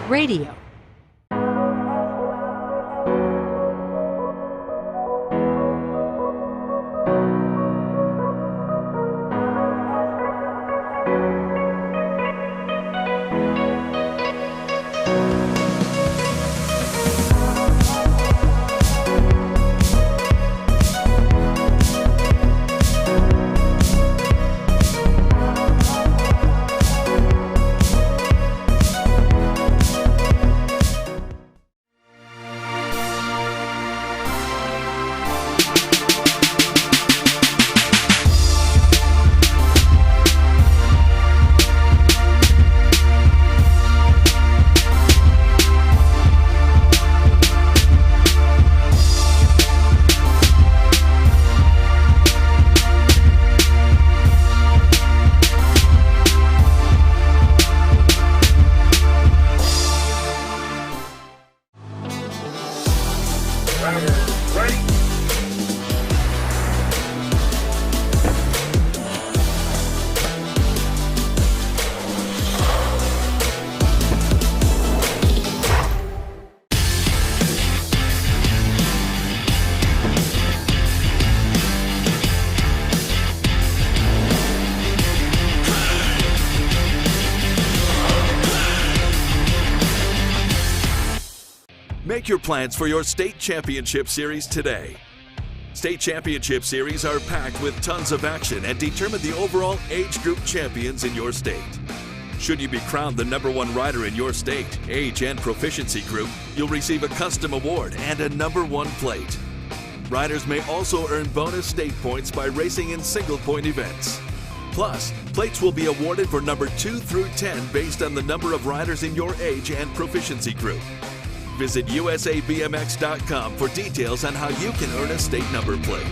Radio. Make your plans for your state championship series today. State championship series are packed with tons of action and determine the overall age group champions in your state. Should you be crowned the #1 rider in your state, age, and proficiency group, you'll receive a custom award and a #1 plate. Riders may also earn bonus state points by racing in single-point events. Plus, plates will be awarded for number 2 through 10 based on the number of riders in your age and proficiency group. Visit USABMX.com for details on how you can earn a state number plate.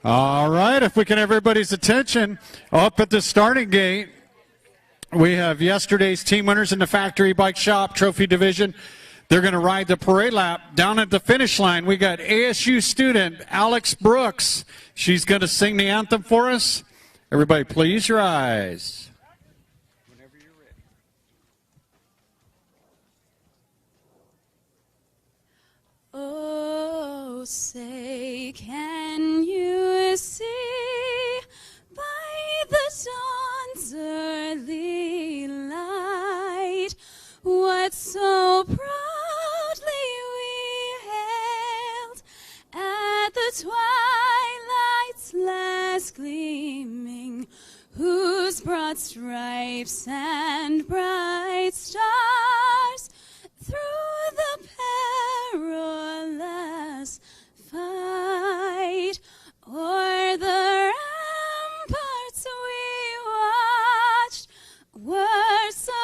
All right, if we can have everybody's attention, up at the starting gate, we have yesterday's team winners in the Factory Bike Shop Trophy Division. They're going to ride the parade lap. Down at the finish line, we got ASU student Alex Brooks. She's going to sing the anthem for us. Everybody, please rise. Whenever you're ready. Oh, say, can you see by the dawn's early light what so proudly we hailed at the twilight's last gleaming, whose broad stripes and bright stars through the perilous fight o'er the ramparts we watched were so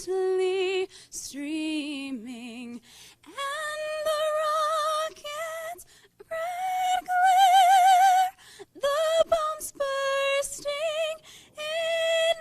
gallantly streaming, and the rocket's red glare, the bombs bursting in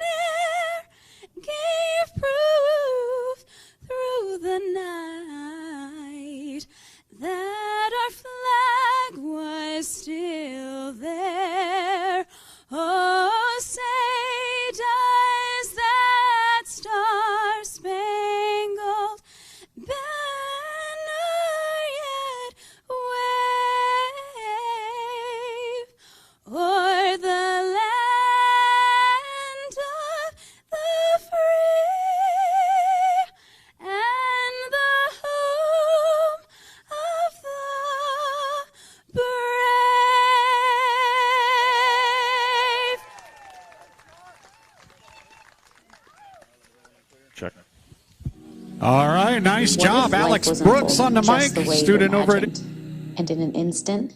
All right, nice What job. if life Alex was Brooks on the unfolding mic, just the way you student over at... imagined, and in an instant,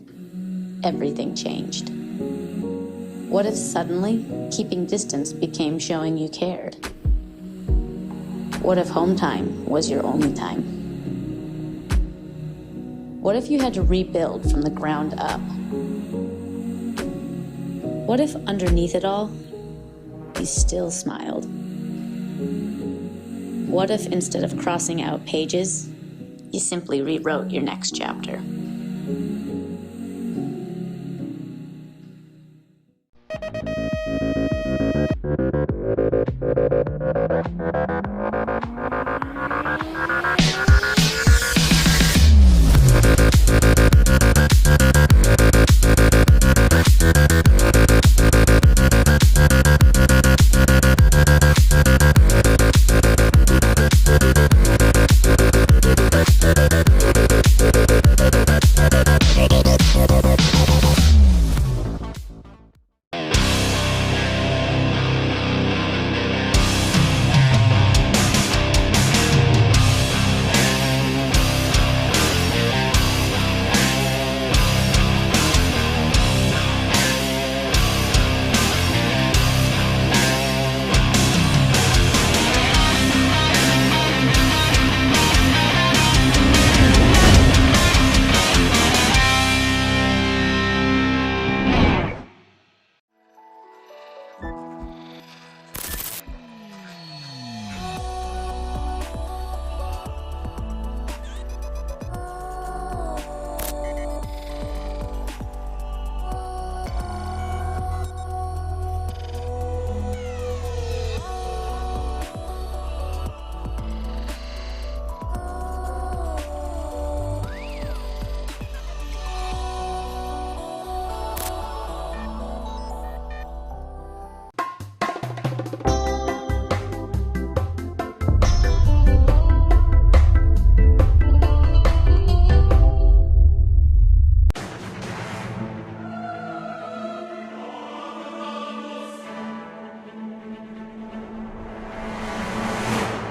everything changed? What if suddenly keeping distance became showing you cared? What if home time was your only time? What if you had to rebuild from the ground up? What if underneath it all, you still smiled? What if instead of crossing out pages, you simply rewrote your next chapter?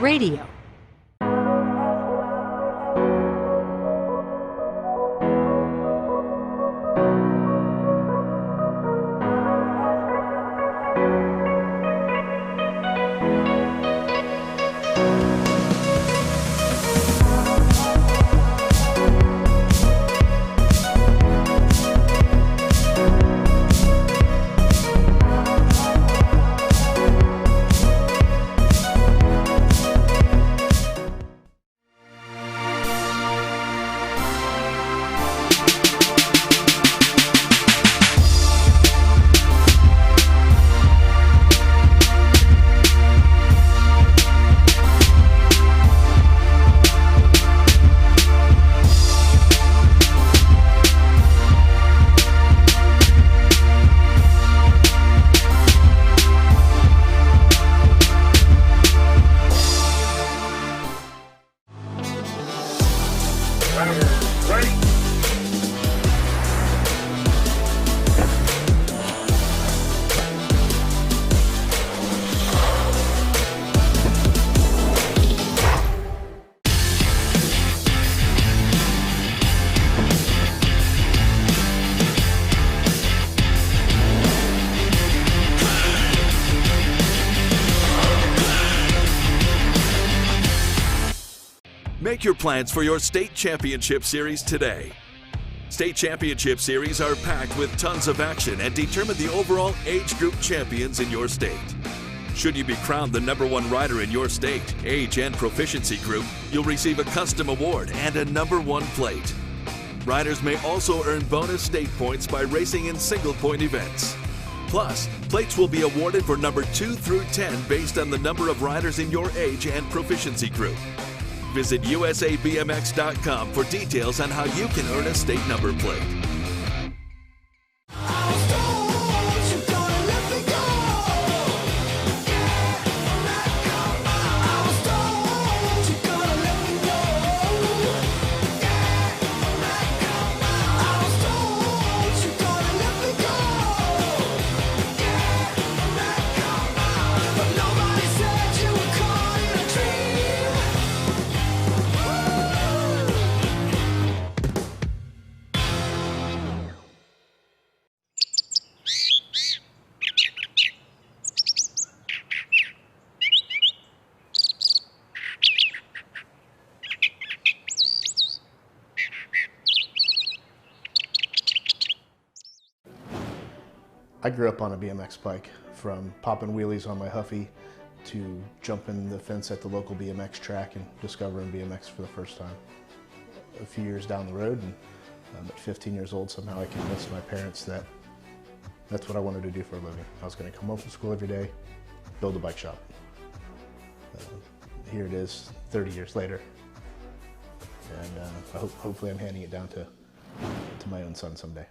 Radio. Make your plans for your state championship series today. State championship series are packed with tons of action and determine the overall age group champions in your state. Should you be crowned the #1 rider in your state, age, and proficiency group, you'll receive a custom award and a #1 plate. Riders may also earn bonus state points by racing in single-point events. Plus, plates will be awarded for number 2 through 10 based on the number of riders in your age and proficiency group. Visit USABMX.com for details on how you can earn a state number plate. I grew up on a BMX bike, from popping wheelies on my Huffy to jumping the fence at the local BMX track and discovering BMX for the first time. A few years down the road, and at 15 years old, somehow I convinced my parents that that's what I wanted to do for a living. I was going to come home from school every day, build a bike shop. Here it is, 30 years later, and hopefully I'm handing it down to my own son someday.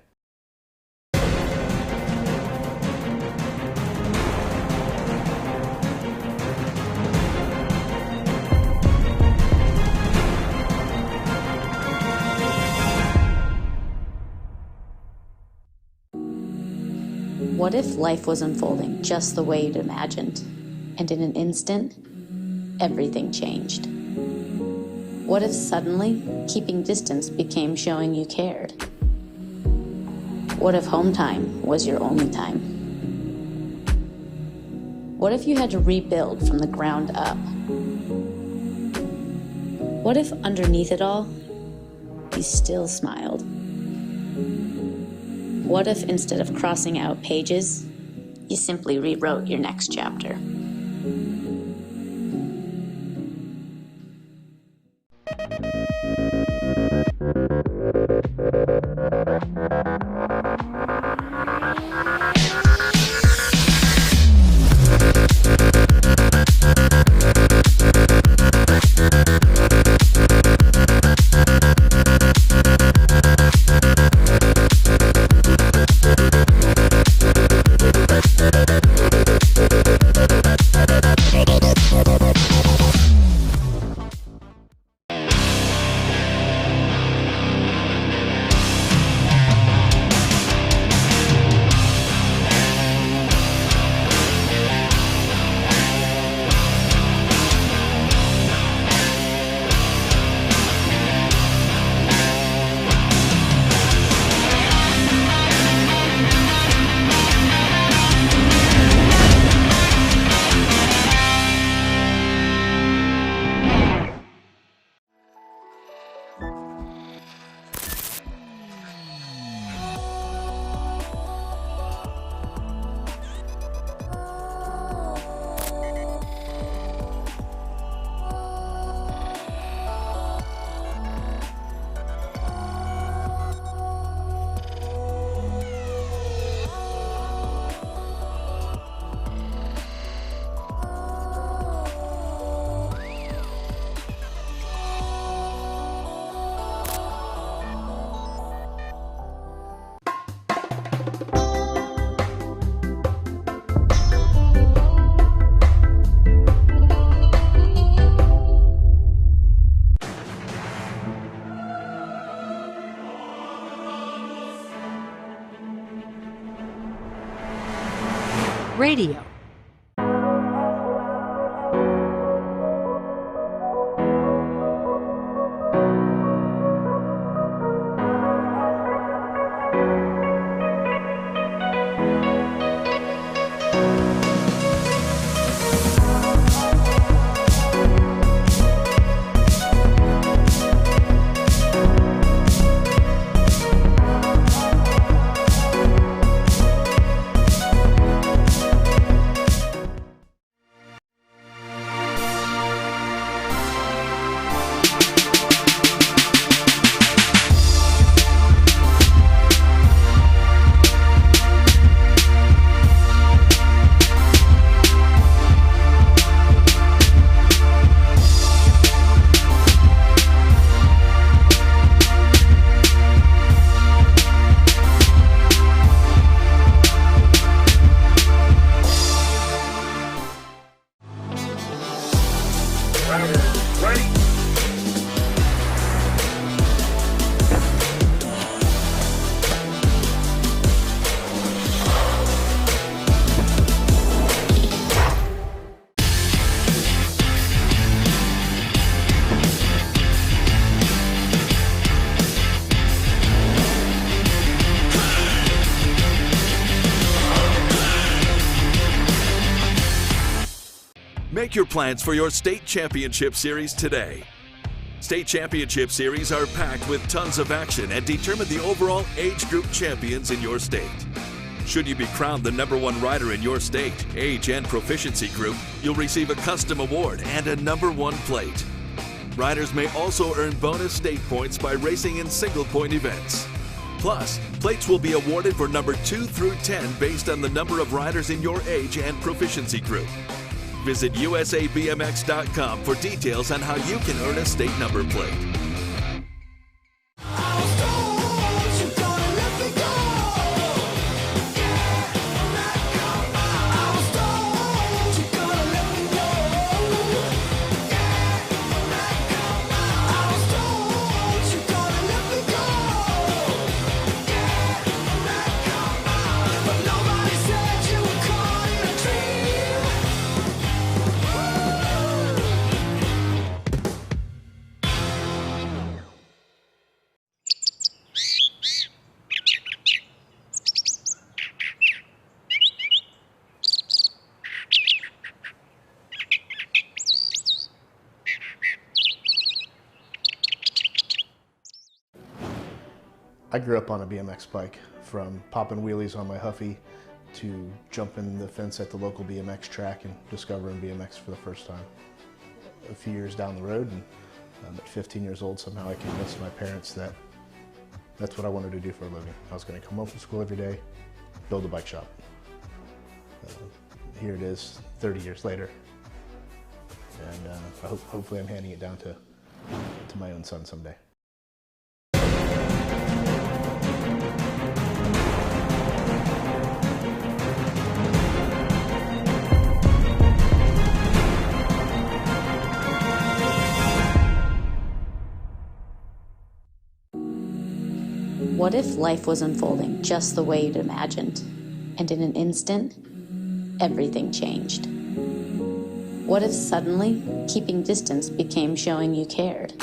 What if life was unfolding just the way you'd imagined, and in an instant, everything changed? What if suddenly keeping distance became showing you cared? What if home time was your only time? What if you had to rebuild from the ground up? What if underneath it all, you still smiled? What if instead of crossing out pages, you simply rewrote your next chapter? Radio. Make your plans for your state championship series today. State championship series are packed with tons of action and determine the overall age group champions in your state. Should you be crowned the #1 rider in your state, age, and proficiency group, you'll receive a custom award and a #1 plate. Riders may also earn bonus state points by racing in single-point events. Plus, plates will be awarded for number 2 through 10 based on the number of riders in your age and proficiency group. Visit USABMX.com for details on how you can earn a state number plate. I grew up on a BMX bike, from popping wheelies on my Huffy to jumping the fence at the local BMX track and discovering BMX for the first time. A few years down the road, and at 15 years old, somehow I convinced my parents that that's what I wanted to do for a living. I was going to come home from school every day, build a bike shop. Here it is, 30 years later, and hopefully I'm handing it down to my own son someday. What if life was unfolding just the way you'd imagined, and in an instant, everything changed? What if suddenly keeping distance became showing you cared?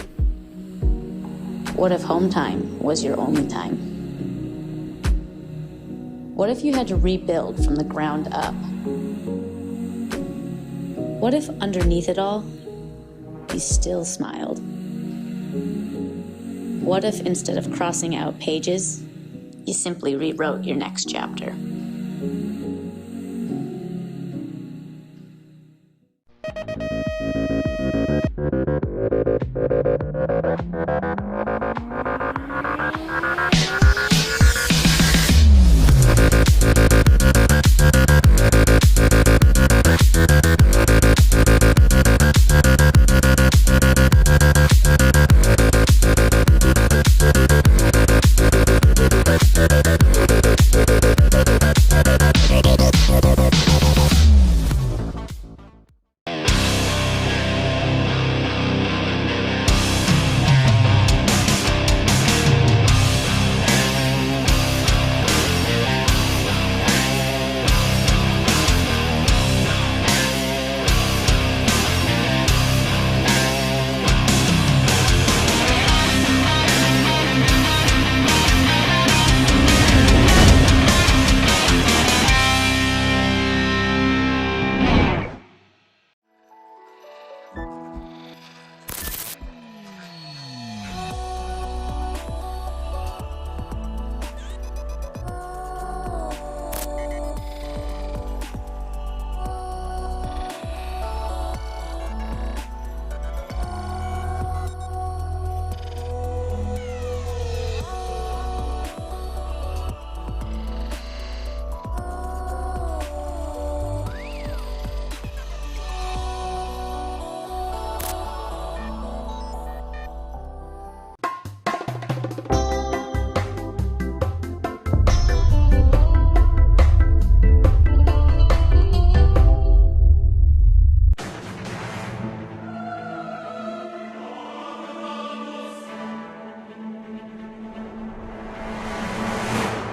What if home time was your only time? What if you had to rebuild from the ground up? What if underneath it all, you still smiled? What if instead of crossing out pages, you simply rewrote your next chapter?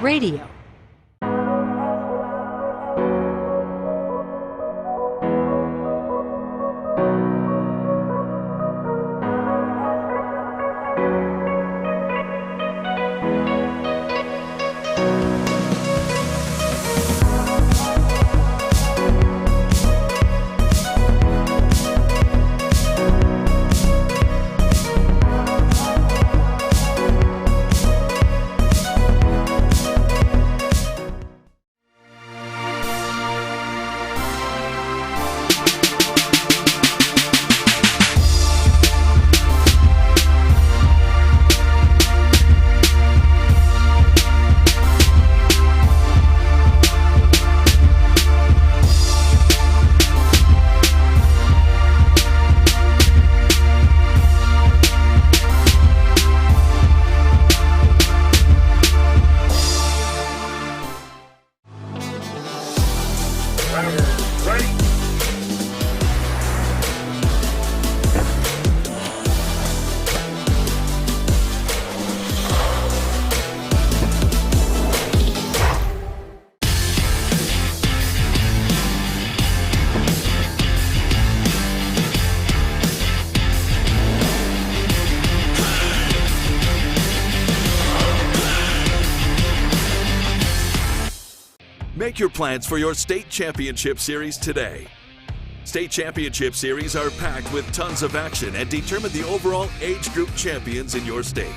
Radio. Make your plans for your state championship series today. State championship series are packed with tons of action and determine the overall age group champions in your state.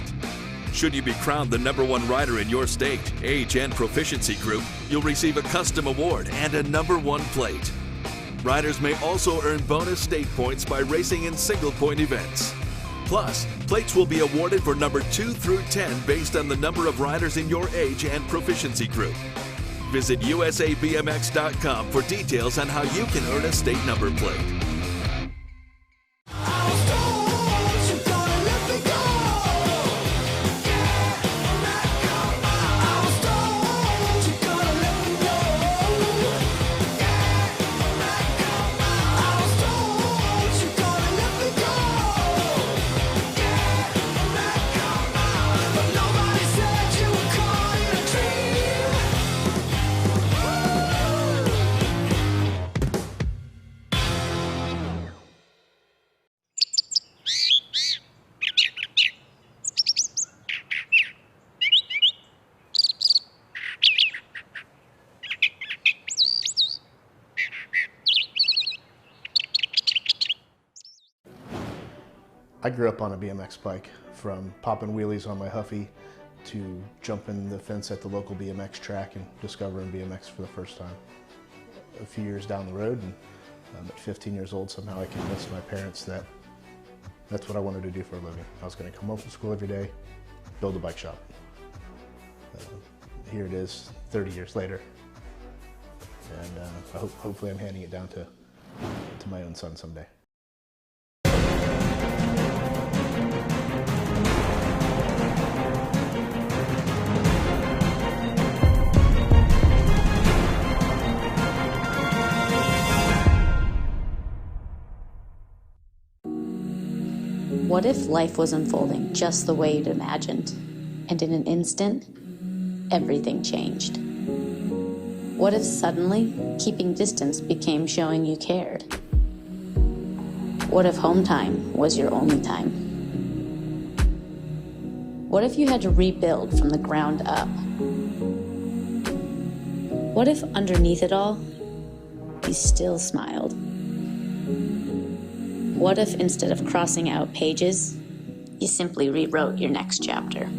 Should you be crowned the #1 rider in your state, age and proficiency group, you'll receive a custom award and a #1 plate. Riders may also earn bonus state points by racing in single-point events. Plus, plates will be awarded for number 2 through 10 based on the number of riders in your age and proficiency group. Visit USABMX.com for details on how you can earn a state number plate. I grew up on a BMX bike, from popping wheelies on my Huffy to jumping the fence at the local BMX track and discovering BMX for the first time. A few years down the road, and at 15 years old, somehow I convinced my parents that that's what I wanted to do for a living. I was going to come home from school every day, build a bike shop. Here it is, 30 years later, and hopefully I'm handing it down to my own son someday. What if life was unfolding just the way you'd imagined, and in an instant, everything changed? What if suddenly keeping distance became showing you cared? What if home time was your only time? What if you had to rebuild from the ground up? What if underneath it all, you still smiled? What if instead of crossing out pages, you simply rewrote your next chapter?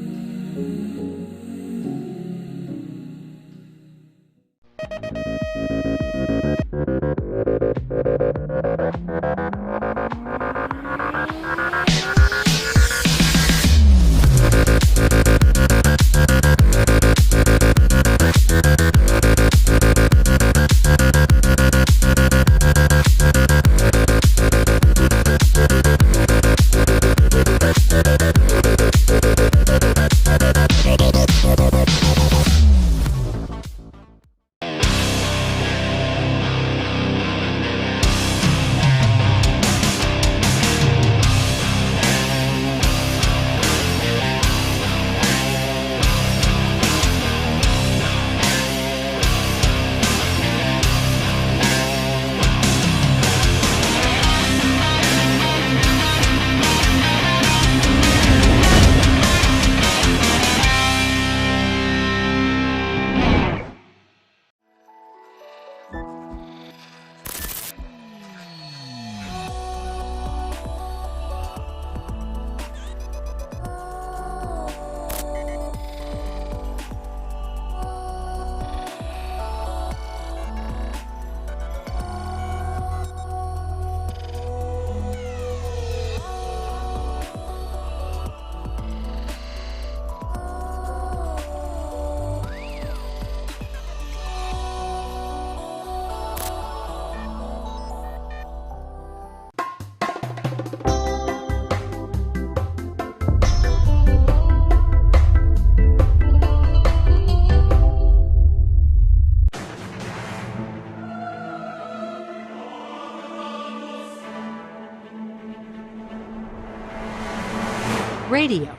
Radio.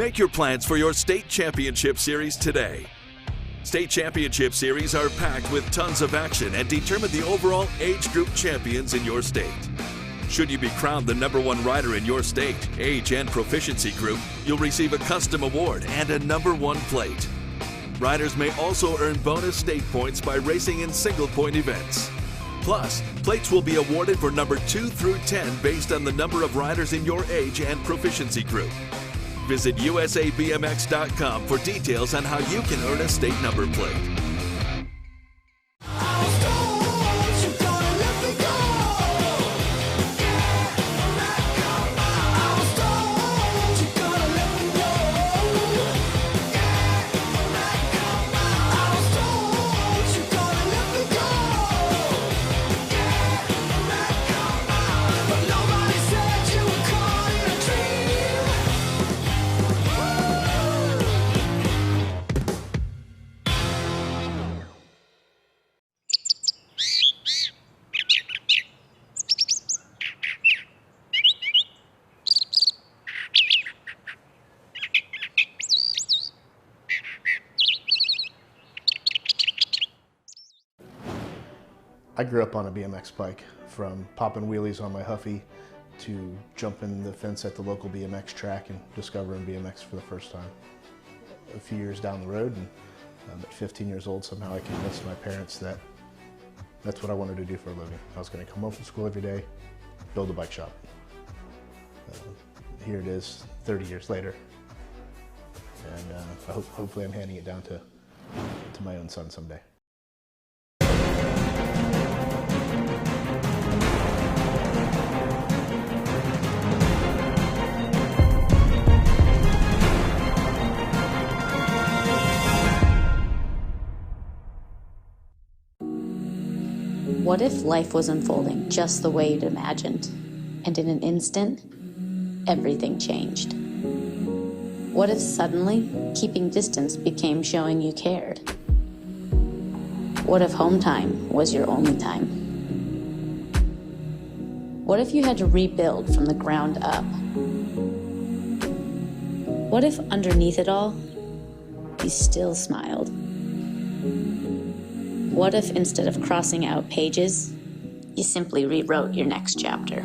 Make your plans for your state championship series today. State championship series are packed with tons of action and determine the overall age group champions in your state. Should you be crowned the #1 rider in your state, age and proficiency group, you'll receive a custom award and a #1 plate. Riders may also earn bonus state points by racing in single-point events. Plus, plates will be awarded for number 2 through 10 based on the number of riders in your age and proficiency group. Visit USABMX.com for details on how you can earn a state number plate. I grew up on a BMX bike, from popping wheelies on my Huffy to jumping the fence at the local BMX track and discovering BMX for the first time. A few years down the road, and at 15 years old, somehow I convinced my parents that that's what I wanted to do for a living. I was going to come home from school every day, build a bike shop. Here it is, 30 years later, and hopefully I'm handing it down to my own son someday. What if life was unfolding just the way you'd imagined, and in an instant, everything changed? What if suddenly keeping distance became showing you cared? What if home time was your only time? What if you had to rebuild from the ground up? What if underneath it all, you still smiled? What if instead of crossing out pages, you simply rewrote your next chapter?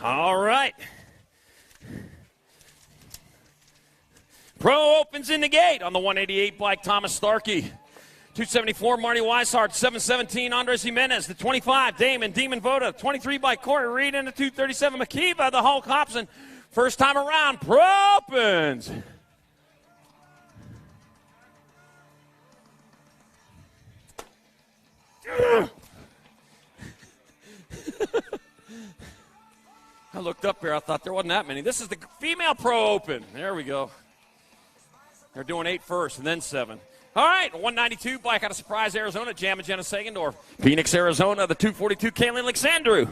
All right. Pro opens in the gate on the 188 bike, Thomas Starkey. 274, Marty Weishart. 717, Andres Jimenez. The 25, Damon Demon Voda. 23 by Corey Reed. And the 237, Makiva, the Hulk Hobson. First time around, Pro opens. I looked up here. I thought there wasn't that many. This is the female Pro Open. There we go. They're doing 8 first and then 7. All right, 192 bike out of Surprise, Arizona. Jamma Jenna Sagendorf. Phoenix, Arizona, the 242, Kaylin Alexandru.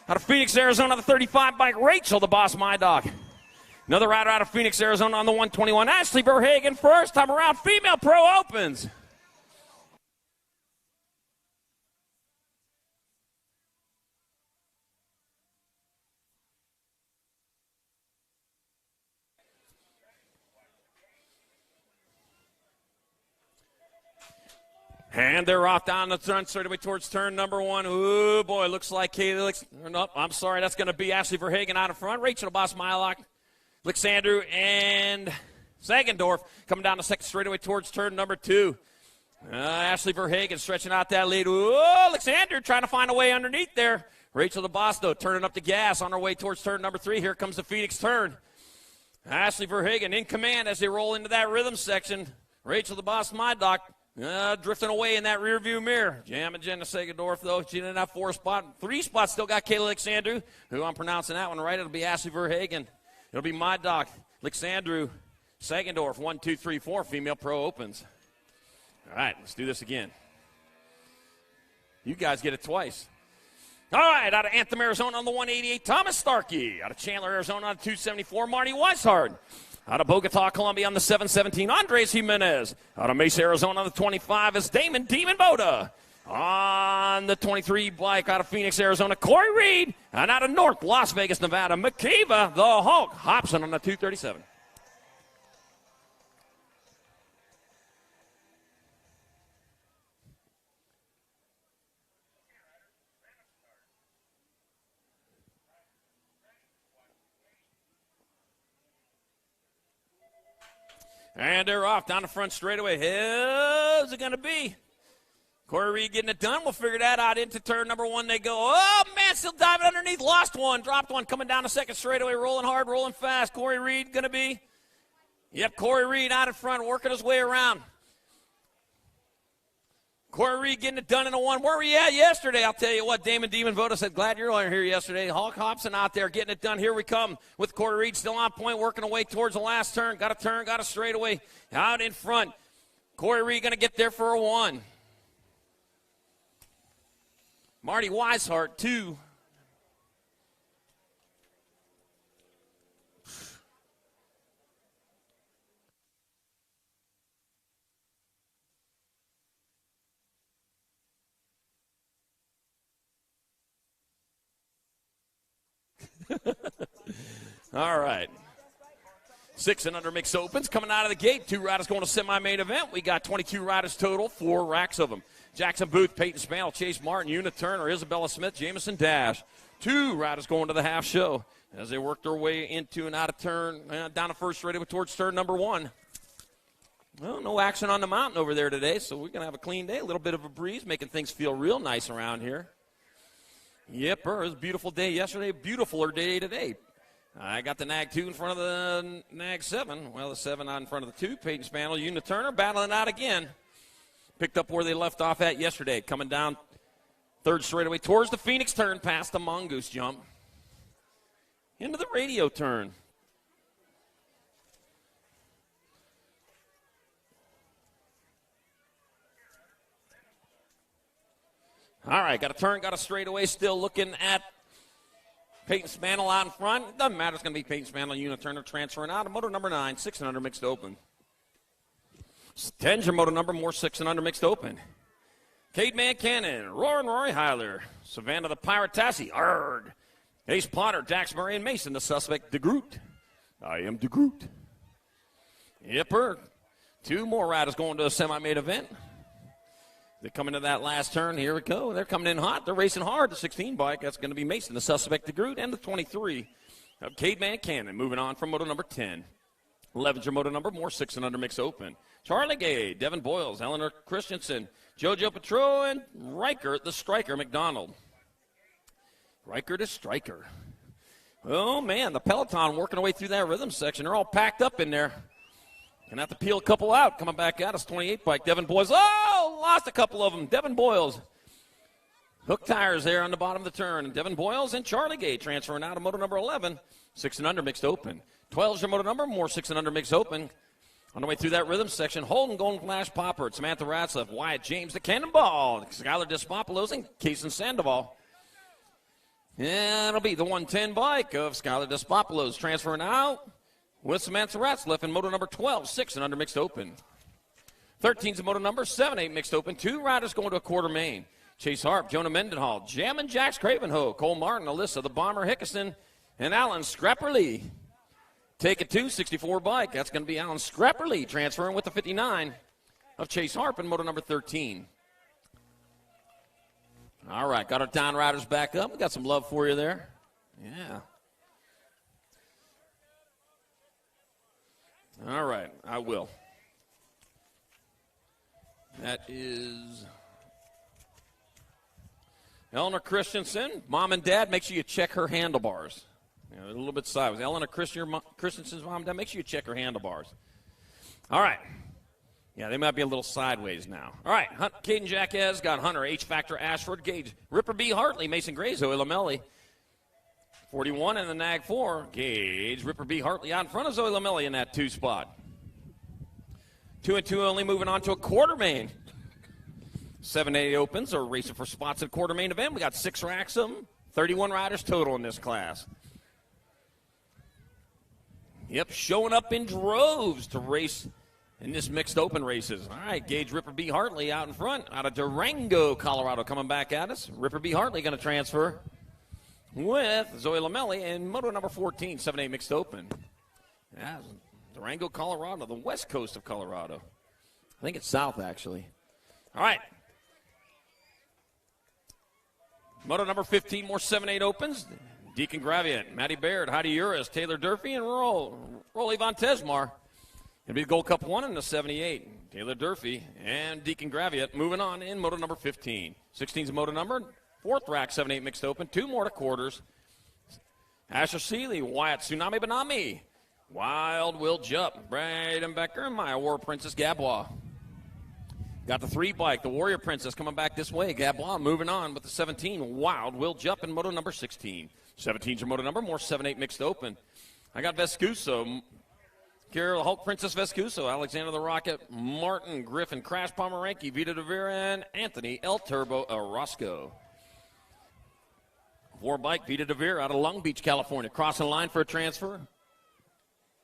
Out of Phoenix, Arizona, the 35 bike, Rachel, the Boss My Dog. Another rider out of Phoenix, Arizona on the 121, Ashley Verhagen. First time around, female Pro Opens. And they're off down the front straightaway towards turn number 1. Ooh, boy, looks like Kaylee. Nope, I'm sorry, that's going to be Ashley Verhagen out in front. Rachel Boss Mylock, Alexandru, and Sagendorf coming down the second straightaway towards turn number 2. Ashley Verhagen stretching out that lead. Ooh, Alexandru trying to find a way underneath there. Rachel DeBoss, though, turning up the gas on her way towards turn number 3. Here comes the Phoenix turn. Ashley Verhagen in command as they roll into that rhythm section. Rachel DeBoss Mylock. Drifting away in that rearview mirror. Jamming Jenna Sagendorf, though. She didn't have 4 spots. 3 spots still got Kayla Alexandru, who I'm pronouncing that one right. It'll be Ashley Verhagen. It'll be Mylock, Alexandru, Sagendorf. 1, 2, 3, 4. Female pro opens. All right, let's do this again. You guys get it twice. All right, out of Anthem, Arizona on the 188, Thomas Starkey. Out of Chandler, Arizona on the 274, Marty Weishart. Out of Bogota, Colombia on the 717, Andres Jimenez. Out of Mesa, Arizona on the 25 is Damon Demon Boda. On the 23 bike out of Phoenix, Arizona, Corey Reed. And out of North Las Vegas, Nevada, Makiva, the Hulk, Hobson on the 237. And they're off down the front straightaway. How's it going to be? Corey Reed getting it done. We'll figure that out. Into turn number 1 they go. Oh, man, still diving underneath. Lost one. Dropped one. Coming down the second straightaway. Rolling hard, rolling fast. Corey Reed going to be. Yep, Corey Reed out in front, working his way around. Corey Reed getting it done in a 1. Where were you at yesterday? I'll tell you what, Damon Demon Voda said, glad you're here yesterday. Hulk Hobson out there getting it done. Here we come with Corey Reed still on point, working away towards the last turn. Got a straightaway out in front. Corey Reed going to get there for a 1. Marty Weishart, 2. All right. 6 and under mixed opens coming out of the gate. 2 riders going to semi-main event. We got 22 riders total, 4 racks of them. Jackson Booth, Peyton Spanel, Chase Martin, Una Turner, Isabella Smith, Jamison Dash. 2 riders going to the half show as they work their way into and out of turn, down the first straightaway towards turn number 1. Well, no action on the mountain over there today, so we're going to have a clean day. A little bit of a breeze, making things feel real nice around here. Yep, it was a beautiful day yesterday, beautifuler day today. I got the Nag 2 in front of the Nag 7. Well, the 7 out in front of the 2. Peyton Spanel, Una Turner battling out again. Picked up where they left off at yesterday. Coming down third straightaway towards the Phoenix turn, past the Mongoose jump. Into the radio turn. All right, got a turn, got a straightaway. Still looking at Peyton Spanel out in front. It doesn't matter. It's going to be Peyton Spanel, Una Turner transferring out. Moto number 9, 6 and under mixed open. 10's your moto number, more 6 and under mixed open. Cade Man Cannon, Rory Heiler, Savannah the Pirate Tassie, Arg. Ace Potter, Dax Murray, and Mason, the suspect, DeGroot. I am DeGroot. Yipper. 2 more riders going to a semi-main event. They're coming to that last turn. Here we go. They're coming in hot. They're racing hard. The 16 bike, that's going to be Mason, the suspect, DeGroot, and the 23 of Cade Man Cannon. Moving on from moto number 10. 11's your moto number, more 6 and under mix open. Charlie Gay, Devin Boyles, Eleanor Christensen, Jojo Petro, and Riker, the striker, McDonald. Riker to striker. Oh, man, the peloton working away through that rhythm section. They're all packed up in there. Gonna have to peel a couple out. Coming back out, it's 28 bike. Devin Boyles. Oh, lost a couple of them. Devin Boyles. Hook tires there on the bottom of the turn. Devin Boyles and Charlie Gay transferring out of moto number 11. 6 and under mixed open. 12's your moto number, more 6 and under mixed open. On the way through that rhythm section, Holden Golden Flash Popper, Samantha Ratzlaff, Wyatt James, the Cannonball, Skylar Despopoulos, and Kaysen Sandoval. And it'll be the 110 bike of Skylar Despopoulos transferring out with Samantha Ratzlaff in moto number 12, 6 and under mixed open. 13's the moto number, 7-8 mixed open. 2 riders going to a quarter main. Chase Harp, Jonah Mendenhall, Jammin' Jax Cravenho, Cole Martin, Alyssa, the Bomber Hickison, and Alan Scrapperly. Take it to 64 bike. That's going to be Alan Scrapperly transferring with the 59 of Chase Harp in moto number 13. All right, got our down riders back up. We got some love for you there. Yeah. All right, I will. That is Eleanor Christensen. Mom and Dad, make sure you check her handlebars. You know, a little bit sideways. Eleanor Christensen's mom and dad, make sure you check her handlebars. All right. Yeah, they might be a little sideways now. All right, Caden Jacquez got Hunter, H. Factor, Ashford, Gage, Ripper B. Hartley, Mason Gray, Zoe Lamelli. 41 in the NAG 4. Gage, Ripper B. Hartley out in front of Zoe Lamelli in that 2 spot. 2 and 2 only moving on to a quarter main. 7-8 opens are racing for spots at quarter main event. We got 6 racks of them, 31 riders total in this class. Yep, showing up in droves to race in this mixed open races. All right, Gage Ripper B. Hartley out in front, out of Durango, Colorado, coming back at us. Ripper B. Hartley going to transfer with Zoe Lamelli in moto number 14, 7-8 mixed open. Yeah, Durango, Colorado, the west coast of Colorado. I think it's south, actually. All right. Moto number 15, more 7-8 opens. Deacon Graviant, Matty Baird, Heidi Uris, Taylor Durfee, and Rolly Von Tesmar. It'll be the Gold Cup 1 in the 78. Taylor Durfee and Deacon Graviant moving on in moto number 15. 16's moto number, 4th rack, 7-8 mixed open, 2 more to quarters. Asher Seeley, Wyatt Tsunami Banami, Wild Will Jump, Braden Becker, and Maya War Princess Gabois. Got the 3 bike, the Warrior Princess coming back this way. Gabois moving on with the 17. Wild Will Jump in moto number 16. 17's your moto number, more 7-8 mixed open. I got Vescuso, Carol Hulk Princess Vescuso, Alexander the Rocket, Martin Griffin, Crash Pomeranke, Vita DeVera, and Anthony El Turbo Orozco. 4 bike, Vita DeVera out of Long Beach, California, crossing the line for a transfer.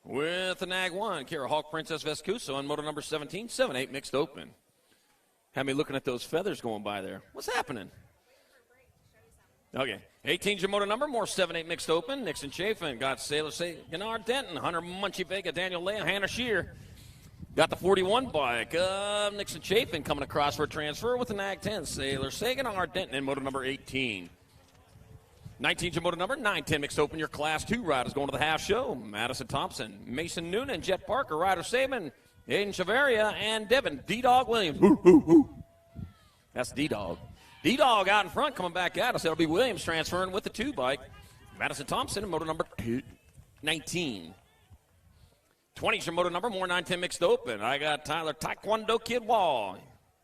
With the NAG 1, Carol Hulk Princess Vescuso on moto number 17, 7-8 mixed open. Had me looking at those feathers going by there. What's happening? Okay. 18's your moto number, more 7-8 mixed open. Nixon Chafin got Sailor Gennard Denton, Hunter Munchie Vega, Daniel Leah, Hannah Shear. Got the 41 bike of Nixon Chafin coming across for a transfer with the NAG 10. Sailor Saganard Denton in moto number 18. 19's your moto number, 9-10 mixed open. Your class 2 riders going to the half show. Madison Thompson, Mason Noonan, Jet Parker, Ryder Saban, Aiden Chavaria, and Devin D-Dog Williams. That's D-Dog. D-Dog out in front coming back at us. It'll be Williams transferring with the 2 bike. Madison Thompson in moto number 19. 20's your moto number, more 9-10 mixed open. I got Tyler Taekwondo Kid Wall.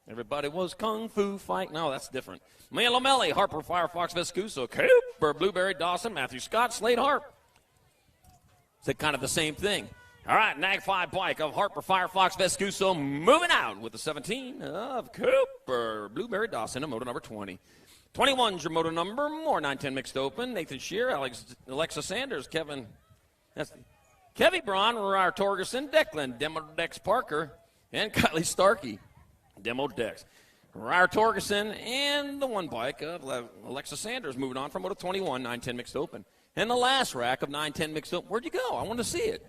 Everybody was kung fu fight. No, that's different. Mia Lamelli, Harper Firefox Vescuso, Cooper Blueberry Dawson, Matthew Scott, Slade Harp. It's kind of the same thing. All right, NAG 5 bike of Harper Firefox Vescuso moving out with the 17 of Cooper Blueberry Dawson in moto number 20. 21's your moto number, more 9-10 mixed open. Nathan Shear, Alexa Sanders, Kevin Braun, Ryer Torgerson, Declan, Demo Dex Parker, and Kylie Starkey. Demo Dex. Ryer Torgerson and the 1 bike of Alexa Sanders moving on from moto 21, 9-10 mixed open. And the last rack of 9-10 mixed open. Where'd you go? I want to see it.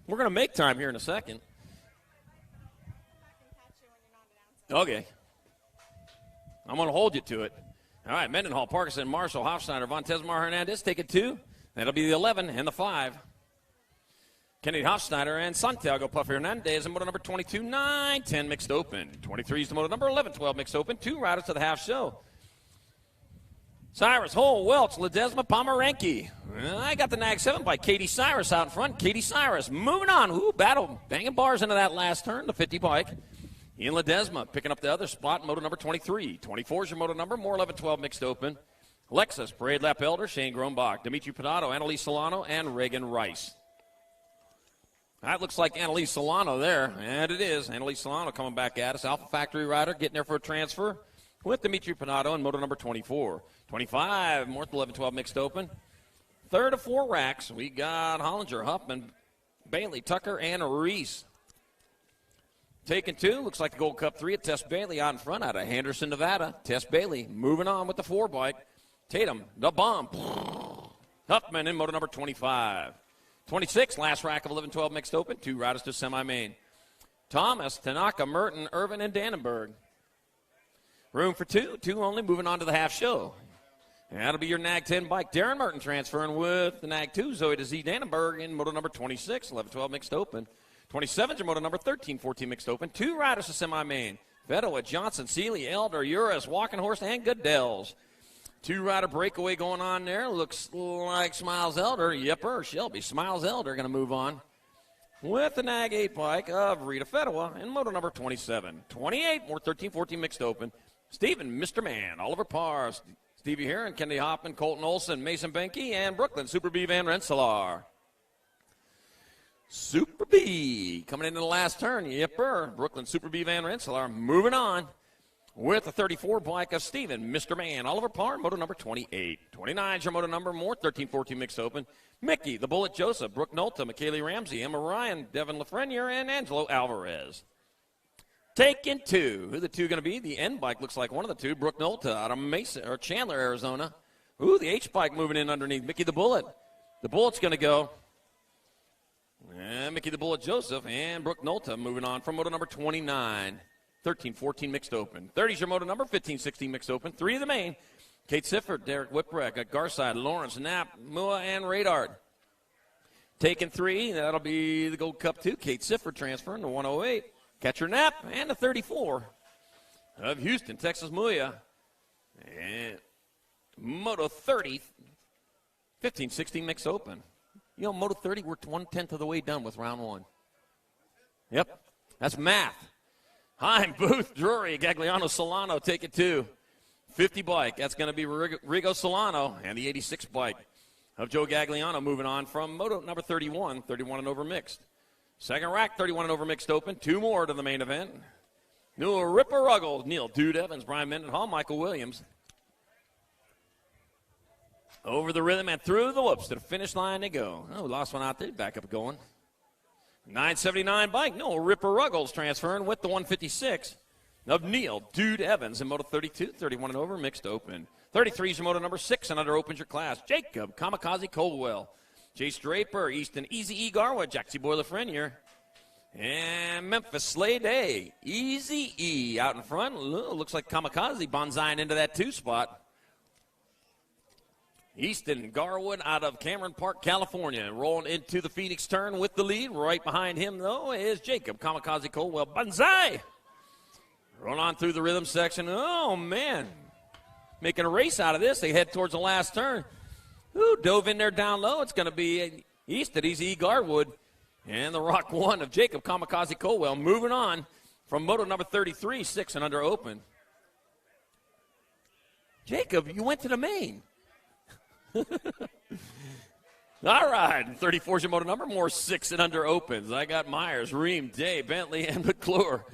We're going to make time here in a second. Okay. I'm going to hold you to it. All right, Mendenhall, Parkinson, Marshall, Hofsteiner, Von Tesmar, Hernandez, take it 2. That'll be the 11 and the 5. Kennedy Hofsteiner and Santiago Puff Hernandez in moto number 22, 9-10 mixed open. 23 is the moto number, 11-12 mixed open. 2 riders to the half show. Cyrus, Hole, Welch, Ledesma, Pomeranke. I got the NAG 7 by Katie Cyrus out in front. Katie Cyrus moving on. Ooh, battle. Banging bars into that last turn, the 50 bike. Ian Ledesma picking up the other spot, moto number 23. 24 is your moto number, more 11-12 mixed open. Lexus, Parade Lap Elder, Shane Grombach, Dimitri Pinato, Annalise Solano, and Reagan Rice. That looks like Annalise Solano there, and it is. Annalise Solano coming back at us. Alpha Factory rider getting there for a transfer with Dimitri Pinato and moto number 24. 25, more 11-12 mixed open. 3rd of 4 racks, we got Hollinger, Huffman, Bailey, Tucker, and Reese. Taking 2, looks like the Gold Cup 3 at Tess Bailey out in front out of Henderson, Nevada. Tess Bailey moving on with the 4 bike. Tatum, the bomb. Huffman in moto number 25. 26, last rack of 11-12 mixed open. 2 riders to semi-main. Thomas, Tanaka, Merton, Irvin, and Dannenberg. Room for two only, moving on to the half show. And that'll be your NAG 10 bike. Darren Merton transferring with the NAG 2, Zoe to Z Dannenberg in moto number 26, 11-12 mixed open. 27's your moto number 13-14 mixed open. 2 riders to semi-main. Vettel, Johnson, Seeley, Elder, Uris, Walking Horse, and Goodell's. 2-rider breakaway going on there. Looks like Smiles Elder. Yepper, Shelby. Smiles Elder going to move on with the NAG 8 bike of Rita Fedwa in moto number 27. 28, more 13-14 mixed open. Stephen, Mr. Man, Oliver Parr, Stevie Heron, Kennedy Hoffman, Colton Olson, Mason Benke, and Brooklyn Super B Van Rensselaer. Super B coming into the last turn. Yepper, Brooklyn Super B Van Rensselaer moving on with the 34 bike of Stephen, Mr. Man, Oliver Parr, moto number 28. 29 is your moto number, more 13-14 mixed open. Mickey, the Bullet Joseph, Brooke Nolta, McKaylee Ramsey, Emma Ryan, Devin Lafreniere, and Angelo Alvarez. Taking 2. Who the 2 going to be? The N bike looks like one of the 2. Brooke Nolta out of Mesa or Chandler, Arizona. Ooh, the H bike moving in underneath. Mickey the Bullet. The Bullet's going to go. And Mickey the Bullet Joseph and Brooke Nolta moving on from moto number 29. 13-14 mixed open. 30's your moto number, 15-16 mixed open. 3 of the main. Kate Sifford, Derek Whipwreck, Garside, Lawrence, Knapp, Mua, and Radard. Taking 3, that'll be the Gold Cup 2. Kate Sifford transferring to 108. Catcher Knapp and the 34 of Houston, Texas Muya. And moto 30, 15-16 mixed open. You know, moto 30, we're 1/10 of the way done with round 1. Yep, that's math. Heim, Booth, Drury, Gagliano, Solano, take it 2. 50 bike, that's going to be Rigo Solano, and the 86 bike of Joe Gagliano moving on from moto number 31, 31 and over mixed. Second rack, 31 and over mixed open. 2 more to the main event. Neil Ripper Ruggles, Neil Dude Evans, Brian Mendenhall, Michael Williams. Over the rhythm and through the whoops to the finish line they go. Oh, lost one out there. Back up going. 979 bike. Neil Ripper Ruggles transferring with the 156 of Neil Dude Evans in moto 32, 31 and over mixed open. 33 is your moto number 6 and under opens your class. Jacob Kamikaze Coldwell. Jace Draper, Easton Easy E. Garwood, Jaxie Boyle Lafreniere, and Memphis Slade A. Easy E out in front. Looks like Kamikaze bonsaiing into that 2 spot. Easton Garwood out of Cameron Park, California, rolling into the Phoenix turn with the lead. Right behind him, though, is Jacob Kamikaze Coldwell. Bonsai! Rolling on through the rhythm section. Oh, man. Making a race out of this. They head towards the last turn. Ooh, dove in there down low. It's going to be Easton Easy Garwood and the Rock 1 of Jacob Kamikaze Colwell moving on from moto number 33, 6 and under open. Jacob, you went to the main. All right, 34 is your moto number, more 6 and under opens. I got Myers, Ream, Day, Bentley, and McClure.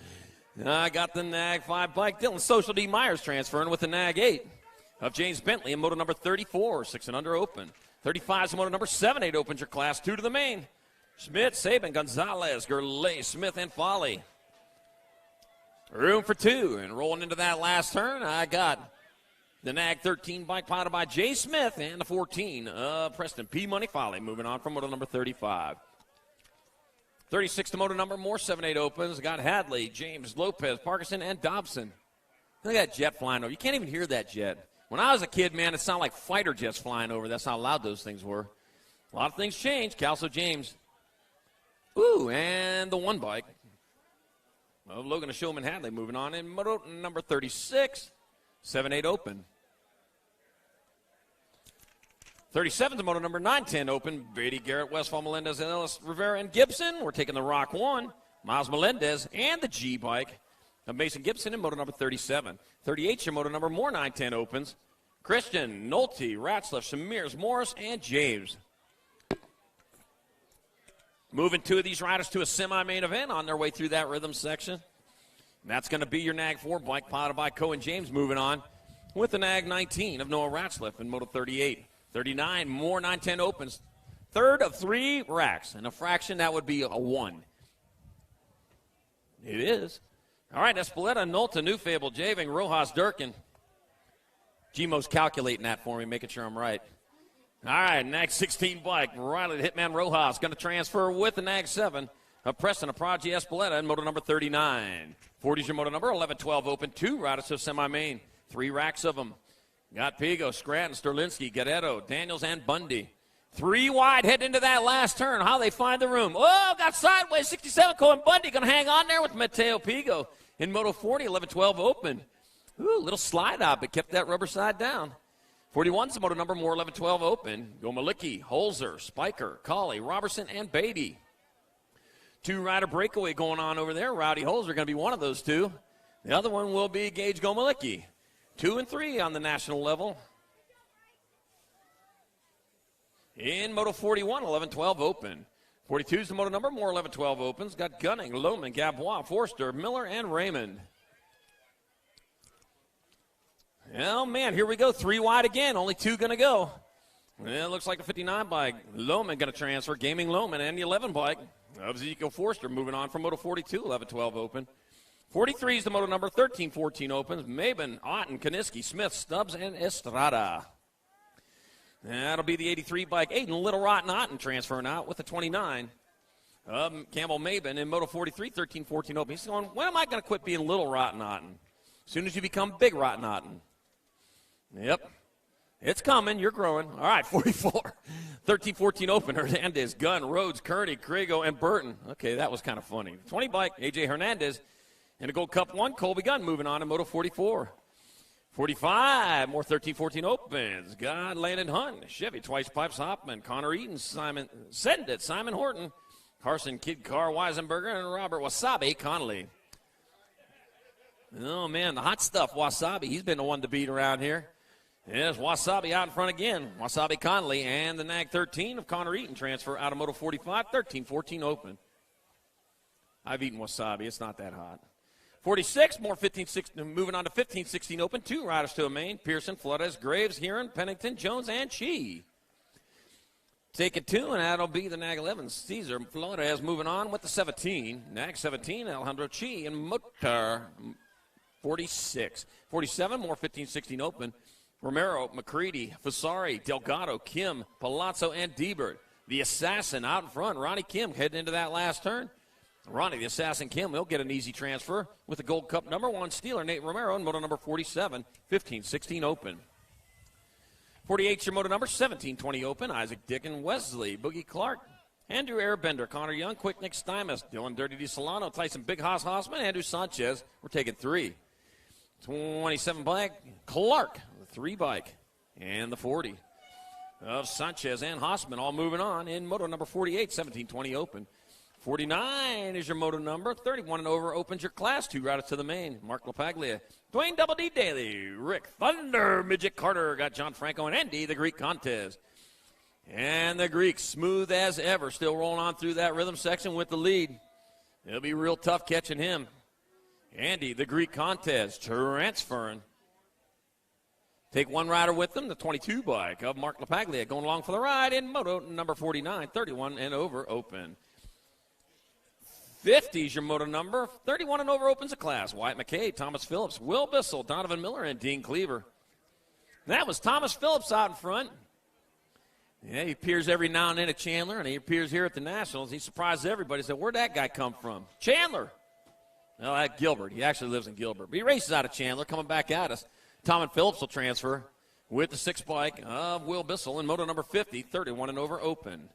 I got the NAG 5 bike. Dylan Social D. Myers transferring with the NAG 8. Of James Bentley in moto number 34, 6 and under open. 35 is moto number 7, 8 opens your class, 2 to the main. Schmidt, Saban, Gonzalez, Gurley, Smith, and Folly. Room for 2, and rolling into that last turn, I got the NAG 13 bike piloted by Jay Smith and the 14 of Preston P. Money Folly moving on from moto number 35. 36 to moto number, more 7-8 opens. Got Hadley, James, Lopez, Parkinson, and Dobson. Look at that jet flying over. You can't even hear that jet. When I was a kid, man, it sounded like fighter jets flying over. That's how loud those things were. A lot of things changed. Calso James. Ooh, and the 1 bike of Logan Showman Hadley moving on in moto number 36, 7-8 open. 37 to moto number 9-10 open. Beatty, Garrett, Westfall, Melendez, and Ellis Rivera and Gibson. We're taking the Rock 1, Miles Melendez, and the G bike of Mason Gibson in moto number 37. 38 your moto number, more 9-10 opens. Christian, Nolte, Ratzliff, Samirs, Morris, and James. Moving 2 of these riders to a semi-main event on their way through that rhythm section. And that's going to be your NAG 4 bike piloted by Cohen James moving on with the NAG 19 of Noah Ratzliff in moto 38. 39, more 9-10 opens. Third of 3 racks. And a fraction, that would be a 1. It is. All right, Espeleta, Nolta, New Fable, Javing, Rojas, Durkin. Gmo's calculating that for me, making sure I'm right. All right, NAG 16 bike. Riley, the Hitman Rojas, going to transfer with the NAG 7 of Preston, Prodigy Espeleta, and moto number 39. 40 is your moto number, 11-12 open, 2 riders to semi-main, 3 racks of them. Got Pigo, Scranton, Sterlinski, Gadetto, Daniels, and Bundy. 3 wide heading into that last turn. How they find the room. Oh, got sideways, 67, Cohen Bundy going to hang on there with Mateo Pigo. In moto 40, 11-12 open. Ooh, little slide out, but kept that rubber side down. 41's the moto number, more 11-12 open. Gomalicki, Holzer, Spiker, Colley, Robertson, and Beatty. 2-rider breakaway going on over there. Rowdy Holzer going to be one of those 2. The other one will be Gage Gomalicki. 2 and 3 on the national level. In moto 41, 11-12 open. 42 is the moto number, more 11-12 opens. Got Gunning, Lohman, Gabois, Forster, Miller, and Raymond. Oh, man, here we go. 3 wide again. Only 2 going to go. Well, it looks like the 59 bike. Lohman going to transfer. Gaming Lohman, and the 11 bike of Ezekiel Forster moving on from moto 42, 11-12 open. 43 is the moto number, 13-14 opens. Maben, Otten, Kaniski, Smith, Stubbs, and Estrada. That'll be the 83 bike. Aiden Little Rotten Otten transferring out with the 29. Campbell Maben in moto 43, 13-14 open. He's going, when am I going to quit being Little Rotten Otten? As soon as you become Big Rotten Otten. Yep. It's coming. You're growing. All right, 44. 13-14 open. Hernandez, Gunn, Rhodes, Kearney, Krigo, and Burton. Okay, that was kind of funny. 20 bike, A.J. Hernandez. And a Gold Cup 1, Colby Gunn moving on to moto 44. 45, more 13-14 opens. God, Landon Hunt, Chevy, Twice Pipes, Hoffman, Connor Eaton, Simon Sendit, Simon Horton, Carson, Kid Carr, Weisenberger, and Robert Wasabi Connolly. Oh, man, the hot stuff, Wasabi. He's been the one to beat around here. Yes, Wasabi out in front again. Wasabi Connolly and the Nag 13 of Connor Eaton transfer out of moto 45, 13-14 open. I've eaten Wasabi. It's not that hot. 46, more 15-16, moving on to 15-16 open. 2 riders to a main. Pearson, Flores, Graves, Heron, Pennington, Jones, and Chi. Taking 2, and that'll be the Nag 11. Caesar Flores moving on with the 17. Nag 17, Alejandro Chi, and Motar 46. 47, more 15-16 open. Romero, McCready, Fasari, Delgado, Kim, Palazzo, and Diebert. The assassin out in front. Ronnie Kim heading into that last turn. Ronnie, the assassin Kim, will get an easy transfer with the Gold Cup number 1 stealer, Nate Romero, and moto number 47, 15-16 open. 48's your moto number, 17-20 open. Isaac Dickin, Wesley, Boogie Clark, Andrew Airbender, Connor Young, Quick Nick Stymus, Dylan Dirty D. Solano, Tyson Big Hoss Hossman, Andrew Sanchez. We're taking 3. 27 bike, Clark, the 3 bike, and the 40 of Sanchez and Hossman all moving on in moto number 48, 17-20 open. 49 is your moto number. 31 and over opens your class. 2 riders to the main. Mark LaPaglia, Dwayne Double D Daly, Rick Thunder, Midget Carter, got John Franco, and Andy, the Greek Contest. And the Greeks, smooth as ever, still rolling on through that rhythm section with the lead. It'll be real tough catching him. Andy, the Greek Contest, transferring. Take 1 rider with them, the 22 bike of Mark LaPaglia, going along for the ride in moto number 49, 31 and over open. 50 is your moto number. 31 and over opens a class. Wyatt McKay, Thomas Phillips, Will Bissell, Donovan Miller, and Dean Cleaver. That was Thomas Phillips out in front. Yeah, he appears every now and then at Chandler, and he appears here at the Nationals. He surprises everybody. He said, where'd that guy come from? Chandler. Well, at Gilbert. He actually lives in Gilbert. But he races out of Chandler, coming back at us. Tom and Phillips will transfer with the 6 bike of Will Bissell in moto number 50, 31 and over open.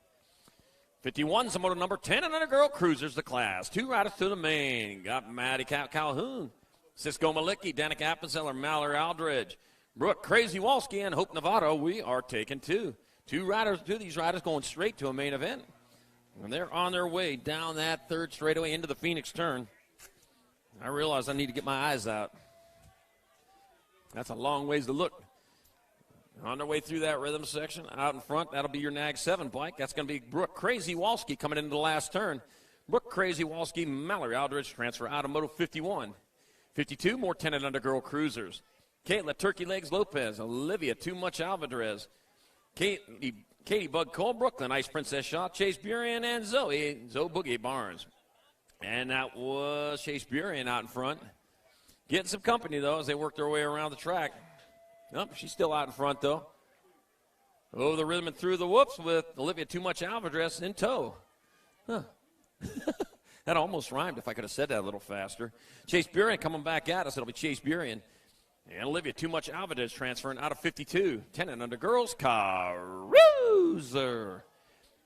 51's the moto number 10, and under girl cruisers the class. 2 riders to the main. Got Maddie Calhoun, Cisco Malicki, Danica Appenzeller, Mallory Aldridge, Brooke Crazy Walski, and Hope Novato. We are taking 2. 2 riders, 2 of these riders going straight to a main event. And they're on their way down that 3rd straightaway into the Phoenix turn. I realize I need to get my eyes out. That's a long ways to look. On their way through that rhythm section, out in front, that'll be your Nag 7 bike. That's going to be Brooke Crazy Walski coming into the last turn. Brooke Crazy Walski, Mallory Aldridge transfer out of moto 51. 52, more 10 and under girl cruisers. Kayla Turkey Legs Lopez, Olivia Too Much Alvarez, Katie Bug Cole, Brooklyn Ice Princess Shaw, Chase Burien, and Zoe Boogie Barnes. And that was Chase Burien out in front. Getting some company, though, as they work their way around the track. Nope, she's still out in front, though. Over the rhythm and through the whoops with Olivia Too Much Alvarez in tow. Huh. That almost rhymed if I could have said that a little faster. Chase Burian coming back at us. It'll be Chase Burian. And Olivia Too Much Alvarez transferring out of 52. 10 and under girls, Caruser.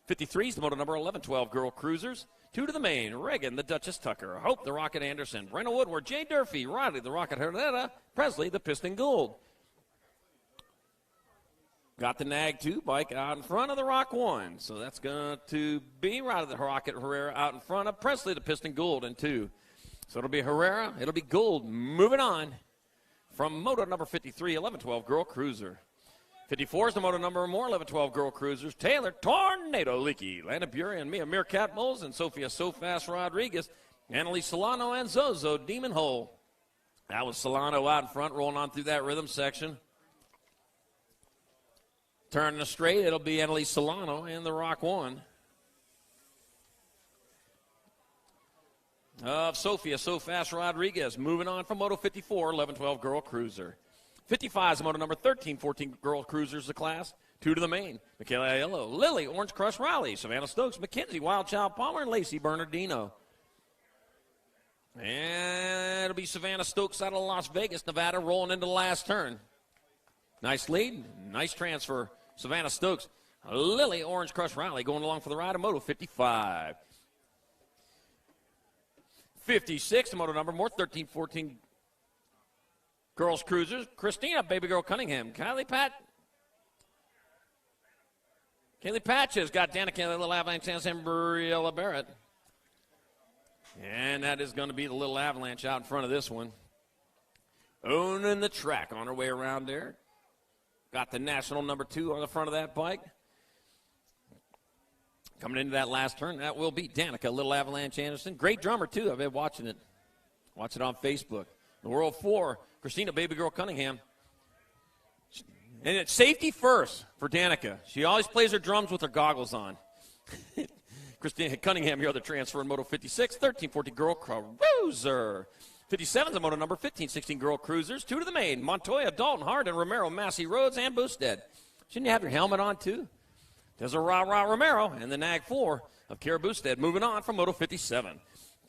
53 is the moto number 11-12 girl cruisers. 2 to the main, Reagan, the Duchess Tucker, Hope, the Rocket Anderson, Brenna Woodward, Jay Durfee, Riley, the Rocket Hernetta, Presley, the Piston Gold. Got the Nag 2 bike out in front of the Rock 1. So that's going to be Riley, the Rocket Herrera out in front of Presley, the Piston Gold in 2. So it'll be Herrera, it'll be Gold. Moving on from moto number 53, 11-12 girl cruiser. 54 is the moto number more, 11-12 girl cruisers. Taylor, Tornado Leakey, Lana Burian, Mia Meerkat Moles, and Sophia So Fast Rodriguez, Annalise Solano, and Zozo Demon Hole. That was Solano out in front, rolling on through that rhythm section. Turning straight, it'll be Annalise Solano and the Rock 1. Sophia So Fast Rodriguez, moving on from moto 54, 11-12 girl cruiser. 55 is the moto number 13-14 girl cruisers the class. 2 to the main. Michaela Aiello, Lily, Orange Crush Riley, Savannah Stokes, Mackenzie, Wild Child Palmer, and Lacey Bernardino. And it'll be Savannah Stokes out of Las Vegas, Nevada, rolling into the last turn. Nice lead, nice transfer. Savannah Stokes, Lily, Orange Crush Riley going along for the ride of moto 55. 56, the moto number more, 13-14 girls cruisers. Christina, Baby Girl Cunningham. Kaylee Patches got Danica, Little Avalanche, and Briella Barrett. And that is going to be the Little Avalanche out in front of this one. Owning the track on her way around there. Got the national number 2 on the front of that bike. Coming into that last turn, that will be Danica, Little Avalanche Anderson. Great drummer, too. I've been watching it. Watch it on Facebook. The World 4, Christina, Baby Girl Cunningham. And it's safety first for Danica. She always plays her drums with her goggles on. Christina Cunningham, your other transfer in Moto 56, 13-14 girl cruiser. 57 is a moto number 15-16 girl cruisers. 2 to the main, Montoya, Dalton, Hardin, Romero, Massey Rhodes, and Boosted. Shouldn't you have your helmet on, too? There's a Ra Romero and the Nag 4 of Kara Boosted. Moving on from Moto 57.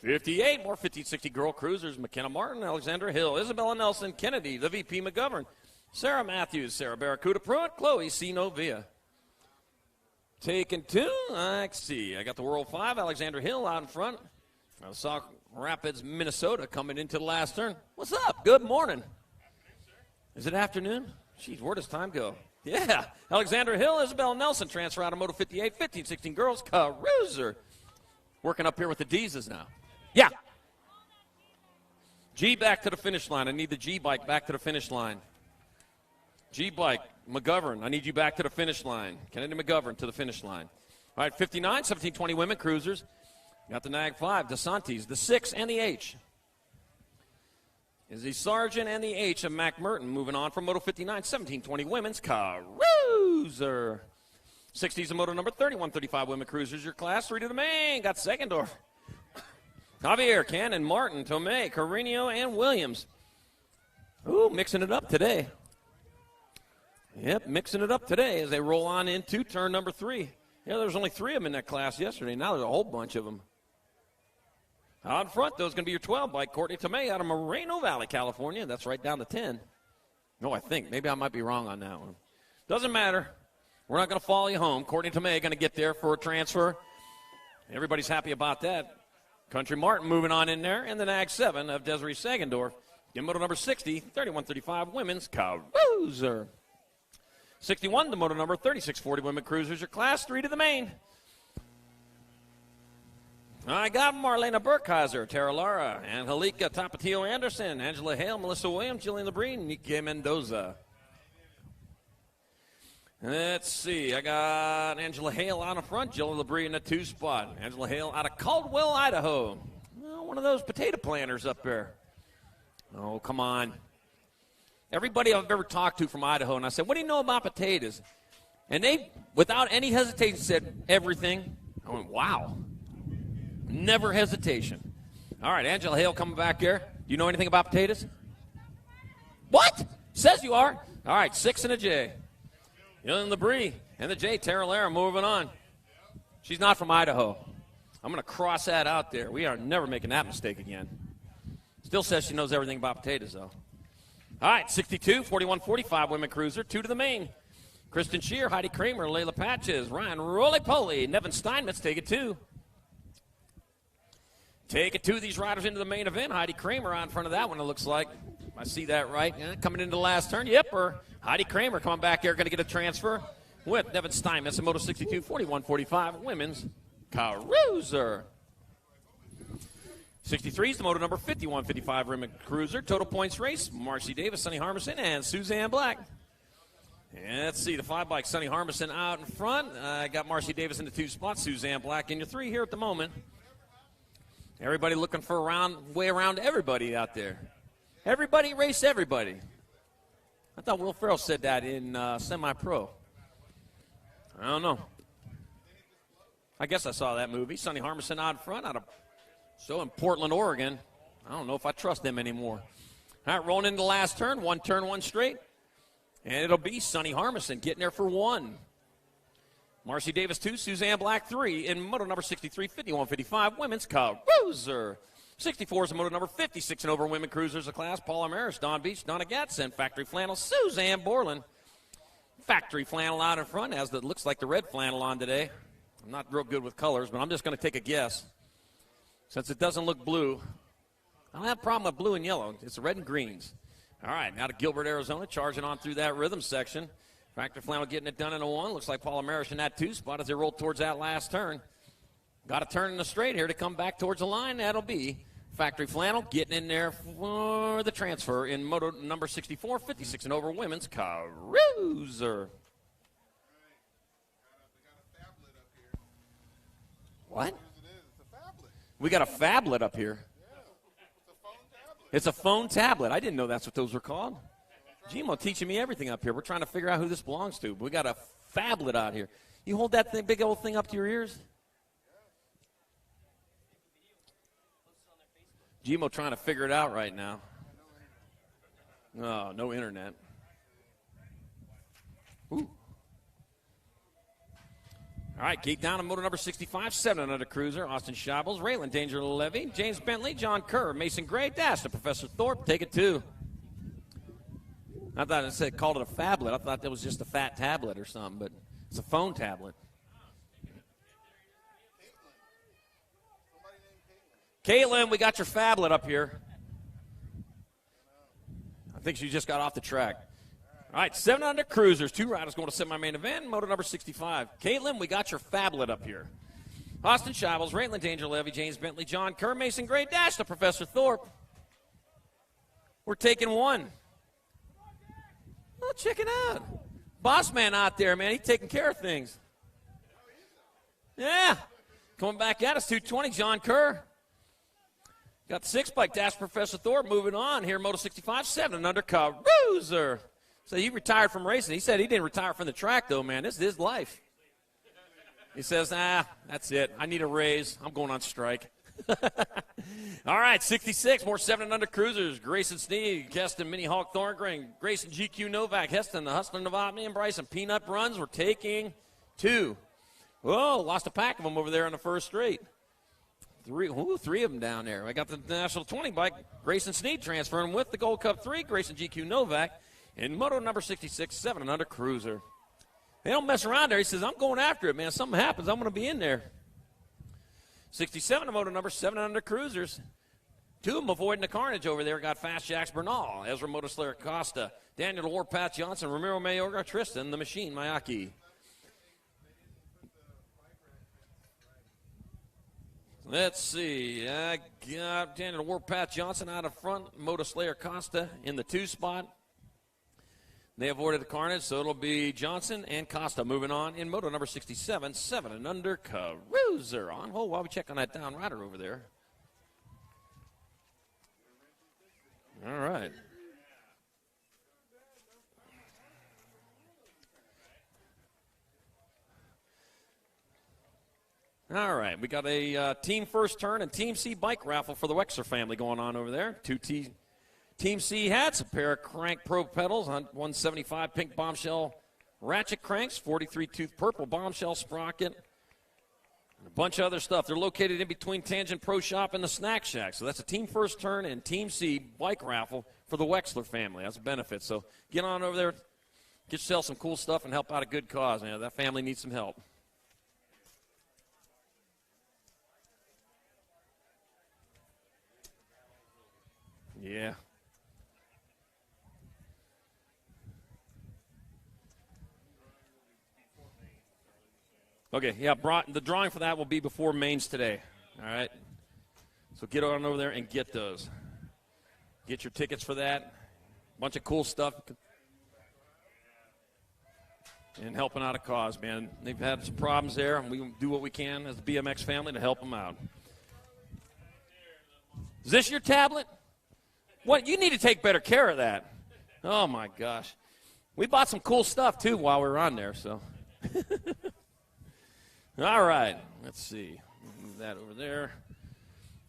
58, more 15-60 girl cruisers. McKenna Martin, Alexandra Hill, Isabella Nelson, Kennedy, the VP McGovern, Sarah Matthews, Sarah Barracuda Pruitt, Chloe C. Novia. Taking 2, let's see. I got the World 5, Alexandra Hill out in front. I saw Rapids, Minnesota coming into the last turn. What's up? Good morning. Is it afternoon? Jeez, where does time go? Yeah, Alexandra Hill, Isabel Nelson, transfer out of Moto 58, 15-16 girls, cruiser. Working up here with the Deezes now. Yeah. G back to the finish line. I need the G bike back to the finish line. G bike, McGovern, I need you back to the finish line. Kennedy McGovern to the finish line. All right, 59, 17-20 women cruisers. Got the Nag 5, DeSantis, the 6, and the H. Is the Sergeant and the H of Mac Merton moving on from Moto 59, 17-20 women's cruiser. 60s and Moto number 31-35 women cruisers, your class. 3 to the main. Got Segendorf. Javier, Cannon, Martin, Tomei, Carino, and Williams. Ooh, mixing it up today. Yep, mixing it up today as they roll on into turn number 3. Yeah, there was only 3 of them in that class yesterday. Now there's a whole bunch of them. Out in front, though, is going to be your 12 bike, Courtney Tomei out of Moreno Valley, California. That's right down to 10. No, I think. Maybe I might be wrong on that one. Doesn't matter. We're not going to follow you home. Courtney Tomei going to get there for a transfer. Everybody's happy about that. Country Martin moving on in there. And the Nag 7 of Desiree Segendorf. In moto number 60, 31-35 women's cruiser. 61, the moto number 36-40 women cruisers, your class. 3 to the main. I got Marlena Burkheiser, Tara Lara, Angelica Tapatio Anderson, Angela Hale, Melissa Williams, Jillian Lebreen, Nike Mendoza. Let's see. I got Angela Hale out in front, Jillian Lebreen in the 2 spot. Angela Hale out of Caldwell, Idaho. Well, one of those potato planters up there. Oh, come on. Everybody I've ever talked to from Idaho, and I said, what do you know about potatoes? And they, without any hesitation, said everything. I went, wow. Never hesitation. All right, Angela Hale coming back here. Do you know anything about potatoes? What? Says you are. All right, 6 and a J. Jillian Lebree and the J, Tara Lara moving on. She's not from Idaho. I'm going to cross that out there. We are never making that mistake again. Still says she knows everything about potatoes, though. All right, 62, 41-45 women cruiser, 2 to the main. Kristen Shear, Heidi Kramer, Layla Patches, Ryan Roly-Poly, Nevin Steinmetz take it 2. Take it 2, these riders into the main event. Heidi Kramer on front of that one, it looks like. I see that right. Yeah, coming into the last turn. Yep, Heidi Kramer coming back here, going to get a transfer with Nevin Steinmetz in Moto 62, 41-45 women's cruiser. 63 is the Moto number 51-55 women cruiser. Total points race, Marcy Davis, Sonny Harmison, and Suzanne Black. And let's see, the 5 bike, Sonny Harmison out in front. Got Marcy Davis in the 2 spots, Suzanne Black in your 3 here at the moment. Everybody looking for way around everybody out there. Everybody race everybody. I thought Will Ferrell said that in Semi-Pro. I don't know. I guess I saw that movie. Sonny Harmison out in front, in Portland, Oregon. I don't know if I trust them anymore. All right, rolling into the last turn. 1 turn, 1 straight. And it'll be Sonny Harmison getting there for 1. Marcy Davis 2, Suzanne Black 3 in Moto number 63, 51-55 women's cruiser. 64 is the Moto number 56 and over women cruisers of class. Paula Maris, Dawn Beach, Donna Gatson, Factory Flannel, Suzanne Borland. Factory Flannel out in front, as it looks like the red flannel on today. I'm not real good with colors, but I'm just going to take a guess. Since it doesn't look blue, I don't have a problem with blue and yellow. It's red and greens. All right, now to Gilbert, Arizona, charging on through that rhythm section. Factory Flannel getting it done in a 1. Looks like Paula Maris in that 2 spot as they roll towards that last turn. Got a turn in the straight here to come back towards the line. That'll be Factory Flannel getting in there for the transfer in Moto number 64, 56 and over women's cruiser. What? We got a phablet up here. It's a phone tablet. I didn't know that's what those were called. Gmo teaching me everything up here. We're trying to figure out who this belongs to. We got a phablet out here. You hold that thing, big old thing up to your ears? Gmo trying to figure it out right now. Oh, no internet. Ooh. All right, gate down on Moto number 65, 7 under cruiser. Austin Schables, Raylan Danger Levy, James Bentley, John Kerr, Mason Gray, Dash to Professor Thorpe. Take it 2. I thought it said called it a phablet. I thought that was just a fat tablet or something, but it's a phone tablet. Caitlin, we got your phablet up here. I think she just got off the track. All right, 7 under cruisers. 2 riders going to semi-main event. Moto number 65. Caitlin, we got your phablet up here. Austin Schables, Raylan Danger Levy, James Bentley, John Kerr, Mason Gray, Dash to Professor Thorpe. We're taking 1. Oh, check it out. Boss man out there, man. He's taking care of things. Yeah. Coming back at us, 220, John Kerr. Got the 6 bike, Dash Professor Thorpe moving on here, Moto 65, 7 under cruiser. So he retired from racing. He said he didn't retire from the track, though, man. This is his life. He says, that's it. I need a raise. I'm going on strike. All right, 66, more 7 under cruisers. Grayson Sneed, Keston, Mini Hawk Thorngren, Grayson GQ Novak, Heston, the Hustler Novotny, and Bryson. Peanut runs. We're taking 2. Whoa, lost a pack of them over there in the first straight. 3 of them down there. I got the National 20 bike. Grayson Sneed transferring with the Gold Cup 3. Grayson GQ Novak in Moto number 66, 7 and under cruiser. They don't mess around there. He says, I'm going after it, man. If something happens, I'm going to be in there. 67 to Moto number 7 and under cruisers. 2 of them avoiding the carnage over there. Got Fast Jacks Bernal, Ezra Motoslayer Costa, Daniel Warpath Johnson, Ramiro Mayorga, Tristan, the Machine, Mayaki. Let's see. I got Daniel Warpath Johnson out of front, Motoslayer Costa in the 2 spot. They avoided the carnage, so it'll be Johnson and Costa moving on in Moto number 67, 7 and under cruiser. On hold while we check on that down rider over there. All right. All right, we got a Team First Turn and Team C bike raffle for the Wexler family going on over there. 2 Team C hats, a pair of crank pro pedals, 175 pink bombshell ratchet cranks, 43 tooth purple bombshell sprocket, a bunch of other stuff. They're located in between Tangent Pro Shop and the Snack Shack. So that's a Team First Turn and Team C bike raffle for the Wexler family. That's a benefit. So get on over there, get yourself some cool stuff, and help out a good cause. Man, that family needs some help. Yeah. Okay, yeah, the drawing for that will be before mains today. All right. So get on over there and get those. Get your tickets for that. Bunch of cool stuff. And helping out a cause, man. They've had some problems there, and we do what we can as the BMX family to help them out. Is this your tablet? What? You need to take better care of that. Oh, my gosh. We bought some cool stuff, too, while we were on there, so. All right, let's see. Move that over there.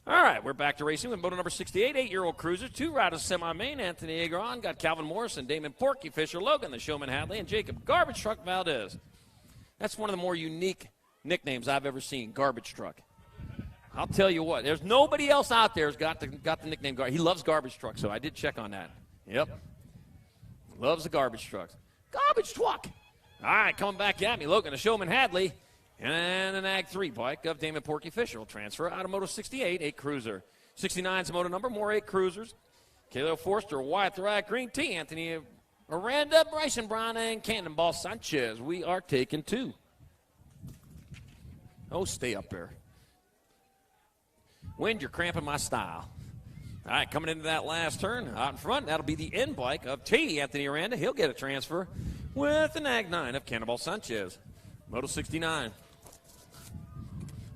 All right, we're back to racing with moto number 68, 8-year-old cruiser. 2 riders semi-main, Anthony Agron. Got Calvin Morrison, Damon Porky, Fisher Logan, the Showman Hadley, and Jacob Garbage Truck Valdez. That's one of the more unique nicknames I've ever seen, Garbage Truck. I'll tell you what, there's nobody else out there who's got the nickname Garbage. He loves Garbage Truck, so I did check on that. Yep. Loves the Garbage Trucks. Garbage Truck. All right, coming back at me, Logan, the Showman Hadley. And an Ag 3 bike of Damon Porky Fisher will transfer out of Moto 68, 8 cruiser. 69 is the moto number, more 8 cruisers. Kayla Forster, Wyatt Thrack, Green Tea, Anthony Aranda, Bryson Brown, and Cannonball Sanchez. We are taking 2. Oh, stay up there. Wind, you're cramping my style. All right, coming into that last turn, out in front, that'll be the end bike of T. Anthony Aranda. He'll get a transfer with an Ag 9 of Cannonball Sanchez. Moto 69.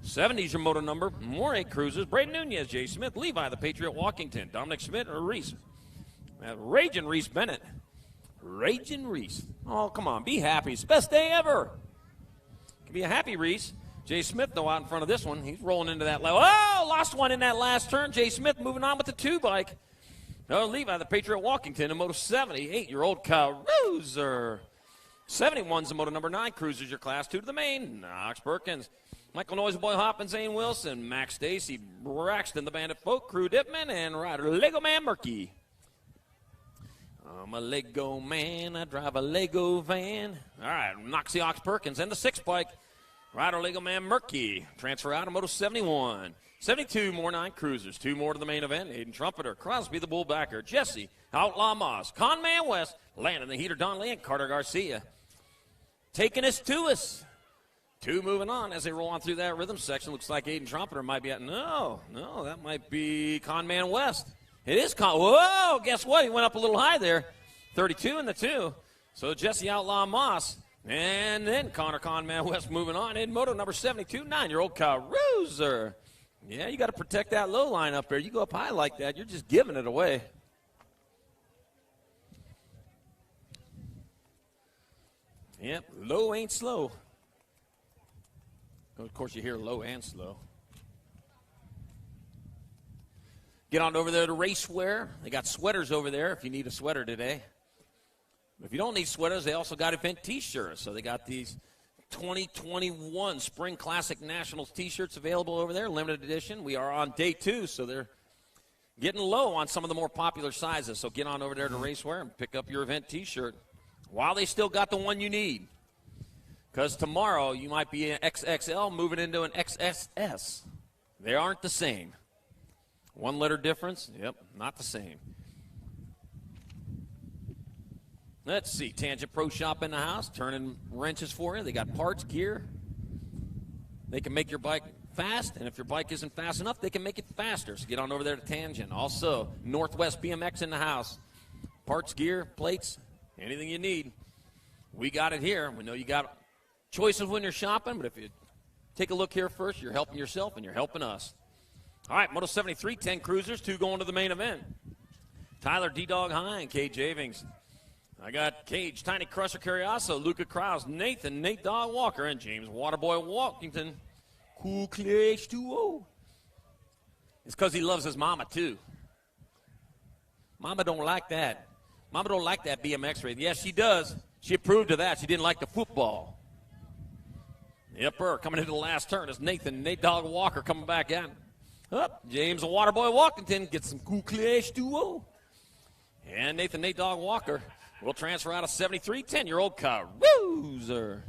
70's your moto number. More 8 cruisers. Braden Nunez, Jay Smith, Levi the Patriot, Walkington, Dominic Schmidt, or Reese. Raging Reese Bennett. Raging Reese. Oh, come on, be happy. It's the best day ever. Can be a happy Reese. Jay Smith, though, out in front of this one. He's rolling into that level. Oh, lost one in that last turn. Jay Smith moving on with the 2 bike. No, Levi the Patriot, Walkington, in Moto 70. 8-year-old Caruser. 71's the moto number 9 cruisers, your class 2 to the main. Knox Perkins, Michael Noisy Boy Hoppin, Zane Wilson, Max Stacy, Braxton, the Bandit Folk, Crew Dipman, and rider Lego Man Murky. I'm a Lego man, I drive a Lego van. All right, Noxie Ox Perkins and the 6 bike. Rider Lego Man Murky, transfer out of Moto 71. 72 more 9 cruisers, 2 more to the main event. Aiden Trumpeter, Crosby the Bullbacker, Jesse, Outlaw Moss, Conman West, Landon the Heater Donnelly, and Carter Garcia. Taking us to us. 2 moving on as they roll on through that rhythm section. Looks like Aiden Trumpeter might be at. No, that might be Conman West. It is Whoa, guess what? He went up a little high there. 32 in the 2. So Jesse Outlaw Moss. And then Connor Conman West moving on in moto number 72, 9-year-old Caruser. Yeah, you got to protect that low line up there. You go up high like that, you're just giving it away. Yep, low ain't slow. Of course, you hear low and slow. Get on over there to Racewear. They got sweaters over there if you need a sweater today. If you don't need sweaters, they also got event T-shirts. So they got these 2021 Spring Classic Nationals T-shirts available over there, limited edition. We are on day 2, so they're getting low on some of the more popular sizes. So get on over there to Racewear and pick up your event T-shirt while they still got the one you need. Because tomorrow you might be an XXL moving into an XSS. They aren't the same. 1 letter difference? Yep, not the same. Let's see, Tangent Pro Shop in the house, turning wrenches for you. They got parts, gear. They can make your bike fast, and if your bike isn't fast enough, they can make it faster. So get on over there to Tangent. Also, Northwest BMX in the house. Parts, gear, plates, anything you need. We got it here. We know you got choices when you're shopping, but if you take a look here first, you're helping yourself and you're helping us. All right, Moto 73, 10 cruisers, 2 going to the main event. Tyler D-Dog High and Cage Avings. I got Cage, Tiny Crusher Carrioso, Luca Krause, Nathan, Nate Dog Walker, and James Waterboy Walkington. Cool Clash 2-0. It's because he loves his mama, too. Mama don't like that. Mama don't like that BMX race. Yes, she does. She approved of that. She didn't like the football. Yipper coming into the last turn is Nate Dog Walker coming back in. Up, James the Waterboy Walkington gets some cool clash duo. And Nate Dog Walker will transfer out of 73, 10-year-old Caruser.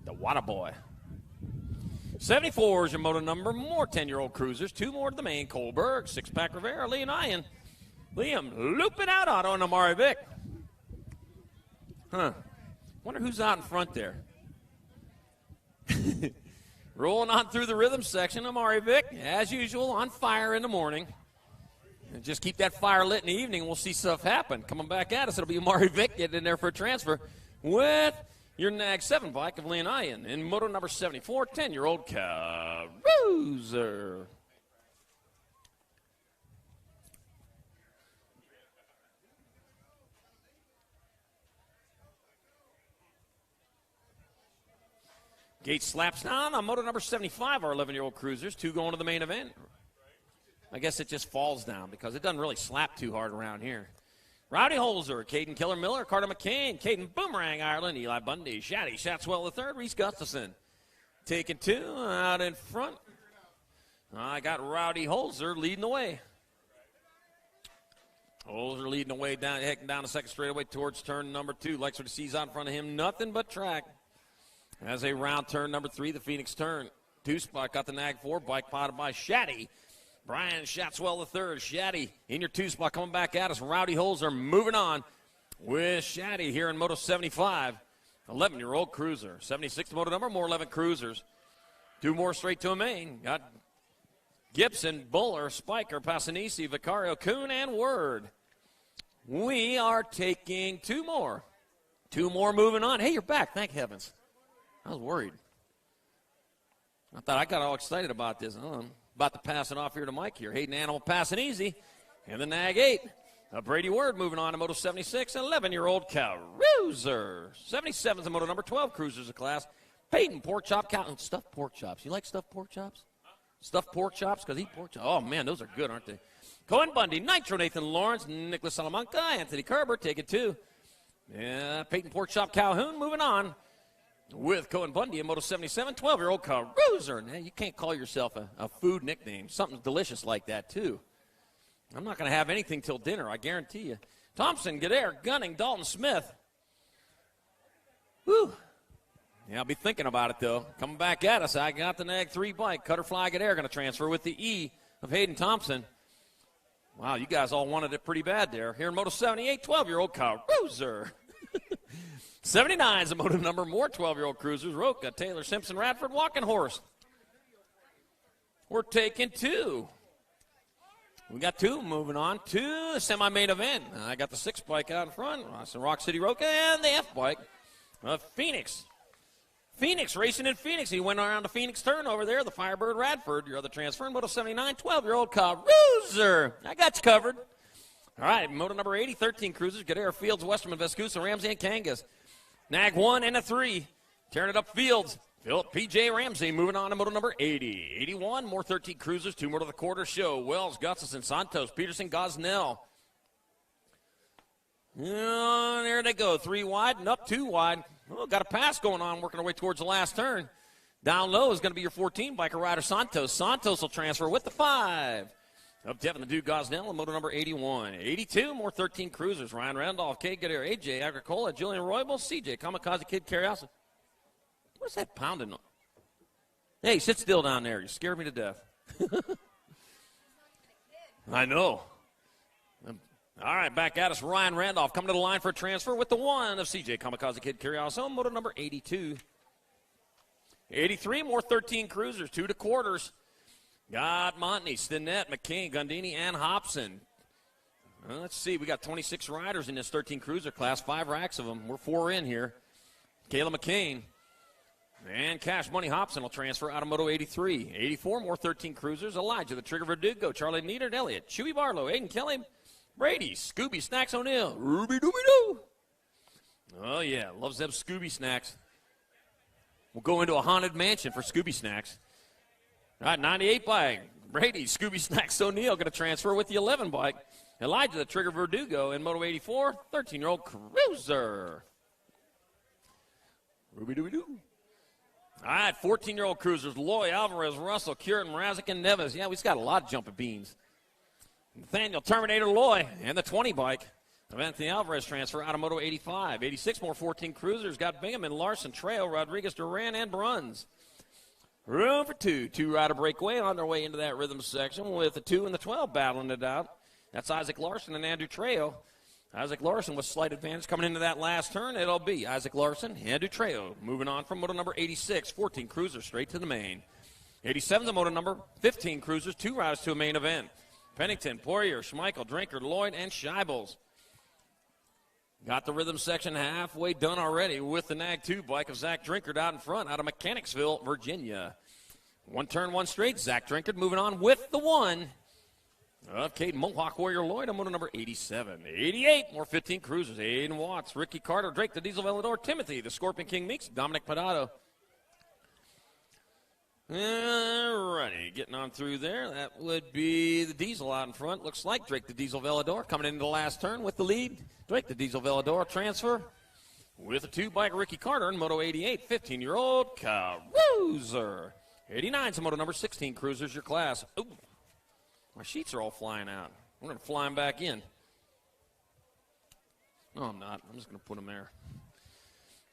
The Waterboy. 74 is your moto number. More 10-year-old cruisers. 2 more to the main. Kohlberg, 6-pack Rivera, Lee and Ian. Liam looping out on Amari Vick. Wonder who's out in front there. Rolling on through the rhythm section, Amari Vick, as usual, on fire in the morning. And just keep that fire lit in the evening, we'll see stuff happen. Coming back at us, it'll be Amari Vick getting in there for a transfer with your Nag 7 bike of Lee and Ian. In moto number 74, 10-year-old Caruser. Gate slaps down on moto number 75, our 11-year-old cruisers. 2 going to the main event. I guess it just falls down because it doesn't really slap too hard around here. Rowdy Holzer, Caden Killer Miller, Carter McCain, Caden Boomerang Ireland, Eli Bundy, Shaddy Shatswell III, Reese Gustafson. Taking 2 out in front. I got Rowdy Holzer leading the way. Holzer leading the way down, heading down the second straightaway towards turn number 2. Likes what he sees out in front of him. Nothing but track. As a round turn number 3, the Phoenix turn. 2 spot got the Nag 4 bike potted by Shaddy. Brian Shatswell III. Shaddy in your 2 spot coming back at us. Rowdy Holzer moving on with Shaddy here in Moto 75. 11-year-old cruiser. 76 moto number, more 11 cruisers. 2 more straight to a main. Got Gibson, Buller, Spiker, Passanisi, Vicario, Kuhn, and Word. We are taking 2 more. 2 more moving on. Hey, you're back. Thank heavens. I was worried. I thought I got all excited about this. I'm about to pass it off here to Mike here. Hayden Animal passing easy. And the Nag 8. Brady Word moving on to Moto 76. 11-year-old Caruser. 77 is the Moto number 12 cruisers of class. Peyton Pork Chop Cow. Stuffed pork chops. You like stuffed pork chops? Stuffed pork chops? Because he pork chops. Oh, man, those are good, aren't they? Cohen Bundy, Nitro Nathan Lawrence, Nicholas Salamanca, Anthony Kerber, take it 2. Yeah, Peyton Pork Chop Calhoun moving on with Cohen Bundy in Moto 77, 12-year-old Caruser. Now, you can't call yourself a food nickname. Something delicious like that, too. I'm not going to have anything till dinner, I guarantee you. Thompson, Gadare, Gunning, Dalton Smith. Whew. Yeah, I'll be thinking about it, though. Coming back at us, I got the Nag 3 bike. Cutterfly Gadare going to transfer with the E of Hayden Thompson. Wow, you guys all wanted it pretty bad there. Here in Moto 78, 12-year-old Caruser. 79 is a moto number, more 12-year-old cruisers. Roca, Taylor, Simpson, Radford, Walking Horse. We're taking 2. We got 2 moving on to the semi-main event. I got the 6 bike out in front. Rock City Roca and the F bike. Phoenix. Phoenix racing in Phoenix. He went around the Phoenix turn over there. The Firebird Radford, your other transfer in Moto 79, 12-year-old Caruser. I got you covered. All right, moto number 80, 13 cruisers. Gadara, Fields, Westerman, Vescusa, Ramsey, and Kangas. Nag 1 and a 3. Tearing it up Fields. Philip P.J. Ramsey moving on to moto number 80. 81, more 13 cruisers. 2 more to the quarter show. Wells, Gustafson, Santos, Peterson, Gosnell. There they go. 3 wide and up 2 wide. Oh, got a pass going on, working our way towards the last turn. Down low is going to be your 14 biker rider, Santos. Santos will transfer with the 5. Up Devin the Dude Gosnell in moto number 81. 82, more 13 cruisers. Ryan Randolph, Kate Gadare, AJ Agricola, Julian Roybal, CJ Kamikaze Kid Carriasa. What's that pounding on? Hey, sit still down there. You scared me to death. I know. All right, back at us. Ryan Randolph coming to the line for a transfer with the 1 of CJ Kamikaze Kid Carriasa, moto number 82. 83, more 13 cruisers, 2 to quarters. Got Montney, Stinnett, McCain, Gundini, and Hobson. Let's see. We got 26 riders in this 13 cruiser class, 5 racks of them. We're 4 in here. Kayla McCain and Cash Money Hobson will transfer out of Moto 83. 84, more 13 cruisers. Elijah, the Trigger Verdugo, Charlie Niedert, Elliott, Chewy Barlow, Aiden Kelly, Brady, Scooby Snacks O'Neill, Ruby Dooby Doo. Oh, yeah. Loves them Scooby Snacks. We'll go into a haunted mansion for Scooby Snacks. All right, 98 bike. Brady, Scooby Snacks O'Neill going to transfer with the 11 bike. Elijah, the Trigger Verdugo in Moto 84, 13-year-old cruiser. Ruby Dooby Doo. All right, 14-year-old cruisers, Loy, Alvarez, Russell, Curtin, Mrazek, and Neves. Yeah, we've got a lot of jumping beans. Nathaniel Terminator Loy and the 20 bike. Anthony Alvarez transfer out of Moto 85. 86 more 14 cruisers. Got Bingham, Larson, Trejo, Rodriguez, Duran, and Bruns. Room for two. Two-rider breakaway on their way into that rhythm section with the 2 and the 12 battling it out. That's Isaac Larson and Andrew Trejo. Isaac Larson with slight advantage coming into that last turn. It'll be Isaac Larson, Andrew Trejo. Moving on from moto number 86, 14 cruisers straight to the main. 87's a moto number 15 cruisers, 2 riders to a main event. Pennington, Poirier, Schmeichel, Drinker, Lloyd, and Scheibels. Got the rhythm section halfway done already with the Nag 2 bike of Zach Drinkard out in front out of Mechanicsville, Virginia. One turn, one straight. Zach Drinkard moving on with the 1 of Caden Mohawk Warrior Lloyd on moto number 87. 88, more 15 cruisers. Aiden Watts, Ricky Carter, Drake, the Diesel Velador, Timothy, the Scorpion King Meeks, Dominic Pedato. All righty, getting on through there. That would be the Diesel out in front. Looks like Drake, the Diesel Velador, coming into the last turn with the lead. Drake, the Diesel Velador transfer with a 2-bike Ricky Carter in Moto 88, 15-year-old Cruiser. 89's a Moto number 16 cruisers, your class. Ooh, my sheets are all flying out. I'm going to fly them back in. No, I'm not. I'm just going to put them there.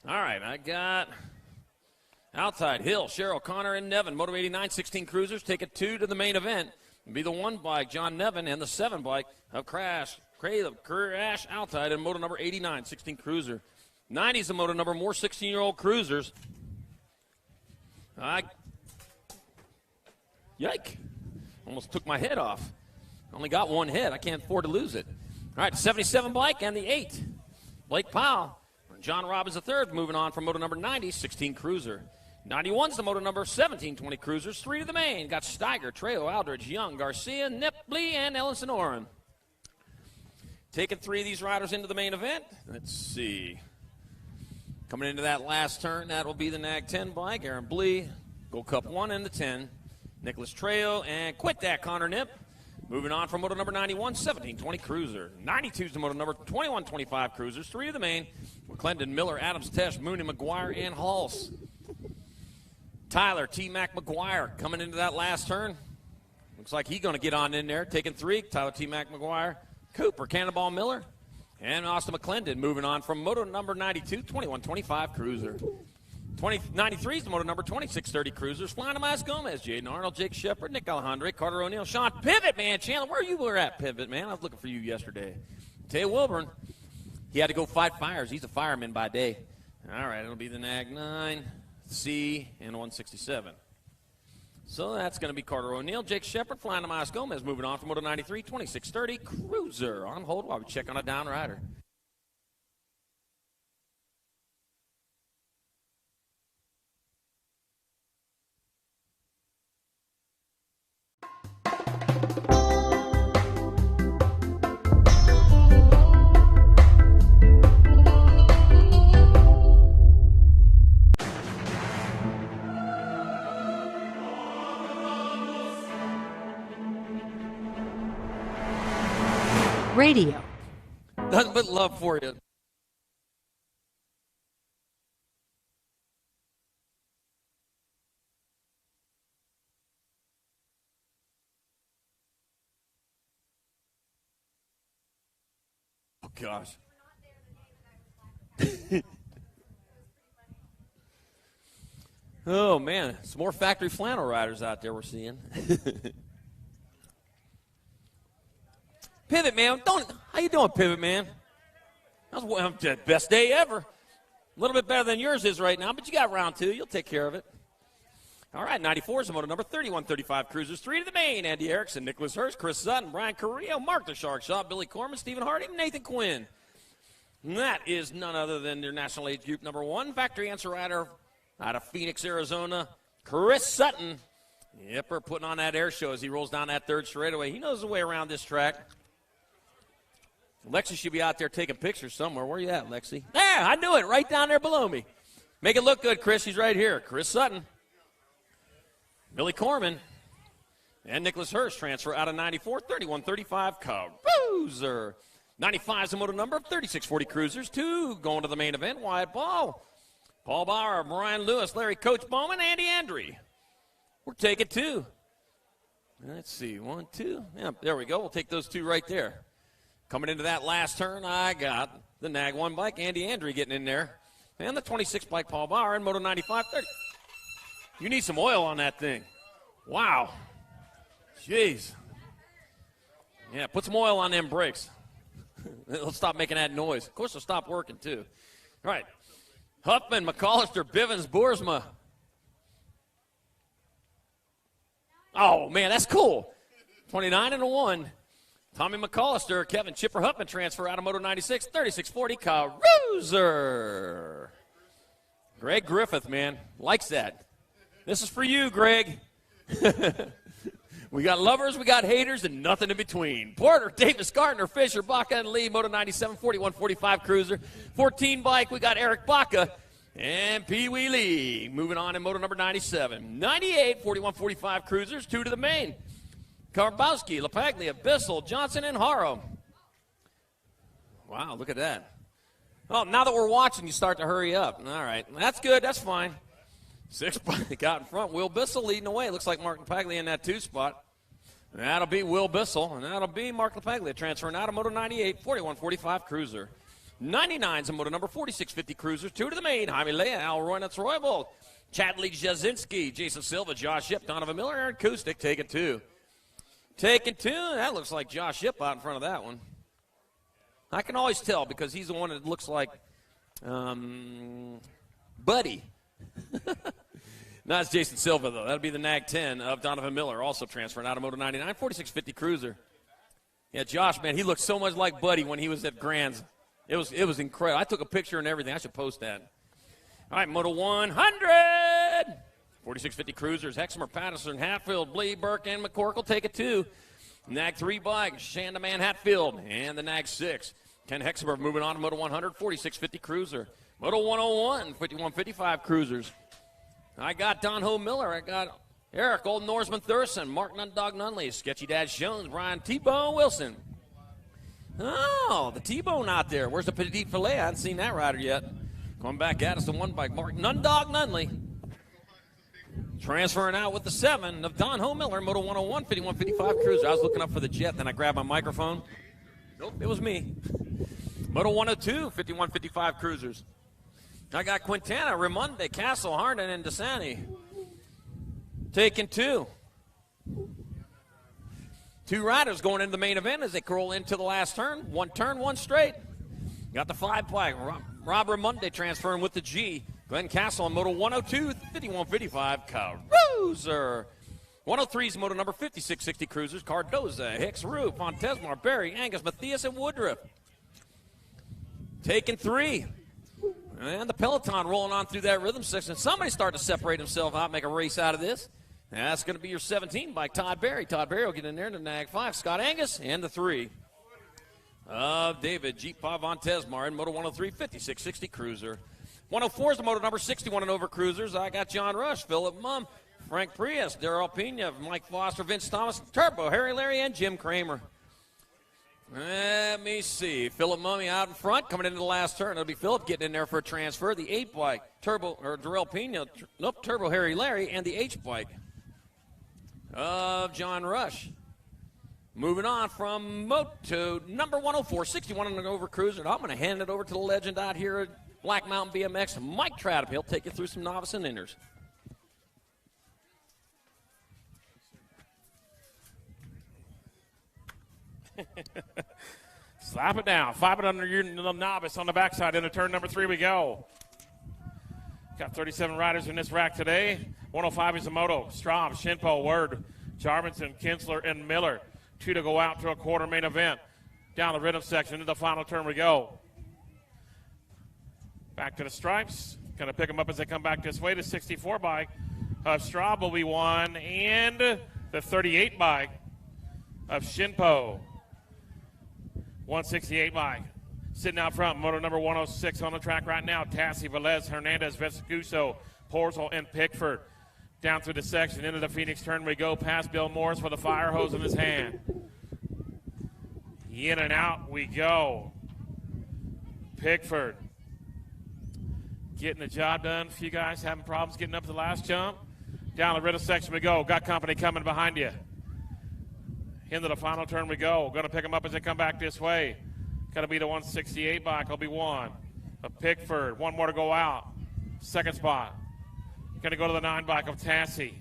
All right, I got outside Hill, Cheryl, Connor, and Nevin. Moto 89, 16 cruisers. Take a 2 to the main event. It'll be the 1-bike, John Nevin, and the 7-bike of Crash outside in moto number 89, 16 cruiser. 90's the moto number, more 16-year-old cruisers. Yike. Almost took my head off. Only got one head. I can't afford to lose it. All right, 77 bike and the 8. Blake Powell. John Robbins III moving on from moto number 90, 16 cruiser. 91's the moto number 17, 20 cruisers. 3 to the main. Got Steiger, Trejo, Aldridge, Young, Garcia, Nipley, and Ellison Oren. Taking 3 of these riders into the main event. Let's see. Coming into that last turn, that will be the Nag 10 bike. Aaron Blee, Gold Cup 1 and the 10. Nicholas Trejo, and quit that, Connor Nip. Moving on from moto number 91, 17-20 cruiser. 92's the moto number 21-25 cruisers. 3 to the main. McClendon, Miller, Adams, Tesh, Mooney, McGuire, and Halls. Tyler T. Mac McGuire coming into that last turn. Looks like he's going to get on in there. Taking 3, Tyler T. Mac McGuire, Cooper, Cannonball Miller, and Austin McClendon. Moving on from moto number 92, 21-25 cruiser. 93 is the moto number 2630 cruisers. Flying Miles Gomez, Jaden Arnold, Jake Shepard, Nick Alejandre, Carter O'Neill, Sean Pivot, man. Chandler, where you were at, Pivot, man? I was looking for you yesterday. Tay Wilburn, he had to go fight fires. He's a fireman by day. All right, it'll be the Nag 9, C, and 167. So that's going to be Carter O'Neill, Jake Shepard, Flying Miles Gomez. Moving on from moto 93, 2630 cruiser. On hold while we check on a down rider. Radio. Nothing but love for you. Oh, gosh. Oh, man. Some more factory flannel riders out there we're seeing. Pivot, man. How you doing, Pivot, man? That was the best day ever. A little bit better than yours is right now, but you got round 2. You'll take care of it. All right, 94 is the moto number 3135 cruisers. 3 to the main. Andy Erickson, Nicholas Hurst, Chris Sutton, Brian Carrillo, Mark the Shark Shaw, Billy Corman, Stephen Hardy, Nathan Quinn. And that is none other than their national age group number 1, factory answer rider out of Phoenix, Arizona, Chris Sutton. Yepper putting on that air show as he rolls down that 3rd straightaway. He knows the way around this track. Lexi should be out there taking pictures somewhere. Where you at, Lexi? There, I knew it, right down there below me. Make it look good, Chris. He's right here. Chris Sutton, Billy Corman, and Nicholas Hurst transfer out of 94, 3135 Cruiser. 95 is the moto number, 3640 cruisers. 2 going to the main event. Wyatt Ball, Paul Bauer, Brian Lewis, Larry Coach Bowman, Andy Andre. We're taking 2. Let's see, 1, 2. Yeah, there we go. We'll take those 2 right there. Coming into that last turn, I got the Nag 1 bike, Andy Andre getting in there. And the 26 bike, Paul Bauer, and Moto 9530. You need some oil on that thing. Wow. Jeez. Yeah, put some oil on them brakes. It'll stop making that noise. Of course, it'll stop working, too. All right. Huffman, McAllister, Bivens, Boersma. Oh, man, that's cool. 29 and a 1. Tommy McAllister, Kevin Chipper Huffman transfer out of Moto 96, 3640 Caruser. Greg Griffith, man, likes that. This is for you, Greg. We got lovers, we got haters, and nothing in between. Porter, Davis, Gardner, Fisher, Baca, and Lee, Moto 97, 4145 Cruiser. 14 bike, we got Eric Baca and Pee Wee Lee. Moving on in Moto number 97. 98, 4145 Cruisers, 2 to the main. Karbowski, LaPaglia, Bissell, Johnson, and Haro. Wow, look at that. Oh, now that we're watching, you start to hurry up. All right, that's good, that's fine. 6 bike out in front. Will Bissell leading the way. Looks like Mark LaPaglia in that 2 spot. And that'll be Will Bissell, and that'll be Mark LaPaglia transferring out of Moto 98, 4145 Cruiser. 99's in Moto number 4650 Cruiser. 2 to the main. Jaime Lea, Al Roynitz Roybal, Chadley Jasinski, Jason Silva, Josh Ship, Donovan Miller, Aaron Kustik taking 2. Taking 2. That looks like Josh Ship out in front of that one. I can always tell because he's the one that looks like Buddy. No, it's Jason Silva, though. That'll be the Nag 10 of Donovan Miller, also transferring out of Moto 99, 4650 Cruiser. Yeah, Josh, man, he looked so much like Buddy when he was at Grands. It was incredible. I took a picture and everything. I should post that. All right, Moto 100. 4650 Cruisers, Hexamer, Patterson, Hatfield, Blee, Burke, and McCorkle take it 2. Nag 3 bike, Shandaman, Hatfield, and the Nag 6. Ken Hexamer moving on to Moto 100, 4650 Cruiser. Moto 101, 5155 Cruisers. I got Don Ho Miller. I got Eric Old Norseman Thurston, Mark Nundog Nunley, Sketchy Dad Jones, Brian T-Bone Wilson. Oh, the T-Bone out there. Where's the Petit Filet? I haven't seen that rider yet. Coming back at us, the 1 bike, Mark Nundog Nunley. Transferring out with the 7 of Don Ho Miller, Moto 101, 5155 Cruiser. I was looking up for the jet, then I grabbed my microphone. Nope, it was me. Moto 102, 5155 Cruisers. I got Quintana, Ramonde, Castle, Harden, and DeSanti. Taking 2. 2 riders going into the main event as they roll into the last turn. 1 turn, 1 straight. Got the 5 bike. Rob Ramonde transferring with the G. Glenn Castle on Moto 102, 5155 Cruiser. 103's Moto number 5660 Cruisers. Cardoza, Hicks, Rue, Fontesmar, Berry, Angus, Matthias, and Woodruff. Taking 3. And the peloton rolling on through that rhythm section. Somebody starting to separate himself out, make a race out of this. And that's going to be your 17 bike, Todd Berry. Todd Berry will get in there in the Nag 5. Scott Angus and the 3 of David Jeep Von Tesmar in Moto 103, 5660 Cruiser. 104 is the Moto number 61 and over Cruisers. I got John Rush, Philip Mum, Frank Prius, Darrell Pena, Mike Foster, Vince Thomas, Turbo, Harry Larry, and Jim Kramer. Let me see. Philip Mummy out in front, coming into the last turn. It'll be Philip getting in there for a transfer. The 8 bike, Turbo, or Darrell Pena, Turbo, Harry Larry, and the H bike of John Rush. Moving on from Moto number 104, 61 and over Cruiser. And I'm going to hand it over to the legend out here at Black Mountain BMX, Mike Tradip. He'll take you through some novice and inners. Slap it down. 5 it under your novice on the backside. Into turn number 3 we go. Got 37 riders in this rack today. 105 is the Moto. Straub, Shinpo, Word, Jarvinson, Kinsler, and Miller. 2 to go out to a quarter main event. Down the rhythm section into the final turn we go. Back to the stripes. Going to pick them up as they come back this way. The 64 bike of Straub will be 1. And the 38 bike of Shinpo. 168 bike. Sitting out front, Moto number 106 on the track right now. Tassi, Velez, Hernandez, Vescuso, Porzel, and Pickford. Down through the section, into the Phoenix turn we go. Past Bill Morris with a fire hose in his hand. In and out we go. Pickford getting the job done. A few guys having problems getting up to the last jump. Down the riddle section we go. Got company coming behind you. Into the final turn we go. Going to pick them up as they come back this way. Got to be the 168 bike. Will be one. A Pickford. One more to go out. Second spot. Going to go to the 9 bike of Tassie.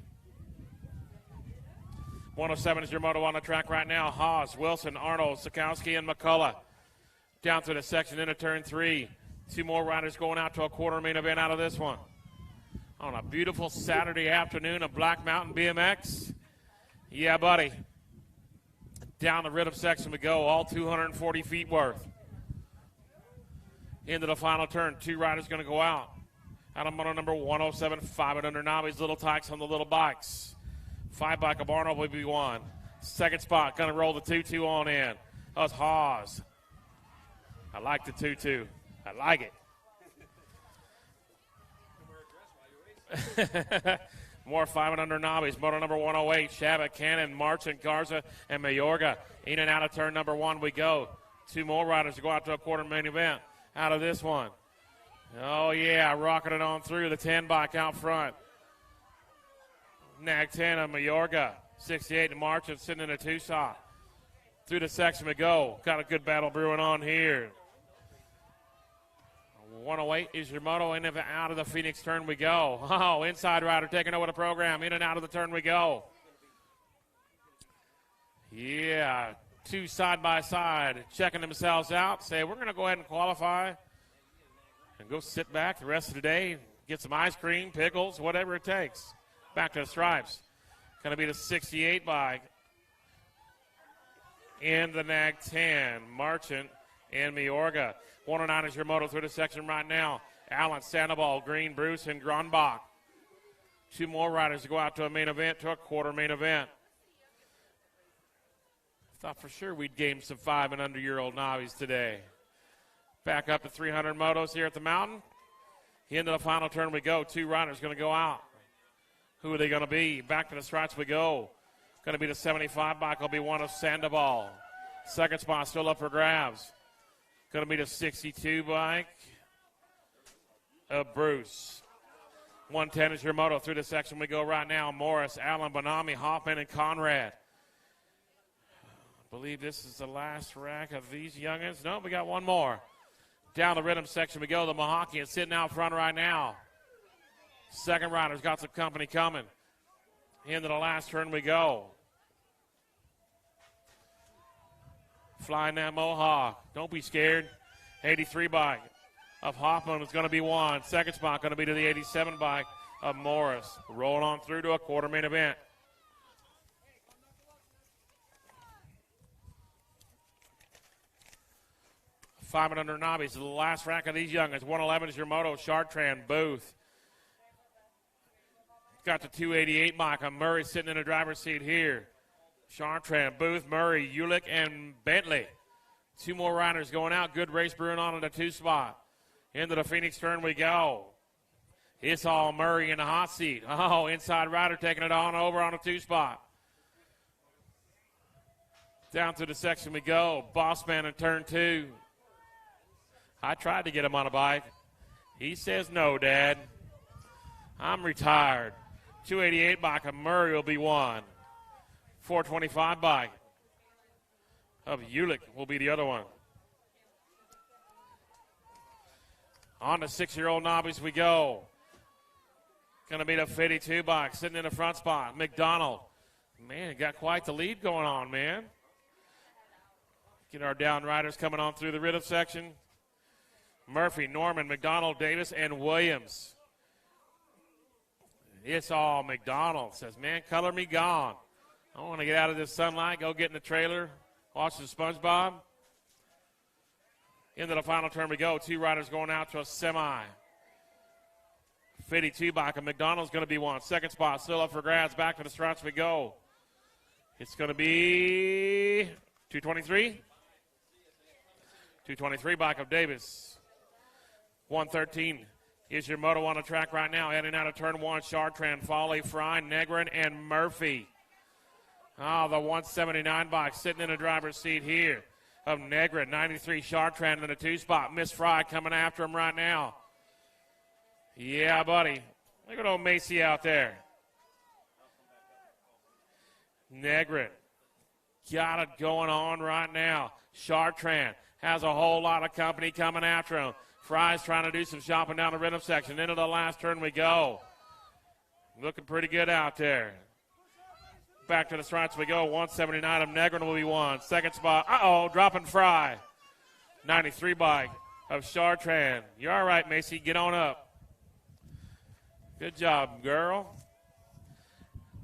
107 is your moto on the track right now. Haas, Wilson, Arnold, Sikowski, and McCullough. Down through the section into turn 3. 2 more riders going out to a quarter main event out of this one. On a beautiful Saturday afternoon of Black Mountain BMX. Yeah, buddy. Down the rhythm section we go, all 240 feet worth. Into the final turn, 2 riders going to go out. Out of moto number 107, 5 and under Novice, Little Tykes on the little bikes. 5 bike of Arnold will be one. Second spot, going to roll the 2-2 on in. That's Haas. I like the 2-2. I like it. More 5 and under Novice. Motor number 108. Shabbat, Cannon, Marchant, Garza, and Mayorga. In and out of turn number 1 we go. 2 more riders to go out to a quarter main event out of this one. Oh, yeah, rocketing on through. The 10 bike out front. Nag 10 of Mayorga. 68 and Marchant sitting in a 2-shot. Through the section we go. Got a good battle brewing on here. 108 is your moto, in and out of the Phoenix turn we go. Oh, inside rider taking over the program. In and out of the turn we go. Yeah, 2 side by side, checking themselves out. Say, we're going to go ahead and qualify and go sit back the rest of the day, get some ice cream, pickles, whatever it takes. Back to the stripes. Going to be the 68 bike. In the Nag 10, Marchant and Mayorga. 109 is your moto through the section right now. Allen, Sandoval, Green, Bruce, and Gronbach. 2 more riders to go out to a main event, to a quarter main event. Thought for sure we'd game some 5 and under year old Novice today. Back up to 300 motos here at the mountain. Into the final turn we go. 2 riders going to go out. Who are they going to be? Back to the stripes we go. Going to be the 75 bike. Will be one of Sandoval. Second spot still up for grabs. Going to be the 62 bike of Bruce. 110 is your moto. Through the section we go right now. Morris, Allen, Bonami, Hoffman, and Conrad. I believe this is the last rack of these youngins. No, we got one more. Down the rhythm section we go. The Mohawkian sitting out front right now. Second rider's got some company coming. Into the last turn we go. Flying that Mohawk. Don't be scared. 83 bike of Hoffman is going to be one. Second spot going to be to the 87 bike of Morris. Rolling on through to a quarter main event. Five and under Novice. The last rack of these youngins. 111 is your moto. Chartrand, Booth. Got the 288 bike of Murray sitting in the driver's seat here. Chartrand, Booth, Murray, Ulick, and Bentley. 2 more riders going out. Good race brewing on in the 2 spot. Into the Phoenix turn we go. It's all Murray in the hot seat. Oh, inside rider taking it on over on a 2 spot. Down to the section we go. Bossman in turn 2. I tried to get him on a bike. He says no, Dad. I'm retired. 288 bike of Murray will be one. 425 bike of Ulick will be the other one. On the 6-year-old Novice we go. Going to be the 52 bike sitting in the front spot. McDonald. Man, got quite the lead going on, man. Get our down riders coming on through the rhythm section. Murphy, Norman, McDonald, Davis, and Williams. It's all McDonald. Says, man, color me gone. I want to get out of this sunlight, go get in the trailer, watch the SpongeBob. Into the final turn we go. 2 riders going out to a semi. 52 bike of McDonald's going to be one. Second spot still up for grabs. Back to the stretch we go. It's going to be 223. 223 bike of Davis. 113 is your moto on the track right now. Heading out of turn 1, Chartrand, Foley, Fry, Negrin, and Murphy. Oh, the 179 bike sitting in the driver's seat here of Negrin. 93 Chartrand in the 2 spot. Miss Fry coming after him right now. Yeah, buddy. Look at old Macy out there. Negrin got it going on right now. Chartrand has a whole lot of company coming after him. Fry's trying to do some shopping down the rhythm section. Into the last turn we go. Looking pretty good out there. Back to the strides we go. 179 of Negrin will be one. Second spot. Dropping Fry. 93 bike of Chartrand. You're all right, Macy. Get on up. Good job, girl.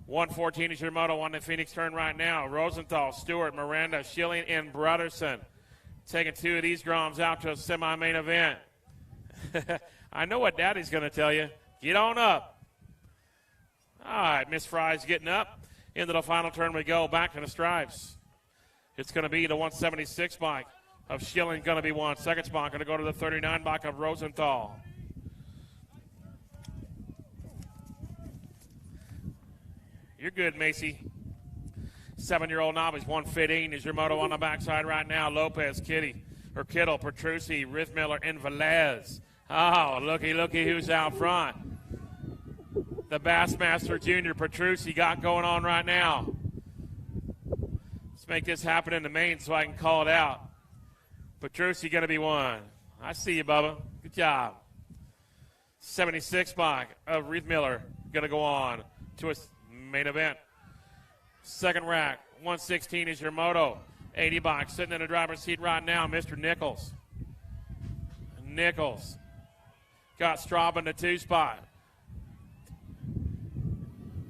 114 is your moto on the Phoenix turn right now. Rosenthal, Stewart, Miranda, Schilling, and Brotherson. Taking two of these Groms out to a semi-main event. I know what Daddy's going to tell you. Get on up. All right, Miss Fry's getting up. Into the final turn we go. Back to the stripes. It's going to be the 176 bike of Schilling going to be one. Second spot going to go to the 39 bike of Rosenthal. You're good, Macy. 7-year-old novice, 115 is your moto on the backside right now. Lopez, Kittle, Petrucci, Rithmiller, and Velez. Oh, looky who's out front. The Bassmaster Jr. Petrucci got going on right now. Let's make this happen in the main so I can call it out. Petrucci going to be one. I see you, Bubba. Good job. 76 bike of Rithmiller going to go on to a main event. Second rack, 116 is your moto. 80 bike sitting in the driver's seat right now, Mr. Nichols. Nichols got Straub in the 2 spot.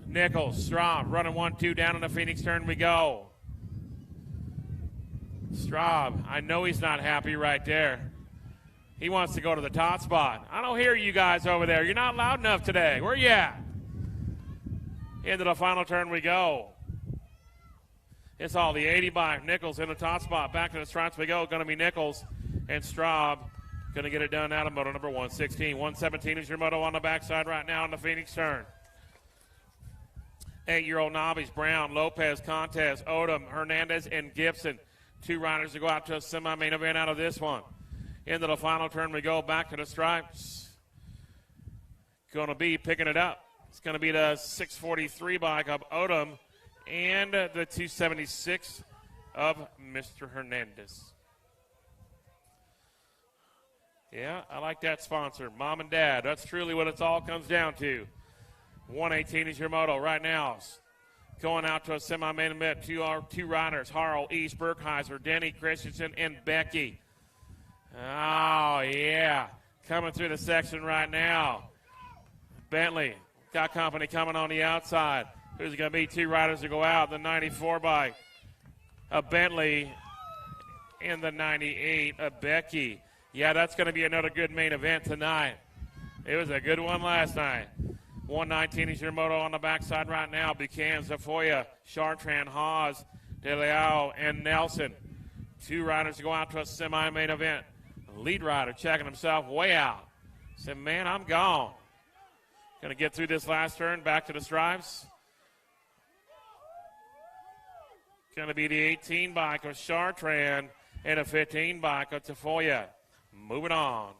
Nichols, Straub running 1-2 down in the Phoenix turn we go. Straub, I know he's not happy right there. He wants to go to the top spot. I don't hear you guys over there. You're not loud enough today. Where you at? Into the final turn we go. It's all the 80 bike. Nichols in the top spot. Back to the stripes we go. Going to be Nichols and Straub. Going to get it done out of moto number 116. 117 is your moto on the backside right now on the Phoenix turn. 8-year-old novice, Brown, Lopez, Contes, Odom, Hernandez, and Gibson. 2 riders to go out to a semi-main event out of this one. Into the final turn we go. Back to the stripes. Going to be picking it up. It's going to be the 643 bike of Odom and the 276 of Mr. Hernandez. Yeah, I like that sponsor, Mom and Dad. That's truly what it all comes down to. 118 is your moto right now. Going out to a semi-main event. Two riders, Harl, East, Burkheiser, Denny Christensen, and Becky. Oh, yeah. Coming through the section right now. Bentley. Got company coming on the outside. Who's going to be 2 riders to go out? The 94 bike of Bentley and the 98 of Becky. Yeah, that's going to be another good main event tonight. It was a good one last night. 119 is your moto on the backside right now. Buchanan, Zafoya, Chartrand, Haas, De Leao, and Nelson. 2 riders to go out to a semi-main event. Lead rider checking himself way out. Said, man, I'm gone. Going to get through this last turn, back to the stripes. Going to be the 18 bike of Chartrand and a 15 bike of Tafoya. Moving on.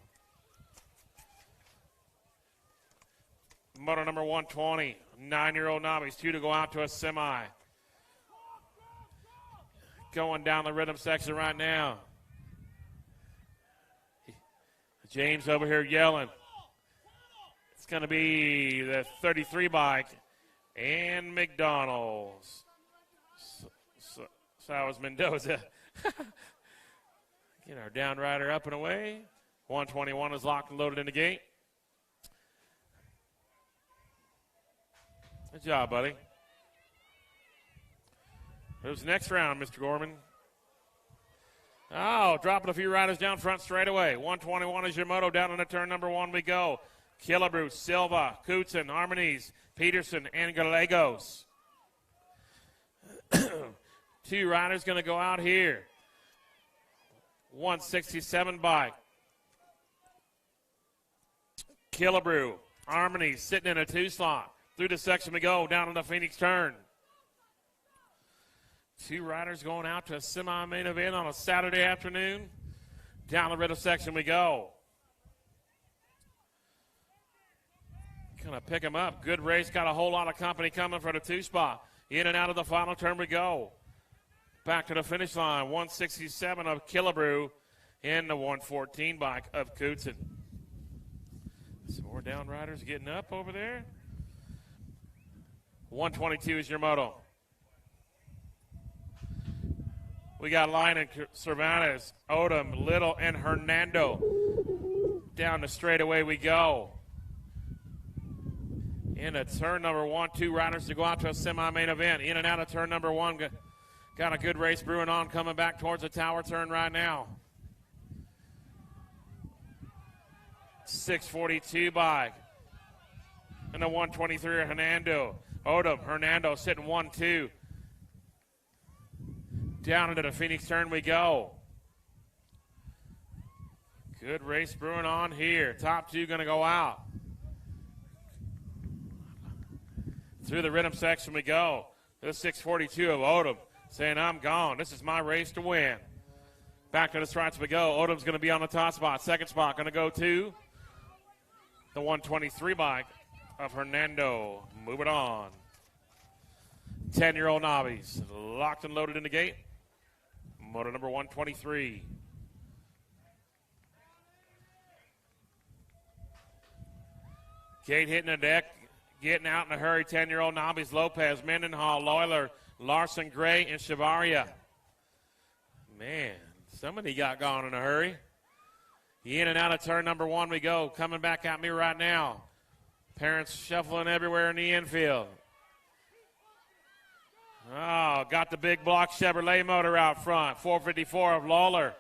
Moto number 120, 9-year-old novice, 2 to go out to a semi. Going down the rhythm section right now. James over here yelling. It's going to be the 33 bike and McDonald's. So that was Mendoza. Get our down rider up and away. 121 is locked and loaded in the gate. Good job, buddy. Who's next round, Mr. Gorman? Oh, dropping a few riders down front straight away. 121 is your moto. Down on the turn number 1 we go. Killebrew, Silva, Kutzen, Harmonies, Peterson, and Gallegos. 2 riders going to go out here. 167 bike. Killebrew, Harmonies sitting in a 2 slot. Through the section we go, down on the Phoenix turn. 2 riders going out to a semi-main event on a Saturday afternoon. Down the riddle section we go. Gonna pick him up. Good race. Got a whole lot of company coming for the 2 spot. In and out of the final turn we go. Back to the finish line. 167 of Killebrew in the 114 bike of Cootson. Some more down riders getting up over there. 122 is your moto. We got Line and Cervantes, Odom, Little, and Hernando. Down the straightaway we go. Into turn number 1, 2 riders to go out to a semi-main event. In and out of turn number 1. Got a good race brewing on, coming back towards the tower turn right now. 642 bike. And the 123 Hernando. Odom, Hernando sitting 1-2. Down into the Phoenix turn we go. Good race brewing on here. Top 2 going to go out. Through the rhythm section we go. This 642 of Odom saying, I'm gone. This is my race to win. Back to the stripes we go. Odom's going to be on the top spot. Second spot going to go to the 123 bike of Hernando. Moving on. 10-year-old Novice. Locked and loaded in the gate. Moto number 123. Gate hitting the deck. Getting out in a hurry, 10-year-old Novice, Lopez, Mendenhall, Loyler, Larson, Gray, and Chavaria. Man, somebody got gone in a hurry. In and out of turn number 1 we go. Coming back at me right now. Parents shuffling everywhere in the infield. Oh, got the big block Chevrolet motor out front. 454 of Lawler.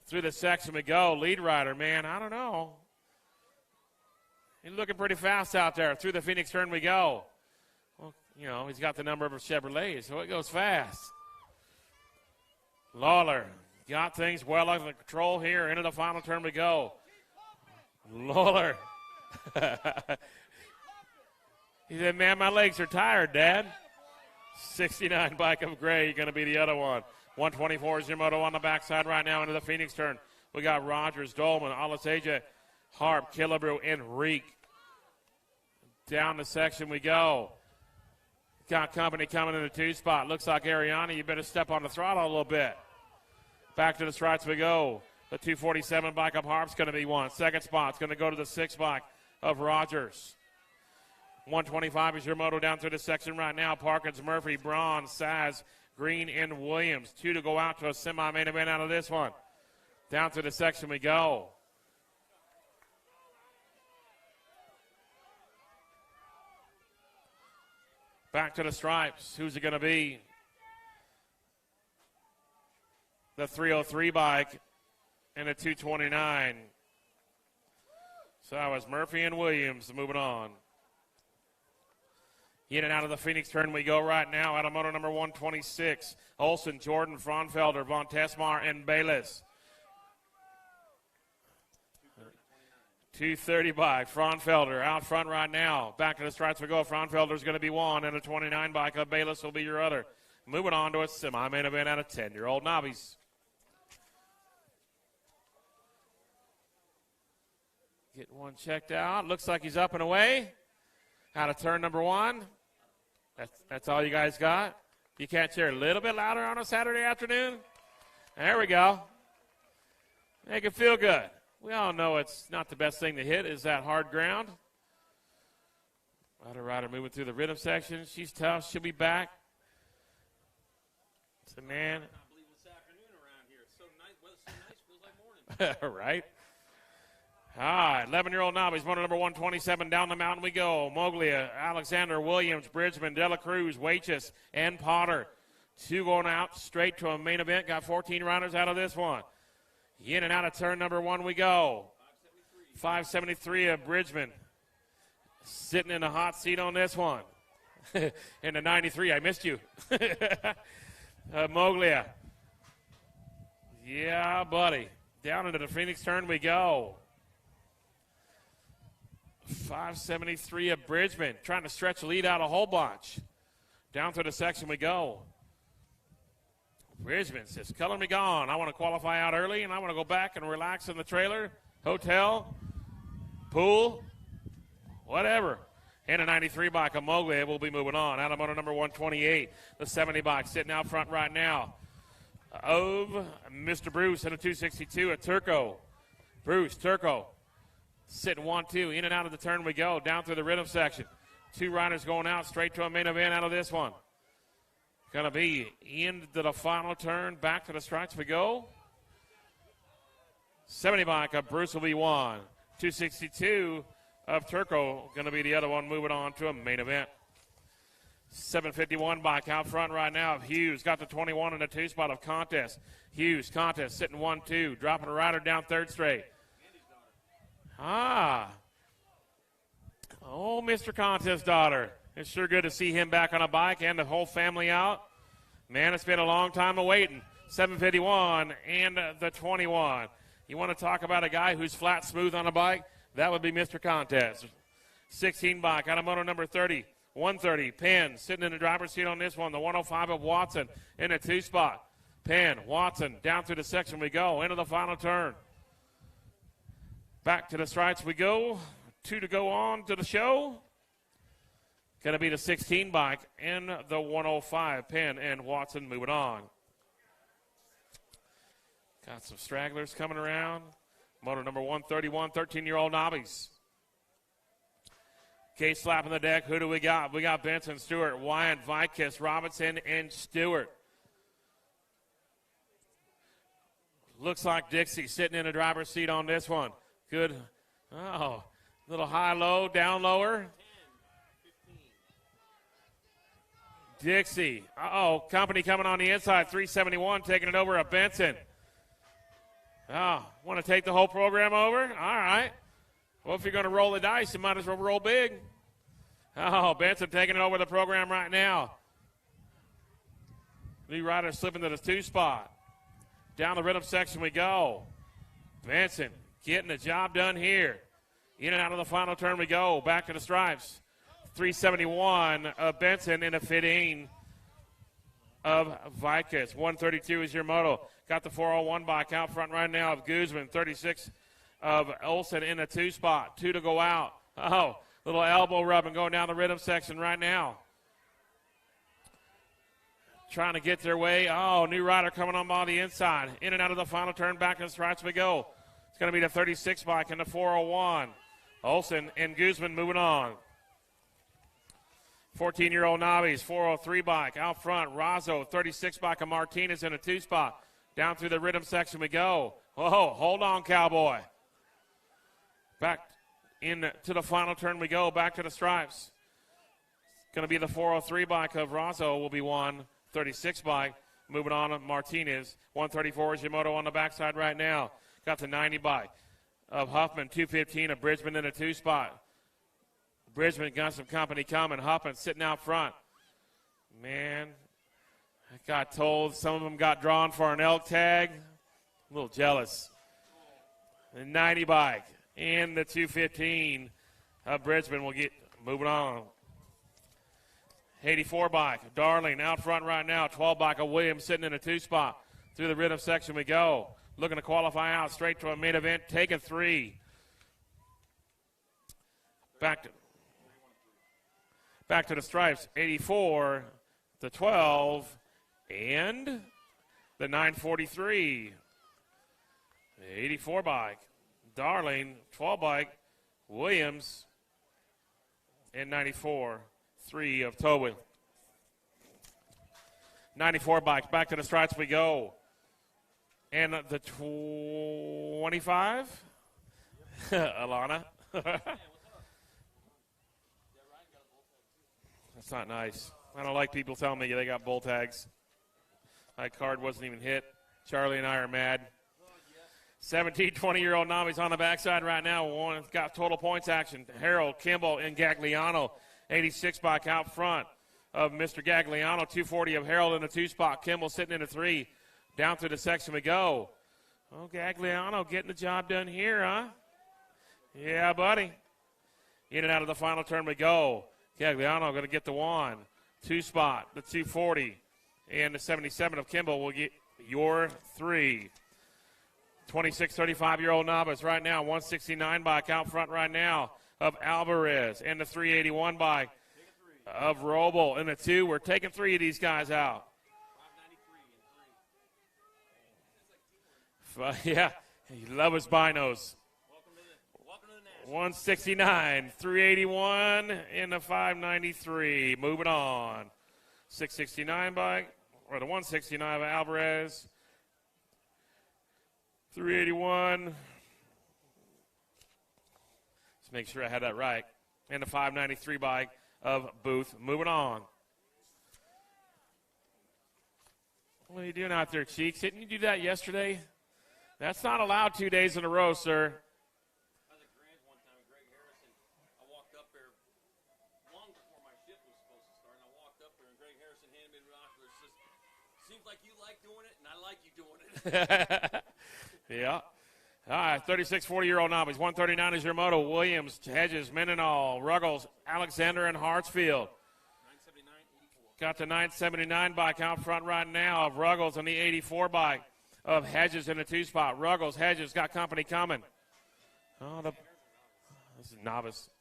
Through the section we go. Lead rider, man, I don't know. He's looking pretty fast out there. Through the Phoenix turn we go. Well, you know, he's got the number of Chevrolet, so it goes fast. Lawler got things well under control here. Into the final turn we go. Lawler. He said, man, my legs are tired, Dad. 69 bike of Gray going to be the other one. 124 is your moto on the backside right now into the Phoenix turn. We got Rogers, Dolman, Alasaja, Harp, Killebrew, and Reek. Down the section we go. Got company coming in the 2 spot. Looks like Ariani, you better step on the throttle a little bit. Back to the stripes we go. The 247 bike of Harp's going to be one. Second spot's going to go to the 6 bike of Rogers. 125 is your moto down through the section right now. Parkins, Murphy, Braun, Saz, Green, and Williams. 2 to go out to a semi-main event out of this one. Down through the section we go. Back to the stripes. Who's it going to be? The 303 bike and the 229. So that was Murphy and Williams moving on. In and out of the Phoenix turn we go right now. Out of moto number 126. Olson, Jordan, Fraunfelder, Von Tesmar, and Bayless. 230 bike. Fraunfelder out front right now. Back to the stripes we go. Fraunfelder's going to be one, and a 29 bike of Bayless will be your other. Moving on to a semi-main event out of 10-year-old Novice. Getting one checked out. Looks like he's up and away. Out of turn number 1. That's all you guys got? You can't cheer a little bit louder on a Saturday afternoon? There we go. Make it feel good. We all know it's not the best thing to hit is that hard ground. Rider moving through the rhythm section. She's tough. She'll be back. It's a man. I can't believe it's afternoon around here. It's so nice. Weather's so nice. Feels like morning. Right. All right, 11-year-old Novice, motor number 127, down the mountain we go. Moglia, Alexander, Williams, Bridgman, Dela Cruz, Waitress, and Potter. 2 going out straight to a main event. Got 14 riders out of this one. In and out of turn number 1 we go. 573 of Bridgman. Sitting in the hot seat on this one. In the 93, I missed you. Moglia. Yeah, buddy. Down into the Phoenix turn we go. 573 of Bridgman, trying to stretch the lead out a whole bunch. Down through the section we go. Bridgman says, color me gone. I want to qualify out early, and I want to go back and relax in the trailer, hotel, pool, whatever. And a 93 bike, a Mowgli, will be moving on. Out of moto number 128, the 70 bike sitting out front right now of Mr. Bruce and a 262 at Turco. Bruce, Turco, sitting 1-2. In and out of the turn we go, down through the rhythm section. 2 riders going out straight to a main event out of this one. Going to be into the final turn, back to the stripes we go. 70 bike of Bruce will be 1. 262 of Turco going to be the other one, moving on to a main event. 751 bike out front right now of Hughes. Got the 21 in the 2 spot of Contest. Hughes, Contest, sitting 1-2. Dropping a rider down 3rd straight. Oh, Mr. Contest daughter. It's sure good to see him back on a bike and the whole family out. Man, it's been a long time of waiting. 751 and the 21. You want to talk about a guy who's flat smooth on a bike? That would be Mr. Contest. 16 bike out of moto number 30. 130, Penn sitting in the driver's seat on this one. The 105 of Watson in a 2 spot. Penn, Watson, down through the section we go. Into the final turn. Back to the stripes we go. 2 to go on to the show. Going to be the 16 bike and the 105. Penn and Watson moving on. Got some stragglers coming around. Moto number 131, 13-year-old Novice. Case slapping the deck. Who do we got? We got Benson, Stewart, Wyatt, Vikas, Robinson, and Stewart. Looks like Dixie sitting in the driver's seat on this one. Good. Oh, little high-low, down-lower. Dixie. Company coming on the inside. 371 taking it over at Benson. Want to take the whole program over? All right. Well, if you're going to roll the dice, you might as well roll big. Benson taking it over the program right now. New rider slipping to the 2 spot. Down the rhythm section we go. Benson getting the job done here. In and out of the final turn we go. Back to the stripes. 371 of Benson in a 15 of Vikas. 132 is your moto. Got the 401 bike out front right now of Guzman. 36 of Olsen in a 2 spot. 2 to go out. Little elbow rubbing going down the rhythm section right now. Trying to get their way. New rider coming on by the inside. In and out of the final turn. Back in the stripes we go. It's going to be the 36 bike and the 401. Olsen and Guzman moving on. 14-year-old Novice, 403 bike out front. Razzo, 36 bike of Martinez in a 2 spot. Down through the rhythm section we go. Hold on, cowboy. Back into the final turn we go. Back to the stripes. It's going to be the 403 bike of Razzo will be 136 bike. Moving on, Martinez. 134 is Yamato on the backside right now. Got the 90 bike of Huffman. 215 of Bridgman in a 2 spot. Bridgman got some company coming. Huffman sitting out front. Man, I got told some of them got drawn for an elk tag. A little jealous. The 90 bike and the 215 of Bridgman will get moving on. 84 bike, Darling out front right now. 12 bike of Williams sitting in a 2 spot. Through the rhythm section we go. Looking to qualify out straight to a main event. Taking 3. Back to the stripes. 84, the 12, and the 943. 84 bike, Darling, 12 bike, Williams, and 94, 3 of Tobin. 94 bikes, back to the stripes we go. And the 25, Alana. That's not nice. I don't like people telling me they got bull tags. My card wasn't even hit. Charlie and I are mad. 17, 20-year-old Novice on the backside right now. One's got total points action. Harold, Kimball, and Gagliano. 86 bike out front of Mr. Gagliano. 240 of Harold in the 2 spot. Kimball sitting in a 3. Down through the section we go. Gagliano getting the job done here, huh? Yeah, buddy. In and out of the final turn we go. Gagliano going to get the 1. 2 spot, the 240. And the 77 of Kimball will get your 3. 26, 35-year-old Novice right now. 169 bike out front right now of Alvarez. And the 381 bike of Roble. And the 2, we're taking 3 of these guys out. Yeah, you love his binos. 169, 381, and the 593. Moving on. 669 bike, or the 169 of Alvarez. 381. Let's make sure I had that right. And the 593 bike of Booth. Moving on. What are you doing out there, Cheeks? Didn't you do that yesterday? That's not allowed 2 days in a row, sir. I was at Grant one time with Greg Harrison. I walked up there long before my shift was supposed to start, and I walked up there, and Greg Harrison handed me the binoculars. Says, "Seems like you like doing it, and I like you doing it." Yeah. All right, 36, 40-year-old novice. 139 is your moto. Williams, Hedges, Mendenhall, Ruggles, Alexander, and Hartsfield. 979, 84. Got the 979 bike out front right now of Ruggles and the 84 bike of Hedges in the 2 spot. Ruggles, Hedges got company coming. Oh, this is novice.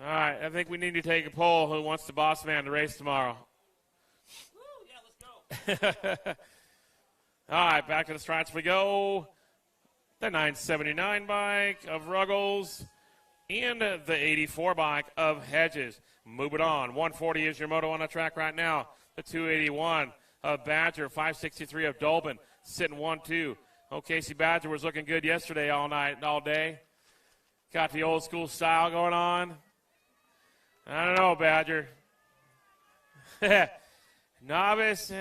All right, I think we need to take a poll. Who wants the boss man to race tomorrow? Woo, yeah, let's go. All right, back to the stripes we go. The 979 bike of Ruggles and the 84 bike of Hedges. Moving on. 140 is your moto on the track right now. The 281 of Badger, 563 of Dolben, sitting 1-2. Oh, Casey Badger was looking good yesterday all night and all day. Got the old school style going on. I don't know, Badger. Novice,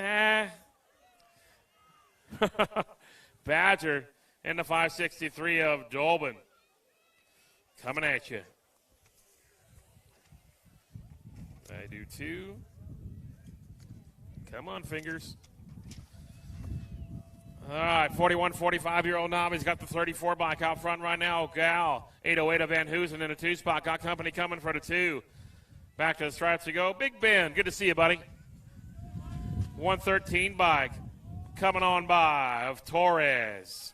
Badger and the 563 of Dolben. Coming at you. I do too. Come on, fingers. All right, 41, 45-year-old novice got the 34 bike out front right now. Gal, 808 of Van Hoosen in a 2 spot. Got company coming for the 2. Back to the stripes we go. Big Ben, good to see you, buddy. 113 bike coming on by of Torres.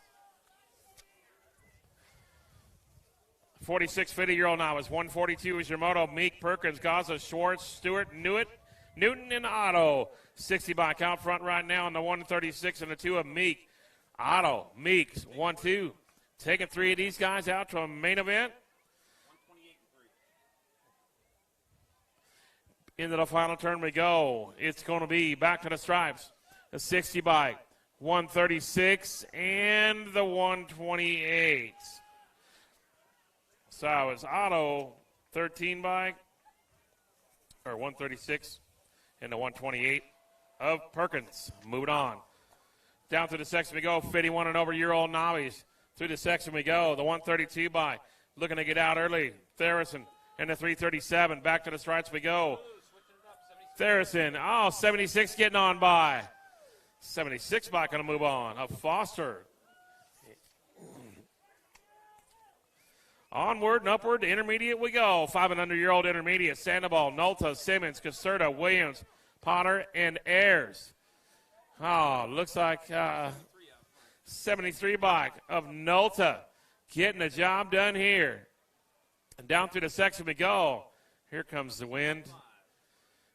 46, 50-year-old novice. 142 is your moto. Meek, Perkins, Gaza, Schwartz, Stewart, Newton, and Otto. 60 bike out front right now in the 136 and the 2 of Meek. Otto, Meek, 1-2. Taking 3 of these guys out to a main event. 128 into the final turn we go. It's going to be back to the stripes. The 60 bike, 136, and the 128. So it's Otto, 13 bike, or 136, and the 128 of Perkins. Moving on. Down through the section we go. 51 and over year-old novice. Through the section we go. The 132 bike. Looking to get out early. Theresen and the 337. Back to the stripes we go. Theresen. Oh, 76 getting on by. 76 bike going to move on. Of Foster. Onward and upward to intermediate we go. 5 and under year-old intermediate. Sandoval, Nolta, Simmons, Caserta, Williams, Potter, and Ayers. Oh, looks like 73 bike of Nolta getting the job done here. And down through the section we go. Here comes the wind.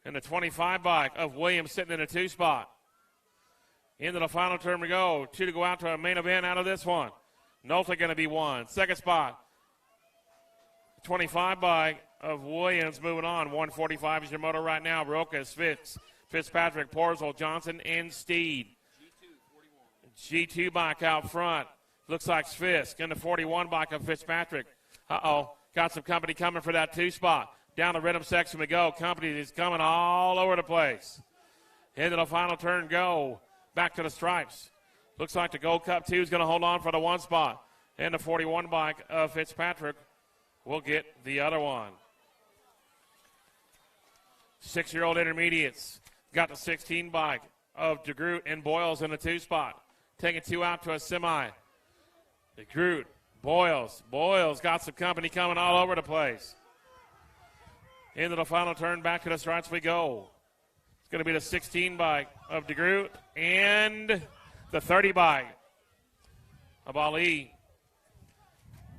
And the 25 bike of Williams sitting in a 2 spot. Into the final turn we go. 2 to go out to a main event out of this one. Nolta going to be 1. Second spot. 25 bike of Williams moving on. 145 is your moto right now. Rokas, Fitzpatrick, Porzel, Johnson, and Steed. G2 bike out front. Looks like Fisk. And the 41 bike of Fitzpatrick. Got some company coming for that 2 spot. Down the rhythm section we go. Company is coming all over the place. Into the final turn go. Back to the stripes. Looks like the Gold Cup 2 is going to hold on for the 1 spot. And the 41 bike of Fitzpatrick will get the other one. 6-year-old intermediates. Got the 16 bike of DeGroot and Boyles in the 2 spot. Taking 2 out to a semi. DeGroot, Boyles. Boyles got some company coming all over the place. Into the final turn, back to the stripes we go. It's going to be the 16 bike of DeGroot and the 30 bike of Ali.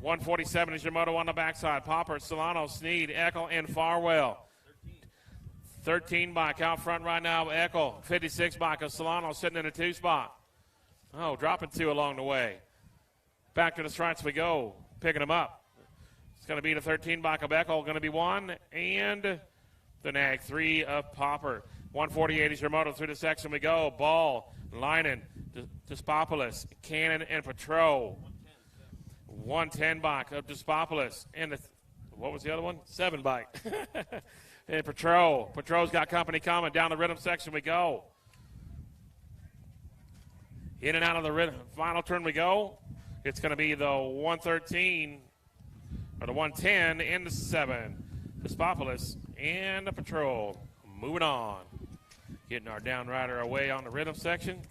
147 is your moto on the backside. Popper, Solano, Sneed, Eckel, and Farwell. 13 bike out front right now. Eckel, 56 bike of Solano sitting in a 2 spot. Oh, dropping 2 along the way. Back to the stripes we go. Picking them up. It's going to be the 13 bike of Eckel, going to be 1. And the nag 3 of Popper. 148 is your moto through the section we go. Ball, Linen, Despopoulos, Cannon, and Petro. 110 bike of Despopoulos. And what was the other one? 7 bike. And Petro. Petro's got company coming. Down the rhythm section we go. In and out of the rhythm. Final turn we go. It's going to be the 113 or the 110 and the 7. Despopoulos and the Patrol. Moving on. Getting our down rider away on the rhythm section.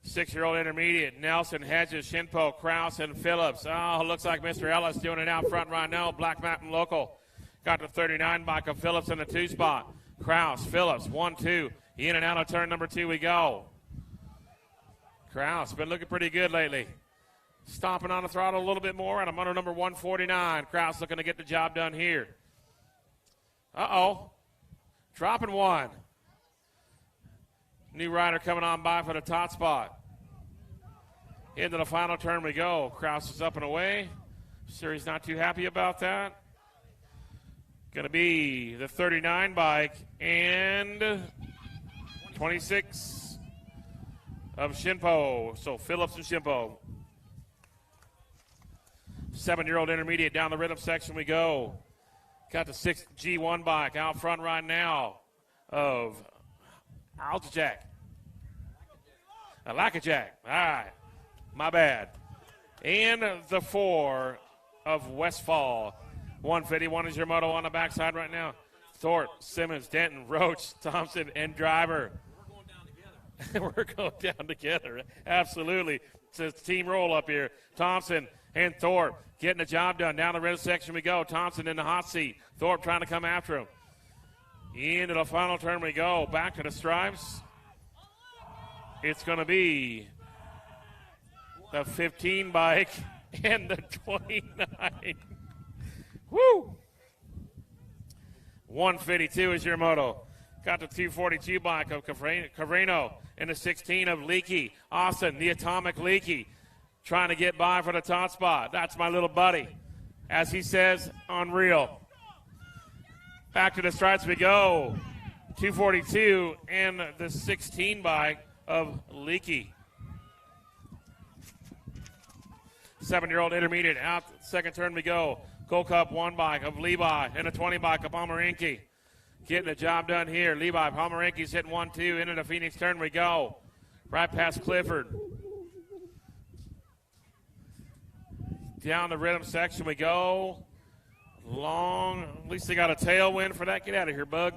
6-year-old intermediate. Nelson, Hedges, Shinpo, Kraus, and Phillips. Oh, looks like Mr. Ellis doing it out front right now. Black Mountain Local. Got the 39 bike of Phillips in the 2 spot. Kraus, Phillips, 1-2. In and out of turn number 2 we go. Kraus been looking pretty good lately. Stomping on the throttle a little bit more, and I'm under number 149. Kraus looking to get the job done here. Uh-oh. Dropping 1. New rider coming on by for the top spot. Into the final turn we go. Kraus is up and away. Sure, he's not too happy about that. Going to be the 39 bike and 26 of Shinpo. So Phillips and Shinpo. 7-year-old intermediate down the rhythm section we go. Got the 6 G1 bike out front right now of Altajak. Alakajak. All right. My bad. And the 4 of Westfall. 151 is your moto on the backside right now. Thorpe, Simmons, Denton, Roach, Thompson, and Driver. We're going down together. Absolutely. It's a team roll up here. Thompson and Thorpe getting the job done. Down the red section we go. Thompson in the hot seat. Thorpe trying to come after him. Into the final turn we go. Back to the stripes. It's going to be the 15 bike and the 29. Woo! 152 is your moto. Got the 242 bike of Cavrino and the 16 of Leakey. Austin, the Atomic Leakey, trying to get by for the top spot. That's my little buddy. As he says, unreal. Back to the stripes we go. 242 and the 16 bike of Leakey. 7-year-old intermediate out. Second turn we go. Gold Cup 1 bike of Levi and a 20 bike of Pomeranke. Getting the job done here. Levi, Pomeranke's hitting 1-2. Into the Phoenix turn we go. Right past Clifford. Down the rhythm section we go. Long. At least they got a tailwind for that. Get out of here, bug.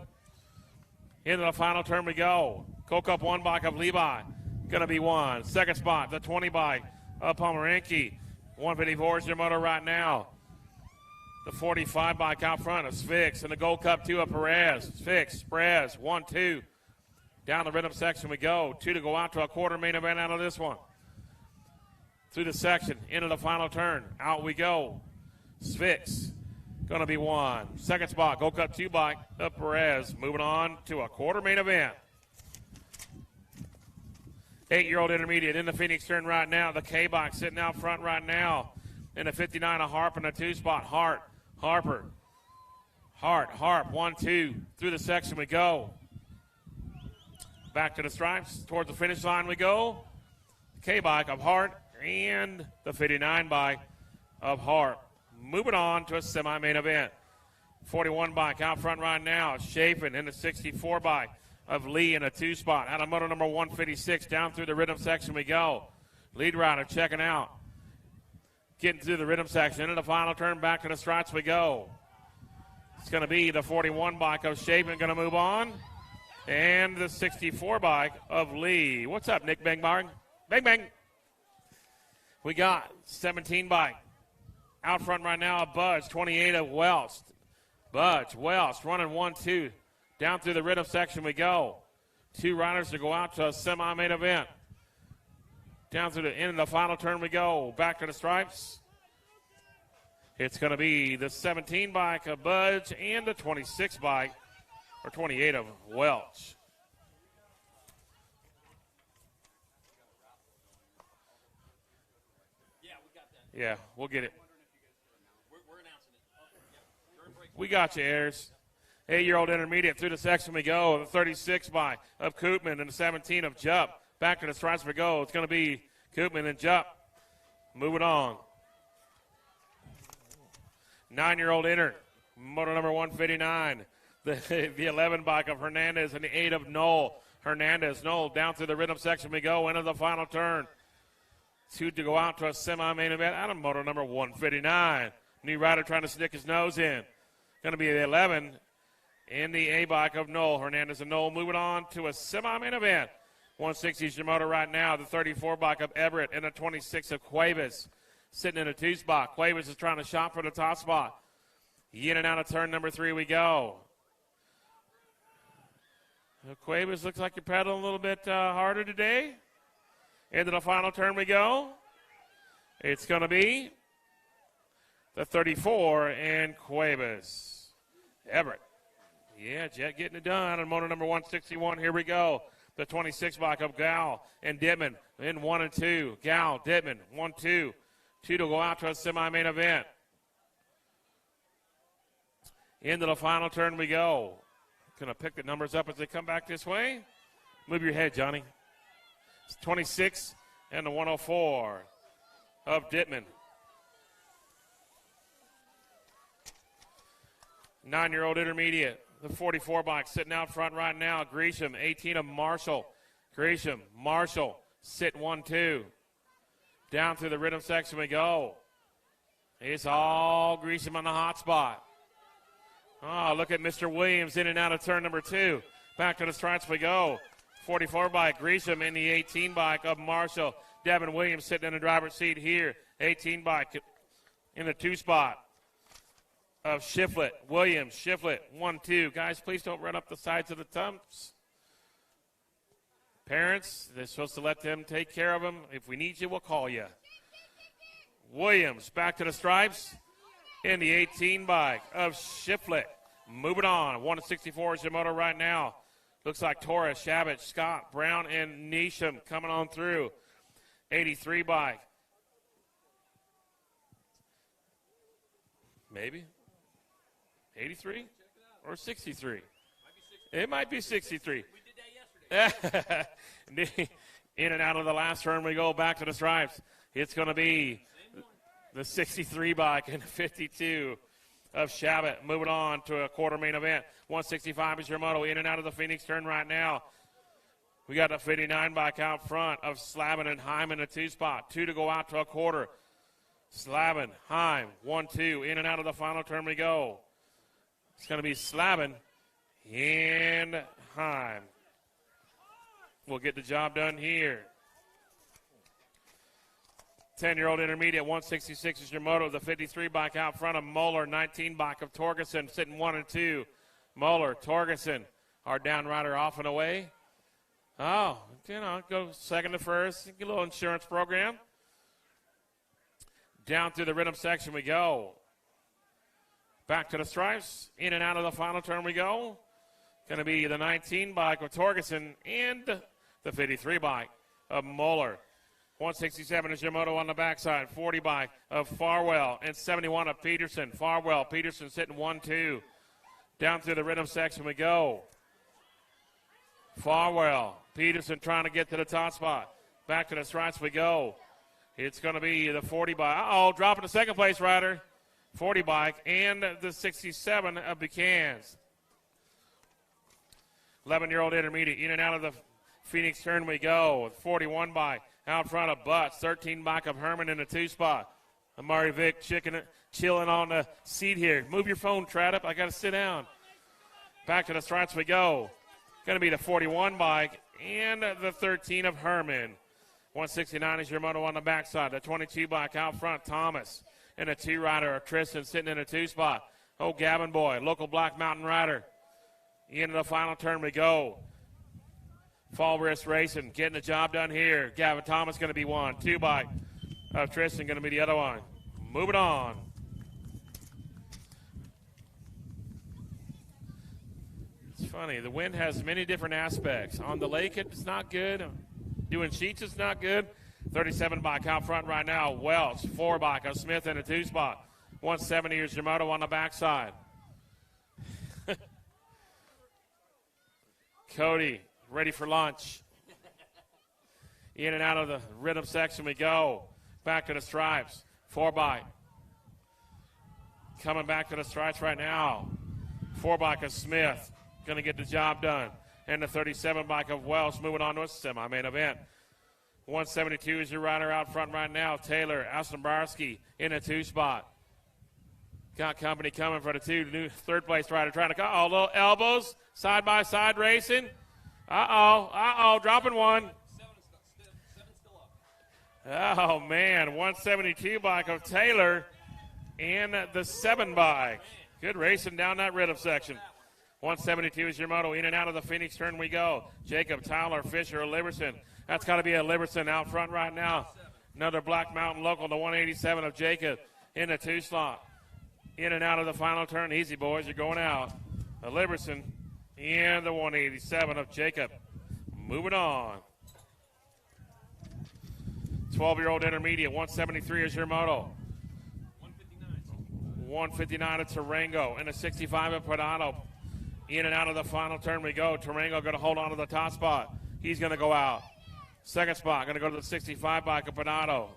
Into the final turn we go. Gold Cup 1 bike of Levi. Going to be 1. Second spot, the 20 bike of Pomeranke. 154 is your motor right now. The 45 bike out front of Sphinx and the Gold Cup 2 of Perez. Sphinx, Perez, 1-2. Down the rhythm section we go. 2 to go out to a quarter main event out of this one. Through the section, into the final turn. Out we go. Sphinx, going to be 1. Second spot, Gold Cup 2 bike of Perez. Moving on to a quarter main event. 8-year-old intermediate in the Phoenix turn right now. The K bike sitting out front right now. In the 59 of Harp in the 2 spot. Harper. Harp, 1-2. Through the section we go. Back to the stripes. Towards the finish line we go. K-bike of Hart and the 59 bike of Harp. Moving on to a semi-main event. 41 bike out front right now. Chapin in the 64 bike of Lee in a 2 spot. Out of moto number 156. Down through the rhythm section we go. Lead rider checking out. Getting through the rhythm section. Into the final turn, back to the stripes we go. It's going to be the 41 bike of Chapin going to move on. And the 64 bike of Lee. What's up, Nick Bang? Bang. We got 17 bike. Out front right now of Budge, 28 of Welch. Budge, Welch, running 1-2. Down through the rhythm section we go. 2 riders to go out to a semi-main event. Down through the end of the final turn we go. Back to the stripes. It's going to be the 17 bike of Budge and the 26 bike, or 28 of Welch. Yeah, we'll get it. We got you, Ayers. 8-year-old intermediate through the section we go. The 36 bike of Koopman and the 17 of Jupp. Back to the stripes we go. It's going to be Koopman and Jupp. Moving on. 9-year-old inner, motor number 159. The 11 bike of Hernandez and the 8 of Knoll. Hernandez, Knoll, down through the rhythm section we go. Into the final turn. 2 to go out to a semi-main event out of motor number 159. New rider trying to stick his nose in. Going to be the 11 in the A bike of Knoll. Hernandez and Knoll moving on to a semi-main event. 160 is your motor right now. The 34 bike of Everett and the 26 of Cuevas sitting in a 2 spot. Cuevas is trying to shot for the top spot. In and out of turn number 3 we go. Cuevas looks like you're pedaling a little bit harder today. Into the final turn we go. It's going to be the 34 and Cuevas. Everett. Yeah, Jet getting it done on motor number 161. Here we go. The 26 bike of Gal and Dittman in 1 and 2. Gal, Dittman, 1, 2. 2 to go out to a semi-main event. Into the final turn we go. Going to pick the numbers up as they come back this way. Move your head, Johnny. It's 26 and the 104 of Dittman. 9-year-old intermediate. The 44 bike sitting out front right now. Gresham, 18 of Marshall. Gresham, Marshall, sit 1, 2. Down through the rhythm section we go. It's all Gresham on the hot spot. Oh, look at Mr. Williams in and out of turn number 2. Back to the stripes we go. 44 bike, Gresham in the 18 bike of Marshall. Devin Williams sitting in the driver's seat here. 18 bike in the 2 spot of Shiflett. Williams, Shiflett, 1, 2. Guys, please don't run up the sides of the tumps. Parents, they're supposed to let them take care of them. If we need you, we'll call you. Williams back to the stripes in the 18 bike of Shiflett. Moving on. 164 is your motor right now. Looks like Torres, Shabbat, Scott, Brown, and Neesham coming on through. 83 bike. Maybe. 83 or 63? It might be 63. We did that yesterday. In and out of the last turn we go. Back to the stripes. It's going to be the 63 bike and 52 of Shabbat. Moving on to a quarter main event. 165 is your moto. In and out of the Phoenix turn right now. We got the 59 bike out front of Slavin and Heim in the 2 spot. 2 to go out to a quarter. Slavin, Heim, 1, 2. In and out of the final turn we go. It's going to be Slavin and Heim. We'll get the job done here. 10-year-old intermediate, 166 is your moto. The 53 bike out front of Moeller, 19 bike of Torgerson, sitting 1 and 2. Moeller, Torgerson, our down rider off and away. Oh, go second to first. Get a little insurance program. Down through the rhythm section we go. Back to the stripes. In and out of the final turn we go. Going to be the 19 bike of Torgerson and the 53 bike of Moeller. 167 is your moto on the backside. 40 bike of Farwell and 71 of Peterson. Farwell, Peterson sitting 1, 2. Down through the rhythm section we go. Farwell, Peterson trying to get to the top spot. Back to the stripes we go. It's going to be the 40 bike. Uh-oh, dropping the second place rider. 40 bike and the 67 of Buchanan's. 11-year-old intermediate. In and out of the Phoenix turn we go. 41 bike out front of Butts. 13 bike of Herman in the 2 spot. Amari Vick chilling on the seat here. Move your phone, Tradup. I got to sit down. Back to the stripes we go. Going to be the 41 bike and the 13 of Herman. 169 is your moto on the backside. The 22 bike out front, Thomas. And a 2 rider of Tristan sitting in a 2 spot. Oh, Gavin Boy, local Black Mountain rider. Into the final turn we go. Fall Wrist Racing getting the job done here. Gavin Thomas going to be one. 2 bike of Tristan going to be the other one. Moving on. It's funny. The wind has many different aspects. On the lake, it's not good. Doing sheets, it's not good. 37 bike out front right now. Welch, 4 bike of Smith in a 2 spot. 170 is Yamamoto on the backside. Cody, ready for lunch. In and out of the rhythm section we go. Back to the stripes. 4 bike. Coming back to the stripes right now. 4 bike of Smith. Going to get the job done. And the 37 bike of Welsh moving on to a semi-main event. 172 is your rider out front right now. Taylor Astombarski in a 2 spot. Got company coming for the 2 new third place rider trying to go. Oh, little elbows. Side by side racing. Uh-oh. Dropping one. Oh, man. 172 bike of Taylor and the 7 bike. Good racing down that rhythm section. 172 is your moto. In and out of the Phoenix turn we go. Jacob, Tyler, Fisher, Liberson. That's got to be a Liberson out front right now. Another Black Mountain local, the 187 of Jacob in the 2 slot. In and out of the final turn. Easy, boys. You're going out. A Liberson and the 187 of Jacob. Moving on. 12-year-old intermediate. 173 is your moto. 159 of Tarango and a 65 of Pradano. In and out of the final turn we go. Tarango going to hold on to the top spot. He's going to go out. Second spot going to go to the 65 bike of Pradano.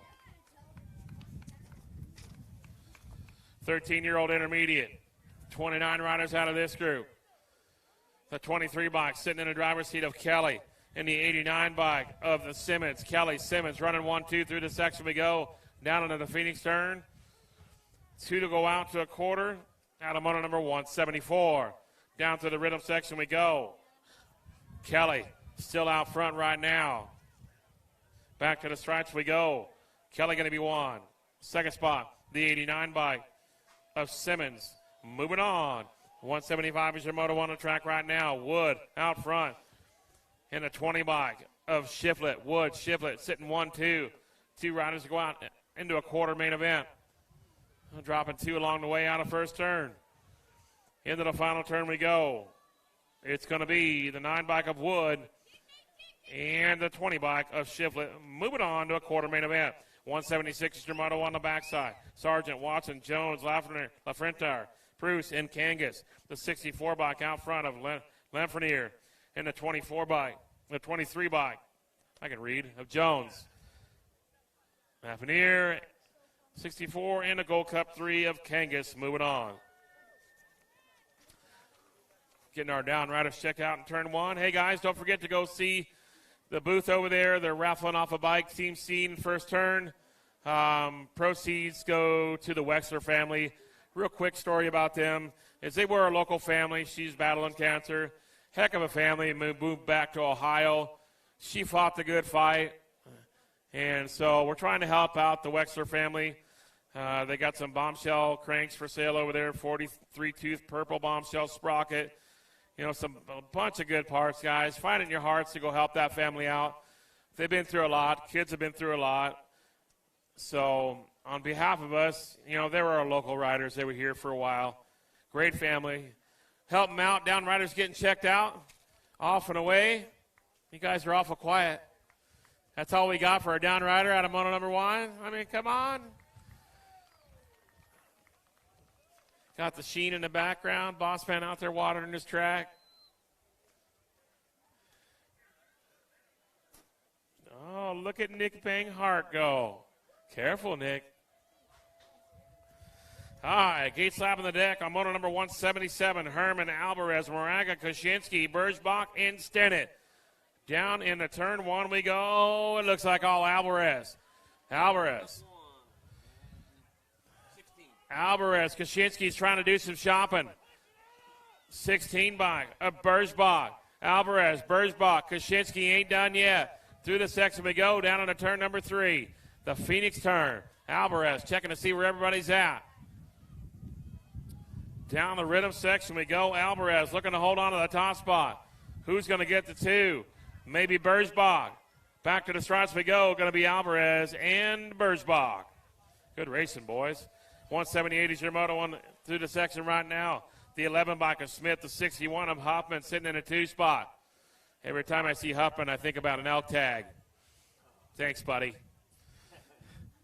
13-year-old intermediate. 29 riders out of this group. The 23 bike sitting in the driver's seat of Kelly. And the 89 bike of the Simmons. Kelly Simmons running 1-2 through the section we go. Down into the Phoenix turn. 2 to go out to a quarter. Out of moto number 174. Down to the rhythm section we go. Kelly still out front right now. Back to the stripes we go. Kelly going to be 1. Second spot, the 89 bike of Simmons. Moving on. 175 is your moto on the track right now. Wood out front. And a 20 bike of Shiflett. Wood, Shiflett sitting 1-2. 2 riders go out into a quarter main event. Dropping 2 along the way out of first turn. Into the final turn we go. It's going to be the 9 bike of Wood and the 20 bike of Shiflett. Moving on to a quarter main event. 176 is your moto on the backside. Sargent, Watson, Jones, Lafrentire, Bruce, and Kangas. The 64 bike out front of Lamfreniere. And the 24 bike, the 23 bike, I can read, of Jones. Lafreniere, 64, and the Gold Cup 3 of Kangas. Moving on. Getting our down riders checked out in turn 1. Hey, guys, don't forget to go see the booth over there. They're raffling off a bike, Team Scene, first turn. Proceeds go to the Wexler family. Real quick story about them is they were a local family. She's battling cancer. Heck of a family. Moved back to Ohio. She fought the good fight. And so we're trying to help out the Wexler family. They got some bombshell cranks for sale over there. 43-tooth purple bombshell sprocket. You know, a bunch of good parts, guys. Find it in your hearts to go help that family out. They've been through a lot. Kids have been through a lot. So on behalf of us, you know, they were our local riders. They were here for a while. Great family. Help them out. Down riders getting checked out. Off and away. You guys are awful quiet. That's all we got for our down rider out of moto number 1. I mean, come on. Got the Sheen in the background. Boss man out there watering his track. Oh, look at Nick Banghart go. Careful, Nick. All right, gate slap on the deck on moto number 177. Herman, Alvarez, Moraga, Koshinsky, Bergebach, and Stennett. Down in the turn 1 we go. It looks like all Alvarez. Alvarez, Koshinsky's trying to do some shopping. 16 bike of Bergebach. Alvarez, Bergebach, Koshinsky ain't done yet. Through the section we go, down on the turn number 3. The Phoenix turn. Alvarez checking to see where everybody's at. Down the rhythm section we go. Alvarez looking to hold on to the top spot. Who's going to get the 2? maybe Bergsbach. Back to the stripes we go. Going to be Alvarez and Bergsbach. Good racing, boys. 178 is your moto on through the section right now. The 11 bike of Smith, the 61 of Huffman sitting in a 2 spot. Every time I see Huffman, I think about an elk tag. Thanks, buddy.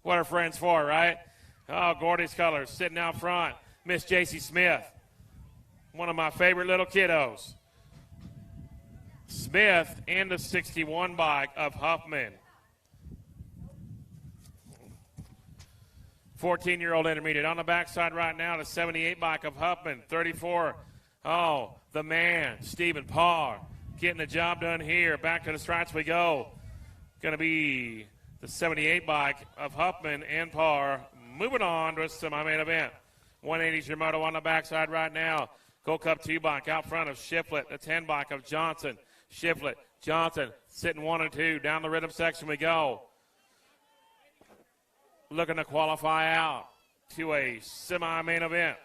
What are friends for, right? Oh, Gordy's Colors sitting out front. Miss J.C. Smith, one of my favorite little kiddos. Smith and the 61 bike of Huffman. 14-year-old intermediate. On the backside right now, the 78 bike of Huffman. 34, oh, the man, Stephen Parr, getting the job done here. Back to the stripes we go. Going to be the 78 bike of Huffman and Parr. Moving on to a semi-main event. 180's your moto on the backside right now. Gold Cup 2 bike out front of Shiflett. The 10 bike of Johnson. Shiflett, Johnson, sitting 1 and 2. Down the rhythm section we go. Looking to qualify out to a semi-main event.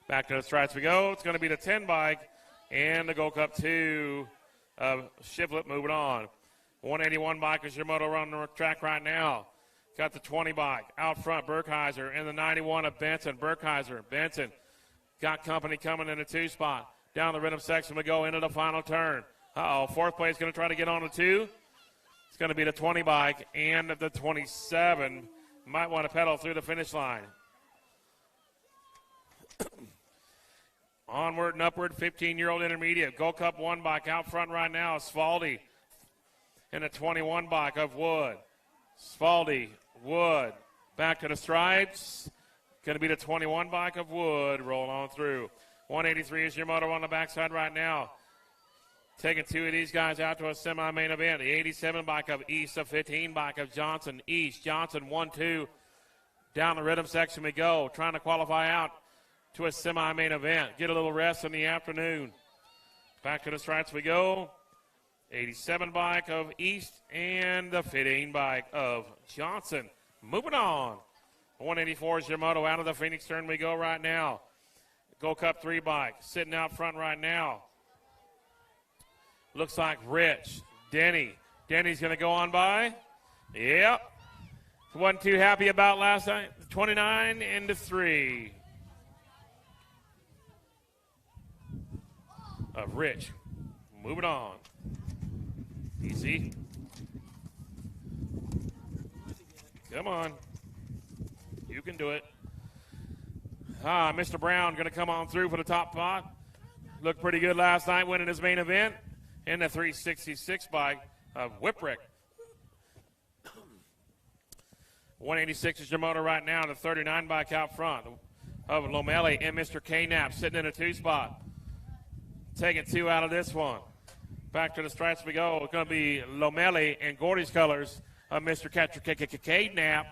Back to the stripes we go. It's going to be the 10 bike and the Gold Cup 2 of Shiflett moving on. 181 bike is your moto on the track right now. Got the 20 bike out front, Burkheiser, and the 91 of Benson. Benson got company coming in a 2 spot. Down the rhythm section we go into the final turn. Fourth place going to try to get on the 2. It's going to be the 20 bike and the 27. Might want to pedal through the finish line. Onward and upward, 15-year-old intermediate. Gold Cup 1 bike out front right now. Svaldi and the 21 bike of Wood. Svaldi, Wood, back to the stripes. Going to be the 21 bike of Wood. Roll on through. 183 is your moto on the backside right now. Taking 2 of these guys out to a semi-main event. The 87 bike of East, the 15 bike of Johnson. East, Johnson, 1-2. Down the rhythm section we go. Trying to qualify out to a semi-main event. Get a little rest in the afternoon. Back to the stripes we go. 87 bike of East and the 15 bike of Johnson. Moving on. 184 is your moto. Out of the Phoenix turn we go right now. Gold Cup 3 bike sitting out front right now. Looks like Rich. Denny's going to go on by. Yep. Wasn't too happy about last night. 29 into 3. Of Rich. Moving on. Easy. Come on. You can do it. Mr. Brown going to come on through for the top spot. Looked pretty good last night, winning his main event. In the 366 bike of Whipwreck. 186 is your motor right now. The 39 bike out front of Lomeli and Mr. K-Nap sitting in a 2 spot. Taking 2 out of this one. Back to the stripes we go. It's going to be Lomeli and Gordy's Colors of Mr. K-Nap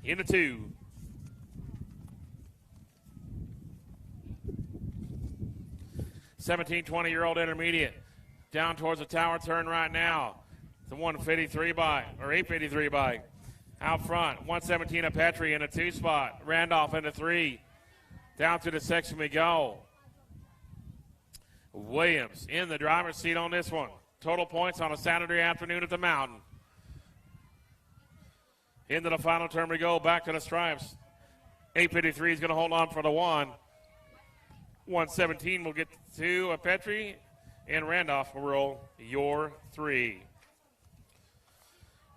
in the 2. $17, 20-year-old intermediate down towards the tower turn right now. The 153 bike, or 853 bike. Out front, 117 of Petrie in a 2 spot. Randolph in a 3. Down to the section we go. Williams in the driver's seat on this one. Total points on a Saturday afternoon at the Mountain. Into the final turn we go, back to the stripes. 853 is going to hold on for the 1. 117 will get 2 of Petrie, and Randolph will roll your 3.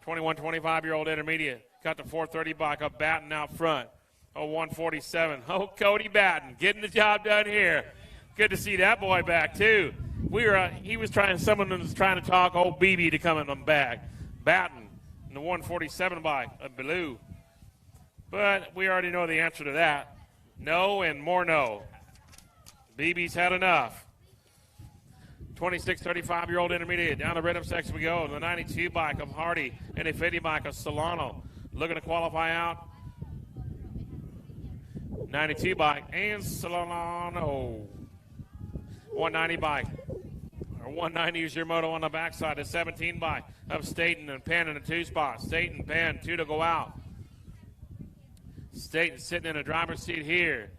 21, 25-year-old intermediate. Got the 430 bike of Batten out front. 147. Oh, Cody Batten getting the job done here. Good to see that boy back, too. Someone was trying to talk old BB to come in back. Batten in the 147 bike of Bellew. But we already know the answer to that. No and more no. BB's had enough. 26, 35-year-old intermediate. Down the rhythm section we go. The 92 bike of Hardy and a 50 bike of Solano. Looking to qualify out. 92 bike and Solano. 190 bike. Or 190 is your moto on the backside. The 17 bike of Staten and Penn in a 2 spot. Staten, Penn, 2 to go out. Staten sitting in a driver's seat here.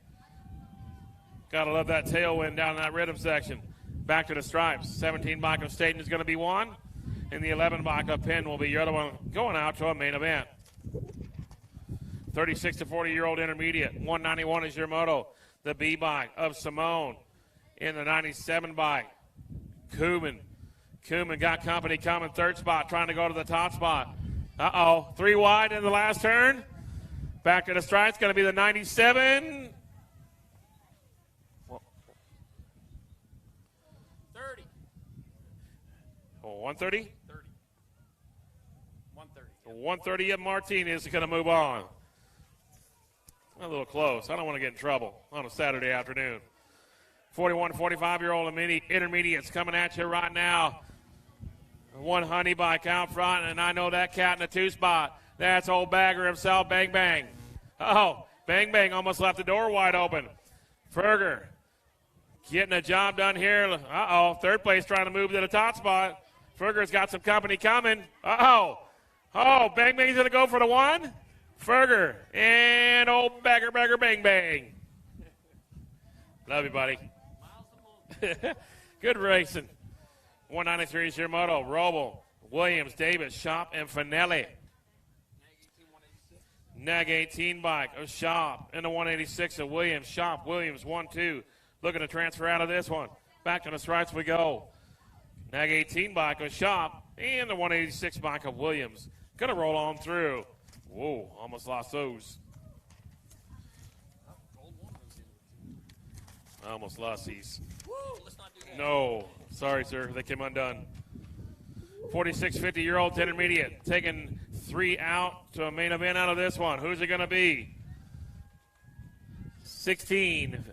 Gotta love that tailwind down in that rhythm section. back to the stripes. 17 bike of Staten is going to be one, and the 11 bike of Penn will be your other one going out to a main event. 36 to 40-year-old intermediate. 191 is your moto. The B bike of Simone. In the 97 bike, Kuman. Kuman got company coming. Third spot, trying to go to the top spot. Uh-oh. 3 wide in the last turn. Back to the stripes. Going to be the 97. 30. Oh, 130? 30. 130. 130 of Martinez is going to move on. A little close. I don't want to get in trouble on a Saturday afternoon. 41 to 45-year-old intermediates coming at you right now. One honey bike out front, and I know that cat in the 2 spot. That's old bagger himself, Bang Bang. Oh, Bang Bang almost left the door wide open. Ferger getting a job done here. Uh-oh, third place trying to move to the top spot. Ferger's got some company coming. Uh-oh. Oh, Bang Bang's going to go for the 1. Ferger and old bagger Bang Bang. Love you, buddy. Good racing. 193 is your moto. Roble, Williams, Davis, Shop, and Finelli. Nag 18 bike of Shop and the 186 of Williams. Shop, Williams, 1-2. Looking to transfer out of this one. Back to the stripes we go. Nag 18 bike of Shop and the 186 bike of Williams. Gonna roll on through. Whoa, almost lost those. I almost lost these. Woo, let's not do that. No, sorry, sir. They came undone. 46, 50-year-old intermediate taking 3 out to a main event out of this one. Who's it going to be? 16,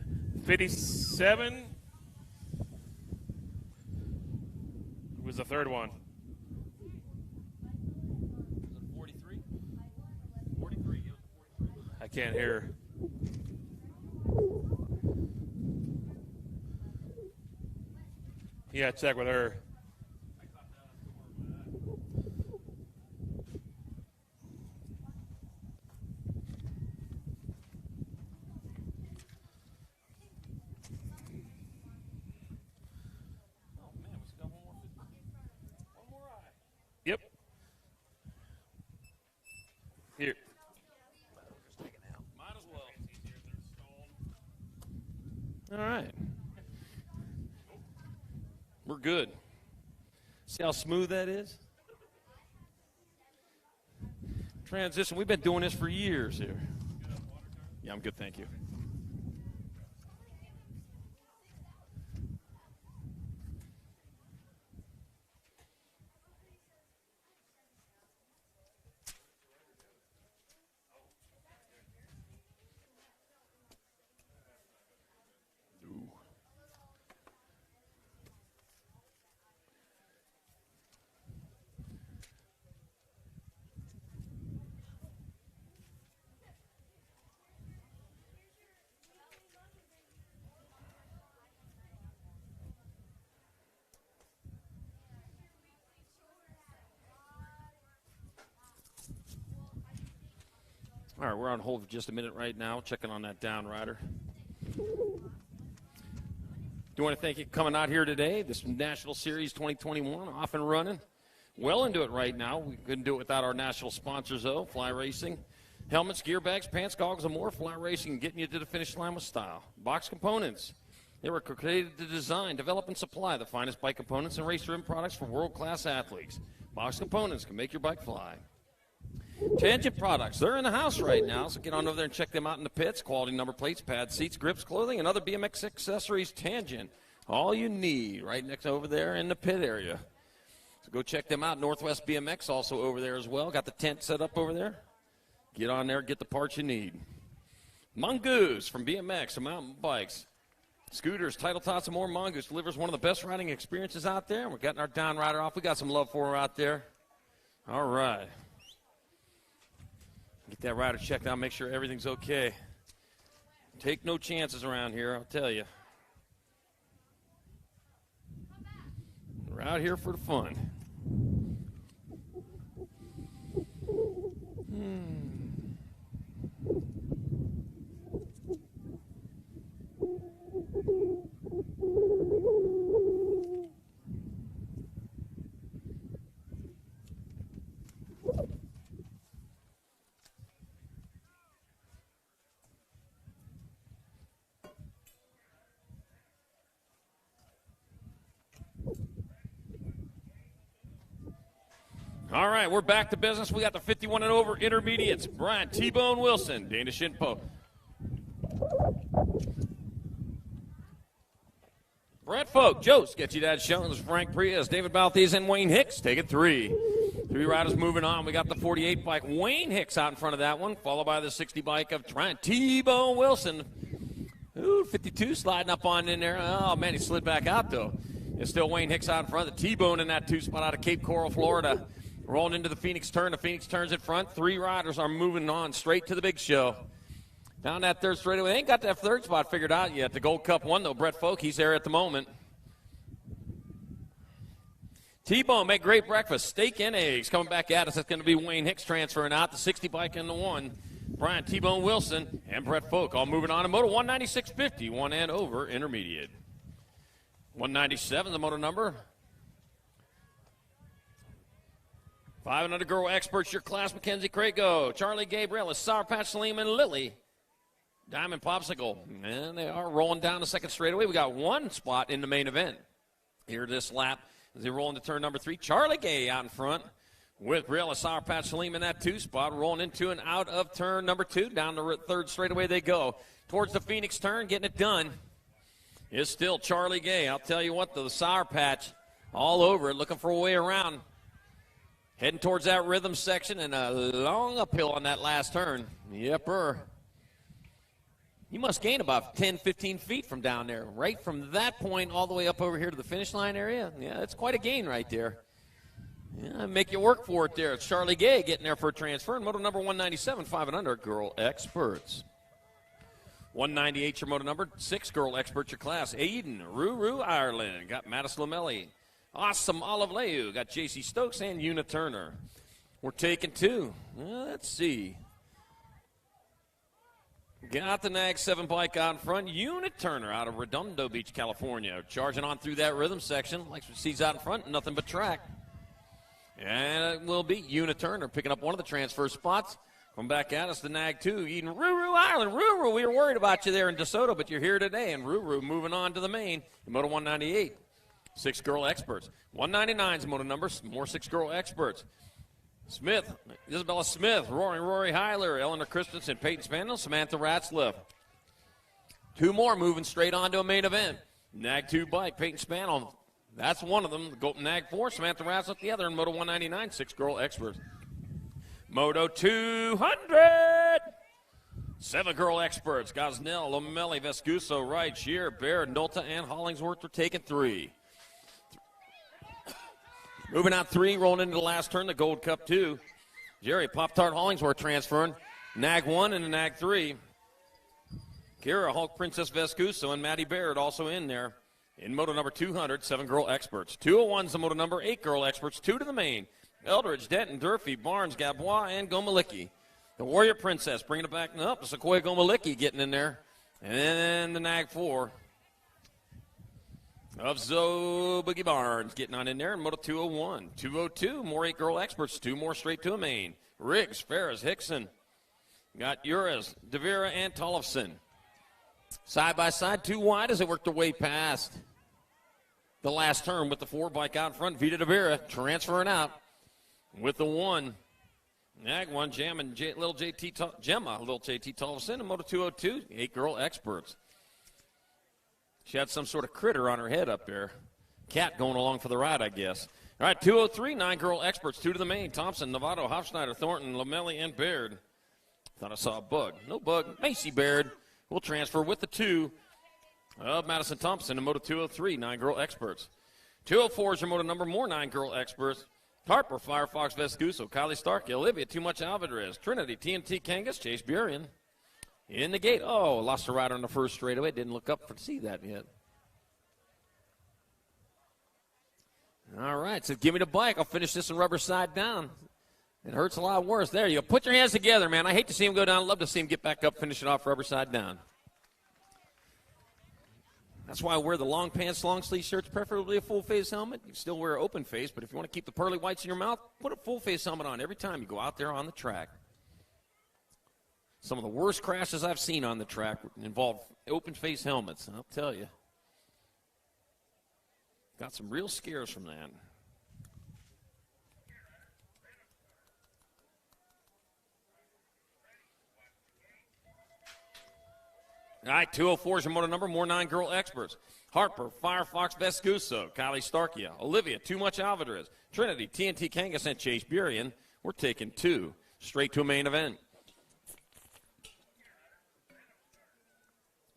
57. Who was the third one? 43? 43. I can't hear. Yeah, check with her. Yep. Here. Might as well. All right. We're good. See how smooth that is? Transition. We've been doing this for years here. Yeah, I'm good, thank you. All right, we're on hold for just a minute right now, checking on that down rider. Do want to thank you for coming out here today. This National Series 2021 off and running. Well into it right now. We couldn't do it without our national sponsors, though. Fly Racing. Helmets, gear bags, pants, goggles, and more. Fly Racing, getting you to the finish line with style. Box Components. They were created to design, develop, and supply the finest bike components and race rim products for world-class athletes. Box Components can make your bike fly. Tangent Products, they're in the house right now, so get on over there and check them out in the pits. Quality number plates, pads, seats, grips, clothing, and other BMX accessories. Tangent, all you need right next over there in the pit area. So go check them out. Northwest BMX also over there as well. Got the tent set up over there. Get on there, get the parts you need. Mongoose from BMX and mountain bikes. Scooters, title tots, and more. Mongoose delivers one of the best riding experiences out there. We're getting our down rider off. We got some love for her out there. All right. Get that rider checked out, make sure everything's okay. Take no chances around here, I'll tell you. We're out here for the fun. All right, we're back to business. We got the 51 and over intermediates. Brian T-Bone Wilson, Dana Shinpo. Brett Folk, Joe Sketchy Dad Jones, Frank Prius, David Balthes, and Wayne Hicks take it 3. 3 riders moving on. We got the 48 bike, Wayne Hicks out in front of that one, followed by the 60 bike of Trent T-Bone Wilson. Ooh, 52 sliding up on in there. Oh, man, he slid back out, though. It's still Wayne Hicks out in front. The T-Bone in that 2 spot out of Cape Coral, Florida. Rolling into the Phoenix turn. The Phoenix turns in front. 3 riders are moving on straight to the big show. Down that third straightaway. They ain't got that third spot figured out yet. The Gold Cup won, though. Brett Folk, he's there at the moment. T-Bone make great breakfast. Steak and eggs coming back at us. That's going to be Wayne Hicks transferring out. The 60 bike in the 1. Brian T-Bone Wilson and Brett Folk all moving on. A moto 196.50, 1 and over intermediate. 197, the moto number. 5 and under girl experts, your class, Mackenzie Crago, Charlie Gabriel, Sour Patch Salim, and Lily Diamond Popsicle. And they are rolling down the second straightaway. We got 1 spot in the main event here this lap as they roll into turn number 3. Charlie Gay out in front with Briella Sour Patch Salim in that 2 spot, rolling into and out of turn number 2. Down the third straightaway they go. Towards the Phoenix turn, getting it done is still Charlie Gay. I'll tell you what, though, the Sour Patch all over it, looking for a way around. Heading towards that rhythm section and a long uphill on that last turn. Yepper. You must gain about 10, 15 feet from down there. Right from that point all the way up over here to the finish line area. Yeah, it's quite a gain right there. Yeah, make you work for it there. It's Charlie Gay getting there for a transfer. And moto number 197, 5 and under, girl experts. 198, your moto number 6, girl experts, your class. Aiden, Ruru, Ireland. Got Mattis Lamelli. Awesome Olive Leu. Got J.C. Stokes and Una Turner. We're taking 2. Let's see. Got the Nag 7 bike out in front. Una Turner out of Redondo Beach, California. Charging on through that rhythm section. Like what sees out in front, nothing but track. And it will be Una Turner picking up one of the transfer spots. Come back at us, the Nag 2. Eden Ruru, Ireland. Ruru, we were worried about you there in DeSoto, but you're here today. And Ruru moving on to the main in Moto 198. 6 girl experts. 199's moto number, more 6 girl experts. Smith, Isabella Smith, Rory Heiler, Eleanor Christensen, Peyton Spaniel, Samantha Ratzliff. 2 more moving straight on to a main event. Nag 2 bike, Peyton Spaniel. That's one of them. The Nag 4, Samantha Ratzliff the other in Moto 199, 6 girl experts. Moto 200. 7 girl experts. Gosnell, Lomelli, Vescuso, Wright, Shear, Baird, Nolta, and Hollingsworth are taking 3. Moving out 3, rolling into the last turn, the Gold Cup 2. Jerry Pop-Tart Hollingsworth transferring. Nag 1 and the Nag 3. Kira Hulk Princess Vescuso and Maddie Baird also in there. In moto number 200, 7 girl experts. 201's the moto number, 8 girl experts, 2 to the main. Eldridge, Denton, Durfee, Barnes, Gabois, and Gomalicki. The Warrior Princess bringing it back up. Sequoia Gomalicki getting in there. And then the Nag 4 of Zoe Boogie Barnes getting on in there in Moto 201. 202, more 8 girl experts, 2 more straight to a main. Riggs, Ferris, Hickson. Got Uris, DeVera, and Tollefson. Side by side, 2 wide as they work their way past the last turn with the 4 bike out in front. Vita DeVera transferring out with the 1. Nag 1, Gemma, little JT Tollefson, and Moto 202, 8 girl experts. She had some sort of critter on her head up there. Cat going along for the ride, I guess. All right, 203, 9 girl experts, 2 to the main. Thompson, Novato, Hofschneider, Thornton, Lamelli, and Baird. Thought I saw a bug. No bug. Macy Baird will transfer with the 2 of Madison Thompson in Moto 203, 9 girl experts. 204 is your moto number, more 9 girl experts. Harper, Firefox Vescuso, Kylie Starkey, Olivia, Too Much Alvarez, Trinity, TNT Kangas, Chase Burian. In the gate. Oh, lost a rider on the first straightaway. Didn't look up to see that yet. All right, so give me the bike. I'll finish this in rubber side down. It hurts a lot worse. There you go. Put your hands together, man. I hate to see him go down. I'd love to see him get back up, finish it off rubber side down. That's why I wear the long pants, long sleeve shirts, preferably a full face helmet. You can still wear an open face, but if you want to keep the pearly whites in your mouth, put a full face helmet on every time you go out there on the track. Some of the worst crashes I've seen on the track involve open face helmets, I'll tell you. Got some real scares from that. All right, 204 is your moto number. More 9-girl experts. Harper, Firefox Vescuso, Kylie Starkia, Olivia, Too Much Alvarez, Trinity, TNT Kangas, and Chase Burian. We're taking 2 straight to a main event.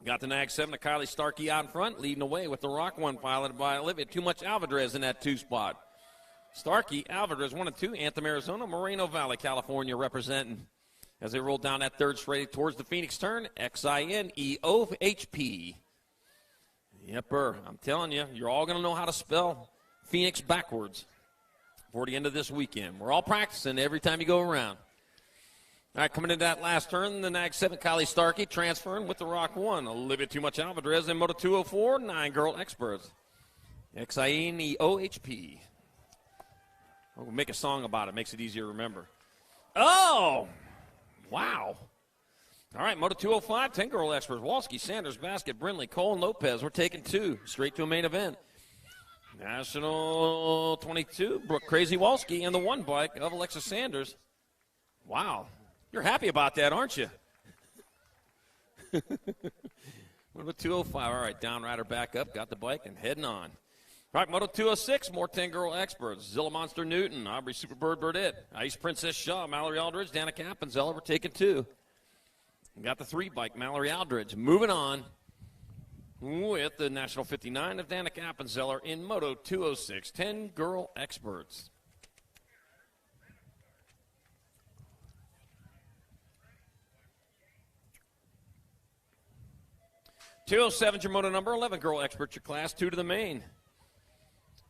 Got the Nag 7 of Kylie Starkey out in front, leading away with the Rock 1 piloted by Olivia. Too Much Alvarez in that 2 spot. Starkey, Alvarez 1 and 2, Anthem, Arizona, Moreno Valley, California representing. As they roll down that 3rd straight towards the Phoenix turn, XINEOHP. Yepper, I'm telling you, you're all going to know how to spell Phoenix backwards before the end of this weekend. We're all practicing every time you go around. All right, coming into that last turn, the Nag 7, Kylie Starkey, transferring with the Rock 1. Olivia Too Much Alvarez in Moto 204, 9-girl experts. XINEOHP. We'll make a song about it. Makes it easier to remember. Oh, wow. All right, Moto 205, 10-girl experts. Walski, Sanders, Basket, Brindley, Cole, and Lopez. We're taking 2 straight to a main event. National 22, Brooke Crazy Walski, and the 1 bike of Alexis Sanders. Wow. You're happy about that, aren't you? Moto 205. All right, down rider back up, got the bike, and heading on. All right, Moto 206, more 10-girl experts. Zilla Monster Newton, Aubrey Superbird Burdett, Ice Princess Shaw, Mallory Aldridge, Danica Appenzeller. We're taking 2. Got the 3 bike, Mallory Aldridge. Moving on with the National 59 of Danica Appenzeller in Moto 206, 10-girl experts. .207 your moto number, 11-girl expert, your class 2 to the main.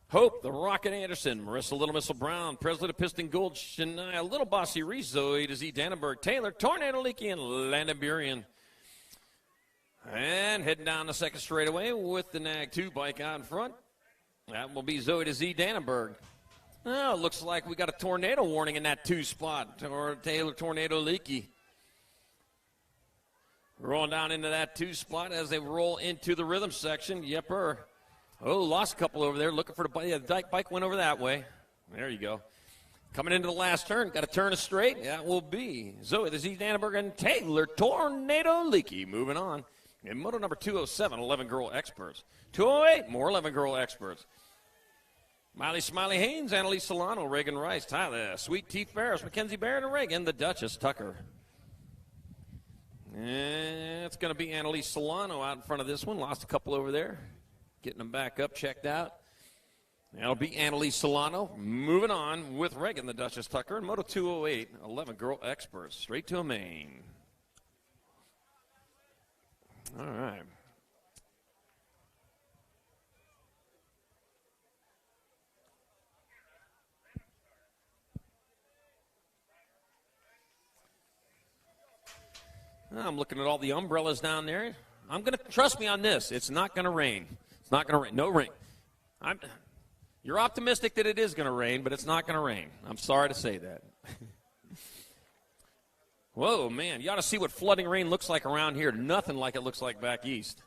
Hope, the Rocket Anderson, Marissa Little Missile Brown, Presley the Piston Gold, Shania Little Bossy Reese, Zoe to Z Dannenberg, Taylor, Tornado Leaky, and Landon Burian. And heading down the 2nd straightaway with the Nag 2 bike out in front. That will be Zoe to Z Dannenberg. Oh, looks like we got a tornado warning in that 2 spot. Or Taylor Tornado Leaky. Rolling down into that 2 spot as they roll into the rhythm section. Yepper. Oh, lost a couple over there. Looking for the bike. Yeah, the bike went over that way. There you go. Coming into the last turn. Got to turn it straight. That will be Zoe, the Z Dannenberg, and Taylor Tornado Leaky. Moving on. In moto number 207, 11-girl experts. 208, more 11-girl experts. Miley Smiley Haynes, Annalise Solano, Reagan Rice, Tyler, Sweet Tea Ferris, Mackenzie Barrett, and Reagan, the Duchess Tucker. And it's going to be Annalise Solano out in front of this one. Lost a couple over there. Getting them back up, checked out. That'll be Annalise Solano. Moving on with Reagan, the Duchess Tucker, and Moto 208, 11-girl experts. Straight to a main. All right. I'm looking at all the umbrellas down there. I'm going to trust me on this. It's not going to rain. It's not going to rain. No rain. You're optimistic that it is going to rain, but it's not going to rain. I'm sorry to say that. Whoa, man. You ought to see what flooding rain looks like around here. Nothing like it looks like back east.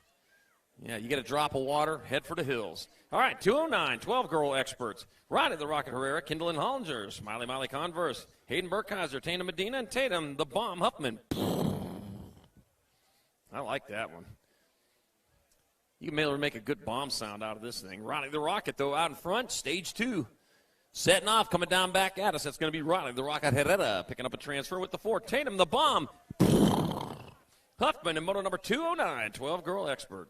Yeah, you get a drop of water, head for the hills. All right, 209, 12-girl experts. Roddy the Rocket Herrera, Kindle and Hollinger, Smiley Molly Converse, Hayden Burkheiser, Tana Medina, and Tatum, the Bomb Huffman. I like that one. You can maybe make a good bomb sound out of this thing. Roddy the Rocket, though, out in front, stage 2. Setting off, coming down back at us. That's going to be Roddy the Rocket Herrera, picking up a transfer with the 4. Tatum, the Bomb. Huffman in moto number 209, 12-girl expert.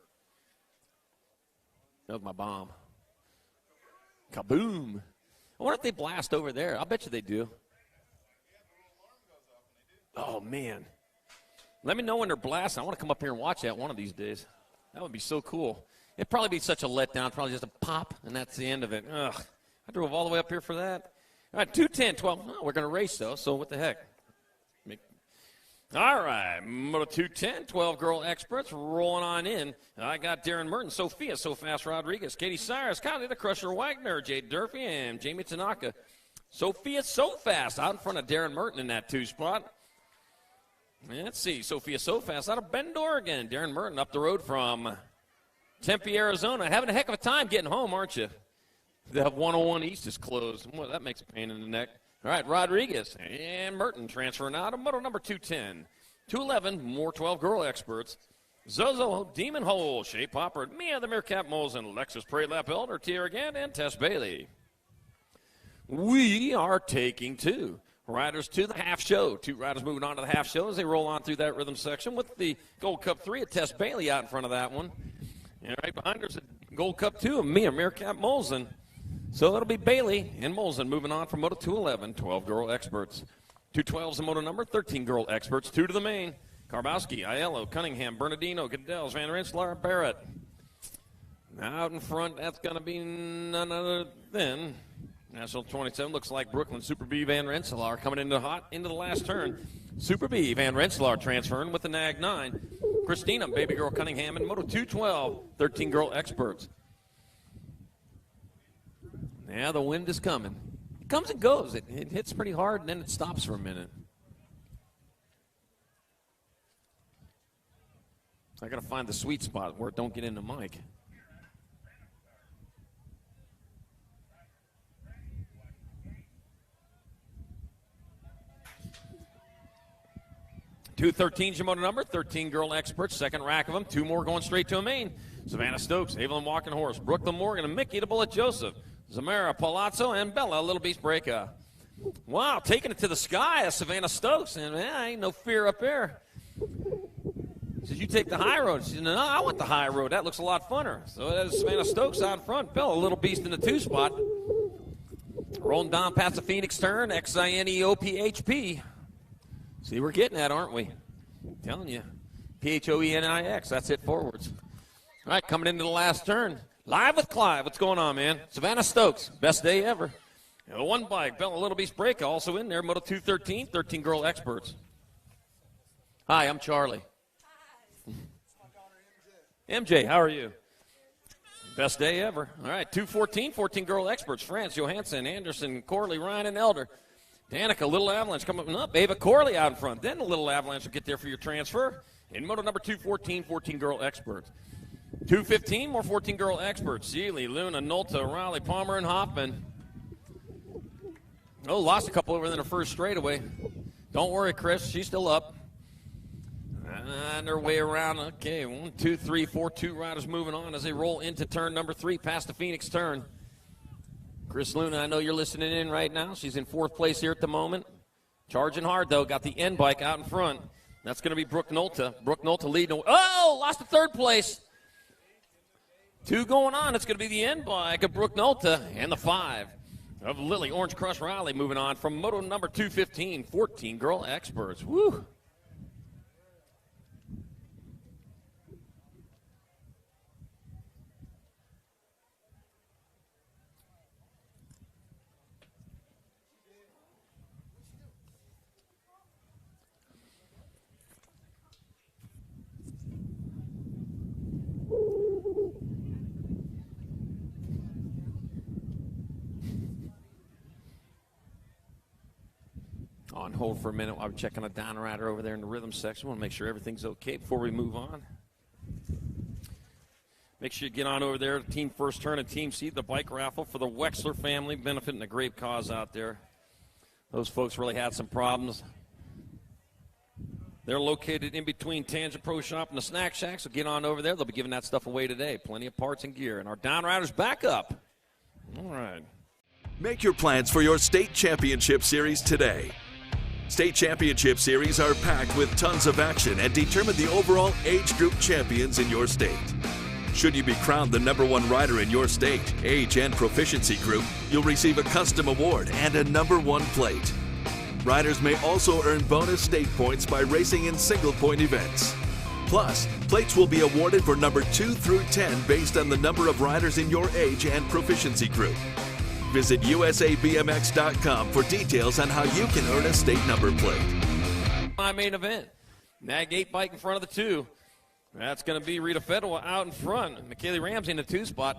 That was my bomb. Kaboom. I wonder if they blast over there. I'll bet you they do. Oh, man. Let me know when they're blasting. I want to come up here and watch that one of these days. That would be so cool. It'd probably be such a letdown. Probably just a pop, and that's the end of it. Ugh. I drove all the way up here for that. All right, 210, 12. Oh, we're going to race, though, so what the heck. All right, Moto 210, 12-girl experts rolling on in. I got Darren Merton, Sophia So Fast Rodriguez, Katie Cyrus, Kylie the Crusher Wagner, Jade Durfee, and Jamie Tanaka. Sophia So Fast out in front of Darren Merton in that 2 spot. Let's see, Sophia So Fast out of Bend, Oregon. Darren Merton up the road from Tempe, Arizona. Having a heck of a time getting home, aren't you? The 101 East is closed. Well, that makes a pain in the neck. All right, Rodriguez and Merton transferring out of moto number 210. 211, more 12-girl experts Zozo, Demon Hole, Shea Popper, Mia the Meerkat Molson, Lexus Prairie Lap Elder, Tia again, and Tess Bailey. We are taking 2 riders to the half show. 2 riders moving on to the half show as they roll on through that rhythm section with the Gold Cup 3 of Tess Bailey out in front of that one. And right behind her is a Gold Cup 2 of Mia Meerkat Molson. So it'll be Bailey and Molson moving on from Moto 211, 12 girl experts. 212's the moto number, 13 girl experts, 2 to the main. Karbowski, Aiello, Cunningham, Bernardino, Goodell, Van Rensselaer, Barrett. Out in front, that's going to be none other than National 27. Looks like Brooklyn Super B Van Rensselaer coming into the last turn. Super B Van Rensselaer transferring with the Nag 9. Christina, Baby Girl Cunningham, and Moto 212, 13 girl experts. Now the wind is coming. It comes and goes. It hits pretty hard, and then it stops for a minute. I got to find the sweet spot where it don't get in the mic. .213's your moto number, 13 girl experts, second rack of them, 2 more going straight to a main. Savannah Stokes, Evelyn Walking Horse, Brooklyn Morgan, and Mickey the Bullet Joseph, Zamara Palazzo, and Bella Little Beast Breaka. Wow, taking it to the sky is Savannah Stokes, and ain't no fear up there. Says, you take the high road. She said, no, I want the high road. That looks a lot funner. So that is Savannah Stokes out front. Bella Little Beast in the 2 spot. Rolling down past the Phoenix turn, XINEOPHP. See, we're getting that, aren't we? I'm telling you. PHOENIX, that's it forwards. All right, coming into the last turn. Live with Clive. What's going on, man? Savannah Stokes, best day ever. And 1 bike, Bella Little Beast Breaka also in there. Moto 213, 13 girl experts. Hi, I'm Charlie. MJ, how are you? Best day ever. All right, 214, 14 girl experts. France, Johansson, Anderson, Corley, Ryan, and Elder. Danica, Little Avalanche coming up. Ava Corley out in front. Then the Little Avalanche will get there for your transfer. In moto number 214, 14 girl experts. 215, more 14 girl experts. Seeley, Luna, Nolta, Raleigh, Palmer, and Hoffman. Oh, lost a couple over in the first straightaway. Don't worry, Chris. She's still up. And their way around. Okay, 1, 2, 3, 4, 2 riders moving on as they roll into turn number 3 past the Phoenix turn. Chris Luna, I know you're listening in right now. She's in 4th place here at the moment. Charging hard, though. Got the end bike out in front. That's going to be Brooke Nolta. Brooke Nolta leading. Oh, lost to 3rd place. 2 going on. It's going to be the end bike of Brooke Nolta and the 5 of Lily Orange Crush Riley moving on from moto number 215, 14 girl experts. Woo! On hold for a minute while I'm checking a down rider over there in the rhythm section. Want to make sure everything's okay before we move on. Make sure you get on over there to Team First Turn and Team Seat, the bike raffle for the Wexler family, benefiting a great cause out there. Those folks really had some problems. They're located in between Tangent Pro Shop and the Snack Shack, so get on over there. They'll be giving that stuff away today. Plenty of parts and gear. And our down riders back up. All right. Make your plans for your state championship series today. State championship series are packed with tons of action and determine the overall age group champions in your state. Should you be crowned the #1 rider in your state, age, and proficiency group, you'll receive a custom award and a #1 plate. Riders may also earn bonus state points by racing in single-point events. Plus, plates will be awarded for number 2 through 10 based on the number of riders in your age and proficiency group. Visit USABMX.com for details on how you can earn a state number plate. My main event. Nag 8 bike in front of the 2. That's going to be Rita Fedwa out in front. McKaylee Ramsey in the 2 spot.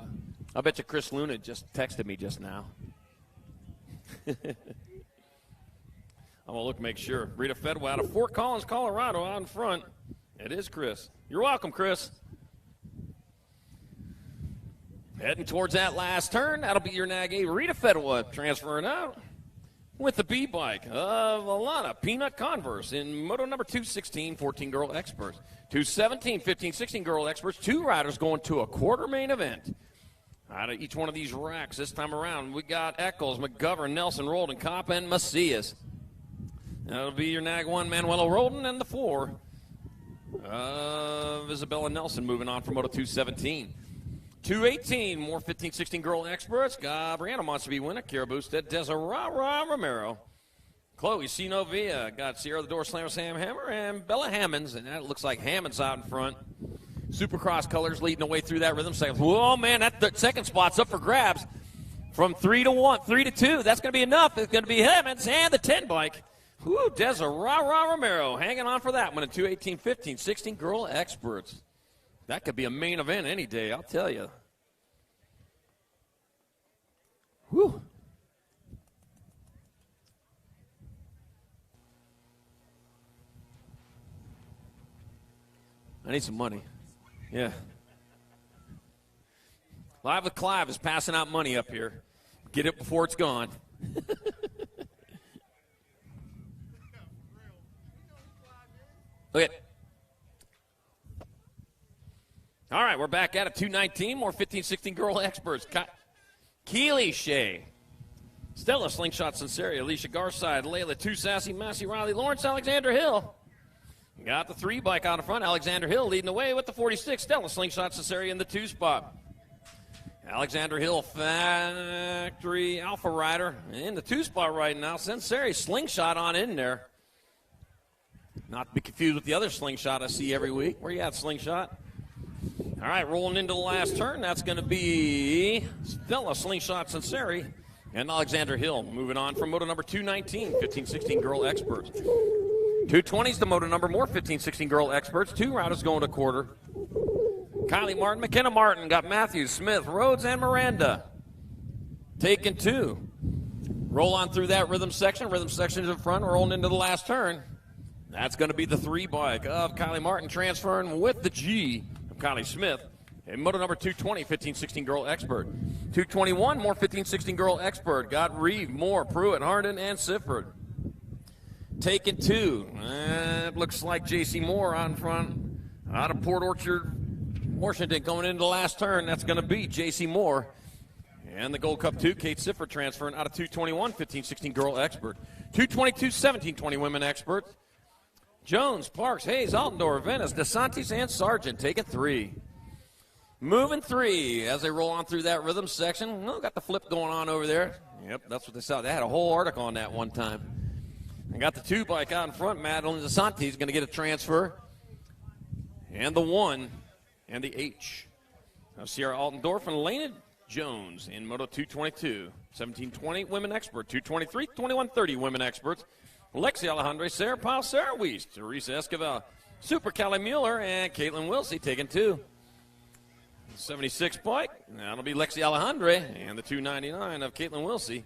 I bet you Chris Luna just texted me just now. I'm going to look, make sure. Rita Fedwa out of Fort Collins, Colorado out in front. It is Chris. You're welcome, Chris. Heading towards that last turn. That'll be your Nag 8. Rita Fedwa transferring out. with the B bike of Alana Peanut Converse in moto number 216, 14 girl experts. 217, 15, 16 girl experts. 2 riders going to a quarter main event. Out of each one of these racks this time around, we got Eccles, McGovern, Nelson, Roldan, Kopp, and Macias. That'll be your Nag 1, Manuelo Roldan, and the 4 of Isabella Nelson moving on from moto 217. 218, more 15, 16 girl experts. Got Brianna wants to be winner. Kira Boosted, Desiree Romero. Chloe Sinovia. Got Sierra the Door Slammer, Sam Hammer, and Bella Hammonds. And that looks like Hammonds out in front. Supercross colors leading the way through that rhythm section. Whoa, man, that second spot's up for grabs. From 3 to 1, 3 to 2. That's going to be enough. It's going to be Hammonds and the 10 bike. Whoo, Desiree Romero hanging on for that one in 218, 15, 16 girl experts. That could be a main event any day, I'll tell you. Whew. I need some money. Yeah. Live with Clive is passing out money up here. Get it before it's gone. Look at. All right, we're back at it. 219, more 15, 16 girl experts. Keely Shea, Stella Slingshot Sinceri, Alicia Garside, Layla Too Sassy, Massey Riley, Lawrence Alexander Hill. Got the 3 bike out in front. Alexander Hill leading the way with the 46. Stella Slingshot Sinceri in the 2 spot. Alexander Hill, factory alpha rider in the 2 spot right now. Sinceri Slingshot on in there. Not to be confused with the other Slingshot I see every week. Where you at, Slingshot? All right, rolling into the last turn. That's going to be Stella Slingshot Sinceri and Alexander Hill. Moving on from moto number 219, 15-16 girl experts. 220's the moto number, more 15-16 girl experts. 2 riders going to quarter. Kylie Martin, McKenna Martin, got Matthews, Smith, Rhodes, and Miranda. Taking 2. Roll on through that rhythm section. Rhythm section's in front, rolling into the last turn. That's going to be the 3 bike of Kylie Martin transferring with the G of Kylie Smith. And moto number 220, 15-16 girl expert. 221, more 15-16 girl expert. Got Reeve, Moore, Pruitt, Harden, and Sifford. Taking 2. It looks like J.C. Moore on front out of Port Orchard, Washington, going into the last turn. That's going to be J.C. Moore. And the Gold Cup 2, Kate Sifford transferring out of 221, 15-16 girl expert. 222, 17-20 women expert. Jones, Parks, Hayes, Altendorf, Venice, DeSantis, and Sargent taking 3. Moving 3 as they roll on through that rhythm section. Oh, got the flip going on over there. Yep, that's what they saw. They had a whole article on that one time. And got the 2 bike out in front. Madeline DeSantis going to get a transfer. And the 1 and the H. Now Sierra Altendorf and Elena Jones in Moto 222. 17-20 women expert. 223, 21-30 women experts. Lexi Alejandre, Sarah Powell, Sarah Weiss, Teresa Esquivel, Super Callie Mueller, and Caitlin Wilsey taking 2. 76 bike. That'll be Lexi Alejandre and the 299 of Caitlin Wilsey.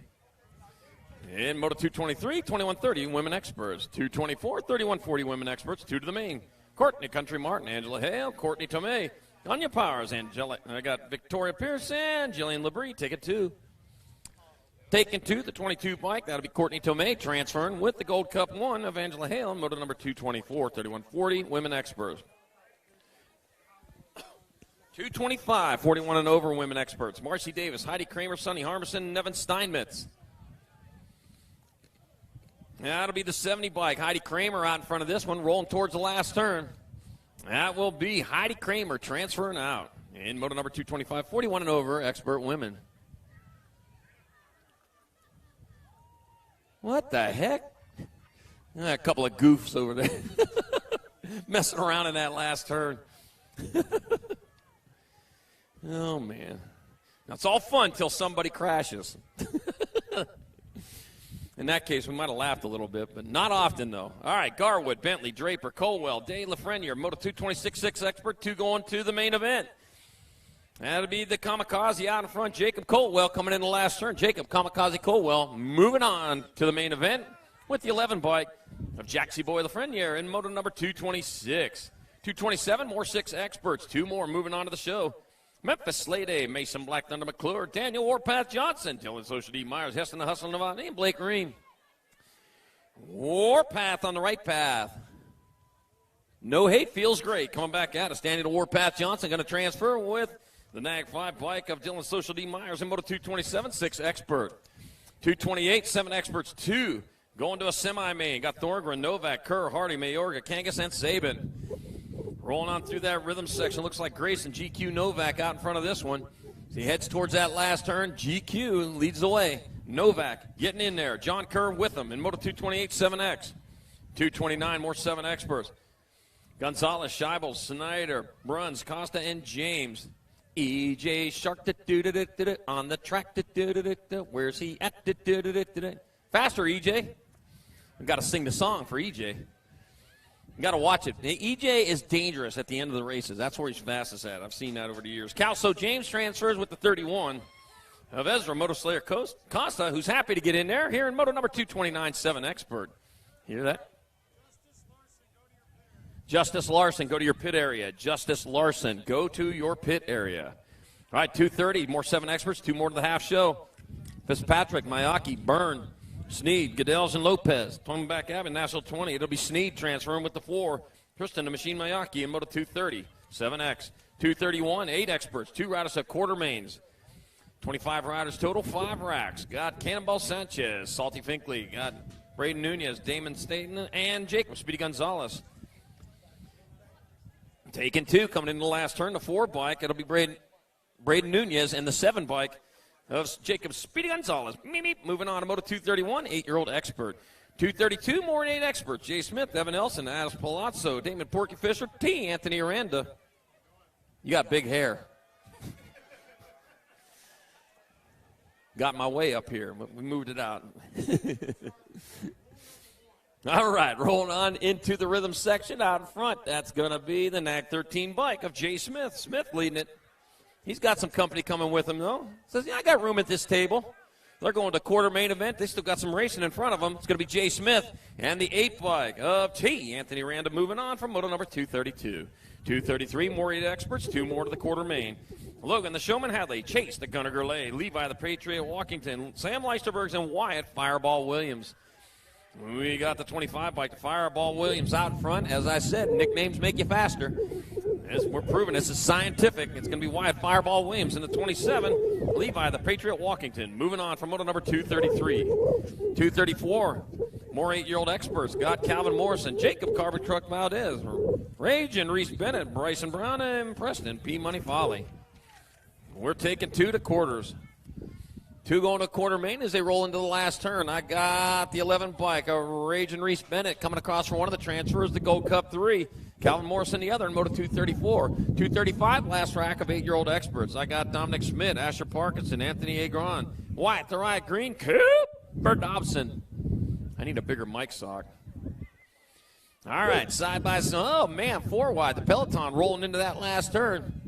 In Moto 223, 21-30 women experts. 224, 31-40 women experts. 2 to the main. Courtney Country Martin, Angela Hale, Courtney Tomei, Anya Powers, I got Victoria Pierce and Jillian Labrie taking 2. Taking 2, the 22 bike, that'll be Courtney Tomei transferring with the Gold Cup 1 of Angela Hale, moto number 224, 31-40, women experts. 225, 41 and over women experts. Marcy Davis, Heidi Kramer, Sonny Harmison, Nevin Steinmetz. That'll be the 70 bike. Heidi Kramer out in front of this one, rolling towards the last turn. That will be Heidi Kramer transferring out in moto number 225, 41 and over expert women. What the heck? A couple of goofs over there messing around in that last turn. Oh, man. Now, it's all fun till somebody crashes. In that case, we might have laughed a little bit, but not often, though. All right, Garwood, Bentley, Draper, Colwell, Dave Lafreniere, Moto 226-6 expert, 2 going to the main event. That'll be the Kamikaze out in front. Jacob Colwell coming in the last turn. Jacob Kamikaze Colwell moving on to the main event with the 11 bike of Jaxie Boy Lafreniere in moto number 226. 227, more 6 experts. 2 more moving on to the show. Memphis Slade, Mason Black Thunder McClure, Daniel Warpath Johnson, Dylan Social D. Myers, Heston the Hustle Nevada, and Blake Green. Warpath on the right path. No hate, feels great. Coming back out of standing to Warpath Johnson. Going to transfer with the Nag 5 bike of Dylan Social D. Myers in Moto 227, 6 Expert. 228, 7 Experts, 2. Going to a semi-main. Got Thorngren, Novak, Kerr, Hardy, Mayorga, Kangas, and Saban. Rolling on through that rhythm section. Looks like Grayson, GQ, Novak out in front of this one. As he heads towards that last turn, GQ leads the way. Novak getting in there. John Kerr with him in Moto 228, 7X. 229, more 7 Experts. Gonzalez, Scheibel, Snyder, Bruns, Costa, and James. EJ Shark on the track. Where's he at? Faster, EJ. I've got to sing the song for EJ. You got to watch it. EJ is dangerous at the end of the races. That's where he's fastest at. I've seen that over the years. Calso James transfers with the 31 of Ezra Moto Slayer Costa, who's happy to get in there here in Moto number 229, 7 Expert. Hear that? Justice Larson, go to your pit area. Justice Larson, go to your pit area. All right, 230, more 7 Experts, 2 more to the half show. Fitzpatrick, Mayaki, Byrne, Sneed, Goodels, and Lopez. Coming back out in National 20. It'll be Sneed transferring with the 4. Tristan, the Machine Mayaki in Moto 230, 7X. 231, 8 Experts, 2 riders at quarter mains. 25 riders total, 5 racks. Got Cannonball Sanchez, Salty Finkley, got Braden Nunez, Damon Staten, and Jacob Speedy Gonzalez. Taking 2, coming into the last turn, the 4 bike. It'll be Braden Nunez and the 7 bike of Jacob Speedy Gonzalez. Moving on to Moto 231, 8-year-old Expert. 232, more than 8 Experts. Jay Smith, Evan Nelson, Addis Palazzo, Damon Porky Fisher, T. Anthony Aranda. You got big hair. Got my way up here, but we moved it out. All right, rolling on into the rhythm section out in front. That's going to be the Nag 13 bike of Jay Smith. Smith leading it. He's got some company coming with him, though. Says, yeah, I got room at this table. They're going to quarter main event. They still got some racing in front of them. It's going to be Jay Smith and the 8 bike of T. Anthony Randa moving on from Moto number 232. 233, more 8 Experts, 2 more to the quarter main. Logan, the Showman Hadley, Chase, the Gunner Gurley, Levi, the Patriot Walkington, Sam Leisterbergs, and Wyatt, Fireball Williams. We got the 25 bike, the Fireball Williams out in front. As I said, nicknames make you faster. As we're proving this is scientific. It's going to be Wyatt Fireball Williams in the 27. Levi, the Patriot Walkington. Moving on from Moto number 233. 234, more 8-year-old Experts. Got Calvin Morrison, Jacob Carver Truck Valdez, Rage and Reese Bennett, Bryson Brown, and Preston P. Money Folly. We're taking 2 to quarters. 2 going to quarter main as they roll into the last turn. I got the 11 bike of Rage and Reese Bennett coming across from one of the transfers, the Gold Cup 3. Calvin Morrison the other in Moto 234. 235, last rack of 8-year-old Experts. I got Dominic Schmidt, Asher Parkinson, Anthony Agron, Wyatt the Riot Green, Cooper Dobson. I need a bigger mic sock. All right, side by side. Oh, man, 4 wide. The Peloton rolling into that last turn.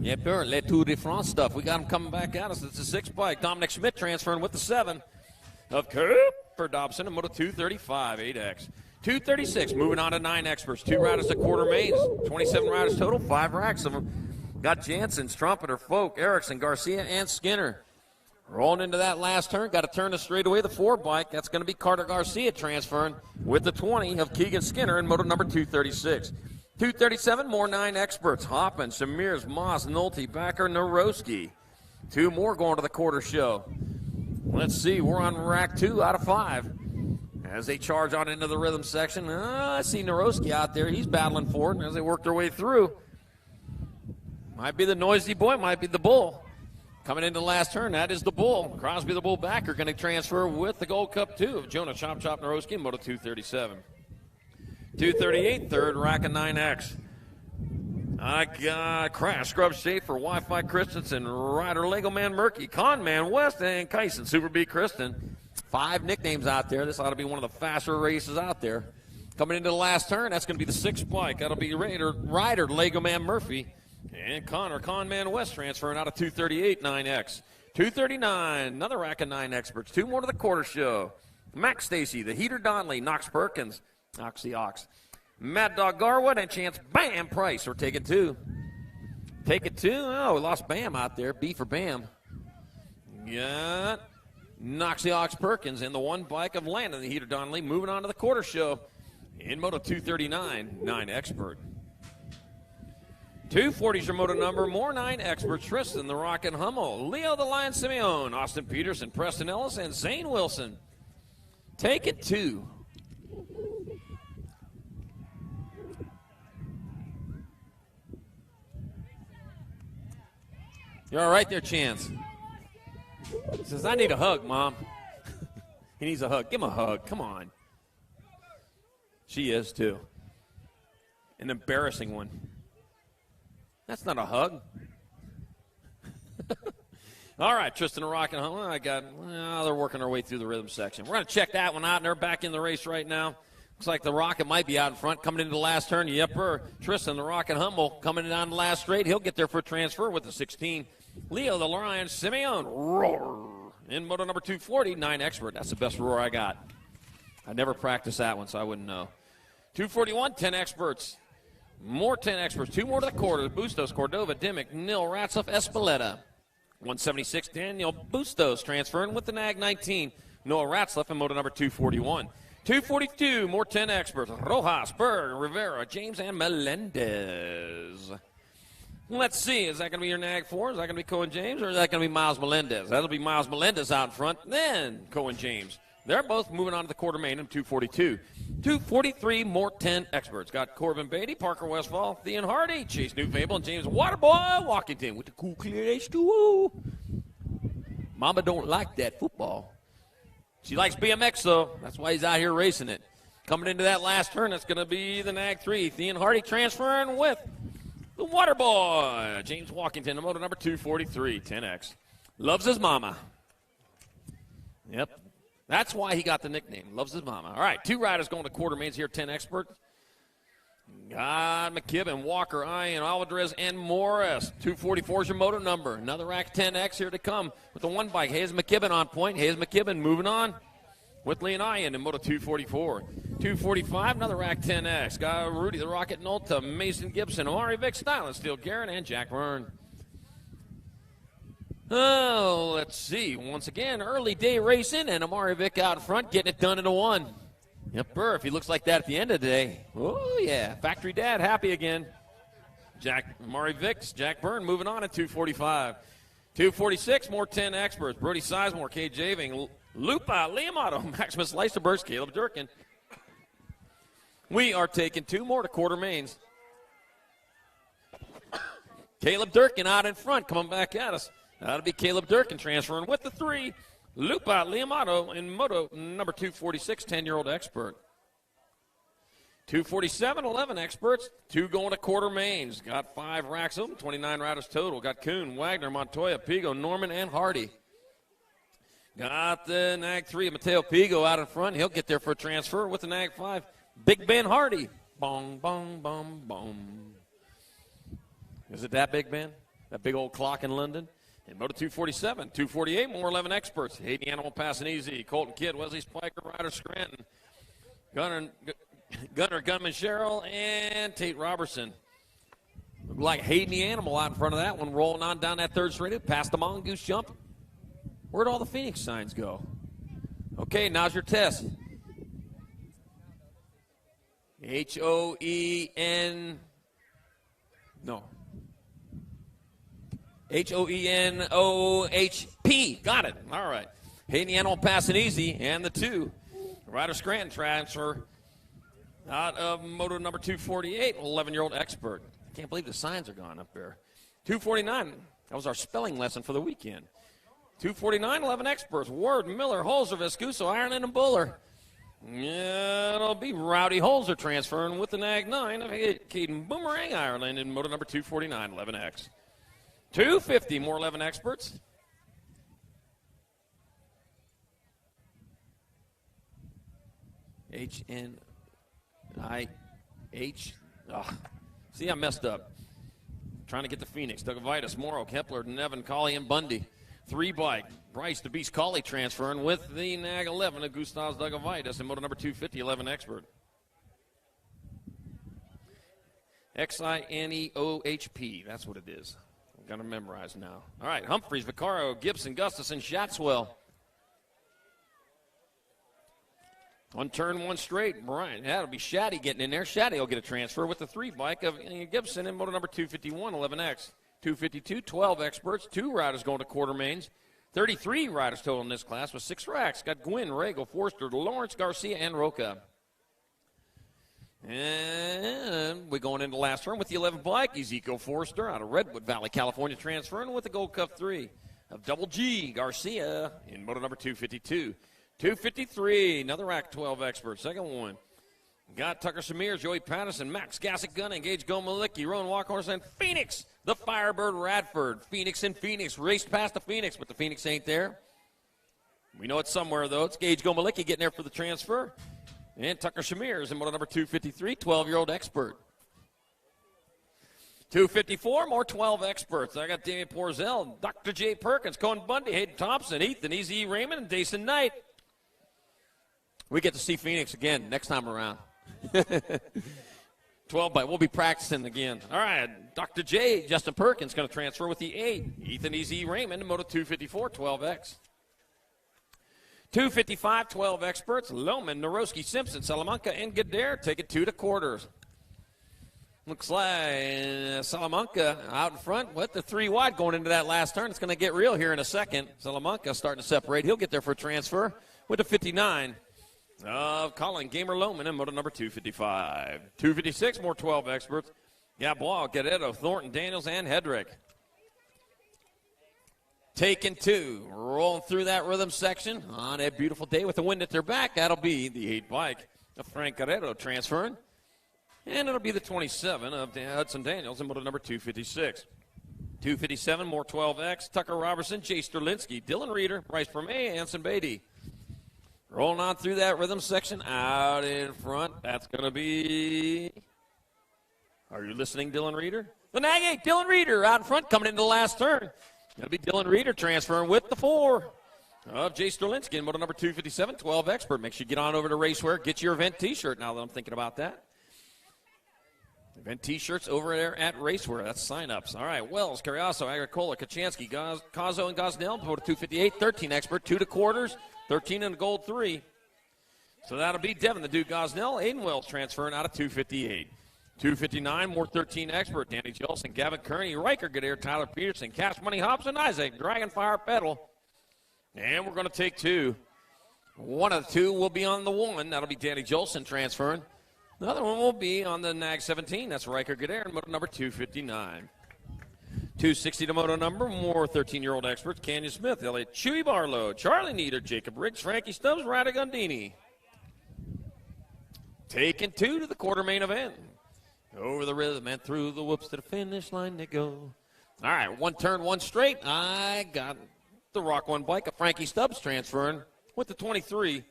Yeah, sure. Le Tour de France stuff. We got him coming back at us. It's a 6 bike. Dominic Schmidt transferring with the 7 of Cooper Dobson in Moto 235, 8X. 236, moving on to 9 Experts. 2 riders at quarter mains. 27 riders total, 5 racks of them. Got Jansen's, Trumpeter, Folk, Erickson, Garcia, and Skinner. Rolling into that last turn. Got to turn the straightaway, the 4 bike. That's going to be Carter Garcia transferring with the 20 of Keegan Skinner in Moto number 236. 237, more 9 Experts. Hoppin, Shamirs, Moss, Nolte, Backer, Norowski. 2 more going to the quarter show. Let's see, we're on rack 2 out of 5. As they charge on into the rhythm section, I see Norowski out there. He's battling for it as they work their way through. Might be the noisy boy, might be the bull. Coming into the last turn, that is the bull. Crosby, the bull backer, going to transfer with the Gold Cup 2 of Jonah Chop Chop Norowski in Moto 237. 238, third rack of 9X. I got Crash, Scrub Schaefer, Wi-Fi Christensen, Ryder Lego Man Murky, Con Man West, and Kyson, Super B Kristen. 5 nicknames out there. This ought to be one of the faster races out there. Coming into the last turn, that's going to be the 6 bike. That'll be Ryder Lego Man Murphy. And Con Man West transferring out of 238, 9X. 239, another rack of 9 Experts. 2 more to the quarter show. Max Stacy, the Heater Donnelly, Knox Perkins, Ox the Ox, Mad Dog Garwood, and Chance Bam Price. We're taking 2. Take it 2. Oh, we lost Bam out there. B for Bam. Got Knocks the Ox Perkins in the one bike of Landon, the Heater Donnelly, moving on to the quarter show. In Moto 239, 9 Expert. 240's your moto number, more 9 Experts. Tristan, the Rocket Hummel, Leo, the Lion Simeone, Austin Peterson, Preston Ellis, and Zane Wilson. Take it 2. You're all right there, Chance. He says, I need a hug, Mom. He needs a hug. Give him a hug. Come on. She is, too. An embarrassing one. That's not a hug. All right, Tristan and Rock and Hummel. They're working their way through the rhythm section. We're going to check that one out, and they're back in the race right now. Looks like the Rocket might be out in front, coming into the last turn. Tristan, the Rocket Humble, coming down the last straight. He'll get there for a transfer with the 16. Leo, the Lion Simeone, roar. In moto number 240, 9 Expert. That's the best roar I got. I never practiced that one, so I wouldn't know. 241, 10 Experts. More 10 Experts. 2 more to the quarter. Bustos, Cordova, Dimmick, Nil, Ratzlaff, Espeleta. 176, Daniel Bustos transferring with the NAG 19. Noah Ratzlaff in moto number 241. 242, more 10 Experts. Rojas, Berg, Rivera, James, and Melendez. Let's see, is that going to be your NAG 4? Is that going to be Cohen James, or is that going to be Miles Melendez? That'll be Miles Melendez out in front, then Cohen James. They're both moving on to the quarter main in 242. 243, more 10 Experts. Got Corbin Beatty, Parker Westfall, Thean Hardy, Chase Newfable, and James Waterboy Walkington with the cool clear H2O. Mama don't like that football. She likes BMX, though. That's why he's out here racing it. Coming into that last turn, it's going to be the NAG 3. Thean Hardy transferring with the Waterboy. James Walkington, moto number 243, 10X. Loves his mama. Yep. That's why he got the nickname. Loves his mama. All right, 2 riders going to quarter mains here, 10 Expert. God, McKibben, Walker, Ian, Alvarez, and Morris. 244 is your moto number. Another rack 10X here to come with the one bike. Hayes McKibben on point. Hayes McKibben moving on with Leon Ian in moto 244. 245, another rack 10X. Got Rudy the Rocket Nolta, Mason Gibson, Amari Vick, Stylen, Steele Garrett, and Jack Byrne. Oh, let's see. Once again, early day racing, and Amari Vick out front, getting it done in a 1. Yep, if he looks like that at the end of the day. Oh, yeah. Factory dad happy again. Amari Vicks, Jack Byrne moving on at 245. 246, more 10 Experts. Brody Sizemore, Kay Javing, Lupa, Liamato, Maximus Leisterbergs, Caleb Durkin. We are taking 2 more to quarter mains. Caleb Durkin out in front, coming back at us. That'll be Caleb Durkin transferring with the 3. Lupa Liamato in moto number 246, 10-year-old Expert. 247, 11 Experts, 2 going to quarter mains. Got 5 racks open, 29 riders total. Got Kuhn, Wagner, Montoya, Pigo, Norman, and Hardy. Got the NAG 3, Mateo Pigo out in front. He'll get there for a transfer with the NAG 5. Big Ben Hardy. Bong, bong, bong, bong. Is it that Big Ben? That big old clock in London? In moto 247, 248, more 11 Experts. Hayden Animal passing easy. Colton Kidd, Wesley Spiker, Ryder Scranton. Gunner Gunman Sherrill, and Tate Robertson. Looked like Hayden the Animal out in front of that one, rolling on down that third straight, past the mongoose jump. Where'd all the Phoenix signs go? Okay, now's your test. H-O-E-N. No. H-O-E-N-O-H-P. Got it. All right. Hayden the Animal passing easy, and the 2. Ryder Scranton transfer out of moto number 248, 11-year-old Expert. I can't believe the signs are gone up there. 249, that was our spelling lesson for the weekend. 249, 11 Experts. Ward, Miller, Holzer, Vescuso, Ireland, and Buller. Yeah, it'll be Rowdy Holzer transferring with the NAG 9 of Caden Boomerang, Ireland, in moto number 249, 11X. 250, more 11 Experts. H-N-I-H. See, I messed up. Trying to get to Phoenix. Dugovitis, Morrow, Kepler, Nevin, Colley, and Bundy. 3 bike. Bryce, the Beast Colley transferring with the NAG 11 of Gustavs Dugovitis in moto number 250, 11 Expert. X-I-N-E-O-H-P. That's what it is. I'm going to memorize now. All right, Humphreys, Vaccaro, Gibson, Gustafson, Shatswell. One turn, one straight. Brian, that'll be Shaddy getting in there. Shaddy will get a transfer with the 3 bike of Gibson in moto number 251, 11X. 252, 12 experts, 2 riders going to quarter mains. 33 riders total in this class with 6 racks. Got Gwynn, Regal, Forster, Lawrence, Garcia, and Roca. And we're going into the last turn with the 11 bike. Ezekiel Forster out of Redwood Valley, California, transferring with the Gold Cup 3 of Double G, Garcia in moto number 252. 253, another rack, 12 experts. Second one. Got Tucker Shamir, Joey Patterson, Max Gassick, Gunn, Gage Gomalicki, Rowan Walkhorse, and Phoenix, the Firebird Radford. Phoenix raced past the Phoenix, but the Phoenix ain't there. We know it's somewhere, though. It's Gage Gomalicki getting there for the transfer. And Tucker Shamir is in moto number 253, 12-year-old expert. 254, more 12 experts. I got Damian Porzel, Dr. J. Perkins, Cohen Bundy, Hayden Thompson, Ethan, Easy Raymond, and Jason Knight. We get to see Phoenix again next time around. 12 bike. We'll be practicing again. All right. Dr. J, Justin Perkins, going to transfer with the 8. Ethan Easy Raymond, Moto 254, 12X. 255, 12 experts. Lohman, Naroski, Simpson, Salamanca, and Gadare take it 2 quarters. Looks like Salamanca out in front with the 3 wide going into that last turn. It's going to get real here in a second. Salamanca starting to separate. He'll get there for a transfer with a 59. Colin Gamer Lohman in moto number 255. 256, more 12 experts. Gabois, Guerrero, Thornton, Daniels, and Hedrick. Taking 2, rolling through that rhythm section on a beautiful day with the wind at their back. That'll be the 8 bike of Frank Guerrero transferring. And it'll be the 27 of Hudson Daniels in moto number 256. 257, more 12X. Tucker Robertson, Jay Sterlinski, Dylan Reeder, Bryce Vermey, Anson Beatty. Rolling on through that rhythm section, out in front. That's going to be, are you listening, Dylan Reeder? The Nag 8, Dylan Reeder out in front coming into the last turn. Going to be Dylan Reeder transferring with the 4 of Jay Sterlinski in moto number 257, 12 expert. Make sure you get on over to Racewear. Get your event t-shirt now that I'm thinking about that. Event t-shirts over there at Racewear. That's sign-ups. All right, Wells, Carriazo, Agricola, Kachansky, Cazzo, and Gosnell. Moto 258, 13 expert, 2 quarters. 13 and a gold 3. So that'll be Devin, the Duke Gosnell. Aiden Wells transferring out of 258. 259, more 13 expert. Danny Jolson, Gavin Kearney, Riker Gadare, Tyler Peterson, Cash Money Hobson, Isaac, Dragonfire Pedal. And we're going to take 2. One of the 2 will be on the 1. That'll be Danny Jolson transferring. The other one will be on the Nag 17. That's Riker Gadare, moto number 259. 260 to moto number, more 13-year-old experts. Canyon Smith, Elliot Chewy Barlow, Charlie Nieder, Jacob Riggs, Frankie Stubbs, Ryder Gundini. Taking 2 to the quarter main event. Over the rhythm and through the whoops to the finish line they go. All right, 1 turn, 1 straight. I got the Rock 1 bike of Frankie Stubbs transferring with the 23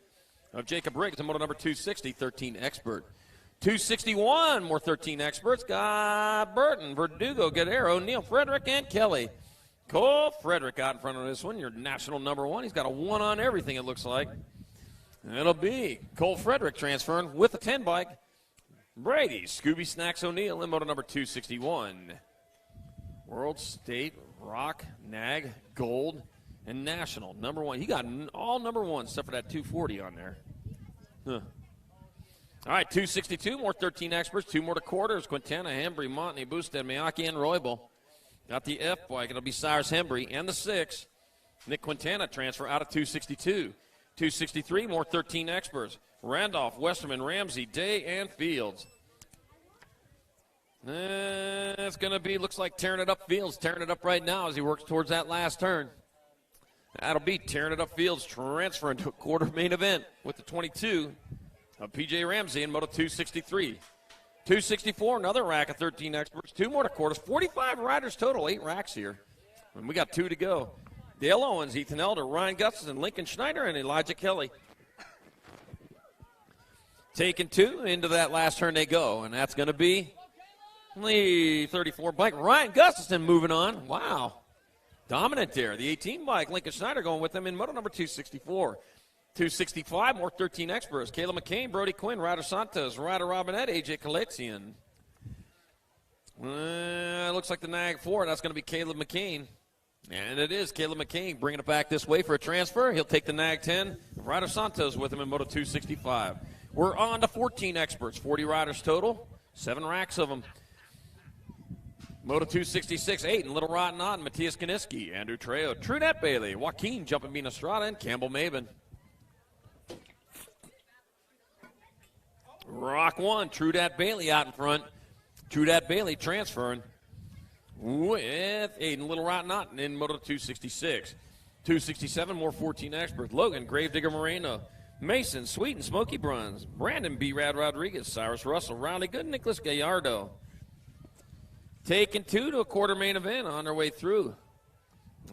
of Jacob Riggs in moto number 260, 13 expert. 261, more 13 experts. Got Burton, Verdugo, Guerrero, Neil Frederick, and Kelly. Cole Frederick out in front of this one, your national number 1. He's got a 1 on everything, it looks like. And it'll be Cole Frederick transferring with a 10 bike. Brady, Scooby Snacks O'Neill in moto number 261. World, State, Rock, Nag, Gold, and National. Number 1. He got all number 1 except for that 240 on there. Huh. All right, 262, more 13 experts, 2 more to quarters. Quintana, Hembry, Montney, Boosted, Miyake, and Roybal. Got the F bike. It'll be Cyrus Hembry and the 6. Nick Quintana transfer out of 262. 263, more 13 experts. Randolph, Westerman, Ramsey, Day, and Fields. It's going to be, looks like tearing it up Fields, tearing it up right now as he works towards that last turn. That'll be tearing it up Fields, transferring to a quarter main event with the 22 of P.J. Ramsey in Moto 263. 264, another rack of 13 experts, 2 more to quarters, 45 riders total, 8 racks here. And we got 2 to go. Dale Owens, Ethan Elder, Ryan Gustafson, Lincoln Schneider, and Elijah Kelly. Taking 2 into that last turn they go, and that's going to be the 34 bike. Ryan Gustafson moving on. Wow. Dominant there. The 18 bike, Lincoln Schneider going with them in moto number 264. 265, more 13 experts. Caleb McCain, Brody Quinn, Ryder Santos, Ryder Robinette, AJ Kaletsian. Looks like the Nag 4. That's going to be Caleb McCain. And it is Caleb McCain bringing it back this way for a transfer. He'll take the Nag 10 Ryder Santos with him in Moto 265. We're on to 14 experts, 40 riders total, 7 racks of them. Moto 266, 8 in Little Rotten Otten, Matthias Kaniski, Andrew Trejo, Trudette Bailey, Joaquin Jumping Bean Estrada, and Campbell Maben. Rock 1, Trudette Bailey out in front. Trudette Bailey transferring with 8 in Little Rotten Otten in Moto 266. 267, more 14 experts. Logan, Gravedigger Moreno, Mason, Sweet and Smoky Bruns, Brandon B. Rad Rodriguez, Cyrus Russell, Riley Good, Nicholas Gallardo. Taking 2 to a quarter main event on their way through.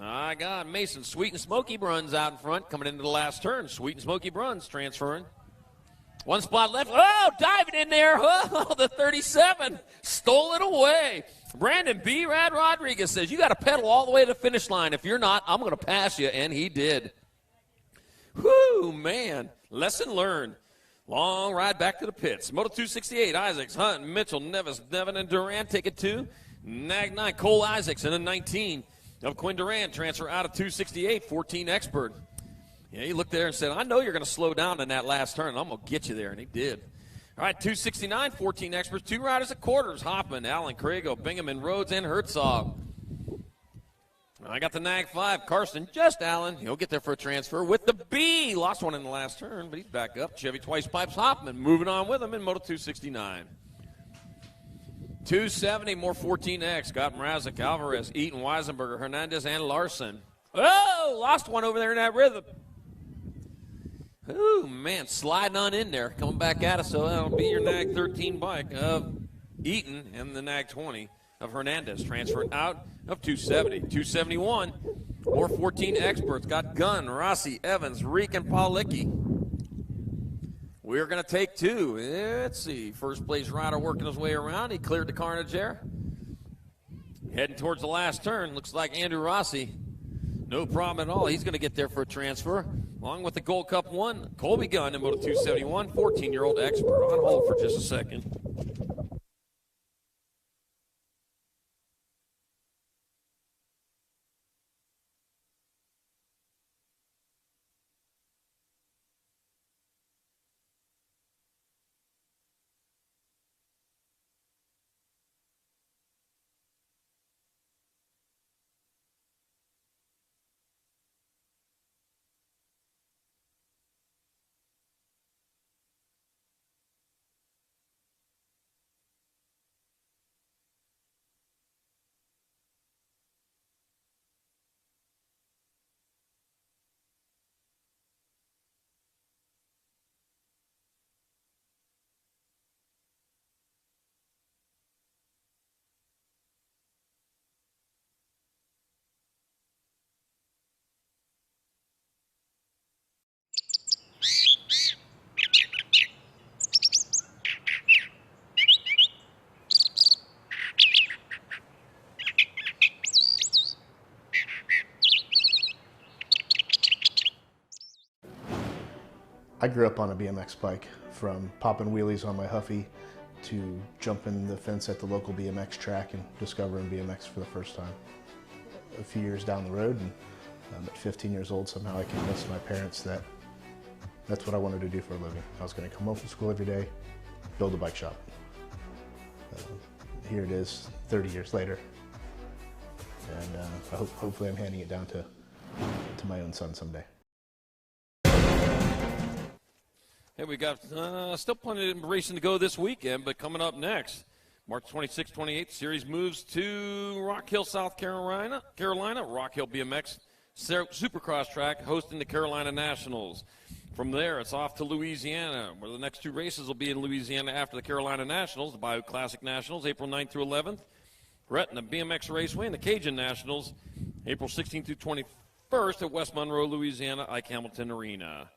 I got Mason, Sweet and Smoky Bruns out in front, coming into the last turn. Sweet and Smoky Bruns transferring. 1 spot left. Oh, diving in there. Oh, the 37 stole it away. Brandon B. Rad Rodriguez says, you got to pedal all the way to the finish line. If you're not, I'm going to pass you. And he did. Whoo, man. Lesson learned. Long ride back to the pits. Moto 268, Isaacs, Hunt, Mitchell, Nevis, Nevin, and Durant take it 2. Nag 9, Cole Isaacs, and a 19 of Quinn Durant. Transfer out of 268, 14 expert. Yeah, he looked there and said, I know you're going to slow down in that last turn. I'm going to get you there, and he did. All right, 269, 14 experts, 2 riders at quarters. Hoffman, Allen, Crago, Bingham, Rhodes, and Herzog. I got the Nag 5, Karsten, just Allen. He'll get there for a transfer with the B. Lost one in the last turn, but he's back up. Chevy Twice Pipes Hoffman moving on with him in Moto 269. 270, more 14X. Got Mrazek, Alvarez, Eaton, Weisenberger, Hernandez, and Larson. Oh, lost one over there in that rhythm. Ooh, man, sliding on in there, coming back at us. So that'll be your Nag 13 bike of Eaton and the Nag 20 of Hernandez. Transferring out of 270. 271, more 14 experts. Got Gunn, Rossi, Evans, Reek, and Paulicki. We're going to take 2. Let's see. First place rider working his way around. He cleared the carnage there. Heading towards the last turn. Looks like Andrew Rossi. No problem at all. He's going to get there for a transfer. Along with the Gold Cup 1, Colby Gunn in Moto 271, 14-year-old expert. On hold for just a second. I grew up on a BMX bike, from popping wheelies on my Huffy to jumping the fence at the local BMX track and discovering BMX for the first time. A few years down the road, and at 15 years old, somehow I convinced my parents that that's what I wanted to do for a living. I was going to come home from school every day, build a bike shop. Here it is, 30 years later, and hopefully I'm handing it down to my own son someday. Hey, we got still plenty of racing to go this weekend, but coming up next, March 26th, 28th, series moves to Rock Hill, South Carolina. Rock Hill BMX Supercross track hosting the Carolina Nationals. From there, it's off to Louisiana, where the next 2 races will be in Louisiana after the Carolina Nationals, the Bayou Classic Nationals, April 9th through 11th. Gretna BMX Raceway and the Cajun Nationals, April 16th through 21st at West Monroe, Louisiana, Ike Hamilton Arena.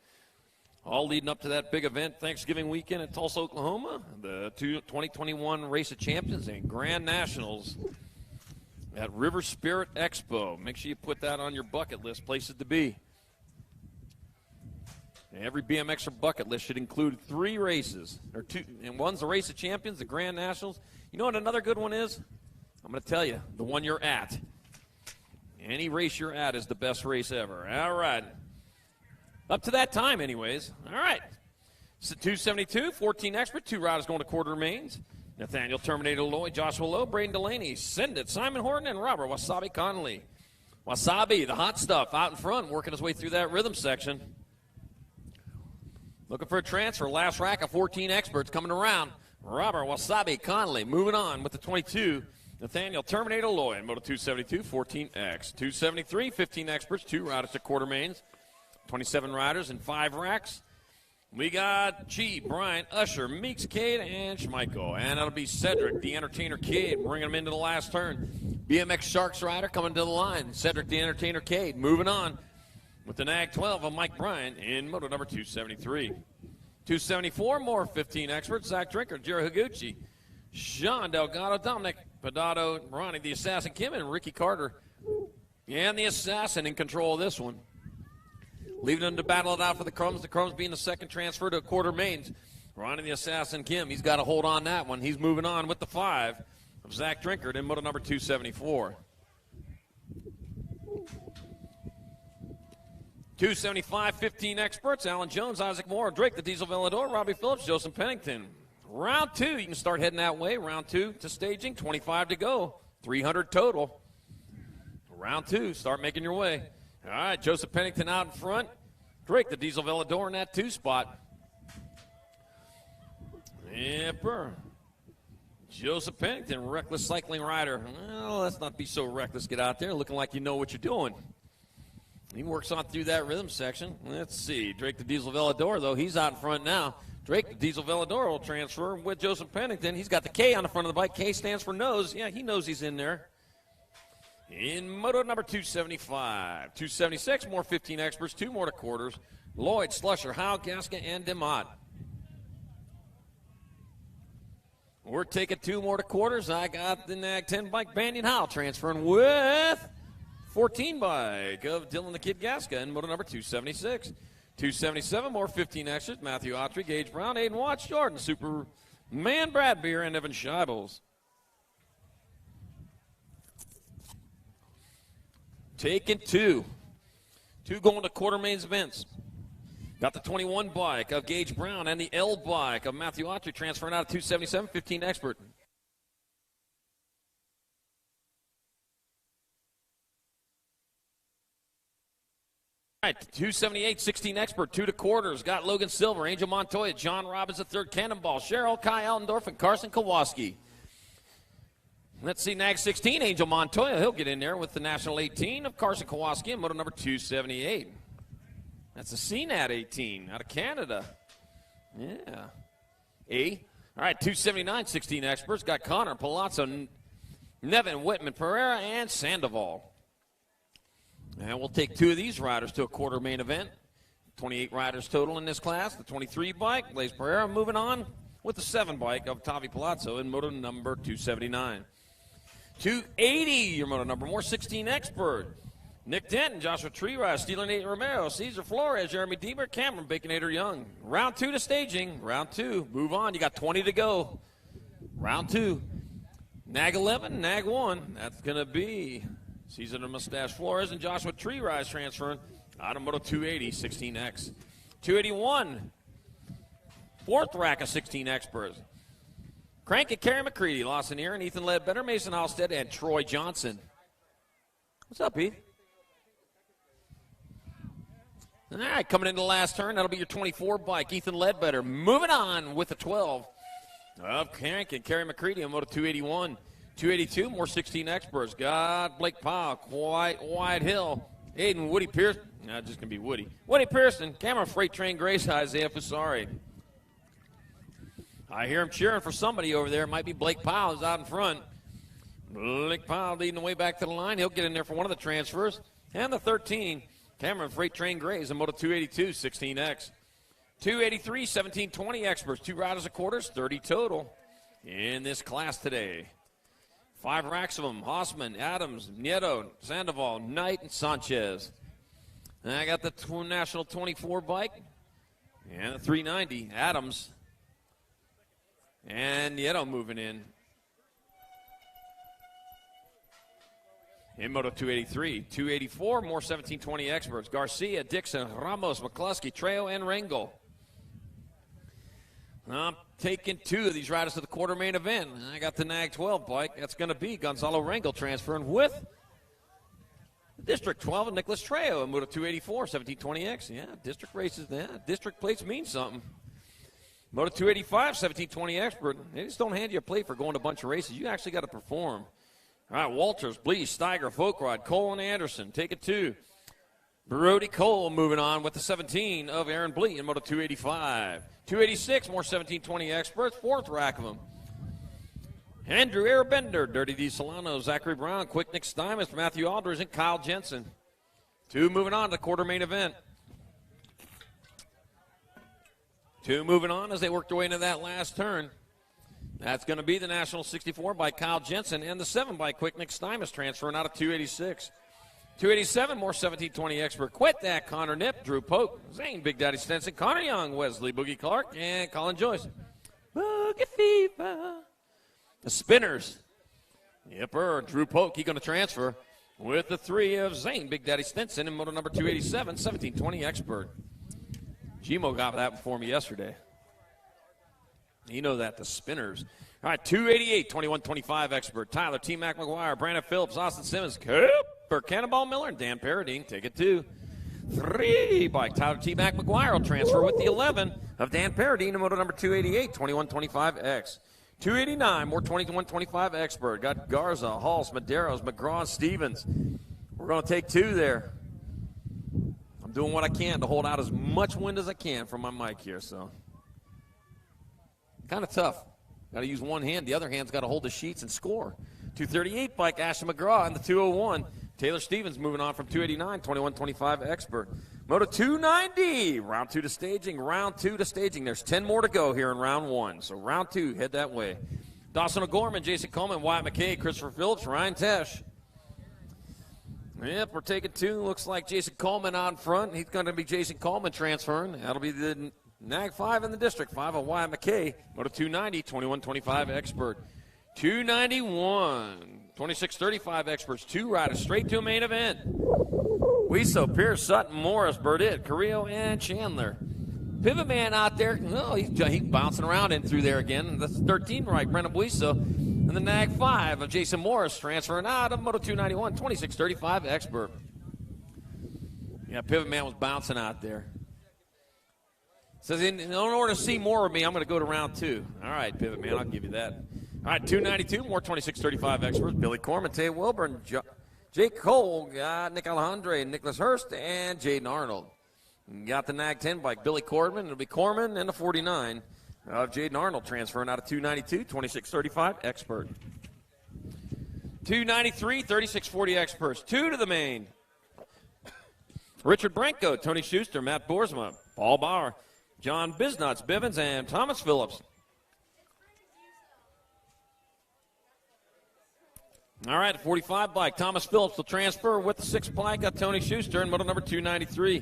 All leading up to that big event, Thanksgiving weekend in Tulsa, Oklahoma, the 2021 Race of Champions and Grand Nationals at River Spirit Expo. Make sure you put that on your bucket list, places to be. Every BMXer bucket list should include 3 races, or 2, and one's the Race of Champions, the Grand Nationals. You know what another good one is? I'm going to tell you, the one you're at. Any race you're at is the best race ever. All right. Up to that time, anyways. All right. So 272, 14 expert, 2 riders going to quarter mains. Nathaniel Terminator Lloyd, Joshua Lowe, Braden Delaney, Send It, Simon Horton, and Robert Wasabi Connolly. Wasabi, the hot stuff, out in front, working his way through that rhythm section. Looking for a transfer. Last rack of 14 experts coming around. Robert Wasabi Connolly moving on with the 22. Nathaniel Terminator Lloyd, Moto 272, 14X. 273, 15 experts, 2 riders to quarter mains. 27 riders and 5 racks. We got Chi, Bryant, Usher, Meeks, Cade, and Schmeichel. And it'll be Cedric, the Entertainer Cade, bringing him into the last turn. BMX Sharks rider coming to the line. Cedric, the Entertainer Cade, moving on with the NAG 12 of Mike Bryant in moto number 273. 274, more 15 experts. Zach Drinker, Jiro Higuchi, Sean Delgado, Dominic Pedado, Ronnie, the Assassin Kim, and Ricky Carter. And the Assassin in control of this one. Leaving them to battle it out for the Crumbs. The Crumbs being the second transfer to quarter mains. Ronnie the Assassin Kim, he's got to hold on that one. He's moving on with the 5 of Zach Drinkard in moto number 274. 275, 15 experts. Alan Jones, Isaac Moore, Drake the Diesel Villador, Robbie Phillips, Joseph Pennington. Round 2, you can start heading that way. Round 2 to staging, 25 to go. 300 total. Round 2, start making your way. All right, Joseph Pennington out in front. Drake, the Diesel Villador in that 2 spot. Yepper. Joseph Pennington, reckless cycling rider. Well, let's not be so reckless. Get out there looking like you know what you're doing. He works on through that rhythm section. Let's see. Drake, the Diesel Villador, though, he's out in front now. Drake, the Diesel Villador, will transfer with Joseph Pennington. He's got the K on the front of the bike. K stands for nose. Yeah, he knows he's in there. In moto number 275. 276, more 15 experts, 2 more to quarters. Lloyd, Slusher, Howe, Gasca, and DeMott. We're taking 2 more to quarters. I got the NAG 10 bike, Banyan Howe, transferring with 14 bike of Dylan the Kid Gasca in moto number 276. 277, more 15 extras. Matthew Autry, Gage Brown, Aiden Watts, Jordan, Superman, Brad Beer, and Evan Scheibels. Taking 2. 2 going to quarter mains events. Got the 21 bike of Gage Brown and the L bike of Matthew Autry transferring out of 277, 15 expert. All right, 278, 16 expert, 2 to quarters. Got Logan Silver, Angel Montoya, John Robbins, the 3rd Cannonball, Cheryl, Kai Allendorf, and Carson Kowalski. Let's see, NAG 16, Angel Montoya. He'll get in there with the National 18 of Carson Kowalski in moto number 278. That's a CNAT 18 out of Canada. Yeah. A. All right, 279, 16 experts. Got Connor, Palazzo, Nevin, Whitman, Pereira, and Sandoval. And we'll take 2 of these riders to a quarter main event. 28 riders total in this class. The 23 bike, Blaze Pereira, moving on with the 7 bike of Tavi Palazzo in moto number 279. 280, your moto number, more 16 expert. Nick Denton, Joshua Treerise, Steeler Nate Romero, Cesar Flores, Jeremy Deemer, Cameron Baconator Young. Round 2 to staging. Round 2, move on. You got 20 to go. Round 2. NAG 11, NAG 1. That's going to be Cesar the Mustache Flores and Joshua Treerise transferring out of moto 280, 16X. 281, 4th rack of 16 experts. Crank and Kerry McCready, Lawson Aaron, Ethan Ledbetter, Mason Halstead, and Troy Johnson. What's up, Heath? All right, coming into the last turn, that'll be your 24 bike, Ethan Ledbetter. Moving on with the 12 of Crank and Kerry McCready on moto 281. 282, more 16 experts. Got Blake Powell, White Hill, Aiden, Woody Pearson. Not just going to be Woody. Woody Pearson, Cameron Freight Train Grace, Isaiah Fusari. I hear him cheering for somebody over there. It might be Blake Powell who's out in front. Blake Powell leading the way back to the line. He'll get in there for one of the transfers. And the 13, Cameron Freight Train Grays in moto 282, 16X. 283, 1720 experts. 2 riders a quarters, 30 total in this class today. 5 racks of them. Hossman, Adams, Nieto, Sandoval, Knight, and Sanchez. And I got the National 24 bike and the 390. Adams and Nieto moving in. In Moto 283, 284, more 1720 experts. Garcia, Dixon, Ramos, McCluskey, Trejo, and Rangel. I'm taking 2 of these riders to the quarter main event. I got the NAG 12 bike. That's going to be Gonzalo Rangel transferring with District 12 and Nicholas Trejo in Moto 284, 1720X. Yeah, district races, district plates mean something. Moto 285, 1720 expert. They just don't hand you a plate for going to a bunch of races. You actually got to perform. All right, Walters, Blees, Steiger, Folkrod, Cole, and Anderson. Take it 2. Brody Cole moving on with the 17 of Aaron Blee in Moto 285. 286, more 1720 experts. 4th rack of them. Andrew Airbender, Dirty D. Solano, Zachary Brown, Quick Nick Steinmetz, Matthew Alders, and Kyle Jensen. 2 moving on to the quarter main event. 2 moving on as they work their way into that last turn. That's going to be the National 64 by Kyle Jensen and the 7 by Quick Nick Steinmetz transferring out of 286. 287, more 1720 expert. Quit that, Connor Nip, Drew Pope, Zane Big Daddy Stenson, Connor Young, Wesley Boogie Clark, and Colin Joyce. Boogie Fever. The Spinners. Yepper, Drew Pope, he's going to transfer with the 3 of Zane Big Daddy Stenson in moto number 287, 1720 expert. Gmo got that for me yesterday. You know that, the Spinners. All right, 288, 2125 expert. Tyler T. Mac McGuire, Brandon Phillips, Austin Simmons, Cooper Cannonball Miller, and Dan Paradine. Take it 2. 3 by Tyler T. Mac McGuire will transfer with the 11 of Dan Paradine in moto number 288, 2125X. 289, more 2125 expert. Got Garza, Halls, Maderos, McGraw, Stevens. We're going to take 2 there. I'm doing what I can to hold out as much wind as I can from my mic here, so. Kind of tough. Got to use one hand. The other hand's got to hold the sheets and score. 238 bike, Ashton McGraw in the 201. Taylor Stevens moving on from 289, 2125 expert. Moto 290, round 2 to staging, round 2 to staging. There's 10 more to go here in round 1. So round 2, head that way. Dawson O'Gorman, Jason Coleman, Wyatt McKay, Christopher Phillips, Ryan Tesh. Yep, we're taking 2. Looks like Jason Coleman out in front. He's going to be Jason Coleman transferring. That'll be the NAG 5 in the district. 5 of Wyatt McKay. Moto 290, 2125 expert. 291, 2635 experts. 2 riders straight to a main event. Weeso, Pierce, Sutton, Morris, Burdett, Carrillo, and Chandler. Pivot man out there. Oh, he's bouncing around in through there again. That's 13 right, Brendan Weeso. And the NAG 5 of Jason Morris transferring out of Moto 291, 2635 expert. Yeah, pivot man was bouncing out there. Says, in order to see more of me, I'm going to go to round 2. All right, pivot man, I'll give you that. All right, 292, more 2635 experts. Billy Corman, Tay Wilburn, Jake Cole, Nick Alejandre, Nicholas Hurst, and Jaden Arnold. Got the NAG 10 bike, Billy Corman. It'll be Corman and the 49 of Jaden Arnold transferring out of 292, 2635 expert. 293, 3640 experts. 2 to the main. Richard Branco, Tony Schuster, Matt Boersma, Paul Bauer, John Bisnuts, Bivens, and Thomas Phillips. All right, 45 bike. Thomas Phillips will transfer with the 6 bike. Got Tony Schuster in moto number 293.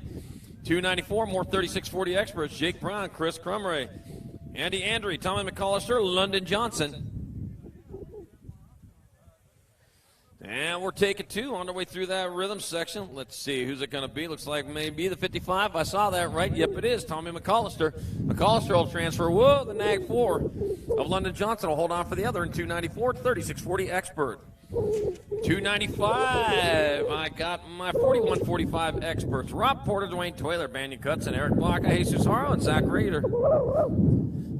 294, more 3640 experts. Jake Brown, Chris Crumray, Andy Andre, Tommy McCollister, London Johnson. And we're taking 2 on the way through that rhythm section. Let's see, who's it going to be? Looks like maybe the 55. I saw that right. Yep, it is. Tommy McCollister. McCollister will transfer. Whoa, the NAG 4 of London Johnson will hold on for the other in 294, 3640 expert. 295, I got my 4145 experts. Rob Porter, Dwayne Toiler, Banyan Cuts, and Eric Blocka, Jesus Haro, and Zach Rader.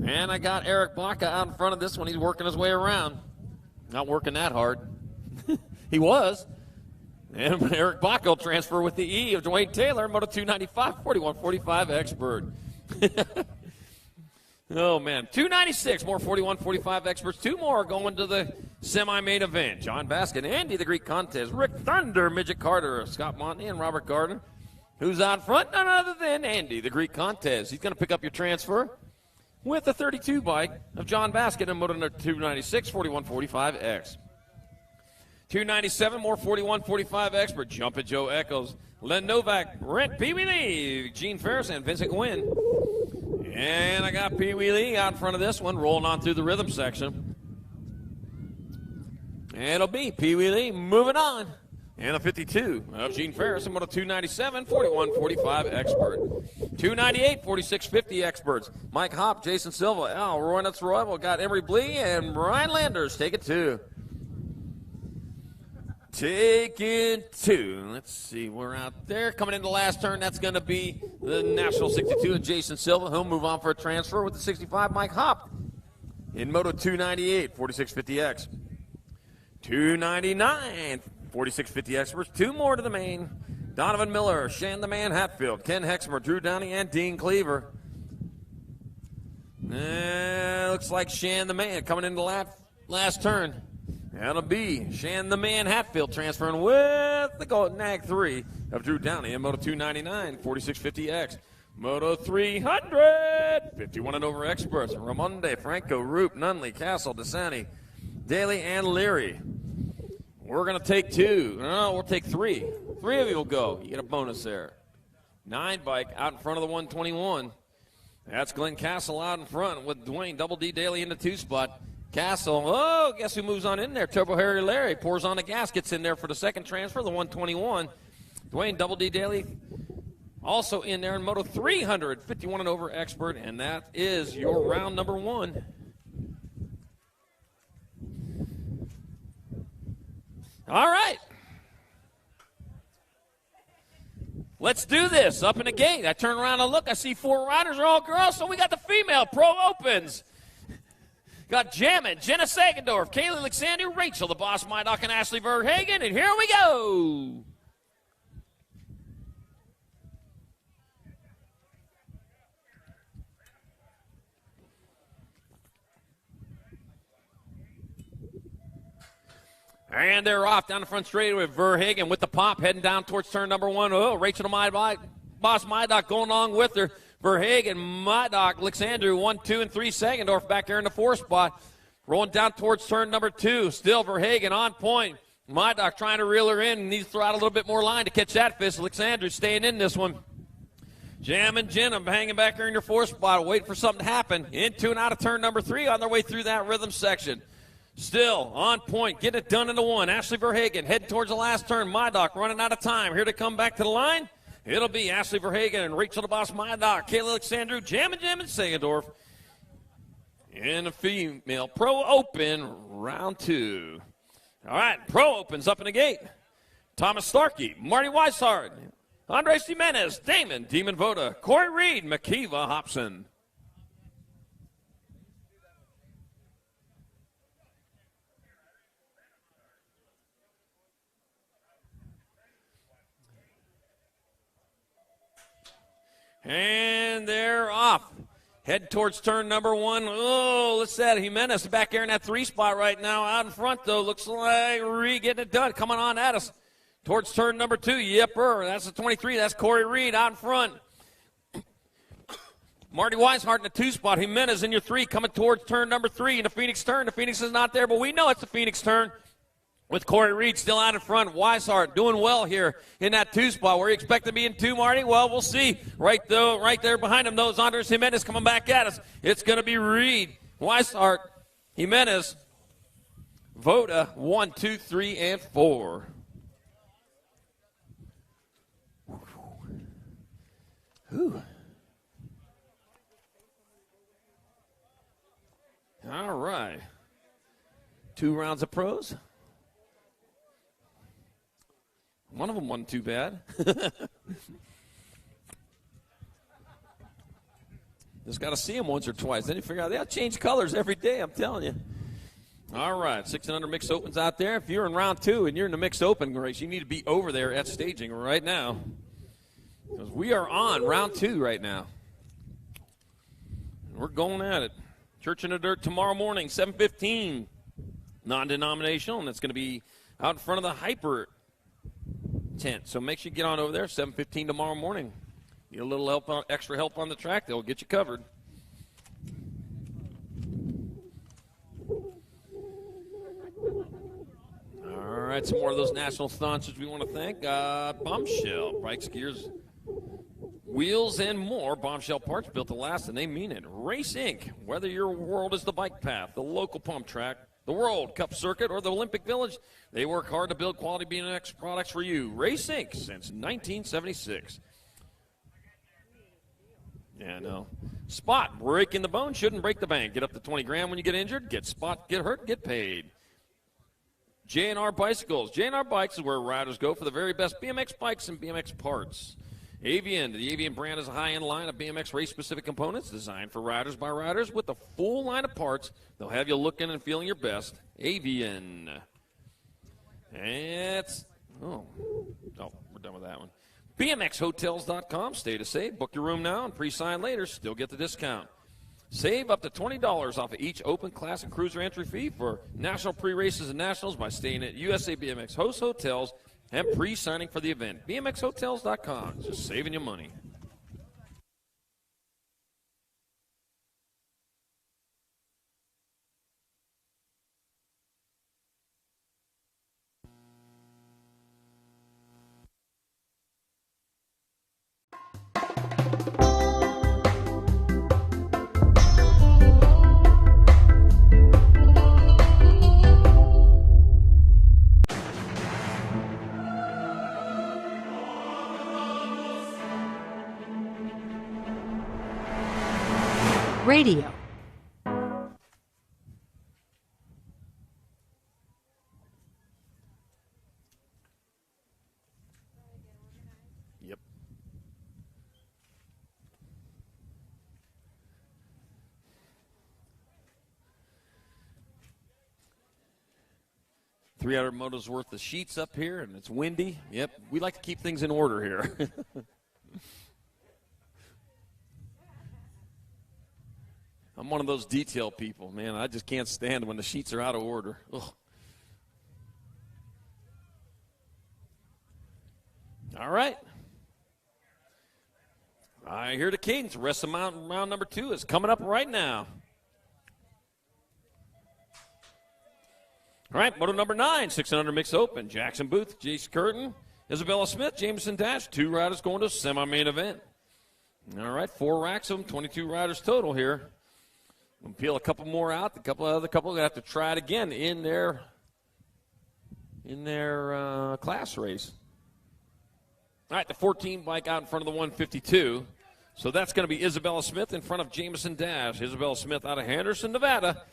And I got Eric Blocka out in front of this one. He's working his way around. Not working that hard. He was. And Eric Blocka will transfer with the E of Dwayne Taylor, Moto 295, 4145 expert. Oh, man. 296, more 41-45 experts. 2 more going to the semi-main event. John Baskin, Andy the Greek Contest, Rick Thunder, Midget Carter, Scott Monty, and Robert Gardner. Who's out front? None other than Andy the Greek Contest. He's going to pick up your transfer with the 32 bike of John Baskin in moto number 296, 41-45X. 297, more 41-45 expert. Jumpin' Joe Echoes, Len Novak, Rent Pee Wee Lee, Gene Ferris, and Vincent Gwynn. And I got Pee Wee Lee out in front of this one, rolling on through the rhythm section. And it'll be Pee Wee Lee moving on And a 52 of Gene Ferris in Moto 297, 41-45 expert. 298, 46-50 experts. Mike Hopp, Jason Silva, Al Roy Nuts Roy. We've got Emery Blee and Ryan Landers. Take it two. Let's see, we're out there. Coming into the last turn, that's going to be the National 62 of Jason Silva. He'll move on for a transfer with the 65, Mike Hopp. In Moto 298, 46-50X. 299, 46-50 experts. Two more to the main. Donovan Miller, Shan the Man Hatfield, Ken Hexmer, Drew Downey, and Dean Cleaver. Looks like Shan the Man coming into the last turn. That'll be Shan the Man Hatfield transferring with the gold nag 3 of Drew Downey in Moto 299, 46-50X. Moto 300, 51 and over experts. Ramonde, Franco, Roop, Nunley, Castle, DeSanti, Daly, and Leary. We're going to take two. No, we'll take three. Three of you will go. You get a bonus there. 9 bike out in front of the 121. That's Glenn Castle out in front with Dwayne Double D Daly in the 2 spot. Castle, guess who moves on in there? Turbo Harry Larry pours on the gas, gets in there for the second transfer, the 121. Dwayne Double D Daly also in there in Moto 300, 51 and over expert, and that is your round number 1. All right. Let's do this. Up in the gate. I turn around and look. I see 4 riders are all girls, so we got the female pro opens. Got Jammin', Jenna Sagendorf, Kaylee Alexander, Rachel the Boss Mydock, and Ashley Verhagen, and here we go. And they're off down the front straightaway with Verhagen with the pop heading down towards turn number 1. Oh, Rachel the Boss Mydock going along with her. Verhagen, Mydock, Alexander, 1, 2, and 3. Sagendorf back there in the 4 spot. Rolling down towards turn number 2. Still Verhagen on point. Mydock trying to reel her in. Needs to throw out a little bit more line to catch that fist. Alexander staying in this one. Jam and Jenna hanging back there in your 4 spot, waiting for something to happen. Into and out of turn number 3 on their way through that rhythm section. Still on point, getting it done into 1. Ashley Verhagen heading towards the last turn. Mydock running out of time. Here to come back to the line. It'll be Ashley Verhagen and Rachel the Boss Mydock, Kayla Alexandru, Jam and Sagendorf. In the female Pro Open, round 2. All right, Pro Opens up in the gate. Thomas Starkey, Marty Weishart, Andres Jimenez, Damon, Demon Voda, Corey Reed, McKeeva Hobson. And they're off. Head towards turn number 1. Oh, let's see that. Jimenez back there in that 3 spot right now. Out in front, though. Looks like Reed getting it done. Coming on at us. Towards turn number 2. Yepper. That's the 23. That's Corey Reed out in front. Marty Weishart in the 2 spot. Jimenez in your 3 coming towards turn number 3 in the Phoenix turn. The Phoenix is not there, but we know it's the Phoenix turn. With Corey Reed still out in front. Weishart doing well here in that 2 spot. Where you expect to be in 2, Marty? Well, we'll see. Right there behind him, those Andres Jimenez coming back at us. It's going to be Reed, Weishart, Jimenez, Voda, 1, 2, 3, and 4. Whew. All right. 2 rounds of pros. One of them wasn't too bad. Just got to see them once or twice. Then you figure out they'll change colors every day, I'm telling you. All right, 6 and under mixed opens out there. If you're in round 2 and you're in the mixed open race, you need to be over there at staging right now. Because we are on round 2 right now. We're going at it. Church in the Dirt tomorrow morning, 7:15. Non-denominational, and it's going to be out in front of the Hyper tent. So make sure you get on over there, 7:15 tomorrow morning. Get a little help, extra help on the track. They'll get you covered. All right, some more of those national sponsors we want to thank. Bombshell, bikes, gears, wheels, and more. Bombshell parts built to last, and they mean it. Race Inc., whether your world is the bike path, the local pump track, the World Cup Circuit, or the Olympic Village, they work hard to build quality BMX products for you. Race Inc. since 1976. Yeah, no. Spot, breaking the bone shouldn't break the bank. Get up to 20 grand when you get injured. Get spot, get hurt, get paid. J&R Bicycles. J&R Bikes is where riders go for the very best BMX bikes and BMX parts. Avian. The Avian brand is a high-end line of BMX race-specific components designed for riders by riders with a full line of parts. They'll have you looking and feeling your best. Avian. We're done with that one. BMXHotels.com. Stay to save. Book your room now and pre-sign later. Still get the discount. Save up to $20 off of each Open Classic Cruiser entry fee for national pre-races and nationals by staying at USA BMX host hotels and pre-signing for the event. BMXHotels.com. Just saving you money. Radio. Yep. $300 motos worth of sheets up here, and it's windy. Yep, we like to keep things in order here. I'm one of those detail people, man. I just can't stand when the sheets are out of order. Ugh. All right. I hear the cadence. Rest of round number 2 is coming up right now. All right, moto number 9, 600 mixed open. Jackson Booth, Jace Curtin, Isabella Smith, Jameson Dash. 2 riders going to a semi-main event. All right, 4 racks of them, 22 riders total here. We'll peel a couple more out. A couple are going to have to try it again in their class race. All right, the 14 bike out in front of the 152. So that's going to be Isabella Smith in front of Jameson Dash. Isabella Smith out of Henderson, Nevada.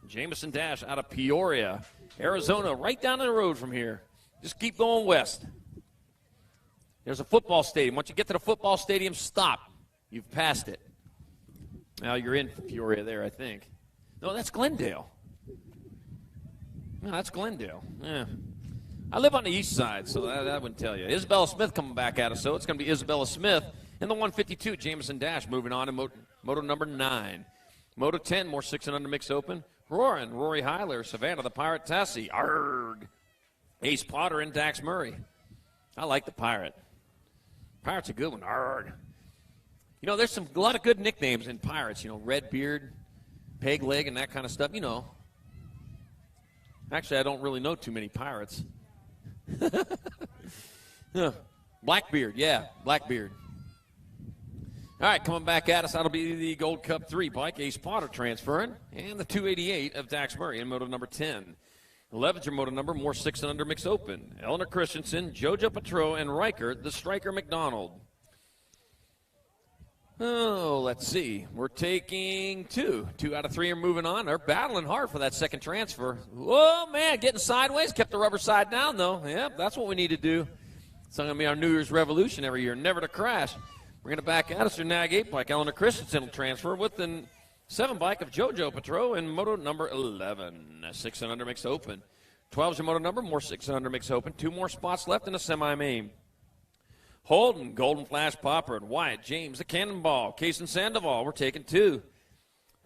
Jameson Dash out of Peoria, Arizona, right down the road from here. Just keep going west. There's a football stadium. Once you get to the football stadium, stop. You've passed it. Now you're in Peoria there, I think. No, that's Glendale. No, that's Glendale. Yeah. I live on the east side, so that wouldn't tell you. Isabella Smith coming back at us, so it's going to be Isabella Smith in the 152. Jameson Dash moving on to moto number 9. Moto 10, more 6 and under mixed open. Rory Heiler, Savannah, the Pirate Tassie. Arrgh. Ace Potter and Dax Murray. I like the Pirate. Pirate's a good one. Arrgh. You know, there's a lot of good nicknames in Pirates. You know, Red Beard, Peg Leg, and that kind of stuff. You know. Actually, I don't really know too many Pirates. Blackbeard, yeah, Blackbeard. All right, coming back at us, that'll be the Gold Cup 3 bike. Ace Potter transferring, and the 288 of Dax Murray in moto number 10. 11's your moto number, more 6 and under mixed open. Eleanor Christensen, Jojo Petro, and Riker, the Striker McDonald. Oh, let's see. We're taking 2. 2 out of 3 are moving on. They're battling hard for that second transfer. Oh, man, getting sideways. Kept the rubber side down, though. Yep, that's what we need to do. It's going to be our New Year's revolution every year, never to crash. We're going to back at us. Your Nag 8 bike. Eleanor Christensen will transfer with the 7 bike of Jojo Petro in moto number 11. 6 and under mixed open. 12's your moto number, more 6 and under mixed open. 2 more spots left in a semi-main. Holden, Golden Flash Popper, and Wyatt James, the Cannonball. Case and Sandoval, we're taking 2.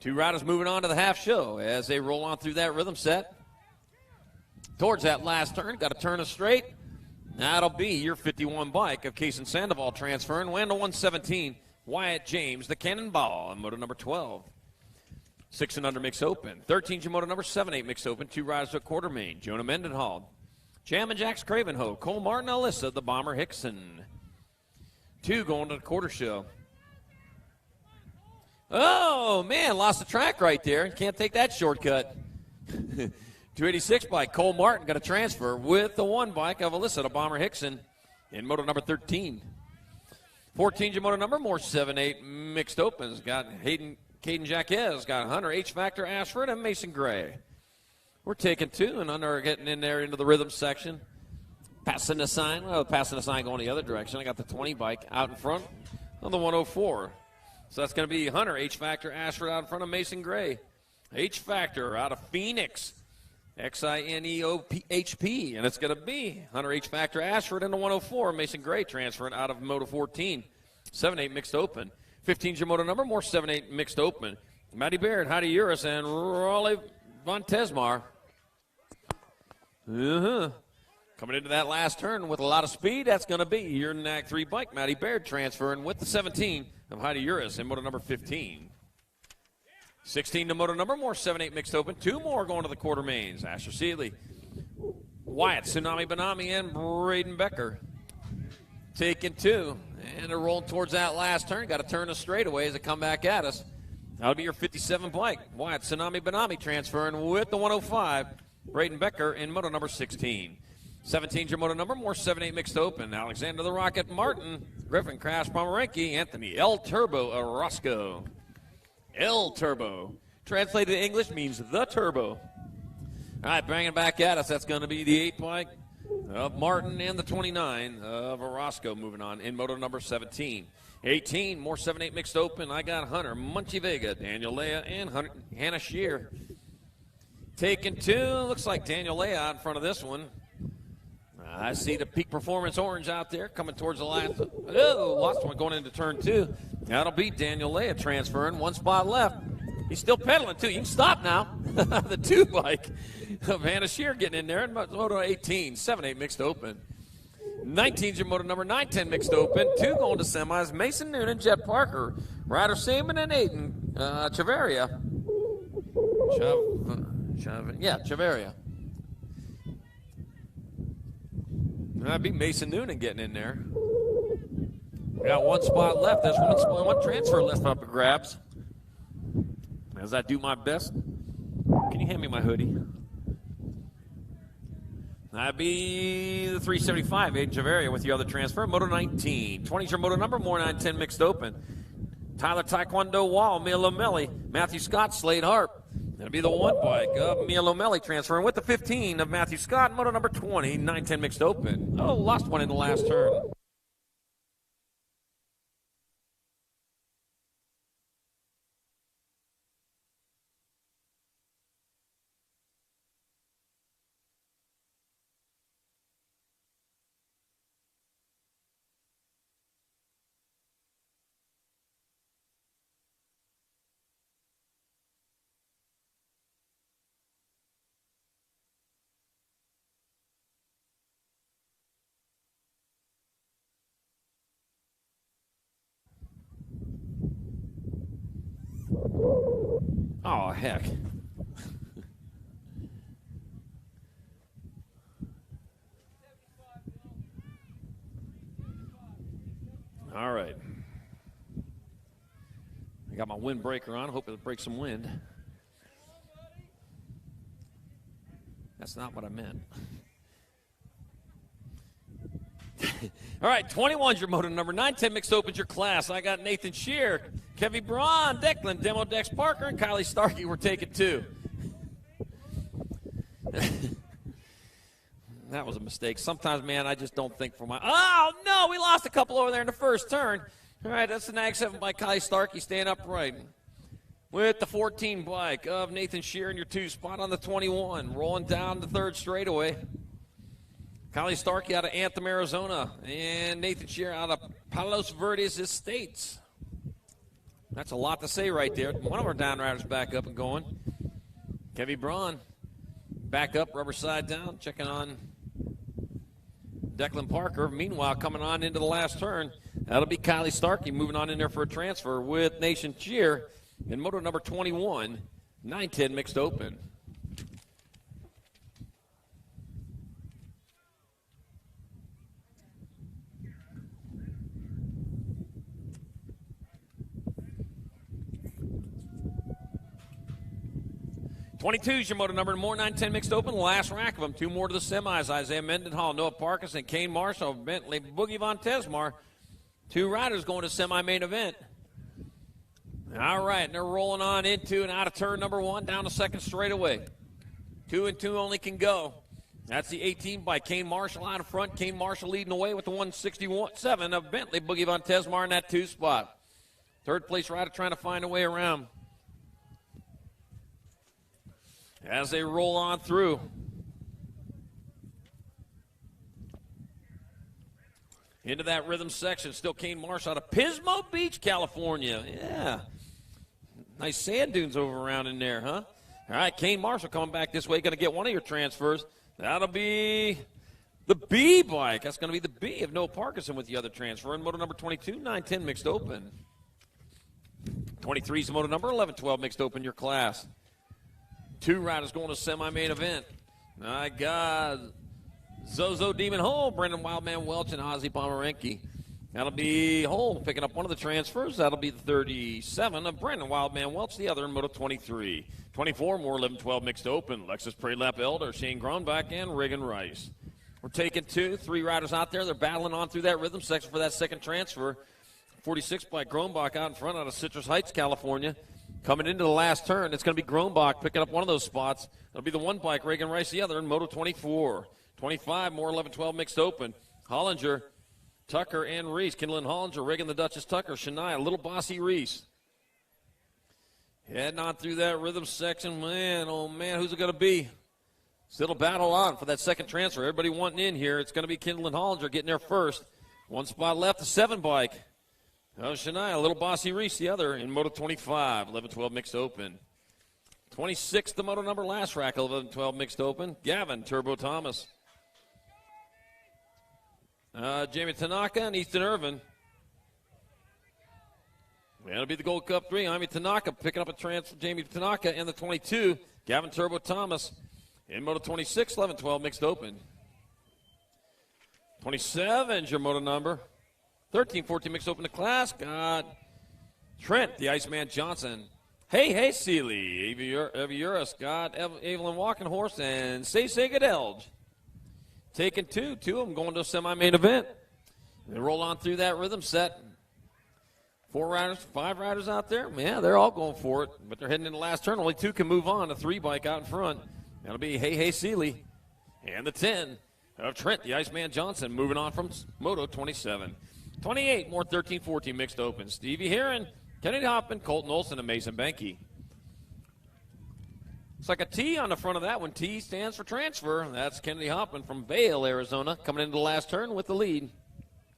2 riders moving on to the half show as they roll on through that rhythm set. Towards that last turn, got to turn it straight. That'll be your 51 bike of Case and Sandoval transferring. Land to 117, Wyatt James, the Cannonball, in moto number 12. 6 and under mixed open. 13's your moto number 7-8 mixed open. 2 riders to a quarter main. Jonah Mendenhall, Jam and Jax Cravenho, Cole Martin, Alyssa, the Bomber Hickson. 2 going to the quarter show. Oh, man, lost the track right there. Can't take that shortcut. 286 bike, Cole Martin got a transfer with the 1 bike of Alyssa to Bomber Hickson in moto number 13. 14's your moto number, more 7-8 mixed opens. Got Caden Jacquez, got Hunter, H-Factor, Ashford, and Mason Gray. We're taking 2, and Hunter getting in there into the rhythm section. Passing the sign. Well, passing the sign going the other direction. I got the 20 bike out in front of the 104. So that's going to be Hunter, H-Factor, Ashford out in front of Mason Gray. H-Factor out of Phoenix. Xineohp. And it's going to be Hunter, H-Factor, Ashford in the 104. Mason Gray transferring out of Moto 14. 7-8 mixed open. 15's your moto number, more 7-8 mixed open. Matty Baird, Heidi Uris, and Raleigh Von Tesmar. Coming into that last turn with a lot of speed, that's going to be your NAC 3 bike. Matty Baird transferring with the 17 of Heidi Uris in moto number 15. 16 to moto number, more 7-8 mixed open. 2 more going to the quarter mains. Asher Seeley, Wyatt, Tsunami Benami, and Braden Becker. Taking 2, and they're rolling towards that last turn. Got to turn a straightaway as they come back at us. That'll be your 57 bike. Wyatt, Tsunami Benami transferring with the 105. Braden Becker in moto number 16. 17's your moto number, more 7-8 mixed open. Alexander the Rocket Martin, Griffin Crash Pomeranke, Anthony El Turbo Orozco. El Turbo. Translated to English means the turbo. All right, bringing it back at us. That's going to be the 8 bike of Martin and the 29 of Orozco moving on in moto number 17. 18, more 7-8 mixed open. I got Hunter, Munchie Vega, Daniel Leah, and Hannah Shear. Taking 2. Looks like Daniel Leah out in front of this one. I see the Peak Performance Orange out there coming towards the last. Oh, lost one going into turn 2. That'll be Daniel Leah transferring. 1 spot left. He's still pedaling, too. You can stop now. The 2 bike of Hannah Shear getting in there. And moto 18, 7-8 mixed open. 19's your moto number, 9-10 mixed open. 2 going to semis. Mason Noonan, Jet Parker, Ryder Seaman, and Aiden Chaveria. Chaveria. That'd be Mason Noonan getting in there. We got 1 spot left. There's one transfer left up for grabs. As I do my best. Can you hand me my hoodie? That'd be the 375, Aiden Chaveria with the other transfer. Moto 19. 20's your moto number, more 9-10 mixed open. Tyler Taekwondo Wall, Mia Lomelli, Matthew Scott, Slade Harp. That'll be the 1 bike of Mia Lomelli transferring with the 15 of Matthew Scott, moto number 20, 9-10 mixed open. Oh, lost one in the last turn. Oh, heck. All right. I got my windbreaker on. Hope it'll break some wind. That's not what I meant. All right, 21's your moto number. 9-10 mixed opens your class. I got Nathan Shear, Kevin Braun, Declan, Demo Dex Parker, and Kylie Starkey. We're taking 2. That was a mistake. Sometimes, man, I just don't think for my. Oh, no, we lost a couple over there in the first turn. All right, that's the NAG 7 by Kylie Starkey staying upright. With the 14 bike of Nathan Shear in your 2 spot on the 21. Rolling down the 3rd straightaway. Kylie Starkey out of Anthem, Arizona, and Nathan Shear out of Palos Verdes Estates. That's a lot to say right there. One of our downriders back up and going. Kevy Braun back up, rubber side down, checking on Declan Parker. Meanwhile, coming on into the last turn, that'll be Kylie Starkey moving on in there for a transfer with Nathan Shear in moto number 21, 9-10 mixed open. 22 is your moto number, more 9-10 mixed open. The last rack of them. 2 more to the semis. Isaiah Mendenhall, Noah Parkinson, Kane Marshall, Bentley Boogie Von Tesmar. 2 riders going to semi-main event. All right, and they're rolling on into and out of turn number 1, down the second straightaway. 2 and 2 only can go. That's the 18 by Kane Marshall out in front. Kane Marshall leading the way with the 161.7 of Bentley Boogie Von Tesmar in that 2 spot. Third place rider trying to find a way around. As they roll on through. Into that rhythm section, still Kane Marshall out of Pismo Beach, California. Yeah. Nice sand dunes over around in there, huh? All right, Kane Marshall coming back this way. Going to get one of your transfers. That'll be the B bike. That's going to be the B of Noah Parkinson with the other transfer. And moto number 22, 9-10 mixed open. 23 is the moto number, 11-12 mixed open your class. 2 riders going to semi-main event. I got Zozo Demon Hole, Brendan Wildman Welch, and Ozzy Pomeranke. That'll be Hole picking up one of the transfers. That'll be the 37 of Brendan Wildman Welch, the other in moto 23. 24, more 11-12 mixed open. Lexus Prelap Elder, Shane Gronbach, and Reagan Rice. We're taking 2, 3 riders out there. They're battling on through that rhythm section for that second transfer. 46 by Gronbach out in front out of Citrus Heights, California. Coming into the last turn, it's going to be Gronbach picking up one of those spots. It'll be the 1 bike, Reagan Rice the other in moto 24. 25, more 11-12 mixed open. Hollinger, Tucker, and Reese. Kindle and Hollinger, Reagan the Duchess, Tucker, Shania, Little Bossy Reese. Heading on through that rhythm section. Man, oh man, who's it going to be? Still a battle on for that second transfer. Everybody wanting in here. It's going to be Kindle and Hollinger getting there first. 1 spot left, the 7 bike. Oh, Shania, Little Bossy Reese, the other in moto 25. 11-12 mixed open. 26, the moto number, last rack, 11-12 mixed open. Gavin Turbo Thomas. Jamie Tanaka and Easton Irvin. That'll be the Gold Cup 3. Jaime Tanaka picking up a transfer. Jamie Tanaka and the 22. Gavin Turbo Thomas in moto 26, 11-12 mixed open. 27 is your moto number. 13-14 mixed open to class. Got Trent, the Iceman Johnson. Hey, Seeley. Aviura, Scott, Evelyn Walkenhorst, and Say Godelge. Taking 2 of them going to a semi-main event. They roll on through that rhythm set. 4 riders, 5 riders out there. Yeah, they're all going for it, but they're heading in the last turn. Only 2 can move on. A 3 bike out in front. That'll be Hey Seeley. And the 10 of Trent, the Iceman Johnson, moving on from moto 27. 28, more 13-14 mixed open. Stevie Heron, Kennedy Hoffman, Colton Olson, and Mason Benke. It's like a T on the front of that one. T stands for transfer. That's Kennedy Hoffman from Vail, Arizona, coming into the last turn with the lead.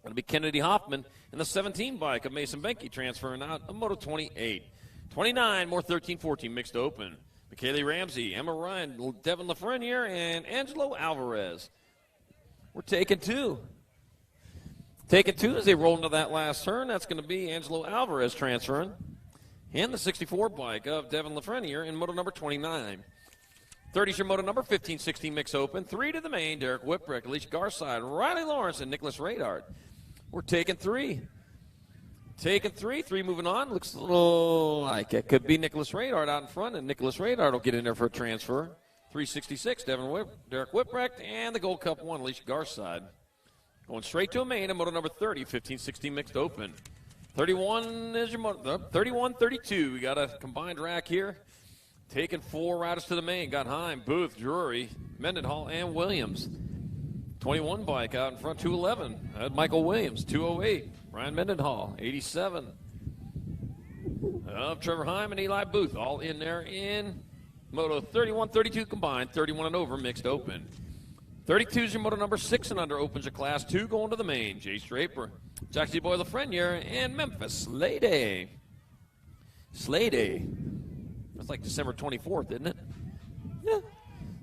It'll be Kennedy Hoffman and the 17 bike of Mason Benke transferring out of moto 28. 29, more 13-14 mixed open. McKaylee Ramsey, Emma Ryan, Devin Lafreniere, and Angelo Alvarez. We're taking 2. Taking 2 as they roll into that last turn. That's going to be Angelo Alvarez transferring. And the 64 bike of Devin Lafreniere in moto number 29. 30 is your moto number, 15-16 mix open. 3 to the main, Derek Whipwreck, Alicia Garside, Riley Lawrence, and Nicholas Radard. We're taking 3. Taking 3 moving on. Looks a little like it could be Nicholas Radard out in front, and Nicholas Radard will get in there for a transfer. 366, Derek Whipwrecht, and the Gold Cup 1, Alicia Garside. Going straight to a main in moto number 30, 15-16 mixed open. 31 is your moto, 31-32. We got a combined rack here. Taking 4 riders to the main. Got Heim, Booth, Drury, Mendenhall, and Williams. 21 bike out in front, 211. Michael Williams, 208. Ryan Mendenhall, 87. Trevor Heim and Eli Booth all in there in moto 31-32 combined, 31 and over mixed open. 32 is your moto number, 6 and under opens your class 2 going to the main. Jay Straper, Jaxie Boy Lafreniere, and Memphis Slade. That's like December 24th, isn't it? Yeah.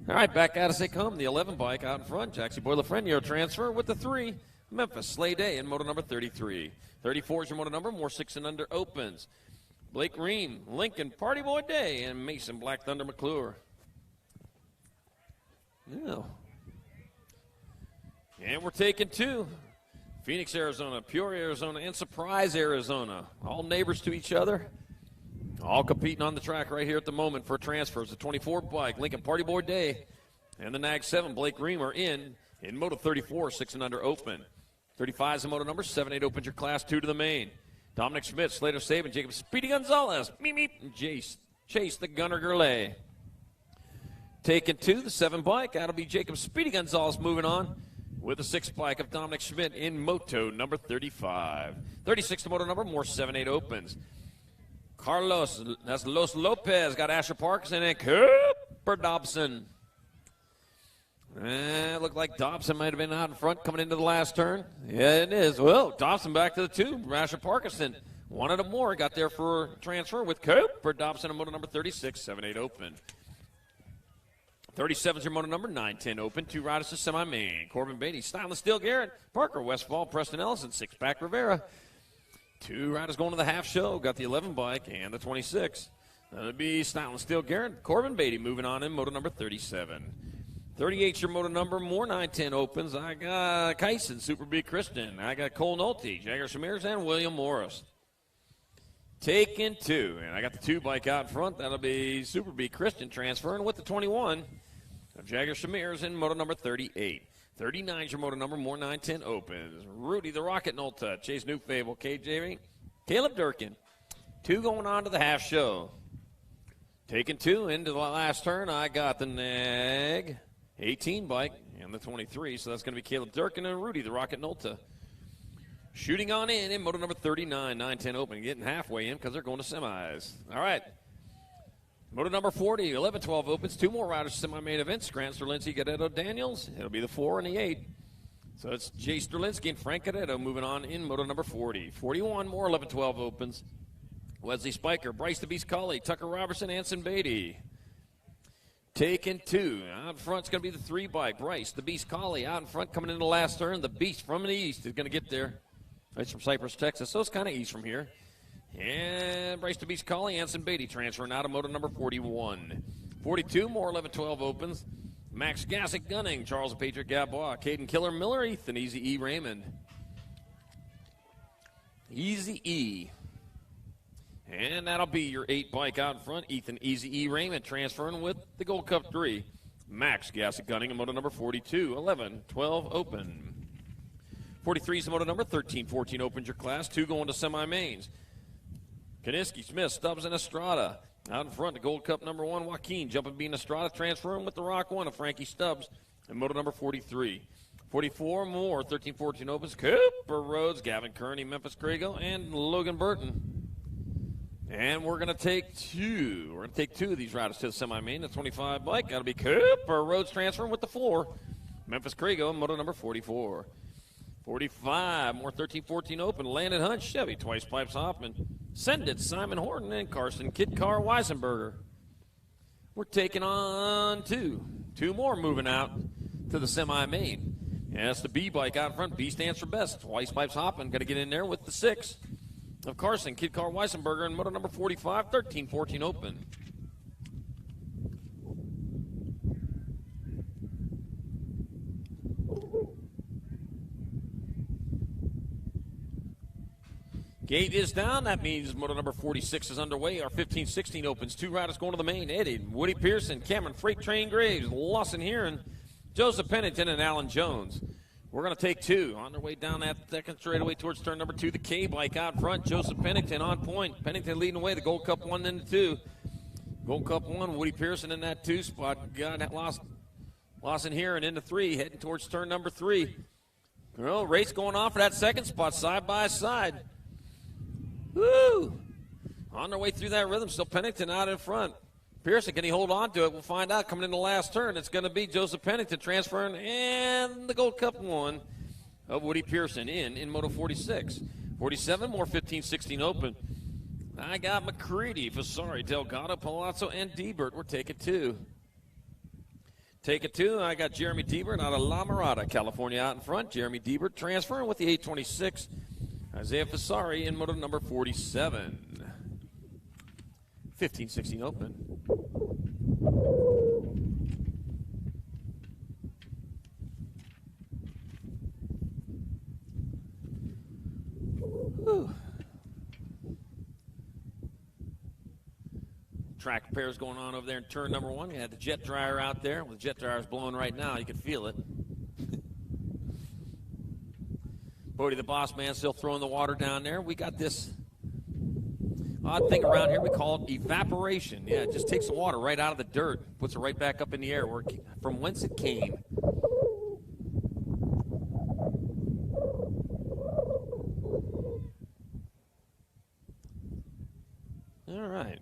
All right, back out as they come. The 11 bike out in front. Jaxie Boy Lafreniere transfer with the 3. Memphis Slade in moto number 33. 34 is your moto number, more 6 and under opens. Blake Ream, Lincoln Party Boy Day, and Mason Black Thunder McClure. Yeah. And we're taking 2. Phoenix, Arizona, Peoria, Arizona, and Surprise, Arizona. All neighbors to each other. All competing on the track right here at the moment for transfers. The 24 bike, Lincoln Party Boy Day, and the Nag 7, Blake Reamer in Moto 34, 6 and under open. 35 is the moto number, 7-8 opens your class 2 to the main. Dominic Schmidt, Slater Saban, Jacob Speedy Gonzalez, meep, and Chase the Gunner Gurley. Taking 2, the 7 bike, that'll be Jacob Speedy Gonzalez moving on with the 6 bike of Dominic Schmidt in moto number 35. 36 the moto number, more 7-8 opens. Carlos, that's Los Lopez, got Asher Parkinson and Cooper Dobson. It looked like Dobson might have been out in front coming into the last turn. Yeah, it is. Well, Dobson back to the 2. Asher Parkinson wanted him more. Got there for transfer with Cooper Dobson in moto number 36, 7-8 open. 37 is your moto number, 9-10 open. 2 riders to semi-main. Corbin Beatty, Styling Steel Garrett, Parker Westfall, Preston Ellison, 6-pack Rivera. 2 riders going to the half show. Got the 11 bike and the 26. That'll be Styling Steel Garrett, Corbin Beatty moving on in moto number 37. 38's your moto number, more 9-10 opens. I got Kyson, Super B Christian. I got Cole Nolte, Jagger Shamers, and William Morris. Taking 2, and I got the 2 bike out in front. That'll be Super B Christian transferring with the 21 of Jagger Shamers in moto number 38. 39's your moto number, more 9-10 opens. Rudy the Rocket Nolta, Chase Newfable, KJ, Caleb Durkin. 2 going on to the half show. Taking 2 into the last turn, I got the Nag 18 bike and the 23, so that's going to be Caleb Durkin and Rudy the Rocket Nolta. Shooting on in moto number 39, 9-10 open, getting halfway in because they're going to semis. All right. Moto number 40, 11-12 opens. 2 more riders semi-main events. Grant Sterlinski, Gadetto Daniels. It'll be the 4 and the 8. So it's Jay Sterlinski and Frank Gadetto moving on in moto number 40. 41 more 11-12 opens. Wesley Spiker, Bryce the Beast Colley, Tucker Robertson, Anson Beatty. Taking 2. Out in front's going to be the 3 bike. Bryce the Beast Colley out in front coming into the last turn. The Beast from the east is going to get there. It's from Cypress, Texas, so it's kind of east from here. And Bryce the Beast Colley, Anson Beatty transferring out of moto number 41. 42 more 11-12 opens. Max Gassick Gunning, Charles the Patriot Gabois, Caden Killer Miller, Ethan Easy E Raymond. Easy E. And that'll be your 8 bike out in front. Ethan Easy E Raymond transferring with the Gold Cup 3. Max Gassick Gunning in moto number 42. 11-12 open. 43 is the moto number, 13-14 opens your class. 2 going to semi-mains. Kaniski, Smith, Stubbs, and Estrada. Out in front, the Gold Cup number 1, Joaquin. Jumping being Estrada, transferring with the Rock 1 of Frankie Stubbs. And moto number 43. 44 more, 13-14 opens. Cooper Rhodes, Gavin Kearney, Memphis Crago, and Logan Burton. And we're going to take 2. We're going to take 2 of these riders to the semi-main. The 25 bike, got to be Cooper Rhodes transferring with the 4. Memphis Crago, moto number 44. 45, more 13-14 open. Landon Hunt, Chevy, Twice Pipes Hoffman. Send it, Simon Horton, and Carson Kid Car Weisenberger. We're taking on 2. 2 more moving out to the semi-main. And that's the B bike out in front. B stands for best. Twice Pipes Hoffman got to get in there with the 6 of Carson Kid Car Weisenberger and moto number 45, 13-14 open. Gate is down. That means moto number 46 is underway. Our 15-16 opens. 2 riders going to the main. Eddie, Woody Pearson, Cameron Freight Train Graves, Lawson Heron, Joseph Pennington, and Alan Jones. We're going to take 2. On their way down that second straightaway towards turn number 2. The K bike out front. Joseph Pennington on point. Pennington leading away. The Gold Cup 1 then the 2. Gold Cup 1, Woody Pearson in that 2 spot. Got that Lawson Heron into 3, heading towards turn number 3. Well, race going on for that second spot, side by side. Woo! On their way through that rhythm, still Pennington out in front. Pearson, can he hold on to it? We'll find out coming in the last turn. It's going to be Joseph Pennington transferring and the Gold Cup 1 of Woody Pearson in moto 46. 47, more 15-16 open. I got McCready, Vasari, Delgado, Palazzo, and Diebert. We're taking 2. Taking 2, I got Jeremy Diebert out of La Mirada, California out in front. Jeremy Diebert transferring with the 826. Isaiah Fasari in moto number 47. 15-16 open. Whew. track repairs going on over there in turn number 1. You had the jet dryer out there. Well, the jet dryer's blowing right now. You can feel it. Bodie the boss man still throwing the water down there. We got this odd thing around here we call it evaporation. Yeah, it just takes the water right out of the dirt, puts it right back up in the air from whence it came. All right.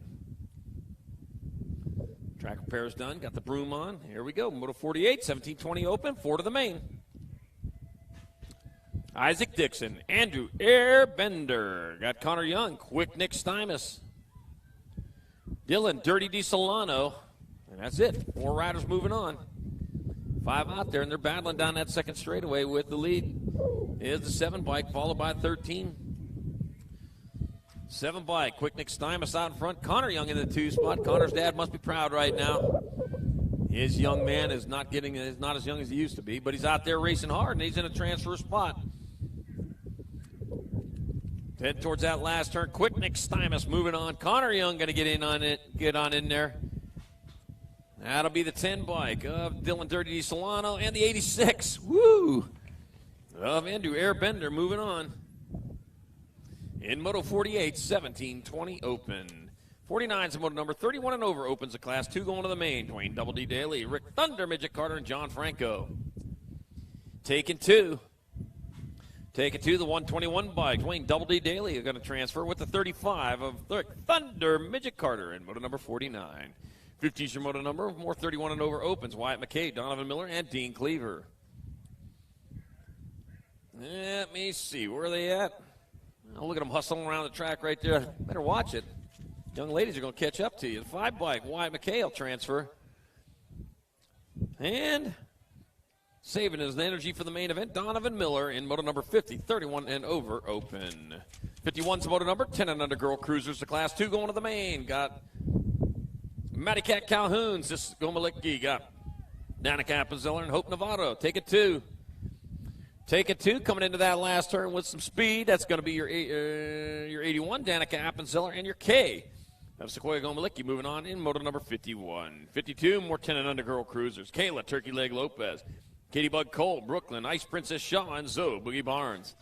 Track repairs done. Got the broom on. Here we go. Moto 48, 1720 open. 4 to the main. Isaac Dixon, Andrew Airbender. Got Connor Young, Quick Nick Stymus. Dylan Dirty Di Solano. And that's it. 4 riders moving on. 5 out there, and they're battling down that second straightaway with the lead. Is the 7 bike, followed by 13. 7 bike, Quick Nick Stymus out in front. Connor Young in the 2 spot. Connor's dad must be proud right now. His young man is not as young as he used to be, but he's out there racing hard, and he's in a transfer spot. Head towards that last turn. Quick Nick Stymus moving on. Connor Young going to get on in there. That'll be the 10 bike of Dylan Dirty Di Solano and the 86. Woo! Of Andrew Airbender moving on. In Moto 48, 1720 open. 49 is the moto number. 31 and over opens the class. 2 going to the main. Dwayne Double D Daly, Rick Thunder, Midget Carter, and John Franco. Taking 2. Taking 2, the 121 bike. Dwayne Double D Daly are going to transfer with the 35 of Rick Thunder, Midget Carter, in moto number 49. 50 is your moto number. More 31 and over opens. Wyatt McKay, Donovan Miller, and Dean Cleaver. Let me see. Where are they at? Oh, look at them hustling around the track right there. Better watch it. Young ladies are going to catch up to you. The 5 bike, Wyatt McKay will transfer. And saving his energy for the main event, Donovan Miller in moto number 50, 31 and over open. 51's the moto number, 10 and under girl cruisers to class 2 going to the main. Got Matty Cat Calhoun, Sis Gomalicki, got Danica Appenzeller and Hope Novato. Take it 2. Take it 2, coming into that last turn with some speed. That's going to be your 81, Danica Appenzeller, and your K of Sequoia Gomalicki moving on in moto number 51. 52, more 10 and under girl cruisers. Kayla Turkey Leg Lopez, Katie Bug Cole, Brooklyn, Ice Princess Shaw, and Zoe Boogie Barnes.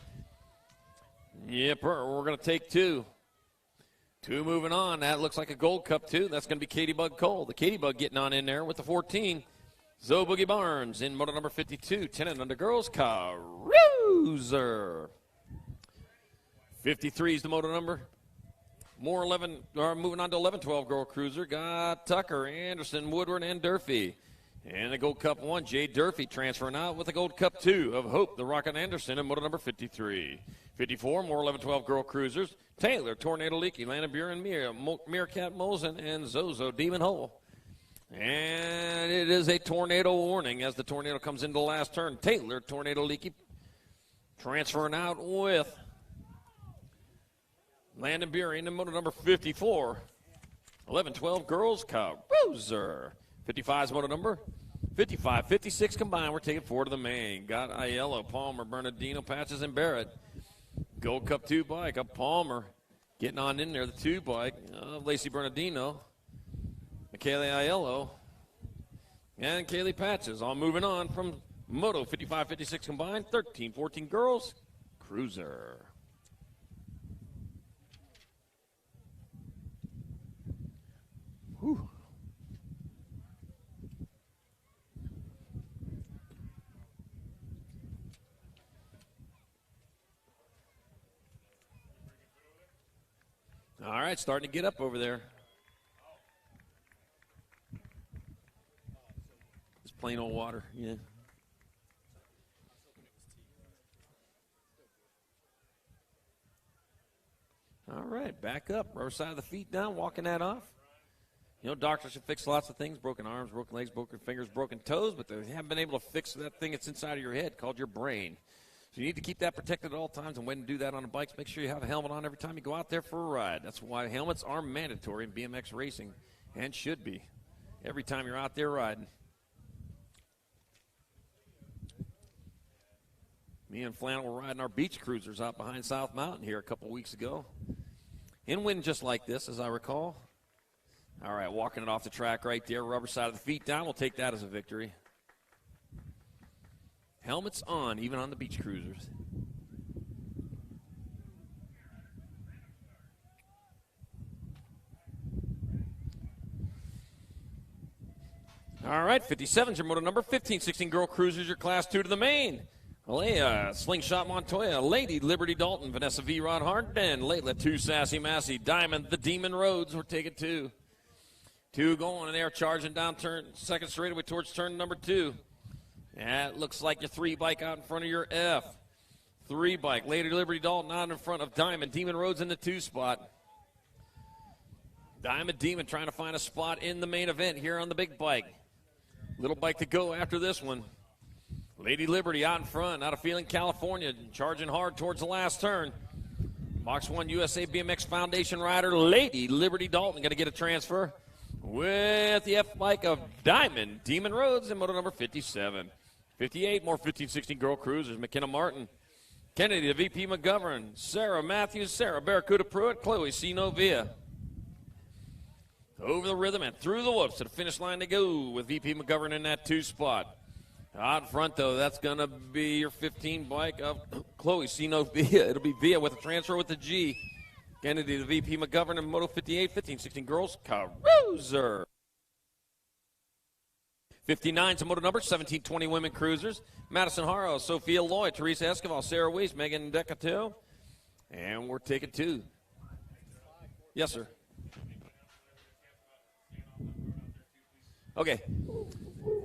Yep, we're going to take 2. 2 moving on. That looks like a Gold Cup 2. That's going to be Katie Bug Cole. The Katie Bug getting on in there with the 14. Zoe Boogie Barnes in moto number 52. 10 and under girls, Caruser. 53 is the moto number. More 11, or moving on to 11-12 girl cruiser. Got Tucker, Anderson, Woodward, and Durfee. And the Gold Cup 1, Jay Durfee transferring out with the Gold Cup 2 of Hope, the Rocket Anderson in moto number 53. 54, more 11-12 girl cruisers. Taylor, Tornado Leaky, Landon Buren, Meerkat Mosen, and Zozo Demon Hole. And it is a tornado warning as the tornado comes into the last turn. Taylor, Tornado Leaky, transferring out with Landon Buren in moto number 54. 11-12 girls, Caruser. 55 is moto number. 55, 56 combined. We're taking 4 to the main. Got Aiello, Palmer, Bernardino, Patches, and Barrett. Gold Cup 2 bike up Palmer. Getting on in there, the 2 bike. Lacey Bernardino. Michele Aiello. And Kaylee Patches. All moving on from Moto 55, 56 combined. 13, 14 girls. Cruiser. Whew. All right, starting to get up over there. Just plain old water, yeah. All right, back up, rubber side of the feet down, walking that off. You know, doctors have fixed lots of things, broken arms, broken legs, broken fingers, broken toes, but they haven't been able to fix that thing that's inside of your head called your brain. So you need to keep that protected at all times, and when to do that on the bikes, make sure you have a helmet on every time you go out there for a ride. That's why helmets are mandatory in BMX racing, and should be, every time you're out there riding. Me and Flannel were riding our beach cruisers out behind South Mountain here a couple weeks ago. In wind just like this, as I recall. All right, walking it off the track right there. Rubber side of the feet down. We'll take that as a victory. Helmets on, even on the beach cruisers. All right, 57's your moto number. 15, 16 girl cruisers, your class 2 to the main. Alea, Slingshot Montoya, Lady Liberty Dalton, Vanessa V. Rod Harden, Layla 2, Sassy Massey, Diamond, the Demon Rhodes. We're taking 2. 2 going in there, charging down turn, second straightaway towards turn number 2. That looks like your 3 bike out in front of your F. 3 bike, Lady Liberty Dalton out in front of Diamond, Demon Rhodes in the 2 spot. Diamond Demon trying to find a spot in the main event here on the big bike. Little bike to go after this one. Lady Liberty out in front, out of Feeling, California, charging hard towards the last turn. Box 1 USA BMX Foundation rider, Lady Liberty Dalton, going to get a transfer with the F bike of Diamond, Demon Rhodes, in moto number 57. 58, more 15-16 girl cruisers, McKenna Martin, Kennedy, the VP McGovern, Sarah Matthews, Sarah Barracuda Pruitt, Chloe C. Novia. Over the rhythm and through the whoops to the finish line to go with VP McGovern in that 2 spot. Out front, though, that's going to be your 15 bike of Chloe C. Novia. It'll be Via with a transfer with the G. Kennedy, the VP McGovern in Moto 58, 15-16 girls, cruiser. 59's a moto number, 17-20 women cruisers. Madison Haro, Sophia Lloyd, Teresa Escobar, Sarah Weiss, Megan Decato. And we're taking 2. Yes, sir. Okay.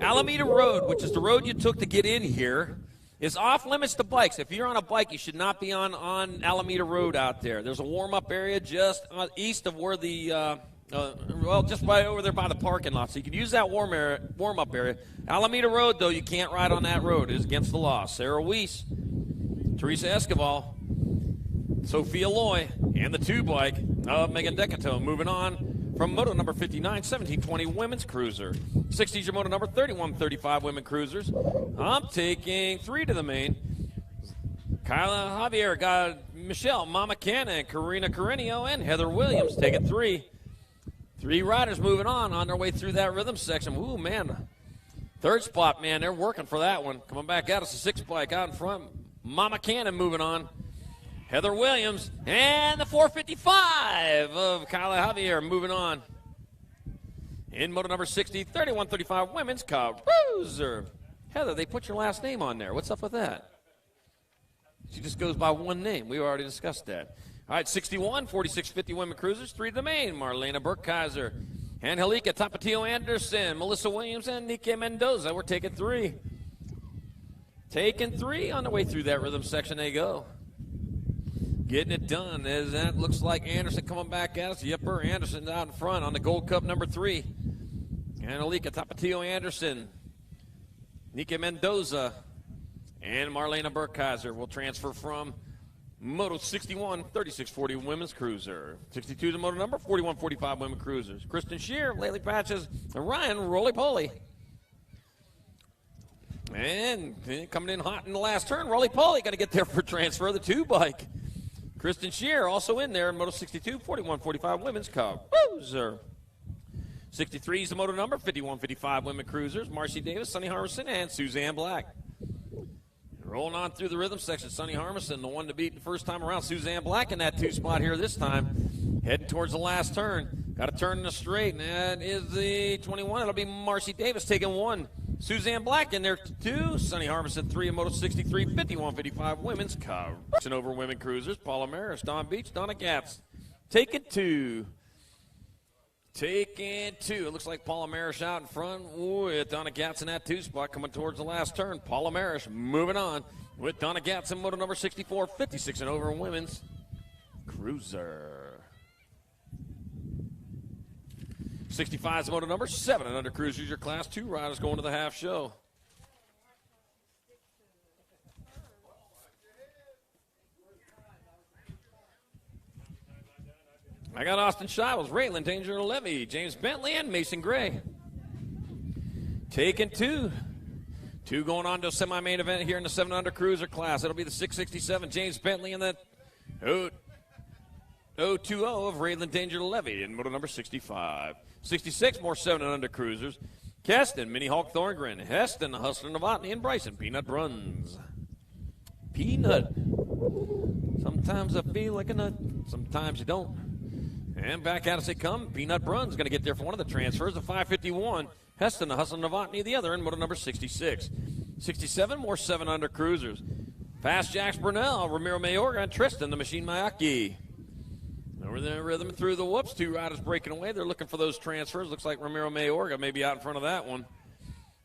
Alameda Road, which is the road you took to get in here, is off limits to bikes. If you're on a bike, you should not be on Alameda Road out there. There's a warm-up area just east of where the, just right over there by the parking lot. So you can use that warm-up area. Alameda Road, though, you can't ride on that road. It is against the law. Sarah Weiss, Teresa Escobar, Sophia Loy, and the 2 bike of Megan Decato. Moving on from moto number 59, 17-20 women's cruiser. 60's your moto number, 31-35 women cruisers. I'm taking 3 to the main. Kyla Javier got Michelle, Mama Cannon, Karina Carrenio, and Heather Williams taking 3. 3 riders moving on their way through that rhythm section. Ooh, man. 3rd spot, man, they're working for that one. Coming back out, it's a 6 bike out in front. Mama Cannon moving on. Heather Williams, and the 455 of Kyla Javier moving on. In moto number 60, 31-35 women's cruiser. Heather, they put your last name on there. What's up with that? She just goes by one name. We already discussed that. All right, 61, 46-50 women cruisers, 3 to the main. Marlena Burkheiser, Angelica Tapatio Anderson, Melissa Williams, and Nike Mendoza. We're taking 3. Taking 3 on the way through that rhythm section they go. Getting it done as that looks like Anderson coming back at us. Yipper Anderson out in front on the Gold Cup number 3. Angelica Tapatio Anderson, Nike Mendoza, and Marlena Burkheiser will transfer from Moto 61, 36-40 women's cruiser. 62 is the moto number, 41-45 women cruisers. Kristen Shear, Laley Patches, and Ryan Roly-Poly. And coming in hot in the last turn, Roly-Poly got to get there for transfer, the 2 bike. Kristen Shear also in there in Moto 62, 41-45 women's cruiser. 63 is the moto number, 51-55 women cruisers. Marcy Davis, Sonny Harmison, and Suzanne Black. Rolling on through the rhythm section, Sonny Harmison, the one to beat the first time around. Suzanne Black in that 2 spot here this time. Heading towards the last turn. Got to turn in the straight, and that is the 21. It'll be Marcy Davis taking 1. Suzanne Black in there 2. Sonny Harmison 3 in Moto 63, 51-55 women's cruisers. Over women cruisers, Paula Maris, Don Beach, Donna Gatz. Taking 2. Taking 2. It looks like Paula Maris out in front with Donna Gatz in that 2 spot coming towards the last turn. Paula Maris moving on with Donna Gatz in moto number 64, 56 and over women's cruiser. 65 is moto number 7 and under cruisers, your class 2 riders going to the half show. I got Austin Shivels, Raylan Danger Levy, James Bentley, and Mason Gray. Taking 2. 2 going on to a semi-main event here in the 7 under cruiser class. It'll be the 667, James Bentley, and the 020 of Raylan Danger Levy in moto number 65. 66, more 7 and under cruisers. Keston, Mini Hulk Thorngren, Heston, Hustler Novotny, and Bryson, Peanut Bruns. Peanut. Sometimes I feel like a nut, sometimes you don't. And back at us they come. Peanut Bruns going to get there for one of the transfers, the 551. Heston, Hustler Novotny, the other in moto number 66. 67, more 7 under cruisers. Fast Jacks Burnell, Ramiro Mayorga, and Tristan, the Machine Mayaki. Over the rhythm through the whoops. 2 riders breaking away. They're looking for those transfers. Looks like Ramiro Mayorga may be out in front of that one.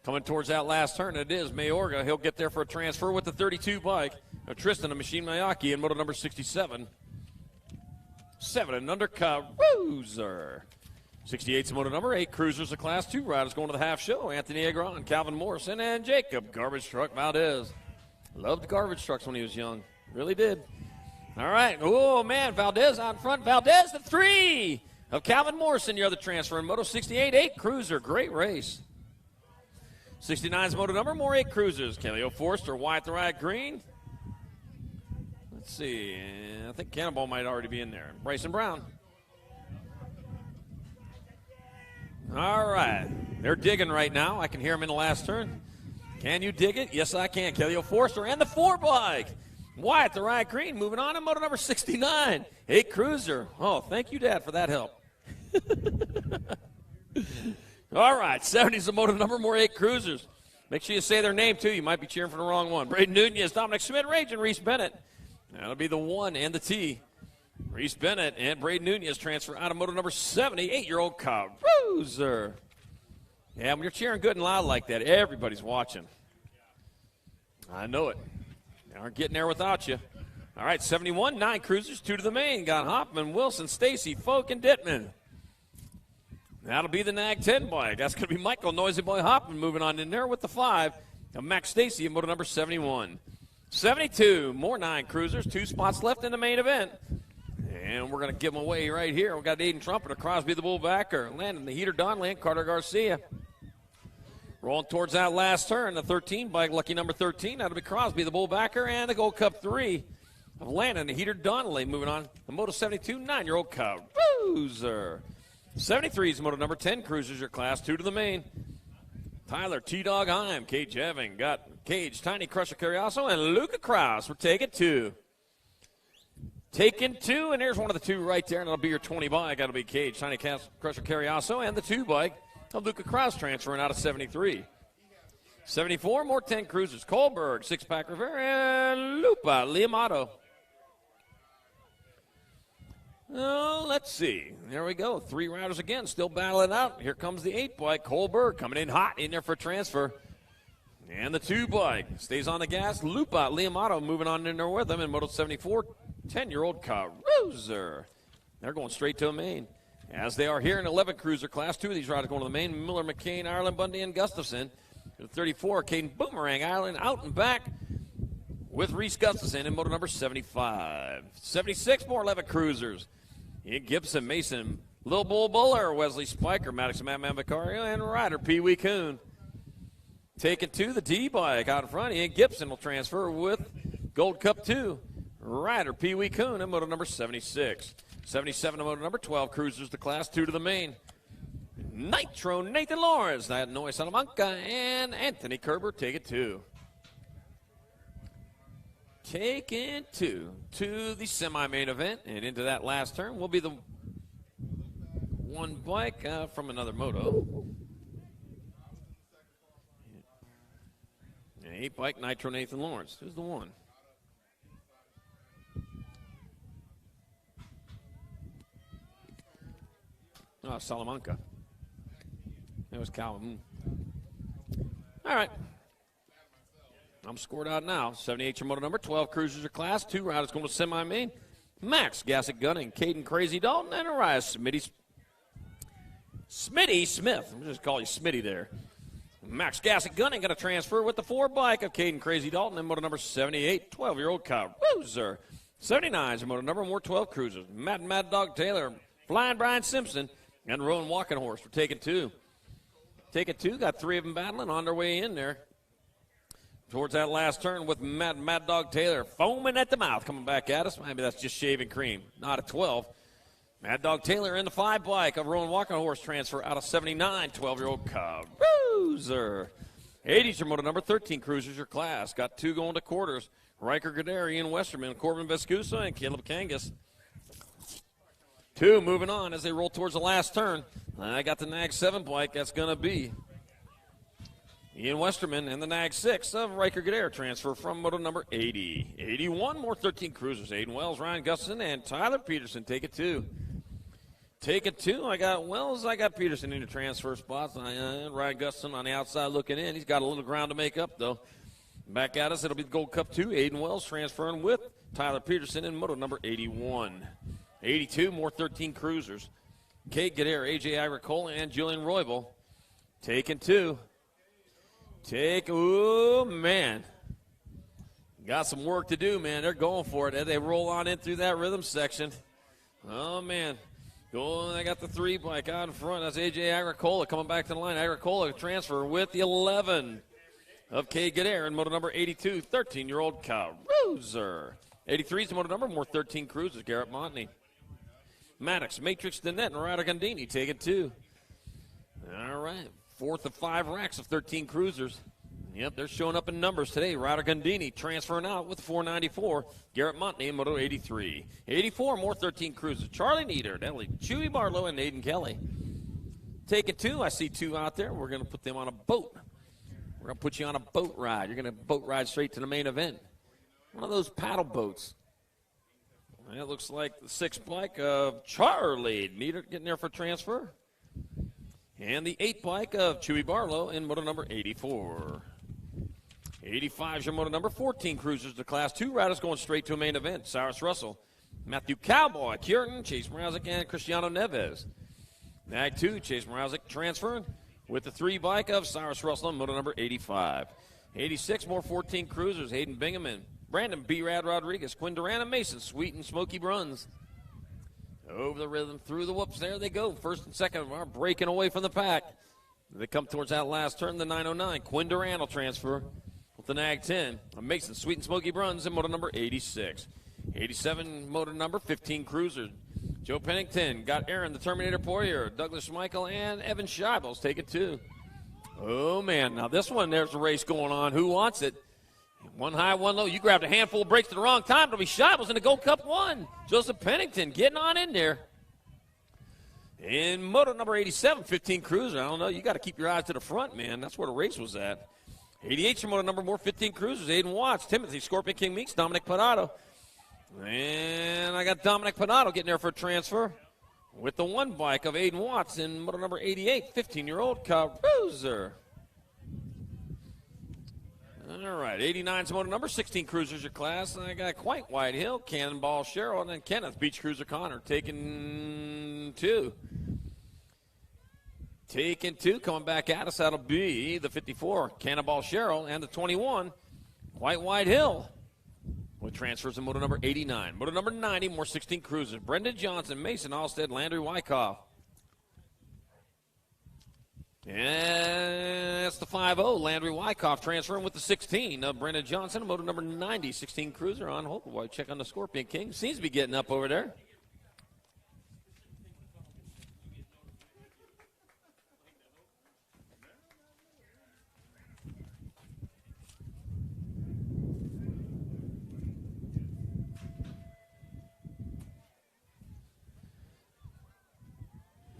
Coming towards that last turn, it is Mayorga. He'll get there for a transfer with the 32 bike. Now, Tristan, the Machine Mayaki, in moto number 67. 7 and under cruiser. 68's moto number 8 cruisers, the class 2 riders going to the half show. Anthony Agron, Calvin Morrison, and Jacob Garbage Truck Valdez. Loved garbage trucks when he was young. Really did. All right. Oh, man. Valdez out in front. Valdez, the 3 of Calvin Morrison, your other transfer in moto 68, 8 cruiser. Great race. 69's moto number, more 8 cruisers. Kelly O'Forster, Wyatt the Riot Green. Let's see. I think Cannonball might already be in there. Bryson Brown. All right. They're digging right now. I can hear them in the last turn. Can you dig it? Yes, I can. Kelly O'Forster and the 4 bike. Wyatt the Riot Green moving on in moto number 69. 8 cruiser. Oh, thank you, Dad, for that help. All right. 70's the moto number, more 8 cruisers. Make sure you say their name, too. You might be cheering for the wrong one. Braden Nunez, Dominic Schmidt, Rage, and Reese Bennett. That'll be the 1 and the T. Reese Bennett and Braden Nunez transfer out of moto number 70, 8-year-old cruiser. Yeah, when you're cheering good and loud like that, everybody's watching. I know it. They aren't getting there without you. All right, 71, 9 cruisers, 2 to the main. Got Hoffman, Wilson, Stacy, Folk, and Dittman. That'll be the Nag 10 bike. That's going to be Michael Noisy Boy Hoffman moving on in there with the 5 of Max Stacy in moto number 71. 72, more 9 cruisers, 2 spots left in the main event. And we're going to give them away right here. We've got Aiden Trumpeter, Crosby the Bullbacker, Landon the Heater Donnelly, and Carter Garcia. Rolling towards that last turn, the 13 bike, lucky number 13. That'll be Crosby the Bullbacker, and the Gold Cup 3 of Landon the Heater Donnelly. Moving on, the Moto 72, 9-year-old cruiser. 73 is moto number 10 cruisers, your class 2 to the main. Tyler T-Dog Heim, Cage Eving, got Cage, Tiny Crusher Carriasso, and Luca Kraus. We're taking 2. Taking 2, and there's one of the 2 right there, and it'll be your 20 bike. That'll be Cage, Tiny Crusher Carriasso, and the 2 bike of Luca Kraus transferring out of 73. 74, more 10 cruisers. Kohlberg, 6-pack Rivera, and Lupa Liamato. Oh, let's see. There we go. 3 riders again, still battling out. Here comes the 8 bike. Kohlberg coming in hot in there for transfer. And the 2 bike stays on the gas. Lupa Liamato moving on in there with them in Moto 74, 10-year-old cruiser. They're going straight to a main. As they are here in 11 cruiser class. 2 of these riders going to the main. Miller, McCain, Ireland, Bundy, and Gustafson. The 34, Caden Boomerang, Ireland, out and back with Reese Gustafson in moto number 75. 76, more 11 cruisers. Ian Gibson, Mason, Lil Bull Buller, Wesley Spiker, Maddox Madman Vicario, and Ryder Pee Wee Coon. Taking 2, the D-bike out in front. Ian Gibson will transfer with Gold Cup 2. Ryder Pee Wee Coon in moto number 76. 77 to moto number 12, cruisers to class 2 to the main. Nitro Nathan Lawrence, Noe Salamanca, and Anthony Kerber take it 2. Taking 2 to the semi-main event, and into that last turn will be the 1 bike from another moto. 8 bike Nitro Nathan Lawrence. Who's the 1? Oh, Salamanca. That was Calvin. All right. I'm scored out now. 78 your moto number, 12 cruisers are class. 2 riders going to semi-main. Max Gassick Gunning, Caden Crazy Dalton, and Arias Smitty Smith. I'm just call you Smitty there. Max Gassick Gunning got a transfer with the 4 bike of Caden Crazy Dalton in moto number 78, 12-year-old cruiser. 79 is your moto number, more 12 cruisers. Mad Dog Taylor, Flying Brian Simpson, and Rowan Walking Horse. We're taking 2. Taking 2, got 3 of them battling on their way in there. Towards that last turn with Mad Dog Taylor foaming at the mouth, coming back at us. Maybe that's just shaving cream. Not a 12. Mad Dog Taylor in the 5 bike of Rowan Walker horse transfer out of 79, 12-year-old Cruiser. 80's your moto number 13 Cruisers your class. Got 2 going to quarters. Riker Gadar, Ian Westerman, Corbin Vescusa, and Caleb Kangas. 2 moving on as they roll towards the last turn. I got the Nag 7 bike. That's going to be Ian Westerman and the Nag 6 of Riker Gadar transfer from moto number 80. 81 more 13 Cruisers. Aiden Wells, Ryan Gustafson, and Tyler Peterson take it 2. Take it 2. I got Wells. I got Peterson in the transfer spots. Ryan Gustafson on the outside looking in. He's got a little ground to make up, though. Back at us, it'll be the Gold Cup 2. Aiden Wells transferring with Tyler Peterson in moto number 81. 82, more 13 Cruisers. Kate Gadar, AJ Agricola, and Julian Roybal. Taking 2. Ooh, man. Got some work to do, man. They're going for it. They roll on in through that rhythm section. Oh, man. I got the 3 bike out in front. That's AJ Agricola coming back to the line. Agricola transfer with the 11 of Kate Gadar in moto number 82, 13-year-old Cruiser. 83 is the moto number, more 13 Cruisers. Garrett Montney. Maddox, Matrix, Danette, and Ryder Gandini take it 2. All right, 4th of 5 racks of 13 Cruisers. Yep, they're showing up in numbers today. Ryder Gandini transferring out with 494. Garrett Montney in moto 83. 84, more 13 Cruisers. Charlie Nieder, Nelly, Chewy Barlow, and Aiden Kelly. Take it 2. I see 2 out there. We're going to put them on a boat. We're going to put you on a boat ride. You're going to boat ride straight to the main event. One of those paddle boats. It looks like the 6 bike of Charlie Nieder getting there for transfer. And the 8 bike of Chewy Barlow in moto number 84. 85 is your moto number 14 Cruisers to class 2 riders going straight to a main event. Cyrus Russell, Matthew Cowboy, Kieran, Chase Mrazek, and Cristiano Neves. Nag 2, Chase Mrazek transferring with the 3 bike of Cyrus Russell in moto number 85. 86 more 14 Cruisers. Hayden Bingaman, Brandon B-Rad Rodriguez, Quinn Duran, and Mason Sweet and Smokey Bruns. Over the rhythm, through the whoops. There they go. First and second are breaking away from the pack. They come towards that last turn, the 909. Quinn Duran will transfer with the Nag 10. Mason Sweet and Smokey Bruns in moto number 86. 87 moto number 15 Cruisers. Joe Pennington got Aaron the Terminator Poirier, Douglas Michael, and Evan Scheibels take it 2. Oh, man. Now this one, there's a race going on. Who wants it? One high, one low. You grabbed a handful of brakes at the wrong time. It'll be Scheibels in the Gold Cup 1. Joseph Pennington getting on in there. In moto number 87, 15 Cruiser. I don't know. You got to keep your eyes to the front, man. That's where the race was at. 88 your moto number, more 15 Cruisers. Aiden Watts, Timothy, Scorpion King Meeks, Dominic Panato. And I got Dominic Panato getting there for a transfer with the 1 bike of Aiden Watts in moto number 88, 15-year-old Cruiser. All right, 89's moto number 16 Cruisers your class. And I got Quite White Hill, Cannonball Cheryl, and then Kenneth Beach Cruiser Connor taking 2. Taking 2, coming back at us. That'll be the 54 Cannonball Cheryl and the 21 Quite White Hill. With transfers in moto number 89. Moto number 90, more 16 Cruisers. Brendan Johnson, Mason Alstead, Landry Wyckoff. And that's the 5-0, Landry Wyckoff transferring with the 16 of Brendan Johnson. Moto number 90, 16 Cruiser on hold. While check on the Scorpion King. Seems to be getting up over there.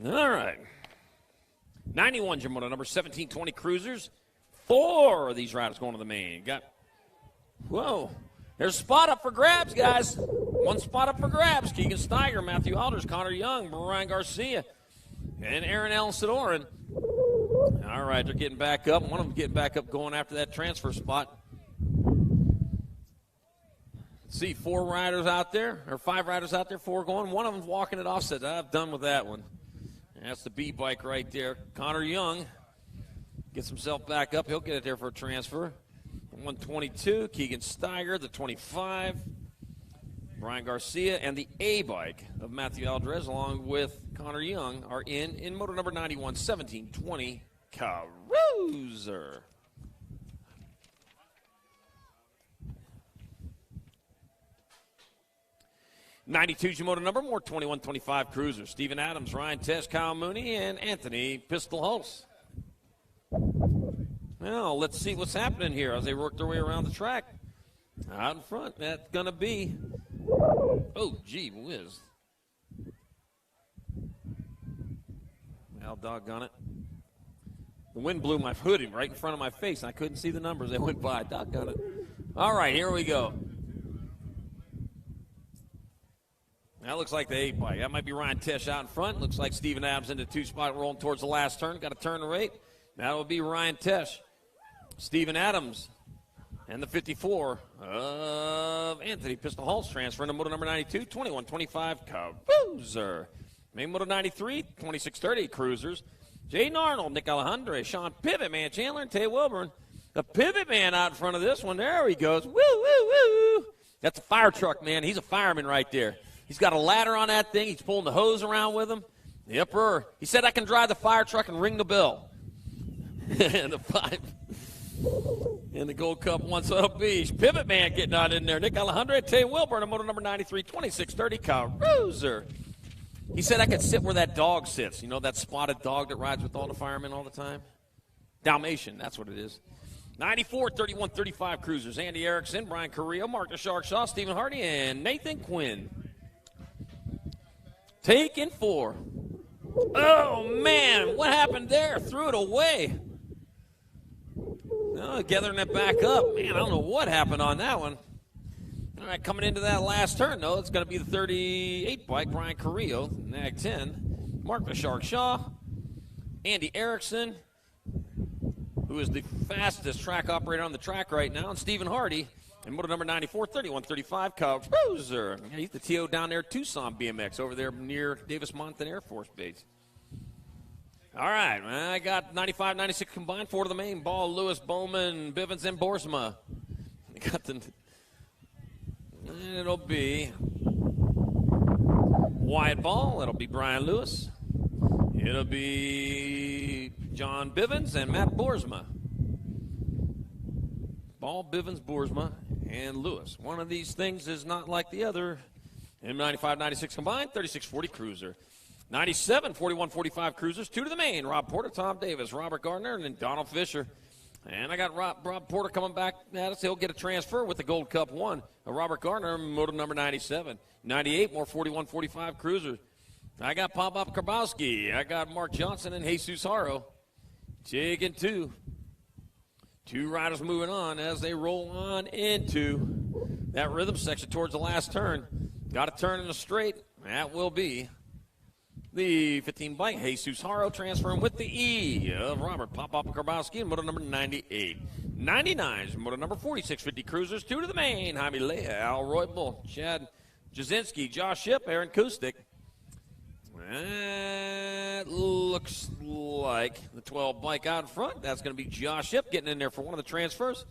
All right. 91's your moto number 1720 Cruisers. 4 of these riders going to the main. Whoa. There's a spot up for grabs, guys. 1 spot up for grabs. Keegan Steiger, Matthew Alders, Connor Young, Brian Garcia, and Aaron Allen Sidoran. All right, they're getting back up. One of them getting back up going after that transfer spot. Let's see, 4 riders out there, or 5 riders out there, 4 going. One of them's walking it offset. I'm done with that one. That's the B bike right there. Connor Young gets himself back up. He'll get it there for a transfer. 122, Keegan Steiger, the 25. Brian Garcia and the A bike of Matthew Aldrez, along with Connor Young, are in moto number 91, 1720 Cruiser. 92's your moto number, more 21-25 cruisers. Steven Adams, Ryan Tesh, Kyle Mooney, and Anthony Pistol Hulse. Well, let's see what's happening here as they work their way around the track. Out in front, that's going to be, oh, gee whiz. Well, doggone it. The wind blew my hoodie right in front of my face, and I couldn't see the numbers. They went by. Doggone it. All right, here we go. That looks like the 8-bike. That might be Ryan Tesh out in front. Looks like Steven Adams into 2-spot rolling towards the last turn. Got to turn the rate. That will be Ryan Tesh. Steven Adams and the 54 of Anthony Pistol Hulse transferring to moto number 92, 21-25 Cruiser. Main moto 93, 26-30 Cruisers. Jaden Arnold, Nick Alejandre, Sean Pivot Man, Chandler, and Tay Wilburn. The Pivot Man out in front of this one. There he goes. Woo, woo, woo. That's a fire truck, man. He's a fireman right there. He's got a ladder on that thing. He's pulling the hose around with him. Yep, he said, I can drive the fire truck and ring the bell. And the 5 in the Gold Cup 1, so it'll be Pivot Man getting on in there. Nick Alejandre, Tay Wilburn, moto number 93, 26-30 Cruiser. He said I could sit where that dog sits. You know that spotted dog that rides with all the firemen all the time? Dalmatian, that's what it is. 94, 31-35 Cruisers. Andy Erickson, Brian Carrillo, Mark the Shark Shaw, Stephen Hardy, and Nathan Quinn. Taking 4. Oh, man, what happened there? Threw it away. Oh, gathering it back up. Man, I don't know what happened on that one. All right, coming into that last turn, though, it's going to be the 38 bike, Brian Carrillo, nag 10. Mark the Shark Shaw, Andy Erickson, who is the fastest track operator on the track right now, and Stephen Hardy, and moto number 94, 31-35 Cruiser. Yeah, he's the TO down there at Tucson BMX over there near Davis-Monthan Air Force Base. All right, I got 95, 96 combined, 4 to the main. Ball, Lewis, Bowman, Bivens, and Boersma. Got the... And it'll be wide ball. It'll be Brian Lewis. It'll be John Bivens and Matt Boersma. Ball, Bivens, Boersma, and Lewis. One of these things is not like the other. M95, 96 combined, 36-40 Cruiser. 97, 41-45 Cruisers. 2 to the main. Rob Porter, Tom Davis, Robert Gardner, and then Donald Fisher. And I got Rob Porter coming back at us. He'll get a transfer with the Gold Cup 1. Robert Gardner, moto number 97. 98, more 41-45 Cruisers. I got Pop-Up Karbowski. I got Mark Johnson and Jesus Haro. Taking 2. 2 riders moving on as they roll on into that rhythm section towards the last turn. Got to turn in the straight. That will be the 15 bike, Jesus Haro, transferring with the E of Robert Pop-Up Karbowski in moto number 98. 99 is moto number 4650 Cruisers. 2 to the main, Jaime Lea, Al Roybal, Chad Jasinski, Josh Ship, Aaron Kustik. That looks like the 12 bike out in front. That's going to be Josh Ship getting in there for one of the transfers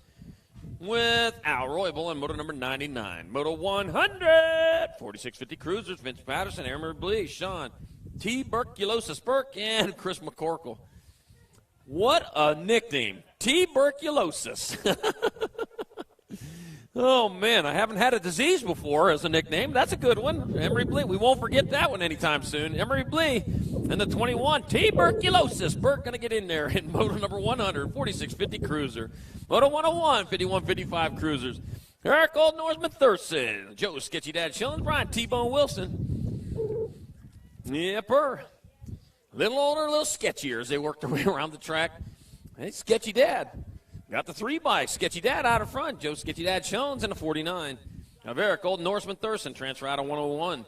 with Al Roybal and moto number 99. Moto 100, 4650 Cruisers, Vince Patterson, Aaron Blee, Sean Tuberculosis Burke, and Chris McCorkle. What a nickname, Tuberculosis. Oh, man, I haven't had a disease before as a nickname. That's a good one. Emery Blee, we won't forget that one anytime soon. Emery Blee and the 21, Tuberculosis. Burke going to get in there in moto number 100, 4650 Cruiser. Moto 101, 5155 Cruisers. Eric Old Norseman Thurston, Joe Sketchy Dad Shillings, Brian T-Bone Wilson. Yepper. Little older, a little sketchier as they work their way around the track. Hey, Sketchy Dad. Got the 3 bikes. Sketchy Dad out in front. Joe Sketchy Dad Jones in the 49. Of Eric Golden Norseman Thurston, transfer out of 101.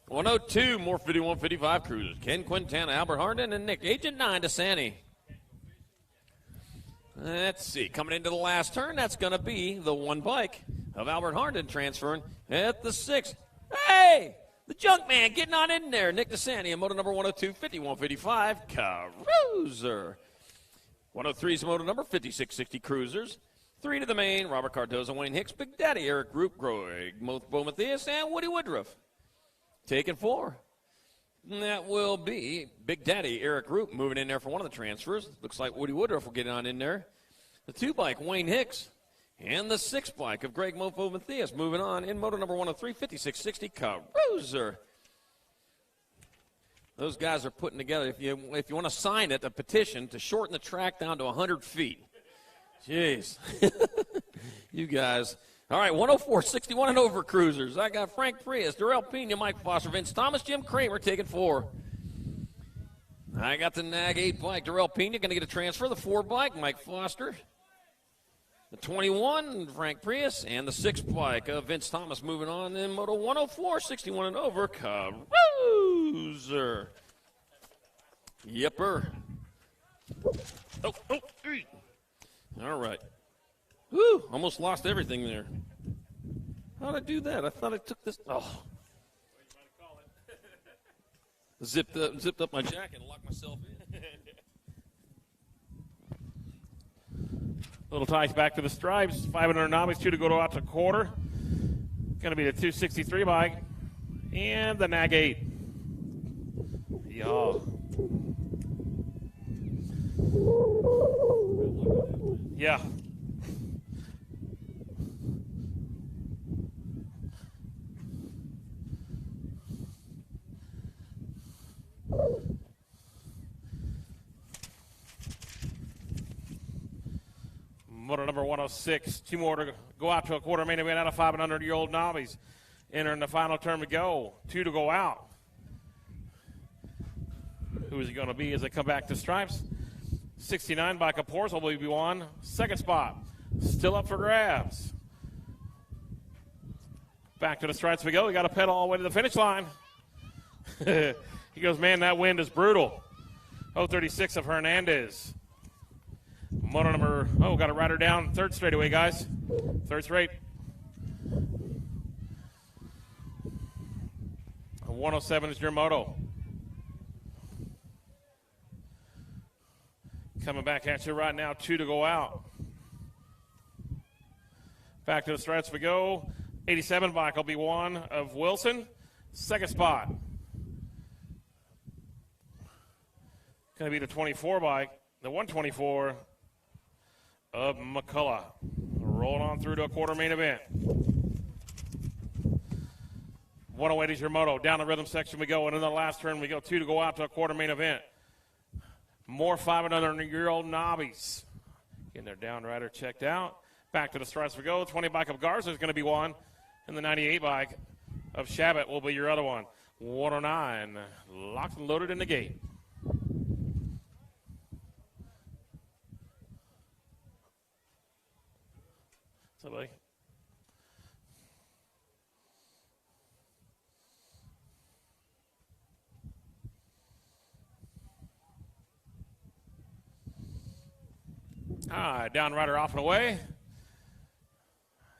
102, more 51-55 Cruisers. Ken Quintana, Albert Harden, and Nick Agent 9 to Sandy. Let's see. Coming into the last turn, that's going to be the 1 bike of Albert Harden transferring at the 6th. Hey! The junk man getting on in there. Nick DeSanti in moto number 102, 51-55 Cruiser. 103 is moto number 5660 Cruisers. 3 to the main, Robert Cardozo, Wayne Hicks, Big Daddy, Eric Group, Greg, Bo Mathias, and Woody Woodruff. Taking 4. And that will be Big Daddy, Eric Group, moving in there for one of the transfers. Looks like Woody Woodruff will get on in there. The 2 bike, Wayne Hicks, And the 6 bike of Greg Mofo Matthias moving on in moto number 103, 5660 Cruiser. Those guys are putting together, if you want to sign it, a petition to shorten the track down to 100 feet. Jeez. You guys. All right, 104, 61 and over cruisers. I got Frank Prius, Darrell Pena, Mike Foster, Vince Thomas, Jim Kramer taking 4. I got the NAG 8 bike. Darrell Pena going to get a transfer. The 4 bike, Mike Foster. The 21, Frank Prius. And the 6 bike of Vince Thomas moving on in Moto 104, 61 and over, Cruiser. Yepper. Oh, all right. Woo, almost lost everything there. How'd I do that? I thought I took this. Oh. Zipped up my jacket and locked myself in. Little ties back to the stripes. 500 Novice, 2 to go out to quarter. Going to be the 263 bike. And the NAG 8. Yeah. Yeah. Motor number 106. 2 more to go out to a quarter main event out of 500-year-old Novice. Entering the final turn to go. 2 to go out. Who is it going to be as they come back to stripes? 69 by Kaporza will be one. 2nd spot. Still up for grabs. Back to the stripes we go. We got to pedal all the way to the finish line. He goes, man, that wind is brutal. 036 of Hernandez. Moto number, got a rider down. 3rd straightaway, guys. 3rd straight. 107 is your moto. Coming back at you right now, 2 to go out. Back to the stripes we go. 87 bike will be one of Wilson. 2nd spot. Going to be the 24 bike, the 124 of McCullough. Rolling on through to a quarter main event. 108 is your moto. Down the rhythm section we go, and in the last turn we go. 2 to go out to a quarter main event. More 500-year-old Novice. Getting their down rider checked out. Back to the stripes we go. 20 bike of Garza is going to be one, and the 98 bike of Shabbat will be your other one. 109, locked and loaded in the gate. Somebody. All right, down rider off and away.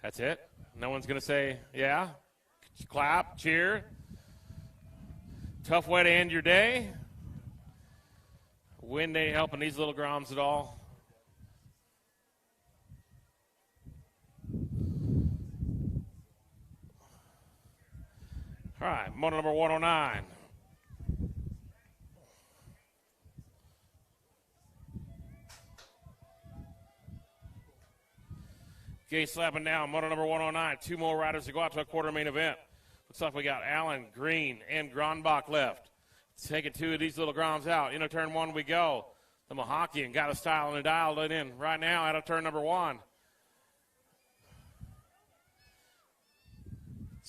That's it. No one's going to say, yeah, clap, cheer. Tough way to end your day. Wind ain't helping these little groms at all. All right, motor number 109. Gate slapping down, motor number 109. 2 more riders to go out to a quarter main event. Looks like we got Allen, Green, and Gronbach left. Taking 2 of these little groms out. Into turn 1 we go. The Mahakian got a style and dialed it in right now out of turn number 1.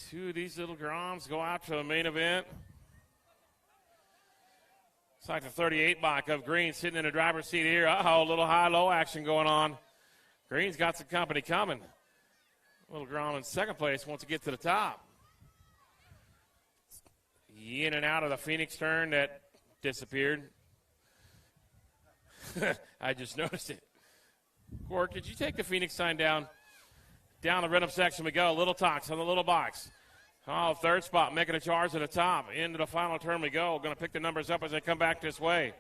2 of these little groms go out to the main event. It's like the 38 bike of Green sitting in the driver's seat here. A little high-low action going on. Green's got some company coming. Little Grom in 2nd place wants to get to the top. In and out of the Phoenix turn that disappeared. I just noticed it. Gort, did you take the Phoenix sign down? Down the rhythm section we go. Little Tox on the little box. 3rd spot, making a charge at the top. Into the final turn we go. Going to pick the numbers up as they come back this way.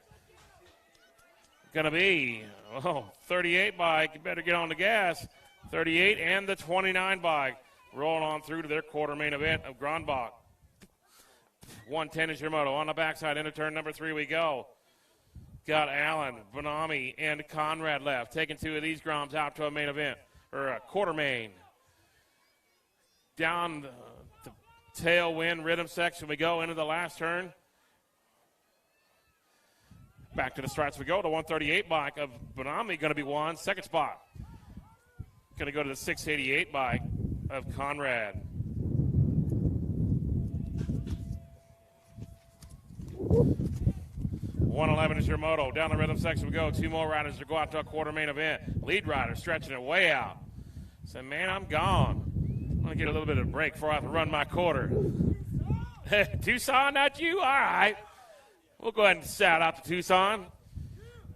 Going to be 38 bike. You better get on the gas. 38 and the 29 bike rolling on through to their quarter main event of Gronbach. 110 is your moto. On the backside, into turn number 3 we go. Got Allen, Bonami, and Conrad left. Taking 2 of these groms out to a main event. or quarter main. Down the tailwind rhythm section we go into the last turn. Back to the starts we go. The 138 bike of Bonami going to be won. Second spot going to go to the 688 bike of Conrad. $111 is your moto. Down the rhythm section we go. Two more riders to go out to a quarter main event. Lead rider stretching it way out. Said, man, I'm gone. I'm going to get a little bit of a break before I have to run my quarter. Tucson, not you? All right. We'll go ahead and shout out to Tucson.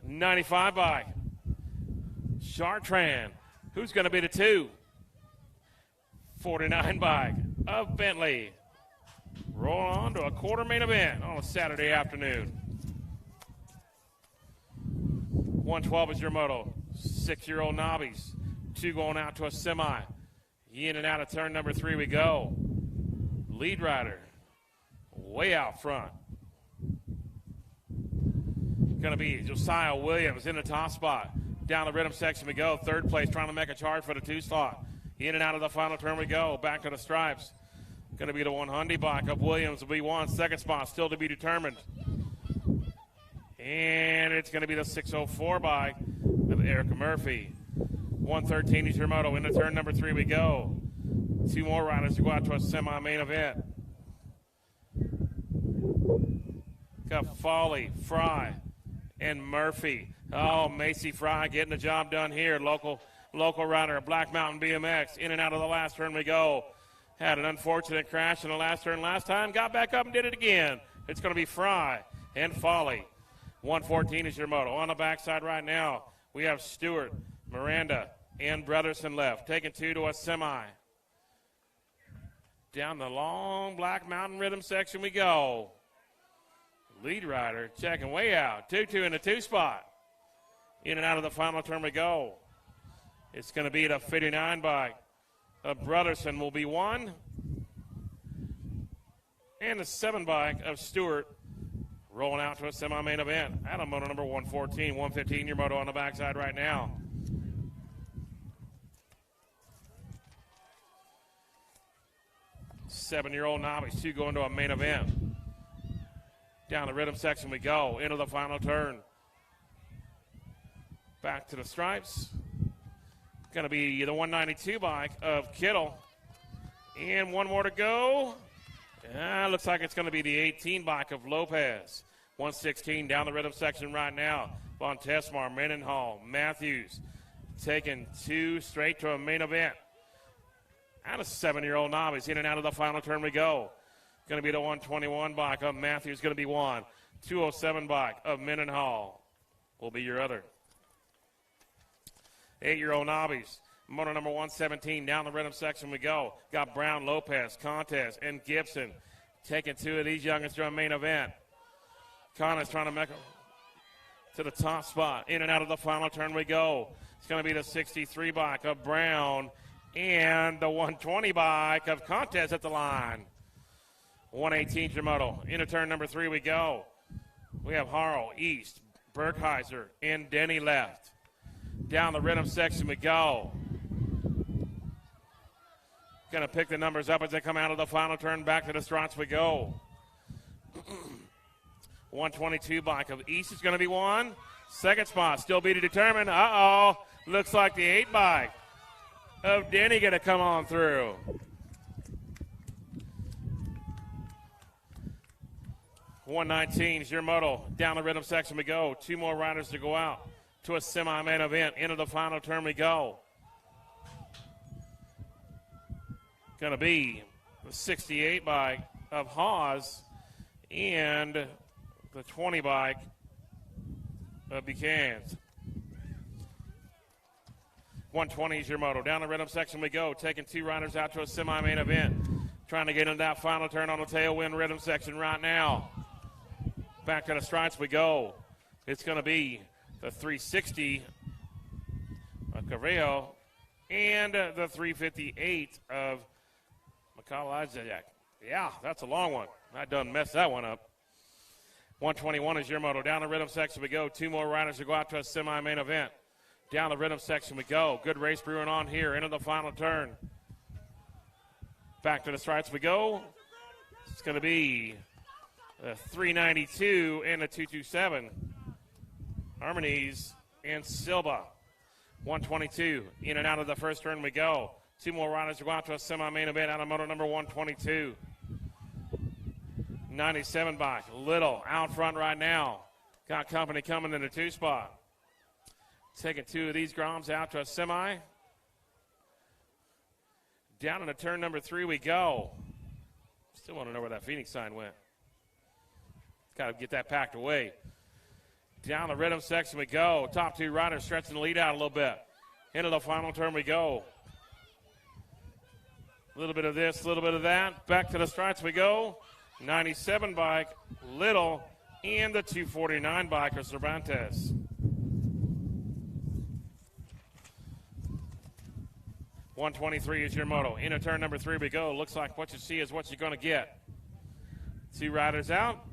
95 bike. Chartrand. Who's going to be the 2? 49 bike of Bentley. Roll on to a quarter main event on a Saturday afternoon. 112 is your moto. 6-year-old Novice. 2 going out to a semi. In and out of turn number 3 we go. Lead rider way out front. Going to be Josiah Williams in the top spot. Down the rhythm section we go. Third place trying to make a charge for the 2 spot. In and out of the final turn we go. Back to the stripes. Going to be the 100 bike of Williams will be won. Second spot still to be determined. And it's going to be the 604 bike of Erica Murphy. 113 is your moto. Into turn number 3 we go. 2 more riders to go out to a semi-main event. Got Foley, Fry, and Murphy. Oh, Macy Fry getting the job done here. Local rider of Black Mountain BMX. In and out of the last turn we go. Had an unfortunate crash in the last turn last time. Got back up and did it again. It's going to be Fry and Foley. 114 is your moto. On the backside right now, we have Stewart, Miranda, and Brotherson left. Taking 2 to a semi. Down the long Black Mountain rhythm section we go. Lead rider checking way out. 2-2 in the 2 spot. In and out of the final turn we go. It's going to be the 59 bike of Brotherson will be 1. And the 7 bike of Stewart rolling out to a semi-main event. Adam moto number 114, 115 your moto on the backside right now. Seven-year-old Novice, 2 going to a main event. Down the rhythm section we go, into the final turn. Back to the stripes. Going to be the 192 bike of Kittle. And 1 more to go. Looks like it's going to be the 18 bike of Lopez. 116 down the rhythm section right now. Von Tesmar, Mendenhall, Matthews taking 2 straight to a main event. And a 7-year-old Novice. In and out of the final turn we go. Going to be the 121 bike of Matthews, going to be 1. 207 bike of Mendenhall will be your other. 8-year-old Novice. Motor number 117, down the rhythm section we go. Got Brown, Lopez, Contest, and Gibson taking 2 of these youngins to a main event. Connor's trying to make them to the top spot. In and out of the final turn we go. It's going to be the 63 bike of Brown and the 120 bike of Contest at the line. 118 Jamoto. Into turn number 3 we go. We have Harrell, East, Berkheiser, and Denny left. Down the rhythm section we go. Going to pick the numbers up as they come out of the final turn. Back to the struts we go. 122 bike of East is going to be 1. Second spot still be to determine. Looks like the 8 bike of Denny going to come on through. $119 is your moto. Down the rhythm section we go. 2 more riders to go out to a semi-main event. Into the final turn we go. Going to be the 68 bike of Hawes and the 20 bike of Buchanan. 120 is your moto. Down the rhythm section we go. Taking 2 riders out to a semi-main event. Trying to get into that final turn on the tailwind rhythm section right now. Back to the strides we go. It's going to be the 360 of Carrillo and the 358 of McCall. Yeah, that's a long one. I done messed that one up. 121 is your moto. Down the rhythm section we go. 2 more riders to go out to a semi-main event. Down the rhythm section we go. Good race brewing on here into the final turn. Back to the stripes we go. It's going to be a 392 and a 227. Harmonies and Silva. 122. In and out of the first turn we go. 2 more riders to go out to a semi-main event out of moto number 122. 97 bike. Little out front right now. Got company coming in the 2 spot. Taking 2 of these Groms out to a semi. Down into turn number 3 we go. Still want to know where that Phoenix sign went. Got to get that packed away. Down the rhythm section we go. Top 2 riders stretching the lead out a little bit. Into the final turn we go. A little bit of this, a little bit of that. Back to the stripes we go. 97 bike, Little, and the 249 bike of Cervantes. 123 is your moto. Into turn number 3 we go. Looks like what you see is what you're going to get. 2 riders out,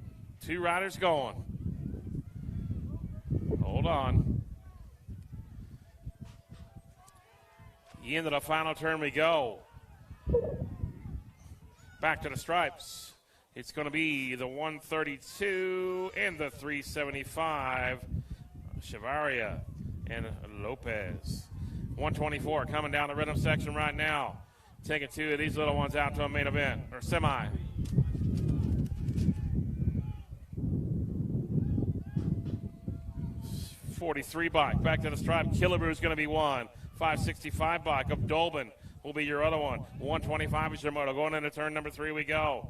2 riders going. Hold on. Into the final turn we go. Back to the stripes. It's going to be the 132 and the 375. Chavaria and Lopez. 124 coming down the rhythm section right now. Taking 2 of these little ones out to a main event, or semi. .43 bike. Back to the stripe. Killebrew is going to be one. 565 bike of Dolben will be your other one. 125 is your moto. Going into turn number 3 we go.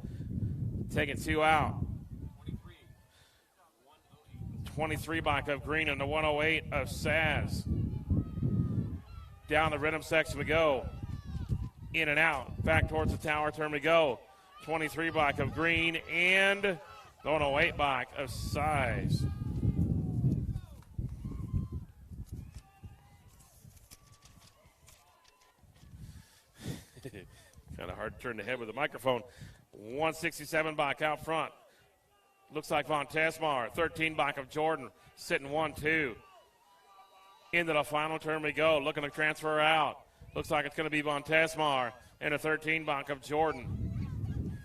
Taking 2 out. 23 bike of Green and the 108 of Saz. Down the rhythm section we go. In and out. Back towards the tower turn we go. 23 bike of Green and the 108 bike of Size. Kind of hard to turn the head with the microphone. 167 bike out front. Looks like Von Tesmar. 13 bike of Jordan sitting 1-2. Into the final turn we go. Looking to transfer out. Looks like it's going to be Von Tesmar and a 13 bike of Jordan.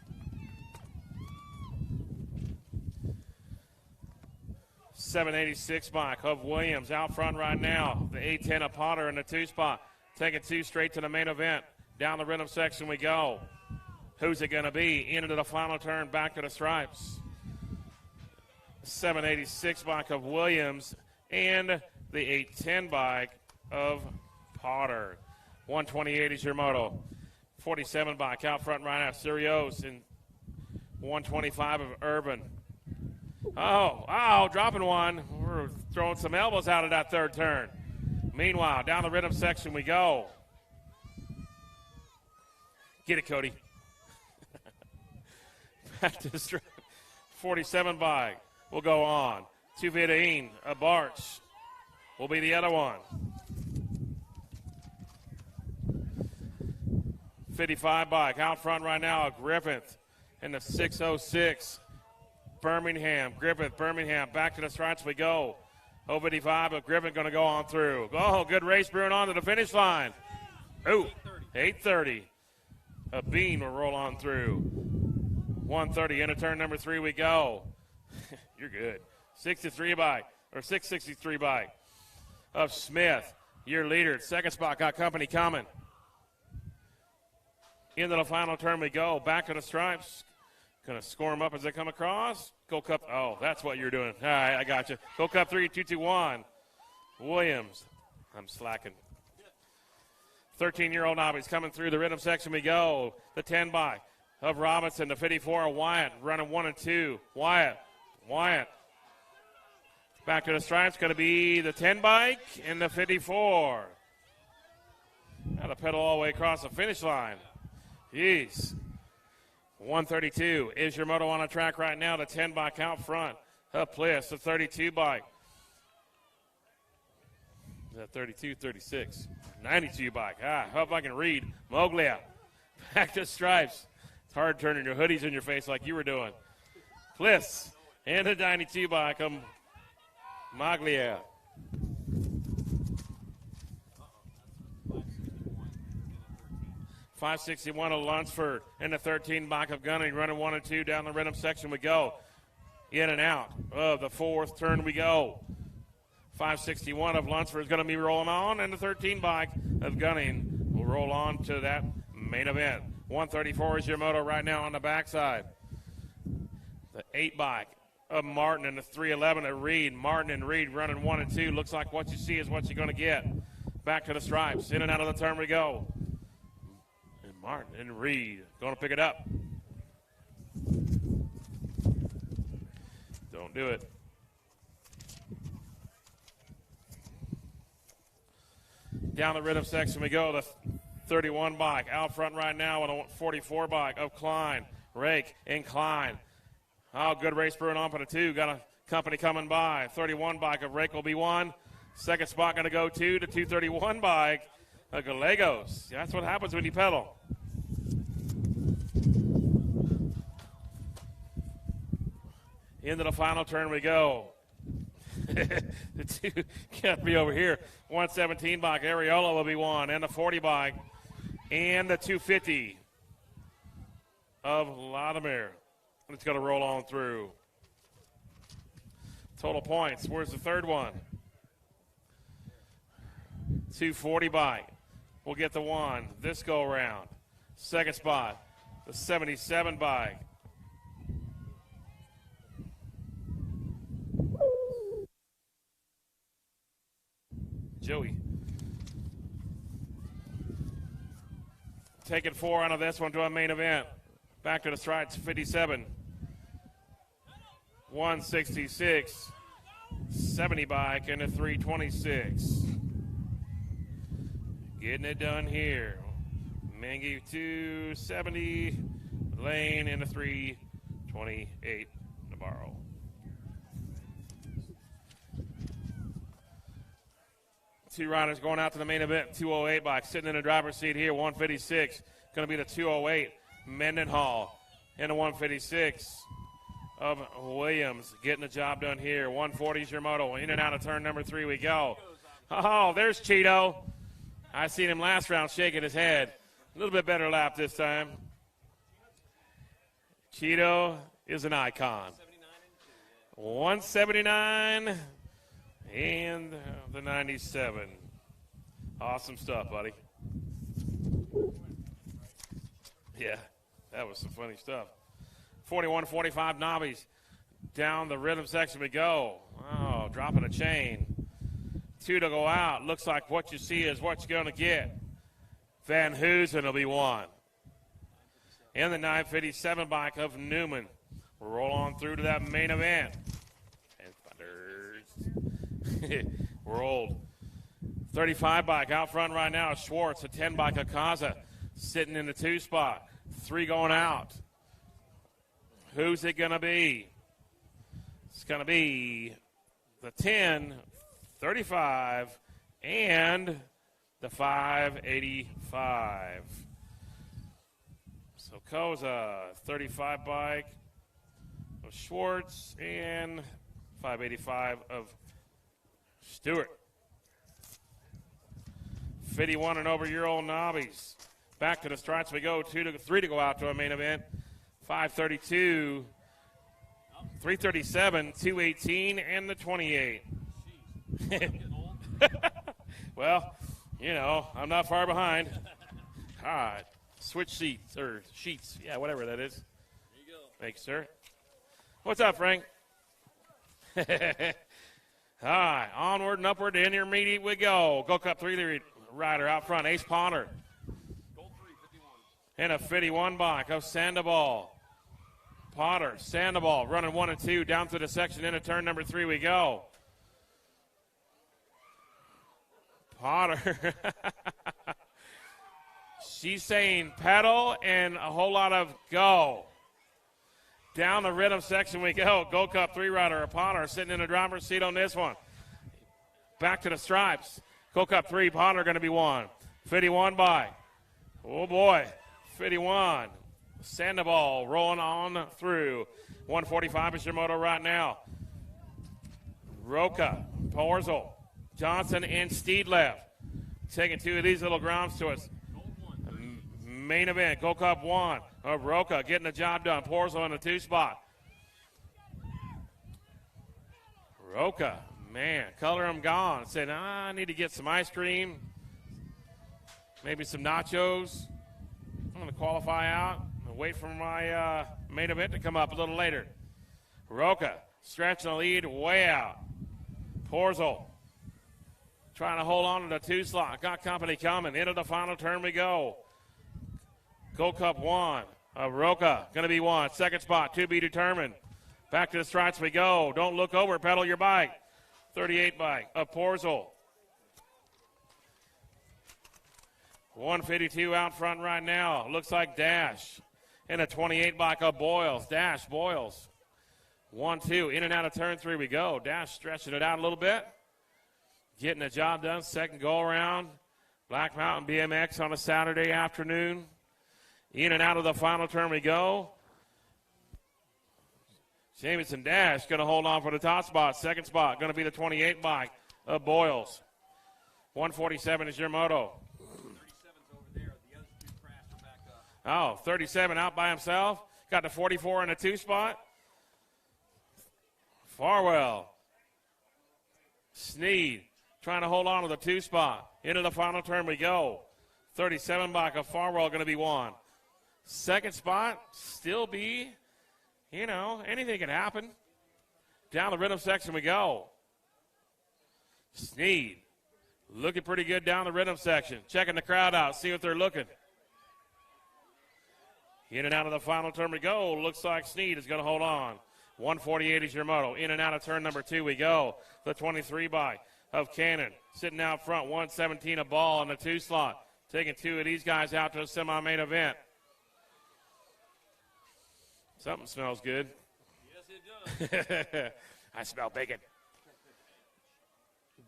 .786 bike of Williams out front right now. The 810 of Potter in the 2 spot. Taking 2 straight to the main event. Down the rhythm section we go. Who's it going to be? Into the final turn, back to the stripes. 786 bike of Williams and the 810 bike of Potter. 128 is your moto. 47 bike out front right now, Sirios, and 125 of Urban. Oh, dropping one. We're throwing some elbows out of that third turn. Meanwhile, down the rhythm section we go. Get it, Cody. Back to the stripe. 47 bike will go on. 215, a Barch will be the other one. 55 bike out front right now, Griffith in the 606. Birmingham, Griffith, Birmingham, back to the stripes we go. 055, but Griffith going to go on through. Oh, good race brewing on to the finish line. Ooh, 830. A Bean will roll on through. 130 into turn number 3 we go. You're good. 63 bike, or 663 bike of Smith, your leader. Second spot got company coming. Into the final turn we go. Back to the stripes. Going to score them up as they come across. Go Cup. Oh, that's what you're doing. All right, I got you. Go Cup 3, 221. Williams. I'm slacking. 13-year-old Novice coming through the rhythm section we go. The 10 bike of Robinson, the 54 of Wyatt, running 1 and 2. Wyatt. Back to the stripes, going to be the 10 bike and the 54. Got to pedal all the way across the finish line. Jeez. 132 is your moto on the track right now. The 10 bike out front. Up Bliss, the 32 bike. Is that 32, 36? 92 bike. Hope I can read. Moglia. Back to stripes. It's hard turning your hoodies in your face like you were doing. Bliss. And the 92 bike. Maglia. 561 of Lunsford in the 13 bike of Gunning, running 1 and 2 down the rhythm section we go. In and out of the fourth turn we go. 561 of Lunsford is going to be rolling on, and the 13 bike of Gunning will roll on to that main event. 134 is your moto right now on the backside. The 8 bike of Martin and the 311 of Reed. Martin and Reed running 1 and 2. Looks like what you see is what you're going to get. Back to the stripes. In and out of the turn we go. And Martin and Reed going to pick it up. Don't do it. Down the rhythm section we go. The 31 bike out front right now with a 44 bike of Klein. Rake and Klein. Oh, good race brewing on for the 2. Got a company coming by. 31 bike of Rake will be 1. Second spot going to go to the 231 bike of Gallegos. That's what happens when you pedal. Into the final turn we go. The 2 can't be over here. 117 bike, Areola will be 1, and the 40 bike, and the 250 of Latimer. It's going to roll on through. Total points. Where's the third one? 240 bike. We'll get the 1 this go around. Second spot, the 77 bike. Joey. Taking 4 out of this one to a main event. Back to the stripes, 57. 166. 70 bike and a 326. Getting it done here. Mangy 270. Lane in a 328. Navarro. Two riders going out to the main event. 208 bike sitting in the driver's seat here. 156. Going to be the 208. Mendenhall in the 156 of Williams. Getting the job done here. 140 is your moto. In and out of turn number 3 we go. Oh, there's Cheeto. I seen him last round shaking his head. A little bit better lap this time. Cheeto is an icon. 179 and the 97. Awesome stuff, buddy. Yeah, that was some funny stuff. 41-45 Novice. Down the rhythm section we go. Oh, dropping a chain. 2 to go out. Looks like what you see is what you're going to get. Van Hoosen will be 1. And the 957 bike of Newman. We'll roll on through to that main event. And Thunders. Rolled. 35 bike out front right now. Schwartz, a 10 bike of Kaza. Sitting in the 2 spot. 3 going out. Who's it going to be? It's going to be the 10, 35, and the 585. So Koza, 35 bike of Schwartz, and 585 of Stewart. 51 and over year old Nobbies. Back to the stripes we go. 2 to 3 to go out to our main event. 532, 337, 218, and the 28. Well, you know, I'm not far behind. All right. Switch seats, or sheets. Yeah, whatever that is. There you go. Thanks, sir. What's up, Frank? All right. Onward and upward to intermediate we go. Go Cup 3 rider out front. Ace Potter. Gold 351. And a 51 bike of Sandoval. Potter, Sandoval running 1 and 2 down through the section into turn number 3 we go. Potter. She's saying pedal and a whole lot of go. Down the rhythm section we go. Go Cup 3 rider Potter sitting in the driver's seat on this one. Back to the stripes. Go Cup 3, Potter going to be 1. 51 by. Oh boy, 51. Sandoval rolling on through. 145 is your moto right now. Roca, Porzel, Johnson, and Steedlev taking 2 of these little grounds to us. main event. Gold Cup 1 of Roca getting the job done. Porzo in the 2 spot. Roca, man, color him gone. Said, I need to get some ice cream, maybe some nachos. I'm going to qualify out and wait for my main event to come up a little later. Roca stretching the lead way out. Porzo trying to hold on to the 2 slot. Got company coming. Into the final turn we go. Gold Cup 1 of Roca going to be 1. Second spot to be determined. Back to the stripes we go. Don't look over. Pedal your bike. 38 bike of Porzo. 152 out front right now. Looks like Dash. And a 28 bike of Boyles. Dash, Boyles. 1-2. In and out of turn 3 we go. Dash stretching it out a little bit. Getting the job done. Second go around. Black Mountain BMX on a Saturday afternoon. In and out of the final turn we go. Jamison Dash going to hold on for the top spot. Second spot going to be the 28 bike of Boyles. 147 is your moto. 37's over there. The other 2 crashed back up. 37 out by himself. Got the 44 in the 2 spot. Farwell. Sneed trying to hold on to the 2 spot. Into the final turn we go. 37 bike of Farwell going to be 1. Second spot still be, anything can happen. Down the rhythm section we go. Sneed looking pretty good down the rhythm section. Checking the crowd out, see what they're looking. In and out of the final turn we go. Looks like Sneed is going to hold on. 148 is your moto. In and out of turn number 2 we go. The 23 bike of Cannon sitting out front. 117 a ball in the 2 slot. Taking 2 of these guys out to a semi-main event. Something smells good. Yes, it does. I smell bacon.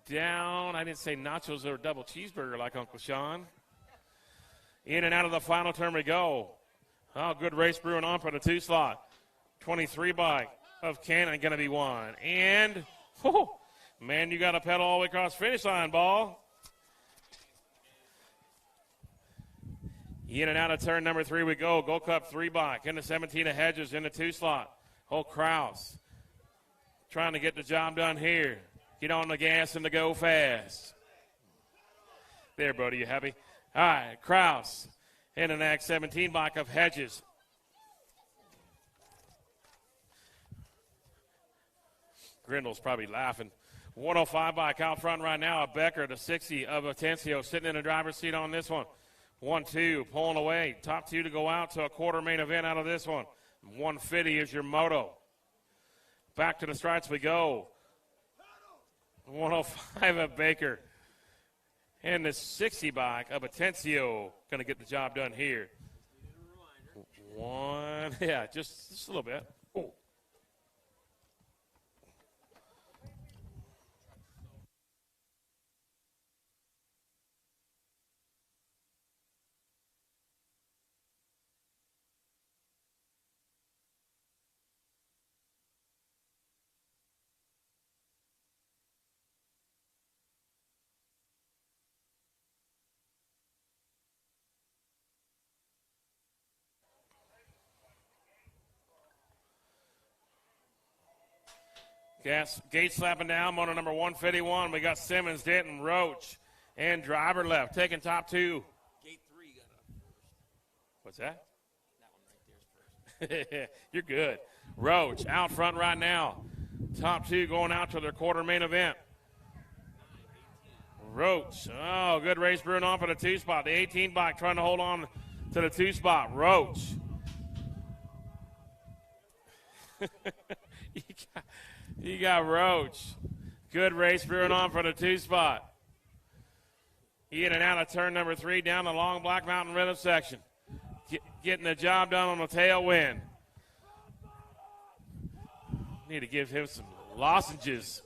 Down, I didn't say nachos or double cheeseburger like Uncle Sean. In and out of the final turn we go. Good race brewing on for the 2 slot. 23 bike of Cannon going to be 1. And, man, you got to pedal all the way across the finish line, ball. In and out of turn number 3 we go. Gold Cup 3 bike. In the 17 of Hedges in the 2 slot. Kraus trying to get the job done here. Get on the gas and to go fast. There, Brody, you happy? All right, Kraus in the next 17 bike of Hedges. Grindel's probably laughing. 105 bike out front right now. A Becker, the 60 of Atencio sitting in the driver's seat on this one. 1-2, pulling away. Top 2 to go out to a quarter main event out of this one. 150 is your moto. Back to the stripes we go. 105 of Baker. And the 60 bike of Atencio going to get the job done here. Just a little bit. Oh. Gate slapping down, moto number 151. We got Simmons, Denton, Roach, and driver left. Taking top 2. Gate 3 got up first. What's that? That one right there is first. You're good. Roach out front right now. Top 2 going out to their quarter main event. Roach. Good race brewing on for the 2 spot. The 18 bike trying to hold on to the 2 spot. Roach. You got Roach. Good race brewing on for the 2 spot. In and out of turn number 3 down the long Black Mountain rhythm section. Getting the job done on the tailwind. Need to give him some lozenges.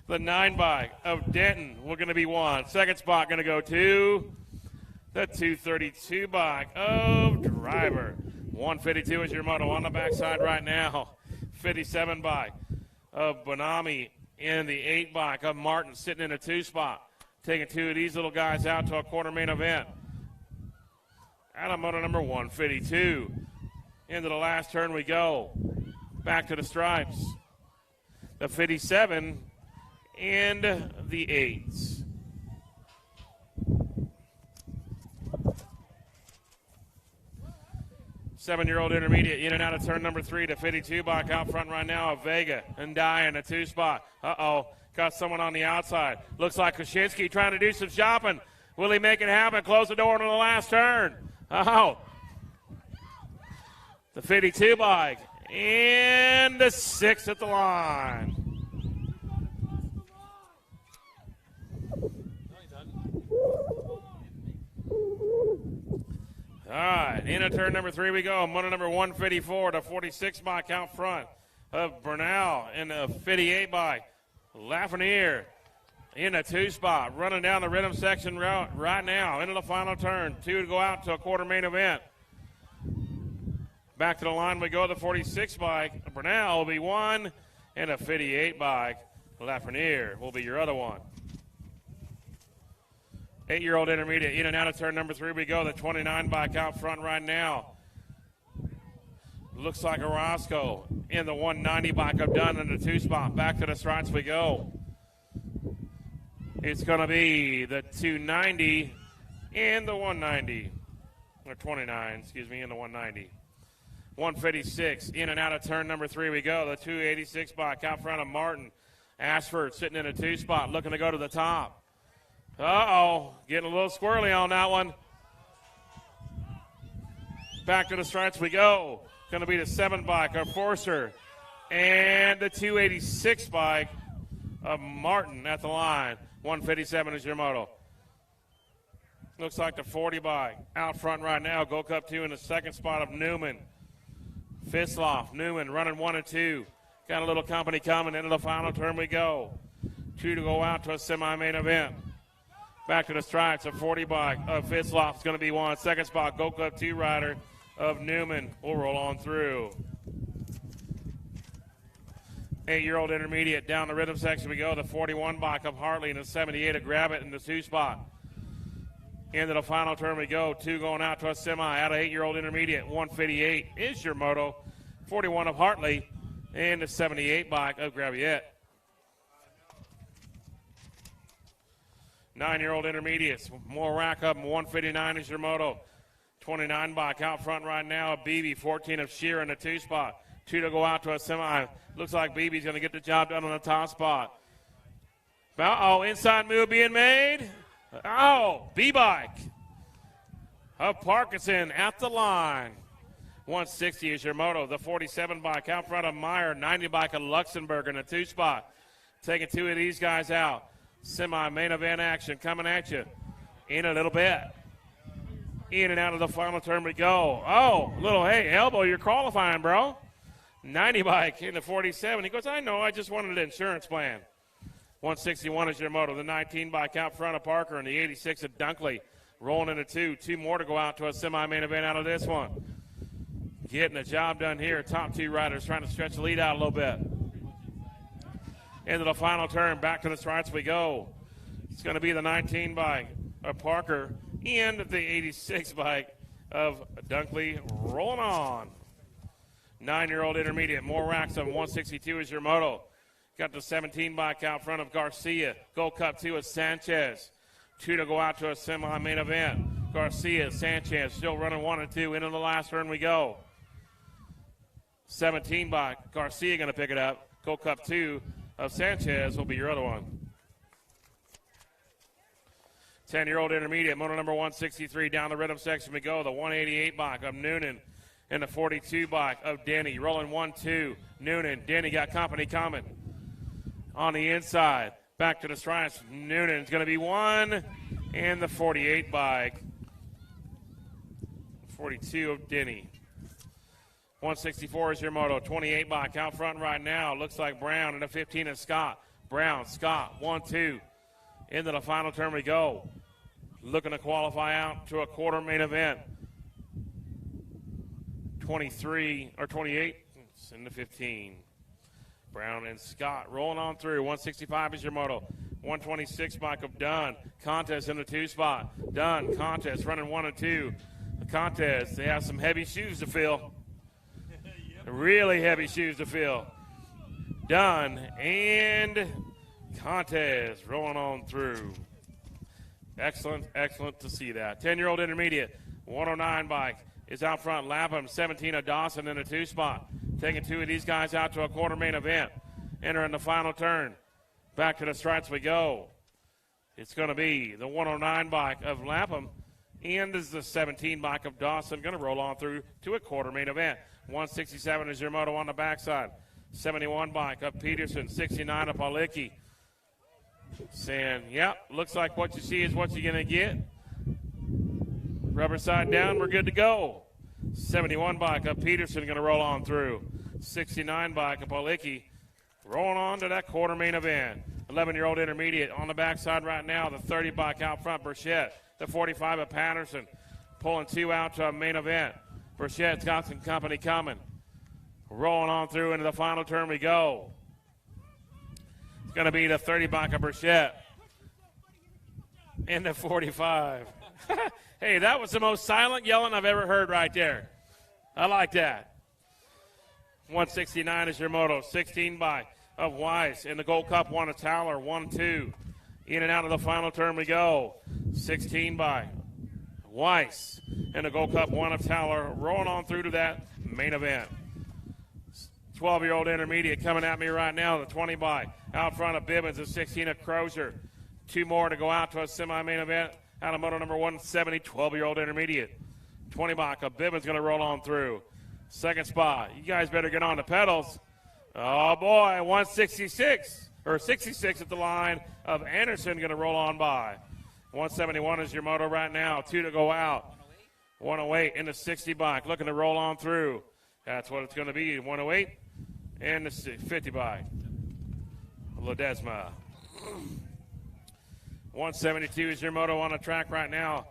The 9 bike of Denton, we're going to be 1. Second spot going to go to the 232 bike of Driver. 152 is your moto on the backside right now. 57 bike of Bonami in the 8 bike of Martin sitting in a 2 spot. Taking 2 of these little guys out to a quarter main event. out of moto number 152. Into the last turn we go. Back to the stripes. The 57 and the 8s. Seven-year-old intermediate in and out of turn number 3 to 52 bike out front right now of Vega and Dye in a 2 spot. Got someone on the outside. Looks like Koshinski trying to do some shopping. Will he make it happen? Close the door on the last turn. The 52 bike and the 6 at the line. All right, into turn number 3 we go. Moto number 154 to 46 bike out front of Bernal in the 58 bike. Lafreniere in a 2 spot, running down the rhythm section route right now into the final turn. 2 to go out to a quarter main event. Back to the line we go, the 46 bike. Bernal will be 1, and a 58 bike. Lafreniere will be your other one. 8-year-old intermediate in and out of turn number 3 we go. The 29 bike out front right now. Looks like Orozco in the 190 bike up done in the 2 spot. Back to the stripes we go. It's going to be the 290 and the 190. Or 29, excuse me, and the 190. 156 in and out of turn number 3 we go. The 286 bike out front of Martin. Ashford sitting in a 2 spot looking to go to the top. Getting a little squirrely on that one. Back to the stripes we go. Going to be the 7 bike of Forcer and the 286 bike of Martin at the line. 157 is your moto. Looks like the 40 bike out front right now. Gold Cup 2 in the 2nd spot of Newman. Fisloff, Newman running 1 and 2. Got a little company coming into the final turn we go. 2 to go out to a semi-main event. Back to the stripes, a 40 bike of Fisloff is going to be 1. 2nd spot, Gold Cup 2 rider of Newman will roll on through. 8-year-old intermediate down the rhythm section we go. The 41 bike of Hartley and the 78 of Gravitt in the 2 spot. Into the final turn we go. 2 going out to a semi out of 8-year-old intermediate. 158 is your moto. 41 of Hartley and the 78 bike of Gravitt. 9-year-old intermediates. More rack up. 159 is your moto. 29 bike out front right now. BB 14 of Shear in the 2 spot. 2 to go out to a semi. Looks like BB's going to get the job done on the top spot. Inside move being made. B-bike of Parkinson at the line. 160 is your moto. The 47 bike out front of Meyer. 90 bike of Luxembourg in the 2 spot. Taking 2 of these guys out. Semi-main event action coming at you in a little bit. In and out of the final turn we go. Elbow, you're qualifying, bro. 90 bike in the 47. He goes, I know, I just wanted an insurance plan. 161 is your moto. The 19 bike out front of Parker and the 86 of Dunkley. Rolling into 2. 2 more to go out to a semi-main event out of this one. Getting the job done here. Top 2 riders trying to stretch the lead out a little bit. Into the final turn. Back to the stripes we go. It's going to be the 19 bike of Parker and the 86 bike of Dunkley rolling on. 9-year-old intermediate. More racks of 162 is your moto. Got the 17 bike out front of Garcia. Gold Cup 2 is Sanchez. 2 to go out to a semi-main event. Garcia, Sanchez still running 1 and 2. Into the last turn we go. 17 bike. Garcia going to pick it up. Gold Cup 2 of Sanchez will be your other one. 10-year-old intermediate, moto number 163. Down the rhythm section we go. The 188 bike of Noonan and the 42 bike of Denny. Rolling 1-2. Noonan, Denny got company coming. On the inside, back to the stripes. Noonan's going to be 1, and the 48 bike. 42 of Denny. 164 is your moto. 28 bike out front right now. Looks like Brown and the 15 is Scott. Brown, Scott, 1-2. Into the final turn we go. Looking to qualify out to a quarter main event. 23 or 28. It's in the 15. Brown and Scott rolling on through. 165 is your moto. 126 bike of Dunn. Contest in the 2 spot. Dunn, Contest running 1 and 2. the contest. They have some heavy shoes to fill. Really heavy shoes to fill. Done. And contest rolling on through. Excellent, excellent to see that. 10-year-old intermediate, 109 bike is out front. Lapham, 17 of Dawson in a 2-spot. Taking 2 of these guys out to a quarter main event. Entering the final turn. Back to the stripes we go. It's going to be the 109 bike of Lapham. And is the 17 bike of Dawson going to roll on through to a quarter main event. 167 is your moto on the backside. 71 bike of Peterson. 69 of Palicki. Saying, yep, looks like what you see is what you're going to get. Rubber side down, we're good to go. 71 bike of Peterson going to roll on through. 69 bike of Palicki rolling on to that quarter main event. 11-year-old intermediate on the backside right now. The 30 bike out front, Burchett. The 45 of Patterson pulling 2 out to a main event. Burchett's got some company coming. Rolling on through into the final turn we go. It's going to be the 30 bike of Burchett. And the 45. Hey, that was the most silent yelling I've ever heard right there. I like that. 169 is your moto. 16 bike of Weiss. In the Gold Cup, 1 of Towler. 1-2. In and out of the final turn we go. 16 bike. Weiss. In the Gold Cup, 1 of Towler. Rolling on through to that main event. 12-year-old intermediate coming at me right now. The 20 bike. Out front of Bibbins. The 16 of Crozier. 2 more to go out to a semi-main event. Out of moto number 170, 12-year-old intermediate. 20 bike of Bibbins going to roll on through. Second spot. You guys better get on the pedals. Oh, boy, 166, or 66 at the line of Anderson going to roll on by. 171 is your moto right now. 2 to go out. 108 in the 60 bike. Looking to roll on through. That's what it's going to be. 108 and the 50 bike. Ledesma. 172 is your moto on the track right now.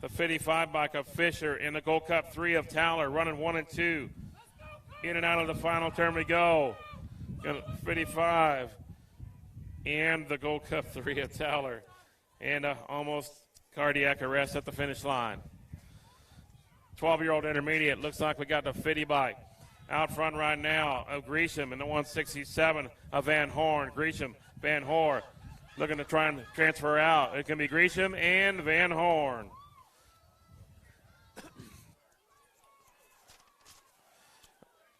The 55 bike of Fisher in the Gold Cup 3 of Towler, running 1 and 2. In and out of the final turn we go. 55 and the Gold Cup 3 of Towler. And almost cardiac arrest at the finish line. 12-year-old intermediate. Looks like we got the 50 bike out front right now of Gresham in the 167 of Van Horn. Gresham, Van Horn. Looking to try and transfer out. It can be Gresham and Van Horn.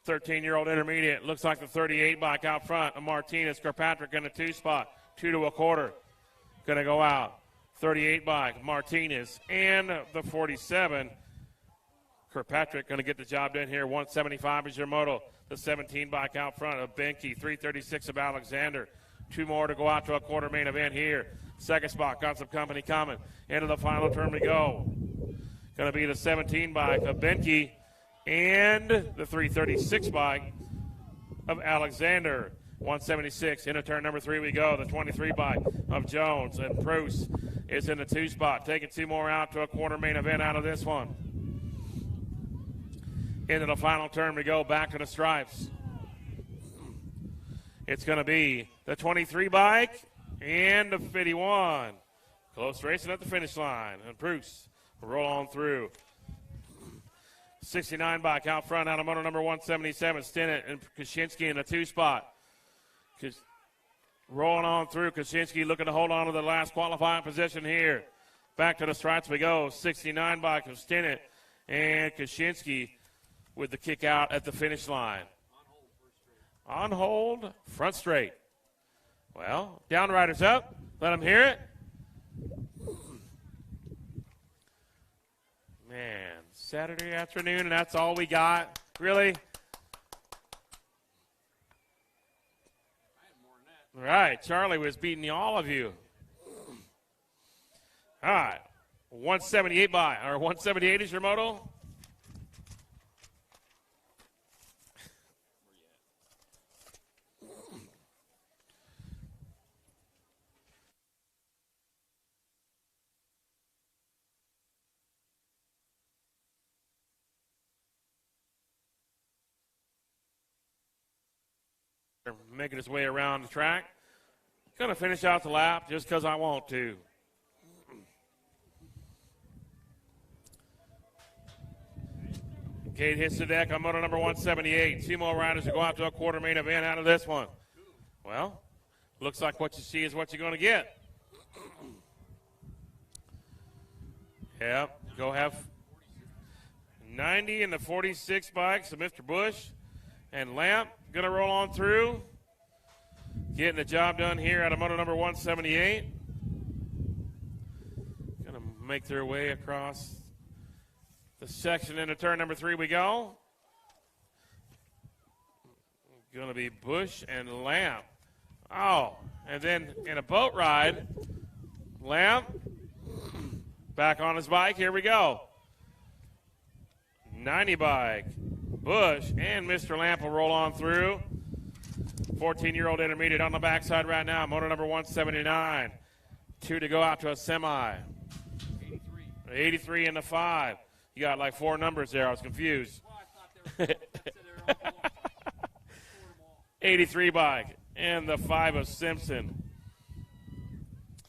Thirteen-year-old intermediate. Looks like the 38 bike out front of Martinez. Kirkpatrick in a 2-spot. 2 to a quarter. Going to go out. 38 bike, Martinez. And the 47. Kirkpatrick going to get the job done here. 175 is your moto. The 17 bike out front of Benke. 336 of Alexander. 2 more to go out to a quarter main event here. Second spot, got some company coming. Into the final turn we go. Going to be the 17 bike of Benke and the 336 bike of Alexander. 176 into turn number 3 we go. The 23 bike of Jones and Bruce is in the 2 spot. Taking 2 more out to a quarter main event out of this one. Into the final turn we go. Back to the stripes. It's going to be the 23 bike and the 51. Close racing at the finish line. And Bruce will roll on through. 69 bike out front out of moto number 177. Stinnett and Kaczynski in the 2 spot. Rolling on through. Kaczynski looking to hold on to the last qualifying position here. Back to the stripes we go. 69 bike of Stinnett and Kaczynski with the kick out at the finish line. On hold, front straight. Well, downriders up. Let them hear it. Man, Saturday afternoon, and that's all we got. Really? All right, Charlie was beating all of you. All right, 178 by, or 178 is your moto. Making his way around the track. Going to finish out the lap just because I want to. Kate hits the deck on moto number 178. 2 more riders to go out to a quarter main event out of this one. Well, looks like what you see is what you're going to get. Yeah, go have 90 and the 46 bikes of Mr. Bush and Lamp going to roll on through. Getting the job done here out of moto number 178. Going to make their way across the section into turn number 3 we go. Going to be Bush and Lamp. Oh, and then in a boat ride, Lamp back on his bike. Here we go. 90 bike. Bush and Mr. Lamp will roll on through. 14-year-old intermediate on the backside right now. Motor number 179. 2 to go out to a semi. 83 in the 5. You got like 4 numbers there. I was confused. 83 bike. And the 5 of Simpson.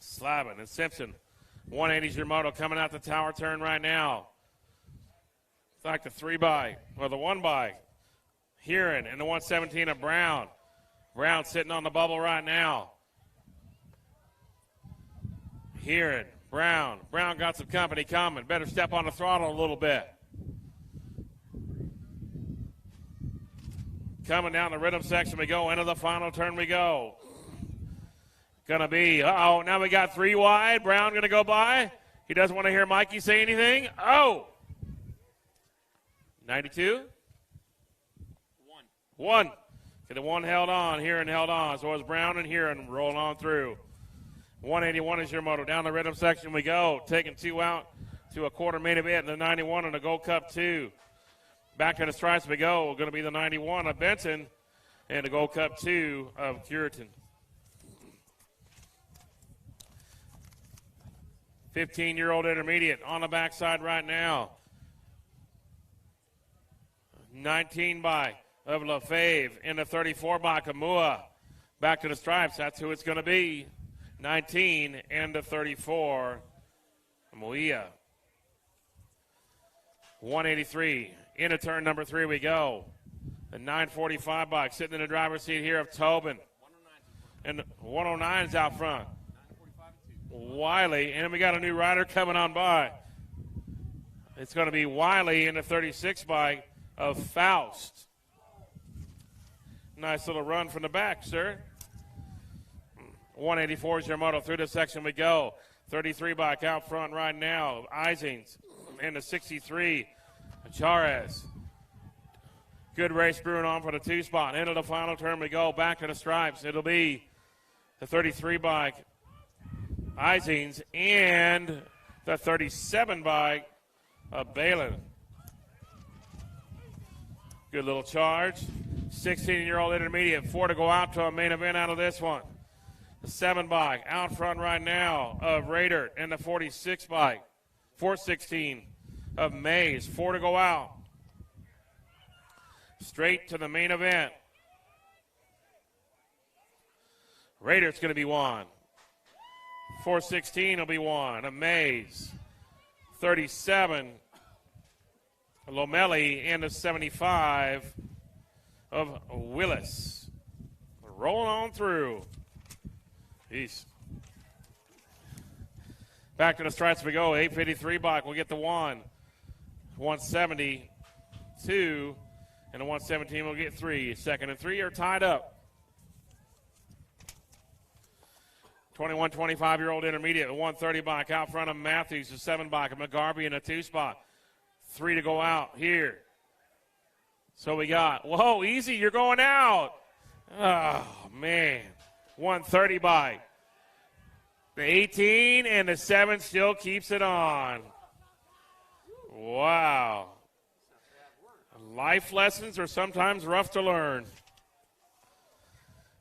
Slavin and Simpson. 180's your moto coming out the tower turn right now. It's like the 3 bike, or the 1 bike. Heron and the 117 of Brown. Brown sitting on the bubble right now. Heron, Brown. Brown got some company coming. Better step on the throttle a little bit. Coming down the rhythm section we go. Into the final turn we go. Gonna be, now we got 3 wide. Brown gonna go by. He doesn't want to hear Mikey say anything. 92? 1. Okay, the 1 held on, Heron held on. So it was Brown and Heron rolling on through. 181 is your moto. Down the rhythm section we go. Taking 2 out to a quarter main event. The 91 and the Gold Cup 2. Back to the stripes we go. Going to be the 91 of Benson and the Gold Cup 2 of Curitan. 15-year-old intermediate on the backside right now. 19 by of LaFave in the 34 by Kamua. Back to the stripes. That's who it's going to be. 19 and the 34, Muia. 183. Into turn number 3 we go. The 945 bike sitting in the driver's seat here of Tobin. And 109's out front. Wiley, and we got a new rider coming on by. It's going to be Wiley in the 36 bike of Faust. Nice little run from the back, sir. 184 is your moto. Through the section we go. 33 bike out front right now. Isings in the 63. Charez. Good race brewing on for the 2 spot. Into the final turn we go. Back to the stripes. It'll be the 33 bike. Isings and the 37 bike of Balin. Good little charge. 16-year-old intermediate. 4 to go out to a main event out of this one. The 7 bike out front right now of Raider and the 46 bike. 416 of Mays. 4 to go out. Straight to the main event. Raider's going to be 1. 416 will be 1. A Mays. 37. Lomelli and the 75 of Willis. Rolling on through. Peace. Back to the stripes we go. 853 bike will get the 1. 170, 2, and the 117 will get 3. 2nd and 3 are tied up. 21, 25-year-old intermediate, 130 bike out front of Matthews, the 7 bike of McGarvey in a 2 spot. 3 to go out here. So we got, whoa, easy, you're going out. Oh, man. 130 bike. The 18 and the 7 still keeps it on. Wow. Life lessons are sometimes rough to learn.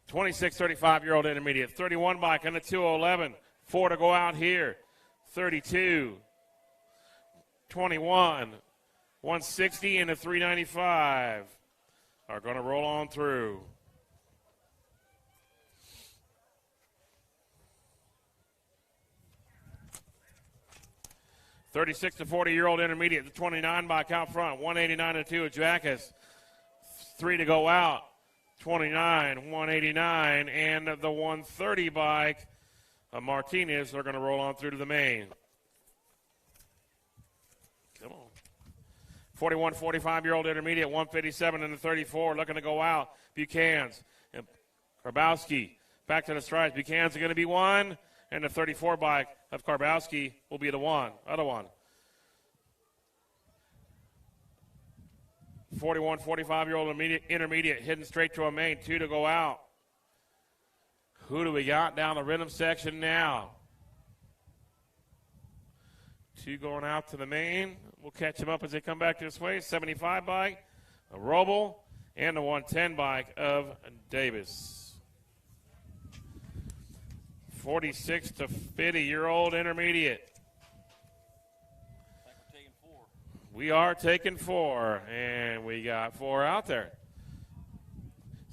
26, 35-year-old intermediate. 31 bike and the 211. 4 to go out here. 32. 21. 160 and the 395 are going to roll on through. 36 to 40-year-old intermediate, the 29 bike out front, 189 to 2 of Jackus. 3 to go out, 29, 189, and the 130 bike of Martinez. They're going to roll on through to the main. Come on. 41, 45-year-old intermediate, 157 and the 34, looking to go out. Buchanan's and Karbowski back to the strides. Buchanan's going to be one, and the 34 bike of Karbowski will be the other one. 41, 45-year-old intermediate heading straight to a main, 2 to go out. Who do we got down the rhythm section now? 2 going out to the main. We'll catch them up as they come back this way. 75 bike, a Roble, and the 110 bike of Davis. 46 to 50-year-old intermediate. We are taking 4, and we got 4 out there.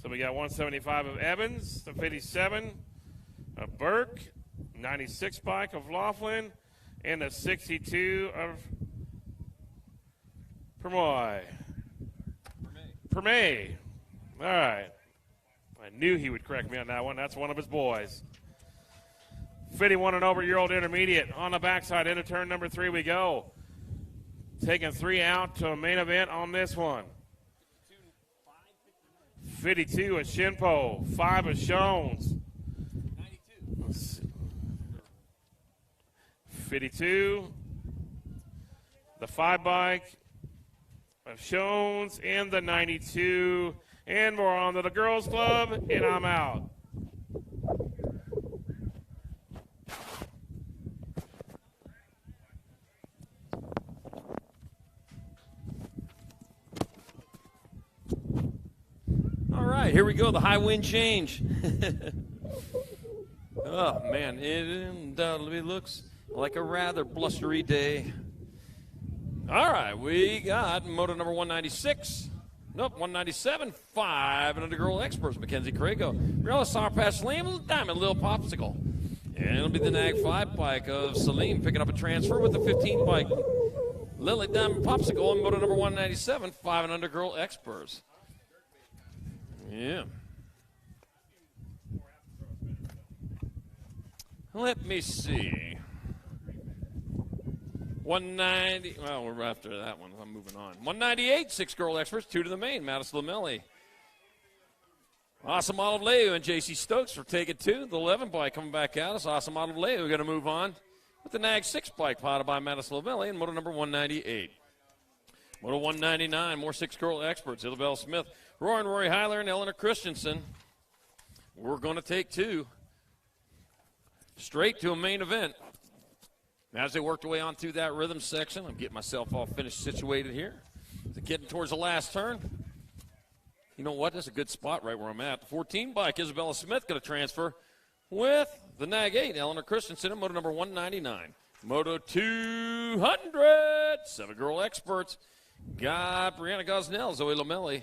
So we got 175 of Evans, the 57 of Burke, 96 bike of Laughlin, and the 62 of Permoy. Permay. All right. I knew he would correct me on that one. That's one of his boys. 51 and over-year-old intermediate on the backside into turn number 3 we go. Taking 3 out to a main event on this one. 52 of Shinpo, 5 of Shones. 52, the 5 bike of Shones, and the 92. And we're on to the girls' club, and I'm out. All right, here we go, the high wind change. Oh, man, it undoubtedly looks like a rather blustery day. All right, we got moto number 196. Nope, 197, 5 and under girl experts, Mackenzie Crago. Real Star Pass Salim, Diamond Lil Popsicle. And it'll be the Nag 5 bike of Salim picking up a transfer with the 15 bike. Lily Diamond Popsicle and moto number 197, 5 and under girl experts. Yeah. Let me see. 190. Well, we're after that one. I'm moving on. 198, 6 girl experts, 2 to the main. Madison Lamelli. Awesome Olive Leu and J.C. Stokes for taking 2. The 11 bike coming back at us. Awesome Olive Leu going to move on with the Nag 6 bike potted by Madison Lamelli and moto number 198. Moto 199, more 6 girl experts. Isabel Smith, Roy and Rory Heiler, and Eleanor Christensen. We're going to take 2 straight to a main event. As they worked their way on through that rhythm section, I'm getting myself all finished situated here. They're getting towards the last turn. You know what? That's a good spot right where I'm at. The 14 bike, Isabella Smith, going to transfer with the Nag 8, Eleanor Christensen, and moto number 199. Moto 200, 7 girl experts. Got Brianna Gosnell, Zoe Lamelli,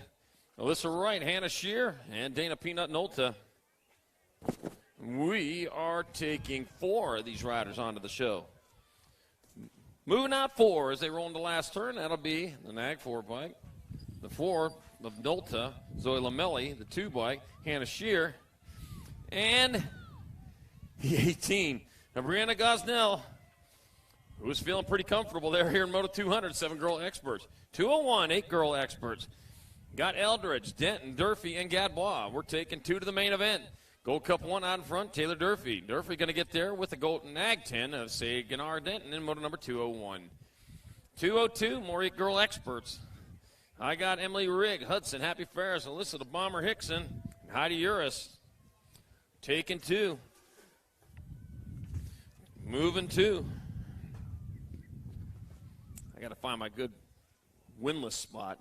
Alyssa Wright, Hannah Shear, and Dana Peanut Nolta. We are taking 4 of these riders onto the show. Moving out 4 as they roll into the last turn. That'll be the Nag 4 bike, the 4 of Nolta, Zoe Lamelli, the 2 bike, Hannah Shear, and the 18 of Brianna Gosnell, who was feeling pretty comfortable there here in Moto 200, 7 girl experts. 201, 8 girl experts. Got Eldridge, Denton, Durfee, and Gadbois. We're taking 2 to the main event. Gold Cup 1 out in front, Taylor Durfee. Durfee going to get there with the Golden Nag 10 of, say, Gunnar Denton in moto number 201. 202, more 8 girl experts. I got Emily Rigg, Hudson, Happy Ferris, Alyssa the Bomber Hickson, and Heidi Uris. Taking 2. Moving 2. I got to find my good winless spot.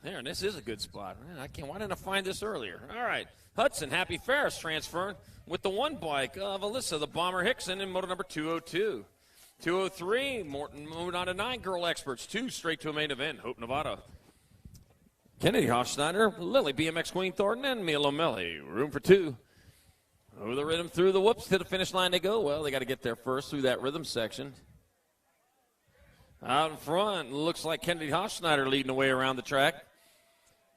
There, and this is a good spot. Man, why didn't I find this earlier? All right. Hudson, Happy Ferris transferring with the 1 bike of Alyssa, the Bomber Hickson, in moto number 202. 203, Morton moving on to 9 girl experts, 2 straight to a main event. Hope Nevada. Kennedy Hofschneider, Lily BMX Queen Thornton, and Mia Lomelli. Room for 2. Over the rhythm, through the whoops, to the finish line they go. Well, they got to get there first through that rhythm section. Out in front, looks like Kennedy Hofschneider leading the way around the track.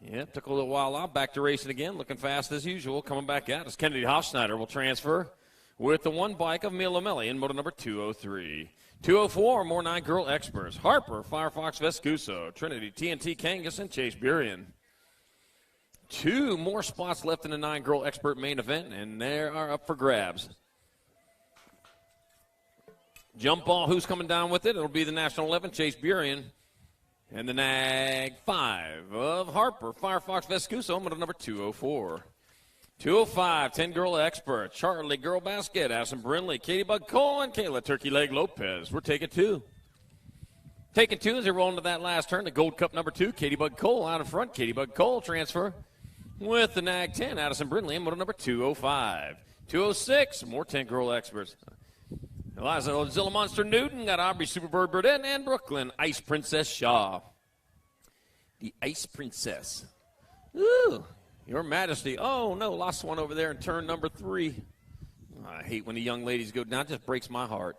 Yep, took a little while out. Back to racing again, looking fast as usual. Coming back out as Kennedy Hofschneider will transfer with the one bike of Mila Melli in moto number 203. 204, more 9-girl experts. Harper, Firefox Vescuso, Trinity, TNT Kangas, and Chase Burien. 2 more spots left in the 9-girl expert main event, and they are up for grabs. Jump ball, who's coming down with it? It'll be the National 11, Chase Burien. And the Nag 5 of Harper, Firefox Vescuso, moto number 204. 205, 10-girl expert. Charlie Girl Basket, Addison Brindley, Katie Bug Cole, and Kayla Turkey Leg Lopez. We're taking 2. Taking 2 as they roll into that last turn. The Gold Cup number 2, Katie Bug Cole out in front. Katie Bug Cole transfer with the Nag 10, Addison Brindley, and moto number 205. 206, more 10-girl experts. Eliza Zilla Monster Newton got Aubrey Superbird Burdett and Brooklyn Ice Princess Shaw. The Ice Princess. Ooh, Your Majesty. Oh, no, lost one over there in turn number 3. I hate when the young ladies go down. It just breaks my heart.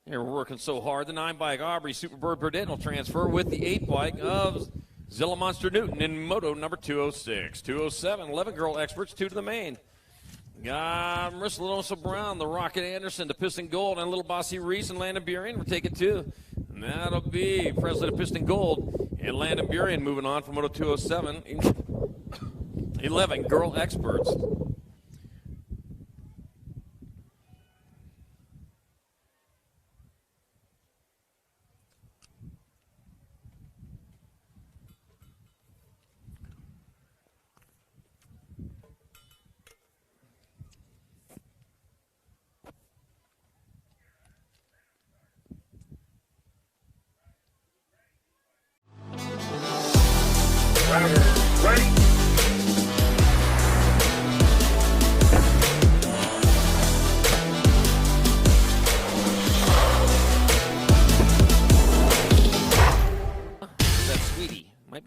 They're working so hard. The 9-bike Aubrey Superbird Burdett will transfer with the 8-bike of Zilla Monster Newton in moto number 206. 207, 11-girl experts, 2 to the main. Got Marissa Lenosa Brown, the Rocket Anderson, the Piston Gold, and Little Bossy Reese and Landon Burien. We'll take it 2. And that'll be President of Piston Gold and Landon Burien moving on from moto 207. 11 girl experts.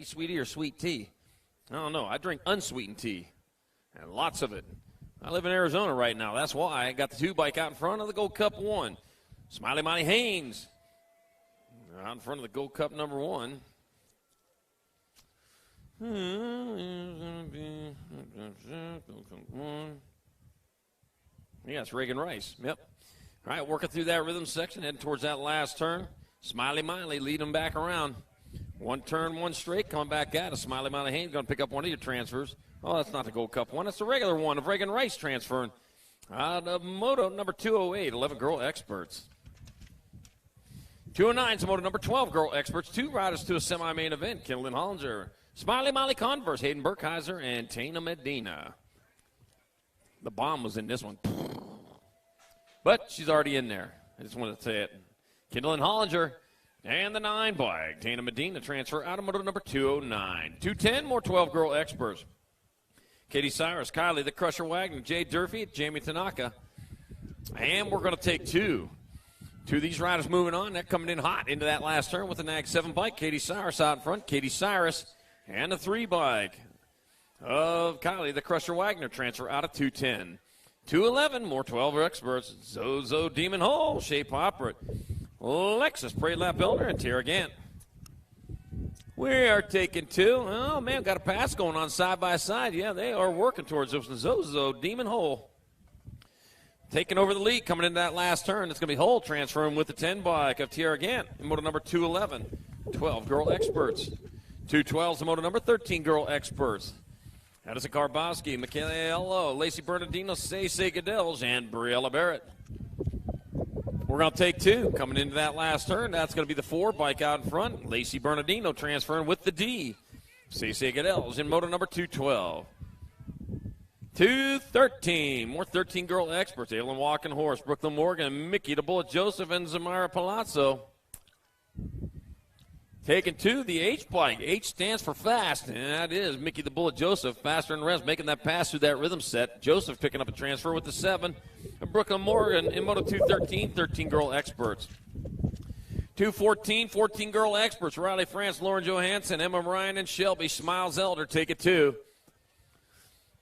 Sweetie or sweet tea? I don't know. I drink unsweetened tea, and lots of it. I live in Arizona right now. That's why I got the 2-bike out in front of the Gold Cup 1. Smiley Molly Haynes out in front of the Gold Cup number 1. Yeah, it's Reagan Rice. Yep. All right, working through that rhythm section, heading towards that last turn. Smiley Miley lead them back around. 1 turn, 1 straight, coming back at us. Smiley Miley Haynes going to pick up one of your transfers. Oh, that's not the Gold Cup 1. That's the regular one of Reagan Rice transferring out of moto number 208, 11 girl experts. 209 is moto number 12 girl experts. 2 riders to a semi-main event. Kendall Hollinger, Smiley Molly Converse, Hayden Burkheiser, and Tana Medina. The bomb was in this one. But she's already in there. I just wanted to say it. Kendall and Hollinger and the 9-bike. Tana Medina transfer out of moto number 209. 210, more 12-girl experts. Katie Cyrus, Kylie the Crusher Wagner, Jay Durfee, Jamie Tanaka. And we're going to take 2. 2 of these riders moving on. They're coming in hot into that last turn with the Nag 7-bike. Katie Cyrus out in front. Katie Cyrus and the 3-bike of Kylie the Crusher Wagner transfer out of 210. 211, more 12 experts. Zozo Demon Hole, Shea Poppert, Lexus Parade Lap Elder, and Tara Gant. We are taking 2. Oh, man, got a pass going on side by side. Yeah, they are working towards this. Zozo Demon Hole taking over the lead coming into that last turn. It's going to be Hole transferring with the 10-bike of Tara Gant in moto number 211. 12 girl experts. 212's the moto number 13 girl experts. Addison Karbowski, Michaela Ello, Lacey Bernardino, Cece Gadels, and Briella Barrett. We're going to take 2 coming into that last turn. That's going to be the 4-bike out in front. Lacey Bernardino transferring with the D. Cece Gadels in moto number 212. 213, more 13 girl experts. Aylin Walking Horse, Brooklyn Morgan, Mickey the Bullet Joseph, and Zamira Palazzo. Taking 2, the H-bike. H stands for fast, and that is Mickey the Bullet Joseph, faster than the rest, making that pass through that rhythm set. Joseph picking up a transfer with the 7. And Brooklyn Morgan in moto 213, 13 girl experts. 214, 14 girl experts. Riley France, Lauren Johansson, Emma Ryan, and Shelby Smiles Elder take it 2.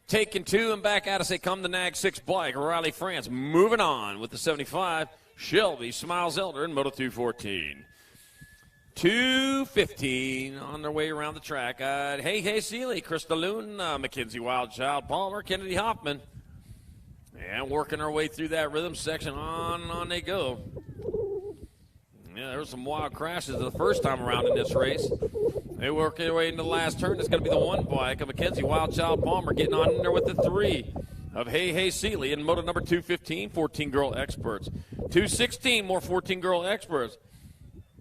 Taking 2 and back at us, they come the Nag 6-bike. Riley France moving on with the 75. Shelby Smiles Elder in moto 214. 2:15 on their way around the track. Hey Seeley, Krista Loon, Mackenzie Wildchild, Palmer, Kennedy Hoffman. And working our way through that rhythm section, on they go. Yeah, there were some wild crashes the first time around in this race. They work their way into the last turn. It's going to be the one bike of Mackenzie Wildchild Palmer getting on in there with the 3 of Hey Seeley in moto number 215, 14 girl experts. 216, more 14 girl experts.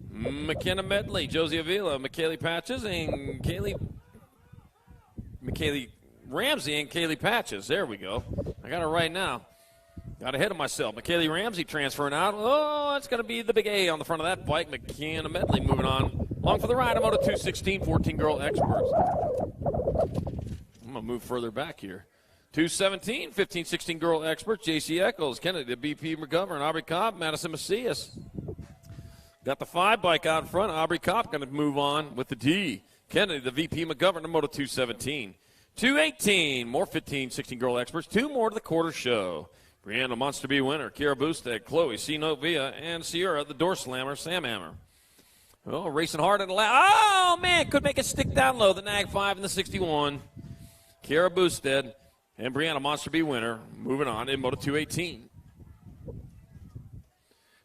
McKenna Medley, Josie Avila, McKaylee Patches, and McKaylee Ramsey and Kaylee Patches. There we go. I got it right now. Got ahead of myself. McKaylee Ramsey transferring out. Oh, it's going to be the big A on the front of that bike. McKenna Medley moving on. Along for the ride, I'm on a 216, 14 girl experts. I'm going to move further back here. 217, 15, 16 girl experts. JC Eccles, Kennedy, BP McGovern, Aubrey Cobb, Madison Macias. Got the 5 bike out in front. Aubrey Cobb going to move on with the D. Kennedy, the VP McGovern, to moto 217. 218, more 15, 16 girl experts. 2 more to the quarter show. Brianna Monster B winner, Kira Boosted, Chloe C. Novia, and Sierra, the door slammer, Sam Hammer. Oh, racing hard in the lap. Oh, man, could make it stick down low. The Nag 5 and the 61. Kira Boosted and Brianna Monster B winner, moving on in moto 218.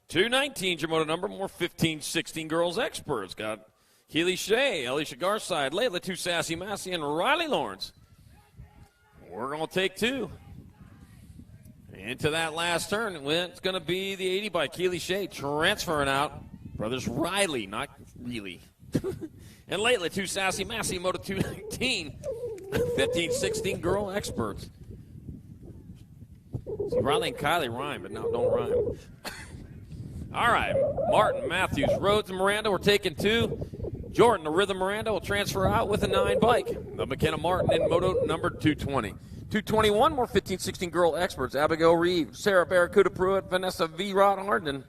219 is your moto number, more 15, 16 girls experts. Got Keely Shea, Alicia Garside, Layla, 2 Sassy Massey, and Riley Lawrence. We're going to take 2. Into that last turn, it's going to be the 80 by Keely Shea transferring out. Brothers Riley, not really. And lately, 2 Sassy Massey, moto 219. 15, 16 girl experts. See, Riley and Kylie rhyme, but no, don't rhyme. All right, Martin, Matthews, Rhodes, and Miranda, we're taking 2. Jordan, the Rhythm Miranda, will transfer out with a 9 bike. The McKenna Martin in moto number 220. 221, more 15, 16 girl experts. Abigail Reeve, Sarah Barracuda Pruitt, Vanessa V. Rod Harden.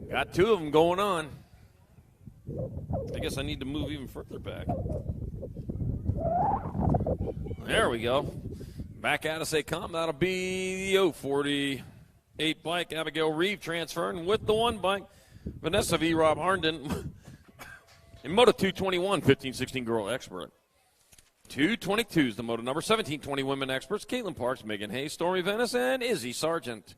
Got 2 of them going on. I guess I need to move even further back. There we go. Back out of say come. That'll be the 048 bike. Abigail Reeve transferring with the 1 bike. Vanessa V. Rob Harnden. In moto 221, 15, 16 girl expert. 222 is the moto number. 17, 20 women experts. Caitlin Parks, Megan Hayes, Stormy Venice, and Izzy Sargent.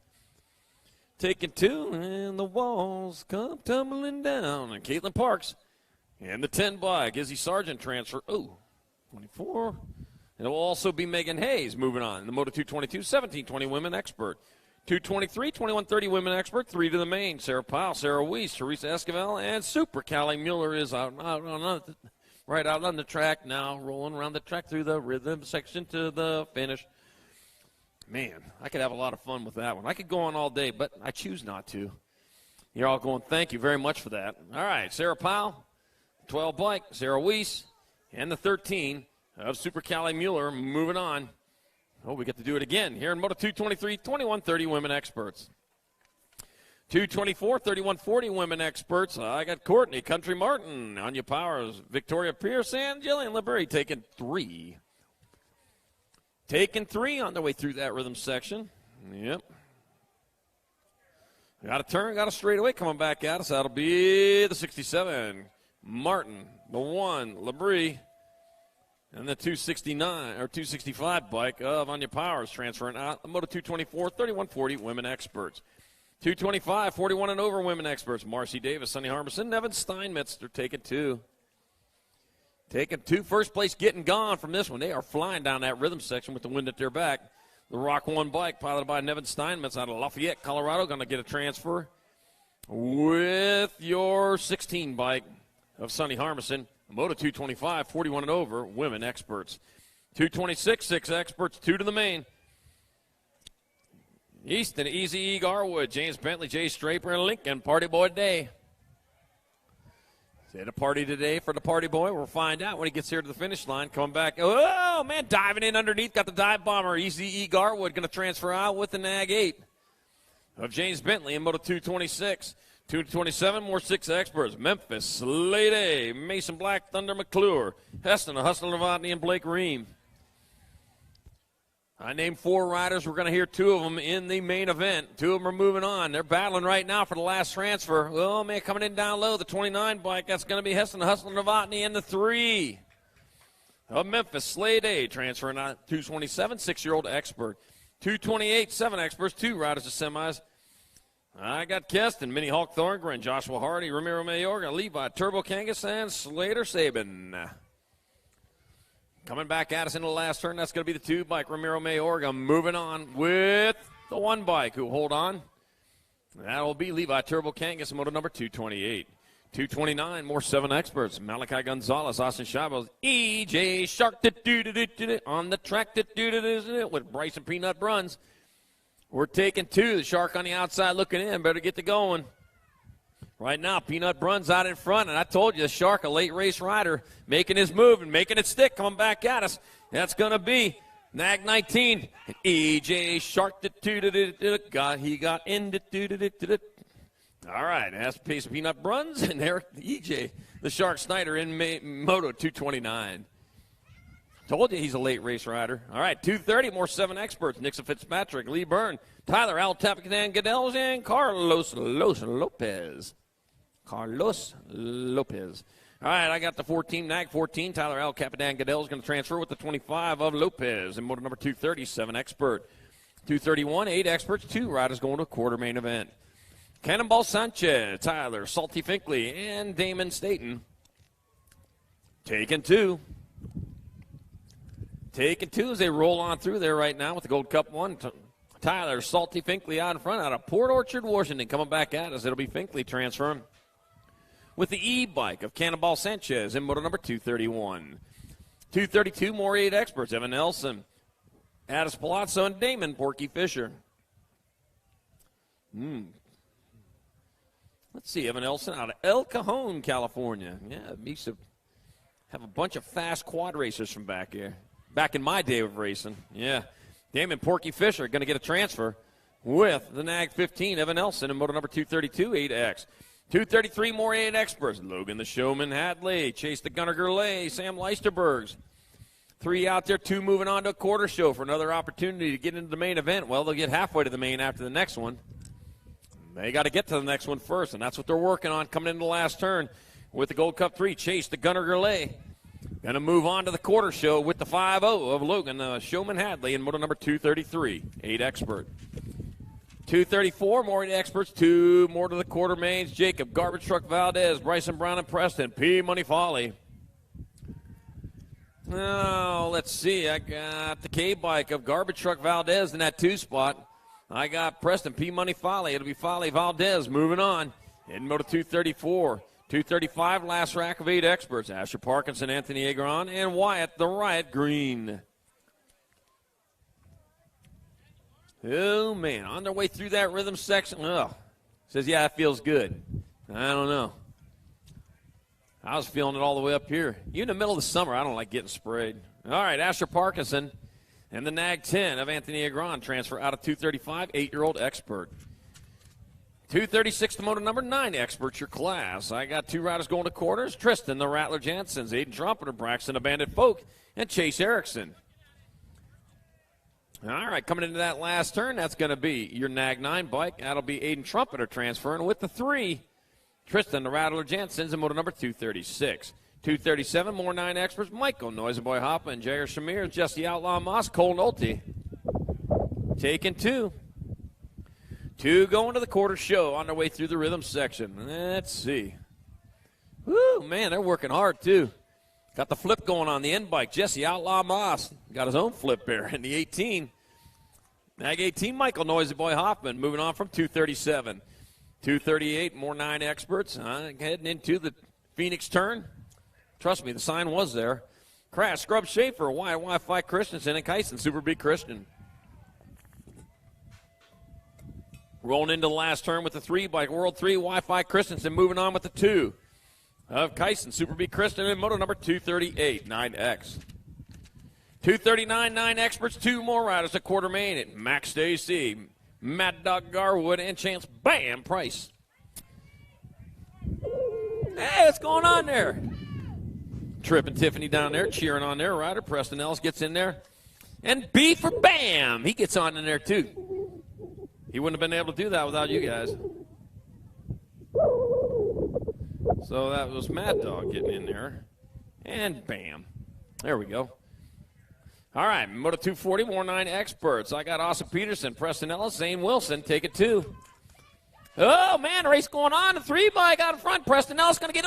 Taking 2, and the walls come tumbling down. And Caitlin Parks and the 10 bike. Izzy Sargent transfer. 24. And it will also be Megan Hayes moving on. In the moto 222, 17, 20 women expert. 223, 2130 women expert. 3 to the main. Sarah Powell, Sarah Weiss, Teresa Esquivel, and Super Callie Mueller is right out on the track now, rolling around the track through the rhythm section to the finish. Man, I could have a lot of fun with that one. I could go on all day, but I choose not to. You're all going, thank you very much for that. All right, Sarah Powell, 12 bike, Sarah Weiss, and the 13 of Super Callie Mueller moving on. Oh, we get to do it again here in Moto 223, 2130 women experts. 224, 3140 women experts. I got Courtney, Country Martin, Anya Powers, Victoria Pierce, and Jillian LeBury taking 3. Taking 3 on their way through that rhythm section. Yep. Got a turn, got a straightaway coming back at us. That'll be the 67. Martin, the 1, LeBury, and the 269 or 265 bike of Anya Powers transferring out. The Moto 224, 3140 women experts. 225, 41 and over women experts. Marcy Davis, Sonny Harmison, Evan Steinmetz. They're taking 2. Taking 2. First place getting gone from this one. They are flying down that rhythm section with the wind at their back. The Rock 1 bike piloted by Nevin Steinmetz out of Lafayette, Colorado, going to get a transfer with your 16 bike of Sonny Harmison. Moto 225, 41 and over women experts. 226, 6 experts, 2 to the main. Easton, Easy E. Garwood, James Bentley, Jay Straper, and Lincoln. Party Boy Day. Is it a party today for the Party Boy? We'll find out when he gets here to the finish line. Coming back. Oh, man, diving in underneath. Got the dive bomber. Easy E. Garwood going to transfer out with the Nag 8 of James Bentley in Moto 226. 227, more 6 experts. Memphis, Slade A, Mason Black, Thunder McClure, Heston, Hustler Novotny, and Blake Ream. I named 4 riders. We're going to hear 2 of them in the main event. 2 of them are moving on. They're battling right now for the last transfer. Oh, man, coming in down low, the 29 bike. That's going to be Heston Hustler Novotny in the 3 of Memphis. Slade A transferring out 227, 6-year-old expert. 228, 7 experts, 2 riders to semis. I got Keston, Minnie Hawk Thorngren, Joshua Hardy, Ramiro Mayorga, Levi Turbo Kangas, and Slater Sabin. Coming back at us in the last turn, that's going to be the 2 bike, Ramiro Mayorga. Moving on with the 1 bike, who hold on. That'll be Levi Turbo Kangas, moto number 228. 229, more 7 experts. Malachi Gonzalez, Austin Chavez, EJ Shark on the track with Bryson Peanut Bruns. We're taking 2. The Shark on the outside looking in. Better get to going. Right now, Peanut Bruns out in front, and I told you, the Shark, a late race rider, making his move and making it stick, coming back at us. That's going to be Nag 19. EJ Shark, he got in. All right, that's the pace of Peanut Bruns, and there, EJ, the Shark Snyder in Moto 229. Told you he's a late race rider. All right, 230, more 7 experts. Nixon Fitzpatrick, Lee Byrne, Tyler Altapican Gadels, and Carlos Lopez. Carlos Lopez. All right, I got the 14, Nag 14. Tyler L. Capitan Goodell is going to transfer with the 25 of Lopez. And motor number 237, expert. 231, 8 experts, 2 riders going to a quarter main event. Cannonball Sanchez, Tyler, Salty Finkley, and Damon Staten. Taking 2. Taking 2 as they roll on through there right now with the Gold Cup 1. Tyler, Salty Finkley out in front out of Port Orchard, Washington. Coming back at us, it'll be Finkley transferring with the E-bike of Cannonball Sanchez in motor number 231. 232, more 8 experts. Evan Nelson, Addis Palazzo, and Damon Porky Fisher. Let's see, Evan Nelson out of El Cajon, California. Yeah, we used to have a bunch of fast quad racers from back here. Back in my day of racing, yeah. Damon Porky Fisher going to get a transfer with the Nag 15, Evan Nelson, in motor number 232, 8X. 233, more 8 experts. Logan the Showman Hadley, Chase the Gunner Gurley, Sam Leisterbergs. 3 out there, 2 moving on to a quarter show for another opportunity to get into the main event. Well, they'll get halfway to the main after the next one. They got to get to the next one first, and that's what they're working on coming into the last turn with the Gold Cup 3. Chase the Gunner Gurley. Going to move on to the quarter show with the 5-0 of Logan Showman Hadley in motor number 233, 8 expert. 234, more 8 experts, 2 more to the quarter mains. Jacob, Garbage Truck Valdez, Bryson Brown and Preston, P. Money Folly. Now, let's see. I got the K-bike of Garbage Truck Valdez in that 2 spot. I got Preston, P. Money Folly. It'll be Folly Valdez moving on in motor 234. 235, last rack of 8 experts. Asher Parkinson, Anthony Agron, and Wyatt the Riot Green. Oh, man, on their way through that rhythm section. Says, yeah, it feels good. I don't know. I was feeling it all the way up here. Even in the middle of the summer, I don't like getting sprayed. All right, Asher Parkinson and the Nag 10 of Anthony Agron transfer out of 235, 8-year-old expert. 236 to motor number 9, experts your class. I got 2 riders going to quarters. Tristan, the Rattler Janssens, Aiden Trumpeter, Braxton, the Bandit Folk, and Chase Erickson. All right, coming into that last turn, that's going to be your Nag 9 bike. That'll be Aiden Trumpeter transferring with the 3. Tristan, the Rattler Janssens, in motor number 236. 237, more 9 experts. Michael, Noisy Boy Hoppa, and Jair Shamir, Jesse Outlaw Moss, Cole Nolte. Taking 2. 2 going to the quarter show on their way through the rhythm section. Let's see. Woo, man, they're working hard, too. Got the flip going on the end bike. Jesse Outlaw Moss got his own flip there in the 18. Nag 18, Michael Noisy Boy Hoffman moving on from 237. 238, more 9 experts. Heading into the Phoenix turn. Trust me, the sign was there. Crash, Scrub Schaefer, Wi-Fi Christensen, and Kyson, Super B Christian. Rolling into the last turn with the 3 bike, World 3, Wi-Fi Christensen moving on with the 2 of Kyson, Super B Christian, and moto number 238, 9X. 239, 9 experts, 2 more riders at quarter main at Max Stacy, Mad Dog Garwood, and Chance Bam Price. Hey, what's going on there? Trip and Tiffany down there cheering on their rider. Preston Ellis gets in there And B for Bam. He gets on in there, too. He wouldn't have been able to do that without you guys. So that was Mad Dog getting in there. And Bam. There we go. All right, Moto 240, more 9 experts. I got Austin Peterson, Preston Ellis, Zane Wilson. Take it 2. Oh, man, race going on. The 3 bike out in front. Preston Ellis going to get,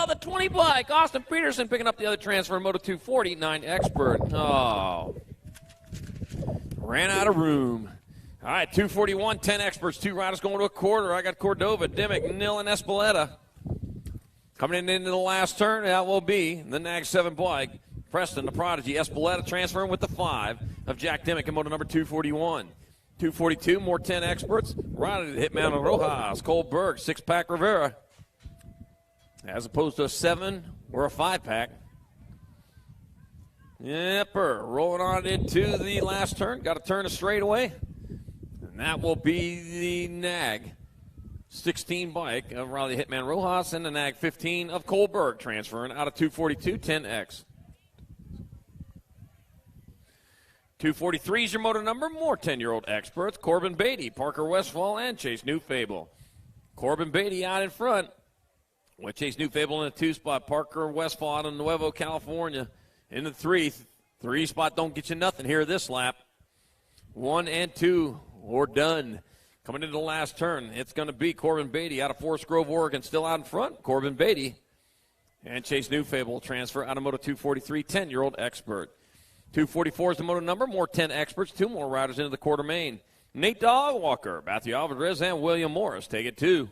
the 20 bike. Austin Peterson picking up the other transfer. Moto 240, 9 expert. Oh. Ran out of room. All right, 241, 10 experts. 2 riders going to a quarter. I got Cordova, Dimmick, Nil, and Espeleta. Coming into the last turn, that will be the Nag 7 bike. Preston, the Prodigy, Espeleta transferring with the 5 of Jack Dimmick in moto number 241. 242, more 10 experts. Riding the Hitman of Rojas, Cole Berg, 6-pack Rivera. As opposed to a 7 or a 5-pack. Yepper, rolling on into the last turn. Got to turn a straightaway. And that will be the Nag 16 bike of Riley Hitman Rojas and the Nag 15 of Cole Berg transferring out of 242, 10X. 243 is your motor number. More 10-year-old experts. Corbin Beatty, Parker Westfall, and Chase Newfable. Corbin Beatty out in front with Chase Newfable in the 2 spot. Parker Westfall out in Nuevo, California in the 3. 3 spot don't get you nothing here this lap. 1 and 2 or done. Coming into the last turn, it's going to be Corbin Beatty out of Forest Grove, Oregon, still out in front. Corbin Beatty and Chase Newfable transfer out of Moto 243, 10-year-old expert. 244 is the moto number. More 10 experts. 2 more riders into the quarter main. Nate Dog Walker, Matthew Alvarez, and William Morris take it 2.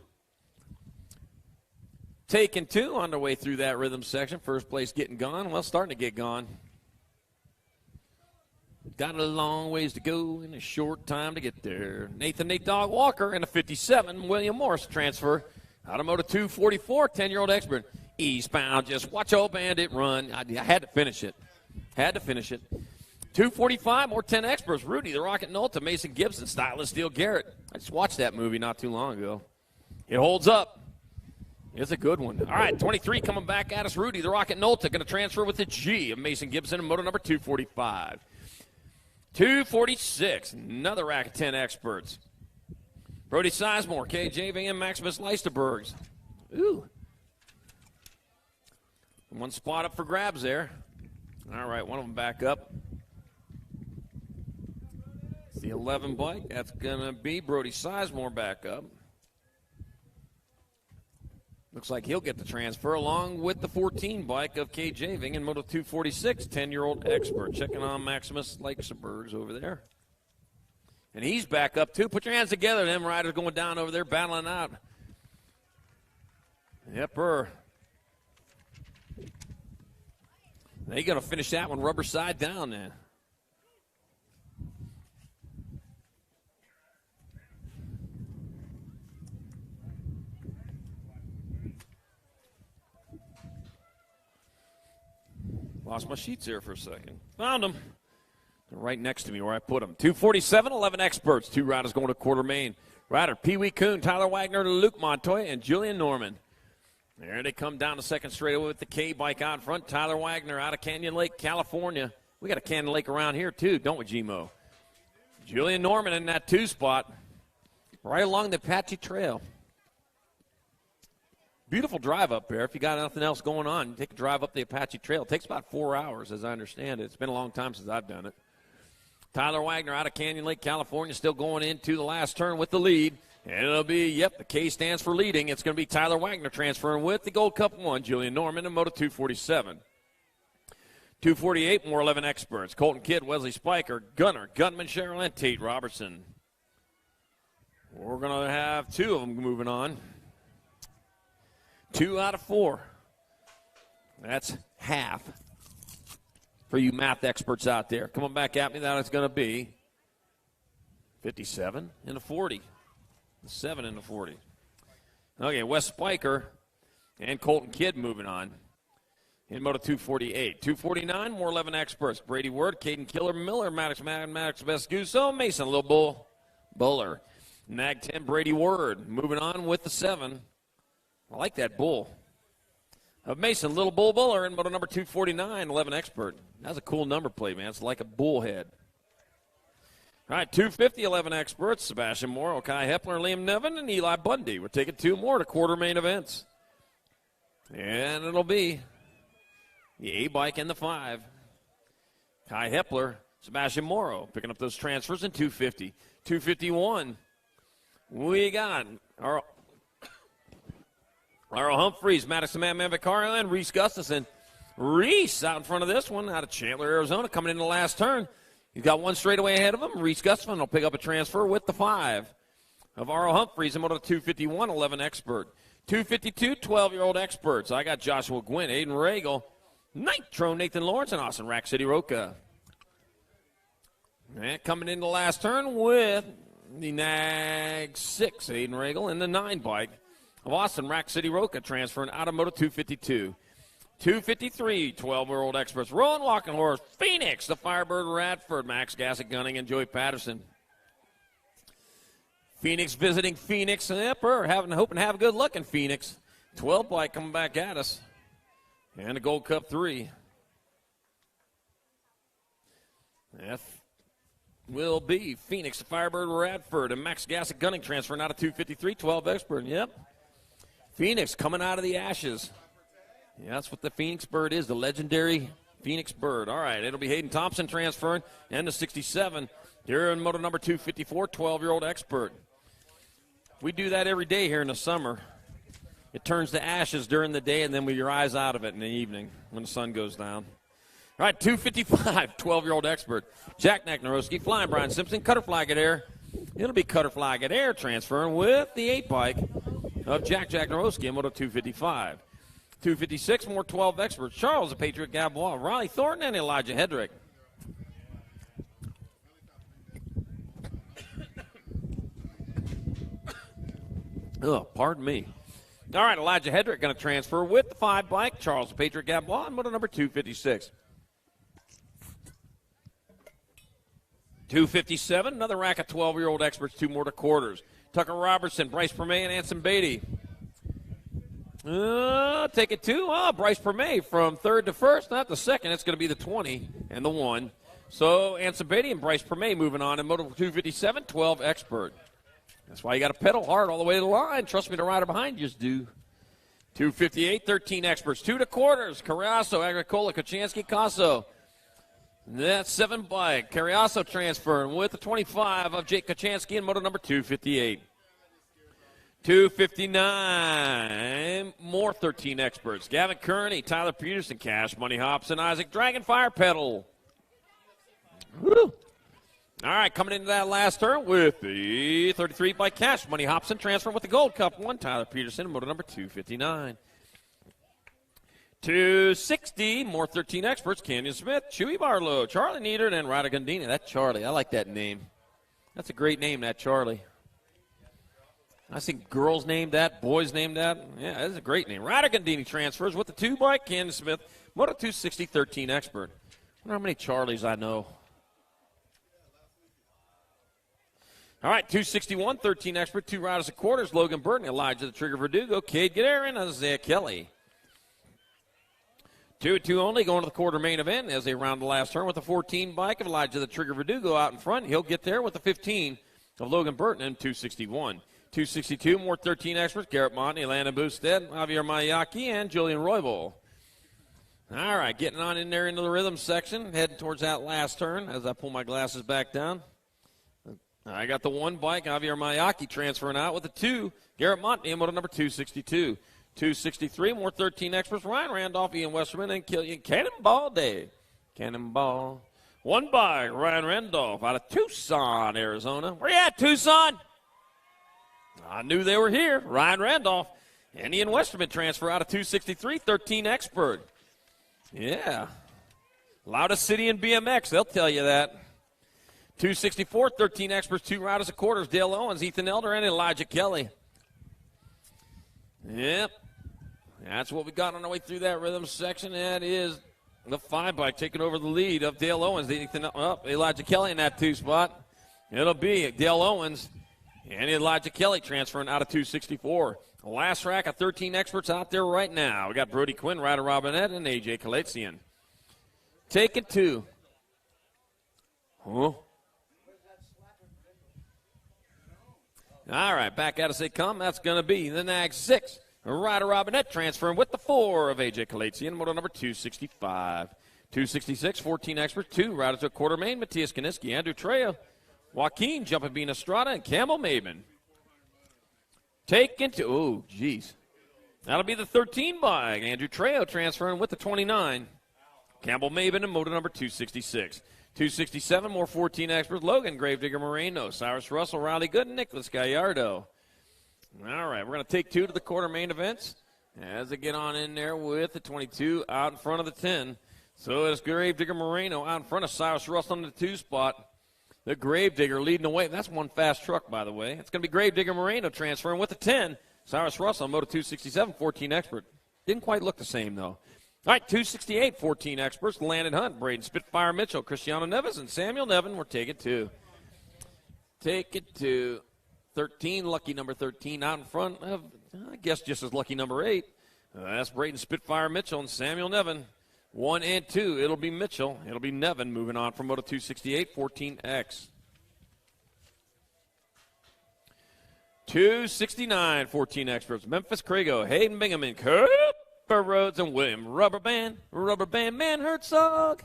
Taking 2 on the way through that rhythm section. First place getting gone. Well, starting to get gone. Got a long ways to go in a short time to get there. Nate Dog Walker and a 57. William Morris transfer out of Moto 244, 10-year-old expert. Eastbound, just watch old Bandit run. I had to finish it. 245, more 10 experts. Rudy, the Rocket Nolta, Mason Gibson, Stylist Steele Garrett. I just watched that movie not too long ago. It holds up. It's a good one. All right, 23 coming back at us. Rudy, the Rocket Nolta, going to transfer with the G of Mason Gibson in moto number 245. 246, another rack of 10 experts. Brody Sizemore, KJ Van Maximus Leisterbergs. Ooh. One spot up for grabs there. All right, one of them back up. It's the 11 bike. That's going to be Brody Sizemore back up. Looks like he'll get the transfer along with the 14 bike of KJ Ving in Moto 246, 10-year-old expert. Checking on Maximus Leisterbergs over there. And he's back up, too. Put your hands together. Them riders going down over there, battling out. Yepper. They're going to finish that one rubber side down then. Lost my sheets here for a second. Found them. They're right next to me where I put them. 247, 11 experts. 2 riders going to quarter main. Rider Pee Wee Kuhn, Tyler Wagner, Luke Montoya, and Julian Norman. There they come down the second straightaway with the K bike out front. Tyler Wagner out of Canyon Lake, California. We got a Canyon Lake around here too, don't we, G-Mo? Julian Norman in that 2 spot, right along the Apache Trail. Beautiful drive up there. If you got nothing else going on, take a drive up the Apache Trail. It takes about 4 hours, as I understand it. It's been a long time since I've done it. Tyler Wagner out of Canyon Lake, California, still going into the last turn with the lead. And it'll be, the K stands for leading. It's going to be Tyler Wagner transferring with the Gold Cup 1, Julian Norman in Moto 247. 248, more 11 experts. Colton Kidd, Wesley Spiker, Gunner, Gunman, Cheryl, and Tate Robertson. We're going to have 2 of them moving on. 2 out of 4. That's half for you math experts out there. Come on back at me. That is going to be 57 and a 40. 7 and a 40. Okay, Wes Spiker and Colton Kidd moving on in Moto 248. 249, more 11 experts. Brady Word, Caden Killer, Miller, Maddox Vescuso, Mason Little Bull, Buller. Nag 10, Brady Word. Moving on with the 7. I like that bull. Of Mason Little Bull Buller in Moto number 249, 11 expert. That's a cool number plate, man. It's like a bull head. All right, 250, 11 experts, Sebastian Morrow, Kai Hepler, Liam Nevin, and Eli Bundy. We're taking 2 more to quarter main events. And it'll be the A-bike and the 5. Kai Hepler, Sebastian Morrow, picking up those transfers in 250. 251, we got our Humphreys, Madison Man Vicario, and Reese Gustafson. Reese out in front of this one out of Chandler, Arizona, coming in the last turn. He's got one straightaway ahead of him. Reese Gustafson will pick up a transfer with the 5 of Arlo Humphreys and moto 251, 11 expert. 252, 12-year-old experts. I got Joshua Gwynn, Aiden Regal, Nitro Nathan Lawrence, and Austin Rack City Roca. And coming in the last turn with the Nag 6, Aiden Regal, and the 9 bike of Austin Rack City Roca, transferring out of moto 252. 253, 12-year-old experts. Rowan Walkenhorst, Phoenix, the Firebird Radford, Max Gassick Gunning, and Joey Patterson. Phoenix visiting Phoenix. Yep, hoping to have a good look in Phoenix. 12 bike coming back at us. And a Gold Cup 3. F will be Phoenix, the Firebird Radford, and Max Gassick Gunning transferring out of 253, 12 expert. Yep. Phoenix coming out of the ashes. Yeah, that's what the Phoenix Bird is, the legendary Phoenix Bird. All right, it'll be Hayden Thompson transferring, and the 67. Here in moto number 254, 12-year-old expert. We do that every day here in the summer. It turns to ashes during the day, and then we rise out of it in the evening when the sun goes down. All right, 255, 12-year-old expert. Jack Naknarowski, flying Brian Simpson, Cutter Flag at Air. It'll be Cutter Flag at Air transferring with the 8 bike of Jack Naknarowski in moto 255. 256, more 12 experts. Charles, the Patriot Gabois, Riley Thornton, and Elijah Hedrick. Oh, pardon me. All right, Elijah Hedrick going to transfer with the 5 bike. Charles, the Patriot Gabois, and moto number 256. 257, another rack of 12-year-old experts, 2 more to quarters. Tucker Robertson, Bryce Permay, and Anson Beatty. Take it 2. Bryce Permay from 3rd to 1st, not the 2nd. It's going to be the 20 and the 1. So Anson Beatty and Bryce Permay moving on in moto 257, 12 expert. That's why you got to pedal hard all the way to the line. Trust me, the rider behind you do. 258, 13 experts, 2 to quarters. Carriazo, Agricola, Kochanski, Casso. That's 7 bike. Carriazo transferring with the 25 of Jake Kochanski in moto number 258. 259, more 13 experts. Gavin Kearney, Tyler Peterson, Cash Money Hobson, Isaac Dragonfire Pedal. Woo. All right, coming into that last turn with the 33 by Cash Money Hobson, transferring with the Gold Cup 1, Tyler Peterson, motor number 259. 260, more 13 experts, Canyon Smith, Chewy Barlow, Charlie Nieder, and Ryder Gandini. That's Charlie. I like that name. That's a great name, that Charlie. I see girls named that, boys named that. Yeah, that's a great name. Ryder Gandini transfers with the 2 bike, Canyon Smith, motor 260, 13 expert. I wonder how many Charlies I know. All right, 261, 13 expert, 2 riders at quarters, Logan Burton, Elijah the Trigger Verdugo, Cade Guerrero, and Isaiah Kelly. 2-2 only going to the quarter main event as they round the last turn with the 14 bike of Elijah the Trigger Verdugo out in front. He'll get there with the 15 of Logan Burton and 261. 262, more 13 experts, Garrett Monty, Landon Boosted, Javier Mayaki, and Julian Roybal. All right, getting on in there into the rhythm section, heading towards that last turn as I pull my glasses back down. I got the 1 bike, Javier Mayaki transferring out with the 2, Garrett Monty, motor number 262. 263, more 13 experts, Ryan Randolph, Ian Westerman, and Killian Cannonball Day. Cannonball. 1 bike, Ryan Randolph out of Tucson, Arizona. Where you at, Tucson? I knew they were here. Ryan Randolph and Ian Westerman transfer out of 263, 13 expert. Yeah. Loudest city in BMX, they'll tell you that. 264, 13 experts, 2 riders at quarters, Dale Owens, Ethan Elder, and Elijah Kelly. Yep. That's what we got on our way through that rhythm section. That is the 5 bike taking over the lead of Dale Owens. Elijah Kelly in that 2 spot. It'll be Dale Owens and Elijah Kelly transferring out of 264. The last rack of 13 experts out there right now. We got Brody Quinn, Ryder Robinette, and A.J. Kaletsian. Taking 2. Huh? All right, back at us they come. That's going to be the Nag 6. Ryder Robinette transferring with the 4 of A.J. Kalatsian, moto number 265. 266, 14 experts, 2 riders to a quarter main. Matthias Kaniski, Andrew Trejo, Joaquin, Jumping Bean Estrada, and Campbell Maben. Taken to, oh, geez. That'll be the 13 bike. Andrew Trejo transferring with the 29. Campbell Maben and moto number 266. 267, more 14 experts. Logan, Gravedigger Moreno, Cyrus Russell, Riley Good, and Nicholas Gallardo. All right, we're going to take 2 to the quarter main events as they get on in there with the 22 out in front of the 10. So it's Gravedigger Moreno out in front of Cyrus Russell in the 2 spot. The Gravedigger leading the way. That's one fast truck, by the way. It's going to be Gravedigger Moreno transferring with the 10. Cyrus Russell, moto 267, 14 expert. Didn't quite look the same, though. All right, 268, 14 experts. Landon Hunt, Braden Spitfire Mitchell, Cristiano Neves, and Samuel Nevin. We're taking 2. Take it to 13, lucky number 13 out in front of, I guess, just as lucky number 8. That's Braden Spitfire Mitchell and Samuel Nevin. 1 and 2, it'll be Mitchell. It'll be Nevin moving on from moto 268, 14X. 269, 14 experts. Memphis Crago, Hayden Bingaman, Cooper Rhodes, and William Rubber Band Man Herzog.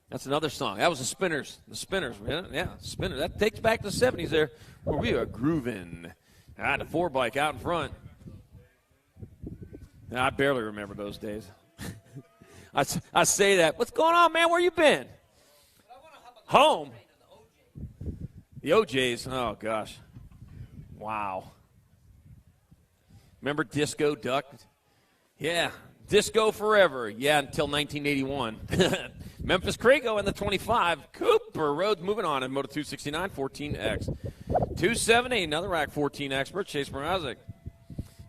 That's another song. That was the Spinners. The Spinners. Yeah, Spinners. That takes back to the 70s there where we are grooving. All right, the 4 bike out in front. Now, I barely remember those days. I say that. What's going on, man? Where you been? Home. The OJs. Oh, gosh. Wow. Remember Disco Duck? Yeah. Disco forever. Yeah, until 1981. Memphis Crago in the 25. Cooper Rhodes moving on in moto 269, 14X. 270, another rack 14 expert, Chase Mrazek.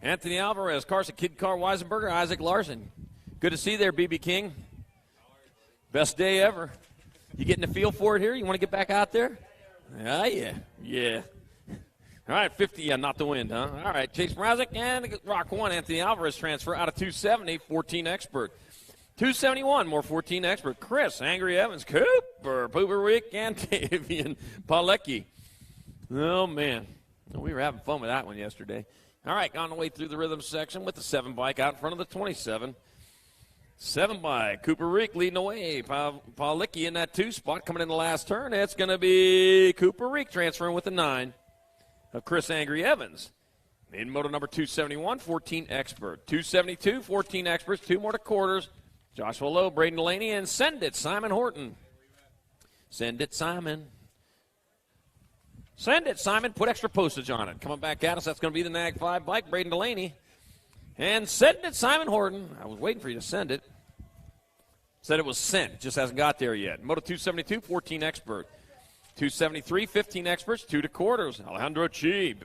Anthony Alvarez, Carson Kid Car Weisenberger, Isaac Larson. Good to see you there, BB King. Best day ever. You getting the feel for it here? You want to get back out there? Yeah. All right, 50, yeah, not the wind, huh? All right, Chase Mrazek and Rock 1, Anthony Alvarez transfer out of 270, 14 expert. 271, more 14 expert. Chris, Angry Evans, Cooper, Pooberwick, and Tavian Palecki. Oh, man. We were having fun with that one yesterday. All right, on the way through the rhythm section with the 7 bike out in front of the 27. 7 bike, Cooper Rick leading the way. Palecki in that 2 spot coming in the last turn. It's going to be Cooper Rick transferring with the 9 of Chris Angry Evans. In moto number 271, 14 expert. 272, 14 experts, 2 more to quarters. Joshua Lowe, Braden Delaney, and Send It, Simon Horton. Send it, Simon. Send it, Simon. Put extra postage on it. Coming back at us, that's going to be the Nag 5 bike, Braden Delaney. And Send It, Simon Horton. I was waiting for you to send it. Said it was sent, just hasn't got there yet. Moto 272, 14 expert. 273, 15 experts, 2 to quarters. Alejandro Cheeb.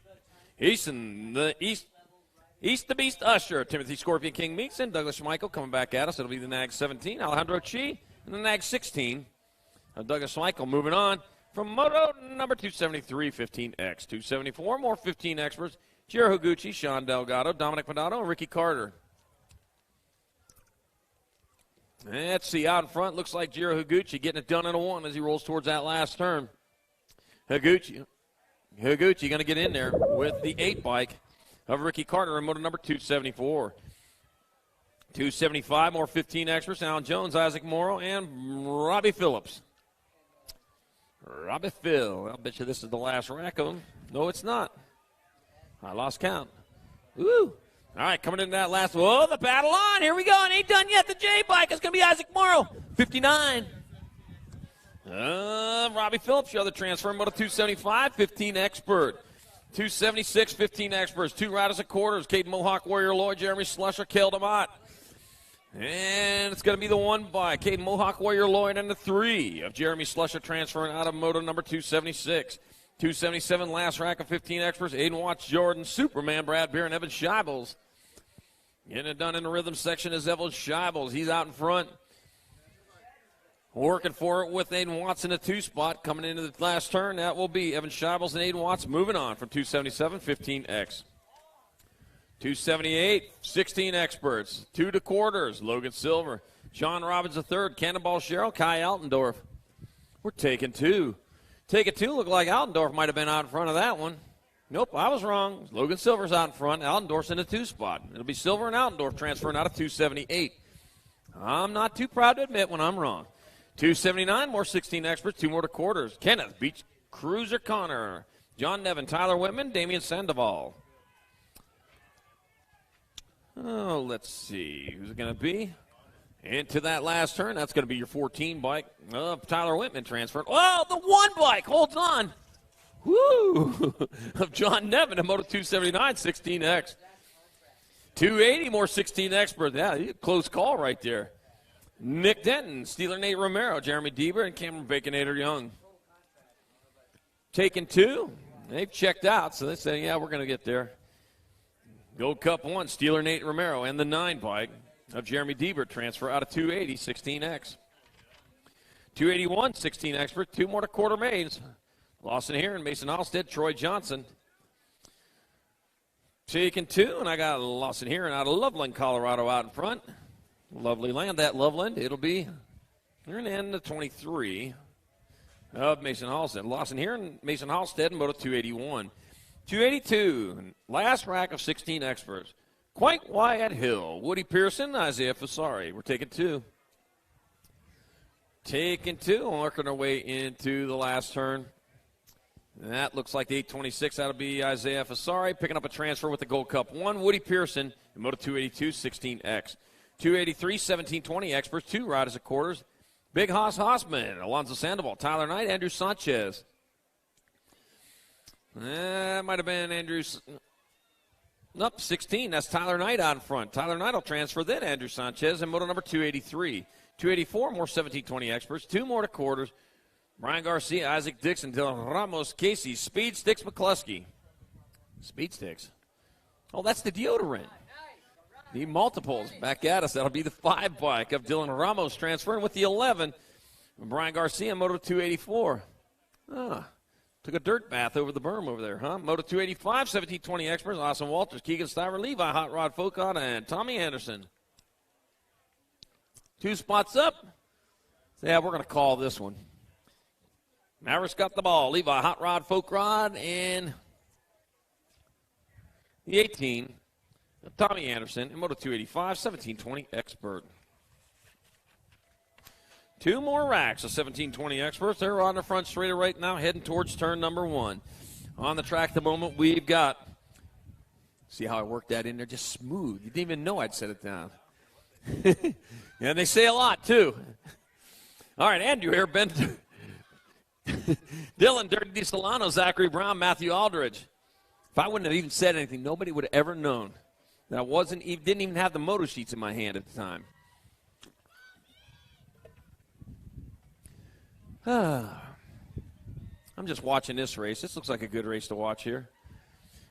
Easton, the East the Beast Usher, Timothy Scorpion King Meeks, and Douglas Schmeichel coming back at us. It'll be the Nag 17, Alejandro Chi, and the Nag 16. Douglas Schmeichel moving on from moto number 273, 15X. 274, more 15 experts. Jiro Higuchi, Sean Delgado, Dominic Padato, and Ricky Carter. Let's see, out in front, looks like Jiro Higuchi getting it done in a 1 as he rolls towards that last turn. Higuchi going to get in there with the 8 bike of Ricky Carter in motor number 274. 275, more 15 experts. Alan Jones, Isaac Morrow, and Robbie Phillips. Robbie Phil. I'll bet you this is the last rack of them. No, it's not. I lost count. Woo. All right, coming into that last. Whoa, the battle on. Here we go. And ain't done yet. The J bike is going to be Isaac Morrow. 59. Robbie Phillips, your other transfer, moto 275, 15 expert. 276, 15 experts. 2 riders at quarters. Caden Mohawk, Warrior Lloyd, Jeremy Slusher, Kel DeMott. And it's going to be the 1 by Caden Mohawk, Warrior Lloyd, and the 3 of Jeremy Slusher transferring out of moto number 276. 277, last rack of 15 experts. Aiden Watts, Jordan, Superman, Brad Beer, and Evan Scheibels. Getting it done in the rhythm section is Evan Scheibels. He's out in front. Working for it with Aiden Watts in the 2 spot. Coming into the last turn, that will be Evan Scheibels and Aiden Watts moving on from 277, 15X. 278, 16 experts. 2 to quarters, Logan Silver. John Robbins III, Cannonball Sherrill, Kai Altendorf. We're taking 2. Taking 2, look like Altendorf might have been out in front of that one. Nope, I was wrong. Logan Silver's out in front. Altendorf's in the 2 spot. It'll be Silver and Altendorf transferring out of 278. I'm not too proud to admit when I'm wrong. 279, more 16 experts, 2 more to quarters. Kenneth beats Cruiser Connor. John Nevin, Tyler Whitman, Damian Sandoval. Oh, let's see. Who's it going to be? Into that last turn, that's going to be your 14 bike. Tyler Whitman transferred. Oh, the 1 bike holds on. Woo! Of John Nevin, a Moto 279, 16X. 280, more 16 experts. Yeah, close call right there. Nick Denton, Steeler Nate Romero, Jeremy Deaver, and Cameron Baconator Young. Taking 2. They've checked out, so they say, yeah, we're going to get there. Gold Cup 1, Steeler Nate Romero, and the 9 bike of Jeremy Deaver transfer out of 280, 16X. 281, 16 expert, 2 more to quarter mains. Lawson Heron, Mason Halstead, Troy Johnson. Taking 2, and I got Lawson Heron out of Loveland, Colorado out in front. Lovely land, that Loveland. It'll be near the end of 23 of Mason Halstead. Lawson Heron, Mason Halstead, and Moto 281. 282, last rack of 16 experts. Quite Wyatt Hill, Woody Pearson, Isaiah Fasari. We're taking 2. Taking 2, working our way into the last turn. And that looks like the 826. That'll be Isaiah Fasari picking up a transfer with the Gold Cup 1. Woody Pearson, in Moto 282, 16X. 283, 1720 experts, 2 riders at quarters. Big Hoss Hossman, Alonzo Sandoval, Tyler Knight, Andrew Sanchez. That might have been Andrew's. Nope, 16. That's Tyler Knight out in front. Tyler Knight will transfer, then Andrew Sanchez, and moto number 283. 284, more 1720 experts. 2 more to quarters. Brian Garcia, Isaac Dixon, Dylan Ramos, Casey, Speed Sticks McCluskey. Speed Sticks. Oh, that's the deodorant. The multiples back at us. That'll be the 5 bike of Dylan Ramos transferring with the 11. Brian Garcia, moto 284. Took a dirt bath over the berm over there, huh? Moto 285, 1720 experts. Austin Walters, Keegan Stiver, Levi, Hot Rod Focon, and Tommy Anderson. 2 spots up. So yeah, we're going to call this one. Mavericks got the ball. Levi, Hot Rod, Folk Rod, and the 18. Tommy Anderson in Moto 285, 1720 expert. 2 more racks of 1720 experts. They're on the front straight right now, heading towards turn number 1. On the track at the moment, we've got, see how I worked that in there? Just smooth. You didn't even know I'd set it down. And they say a lot, too. All right, Andrew here, Ben. Dylan, Dirty D. Solano, Zachary Brown, Matthew Aldridge. If I wouldn't have even said anything, nobody would have ever known that I didn't even have the moto sheets in my hand at the time. I'm just watching this race. This looks like a good race to watch here.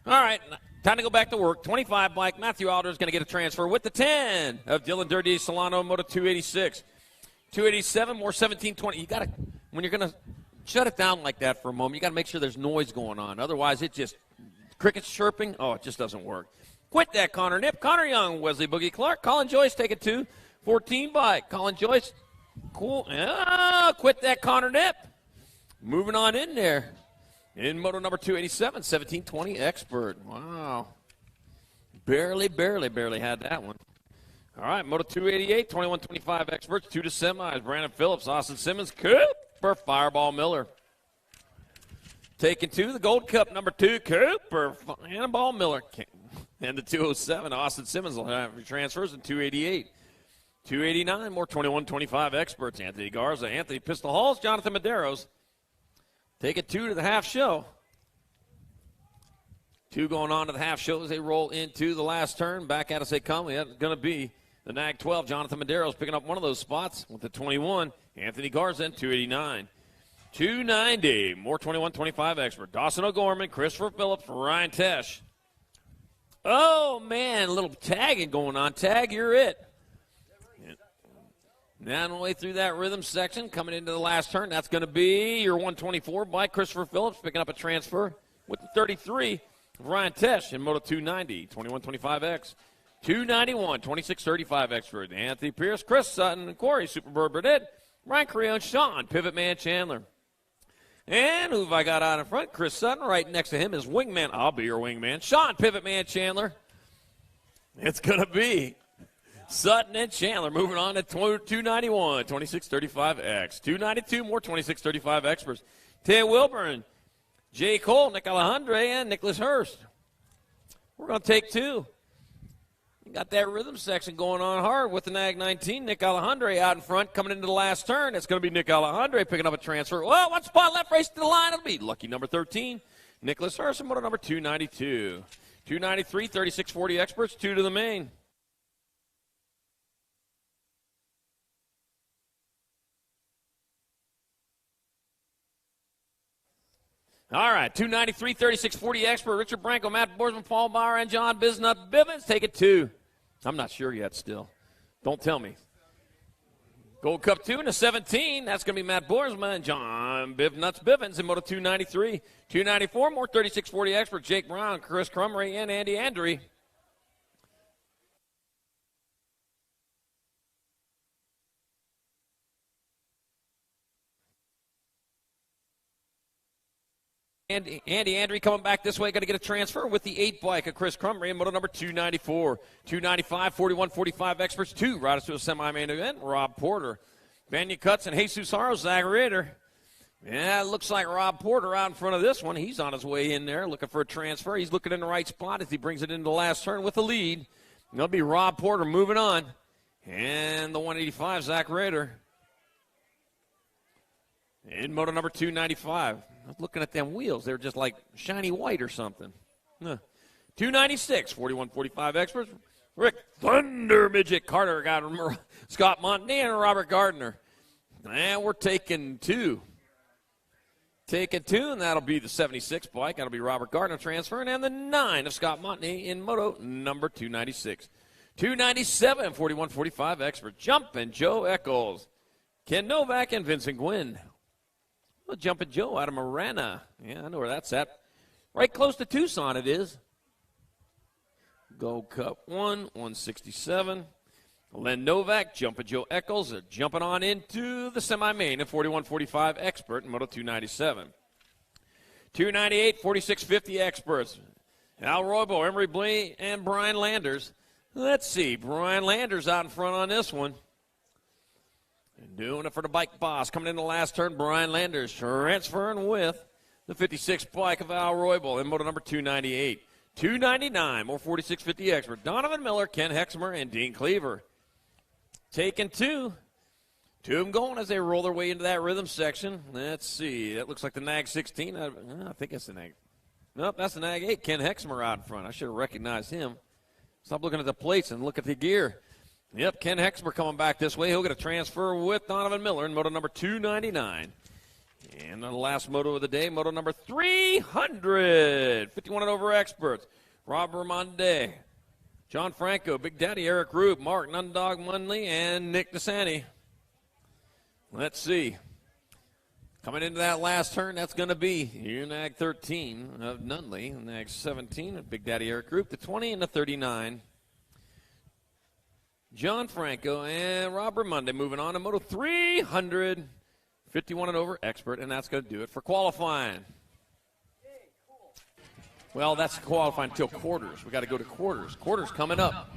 All right, time to go back to work. 25 bike. Matthew Alder is going to get a transfer with the 10 of Dylan Dirty Solano, Moto 286. 287, more 1720. You got to, when you're going to shut it down like that for a moment, you got to make sure there's noise going on. Otherwise, it just, crickets chirping, it just doesn't work. Quit that, Connor Nip. Connor Young, Wesley Boogie Clark. Colin Joyce, take it to 14 bike. Colin Joyce, cool. Quit that, Connor Nip. Moving on in there. In moto number 287, 1720 expert. Wow. Barely had that one. All right, moto 288, 2125 experts, 2 to semis. Brandon Phillips, Austin Simmons, Cooper, Fireball Miller. Taking 2, the Gold Cup number 2, Cooper, Fireball Miller. And the 207, Austin Simmons will have transfers in 288. 289, more 2125 experts. Anthony Garza, Anthony Pistol Halls, Jonathan Medeiros. Take it 2 to the half show. 2 going on to the half show as they roll into the last turn. Back at us they come. It's going to be the NAG 12. Jonathan Medeiros picking up one of those spots with the 21. Anthony Garza, 289. 290, more 2125 expert. Dawson O'Gorman, Christopher Phillips, Ryan Tesh. Oh, man, a little tagging going on. Tag, you're it. Now, the way through that rhythm section, coming into the last turn, that's going to be your 124 by Christopher Phillips, picking up a transfer with the 33 of Ryan Tesh in Moto 290, 2125X. 291, 2635 expert. Anthony Pierce, Chris Sutton, Corey Superbird Burnett, Ryan Carrillo, Sean, Pivot Man Chandler. And who have I got out in front? Chris Sutton. Right next to him is wingman. I'll be your wingman. Sean Pivot Man Chandler. It's going to be Sutton and Chandler moving on to 291, 2635X. 292 more 2635 experts. Ted Wilburn, Jay Cole, Nick Alejandre, and Nicholas Hurst. We're going to take two. We got that rhythm section going on hard with the NAG 19. Nick Alejandre out in front coming into the last turn. It's going to be Nick Alejandre picking up a transfer. Well, one spot left, race to the line. It'll be lucky number 13, Nicholas Hurst, moto number 292. 293, 3640 experts, 2 to the main. All right, 293, 3640 expert, Richard Branco, Matt Borsman, Paul Bauer, and John Biznut Bivens. Take it 2. I'm not sure yet still. Don't tell me. Gold Cup 2 and a 17. That's going to be Matt Borsman and John Bivnuts Bivens in Moto 293. 294, more 3640 expert, Jake Brown, Chris Crumry, and Andy Andre. Andy Andre coming back this way. Got to get a transfer with the 8 bike of Chris Crumry in moto number 294. 295, 41-45 experts. 2 riders to a semi-main event. Rob Porter, Banya Cuts, and Jesus Haro, Zach Ritter. Yeah, it looks like Rob Porter out in front of this one. He's on his way in there looking for a transfer. He's looking in the right spot as he brings it into the last turn with the lead. It'll be Rob Porter moving on. And the 185, Zach Ritter. In moto number 295. I was looking at them wheels. They were just like shiny white or something. 296, 41-45 experts. Rick Thunder Midget Carter got Scott Montney and Robert Gardner. And we're taking 2. Taking 2, and that'll be the 76 bike. That'll be Robert Gardner transferring, and the 9 of Scott Montney in moto number 296. 297, 41-45 experts. Jumpin' Joe Eccles, Ken Novak, and Vincent Gwynn. Well, Jumpin' Joe out of Marana. Yeah, I know where that's at. Right close to Tucson it is. Gold Cup 1, 167. Len Novak, Jumpin' Joe Eccles are jumping on into the semi-main at 41-45 expert in Moto 297. 298, 46-50 experts. Al Roybo, Emery Blee, and Brian Landers. Let's see, Brian Landers out in front on this one. And doing it for the bike boss. Coming in the last turn, Brian Landers transferring with the 56 bike of Al Roybal in moto number 298. 299, more 46-50 expert. Donovan Miller, Ken Hexmer, and Dean Cleaver. Taking 2. 2 of them going as they roll their way into that rhythm section. Let's see. That looks like the NAG 16. I think it's the NAG. Nope, that's the NAG 8. Ken Hexmer out in front. I should have recognized him. Stop looking at the plates and look at the gear. Yep, Ken Hexmer coming back this way. He'll get a transfer with Donovan Miller in moto number 299. And the last moto of the day, moto number 300. 51 and over experts. Rob Ramonde, John Franco, Big Daddy Eric Rube, Mark Nundog Munley, and Nick DeSanti. Let's see. Coming into that last turn, that's going to be NAG 13 of Nunley, NAG 17 of Big Daddy Eric Rube, the 20 and the 39. John Franco and Rob Ramonde moving on to moto 300. 51 and over expert, and that's going to do it for qualifying. Well, that's qualifying until quarters. We got to go to quarters. Quarters coming up.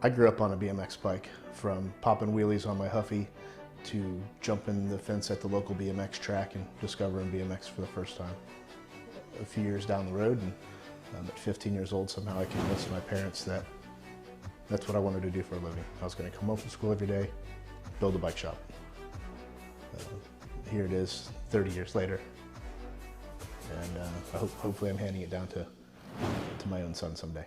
I grew up on a BMX bike, from popping wheelies on my Huffy to jumping the fence at the local BMX track and discovering BMX for the first time. A few years down the road, and at 15 years old, somehow I convinced my parents that that's what I wanted to do for a living. I was going to come home from school every day, build a bike shop. Here it is, 30 years later, and hopefully I'm handing it down to my own son someday.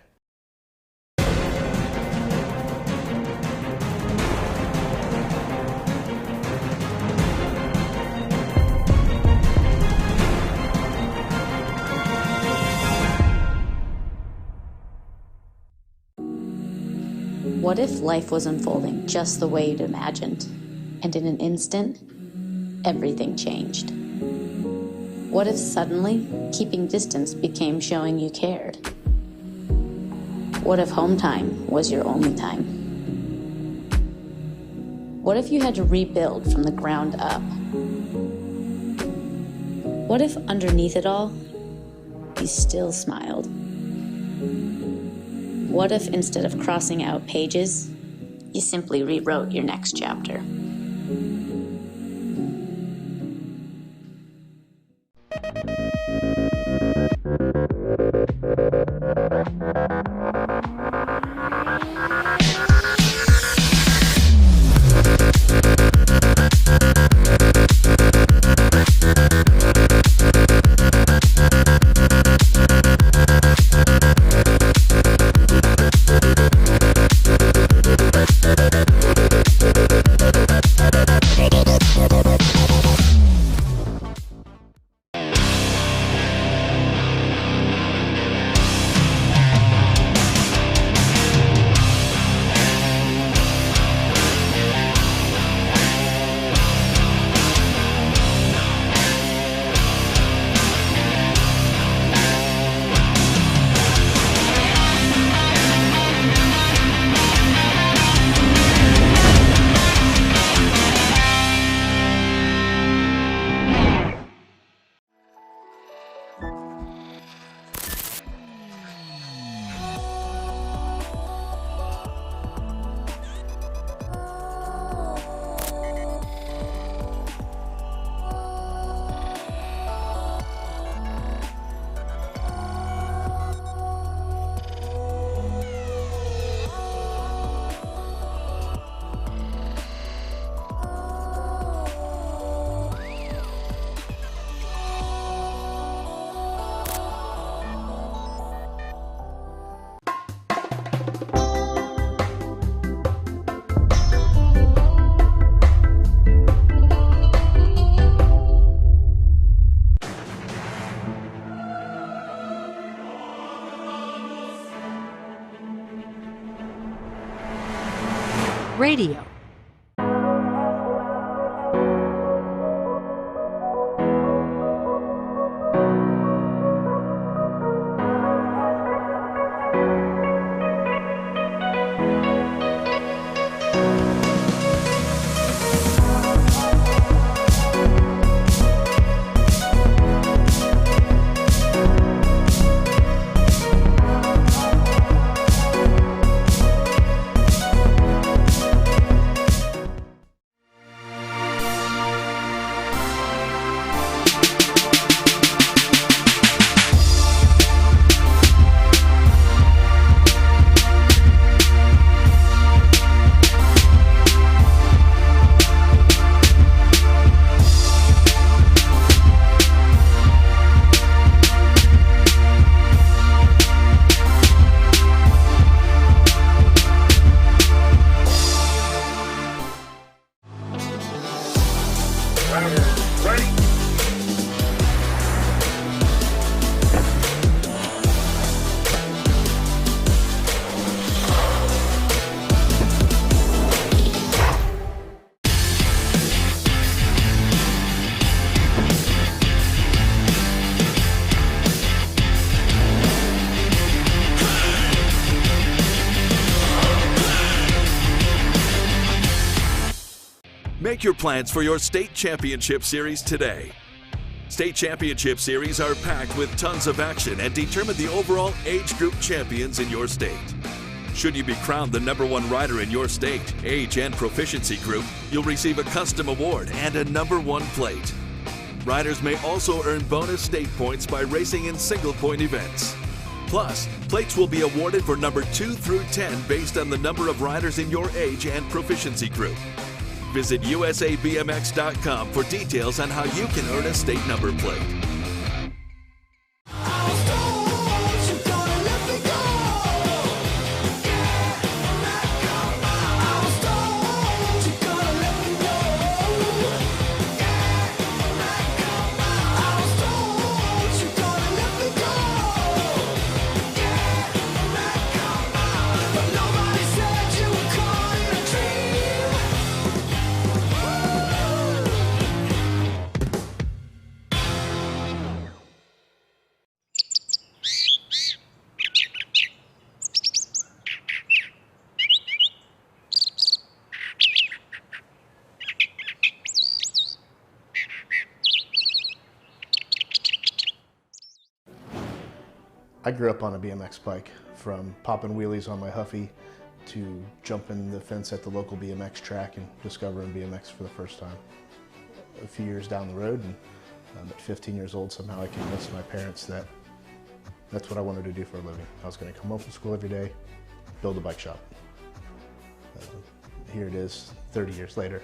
What if life was unfolding just the way you'd imagined, and in an instant, everything changed. What if suddenly keeping distance became showing you cared? What if home time was your only time? What if you had to rebuild from the ground up? What if underneath it all, you still smiled? What if instead of crossing out pages, you simply rewrote your next chapter? Radio. Make your plans for your state championship series today. State championship series are packed with tons of action and determine the overall age group champions in your state. Should you be crowned the #1 rider in your state, age and proficiency group, you'll receive a custom award and a #1 plate. Riders may also earn bonus state points by racing in single-point events. Plus, plates will be awarded for number 2 through 10 based on the number of riders in your age and proficiency group. Visit USABMX.com for details on how you can earn a state number plate. I grew up on a BMX bike, from popping wheelies on my Huffy to jumping the fence at the local BMX track and discovering BMX for the first time. A few years down the road, and at 15 years old, somehow I convinced my parents that that's what I wanted to do for a living. I was going to come home from school every day, build a bike shop. Here it is, 30 years later,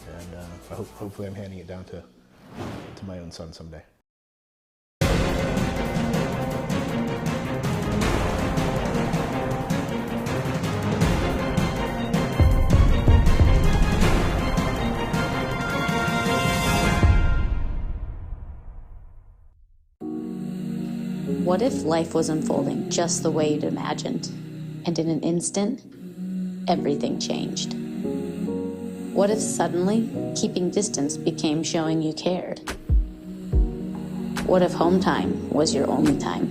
and hopefully I'm handing it down to my own son someday. What if life was unfolding just the way you'd imagined, and in an instant, everything changed? What if suddenly keeping distance became showing you cared? What if home time was your only time?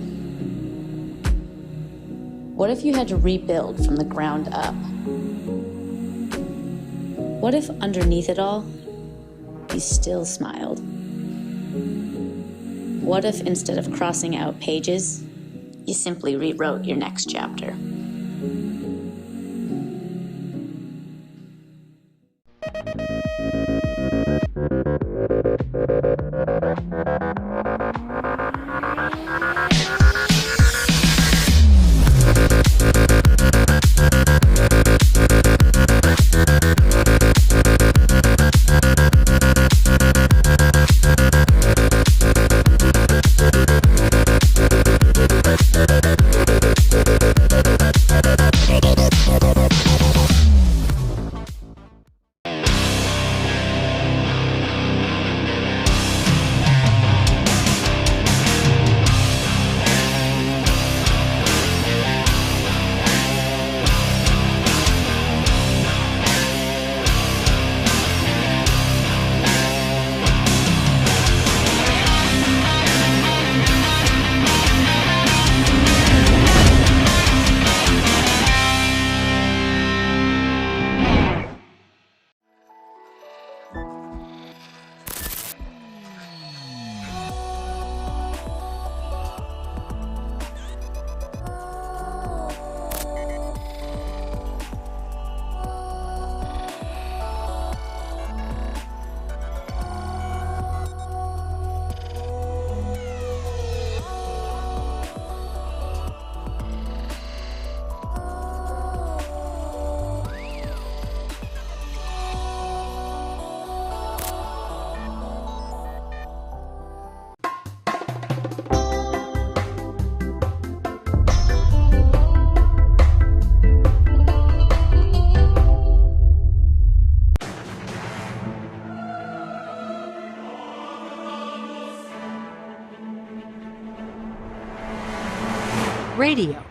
What if you had to rebuild from the ground up? What if underneath it all, you still smiled? What if instead of crossing out pages, you simply rewrote your next chapter? Radio.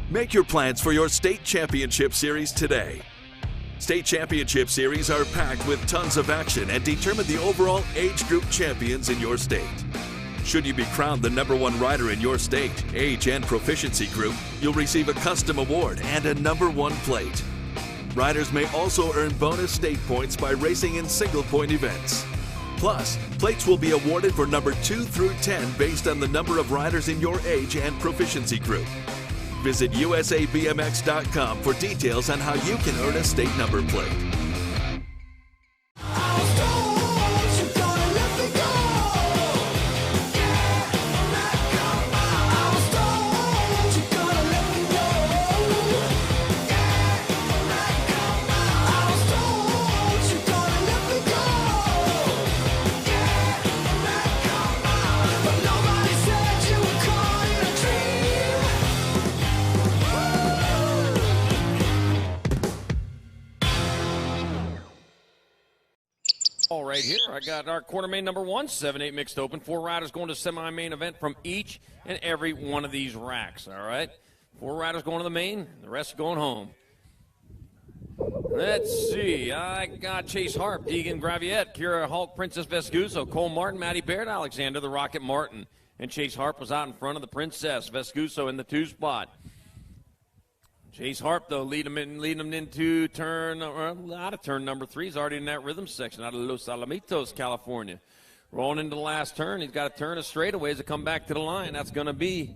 Make your plans for your state championship series today. State championship series are packed with tons of action and determine the overall age group champions in your state. Should you be crowned the #1 rider in your state, age, and proficiency group, you'll receive a custom award and a #1 plate. Riders may also earn bonus state points by racing in single-point events. Plus, plates will be awarded for number 2 through 10 based on the number of riders in your age and proficiency group. Visit usabmx.com for details on how you can earn a state number plate. All right, here I got our quarter main #1, 7-8 mixed open. 4 riders going to semi-main event from each and every one of these racks, all right? 4 riders going to the main, the rest are going home. Let's see. I got Chase Harp, Deegan Graviette, Kira Hulk, Princess Vescuso, Cole Martin, Maddie Baird, Alexander the Rocket Martin. And Chase Harp was out in front of the Princess. Vescuso in the 2 spot. Chase Harp, though, leading them into turn, out of turn number 3. He's already in that rhythm section out of Los Alamitos, California. Rolling into the last turn. He's got to turn a straightaways to come back to the line. That's going to be,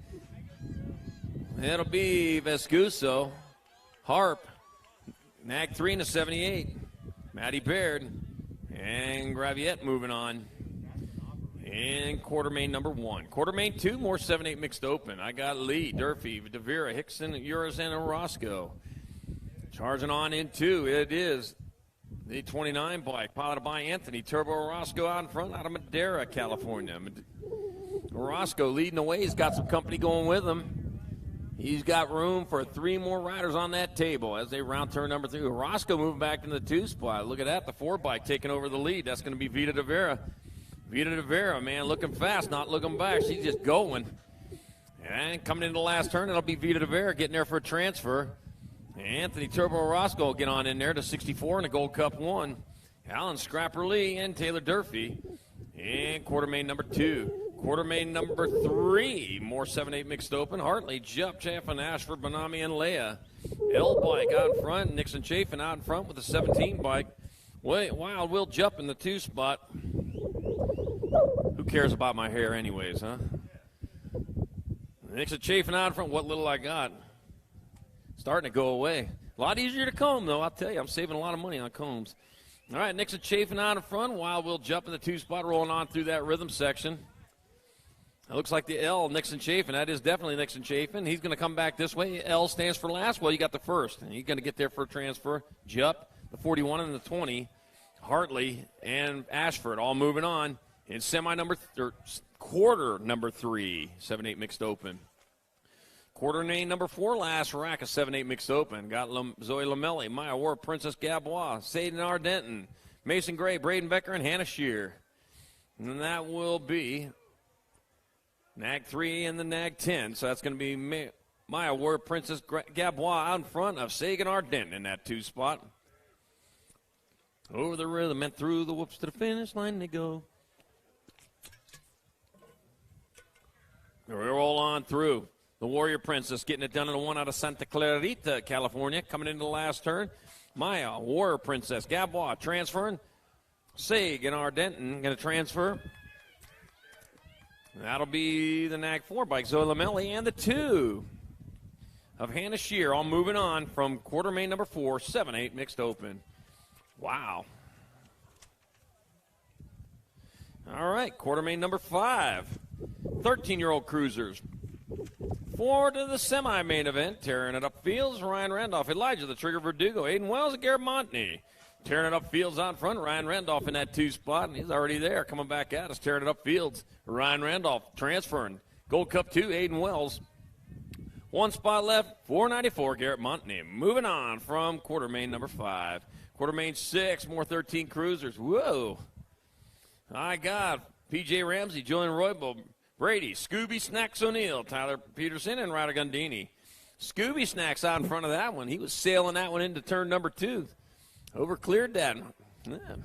it'll be Vescuso, Harp, Nag 3 in a 78, Maddie Baird, and Graviette moving on. And quarter main #1. Quarter main 2, more 7-8 mixed open. I got Lee, Durfee, Devera, Hickson, Uras, and Orozco. Charging on in 2, it is the 29 bike, piloted by Anthony Turbo Orozco out in front, out of Madera, California. Orozco leading the way. He's got some company going with him. He's got room for 3 more riders on that table as they round turn number 3. Orozco moving back into the 2 spot. Look at that, the 4 bike taking over the lead. That's going to be Vita Devera. Vita Devera, man, looking fast, not looking back. She's just going. And coming into the last turn, it'll be Vita Devera getting there for a transfer. Anthony Turbo Orozco will get on in there to 64 in the Gold Cup 1. Alan Scrapper Lee and Taylor Durfee. And quarter main #2. Quarter main #3, more 7-8 mixed open. Hartley, Jupp, Chaffin, Ashford, Bonami, and Leia. L bike out in front. Nixon Chafin out in front with the 17 bike. Wild Will Jupp in the 2 spot. Who cares about my hair anyways, huh? Nixon Chafin out in front. What little I got. Starting to go away. A lot easier to comb, though, I'll tell you. I'm saving a lot of money on combs. All right, Nixon Chafin out in front. Wild Will Jupp in the 2 spot, rolling on through that rhythm section. It looks like the L, Nixon Chafin. That is definitely Nixon Chafin. He's going to come back this way. L stands for last. Well, you got the first. And he's going to get there for a transfer. Jupp, the 41 and the 20. Hartley and Ashford all moving on in quarter number 3, 7-8 mixed open. Quarter main #4, last rack of 7-8 mixed open. Got Zoe Lamelli, Maya Ward, Princess Gabois, Sadin Ardenton, Mason Gray, Braden Becker, and Hannah Shear. And that will be Nag 3 and the Nag 10. So that's going to be Maya Ward, Princess Gabois out in front of Sagan Ardenton in that 2 spot. Over the rhythm and through the whoops to the finish line they go. We roll on through. The Warrior Princess getting it done in the 1 out of Santa Clarita, California. Coming into the last turn. Maya, Warrior Princess, Gabois transferring. Sagan Ardenton going to transfer. That'll be the Nag 4 bike, Zoe Lamelli, and the 2 of Hannah Shear, all moving on from quarter main #4, 7-8 mixed open. Wow. All right, quarter main #5, 13-year-old cruisers. Forward to the semi-main event, tearing it up fields, Ryan Randolph, Elijah the Trigger Verdugo, Aiden Wells, and Garrett Montney. Tearing it up fields out front, Ryan Randolph in that 2 spot, and he's already there, coming back at us, tearing it up fields. Ryan Randolph transferring. Gold Cup 2, Aiden Wells. 1 spot left, 494, Garrett Montney. Moving on from quarter main #5. Quarter main 6, more 13 cruisers. Whoa. I got P.J. Ramsey, Julian Roybal, Brady, Scooby Snacks O'Neill, Tyler Peterson, and Ryder Gundini. Scooby Snacks out in front of that one. He was sailing that one into turn #2. Overcleared that. Yeah.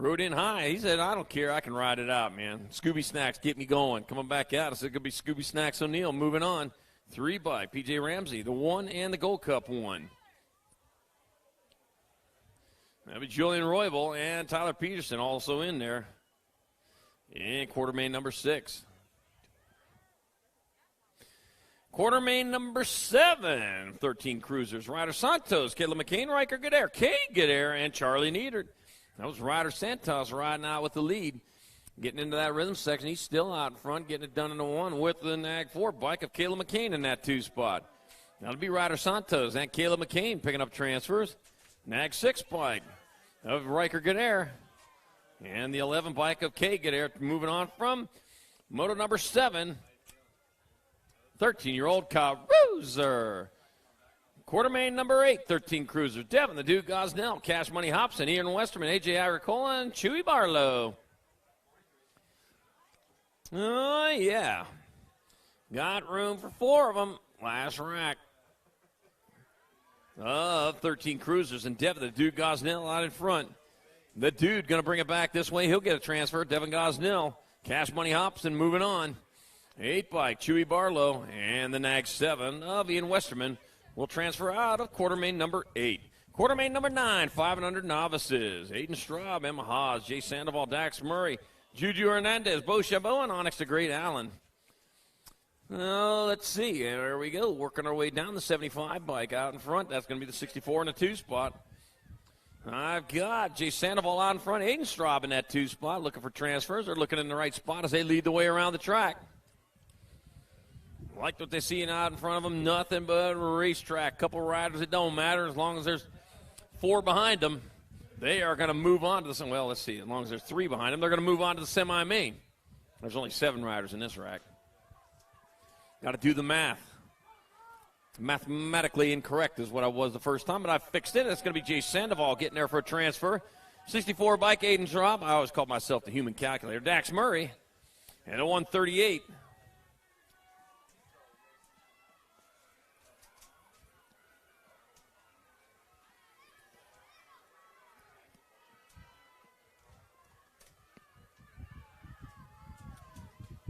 Rode in high. He said, I don't care. I can ride it out, man. Scooby Snacks, get me going. Coming back out. I said, it could be Scooby Snacks O'Neill. Moving on. 3 by P.J. Ramsey, the 1 and the Gold Cup 1. That'll be Julian Roybal and Tyler Peterson also in there. And quarter main number 6. Quarter main number 7, 13 cruisers. Ryder Santos, Caleb McCain, Riker Goodare, Kay Goodare, and Charlie Needard. That was Ryder Santos riding out with the lead. Getting into that rhythm section. He's still out in front, getting it done in the 1 with the Nag 4 bike of Caleb McCain in that 2 spot. That'll be Ryder Santos and Caleb McCain picking up transfers. Nag 6 bike of Riker Goodare. And the 11 bike of Kay Goodare moving on from moto number 7. 13-year-old Kyle Cruiser. Quarter main number 8, 13 cruisers. Devin, the Duke Gosnell, Cash Money Hobson, Ian Westerman, AJ Agricola, and Chewy Barlow. Oh, yeah. Got room for 4 of them. Last rack of 13 cruisers. And Devin, the Dude Gosnell out in front. The Dude going to bring it back this way. He'll get a transfer. Devin Gosnell. Cash Money Hobson moving on. 8 bike, Chewy Barlow. And the Nag 7 of Ian Westerman will transfer out of quarter main number 8. Quarter main number 9, 500 novices. Aiden Straub, Emma Haas, Jay Sandoval, Dax Murray, Juju Hernandez, Bo Chabot, and Onyx the Great Allen. Let's see. There we go. Working our way down the 75 bike out in front. That's going to be the 64 in the 2 spot. I've got Jay Sandoval out in front. Aiden Straub in that 2 spot. Looking for transfers. They're looking in the right spot as they lead the way around the track. Like what they're seeing out in front of them. Nothing but racetrack. Couple riders. It don't matter as long as there's 4 behind them. They are going to move on to the, well, let's see. As long as there's 3 behind them, they're going to move on to the semi-main. There's only 7 riders in this rack. Got to do the math. Mathematically incorrect is what I was the first time, but I fixed it. It's going to be Jay Sandoval getting there for a transfer. 64 bike, Aiden Straub. I always call myself the human calculator. Dax Murray. And a 138.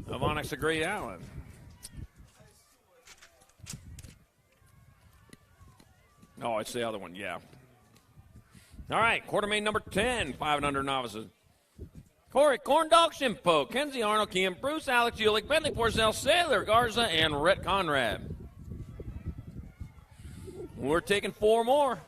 Of Onyx the Great Allen. Oh, it's the other one, yeah. All right, quarter main number 10, 500 novices. Corey Corndog Shimpo, Kenzie Arnold, Kim Bruce, Alex Ulick, Bentley Porcel, Sailor Garza, and Rhett Conrad. We're taking 4 more.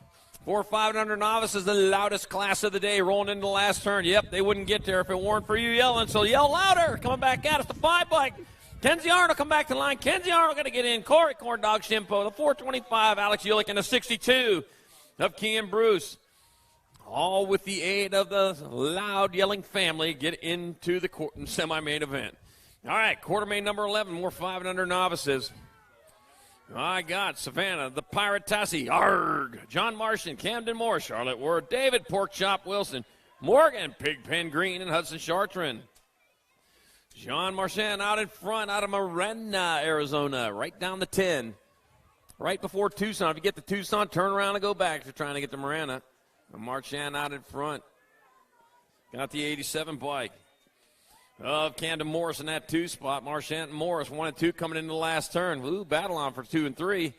4 500 novices, the loudest class of the day, rolling into the last turn. Yep, they wouldn't get there if it weren't for you yelling, so yell louder. Coming back at us, the 5 bike. Kenzie Arnold come back to the line. Kenzie Arnold going to get in. Corey Corndog Shimpo, the 425, Alex Ulick, and the 62 of Kean Bruce. All with the aid of the loud yelling family, get into the semi-main event. All right, quarter main number 11, more 500 novices. I got Savannah, the Pirate Tassie, Arg, John Martian, Camden Moore, Charlotte Ward, David Porkchop Wilson, Morgan, Pigpen Green, and Hudson Chartrand. John Marchand out in front, out of Marana, Arizona, right down the 10. Right before Tucson. If you get to Tucson, turn around and go back if you're trying to get to Marana. Marchand out in front. Got the 87 bike of Camden Morris in that 2 spot. Marchand and Morris, 1 and 2 coming into the last turn. Ooh, battle on for 2 and 3.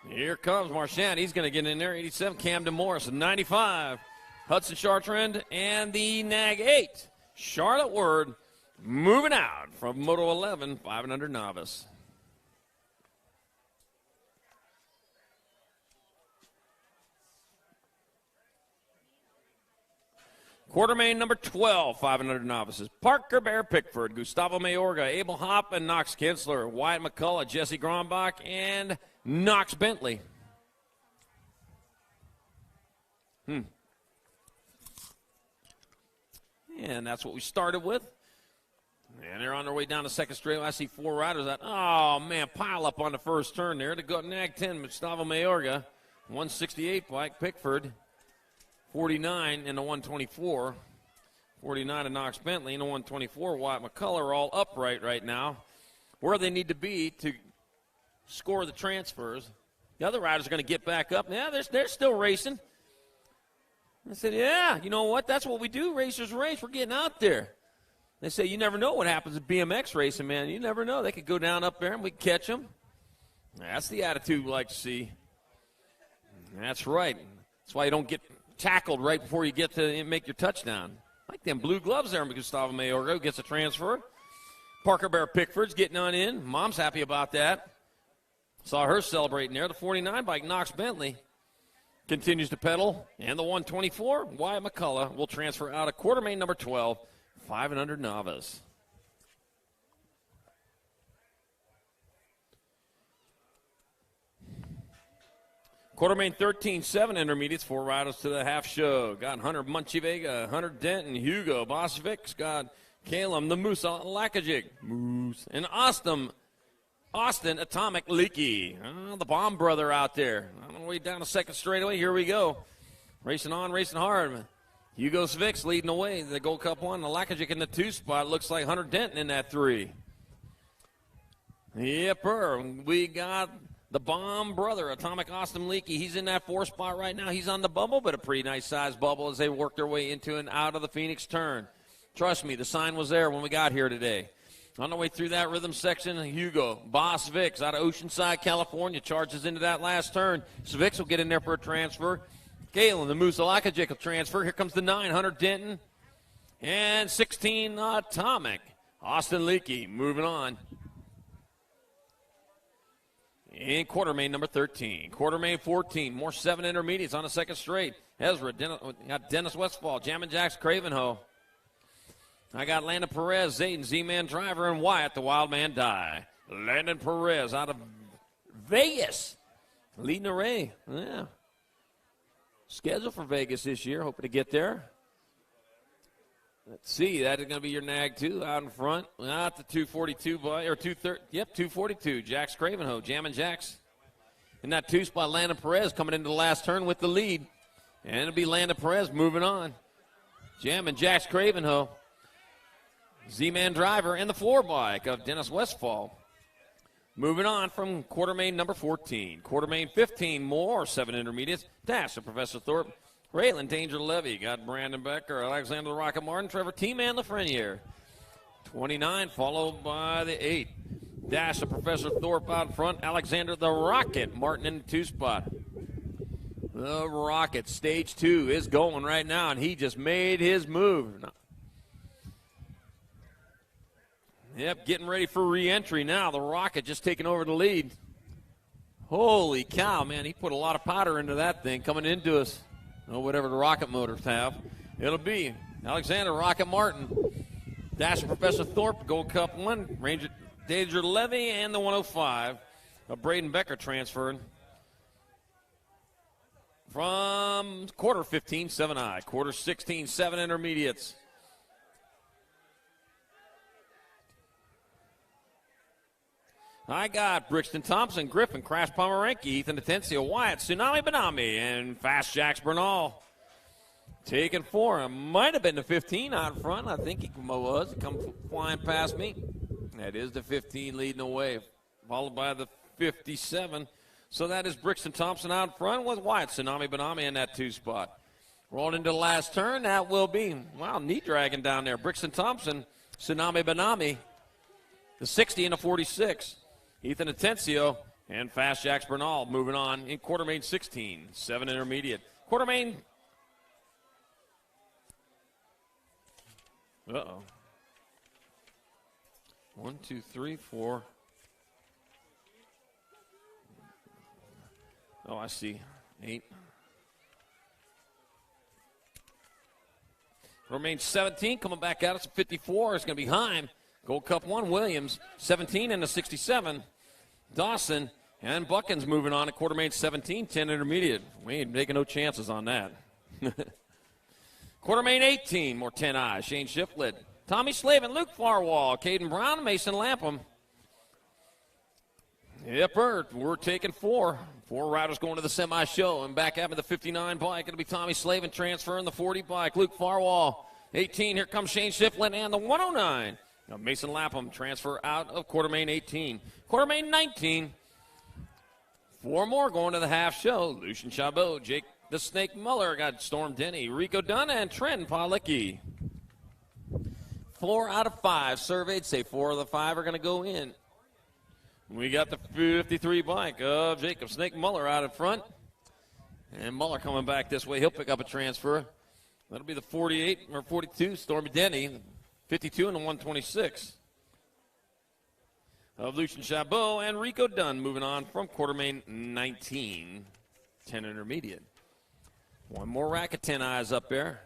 Here comes Marchand. He's going to get in there. 87, Camden Morris, 95. Hudson Chartrand and the Nag 8. Charlotte Ward moving out from Moto 11, 500 novice. Quarter main number 12, 500 novices. Parker Bear Pickford, Gustavo Mayorga, Abel Hopp, and Knox Kinsler, Wyatt McCullough, Jesse Grombach, and Knox Bentley. And that's what we started with. And they're on their way down the second straight. I see 4 riders that, oh, man, pile up on the first turn there. To go Nag 10, Gustavo Mayorga, 168 bike, Pickford. 49 in the 124. 49 to Knox Bentley in the 124. Wyatt McCullough are all upright right now, where they need to be to score the transfers. The other riders are going to get back up. Yeah, they're still racing. I said, yeah, you know what? That's what we do. Racers race. We're getting out there. They say you never know what happens in BMX racing, man. You never know. They could go down up there and we catch them. That's the attitude we like to see. That's right. That's why you don't get tackled right before you get to make your touchdown. Like them blue gloves there. Gustavo Mayorga gets a transfer. Parker Bear Pickford's getting on in. Mom's happy about that. Saw her celebrating there. The 49 bike, Knox Bentley, continues to pedal. And the 124, Wyatt McCullough, will transfer out of quartermain number 12, 500 novice. Quartermain 13, 7 intermediates, 4 riders to the half show. Got Hunter Munchie-Vega, Hunter Denton, Hugo Bosvic's got Calum the Moose Lakajic, Moose, and Austin Atomic Leakey. The Bomb brother out there. On the way down the second straightaway. Here we go. Racing on, racing hard. Hugo Svix leading the way. The Gold Cup 1, the Lakajic in the 2 spot. Looks like Hunter Denton in that 3. Yepper. We got the Bomb brother, Atomic Austin Leakey. He's in that 4 spot right now. He's on the bubble, but a pretty nice sized bubble as they work their way into and out of the Phoenix turn. Trust me, the sign was there when we got here today. On the way through that rhythm section, Hugo Bosvix out of Oceanside, California, charges into that last turn. Svix will get in there for a transfer. Galen, the Moose Lakajic will transfer. Here comes the 9, Hunter Denton. And 16, Atomic. Austin Leakey moving on. In quartermain number 13. Quartermain 14. More 7 intermediates on the second straight. Ezra, got Dennis Westfall, Jammin' Jacks, Cravenho. I got Landon Perez, Zayden, Z-Man Driver, and Wyatt, the Wild Man Die. Landon Perez out of Vegas. Leading the ray. Yeah. Scheduled for Vegas this year. Hoping to get there. Let's see. That is going to be your nag, too, out in front. Not the 242, boy. Or 230. Yep, 242. Jax Cravenho, Jammin' Jacks. In that 2 spot, Landon Perez coming into the last turn with the lead. And it'll be Landon Perez moving on. Jammin' Jacks Cravenho. Z-Man Driver and the 4 bike of Dennis Westfall. Moving on from quartermain number 14. Quartermain 15, more 7 intermediates. Dash of Professor Thorpe. Raylan Danger Levy. Got Brandon Becker, Alexander the Rocket Martin, Trevor T-Man Lafreniere. 29 followed by the 8. Dash of Professor Thorpe out front. Alexander the Rocket Martin in the 2 spot. The Rocket, stage 2, is going right now, and he just made his move. Yep, getting ready for re-entry now. The Rocket just taking over the lead. Holy cow, man. He put a lot of powder into that thing coming into us. Oh, whatever the Rocket motors have. It'll be Alexander Rocket Martin. Dash Professor Thorpe, Gold Cup 1. Ranger Danger Levy and the 105. Braden Becker transferring. From quarter 15, 7I. Quarter 16, 7 intermediates. I got Brixton Thompson, Griffin, Crash Pomeranke, Ethan Atencio, Wyatt, Tsunami Benami, and Fast Jacks Bernal. Taking 4. It might have been the 15 out front. I think he was. He come flying past me. That is the 15 leading the way, followed by the 57. So that is Brixton Thompson out front with Wyatt, Tsunami Benami in that 2 spot. Rolling into the last turn, that will be, wow, knee dragging down there. Brixton Thompson, Tsunami Benami, the 60 and the 46. Ethan Atencio and Fast Jacks Bernal moving on in quartermain 16, 7 intermediate. Quartermain. Uh-oh. 1, 2, 3, 4. Oh, I see. 8. Quartermain 17 coming back out. It's a 54. It's going to be Heim. Gold Cup 1, Williams. 17 and a 67. Dawson and Buckins moving on at quartermain 17, 10 intermediate. We ain't taking no chances on that. Quartermain 18, more 10I. Shane Shiflett, Tommy Slavin, Luke Farwall, Caden Brown, Mason Lapham. Yep, we're taking 4. 4 riders going to the semi-show. And back after the 59 bike, it'll be Tommy Slavin transferring the 40 bike. Luke Farwall, 18. Here comes Shane Shiflett and the 109. Now Mason Lapham transfer out of quartermain 18. Quartermain 19. 4 more going to the half show. Lucian Chabot, Jake the Snake Muller got Storm Denny, Rico Dunn, and Trent Policki. 4 out of 5 surveyed say 4 of the 5 are going to go in. We got the 53 bike of Jacob Snake Muller out in front. And Muller coming back this way. He'll pick up a transfer. That'll be the 48 or 42, Stormy Denny, 52 and the 126 of Lucian Chabot and Rico Dunn moving on from quarter-main 19, 10 intermediate. One more rack of 10 eyes up there.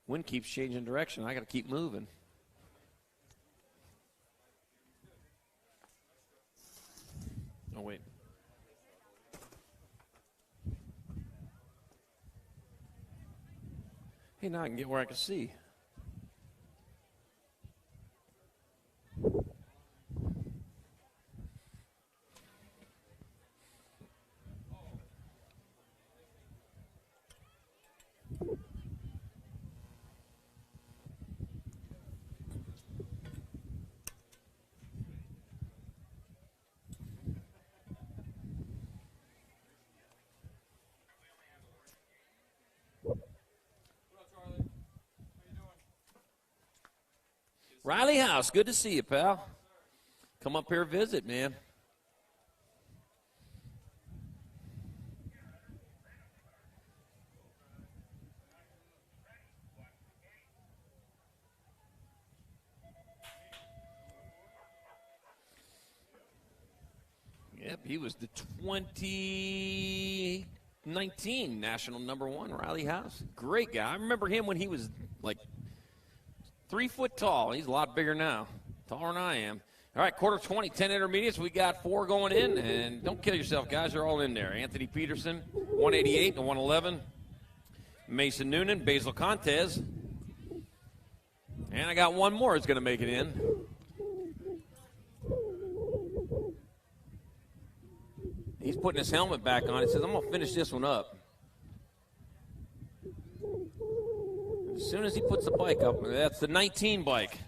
Wind keeps changing direction. I got to keep moving. Oh, wait. Hey, now I can get where I can see. Riley House, good to see you, pal. Come up here, visit, man. Yep, he was the 2019 national #1, Riley House. Great guy. I remember him when he was like 3 foot tall. He's a lot bigger now. Taller than I am. All right, quarter 20, 10 intermediates. We got 4 going in. And don't kill yourself, guys. You're all in there. Anthony Peterson, 188 and 111. Mason Noonan, Basil Contes. And I got one more that's going to make it in. He's putting his helmet back on. He says, I'm going to finish this one up. As soon as he puts the bike up, that's the 19 bike.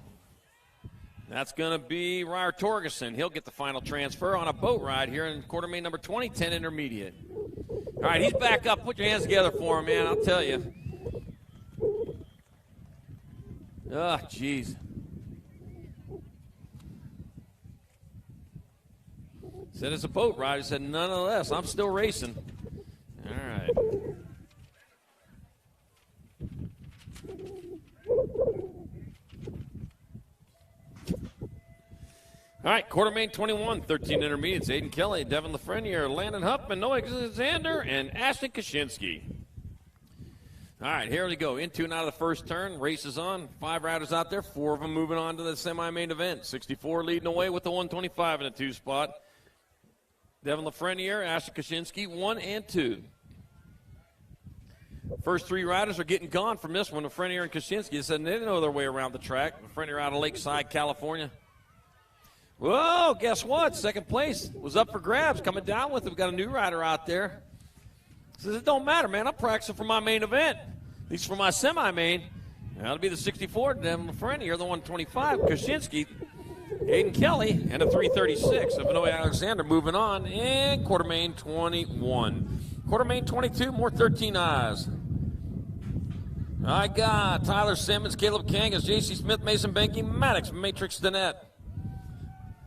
That's going to be Ryer Torgerson. He'll get the final transfer on a boat ride here in quarter main number 20, 10 intermediate. All right, he's back up. Put your hands together for him, man. I'll tell you. Oh, jeez. Said it's a boat ride. He said, nonetheless, I'm still racing. All right. All right, quarter main 21, 13 intermediates. Aiden Kelly, Devin Lafreniere, Landon Huffman, Noah Alexander, and Ashton Kaczynski. All right, here we go. Into and out of the first turn. Race is on. 5 riders out there. 4 of them moving on to the semi-main event. 64 leading away with the 125 in the 2 spot. Devin Lafreniere, Ashton Kaczynski, 1 and 2. First 3 riders are getting gone from this one. Lafreniere and Kaczynski said they didn't know their way around the track. Lafreniere out of Lakeside, California. Whoa, guess what? Second place was up for grabs. Coming down with it. We've got a new rider out there. Says, it don't matter, man. I'm practicing for my main event. At least for my semi-main. That'll be the 64. Devin Lafreniere, the 125. Kaczynski, Aiden Kelly, and a 336 of Noah Alexander moving on. And quarter main 21. Quarter main 22, more 13 eyes. I got Tyler Simmons, Caleb Kangas, J.C. Smith, Mason Benke, Maddox, Matrix Danette.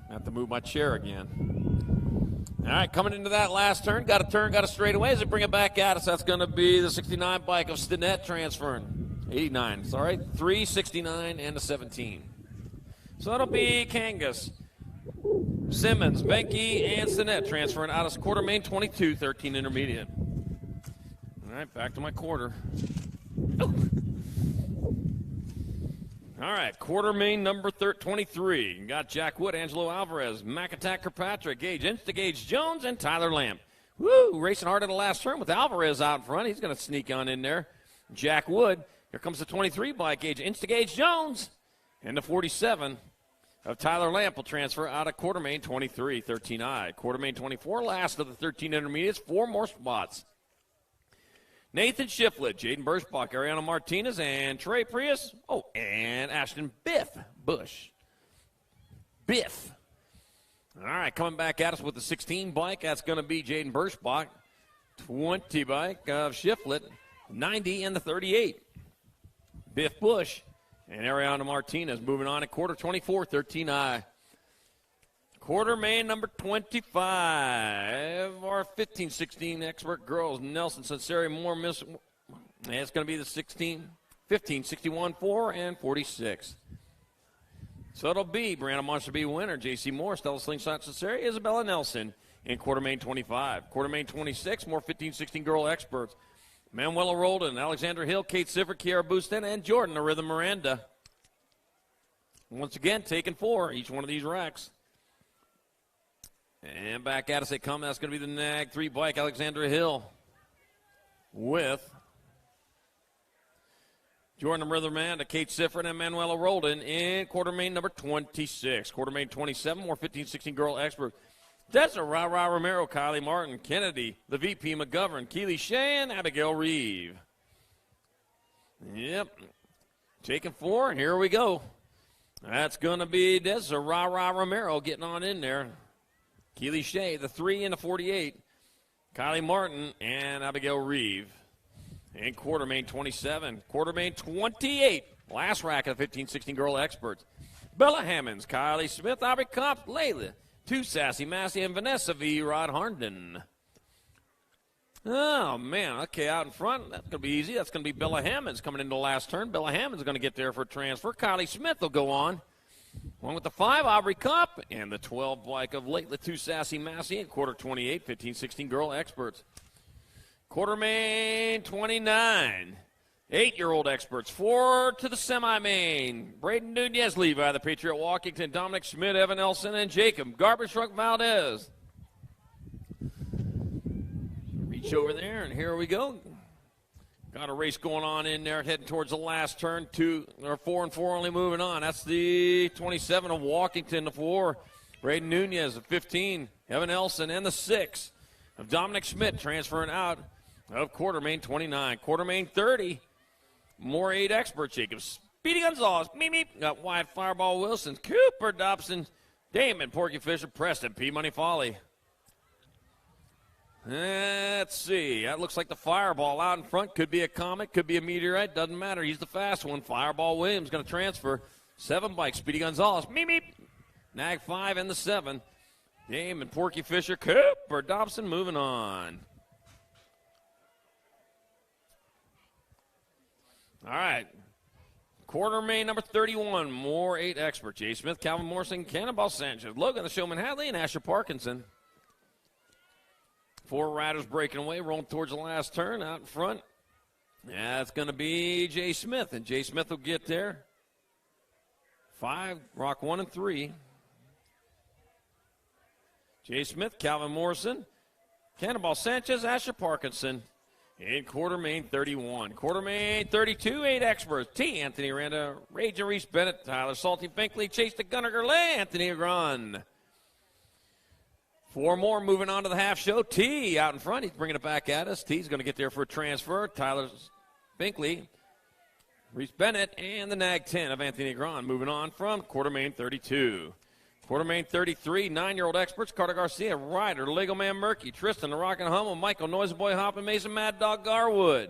I have to move my chair again. All right, coming into that last turn, got a straightaway. As they bring it back at us, that's going to be the 69 bike of Stinnett transferring. 89, sorry, 3, 69, and a 17. So that'll be Kangas, Simmons, Benke, and Stinnett transferring out of quarter main 22, 13 intermediate. All right, back to my quarter. Oh. All right, quarter main number 23. Got Jack Wood, Angelo Alvarez, McAttack Kirkpatrick, Gage Instigage Jones, and Tyler Lamb. Woo, racing hard in the last turn with Alvarez out in front. He's going to sneak on in there. Jack Wood. Here comes the 23 bike, Gage Instigage Jones. And the 47 of Tyler Lamb will transfer out of quarter main 23, 13I. Quarter main 24, last of the 13 intermediates, 4 more spots. Nathan Shiflett, Jaden Birchbach, Ariana Martinez, and Trey Prius. Oh, and Ashton Biff Bush. Biff. All right, coming back at us with the 16 bike. That's going to be Jaden Birchbach. 20 bike of Shiflett. 90 and the 38. Biff Bush and Ariana Martinez moving on at quarter 24, 13I. Quarter main number 25. Our 15-16 expert girls, Nelson Sanseri, Moore, Miss. And it's going to be the 16, 15, 61, 4, and 46. So it'll be Brianna Monster B winner, J.C. Moore, Stella Slingshot Sanseri, Isabella Nelson in quarter main 25. Quarter main 26, more 15-16 girl experts. Manuela Roldan, Alexandra Hill, Kate Siffer, Kiara Bustin, and Jordan the Rhythm Miranda. Once again, taking 4, each one of these racks. And back at us they come. That's going to be the Nag 3 bike, Alexandra Hill, with Jordan the Rhythm Miranda, Kate Siffer, and Manuela Roldan in quarter main number 26. Quarter main 27, more 15-16 girl expert. Desiree Romero, Kylie Martin, Kennedy, the VP McGovern, Keely Shea, and Abigail Reeve. Yep. Taking 4, and here we go. That's going to be Desiree Romero getting on in there. Keely Shea, the 3 and the 48. Kylie Martin and Abigail Reeve. And quarter main 27. Quarter main 28. Last rack of the 15-16 girl experts. Bella Hammonds, Kylie Smith, Aubrey Kopp, Layla. 2 Sassy Massey, and Vanessa V. Rod Harnden. Oh, man. Okay, out in front. That's going to be easy. That's going to be Bella Hammonds coming into the last turn. Bella Hammonds going to get there for a transfer. Kylie Smith will go on. One with the 5, Aubrey Kopp, and the 12 bike of Layla. 2 Sassy Massey, and quarter 28, 15-16 girl experts. Quarter main 29. 8-year-old experts. 4 to the semi-main. Braden Nunez, Levi, the Patriot Walkington, Dominic Schmidt, Evan Nelson, and Jacob Garbage Truck Valdez. Reach over there, and here we go. Got a race going on in there, heading towards the last turn. 4 and 4 only moving on. That's the 27 of Walkington, the 4. Braden Nunez, the 15. Evan Nelson, and the 6 of Dominic Schmidt transferring out of quarter main 29. Quarter main 30. More 8 experts. Jacob Speedy Gonzalez. Meep, meep. Got Wyatt Fireball Wilson. Cooper Dobson. Damon Porky Fisher. Preston P. Money Folly. Let's see. That looks like the Fireball out in front. Could be a Comet. Could be a Meteorite. Doesn't matter. He's the fast one. Fireball Williams going to transfer. 7 bikes. Speedy Gonzalez. Meep, meep. Nag 5 and the 7. Damon Porky Fisher. Cooper Dobson moving on. All right. Quarter main number 31. More 8 experts. Jay Smith, Calvin Morrison, Cannonball Sanchez, Logan the Showman Hadley, and Asher Parkinson. 4 riders breaking away, rolling towards the last turn out in front. That's going to be Jay Smith, and Jay Smith will get there. 5, Rock 1 and 3. Jay Smith, Calvin Morrison, Cannonball Sanchez, Asher Parkinson. In quarter main 31. Quarter main 32, 8 experts. T. Anthony Aranda, Ray Reese Bennett, Tyler Salty Finkley, Chase the Gunner Gurley, Anthony Agron. 4 more moving on to the half show. T out in front. He's bringing it back at us. T's going to get there for a transfer. Tyler Finkley, Reese Bennett, and the Nag 10 of Anthony Agron moving on from quarter main 32. Quarter main 33, 9-year-old experts, Carter Garcia, Ryder, Lego Man Murky, Tristan, the Rockin' Hummel, Michael, Noisy Boy Hoppin', Mason, Mad Dog Garwood.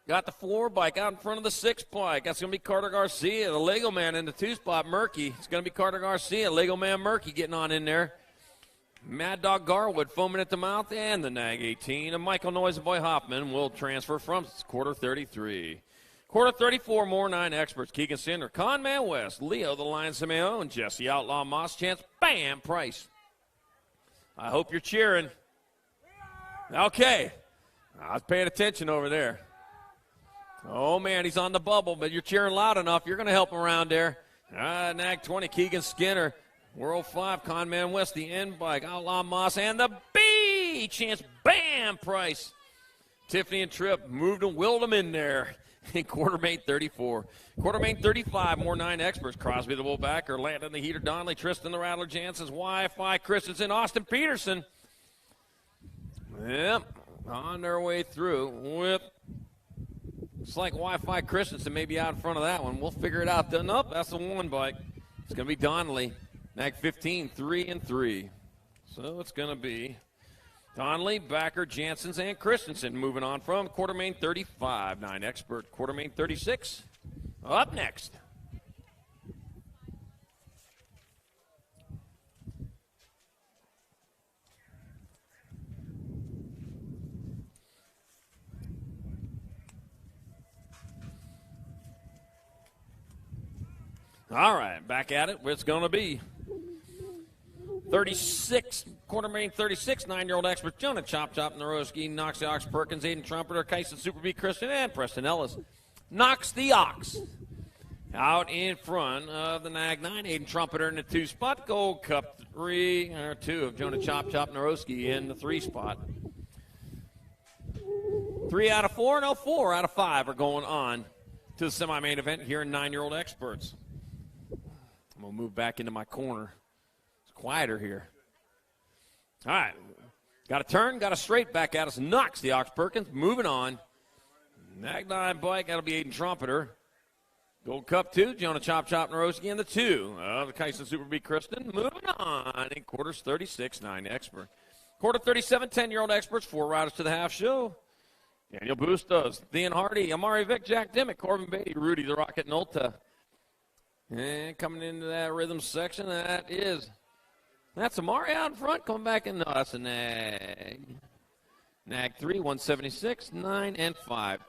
Got the 4 bike out in front of the 6 bike. That's going to be Carter Garcia. The Lego Man in the 2-spot, Murky. It's going to be Carter Garcia, Lego Man Murky getting on in there. Mad Dog Garwood foaming at the mouth, and the Nag 18 of Michael, Noisy Boy Hoffman will transfer from quarter 33. Quarter 34, more 9 experts. Keegan Cinder, Conman West, Leo the Lion Simeon, Jesse Outlaw Moss, Chance, Bam Price. I hope you're cheering. Okay. I was paying attention over there. Oh, man, he's on the bubble, but you're cheering loud enough. You're going to help him around there. Nag 20, Keegan Skinner. World 5, Conman West, the N bike, Outlaw Moss, and the B. Chance, Bam Price. Tiffany and Tripp moved and willed him in there. In quarter main 34. Quarter main 35, more 9 experts. Crosby the Bullbacker, Landon the Heater, Donnelly, Tristan the Rattler, Jansen's Wi-Fi, Christensen, Austin Peterson. Yep, on their way through with, it's like Wi-Fi Christensen may be out in front of that one. We'll figure it out. Nope, that's the one bike. It's going to be Donnelly. Nag 15, 3-3. So it's going to be Donnelly, Backer, Janssens, and Christensen moving on from Quartermain 35. 9 Expert, Quartermain 36. Up next. All right, back at it. It's going to be 36, Quartermain 36, 9-year-old expert Jonah Chop Naroski, Knox the Ox Perkins, Aiden Trumpeter, Kyson Super B Christian, and Preston Ellis. Knox the Ox out in front of the Nag 9. Aiden Trumpeter in the 2 spot. Gold Cup 2 of Jonah Chop Naroski in the 3 spot. 3 out of 4, no, 4 out of 5 are going on to the semi-main event here in 9-year-old experts. I'm going to move back into my corner. It's quieter here. All right. Got a turn, got a straight back at us. Knocks the Ox Perkins. Moving on. Nag 9 bike, that'll be Aiden Trumpeter. Gold Cup 2, Jonah Chop Naroski in the 2 of the Kyson Super B Kristen. Moving on in quarters 36, 9 expert. Quarter 37, 10-year-old experts, 4 riders to the half show. Daniel Bustos, Thean Hardy, Amari Vick, Jack Dimmick, Corbin Beatty, Rudy the Rocket Nolta. And coming into that rhythm section, that's Amari out in front. Coming back in, no, that's a Nag. Nag 3, 176, 9, and 5.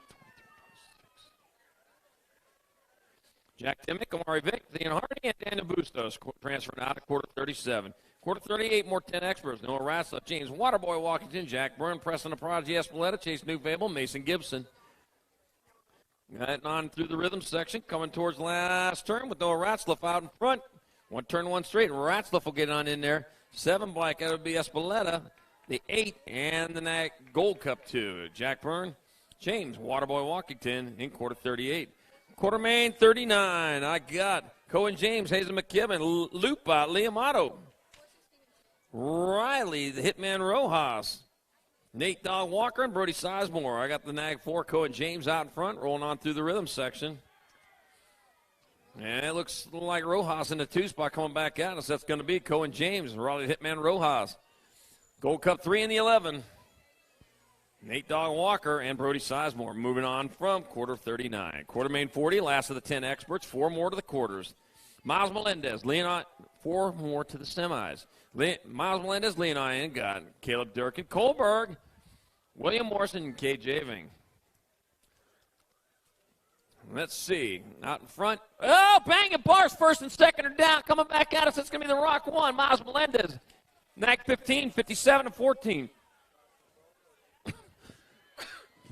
Jack Dimmick, Amari Vick, Thean Hardy, and Daniel Bustos transferring out of quarter 37. Quarter 38, more 10 experts. Noah Ratzlaff, James Waterboy Walkington, Jack Byrne, Preston the Prodigy, Espeleta, Chase Newfable, Mason Gibson. Got on through the rhythm section, coming towards the last turn with Noah Ratzlaff out in front. 1 turn, 1 straight. Ratzlaff will get on in there. 7 black, that would be Espeleta. The 8 and the Nag Gold Cup 2. Jack Byrne, James Waterboy Walkington in quarter 38. Quartermain 39. I got Cohen James, Hazen McKibben, Lupa, Liamato, Riley, the Hitman Rojas, Nate Dog Walker, and Brody Sizemore. I got the Nag 4, Cohen James out in front, rolling on through the rhythm section. And it looks like Rojas in the 2 spot coming back at us. That's going to be Cohen James, Raleigh Hitman Rojas. Gold Cup 3 in the 11. Nate Dog Walker and Brody Sizemore moving on from quarter 39. Quartermain 40, last of the 10 experts, 4 more to the quarters. Miles Melendez, Leon, 4 more to the semis. Miles Melendez, Leon and got Caleb Durkin, Kohlberg, William Morrison, and Kay Javing. Let's see. Out in front. Oh, banging bars. First and second are down. Coming back at us. It's going to be the Rock 1. Miles Melendez. Nag 15, 57 and 14.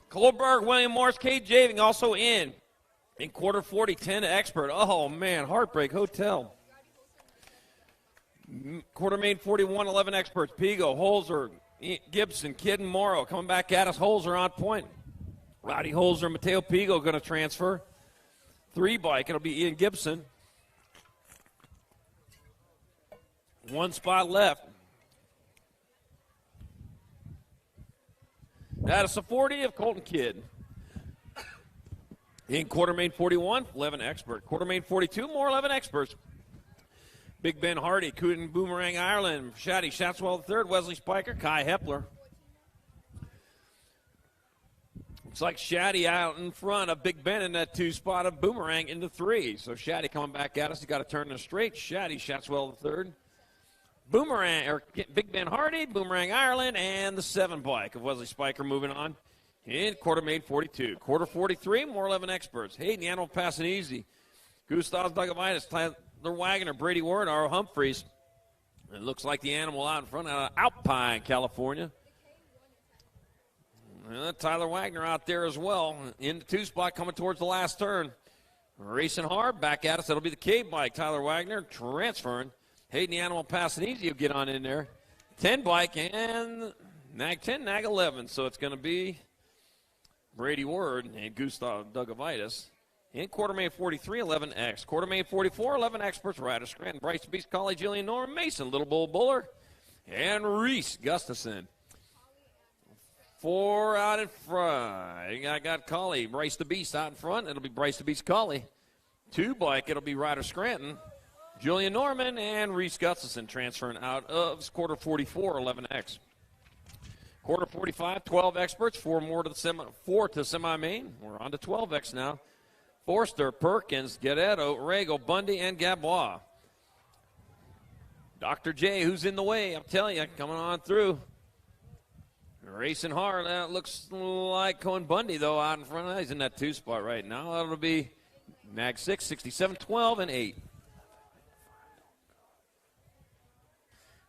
Kohlberg, William Morris, Kate Javing also in quarter 40, 10 expert. Oh, man, Heartbreak Hotel. Quartermain 41, 11 experts. Pigo, Holzer, Gibson, Kidd, and Morrow coming back at us. Holzer on point. Rowdy Holzer, Mateo Pigo going to transfer. 3 bike, it'll be Ian Gibson. 1 spot left. That is a 40 of Colton Kidd. In Quartermain 41, 11 expert. Quartermain 42, more 11 experts. Big Ben Hardy, Cooten Boomerang Ireland, Shaddy Shatswell III, Wesley Spiker, Kai Hepler. Looks like Shaddy out in front of Big Ben in that 2 spot of Boomerang into 3. So Shaddy coming back at us. He's got to turn in a straight. Shaddy Shatswell III. Boomerang, or Big Ben Hardy, Boomerang Ireland, and the 7 bike of Wesley Spiker moving on in Quartermain 42. Quarter 43, more 11 experts. Hayden, the Animal passing easy. Gustav Dugovitis, Tyler Wagner, Brady Ward, R. Humphreys. It looks like the Animal out in front out of Alpine, California. Tyler Wagner out there as well in the 2 spot coming towards the last turn. Racing hard, back at us. That'll be the K bike. Tyler Wagner transferring. Hayden the Animal passing easy. You'll get on in there. 10 bike and Nag 10, Nag 11. So it's going to be Brady Ward and Gustav Dugovitis. In Quartermain 43, 11X. Quartermain 44, 11 experts. Ryder Scranton, Bryce Beast, Colley, Jillian Norman, Mason, Little Bull Buller, and Reese Gustafson. 4 out in front. I got Colley, Bryce the Beast out in front. It'll be Bryce the Beast Colley. 2 bike, it'll be Ryder Scranton, Julian Norman, and Reese Gustafson transferring out of quarter 44, 11X. Quarter 45, 12 experts, 4 more to the semi-main. We're on to 12X now. Forster, Perkins, Guerrero, Rego, Bundy, and Gabois. Dr. J, who's in the way, I'm telling you, coming on through. Racing hard. That looks like Cohen Bundy, though, out in front. He's in that 2 spot right now. That'll be Mag 6, 67, 12, and 8.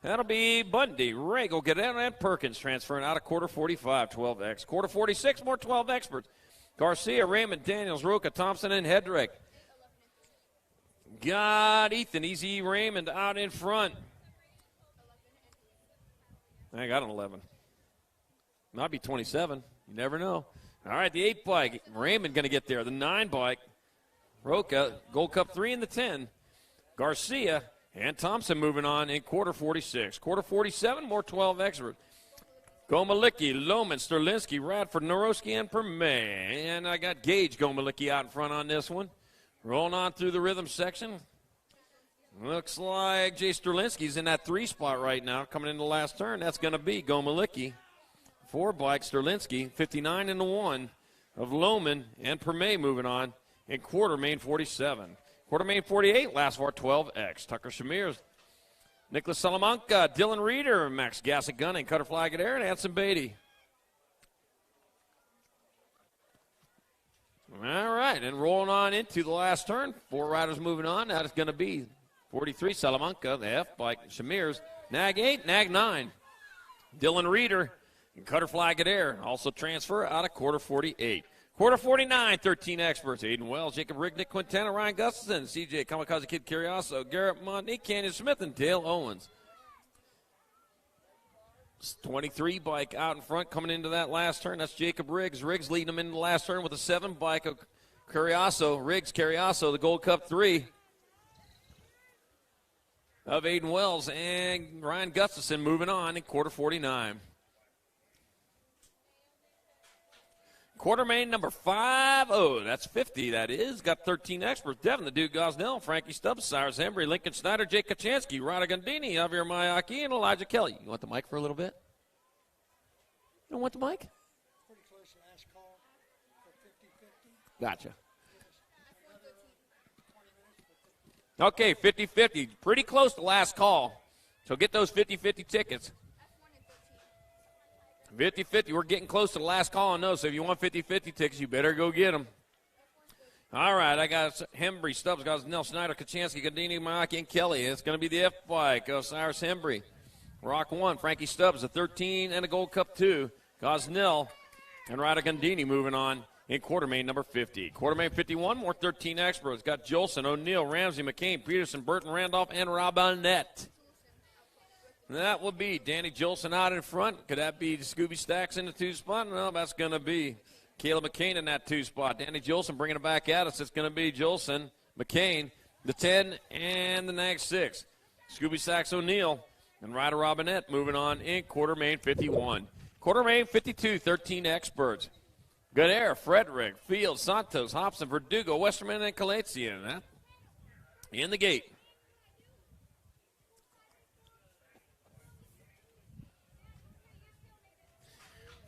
That'll be Bundy, Rego, Guerrero, and Perkins transferring out of quarter 45, 12X. Quarter 46, more 12 experts. Garcia, Raymond, Daniels, Roca, Thompson, and Hedrick. Got Ethan, Easy Raymond out in front. I got an 11. Might be 27. You never know. All right, the 8 bike. Raymond going to get there. The 9 bike. Roca, Gold Cup 3 in the 10. Garcia and Thompson moving on in quarter 46. Quarter 47, more 12 experts. Gomalicki, Lohman, Sterlinski, Radford, Norowski, and Permay. And I got Gage Gomalicki out in front on this one. Rolling on through the rhythm section. Looks like Jay Sterlinski's in that 3 spot right now, coming into the last turn. That's going to be Gomalicki. 4 bike, Sterlinski, 59 in the 1 of Lohman and Permay moving on in quarter main 47. Quarter main 48, last of our 12X. Tucker Shamirs, Nicholas Salamanca, Dylan Reeder, Max Gassick Gunning, Cutter Flag at Air, and Anson Beatty. All right, and rolling on into the last turn. 4 riders moving on. That is going to be 43, Salamanca, the F bike, Shamirs, Nag 8, Nag 9. Dylan Reeder and Cutter Flag at Air. Also transfer out of quarter 48. Quarter 49, 13 experts. Aiden Wells, Jacob Rigg, Nick Quintana, Ryan Gustafson, CJ Kamikaze Kid Curioso, Garrett Monty, Canyon Smith, and Dale Owens. 23 bike out in front coming into that last turn. That's Jacob Riggs. Riggs leading them into the last turn with a 7 bike of Curioso. Riggs, Curioso, the Gold Cup 3 of Aiden Wells and Ryan Gustafson moving on in quarter 49. Quarter main number 50, that's 50, that is. Got 13 experts. Devin, the Duke Gosnell, Frankie Stubbs, Cyrus Embry, Lincoln Snyder, Jake Kachansky, Rada Gandini, Javier Mayaki, and Elijah Kelly. You want the mic for a little bit? You don't want the mic? Pretty close to last call for 50-50. Gotcha. Okay, 50-50. Pretty close to last call. So get those 50-50 tickets. 50-50, we're getting close to the last call on those, so if you want 50-50 tickets, you better go get them. All right, I got Hembry, Stubbs, Gosnell, Snyder, Kachansky, Gandini, Mayaki, and Kelly. It's going to be the F bike of Cyrus Hembry. Rock 1, Frankie Stubbs, a 13 and a Gold Cup 2. Gosnell and Ryder Gandini moving on in quarter main number 50. Quarter main 51, more 13 experts. Got Jolson, O'Neill, Ramsey, McCain, Peterson, Burton, Randolph, and Robinette. That will be Danny Jolson out in front. Could that be Scooby Stacks in the 2 spot? No, that's going to be Caleb McCain in that 2 spot. Danny Jolson bringing it back at us. It's going to be Jolson, McCain, the 10, and the Nag 6. Scooby Stacks O'Neill and Ryder Robinette moving on in quarter main 51. Quarter main 52, 13 experts. Good air, Frederick, Fields, Santos, Hobson, Verdugo, Westerman, and Calazian. In the gate.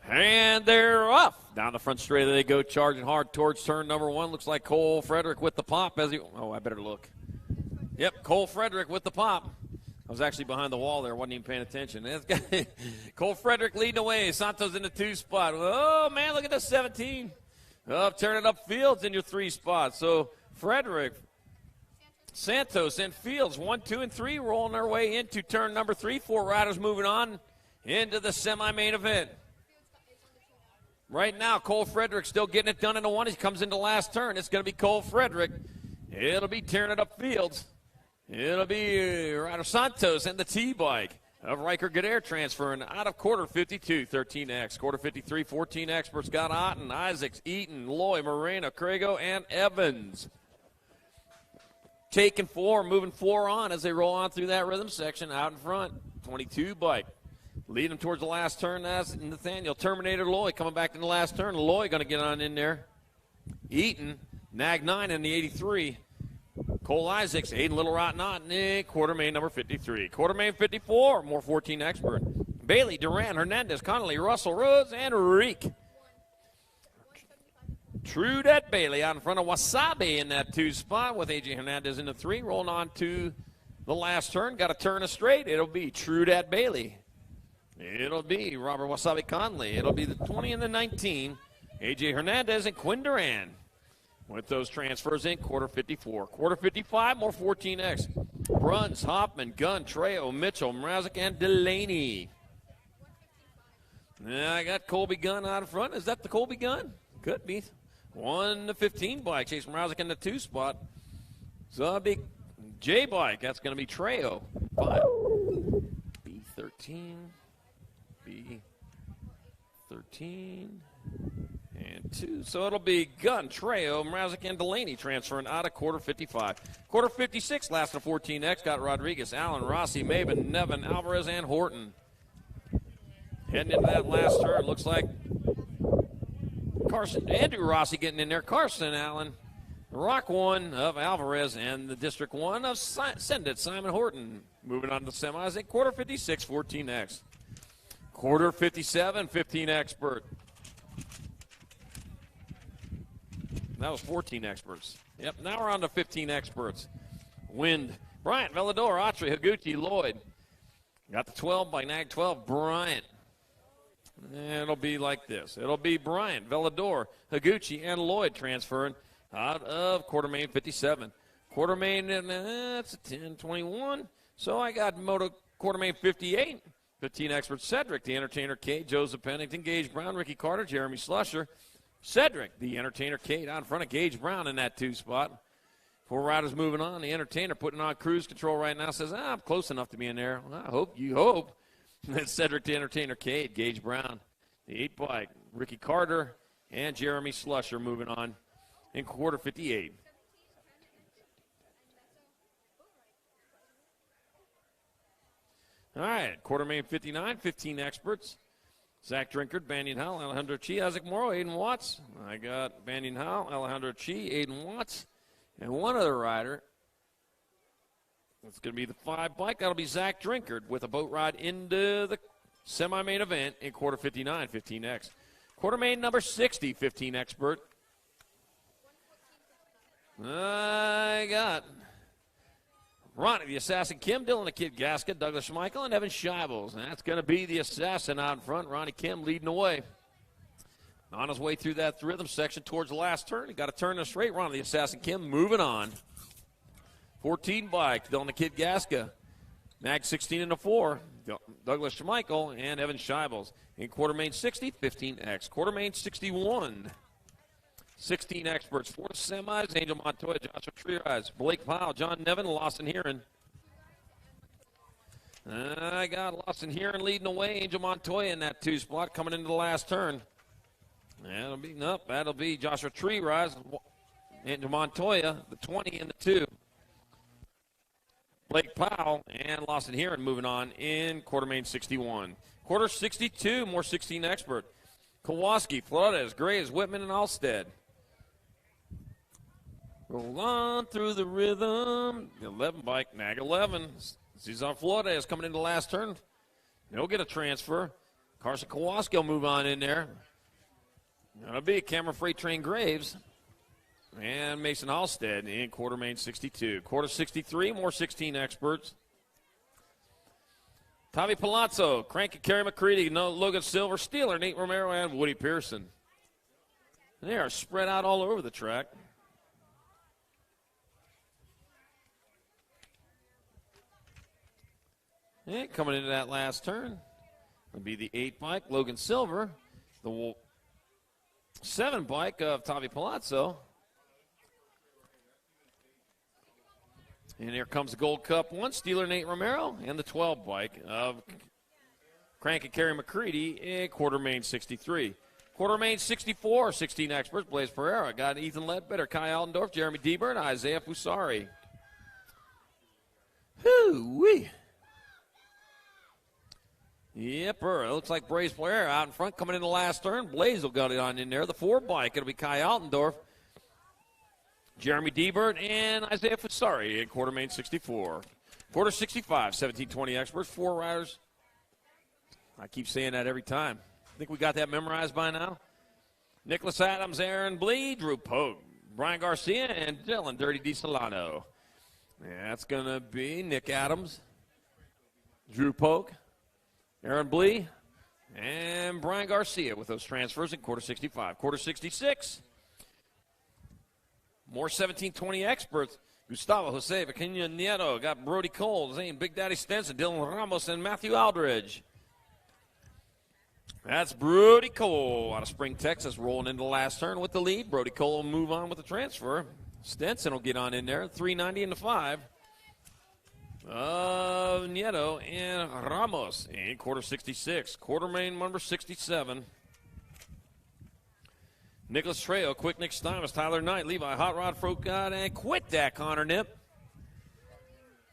And they're off. Down the front straight they go, charging hard towards turn number 1. Looks like Cole Frederick with the pop as he. Oh, I better look. Yep, Cole Frederick with the pop. I was actually behind the wall there, wasn't even paying attention. Cole Frederick leading away. Santos in the 2 spot. Oh, man, look at the 17. Turning up Fields in your 3 spot. So Frederick, Santos, and Fields, 1, 2, and 3 rolling their way into turn number 3. 4 riders moving on into the semi-main event. Right now, Cole Frederick still getting it done in the 1. He comes into last turn. It's going to be Cole Frederick. It'll be tearing it up Fields. It'll be Ryder Santos and the T-bike of Riker Godair transferring out of quarter 52, 13X. Quarter 53, 14 experts got Otten, Isaacs, Eaton, Loy, Moreno, Crago, and Evans. Taking 4, moving 4 on as they roll on through that rhythm section out in front. 22 bike. Lead him towards the last turn. That's Nathaniel Terminator Lloyd coming back in the last turn. Lloyd going to get on in there. Eaton, Nag 9 in the 83. Cole Isaacs, Aiden Little Rotten Knot, Nick Quartermain number 53. Quartermain 54, more 14 expert. Bailey, Duran, Hernandez, Connolly, Russell, Rhodes, and Reek. Trudette Bailey out in front of Wasabi in that 2 spot with AJ Hernandez in the 3. Rolling on to the last turn. Got to turn a straight. It'll be Trudette Bailey. It'll be Robert Wasabi Conley. It'll be the 20 and the 19. AJ Hernandez and Quinn Duran. With those transfers in, quarter 54. Quarter 55, more 14X. Bruns, Hoffman, Gunn, Trejo, Mitchell, Mrazek, and Delaney. Now I got Colby Gunn out in front. Is that the Colby Gunn? Could be. 1 to 15 bike. Chase Mrazek in the 2 spot. So that'll be J bike. That's going to be Trejo. 5. B13. B13. And 2. So it'll be Gunn, Trejo, Mrazek, and Delaney transferring out of quarter 55. Quarter 56, last of 14X. Got Rodriguez, Allen, Rossi, Maven, Nevin, Alvarez, and Horton. Heading into that last turn. Looks like Carson, Andrew Rossi getting in there. Carson Allen, Rock 1 of Alvarez, and the District 1 of Send It, Simon Horton. Moving on to the semis at quarter 56, 14X. Quarter 57, 15 expert. That was 14 experts. Yep, now we're on to 15 experts. Wind, Bryant, Velador, Autry, Higuchi, Lloyd. Got the 12 by Nag 12, Bryant. It'll be like this. It'll be Bryant, Velador, Higuchi, and Lloyd transferring out of Quartermain 57. Quartermain, that's a 10-21. So I got Moto Quartermain 58. 15 experts, Cedric, the Entertainer, Kate, Joseph Pennington, Gage Brown, Ricky Carter, Jeremy Slusher. Cedric, the Entertainer, Kate, out in front of Gage Brown in that 2 spot. 4 riders moving on. The Entertainer putting on cruise control right now. Says, I'm close enough to be in there. Well, I hope. You hope. That's Cedric, the Entertainer, Kate, Gage Brown. The 8 bike, Ricky Carter, and Jeremy Slusher moving on in quarter 58. All right, Quartermain 59, 15 experts. Zach Drinkard, Banyan Howell, Alejandro Chi, Isaac Morrow, Aiden Watts. I got Banyan Howell, Alejandro Chi, Aiden Watts, and one other rider. That's going to be the 5 bike. That'll be Zach Drinkard with a boat ride into the semi-main event in quarter 59, 15X. Quartermain number 60, 15 expert. I got Ronnie, the Assassin Kim, Dylan the Kid Gasket, Douglas Schmeichel, and Evan Scheibels. And that's going to be the Assassin out in front. Ronnie Kim leading the way. On his way through that rhythm section towards the last turn. He got to turn the straight. Ronnie, the Assassin Kim, moving on. 14 bike, Dylan the Kid Gasket. Nag 16 in the 4. Douglas Schmeichel and Evan Scheibels. In Quartermain 60, 15X. Quartermain 61. 16 experts, 4 semis, Angel Montoya, Joshua Trierize, Blake Powell, John Nevin, Lawson Heron. I got Lawson Heron leading the way, Angel Montoya in that 2 spot coming into the last turn. That'll be Joshua Trierize, Angel Montoya, the 20 and the 2. Blake Powell and Lawson Heron moving on in Quartermain 61. Quarter 62, more 16 expert. Kowalski, Flores, Graves, Whitman, and Alstead. Roll on through the rhythm. The 11 bike, Nag 11. Cesar Flores coming into the last turn. They'll get a transfer. Carson Kowalski will move on in there. That'll be Cameron Freight Train Graves. And Mason Halstead in Quartermain 62. Quarter 63, more 16 experts. Tavi Palazzo, Cranky, Kerry McCready, Logan Silver, Steeler, Nate Romero, and Woody Pearson. They are spread out all over the track. And coming into that last turn will be the 8 bike, Logan Silver. The 7 bike of Tavi Palazzo. And here comes the Gold Cup 1, Steeler Nate Romero, and the 12 bike of Crank and Kerry McCready in Quartermain 63. Quartermain 64, 16 experts, Blaze Pereira. Got Ethan Ledbetter, Kai Aldendorf, Jeremy Deber, and Isaiah Fusari. Hoo-wee. Yepper, it looks like Bray's player out in front coming in the last turn. Blaze will got it on in there. The 4 bike, it'll be Kai Altendorf, Jeremy Diebert, and Isaiah Fusari in quarter main 64. Quarter 65, 17-20 experts, 4 riders. I keep saying that every time. I think we got that memorized by now. Nicholas Adams, Aaron Blee, Drew Pogue, Brian Garcia, and Dylan Dirty DiSolano. Yeah, that's going to be Nick Adams, Drew Pogue, Aaron Blee, and Brian Garcia with those transfers in quarter 65. Quarter 66, more 17-20 experts. Gustavo Jose Vaquina Nieto got Brody Cole, Zane Big Daddy Stenson, Dylan Ramos, and Matthew Aldridge. That's Brody Cole out of Spring, Texas, rolling into the last turn with the lead. Brody Cole will move on with the transfer. Stenson will get on in there, 390 into 5. Nieto and Ramos in quarter 66. Quarter main number 67. Nicholas Trejo, Quick Nick Steinmetz, Tyler Knight, Levi Hot Rod Frocott, and quit that Connor Nip.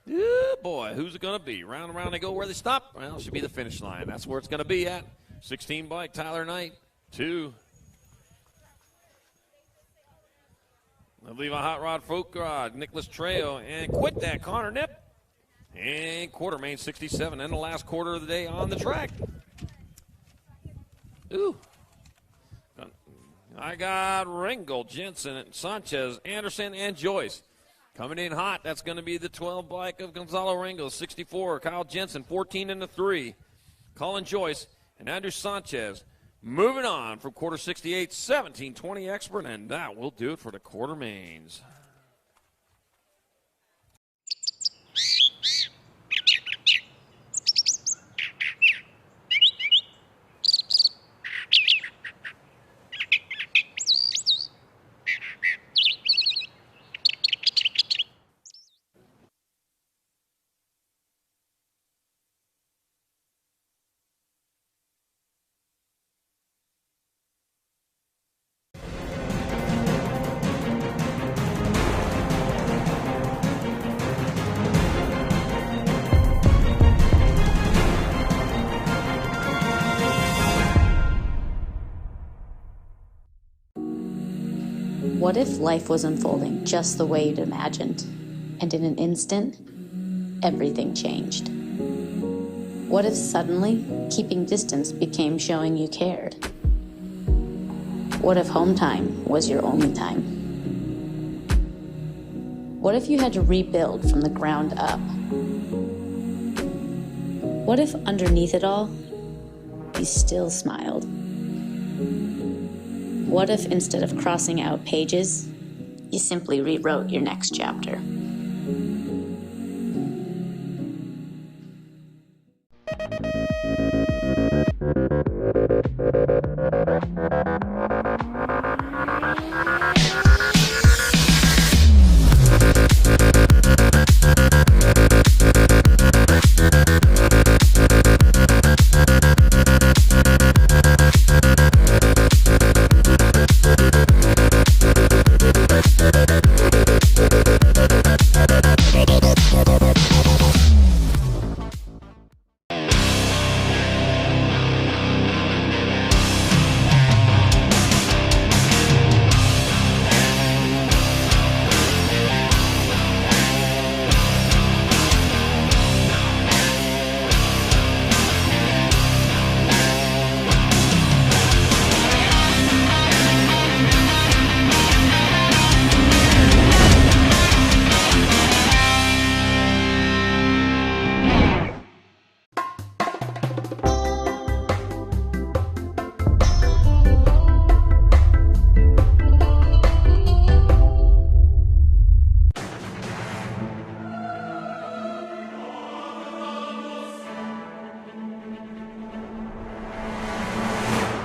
Oh boy, who's it going to be? Round and round they go. Where they stop? Well, it should be the finish line. That's where it's going to be at. 16 bike, Tyler Knight, 2. Levi Hot Rod Frocott, Nicholas Trejo, and quit that Connor Nip. And quarter main 67, and the last quarter of the day on the track. Ooh. I got Ringgold, Jensen, Sanchez, Anderson, and Joyce. Coming in hot, that's going to be the 12 bike of Gonzalo Ringgold, 64. Kyle Jensen, 14 into 3. Colin Joyce and Andrew Sanchez. Moving on from quarter 68, 17-20 expert, and that will do it for the quarter mains. What if life was unfolding just the way you'd imagined, and in an instant, everything changed? What if suddenly keeping distance became showing you cared? What if home time was your only time? What if you had to rebuild from the ground up? What if underneath it all, you still smiled? What if instead of crossing out pages, you simply rewrote your next chapter?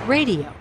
Radio.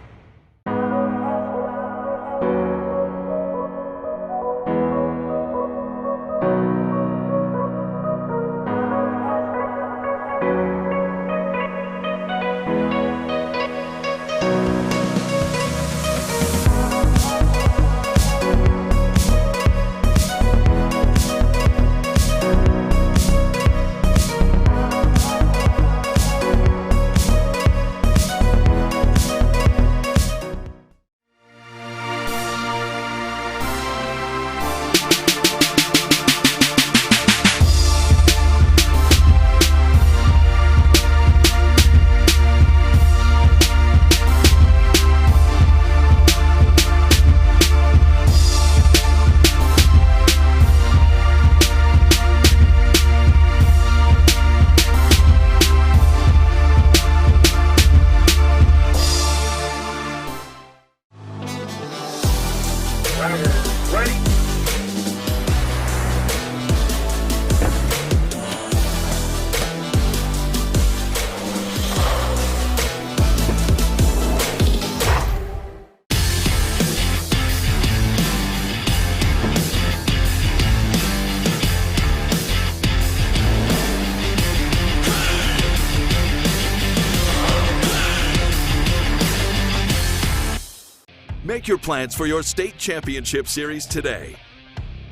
Make your plans for your state championship series today.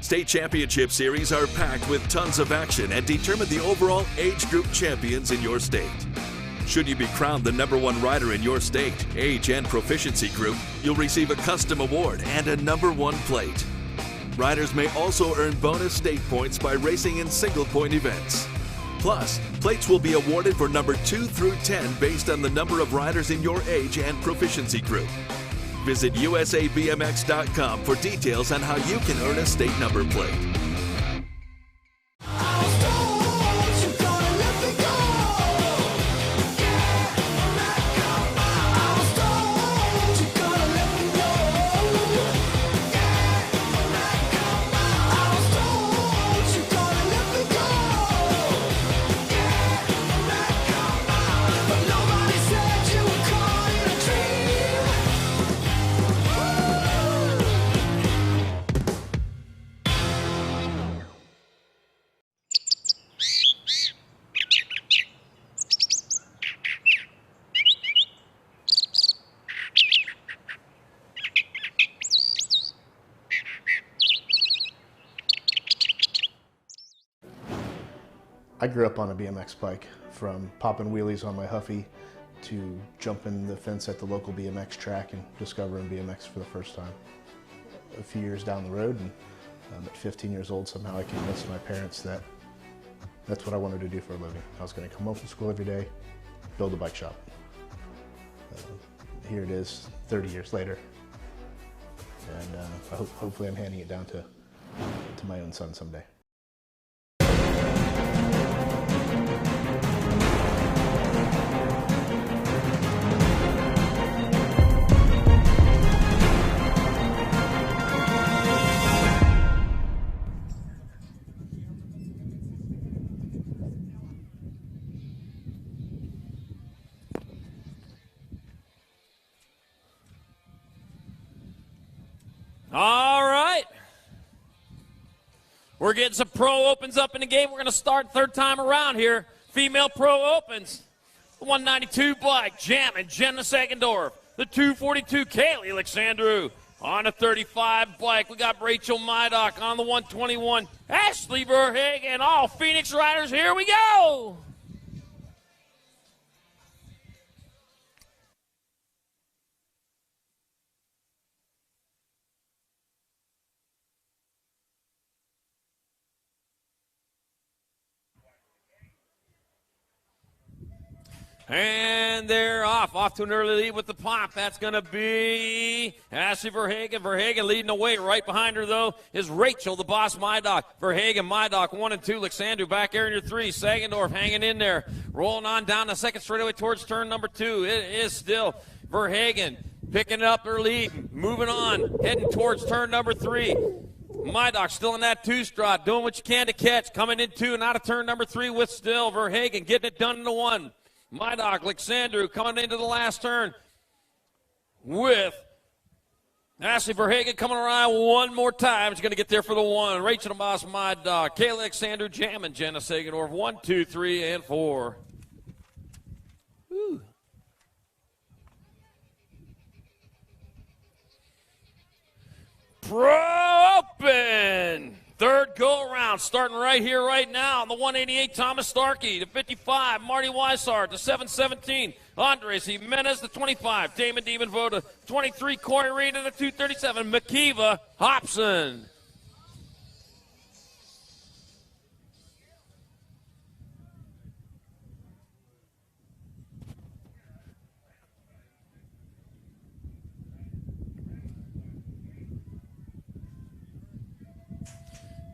State championship series are packed with tons of action and determine the overall age group champions in your state. Should you be crowned the #1 rider in your state, age, and proficiency group, you'll receive a custom award and a #1 plate. Riders may also earn bonus state points by racing in single-point events. Plus, plates will be awarded for number 2 through 10 based on the number of riders in your age and proficiency group. Visit USABMX.com for details on how you can earn a state number plate. I grew up on a BMX bike, from popping wheelies on my Huffy to jumping the fence at the local BMX track and discovering BMX for the first time. A few years down the road, and at 15 years old, somehow I convinced my parents that that's what I wanted to do for a living. I was going to come home from school every day, build a bike shop. Here it is, 30 years later, and hopefully I'm handing it down to my own son someday. All right. We're getting some pro opens up in the game. We're going to start third time around here. Female pro opens. The 192 bike, jamming Jenna Segendorf. The 242, Kaylee Alexandru. On the 35 bike, we got Rachel Mydock. On the 121, Ashley Verhagen. All Phoenix riders, here we go. And they're off to an early lead with the pop. That's going to be Ashley Verhagen. Verhagen leading the way. Right behind her, though, is Rachel, the boss, Mydock. Verhagen, Mydock, 1 and 2. Alexandru back there in your 3. Segendorf hanging in there. Rolling on down the second straightaway towards turn number 2. It is still Verhagen picking up her lead. Moving on, heading towards turn number 3. Mydock still in that 2-strut, doing what you can to catch. Coming in 2 and out of turn number 3 with still Verhagen getting it done in the 1. Mydock, Alexandru coming into the last turn with Ashley Verhagen coming around one more time. She's going to get there for the 1. Rachel the boss, Mydock, Kayla Alexandru jamming Jenna Segendorf. 1, 2, 3, and 4. Whew. Pro Open. Third go-around starting right here, right now. On the 188, Thomas Starkey. The 55, Marty Weishart. The 717, Andres Jimenez. The 25, Damon Voda. 23, Corey Reed. And the 237, Makiva Hobson.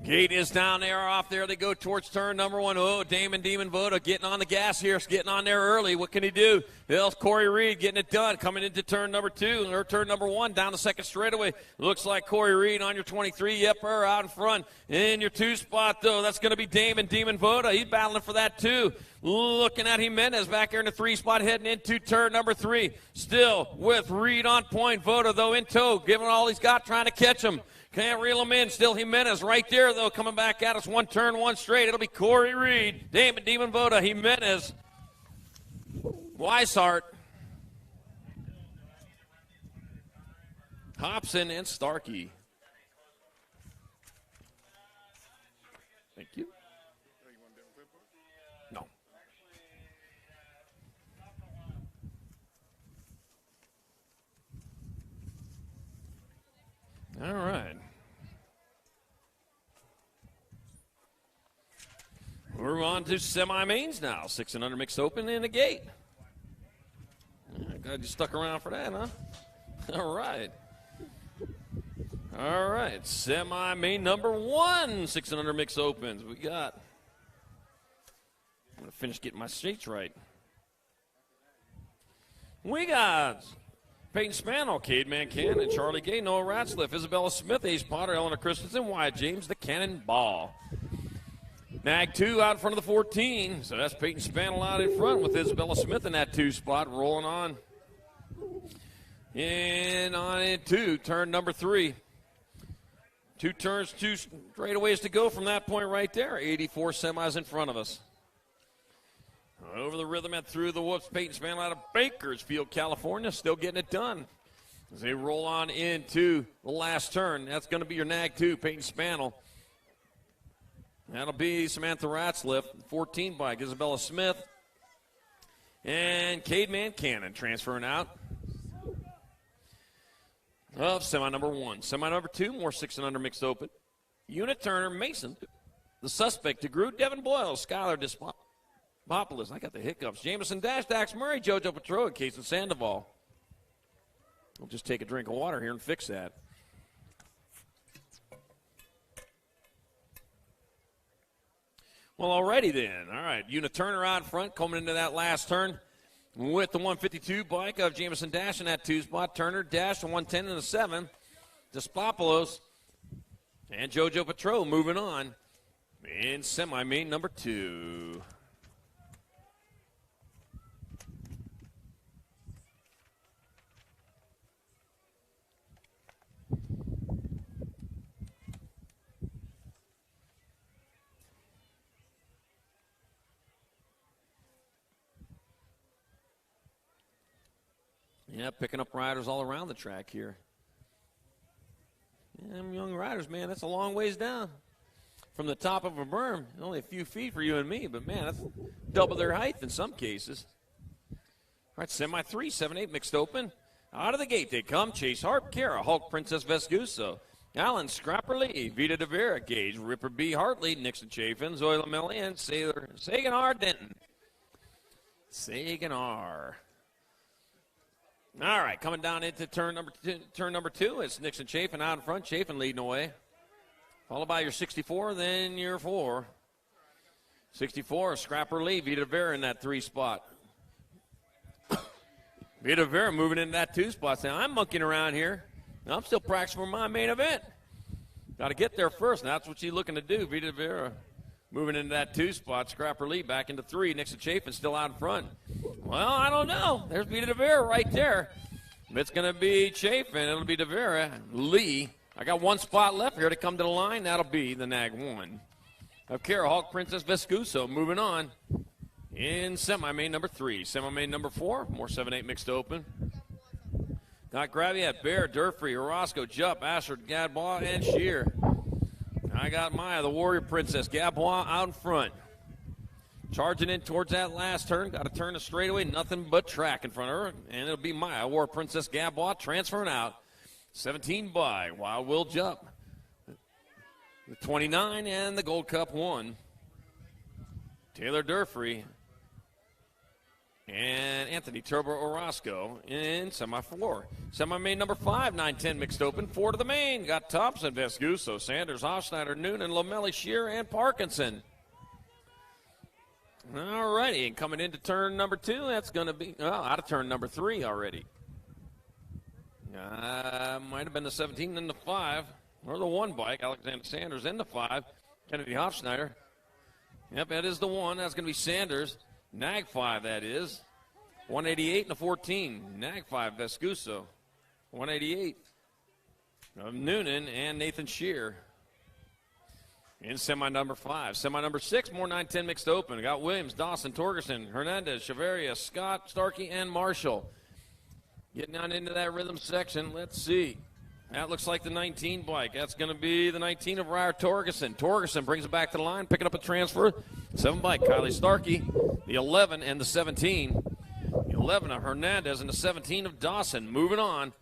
Gate is down there, off there. They go towards turn number 1. Oh, Damon Voda getting on the gas here, getting on there early. What can he do? There's Corey Reed getting it done, coming into turn number 2, or turn number 1, down the second straightaway. Looks like Corey Reed on your 23. Yep, her out in front. In your 2 spot, though, that's going to be Damon Voda. He's battling for that, too. Looking at Jimenez back here in the 3 spot, heading into turn number 3. Still with Reed on point. Voda, though, in tow, giving all he's got, trying to catch him. Can't reel him in. Still Jimenez right there, though, coming back at us. 1 turn, 1 straight. It'll be Corey Reed, Damon Voda, Jimenez, Weishart. Hobson and Starkey. Thank you. No. All right. We're on to semi-mains now. 6 and under mixed open in the gate. Glad you stuck around for that, huh? All right. All right. Semi-main number 1. 6 and under mixed opens. I'm going to finish getting my sheets right. We got Peyton Spano, Cademan Cannon, Charlie Gay, Noah Ratzliff, Isabella Smith, Ace Potter, Eleanor Christensen, Wyatt James, the Cannonball. Nag 2 out in front of the 14. So that's Peyton Spano out in front with Isabella Smith in that 2 spot, rolling on. And on in 2, turn number 3. 2 turns, 2 straightaways to go from that point right there. 84 semis in front of us. Over the rhythm and through the whoops, Peyton Spano out of Bakersfield, California, still getting it done. As they roll on into the last turn, that's going to be your Nag 2, Peyton Spano. That'll be Samantha Ratzliff, 14 bike, Isabella Smith, and Cademan Cannon transferring out of semi number 1. Semi number 2, more 6 and under mixed open. Unit Turner, Mason, the suspect, DeGroot, Devin Boyle, Skylar Despopoulos. I got the hiccups. Jameson Dash, Dax Murray, JoJo Petro, and Kason Sandoval. We'll just take a drink of water here and fix that. Well, alrighty then. All right, Una Turner out front, coming into that last turn with the 152 bike of Jameson Dash in that 2 spot. Turner, Dash, the 110 and the 7. Despopoulos and JoJo Petro moving on in semi-main number 2. Yeah, picking up riders all around the track here. Yeah, them young riders, man, that's a long ways down from the top of a berm. Only a few feet for you and me, but, man, that's double their height in some cases. All right, semi-3, 7-8 mixed open. Out of the gate they come. Chase Harp, Kara, Hulk, Princess Vesguso, Alan Scrapper Lee, Vita De Vera, Gage, Ripper B. Hartley, Nixon Chafin, Zoila Melly, and Sagan Denton. Sagan R. All right, coming down into turn number 2. It's Nixon Chafin out in front. Chafin leading away. Followed by your 64, then your 4. 64, Scrapper Lee, Vita Vera in that 3 spot. Vita Vera moving into that 2 spot. Saying, I'm monkeying around here. I'm still practicing for my main event. Got to get there first, and that's what she's looking to do. Vita Vera moving into that 2 spot. Scrapper Lee back into 3. Nixon Chafin still out in front. Well, I don't know. There's Vita De Vera right there. If it's going to be Chafin, it'll be De Vera. Lee. I got 1 spot left here to come to the line. That'll be the Nag 1. Of Kara Hawk, Princess Vescuso moving on in semi-main number 3. Semi-main number 4, more 7-8 mixed open. Got Graviette, Bear, Durfree, Orozco, Jupp, Ashford, Gadbois, and Shear. I got Maya, the Warrior Princess, Gadbois out in front. Charging in towards that last turn. Got to turn the straightaway. Nothing but track in front of her. And it'll be Maya, War Princess Gadbois, transferring out. 17 by Wild Will Jupp. The 29 and the Gold Cup 1. Taylor Durfree and Anthony Turbo Orozco in semi-4. Semi-main number 5, 9-10 mixed open. 4 to the main. Got Thompson, Vesguso, Sanders, Hofschneider, Noonan, Lomelli, Shear, and Parkinson. All righty, and coming into turn number 2, that's going to be, out of turn number 3 already. Might have been the 17 and the 5, or the 1 bike, Alexander Sanders, and the 5, Kennedy Hofschneider. Yep, that is the 1. That's going to be Sanders. Nag 5, that is. 188 and a 14. Nag 5, Vescuso. 188 of Noonan and Nathan Shear. In semi number 5. Semi number 6, more 9-10 mixed open. We got Williams, Dawson, Torgerson, Hernandez, Chaveria, Scott, Starkey, and Marshall. Getting on into that rhythm section. Let's see. That looks like the 19 bike. That's going to be the 19 of Ryer Torgerson. Torgerson brings it back to the line, picking up a transfer. 7 bike, Kylie Starkey. The 11 and the 17. The 11 of Hernandez and the 17 of Dawson. Moving on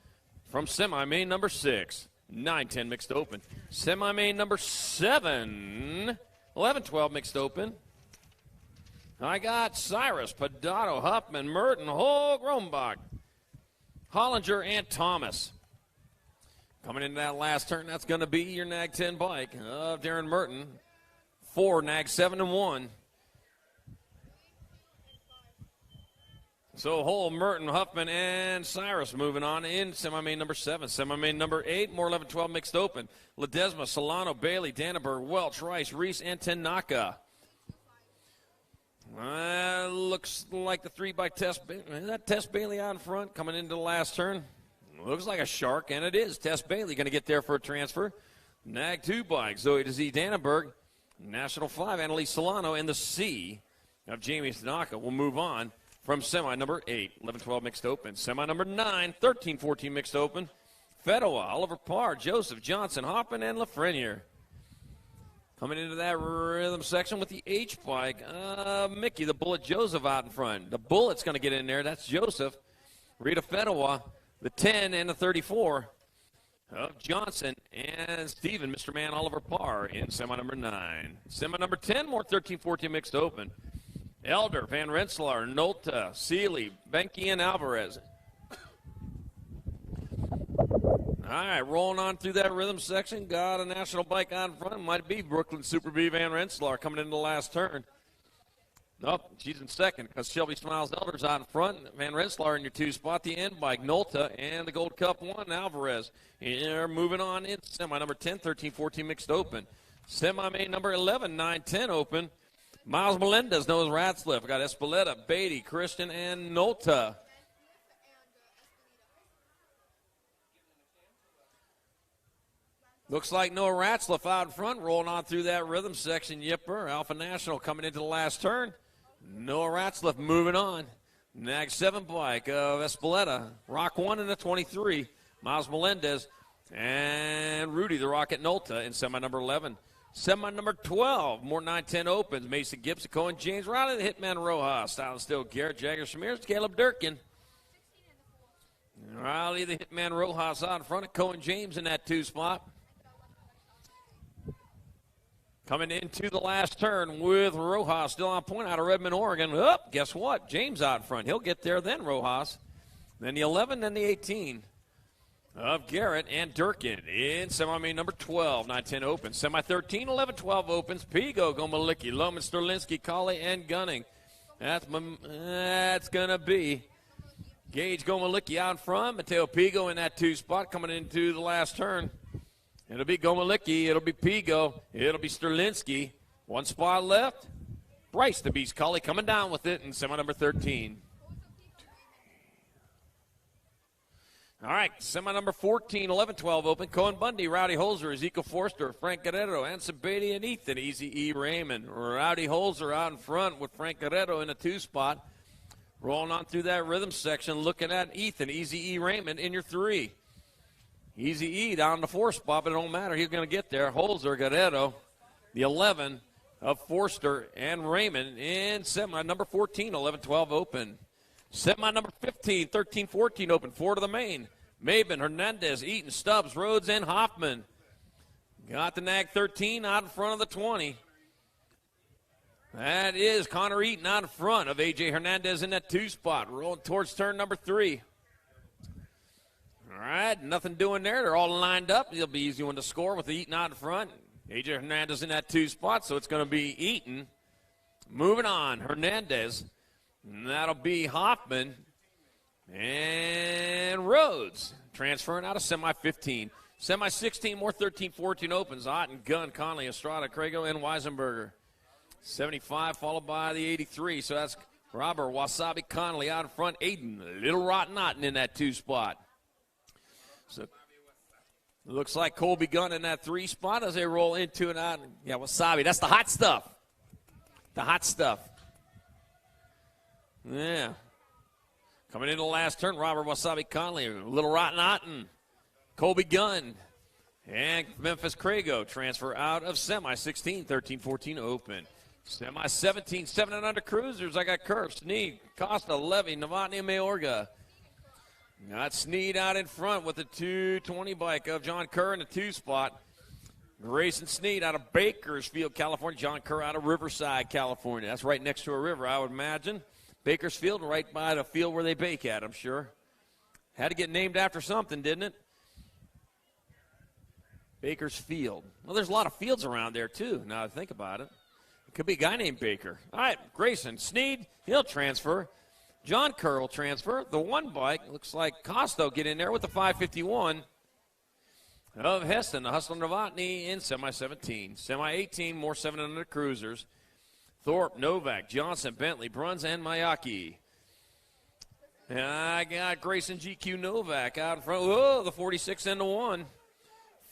from semi-main number 6. 9-10 mixed open. Semi-main number 7. 11-12 mixed open. I got Cyrus, Pedato, Huffman, Merton, Hogue, Rombach, Hollinger, and Thomas. Coming into that last turn, that's going to be your Nag 10 bike of Darren Merton. 4, Nag 7 and 1. So Hull, Merton, Huffman, and Cyrus moving on in semi-main number 7. Semi-main number 8, more 11-12 mixed open. Ledesma, Solano, Bailey, Dannenberg, Welch, Rice, Reese, and Tanaka. Looks like the 3-bike Tess. That Tess Bailey out in front coming into the last turn. Looks like a shark, and it is. Tess Bailey going to get there for a transfer. Nag 2 bike, Zoe DeZ Dannenberg. National 5, Annalise Solano, and the C of Jamie Tanaka will move on from semi number 8, 11-12 mixed open. Semi number 9, 13-14 mixed open. Fedowa, Oliver Parr, Joseph Johnson, Hoffman, and Lafreniere. Coming into that rhythm section with the H bike, Mickey, the Bullet Joseph out in front. The Bullet's going to get in there. That's Joseph. Rita Fedowa, the 10 and the 34 of Johnson, and Stephen, Mr. Man, Oliver Parr in semi number 9. Semi number 10, more 13-14 mixed open. Elder, Van Rensselaer, Nolta, Seeley, Benke, and Alvarez. All right, rolling on through that rhythm section. Got a national bike out in front. Might be Brooklyn Super B Van Rensselaer coming into the last turn. Nope, she's in second because Shelby Smiles Elder's out in front. Van Rensselaer in your 2 spot. The end bike, Nolta, and the Gold Cup 1, Alvarez. They're moving on in semi number 10, 13-14 mixed open. Semi-main number 11, 9-10 open. Miles Melendez knows Ratzliff. We got Espeleta, Beatty, Christian, and Nolta. Looks like Noah Ratzliff out in front, rolling on through that rhythm section. Yipper, Alpha National coming into the last turn. Noah Ratzliff moving on. Nag 7 bike of Espeleta. Rock 1 and a 23. Miles Melendez and Rudy the Rocket Nolta in semi number 11. Semi number 12, more 9-10 opens. Mason Gibson, Cohen, James Riley, the Hitman Rojas. Styling Still, Garrett Jagger, Shamirs, Caleb Durkin. Riley, the Hitman Rojas out in front of Cohen James in that 2 spot. Coming into the last turn with Rojas still on point out of Redmond, Oregon. Guess what? James out in front. He'll get there then, Rojas. Then the 11, then the 18 of Garrett and Durkin in semi-main number 12, 9-10 open. Semi-13, 11-12 opens. Pigo, Gomalicki, Loman, Sterlinski, Colley, and Gunning. That's going to be Gage Gomalicki out in front. Mateo Pigo in that 2 spot coming into the last turn. It'll be Gomalicki. It'll be Pigo. It'll be Sterlinski. 1 spot left. Bryce, the Beast Colley, coming down with it in semi number 13. All right, semi number 14, 11-12 open. Cohen Bundy, Rowdy Holzer, Ezekiel Forster, Frank Guerrero, Anson Beatty, and Ethan Easy E. Raymond. Rowdy Holzer out in front with Frank Guerrero in a 2 spot. Rolling on through that rhythm section, looking at Ethan Easy E. Raymond in your 3. Easy E down the 4 spot, but it don't matter. He's going to get there. Holzer, Guerrero, the 11 of Forster, and Raymond in semi number 14, 11-12 open. Semi number 15, 13-14 open. 4 to the main. Maben, Hernandez, Eaton, Stubbs, Rhodes, and Hoffman. Got the Nag 13 out in front of the 20. That is Connor Eaton out in front of A.J. Hernandez in that 2 spot. Rolling towards turn number 3. All right, nothing doing there. They're all lined up. It'll be easy one to score with the Eaton out in front. A.J. Hernandez in that 2 spot, so it's going to be Eaton. Moving on, Hernandez. And that'll be Hoffman and Rhodes transferring out of semi-15. Semi-16, more 13-14 opens. Otten, Gunn, Conley, Estrada, Crago, and Weisenberger. 75 followed by the 83. So that's Robert, Wasabi, Conley out in front. Aiden, Little Rotten Otten in that 2 spot. So it looks like Colby Gunn in that 3 spot as they roll into and out. Yeah, Wasabi, that's the hot stuff. The hot stuff. Yeah. Coming into the last turn, Robert Wasabi Conley, Little Rotten Otten. Colby Gunn and Memphis Crago transfer out of semi-16, 13-14 open. Semi-17, 7 and under cruisers. I got Kerr, Sneed, Costa, Levy, Novotny, and Mayorga. Got Sneed out in front with the 220 bike of John Kerr in the 2 spot. Grayson Sneed out of Bakersfield, California. John Kerr out of Riverside, California. That's right next to a river, I would imagine. Bakersfield, right by the field where they bake at, I'm sure. Had to get named after something, didn't it? Bakersfield. Well, there's a lot of fields around there, too, now that I think about it. It could be a guy named Baker. All right, Grayson Sneed, he'll transfer. John Kerr will transfer. The 1 bike, looks like Costo get in there with the 551 of Heston. The Hustler Novotny in semi-17. Semi-18, more 7 and under cruisers. Thorpe, Novak, Johnson, Bentley, Bruns, and Mayaki. And I got Grayson GQ Novak out in front. Whoa, the 46 and the 1.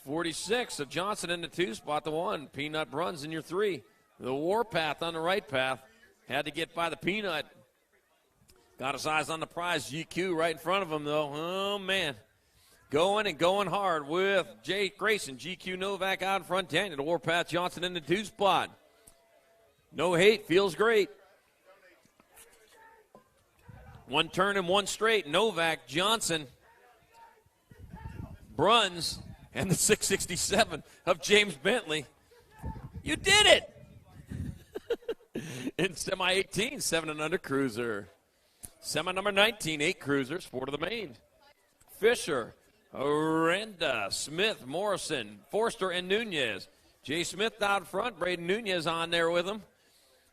46 of Johnson in the 2 spot, the 1. Peanut Bruns in your 3. The Warpath on the right path. Had to get by the Peanut. Got his eyes on the prize. GQ right in front of him, though. Oh, man. Going and going hard with Jay Grayson. GQ Novak out in front. Daniel, the Warpath Johnson in the 2 spot. No hate. Feels great. 1 turn and 1 straight. Novak, Johnson, Bruns, and the 667 of James Bentley. You did it! In semi-18, 7 and under cruiser. Semi number 19, 8 cruisers, 4 to the main. Fisher, Orenda, Smith, Morrison, Forster, and Nunez. Jay Smith out front, Braden Nunez on there with him.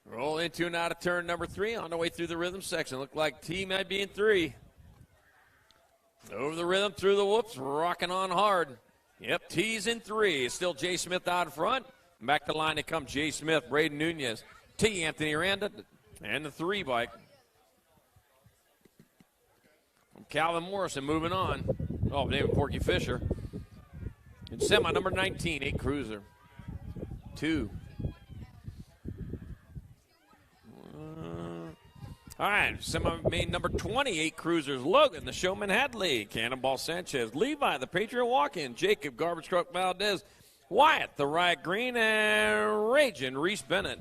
Roll into and out of turn number 3 on the way through the rhythm section. Looked like T might be in 3. Over the rhythm, through the whoops, rocking on hard. Yep, T's in 3. It's still Jay Smith out in front. Back to line to come Jay Smith, Braden Nunez, T, Anthony Aranda, and the 3 bike. Calvin Morrison moving on. Oh, David Porky Fisher. In semi number 19, 8 cruiser. 2. All right, semi-main number 28 cruisers. Logan, the Showman Hadley, Cannonball Sanchez, Levi, the Patriot Walk-In, Jacob, Garbage Truck Valdez, Wyatt, the Riot Green, and Raging Reese Bennett.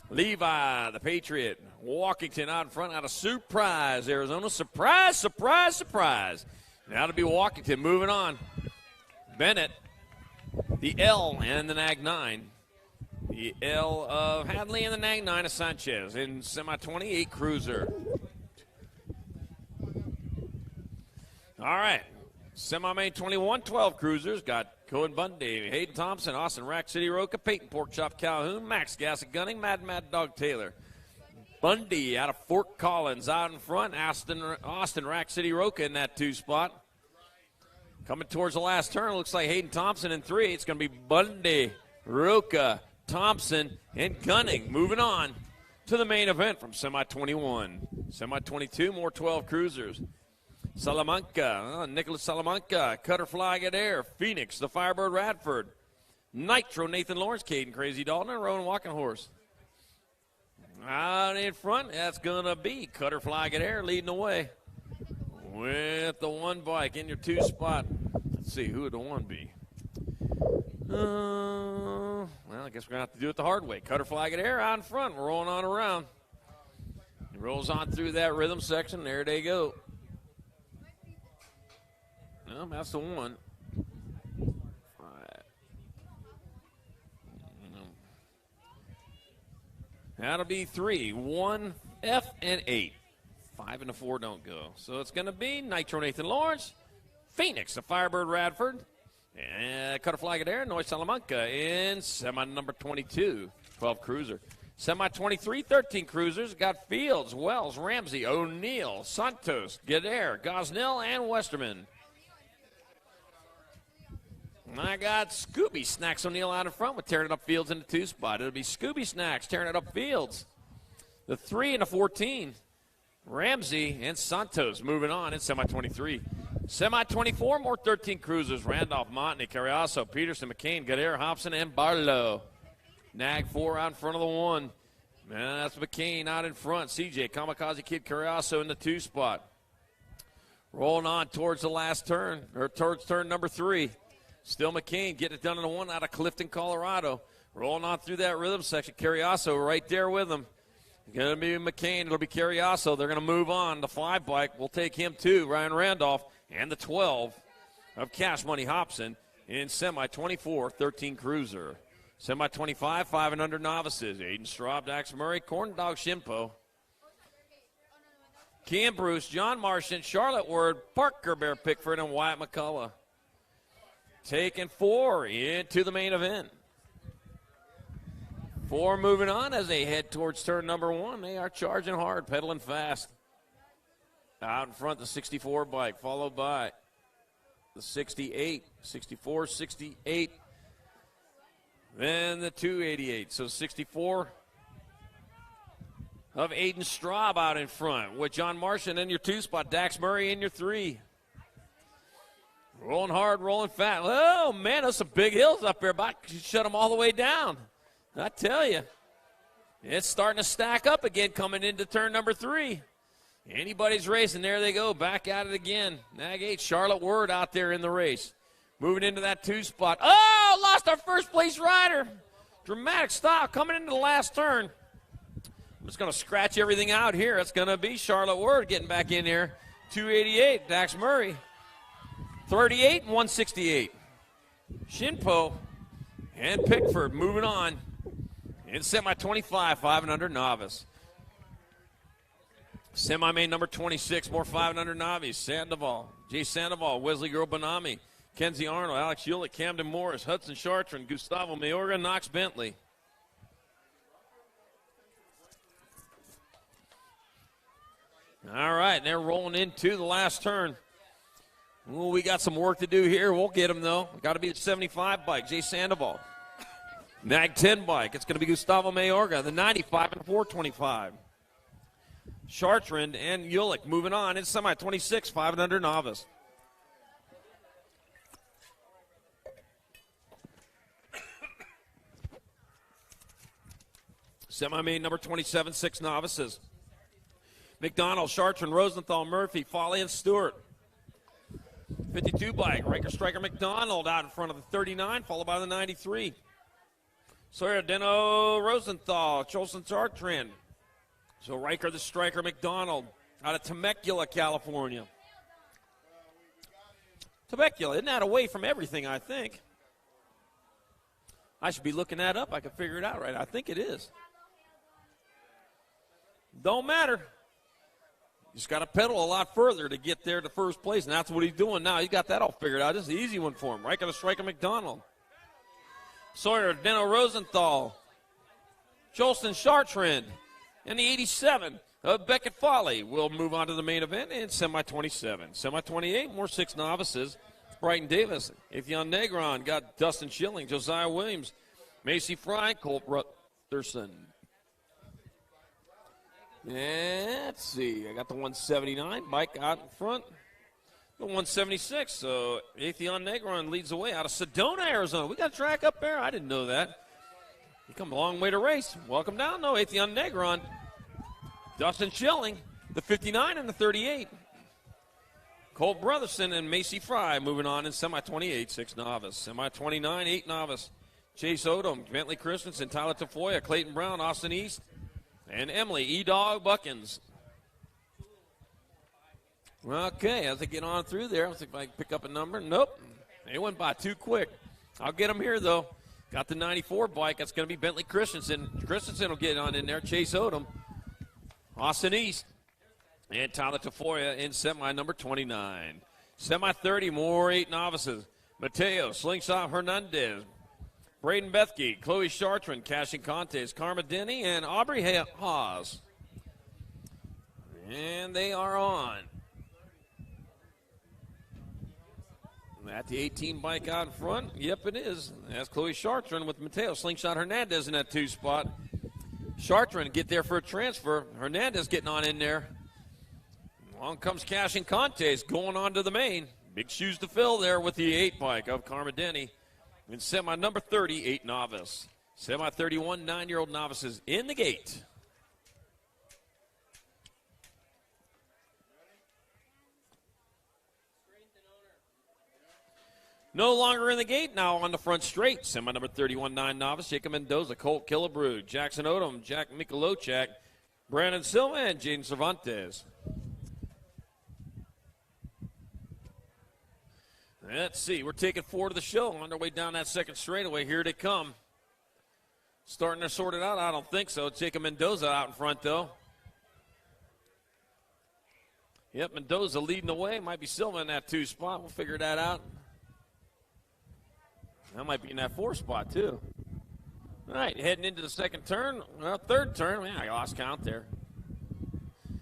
Levi, the Patriot, Walkington out in front out of Surprise, Arizona. Surprise, surprise, surprise. Now to be Walkington moving on. Bennett, the L and the Nag 9. The L of Hadley and the Nag 9 of Sanchez in semi-28 cruiser. All right. Semi-main 21, 12 cruisers. Got Cohen Bundy, Hayden Thompson, Austin Rack City Roca, Peyton Porkchop Calhoun, Max Gassick Gunning, Mad Dog Taylor. Bundy out of Fort Collins out in front. Austin Rack City Roca in that 2 spot. Coming towards the last turn. Looks like Hayden Thompson in 3. It's going to be Bundy, Roca, Thompson, and Gunning. Moving on to the main event from semi-21. Semi-22, more 12 cruisers. Salamanca, Nicholas Salamanca, Cutter Flag at Air, Phoenix, the Firebird Radford, Nitro, Nathan Lawrence, Caden Crazy Dalton, and Rowan Walking Horse. Out in front, that's going to be Cutter Flag at Air leading the way with the 1 bike in your 2 spot. Let's see, who would the 1 be? Well, I guess we're going to have to do it the hard way. Cutter Flag at Air out in front, rolling on around. He rolls on through that rhythm section. There they go. No, that's the 1. All right. That'll be 3. 1, F, and 8. 5 and the 4 don't go. So it's going to be Nitro Nathan Lawrence, Phoenix, the Firebird Radford, and Cutter Flag at Air, Noise Salamanca in semi number 22, 12 cruiser. Semi 23, 13 cruisers. Got Fields, Wells, Ramsey, O'Neill, Santos, Gader, Gosnell, and Westerman. I got Scooby Snacks O'Neill out in front with tearing it up Fields in the 2 spot. It'll be Scooby Snacks tearing it up Fields. The 3 and the 14. Ramsey and Santos moving on in semi-23. Semi-24, more 13 cruisers. Randolph, Montney, Carriazo, Peterson, McCain, Gader, Hobson, and Barlow. Nag 4 out in front of the 1. Man, that's McCain out in front. CJ, Kamikaze Kid, Carriazo in the 2 spot. Rolling on towards the last turn, or towards turn number 3. Still McCain getting it done in the 1 out of Clifton, Colorado. Rolling on through that rhythm section. Carriasso right there with him. Going to be McCain. It'll be Carriasso. They're going to move on. The 5 bike will take him too. Ryan Randolph and the 12 of Cash Money Hobson in semi 24, 13 Cruiser. Semi 25, 5 and under novices. Aiden Straub, Dax Murray, Corn Dog Shinpo. Cam Bruce, John Martian, Charlotte Ward, Parker Bear Pickford, and Wyatt McCullough. Taking 4 into the main event. 4 moving on as they head towards turn number 1. They are charging hard, pedaling fast. Out in front, the 64 bike, followed by the 68, 64, 68, then the 288. So 64 of Aiden Straub out in front with John Martian in your 2 spot, Dax Murray in your 3. Rolling hard, rolling fast. Oh, man, there's some big hills up there. About to shut them all the way down. I tell you, it's starting to stack up again coming into turn number 3. Anybody's racing, there they go, back at it again. Nag 8, Charlotte Word out there in the race. Moving into that 2 spot. Oh, lost our first place rider. Dramatic stop coming into the last turn. I'm just going to scratch everything out here. It's going to be Charlotte Word getting back in here. 288, Dax Murray. 38 and 168. Shinpo and Pickford moving on in semi 25, 5 and under novice. Semi-main number 26, more 5 and under novice. Sandoval, Jay Sandoval, Wesley Girl Bonami, Kenzie Arnold, Alex Hewlett, Camden Morris, Hudson Chartrand, Gustavo Mayorga, Knox Bentley. All right, they're rolling into the last turn. Well, we got some work to do here. We'll get them, though. Got to be the 75 bike, Jay Sandoval. Nag 10 bike, it's going to be Gustavo Mayorga, the 95 and 425. Chartrand and Ulick moving on in semi 26, 5 and under novice. Semi-main number 27, 6 novices. McDonald, Chartrand, Rosenthal, Murphy, Foley, and Stewart. 52 bike, Riker Striker McDonald out in front of the 39, followed by the 93. Sawyer, Deno, Rosenthal, Cholson, Chartrand. So Riker, the Striker, McDonald out of Temecula, California. Temecula, isn't that away from everything, I think? I should be looking that up. I can figure it out right. I think it is. Don't matter. Just got to pedal a lot further to get there to first place, and that's what he's doing now. He's got that all figured out. This is an easy one for him. Riker, the Striker, McDonald. Sawyer, Deno, Rosenthal, Jolson, Chartrand, and the 87 of Beckett Foley will move on to the main event in semi-27. Semi-28, more 6 novices. Brighton Davis, Atheon Negron, got Dustin Schilling, Josiah Williams, Macy Fry, Colt Rutherson. And let's see, I got the 179 bike out in front. The 176, so Atheon Negron leads the way out of Sedona, Arizona. We got a track up there? I didn't know that. You come a long way to race. Welcome down, though, Atheon Negron. Dustin Schilling, the 59 and the 38. Colt Brotherson and Macy Fry moving on in semi-28, 6 novice. Semi-29, 8 novice. Chase Odom, Bentley Christensen, Tyler Tafoya, Clayton Brown, Austin East, and Emily E-Dog Buckins. Okay, as they get on through there, I'll see if I can pick up a number. Nope, they went by too quick. I'll get them here, though. Got the 94 bike. That's going to be Bentley Christensen. Christensen will get on in there. Chase Odom, Austin East, and Tyler Tafoya in semi number 29. Semi 30, more 8 novices. Mateo, Slingshot Hernandez, Braden Bethke, Chloe Chartrand, Cashing Contes, Karma Denny, and Aubrey Haas. And they are on. At the 18 bike out in front, yep, it is. That's Chloe Chartrand with Mateo, Slingshot Hernandez in that 2 spot. Chartrand get there for a transfer. Hernandez getting on in there. Along comes Cashing Contes going on to the main. Big shoes to fill there with the 8 bike of Karma Denny. In semi number 30, 8 novice. Semi 31, 9-year-old novices in the gate. No longer in the gate, now on the front straight. Semi number 31, 9 novice, Jacob Mendoza, Colt Killebrew, Jackson Odom, Jack Mikulochak, Brandon Silva, and Jaden Cervantes. Let's see, we're taking 4 to the show. On their way down that second straightaway. Here they come. Starting to sort it out? I don't think so. Jacob Mendoza out in front, though. Yep, Mendoza leading the way. Might be Silva in that 2 spot. We'll figure that out. That might be in that 4 spot, too. All right, heading into the second turn. Well, third turn. Man, I lost count there.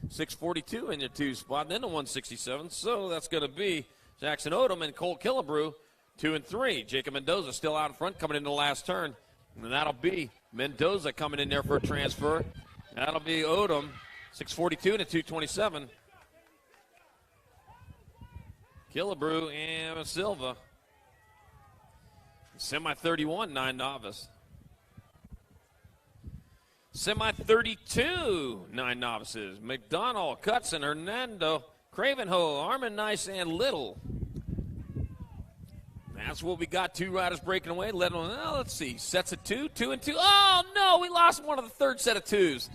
642 in your 2 spot, and then the 167. So that's going to be Jackson Odom and Colt Killebrew, 2 and 3. Jacob Mendoza still out in front coming into the last turn. And that'll be Mendoza coming in there for a transfer. That'll be Odom, 642 and a 227. Killebrew and Silva. Semi 31, 9 novice. Semi 32, 9 novices. McDonald, Cutson, Hernando, Cravenho, Armin Nice, and Little. That's what we got. 2 riders breaking away. Let's see. Sets of 2, 2 and 2. Oh, no, we lost one of the third set of 2s.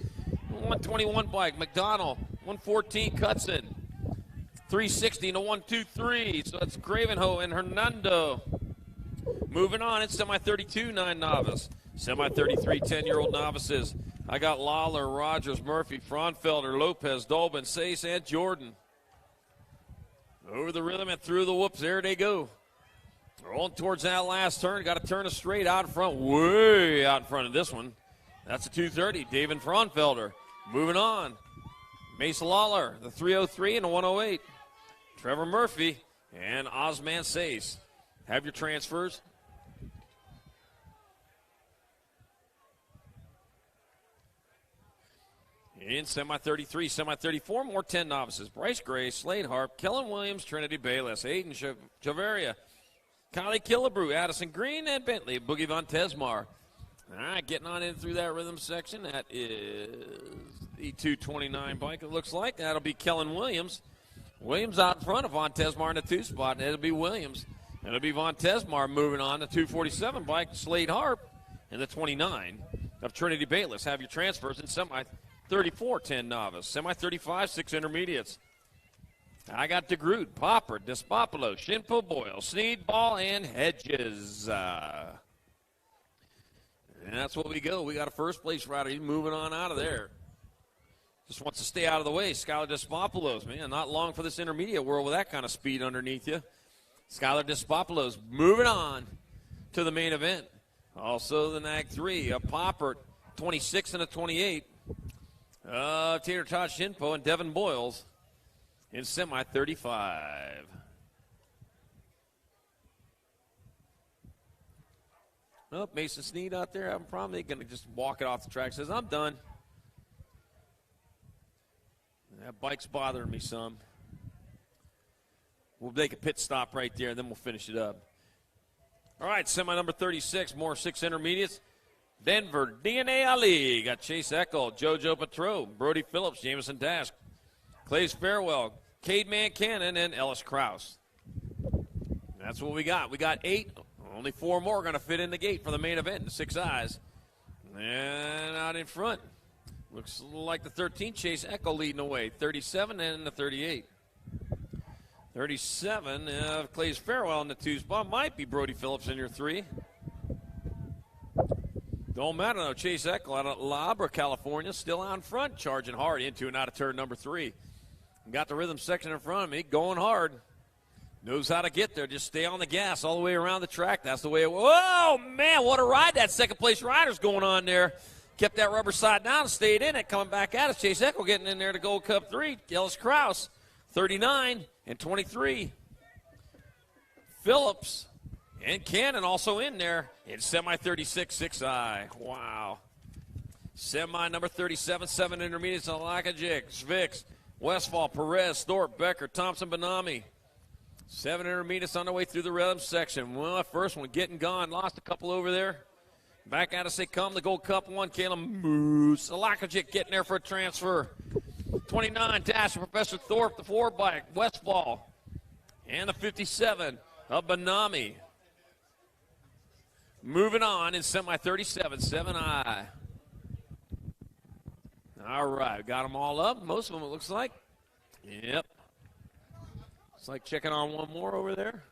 121 bike, McDonald. 114, Cutson. 360 and a 123. So that's Cravenho and Hernando. Moving on, it's semi 32, 9 novice. Semi 33, 10-year-old novices. I got Lawler, Rogers, Murphy, Fraunfelder, Lopez, Dolbin, Sace, and Jordan. Over the rhythm and through the whoops. There they go. Rolling towards that last turn. Got to turn a straight out in front, way out in front of this one. That's a 230. David Fraunfelder. Moving on. Mace Lawler, the 303 and a 108. Trevor Murphy and Osman Sace. Have your transfers. In semi 33, semi 34, more 10 novices. Bryce Gray, Slade Harp, Kellen Williams, Trinity Bayless, Aiden Javaria, Kylie Killebrew, Addison Green, and Bentley, Boogie Von Tesmar. All right, getting on in through that rhythm section. That is the 229 bike, it looks like. That'll be Kellen Williams. Williams out in front of Von Tesmar in the 2 spot, and it'll be Williams. And it'll be Von Tesmar moving on the 247 bike, Slade Harp, and the 29 of Trinity Bayless. Have your transfers in semi 34, 10 novice. Semi 35, 6 intermediates. I got DeGroot, Popper, Despopolo, Shinpo Boyle, Sneed, Ball, and Hedges. And that's what we go. We got a first place rider. He's moving on out of there. Just wants to stay out of the way. Skylar Despopolos, man, not long for this intermediate world with that kind of speed underneath you. Skylar Despopolos moving on to the main event. Also the NAG 3, a Popper, 26 and a 28. Tater Todd Shinpo and Devin Boyles in semi 35. Oh, Mason Sneed out there. I'm probably going to just walk it off the track. Says, I'm done. That bike's bothering me some. We'll make a pit stop right there, and then we'll finish it up. All right, semi number 36, more 6 intermediates. Denver, DNA Ali, got Chase Eckel, JoJo Petro, Brody Phillips, Jameson Dash, Clays Farewell, Cade Mancannon, and Ellis Krause. That's what we got. We got 8. Only 4 more are going to fit in the gate for the main event, the 6 eyes. And out in front, looks like the 13, Chase Eckel leading the way, 37 and the 38. 37, Clays Farewell in the 2 spot. Might be Brody Phillips in your 3. Don't matter, though. Chase Eckel out of La Habra, California, still out in front, charging hard into and out of turn number 3. Got the rhythm section in front of me, going hard. Knows how to get there. Just stay on the gas all the way around the track. That's the way it – whoa, man, what a ride that second-place rider's going on there. Kept that rubber side down and stayed in it. Coming back at us, Chase Eckel getting in there to Gold Cup 3. Ellis Krause, 39 and 23. Phillips and Cannon also in there in semi 36, 6i. Wow. Semi number 37, 7 intermediates. Alakajic, Svix, Westfall, Perez, Thorpe, Becker, Thompson, Benami. 7 intermediates on their way through the rhythm section. Well, first one getting gone. Lost a couple over there. Back at us they come. The Gold Cup 1, Caleb Moose. Alakajic getting there for a transfer. 29, Dash, Professor Thorpe, the 4 bike. Westfall. And the 57 of Benami. Moving on in semi 37, 7I. All right, got them all up. Most of them, it looks like. Yep. It's like checking on one more over there.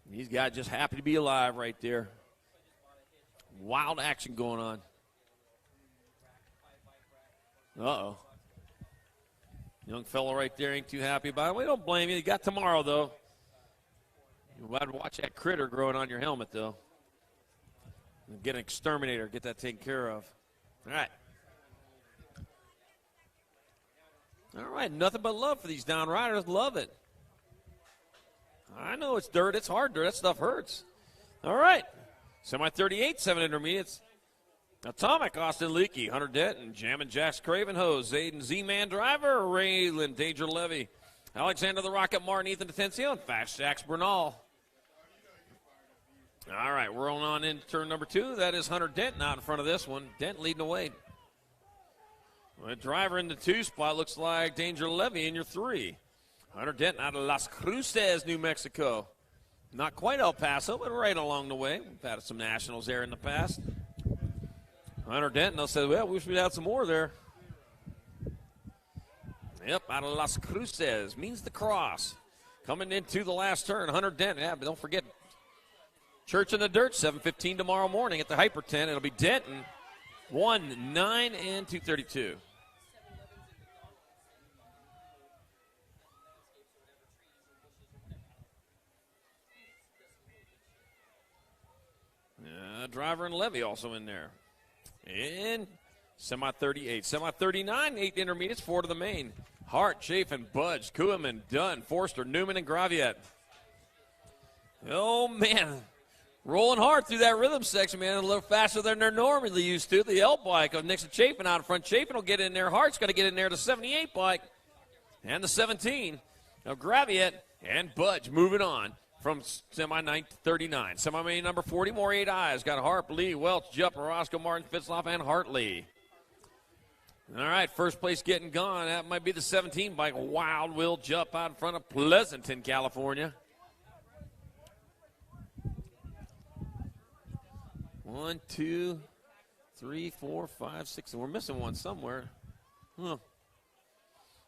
These guys just happy to be alive right there. Wild action going on. Uh-oh. Young fellow right there ain't too happy about it. We don't blame you. You got tomorrow, though. You'll have to watch that critter growing on your helmet, though. Get an exterminator. Get that taken care of. All right. All right. Nothing but love for these down riders. Love it. I know it's dirt. It's hard dirt. That stuff hurts. All right. Semi 38, 7 intermediates. Atomic, Austin Leakey, Hunter Denton, Jammin' Jacks Craven Hose, Aiden Z-Man Driver, Raylan Danger Levy, Alexander the Rocket Martin, Ethan Atencio, and Fast Jacks Bernal. All right, we're on into turn number 2. That is Hunter Denton out in front of this one. Denton leading the way. Well, driver in the 2 spot looks like Danger Levy in your 3. Hunter Denton out of Las Cruces, New Mexico. Not quite El Paso, but right along the way. We've had some nationals there in the past. Hunter Denton said, well, we wish we'd had some more there. Yep, out of Las Cruces. Means the cross. Coming into the last turn, Hunter Denton. Yeah, but don't forget, Church in the Dirt, 7:15 tomorrow morning at the Hyper Tent. It'll be Denton, 1, 9, and 232. Driver and Levy also in there. In semi 38. Semi 39, 8 intermediates, 4 to the main. Hart, Chafin, Budge, Kuhlman, Dunn, Forster, Newman, and Graviette. Oh, man. Rolling hard through that rhythm section, man. A little faster than they're normally used to. The L bike of Nixon Chafin out in front. Chafin will get in there. Hart's got to get in there. The 78 bike and the 17. Now Graviette and Budge moving on from semi 39. Semi-main number 40, more 8 eyes. Got Harp, Lee, Welch, Jupp, Roscoe, Martin, Fitzloff, and Hartley. All right, first place getting gone. That might be the 17 bike. Wild Will Jupp out in front of Pleasanton, California. 1, 2, 3, 4, 5, 6. We're missing one somewhere. Huh.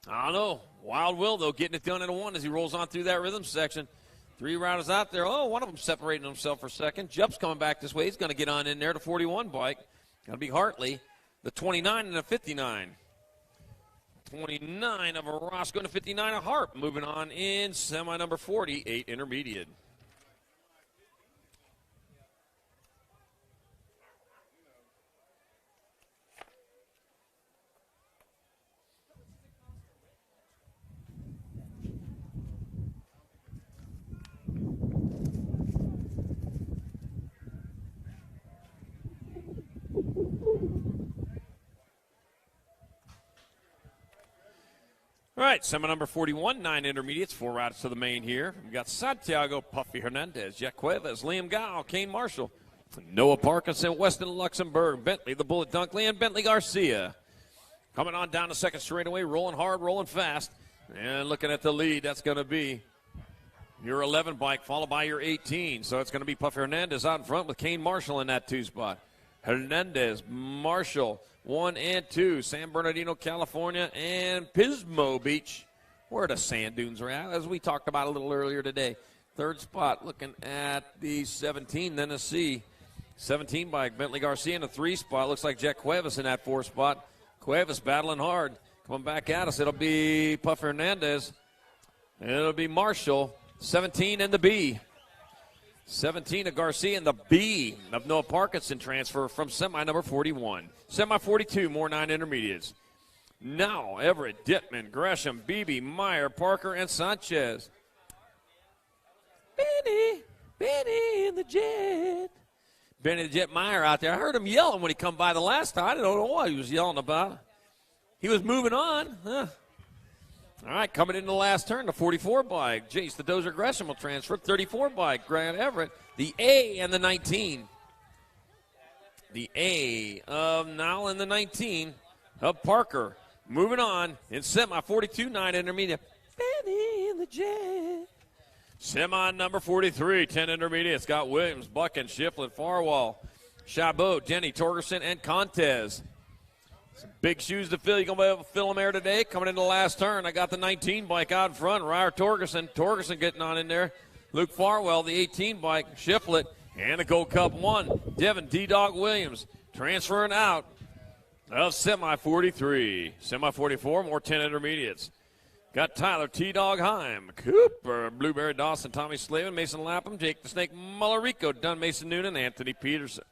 I don't know. Wild Will, though, getting it done in a 1 as he rolls on through that rhythm section. 3 riders out there. Oh, one of them separating himself for a second. Jupp's coming back this way. He's going to get on in there. The 41 bike. Going to be Hartley. The 29 and the 59. 29 of Roscoe and the 59 of Harp. Moving on in semi number 40, 8 intermediate. All right, semi number 41, 9 intermediates, 4 riders to the main here. We've got Santiago, Puffy Hernandez, Jack Cuevas, Liam Gao, Kane Marshall, Noah Parkinson, Weston Luxembourg, Bentley, the Bullet Dunkley, and Bentley Garcia. Coming on down the second straightaway, rolling hard, rolling fast. And looking at the lead, that's going to be your 11 bike, followed by your 18. So it's going to be Puffy Hernandez out in front with Kane Marshall in that 2 spot. Hernandez, Marshall, 1 and 2, San Bernardino, California, and Pismo Beach, where the sand dunes are at, as we talked about a little earlier today. 3rd spot, looking at the 17, then a C. 17 bike, Bentley Garcia in the 3 spot. Looks like Jack Cuevas in that 4 spot. Cuevas battling hard. Coming back at us, it'll be Puff Hernandez. And it'll be Marshall, 17 and the B. 17 of Garcia and the B of Noah Parkinson transfer from semi number 41. Semi 42, more 9 intermediates. Now Everett, Dittman, Gresham, Beebe, Meyer, Parker, and Sanchez. Benny in the Jet. Benny the Jet Meyer out there. I heard him yelling when he come by the last time. I don't know what he was yelling about. He was moving on. Huh. All right, coming into the last turn, the 44 bike. Jace, the Dozer Gresham will transfer. 34 bike, Grant Everett. The A and the 19. The A of Nile and the 19 of Parker. Moving on in semi 42, 9 intermediate. Benny in the jet. Semi number 43, 10 intermediate. Scott Williams, Buck and Shiflett, Farwell, Chabot, Denny, Torgerson, and Contez. Some big shoes to fill. You're going to be able to fill them there today. Coming into the last turn, I got the 19 bike out in front. Ryer Torgerson. Torgerson getting on in there. Luke Farwell, the 18 bike. Shiflett, and the Gold Cup 1. Devin D-Dog Williams transferring out of Semi 43. Semi 44, more 10 intermediates. Got Tyler T-Dog Heim, Cooper, Blueberry Dawson, Tommy Slavin, Mason Lapham, Jake the Snake Mullerico, Dunn Mason Noonan, Anthony Peterson.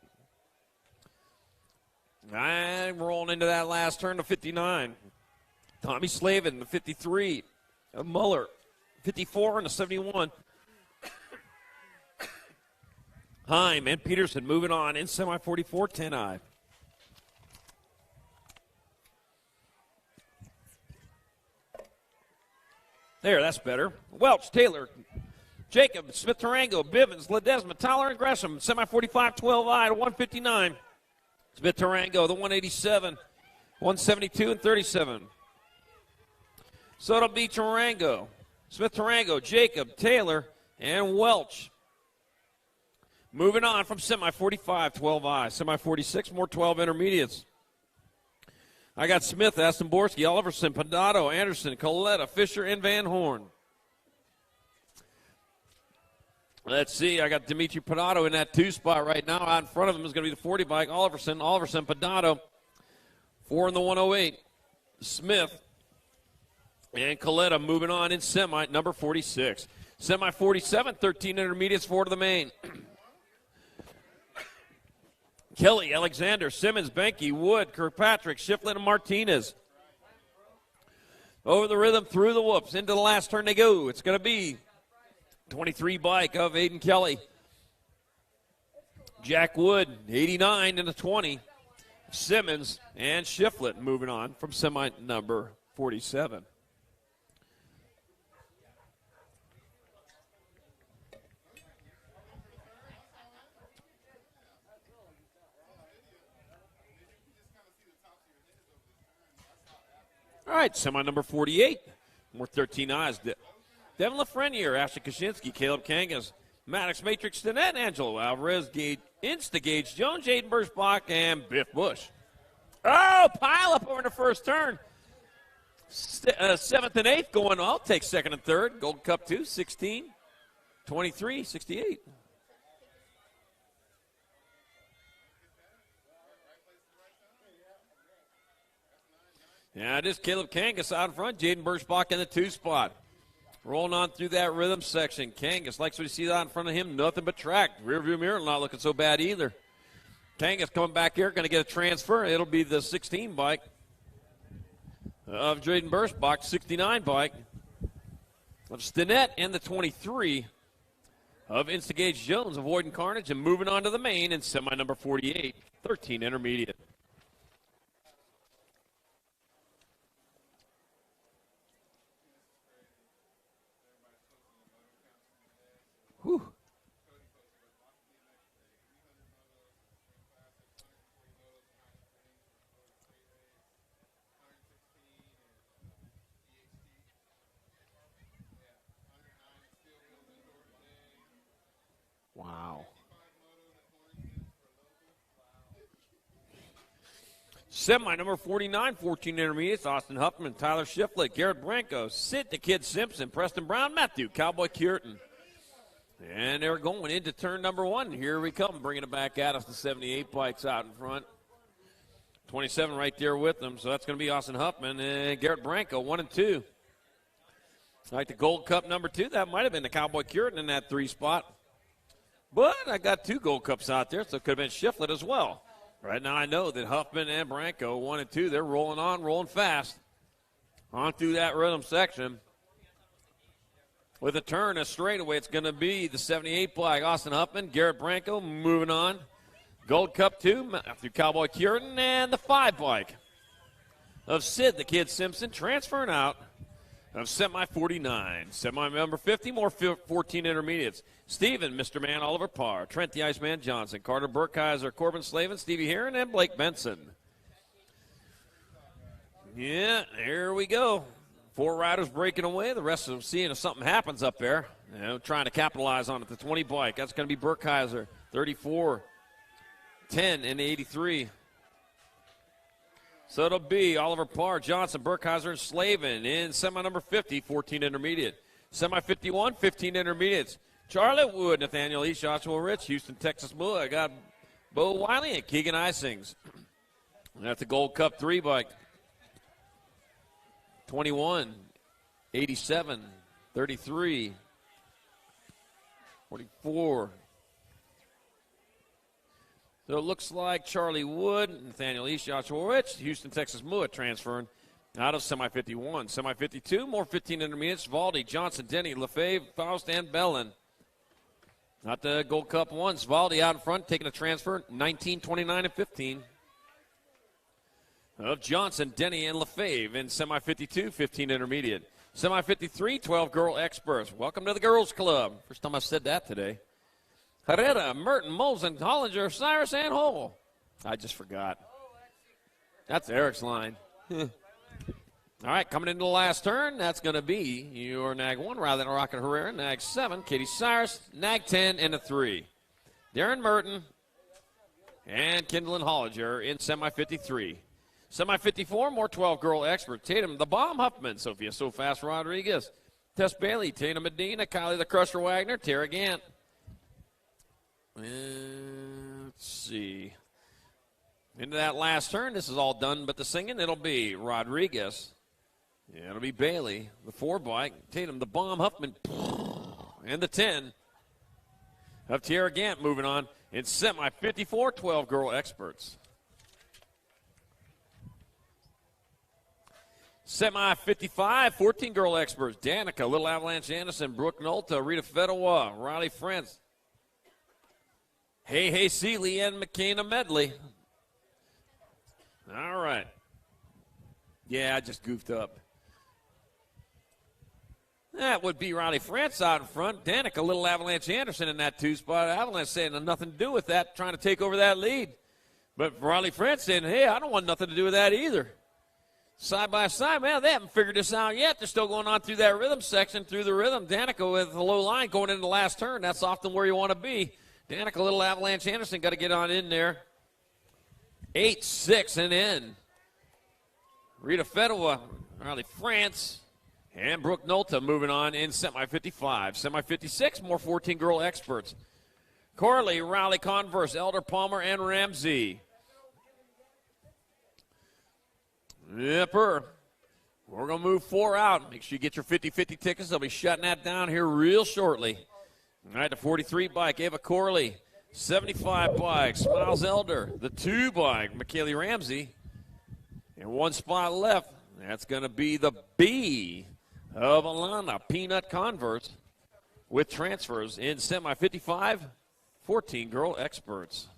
I'm rolling into that last turn to 59. Tommy Slavin, the 53. Muller, 54 and the 71. Heim and Peterson moving on in Semi 44, 10-I. There, that's better. Welch, Taylor, Jacob, Smith-Tarango, Bivens, Ledesma, Tyler, and Gresham. Semi-45, 12-I to 159. Smith-Tarango, the 187, 172, and 37. So it'll be Tarango, Smith-Tarango, Jacob, Taylor, and Welch. Moving on from Semi-45, 12-I. Semi-46, more 12 intermediates. I got Smith, Aston-Borski, Oliverson, Padato, Anderson, Coletta, Fisher, and Van Horn. Let's see. I got Dimitri Padato in that 2 spot right now. Out in front of him is going to be the 40 bike, Oliverson, Padato. 4 in the 108. Smith and Coletta moving on in semi, number 46. Semi 47, 13 intermediates, 4 to the main. Kelly, Alexander, Simmons, Benke, Wood, Kirkpatrick, Shiflett, and Martinez. Over the rhythm, through the whoops. Into the last turn they go. It's going to be 23 bike of Aiden Kelly. Jack Wood, 89 and a 20. Simmons and Shiflett moving on from semi number 47. All right, semi number 48. More 13 eyes. Devin Lafreniere, Ashley Kaczynski, Caleb Kangas, Maddox Matrix, Danette, Angelo Alvarez, Instagage, Jones, Jaden Birchbach, and Biff Bush. Oh, pile up over in the first turn. 7th and 8th going. I'll take 2nd and 3rd. Gold Cup 2, 16, 23, 68. Yeah, it is Caleb Kangas out in front. Jaden Birchbach in the 2 spot. Rolling on through that rhythm section. Kangas likes what you see out in front of him. Nothing but track. Rearview mirror not looking so bad either. Kangas coming back here, going to get a transfer. It'll be the 16 bike of Jaden Birchbach, 69 bike of Stinnett, and the 23 of Instigage Jones, avoiding carnage and moving on to the main in semi number 48, 13 intermediate. Whew. Wow. Semi number 49, 14 intermediates, Austin Huffman, Tyler Shiflett, Garrett Branco, Sid the Kid Simpson, Preston Brown, Matthew, Cowboy Curtin. And they're going into turn number 1. Here we come, bringing it back at us. The 78 bikes out in front. 27 right there with them. So that's going to be Austin Huffman and Garrett Branco, 1 and 2. Like the Gold Cup number 2, that might have been the Cowboy Curtin in that 3 spot. But I got 2 Gold Cups out there, so it could have been Shiflett as well. Right now I know that Huffman and Branco, 1 and 2, they're rolling on, rolling fast. On through that rhythm section. With a turn, a straightaway, it's going to be the 78 flag. Austin Huffman, Garrett Branco moving on. Gold Cup 2 through Cowboy Curtin, and the 5 bike of Sid the Kid Simpson transferring out of semi 49. Semi number 50, more 14 intermediates. Steven, Mr. Man, Oliver Parr, Trent the Iceman Johnson, Carter Burkheiser, Corbin Slavin, Stevie Heron, and Blake Benson. Yeah, there we go. 4 riders breaking away. The rest of them seeing if something happens up there. Trying to capitalize on it. The 20 bike. That's going to be Burkheiser. 34, 10, and 83. So it'll be Oliver Parr, Johnson, Burkheiser, and Slavin in semi number 50, 14 intermediate. Semi 51, 15 intermediates. Charlie Wood, Nathaniel East, Joshua Rich, Houston, Texas Blue. I got Bo Wiley and Keegan Isings. That's the Gold Cup 3 bike. 21, 87, 33, 44. So it looks like Charlie Wood, Nathaniel East, Joshua Rich, Houston, Texas Mua transferring out of semi 51. Semi 52, more 15 intermediates. Valdi, Johnson, Denny, Lefebvre, Faust, and Bellin. Not the Gold Cup ones. Valdi out in front, taking a transfer, 19, 29, and 15. Of Johnson, Denny, and Lefebvre in semi 52, 15 intermediate. Semi 53, 12 girl experts. Welcome to the girls club. First time I've said that today. Herrera, Merton, Molson, Hollinger, Cyrus, and Hole. I just forgot. That's Eric's line. All right, coming into the last turn, that's going to be your Nag 1 rather than Rocket Herrera. Nag 7, Katie Cyrus, Nag 10, and a 3. Darren Merton and Kindlin Hollinger in semi 53. Semi 54, more 12 girl experts. Tatum, the Bomb Huffman, Sophia So Fast Rodriguez, Tess Bailey, Tina Medina, Kylie the Crusher Wagner, Tara Gant. Let's see. Into that last turn, this is all done but the singing. It'll be Rodriguez. Yeah, it'll be Bailey, the 4 bike. Tatum, the Bomb Huffman, and the 10 of Tara Gant moving on in semi 54, 12 girl experts. Semi 55, 14 girl experts. Danica, Little Avalanche Anderson, Brooke Nolta, Rita Fedewa, Riley France, Hey Seeley, and McKenna Medley. All right. Yeah, I just goofed up. That would be Riley France out in front. Danica, Little Avalanche Anderson in that 2 spot. Avalanche saying nothing to do with that, trying to take over that lead. But Riley France saying, hey, I don't want nothing to do with that either. Side by side, man, they haven't figured this out yet. They're still going on through that rhythm section, through the rhythm. Danica with the low line going into the last turn. That's often where you want to be. Danica, Little Avalanche Anderson got to get on in there. 8, 6, and in. Rita Fedewa, Riley France, and Brooke Nolta moving on in semi 55. Semi 56, more 14 girl experts. Corley, Riley Converse, Elder Palmer, and Ramsey. Yepper. We're going to move 4 out. Make sure you get your 50-50 tickets. They'll be shutting that down here real shortly. All right, the 43 bike, Ava Corley. 75 bike, Smiles Elder. The 2 bike, McKaylee Ramsey. And 1 spot left. That's going to be the B of Alana, Peanut Converse, with transfers in semi 55, 14 girl experts.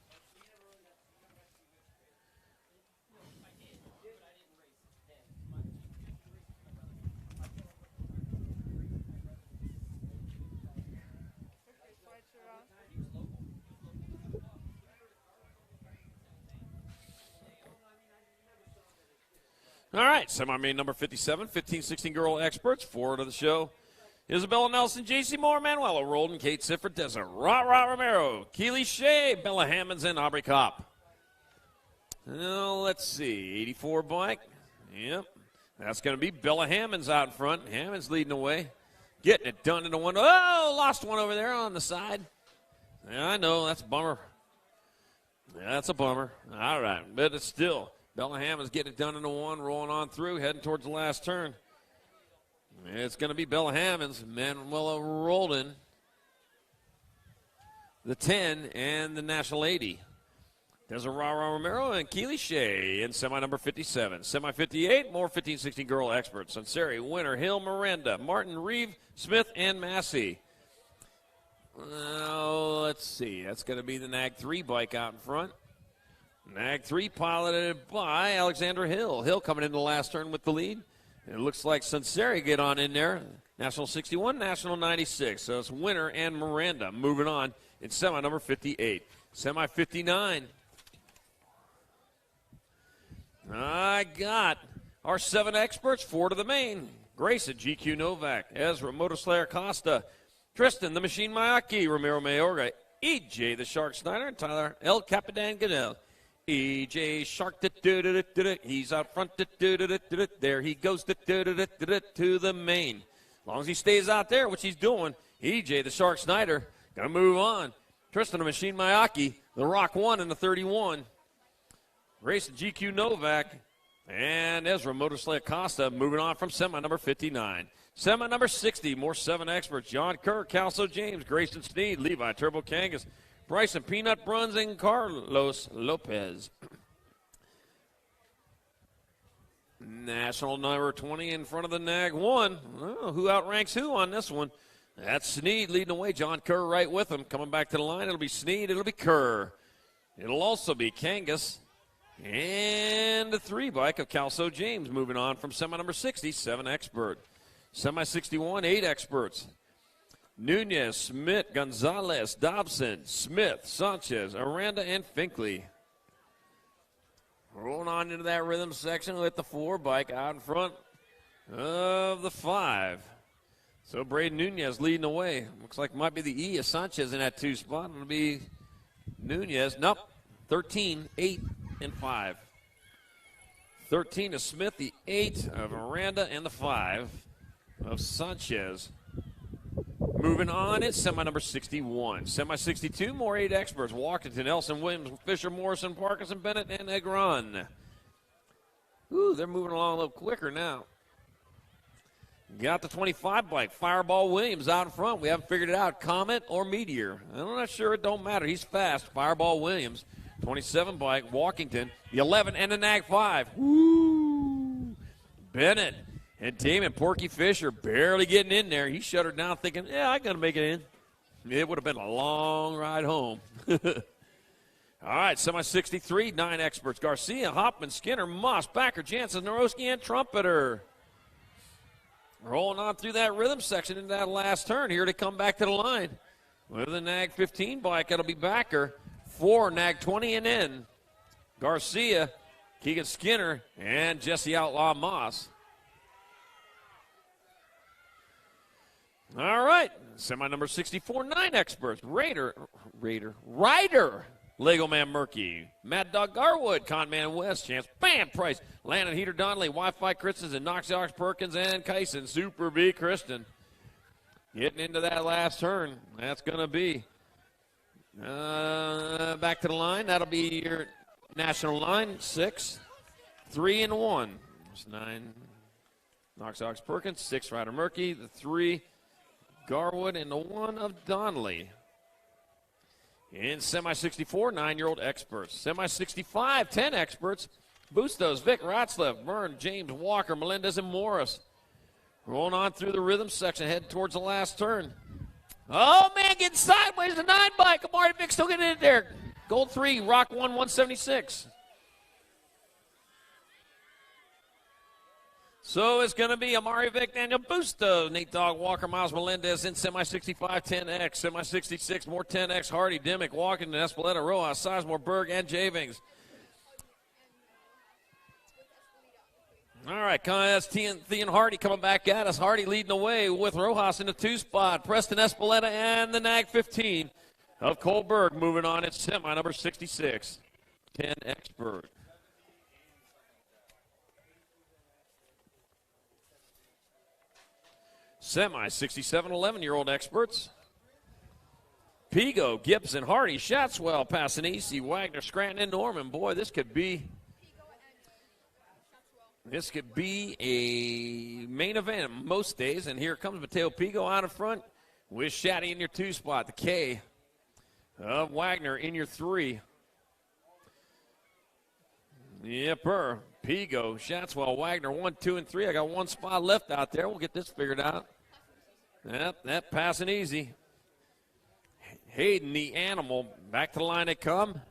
All right, semi-main number 57, 15-16 girl experts. Forward of the show, Isabella Nelson, J.C. Moore, Manuela Roldan, Kate Sifford, Desert, Ra Romero, Keely Shea, Bella Hammonds, and Aubrey Kopp. Now, let's see, 84 bike. Yep, that's going to be Bella Hammonds out in front. Hammonds leading the way. Getting it done into one. Oh, lost one over there on the side. Yeah, I know, that's a bummer. That's a bummer. All right, but it's still. Bella Hammonds getting it done into 1, rolling on through, heading towards the last turn. It's going to be Bella Hammonds, Manuela Roldan, the 10, and the National 80. There's a Rara Romero and Keely Shea in semi number 57. Semi 58, more 15-16 girl experts. Sunseri, Winter, Hill, Miranda, Martin, Reeve, Smith, and Massey. Let's see. That's going to be the Nag 3 bike out in front. Nag 3 piloted by Alexander Hill. Hill coming into the last turn with the lead. It looks like Sunseri get on in there. National 61, National 96. So it's Winter and Miranda moving on in semi number 58. Semi 59. I got our 7 experts, 4 to the main. Grayson, GQ Novak, Ezra, Motoslayer Costa, Tristan, the Machine Mayaki, Romero Mayorga, EJ, the Shark Snyder, and Tyler, El Capitan Goodell. EJ Shark, he's out front, there he goes to the main. As long as he stays out there, which he's doing, EJ, the Shark Snyder, going to move on. Tristan, the Machine Mayaki, the Rock 1 in the 31. Grayson, GQ Novak, and Ezra, Motoslayer Costa, moving on from semi number 59. Semi number 60, more 7 experts. John Kerr, Calso James, Grayson Sneed, Levi Turbo Kangas, Bryson Peanut Bruns, and Carlos Lopez. National number 20 in front of the NAG 1. Oh, who outranks who on this one? That's Sneed leading the way. John Kerr right with him. Coming back to the line, it'll be Sneed, it'll be Kerr. It'll also be Kangas. And the 3 bike of Calso James moving on from semi number 60, 7 expert. Semi 61, 8 experts. Nunez, Smith, Gonzalez, Dobson, Smith, Sanchez, Aranda, and Finkley. Rolling on into that rhythm section with the 4 bike out in front of the 5. So Braden Nunez leading the way. Looks like it might be the E of Sanchez in that 2 spot. It'll be Nunez. Nope. 13, 8, and 5. 13 of Smith, the 8 of Aranda, and the 5 of Sanchez. Moving on, it's semi number 61. Semi 62, more 8 experts. Walkington, Elson, Williams, Fisher, Morrison, Parkinson, Bennett, and Negron. Ooh, they're moving along a little quicker now. Got the 25 bike, Fireball Williams out in front. We haven't figured it out, Comet or Meteor. I'm not sure, it don't matter. He's fast, Fireball Williams. 27 bike, Walkington, the 11, and the NAG 5. Woo! Bennett and Damon Porky Fisher barely getting in there. He shut her down thinking, yeah, I got to make it in. It would have been a long ride home. All right, semi 63, 9 experts. Garcia, Hoffman, Skinner, Moss, Backer, Jansen, Norowski, and Trumpeter. Rolling on through that rhythm section into that last turn here to come back to the line. With the NAG 15 bike, it'll be Backer. 4, NAG 20 and in. Garcia, Keegan Skinner, and Jesse Outlaw Moss. All right, semi number 64, 9 experts. Ryder, Lego Man Murky, Mad Dog Garwood, Conman West, Chance, Bam Price, Landon Heater Donnelly, Wi-Fi Christensen, Knox Ox Perkins, and Kyson, Super B Kristen. Getting into that last turn, that's going to be back to the line. That'll be your national line, 6, 3, and 1. There's 9, Knox Ox Perkins, 6, Ryder Murky, the 3, Garwood, and the 1 of Donnelly. In semi-64, 9-year-old experts. Semi-65, 10 experts. Bustos, Vic, Ratzleff, Byrne, James, Walker, Melendez, and Morris. Rolling on through the rhythm section, heading towards the last turn. Oh, man, getting sideways. The 9 bike. Amari Vic still getting in there. Gold 3, Rock 1, 176. So it's going to be Amari Vic, Daniel Bustos, Nate Dogg, Walker, Miles Melendez in semi-65, 10X. Semi-66, more 10X, Hardy, Dimmick, Walken, Espeleta, Rojas, Sizemore, Berg, and Javings. All right, that's Thean Hardy coming back at us. Hardy leading the way with Rojas in the 2 spot. Preston Espeleta and the NAG 15 of Colberg moving on. It's semi number 66, 10 expert. Semi 67, 11-year-old experts. Pigo, Gibson, Hardy, Shatswell, Passanisi, Wagner, Scranton, and Norman. Boy, this could be a main event most days. And here comes Mateo Pigo out in front with Shaddy in your 2 spot. The K of Wagner in your 3. Yepper. Pigo, Shatswell, Wagner, 1, 2, and 3. I got 1 spot left out there. We'll get this figured out. Yep, that passing easy. Hayden, the animal, back to the line they come.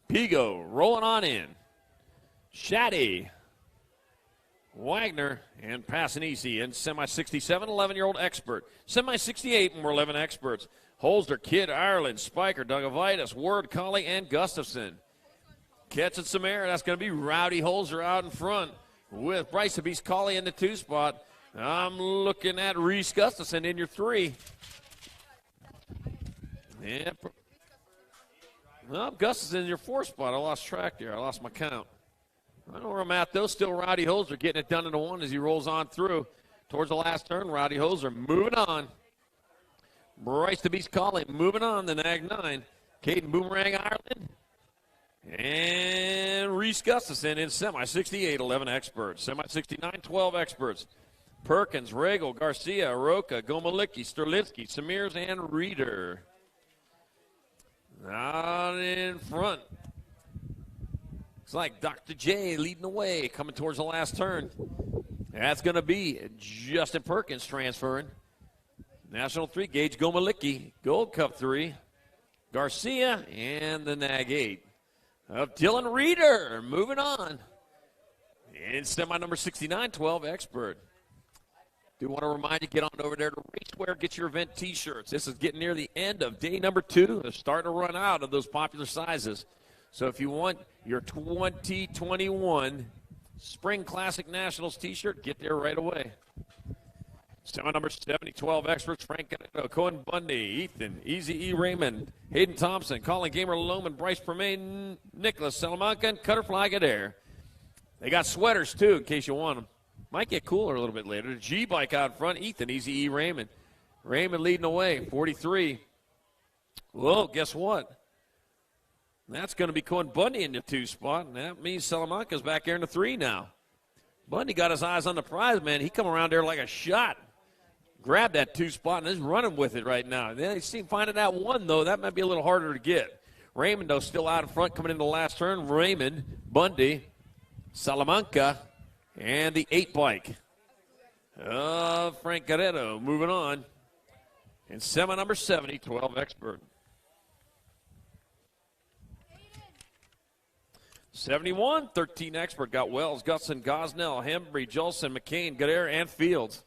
Pigo rolling on in. Shaddy, Wagner, and passing easy. And semi-67, 11-year-old expert. Semi-68, more 11 experts. Holster, Kid, Ireland, Spiker, Dugovitis, Word, Colley, and Gustafson. Catching some air. That's going to be Rowdy Holzer out in front with Bryce Beast Colley in the 2 spot. I'm looking at Reese Gustafson in your 3. Yep. Well, Gustafson in your 4 spot. I lost track there. I lost my count. I know where I'm at, though. Still Rowdy Holzer getting it done in the 1 as he rolls on through. Towards the last turn, Rowdy Holzer moving on. Bryce DeBeast calling, moving on, the Nag 9. Caden Boomerang Ireland. And Reese Gustafson in semi 68, 11 experts. Semi 69, 12 experts. Perkins, Regal, Garcia, Roca, Gomalicki, Sterlinski, Samirs, and Reeder. Out in front. Looks like Dr. J leading the way, coming towards the last turn. That's going to be Justin Perkins transferring. National 3, Gage Gomalicki, Gold Cup 3. Garcia, and the Nag 8 of Dylan Reeder moving on. In semi number 69, 12 expert. Do want to remind you, get on over there to Racewear, get your event t-shirts. This is getting near the end of day number 2. They're starting to run out of those popular sizes. So if you want your 2021 Spring Classic Nationals t-shirt, get there right away. Semi number 70, 12 experts, Frank Canetto, Cohen Bundy, Ethan, Easy E. Raymond, Hayden Thompson, Colin Gamer Loman, Bryce Permain, Nicholas Salamanca, and Cutterfly Adair. They got sweaters, too, in case you want them. Might get cooler a little bit later. The G-Bike out front, Ethan, Easy E. Raymond. Raymond leading the way, 43. Whoa, guess what? That's going to be Cohen Bundy in the 2 spot, and that means Salamanca's back there in the 3 now. Bundy got his eyes on the prize, man. He come around there like a shot. Grabbed that 2 spot and is running with it right now. They seem finding that 1, though. That might be a little harder to get. Raymond, though, still out in front coming into the last turn. Raymond, Bundy, Salamanca, and the 8 bike of Frank Guerrero moving on. In semi number 70, 12 expert. 71, 13 expert. Got Wells, Gutson, Gosnell, Hembry, Jolson, McCain, Guerrero, and Fields.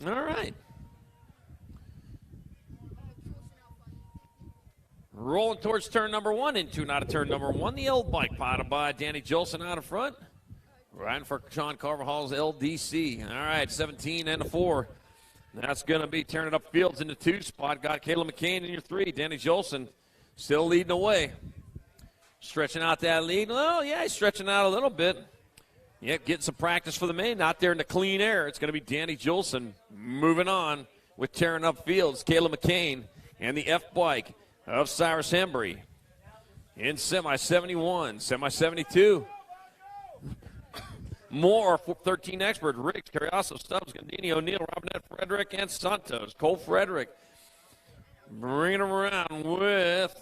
All right. Rolling towards turn number 1, into and out of turn number 1. The old bike potted by Danny Jolson out in front. Riding for Sean Carvajal's LDC. All right, 17 and a 4. That's going to be turning up Fields in the 2 spot. Got Caleb McCain in your 3. Danny Jolson still leading the way. Stretching out that lead. Well, yeah, he's stretching out a little bit. Yep, getting some practice for the main out there in the clean air. It's going to be Danny Jolson moving on with tearing up Fields. Caleb McCain and the F bike of Cyrus Hembry. In semi 71, semi 72. More 13 expert. Riggs, Carriazo, Stubbs, Gandini, O'Neill, Robinette, Frederick, and Santos. Cole Frederick bringing him around with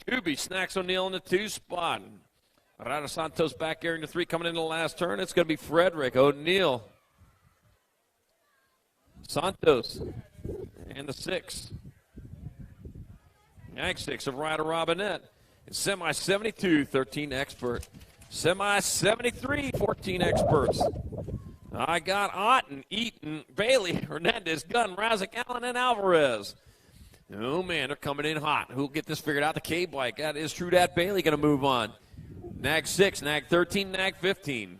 Scooby. Snacks O'Neill in the 2 spot. Rada Santos back there in the 3 coming into the last turn. It's going to be Frederick, O'Neill, Santos, and the 6. Yank 6 of Ryder Robinette. In semi 72, 13 expert. Semi 73, 14 experts. I got Otten, Eaton, Bailey, Hernandez, Gunn, Razik, Allen, and Alvarez. Oh, man, they're coming in hot. Who'll get this figured out? The K-Bike. That is Trudad Bailey going to move on. Nag 6, Nag 13, Nag 15.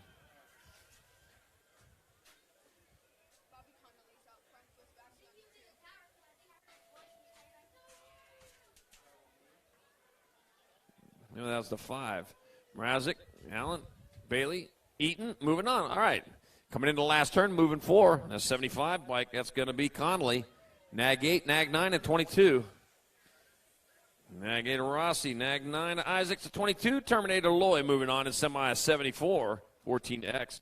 That was the 5. Mrazek, Allen, Bailey, Eaton, moving on. All right. Coming into the last turn, moving 4. That's 75 bike. That's going to be Conley. Nag 8, Nag 9, and 22. Nag 8 Rossi, Nag 9 Isaacs to 22. Terminator Loy moving on in semi 74, 14X.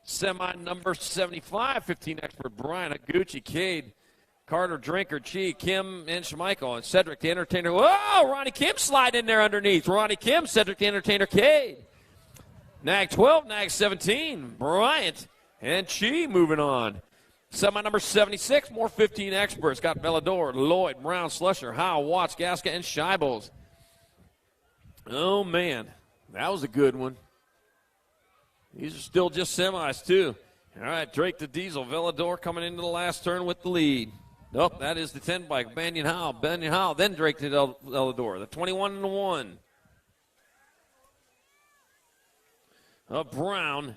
Semi number 75, 15X for Brian Aguchi, Cade, Carter, Drinker, Chi, Kim, and Schmeichel, and Cedric the Entertainer. Whoa, Ronnie Kim slide in there underneath. Ronnie Kim, Cedric the Entertainer, Cade. Nag 12, Nag 17, Bryant, and Chi moving on. Semi number 76, more 15 experts. Got Bellador, Lloyd, Brown, Slusher, Howe, Watts, Gasca, and Scheibels. Oh, man. That was a good one. These are still just semis, too. All right, Drake the Diesel, Bellador coming into the last turn with the lead. Nope, that is the 10 bike. Banyan Howell, then Drake to Elador. The 21 and the 1. Brown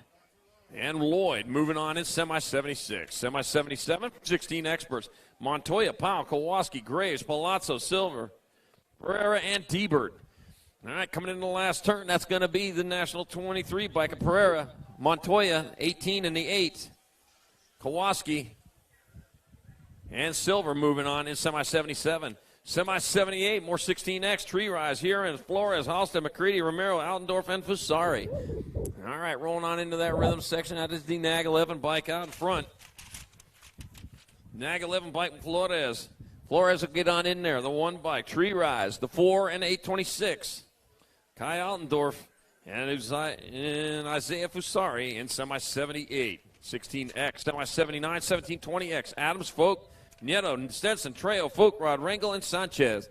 and Lloyd moving on in semi-76. Semi-77, 16 experts. Montoya, Powell, Kowalski, Graves, Palazzo, Silver, Pereira, and Debert. All right, coming into the last turn, that's going to be the National 23 bike of Pereira. Montoya, 18 in the 8. Kowalski and Silver moving on in semi-77. Semi-78, more 16X, Tree Rise, Heron, Flores, Halston, McCready, Romero, Altendorf, and Fusari. All right, rolling on into that rhythm section. That is the NAG 11 bike out in front. NAG 11 bike with Flores. Flores will get on in there. The 1 bike, Tree Rise, the 4 and 826. Kai Altendorf and Isaiah Fusari in semi-78. 16X, semi-79, 1720X. Adams, Folk, Nieto, Stenson, Trejo, Folkrod, Rangel, and Sanchez.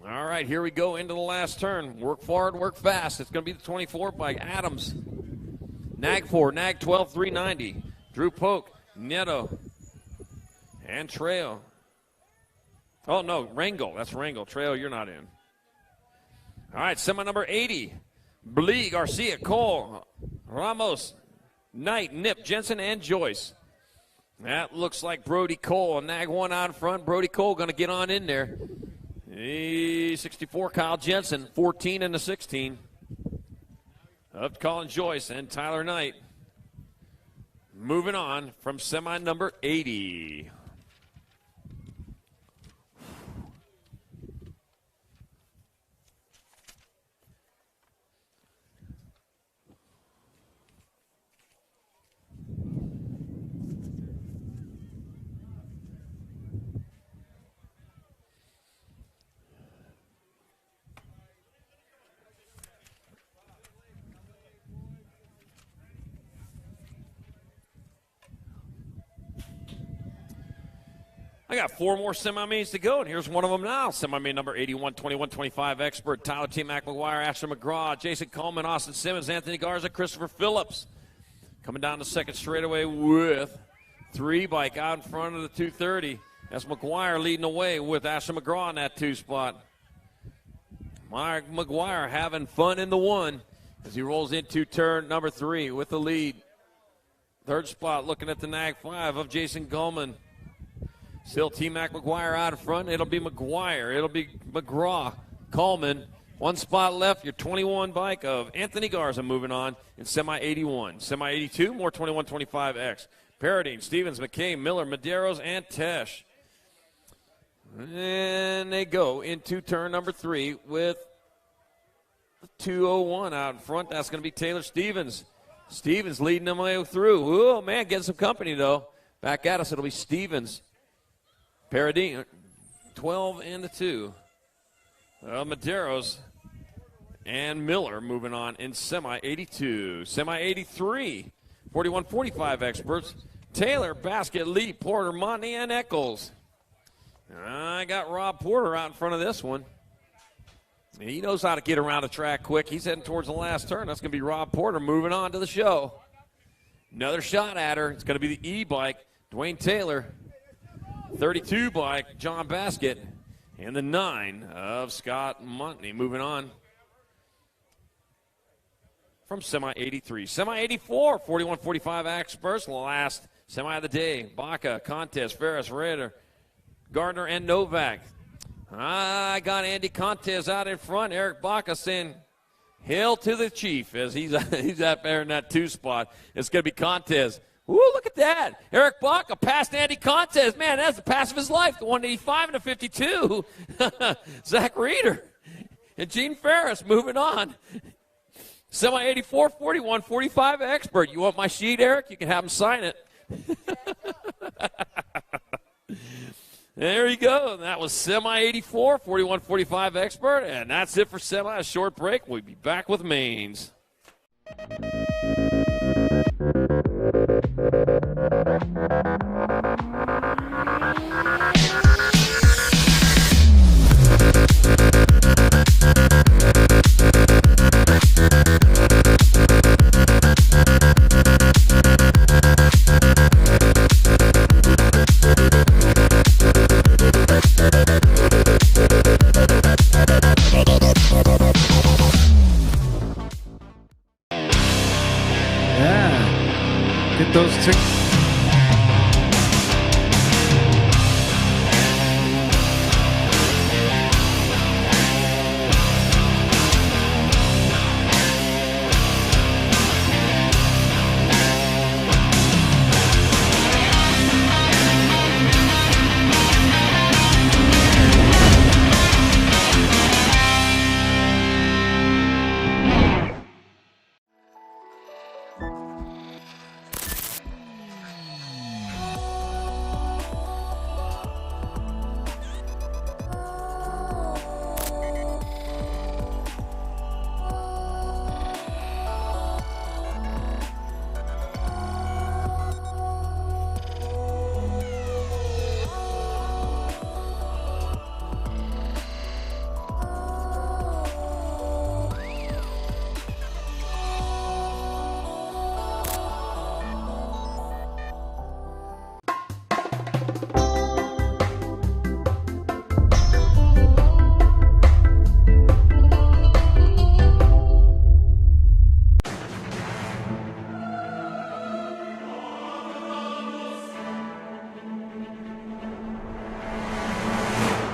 All right, here we go into the last turn. Work forward, work fast. It's going to be the 24 bike. Adams, NAG 4, NAG 12, 390. Drew Polk, Nieto, and Trejo. Oh, no, Rangel. That's Rangel. Trejo, you're not in. All right, semi number 80. Blee, Garcia, Cole, Ramos, Knight, Nip, Jensen, and Joyce. That looks like Brody Cole. NAG 1 out in front. Brody Cole going to get on in there. 64, Kyle Jensen, 14 and the 16. Up to Colin Joyce and Tyler Knight. Moving on from semi number 80. I got 4 more semi-mains to go, and here's one of them now. Semi-main number 81, 21, 25 expert. Tyler T. Mac McGuire, Asher McGraw, Jason Coleman, Austin Simmons, Anthony Garza, Christopher Phillips. Coming down the second straightaway with 3 bike out in front of the 230. That's McGuire leading the way with Asher McGraw in that 2 spot. Mark McGuire having fun in the 1 as he rolls into turn number 3 with the lead. 3rd spot looking at the NAG 5 of Jason Coleman. Still T-Mac McGuire out in front. It'll be McGuire. It'll be McGraw. Coleman. 1 spot left. Your 21 bike of Anthony Garza moving on in semi-81. Semi-82, more 21-25X. Paradine, Stevens, McKay, Miller, Medeiros, and Tesh. And they go into turn number 3 with 201 out in front. That's going to be Taylor Stevens. Stevens leading them way through. Oh, man, getting some company, though. Back at us, it'll be Stevens. Paradine, 12 and the 2. Medeiros and Miller moving on in semi-82. Semi-83, 41-45 experts. Taylor, Basket, Lee, Porter, Monty, and Eccles. I got Rob Porter out in front of this one. He knows how to get around the track quick. He's heading towards the last turn. That's going to be Rob Porter moving on to the show. Another shot at her. It's going to be the E-bike, Dwayne Taylor. 32 bike, John Basket, and the 9 of Scott Montney moving on from semi-83. Semi-84, 41-45 experts, last semi of the day. Baca, Contest, Ferris, Rader, Gardner, and Novak. I got Andy Contest out in front. Eric Baca saying, hail to the chief, as he's out there in that 2 spot. It's going to be Contest. Ooh, look at that. Eric Baca passed Andy Contest. Man, that's the pass of his life. The 185 and the 52. Zach Reeder and Gene Ferris moving on. Semi-84, 41-45 expert. You want my sheet, Eric? You can have him sign it. There you go. That was semi-84, 41-45 expert. And that's it for semi. A short break. We'll be back with mains. those two.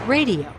Radio.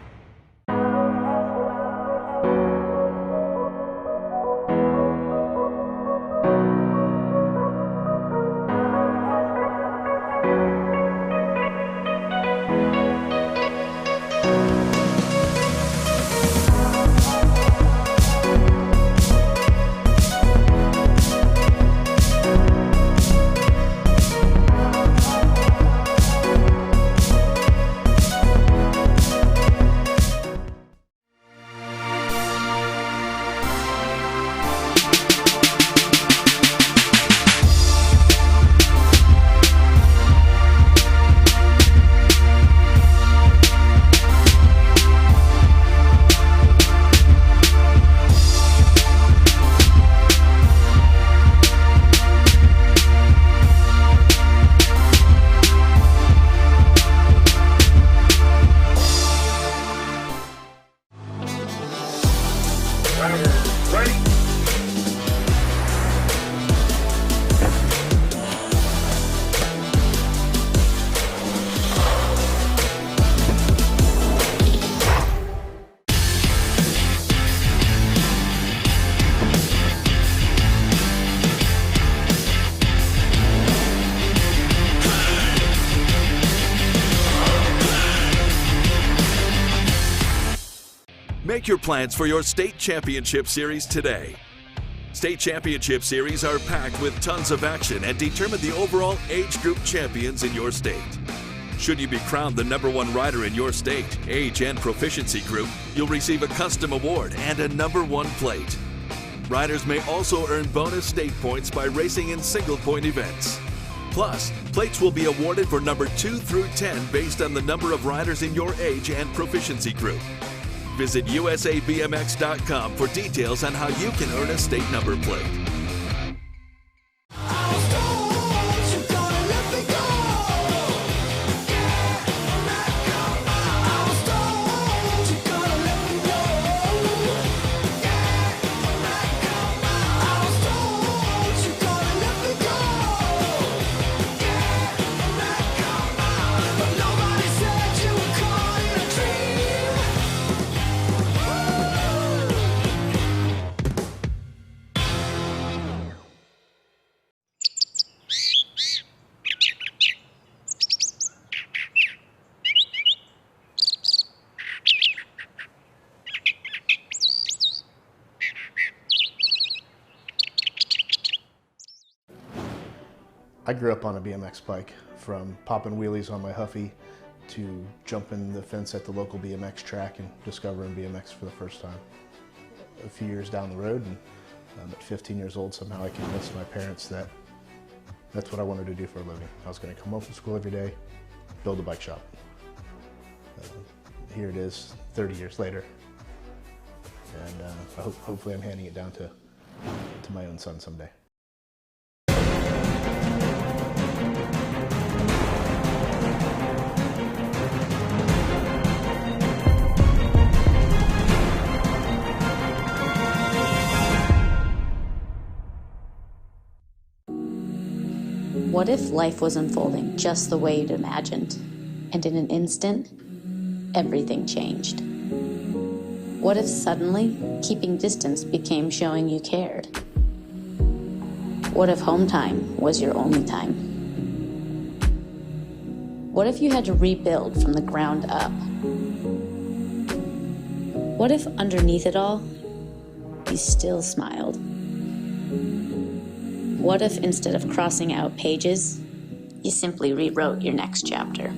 Make your plans for your state championship series today. State championship series are packed with tons of action and determine the overall age group champions in your state. Should you be crowned the #1 rider in your state, age, and proficiency group, you'll receive a custom award and a #1 plate. Riders may also earn bonus state points by racing in single-point events. Plus, plates will be awarded for number 2 through 10 based on the number of riders in your age and proficiency group. Visit USABMX.com for details on how you can earn a state number plate. I grew up on a BMX bike, from popping wheelies on my Huffy to jumping the fence at the local BMX track and discovering BMX for the first time. A few years down the road, and at 15 years old, somehow I convinced my parents that that's what I wanted to do for a living. I was going to come home from school every day, build a bike shop. Here it is, 30 years later, and hopefully I'm handing it down to my own son someday. What if life was unfolding just the way you'd imagined, and in an instant, everything changed? What if suddenly keeping distance became showing you cared? What if home time was your only time? What if you had to rebuild from the ground up? What if underneath it all, you still smiled? What if instead of crossing out pages, you simply rewrote your next chapter?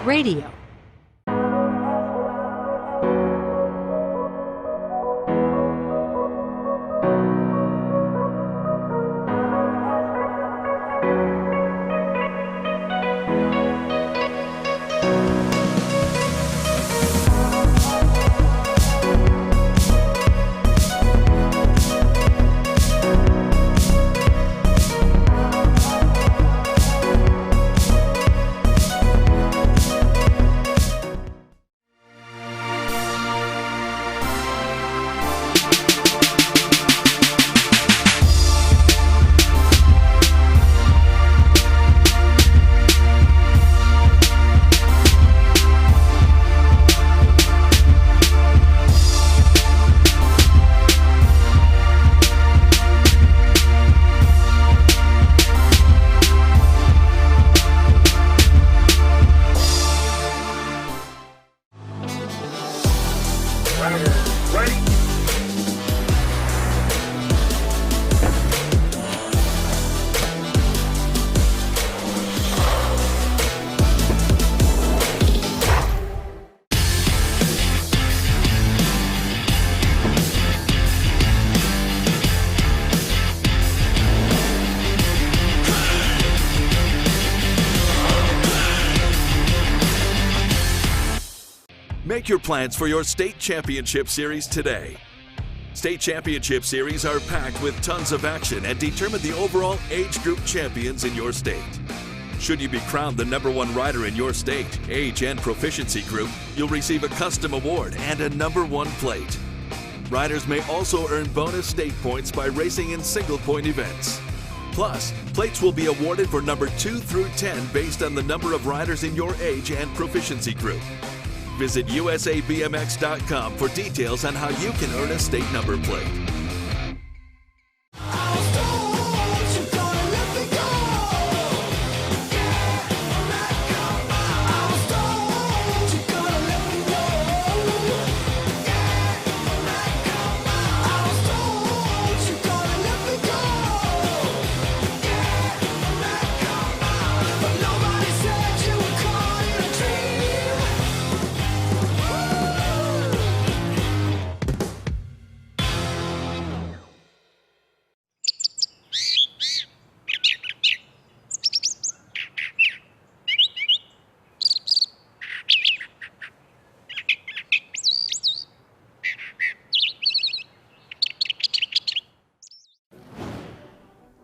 Radio. Make your plans for your state championship series today. State championship series are packed with tons of action and determine the overall age group champions in your state. Should you be crowned the #1 rider in your state, age, and proficiency group, you'll receive a custom award and a #1 plate. Riders may also earn bonus state points by racing in single-point events. Plus, plates will be awarded for number 2 through 10 based on the number of riders in your age and proficiency group. Visit USABMX.com for details on how you can earn a state number plate. Nobody said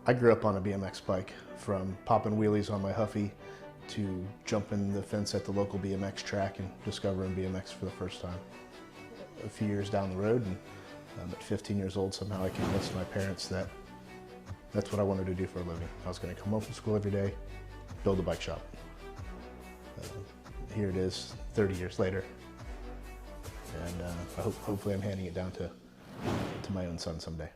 I grew up on a BMX bike, from popping wheelies on my Huffy to jumping the fence at the local BMX track and discovering BMX for the first time. A few years down the road, and at 15 years old, somehow I convinced my parents that that's what I wanted to do for a living. I was going to come home from school every day, build a bike shop. Here it is, 30 years later, and hopefully I'm handing it down to my own son someday.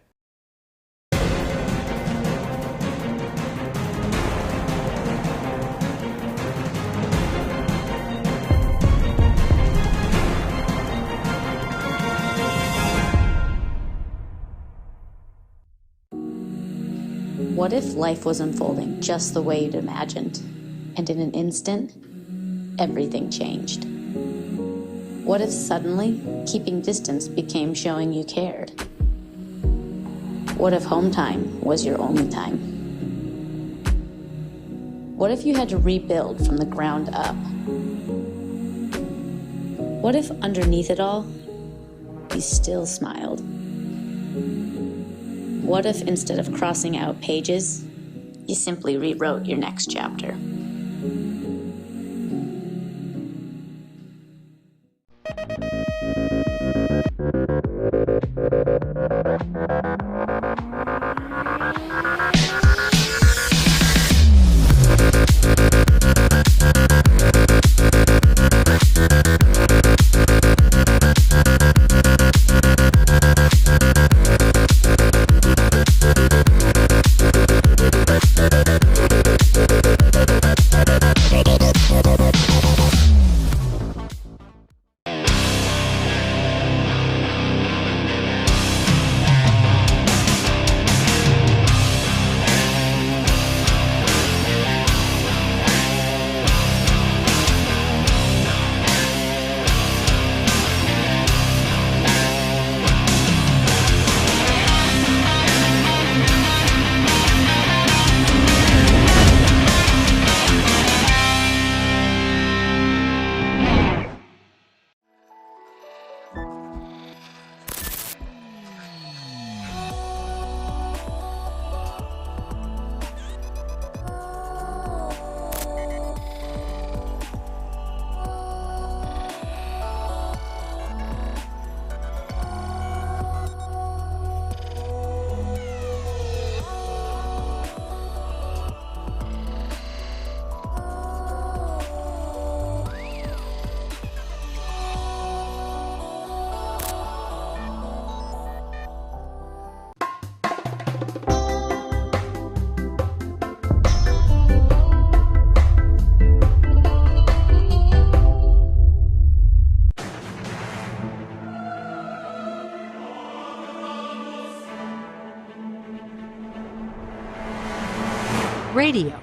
What if life was unfolding just the way you'd imagined, and in an instant, everything changed? What if suddenly keeping distance became showing you cared? What if home time was your only time? What if you had to rebuild from the ground up? What if underneath it all, you still smiled? What if instead of crossing out pages, you simply rewrote your next chapter? Radio.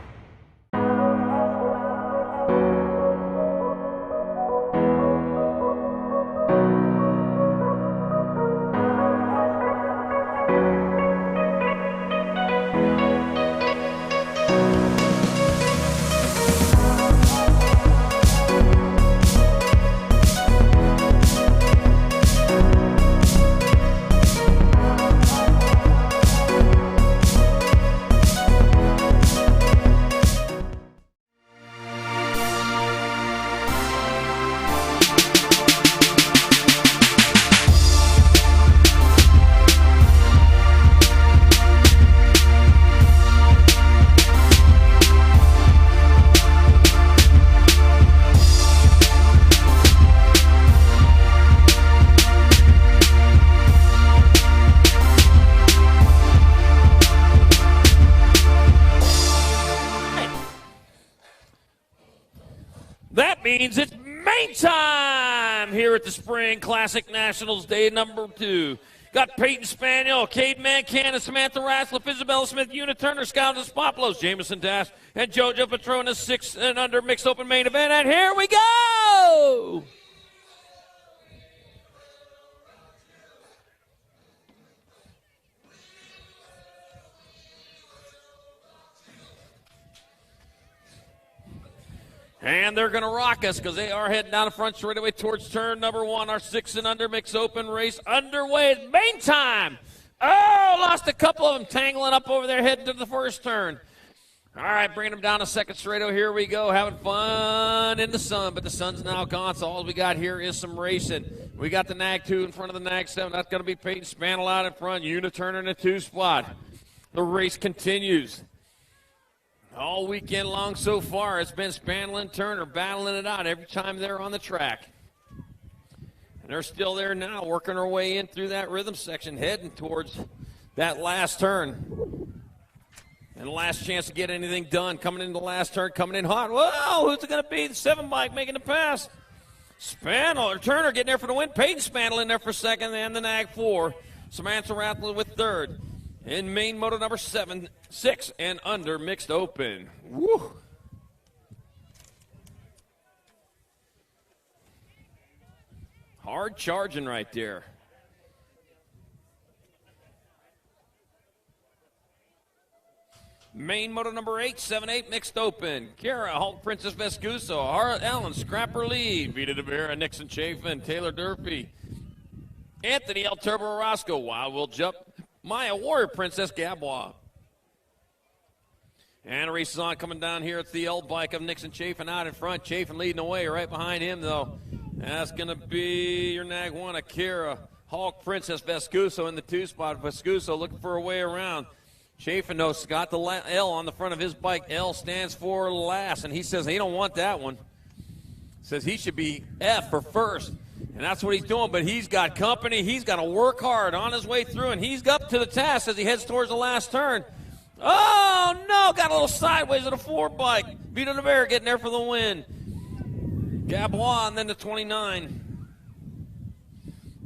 That means it's main time here at the Spring Classic Nationals, day number 2. Got Peyton Spaniel, Cade Mancan, Samantha Raslip, Isabella Smith, Una Turner, Scout Spoplos, Jameson Dash, and JoJo Petronas, 6 and under mixed open main event. And here we go! And they're going to rock us because they are heading down the front straightaway towards turn number 1. Our 6 and under mixed open race underway. It's main time Oh, lost a couple of them tangling up over there heading to the first turn. All right, bringing them down to second straight. Oh, here we go, having fun in the sun, but the sun's now gone, so all we got here is some racing. We got the Nag 2 in front of the Nag 7. That's going to be Peyton Spanel out in front. Uniturner in the 2 spot. The race continues. All weekend long so far, it's been Spanel and Turner battling it out every time they're on the track. And they're still there now, working their way in through that rhythm section, heading towards that last turn. And the last chance to get anything done, coming into the last turn, coming in hot. Whoa, who's it going to be? The 7 bike making the pass. Spanel, or Turner getting there for the win. Peyton Spanel in there for second, and the Nag 4. Samantha Rattler with third. In main moto number 7, 6 and under mixed open. Woo. Hard charging right there. Main moto number 8, 7-8 mixed open. Kara, Hulk Princess Vescuso, Hara Allen, Scrapper Lee, Vita DeVera, Nixon Chafin, Taylor Durfee, Anthony El Turbo Roscoe, Wild Will Jump, Maya Warrior Princess Gabois. And the race is on, coming down here. It's the L bike of Nixon Chafin out in front. Chafin leading the way. Right behind him, though, that's going to be your Nag 1, Akira. Hulk Princess Vescuso in the 2 spot. Vescuso looking for a way around. Chafin, though, got the L on the front of his bike. L stands for last, and he says he don't want that one. Says he should be F for first, and that's what he's doing, but he's got company. He's got to work hard on his way through, and he's up to the task as he heads towards the last turn. Oh, no, got a little sideways of the 4 bike. Vito DeVera getting there for the win. Gabois, and then the 29.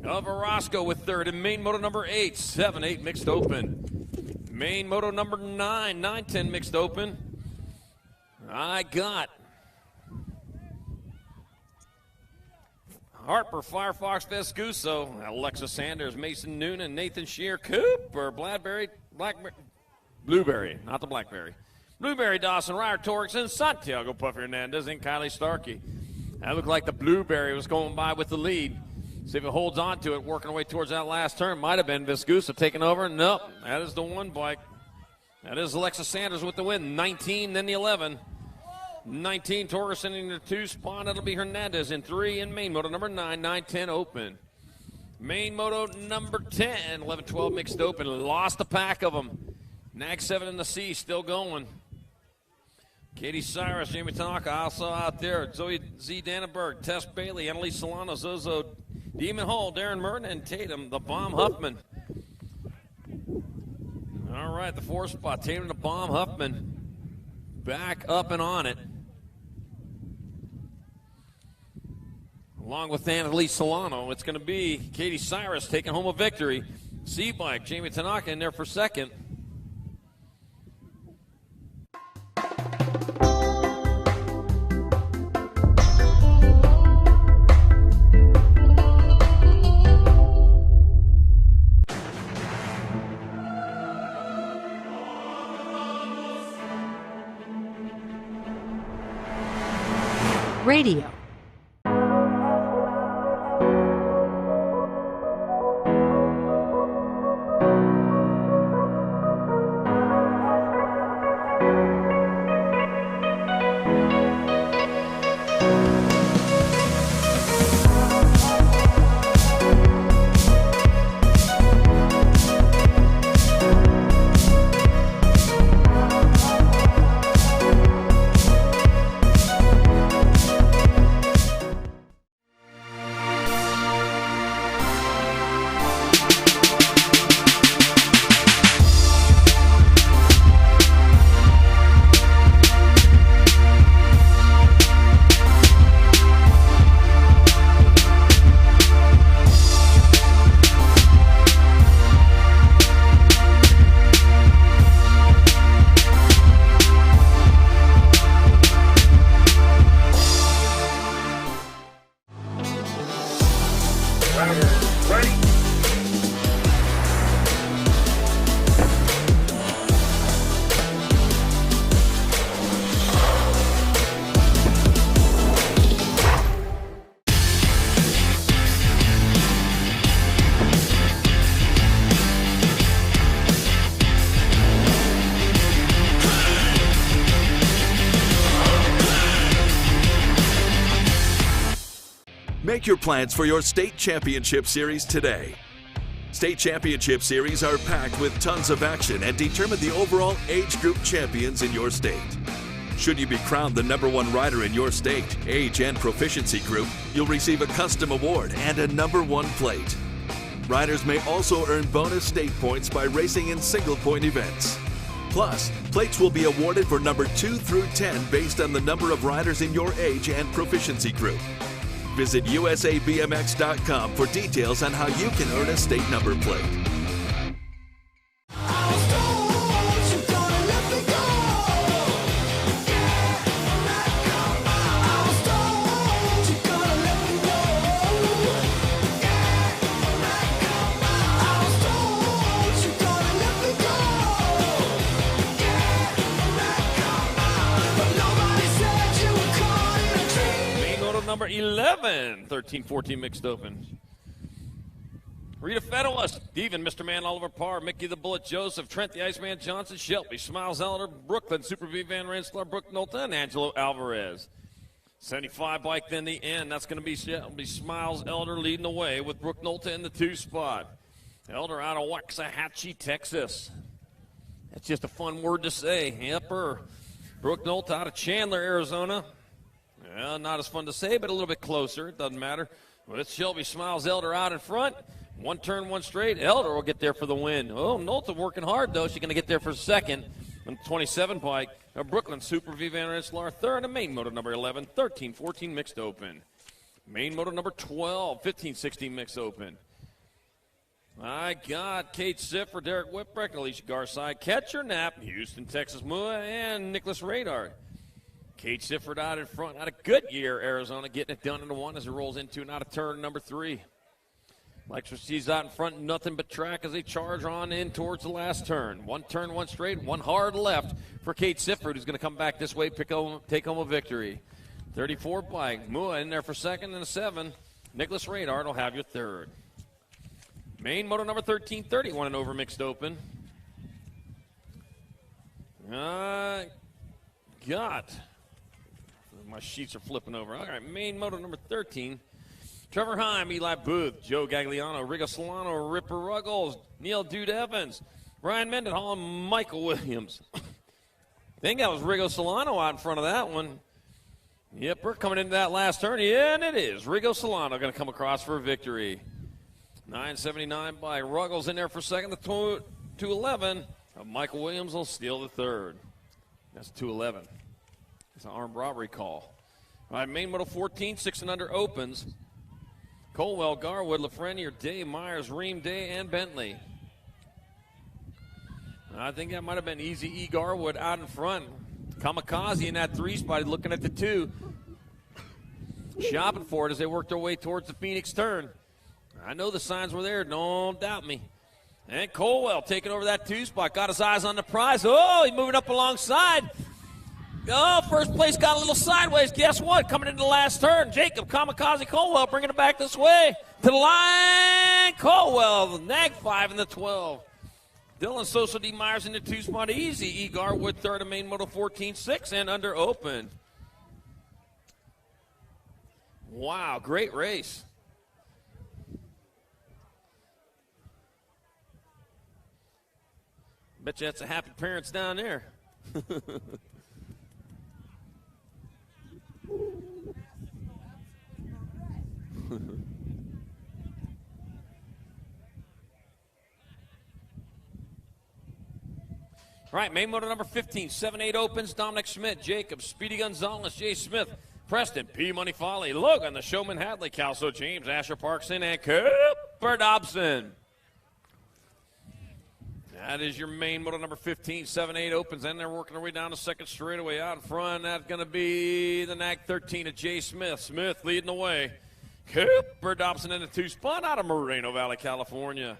Roscoe with third in main moto number 8, 7-8 mixed open. Main moto number 9, 9-10 mixed open. I got Harper, Firefox Vescuso, Alexa Sanders, Mason Noonan, Nathan Shear, Cooper, Blueberry, not the Blackberry. Blueberry Dawson, Ryer Torrickson, Santiago Puffy Hernandez, and Kylie Starkey. That looked like the Blueberry was going by with the lead. See if it holds on to it, working our way towards that last turn. Might have been Vescuso taking over. Nope, that is the 1 bike. That is Alexa Sanders with the win. 19, then the 11. 19, Torgerson in the 2 spot. It'll be Hernandez in 3 in main moto number 9, 9-10 open. Main moto number 10, 11-12 mixed open. Lost a pack of them. Nag 7 in the C, still going. Katie Cyrus, Jamie Tanaka also out there. Zoe Z. Dannenberg, Tess Bailey, Annalise Solano, Zozo, Demon Hall, Darren Merton, and Tatum, the Bomb Huffman. All right, the 4 spot, Tatum, the Bomb Huffman, back up and on it. Along with Annalise Solano, it's going to be Katie Cyrus taking home a victory. C-Bike, Jamie Tanaka in there for second. Radio. Make your plans for your state championship series today. State championship series are packed with tons of action and determine the overall age group champions in your state. Should you be crowned the #1 rider in your state, age, and proficiency group, you'll receive a custom award and a #1 plate. Riders may also earn bonus state points by racing in single-point events. Plus, plates will be awarded for number 2 through 10 based on the number of riders in your age and proficiency group. Visit usabmx.com for details on how you can earn a state number plate. Number 11, 13-14 mixed open. Rita Fenwell, Steven, Mr. Man, Oliver Parr, Mickey the Bullet Joseph, Trent the Iceman Johnson, Shelby, Smiles Elder, Brooklyn, Super V Van Rensselaer, Brooke Nolta, and Angelo Alvarez. 75 bike, then the end. That's going to be Shelby, Smiles Elder leading the way with Brooke Nolta in the 2 spot. Elder out of Waxahachie, Texas. That's just a fun word to say. Yepper. Brooke Nolta out of Chandler, Arizona. Well, not as fun to say, but a little bit closer. It doesn't matter. Well, it's Shelby Smiles Elder out in front. 1 turn, 1 straight. Elder will get there for the win. Oh, Nolta working hard, though. She's going to get there for second on the 27 bike. Brooklyn Super V Van Rensselaer third, and main moto number 11, 13-14 mixed open. Main moto number 12, 15-16 mixed open. I got Kate Siffer, Derek Whipwreck, Alicia Garside, Catcher Knapp, Houston, Texas Mua, and Nicholas Radar. Kate Sifford out in front, out of Goodyear, Arizona, getting it done in the 1 as it rolls into and out of turn number 3. Mike Racines out in front, nothing but track as they charge on in towards the last turn. 1 turn, 1 straight, 1 hard left for Kate Sifford, who's going to come back this way, take home a victory. 34 bike, Mua in there for second and a 7. Nicholas Radar will have your third. Main moto number 13, 31 and over mixed open. My sheets are flipping over. All right, main moto number 13. Trevor Heim, Eli Booth, Joe Gagliano, Rigo Solano, Ripper Ruggles, Neil Dude Evans, Brian Mendenhall, and Michael Williams. I think that was Rigo Solano out in front of that one. Yep, we're coming into that last turn. Yeah, and it is. Rigo Solano going to come across for a victory. 979 by Ruggles in there for second. The 211 of Michael Williams will steal the third. That's 211. It's an armed robbery call. All right, main moto 14, 6 and under opens. Colwell, Garwood, Lafreniere, Day, Myers, Ream, Day, and Bentley. I think that might have been Easy E. Garwood out in front. Kamikaze in that 3 spot, looking at the 2. Shopping for it as they work their way towards the Phoenix turn. I know the signs were there, don't doubt me. And Colwell taking over that 2 spot, got his eyes on the prize. Oh, he's moving up alongside. Oh, first place got a little sideways. Guess what? Coming into the last turn, Jacob Kamikaze Colwell bringing it back this way to the line. Colwell, the nag 5 in the 12. Dylan Sosa D. Myers in the 2 spot. Easy. E. Garwood third, and main moto 14, 6 and under open. Wow, great race. Bet you that's a happy parents down there. All right, main moto number 15, 7-8 opens. Dominic Schmidt, Jacob, Speedy Gonzalez, Jay Smith, Preston, P. Money Folly, Logan, the Showman Hadley, Calso James, Asher Parkson, and Cooper Dobson. That is your main moto number 15, 7-8 opens, and they're working their way down the second straightaway out in front. That's going to be the NAC 13 of Jay Smith. Smith leading the way. Cooper Dobson in the 2 spot out of Moreno Valley, California.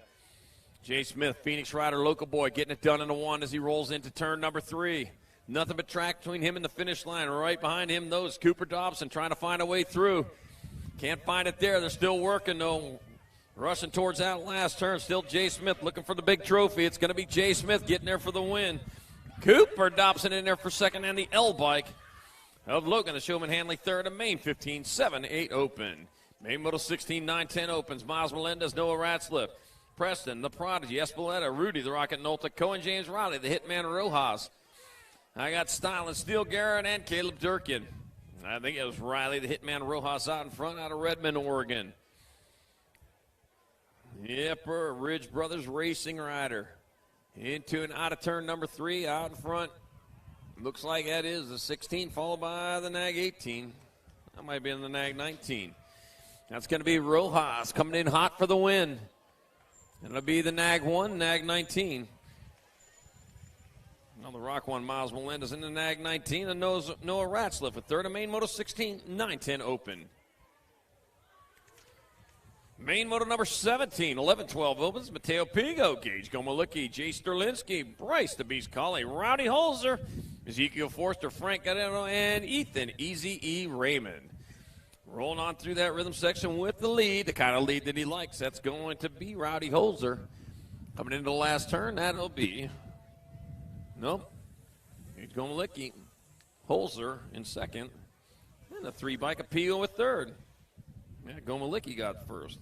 Jay Smith, Phoenix rider, local boy, getting it done in the 1 as he rolls into turn number 3. Nothing but track between him and the finish line. Right behind him, those Cooper Dobson trying to find a way through. Can't find it there. They're still working, though. Rushing towards that last turn. Still Jay Smith looking for the big trophy. It's going to be Jay Smith getting there for the win. Cooper Dobson in there for second, and the L bike of Logan, the Showman Hanley third, and main 15, 7-8 open. Main Moto 16, 9-10 opens. Miles Melendez, Noah Ratzliff, Preston, the Prodigy, Espeleta, Rudy, the Rocket Nolta, Cohen James Riley, the Hitman Rojas. I got Style and Steele Garrett and Caleb Durkin. I think it was Riley, the Hitman Rojas out in front out of Redmond, Oregon. Yepper, Ridge Brothers Racing Rider. Into and out of turn number 3 out in front. Looks like that is the 16, followed by the Nag 18. That might be in the Nag 19. That's going to be Rojas coming in hot for the win. It'll be the Nag 1, Nag 19. Now the Rock 1, Miles Melendez in the Nag 19, and Noah Ratzliff with third, and Main Moto 16, 9-10 open. Main Moto number 17, 11-12 opens. Mateo Pigo, Gage Gomalicki, Jay Sterlinski, Bryce the Beast Colley, Rowdy Holzer, Ezekiel Forster, Frank Gadeno, and Ethan Easy E. Raymond. Rolling on through that rhythm section with the lead, the kind of lead that he likes. That's going to be Rowdy Holzer. Coming into the last turn, that'll be, nope, Gage Gomalicki, Holzer in second, and the 3-bike of Pigo with third. Yeah, Gomalicki got first.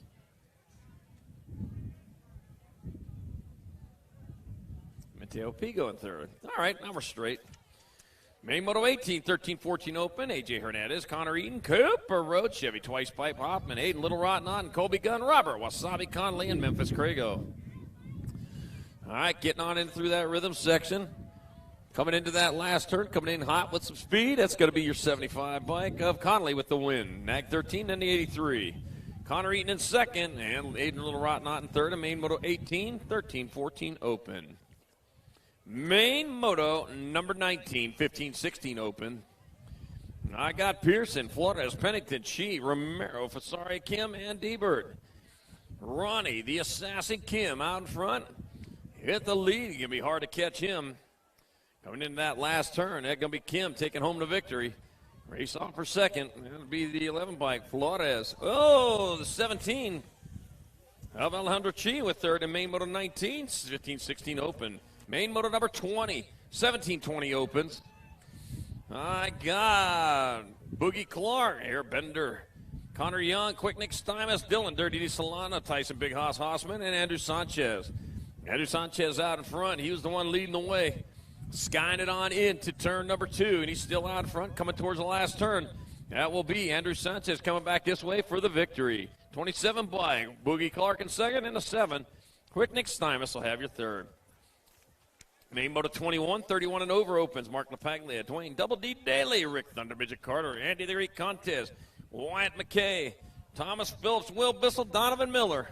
Mateo Pigo in third. All right, now we're straight. Main Moto 18, 13-14 open. A.J. Hernandez, Connor Eaton, Cooper Road, Chevy Twice Pipe Hoffman, Aiden Little Rotten On, Colby Gunn, Robert Wasabi Conley, and Memphis Crago. All right, getting on in through that rhythm section. Coming into that last turn, coming in hot with some speed. That's going to be your 75 bike of Conley with the win. Nag 13 and the 83. Connor Eaton in second, and Aiden Little Rotten On in third. And Main Moto 18, 13-14 open. Main Moto number 19, 15-16 open. I got Pearson, Flores, Pennington, Chi, Romero, Fasari, Kim, and Debert. Ronnie, the assassin Kim out in front. Hit the lead. It's going to be hard to catch him. Coming into that last turn, that's going to be Kim taking home the victory. Race off for second. That'll be the 11 bike, Flores. Oh, the 17 of Alejandro Chi with third, and Main Moto 19, 15-16 open. Main Moto number 20, 17-20 opens. I got Boogie Clark, Airbender, Connor Young, Quick Nick Stymus, Dylan Dirty D. Solana, Tyson Big Hoss Hossman, and Andrew Sanchez. Andrew Sanchez out in front. He was the one leading the way. Skying it on into turn number 2, and he's still out in front coming towards the last turn. That will be Andrew Sanchez coming back this way for the victory. 27 bike, Boogie Clark in second, and a 7. Quick Nick Stymus will have your third. Main Moto 21, 31 and over opens. Mark LaPaglia, Dwayne Double D Daly, Rick Thunderbridget Carter, Andy the Great Contest, Wyatt McKay, Thomas Phillips, Will Bissell, Donovan Miller.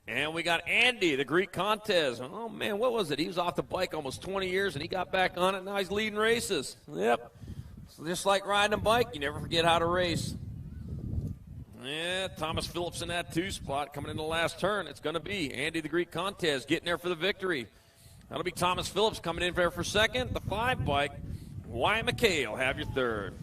And we got Andy, the Greek Contest. Oh, man, what was it? He was off the bike almost 20 years, and he got back on it. Now he's leading races. Yep. So just like riding a bike, you never forget how to race. Yeah, Thomas Phillips in that 2 spot coming in the last turn. It's going to be Andy, the Greek Contest, getting there for the victory. That'll be Thomas Phillips coming in there for second. The 5 bike, Wyatt McKay will have your third.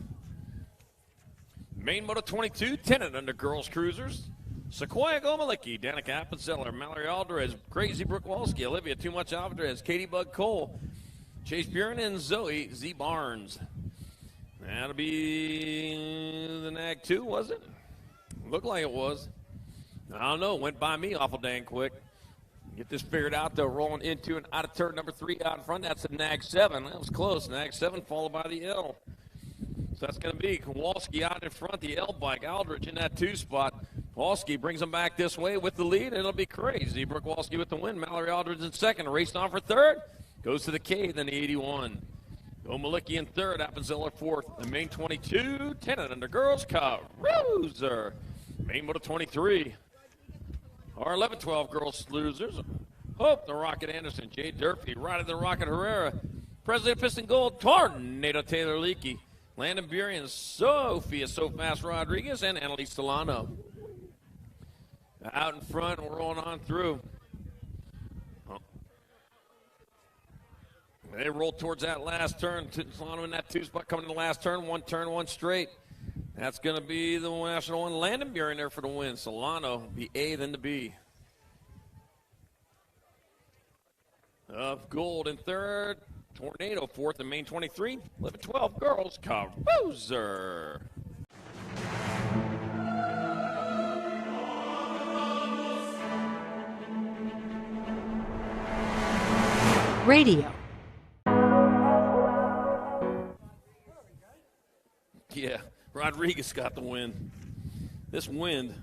Main Moto 22, 10 and under girls cruisers. Sequoia Gomalicki, Danica Appenzeller, Mallory Aldridge, Crazy Brooke Walski, Olivia Too Much Alvarez, Katie Bug Cole, Chase Buren, and Zoe Z. Barnes. That'll be the Nag 2, was it? Looked like it was. I don't know. Went by me awful dang quick. Get this figured out, though. Rolling into and out of turn number 3 out in front. That's the Nag 7. That was close. Nag 7 followed by the L. So that's going to be Kowalski out in front, the L bike. Aldridge in that 2 spot. Kowalski brings him back this way with the lead, and it'll be Crazy. Brooke Kowalski with the win. Mallory Aldridge in second. Racing on for third. Goes to the K, then the 81. Gomalicki in third. Appenzeller fourth. The Main 22, 10 and under girls. Caruser. Main Moto 23. Our 11-12 girls losers. Hope the Rocket Anderson. Jay Durfee. Riding the Rocket Herrera. President Piston Gold. Tornado Taylor Leakey. Landon Burian. Sophia So Fast Rodriguez. And Annalise Solano. Out in front. We're rolling on through. They roll towards that last turn. Solano in that 2 spot coming to the last turn. 1 turn, 1 straight. That's going to be the national one. Landon Buren there for the win. Solano, the A, then the B. Of gold in third. Tornado fourth and Main 23. 11-12 girls. Caruser. Radio. Yeah, Rodriguez got the win. This wind.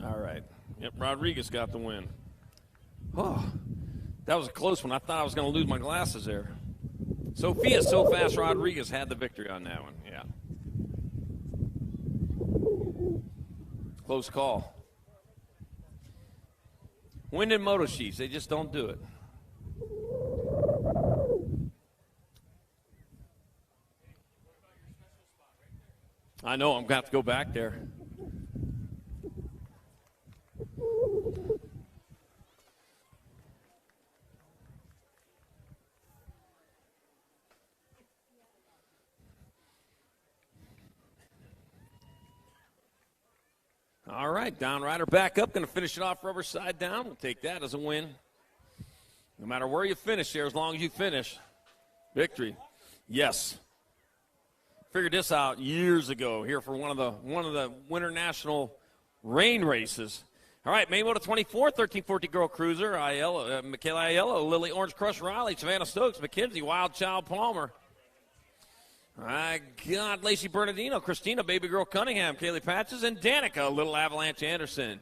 All right. Yep, Rodriguez got the win. Oh, that was a close one. I thought I was going to lose my glasses there. Sophia So Fast Rodriguez had the victory on that one. Yeah. Close call. Wind and moto sheets, they just don't do it. I know, I'm going to have to go back there. All right, down rider back up, going to finish it off rubber side down. We'll take that as a win. No matter where you finish there, as long as you finish, victory. Yes. Figured this out years ago here for one of the Winter National rain races. All right, May Moto 24, 1340 Girl Cruiser, Michaela Aiello, Lily Orange Crush Riley, Savannah Stokes, McKenzie, Wild Child Palmer. I got Lacey Bernardino, Christina, Baby Girl Cunningham, Kaylee Patches, and Danica, Little Avalanche Anderson.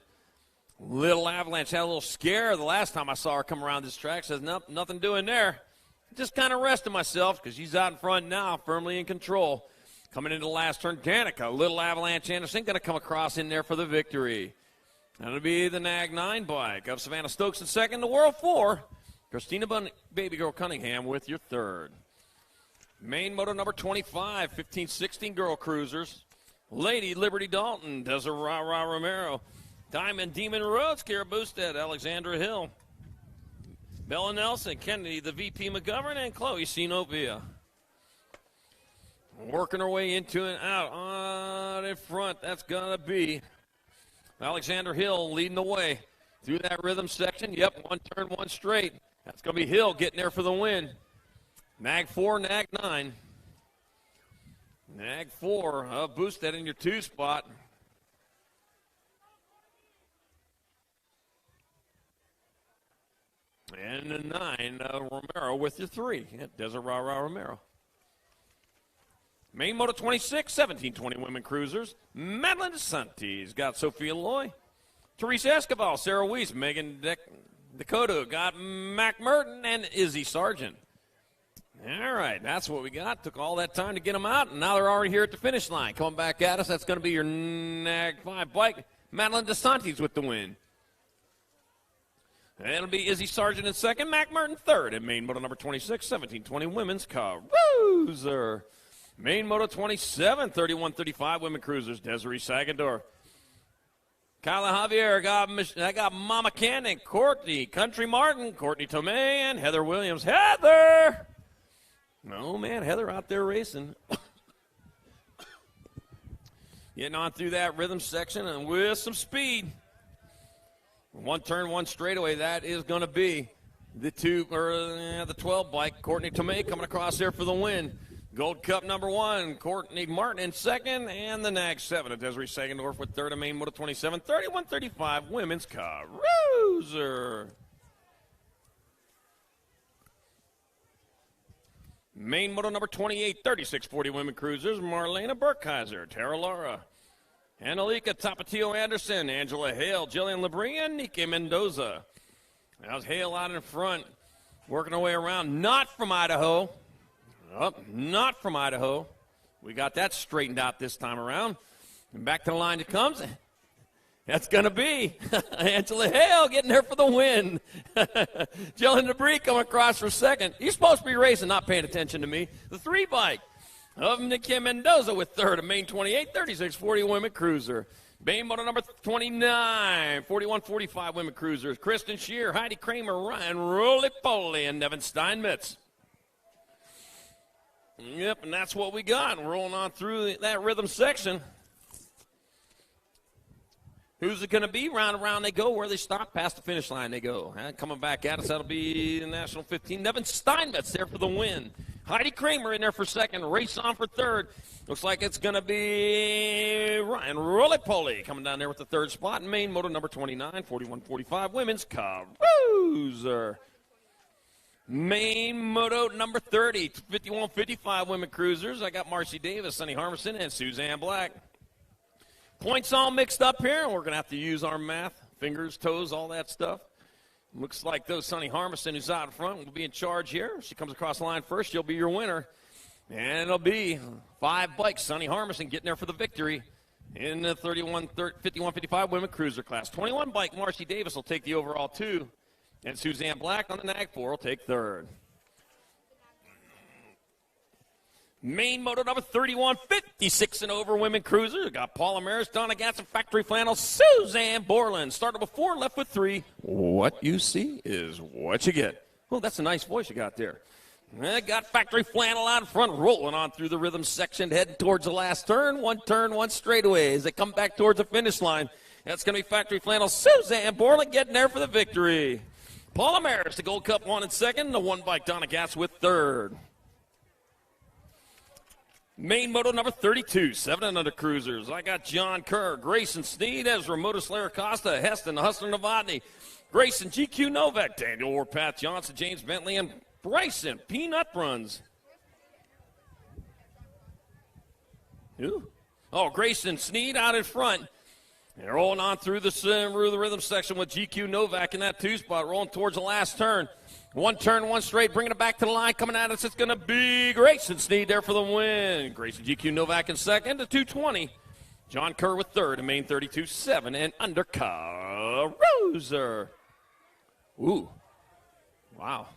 Little Avalanche had a little scare the last time I saw her come around this track. Says, nope, nothing doing there. Just kind of resting myself because she's out in front now, firmly in control. Coming into the last turn, Danica, Little Avalanche Anderson, going to come across in there for the victory. That'll be the Nag 9 bike of Savannah Stokes in second, the World 4. Christina Baby Girl Cunningham with your third. Main Moto number 25, 15-16 Girl Cruisers. Lady Liberty Dalton, Desiree Romero. Diamond Demon Rhodes, Kara Boosted, Alexandra Hill. Bella Nelson, Kennedy, the VP McGovern, and Chloe Sinopia. Working her way into and out. On in front, that's going to be Alexander Hill leading the way through that rhythm section. Yep, one turn, one straight. That's going to be Hill getting there for the win. Nag 4, Nag 9. Nag 4, Boosted in your 2 spot. And the 9, Romero with your 3. Yeah, Desiree Romero. Main Moto 26, 1720 Women Cruisers. Madeline DeSantis got Sophia Loy. Teresa Escobar, Sarah Weiss, Megan Dakota got Mac Merton and Izzy Sargent. All right, that's what we got. Took all that time to get them out, and now they're already here at the finish line. Coming back at us, that's going to be your Nag 5 bike. Madeline DeSantis with the win. And it'll be Izzy Sargent in second, Mac Merton third, and Main Moto number 26, 1720 Women's Cruiser. Main Moto 27, 3135 Women Cruisers, Desiree Sagador. Kyla Javier, I got Mama Cannon, Courtney, Country Martin, Courtney Tomei, and Heather Williams. Heather! Oh, man, Heather out there racing. Getting on through that rhythm section and with some speed. One turn, one straightaway. That is going to be the 12 bike. Courtney Tomei coming across there for the win. Gold Cup number 1, Courtney Martin in second, and the Nag 7 of Desiree Sagendorf with third of Main Moto 27, 3135 Women's Cruiser. Main Moto number 28, 3640 Women Cruisers, Marlena Burkheiser, Tara Lara, Annalika Tapatio Anderson, Angela Hale, Jillian Labrie, and Nike Mendoza. How's Hale out in front, working her way around, not from Idaho. Not from Idaho. We got that straightened out this time around. And back to the line it comes. That's going to be Angela Hale getting there for the win. Jillian Labrie coming across for second. He's supposed to be racing, not paying attention to me. The 3 bike of Niki Mendoza with third of Main 28, 3640 Women Cruiser. Main Moto number 29, 4145 Women Cruisers. Kristen Shear, Heidi Kramer, Ryan Roly-Poly, and Nevin Steinmetz. Yep, and that's what we got. Rolling on through that rhythm section. Who's it going to be? Round and round they go. Where they stop, past the finish line they go. Coming back at us, that'll be the National 15. Nevin Steinmetz there for the win. Heidi Kramer in there for second. Race on for third. Looks like it's going to be Ryan Roly-Poly coming down there with the third spot. And main moto number 29, 41-45 women's cruiser. Main moto number 30, 51-55 women cruisers. I got Marcy Davis, Sonny Harmison, and Suzanne Black. Points all mixed up here. We're going to have to use our math, fingers, toes, all that stuff. Looks like though Sonny Harmison, who's out in front, will be in charge here. If she comes across the line first, she'll be your winner. And it'll be 5 bikes. Sonny Harmison getting there for the victory in the 51-55 women cruiser class. 21 bike Marcy Davis will take the overall 2. And Suzanne Black on the NAG 4 will take third. Main moto number 31, 56 and over women cruiser. We got Paula Maris, Donna Gatson, Factory Flannel, Suzanne Borland. Started with 4, left with 3. What you see is what you get. Well, that's a nice voice you got there. I got Factory Flannel out in front, rolling on through the rhythm section, heading towards the last turn. One straightaway as they come back towards the finish line. That's going to be Factory Flannel, Suzanne Borland getting there for the victory. Paula Maris, the Gold Cup, 1 in second. The 1 bike Donna Gatz with third. Main moto number 32, 7 and under cruisers. I got John Kerr, Grayson Sneed, Ezra Motoslayer Costa, Heston, Hustler Novotny, Grayson GQ Novak, Daniel Warpath Johnson, James Bentley, and Bryson Peanut Runs. Who? Oh, Grayson Sneed out in front. They're rolling on through the rhythm section with GQ Novak in that 2 spot, rolling towards the last turn. 1 turn, 1 straight, bringing it back to the line. Coming at us, it's going to be Grayson Sneed there for the win. Grayson GQ Novak in second to 220. John Kerr with third, and main 32, 7 and under cruiser. Ooh, wow.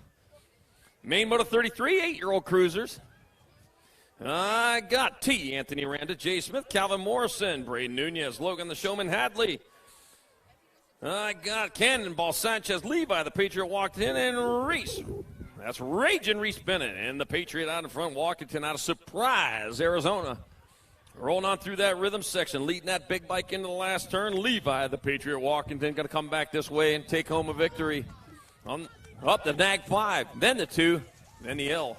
Main moto 33, 8-year-old cruisers. I got T. Anthony Randa, Jay Smith, Calvin Morrison, Braden Nunez, Logan the Showman Hadley. I got Cannonball Sanchez, Levi, the Patriot walked in, and Reese. That's Raging Reese Bennett, and the Patriot out in front, Walkington out of Surprise, Arizona. Rolling on through that rhythm section, leading that big bike into the last turn. Levi, the Patriot Walkington, going to come back this way and take home a victory. Up the NAG 5, then the 2, then the L.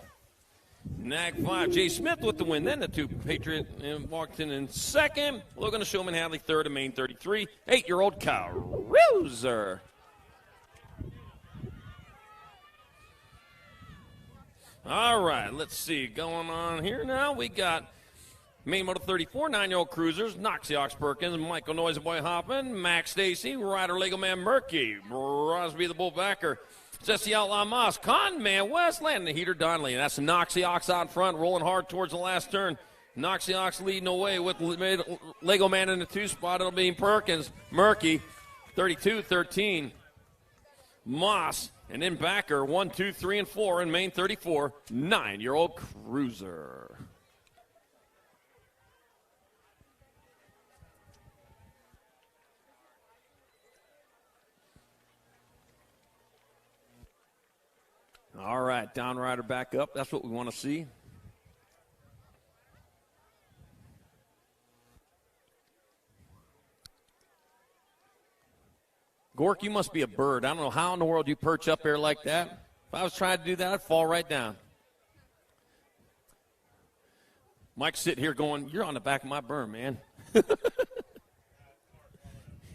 NAG 5, Jay Smith with the win. Then the 2 Patriot and Walkington in second. Logan the Showman Hadley third, and main 33. 8-year-old cruiser. All right, let's see. Going on here now, we got main moto 34, 9-year-old cruisers. Noxie Ox Perkins, Michael Noisy Boy Hoffman, Max Stacy, Ryder Lego Man Murky, Rosby the Bullbacker, Jesse Outlaw Moss, Con Man Westland, the Heater Donnelly. And that's Noxie Ox out front, rolling hard towards the last turn. Noxie Ox leading away with Lego Man in the 2 spot. It'll be Perkins, Murky, 32-13. Moss, and then Backer, 1, 2, 3, and 4, and main 34, 9-year-old cruiser. All right, downrider back up. That's what we want to see. Gork, you must be a bird. I don't know how in the world you perch up there like that. If I was trying to do that, I'd fall right down. Mike's sitting here going, you're on the back of my berm, man.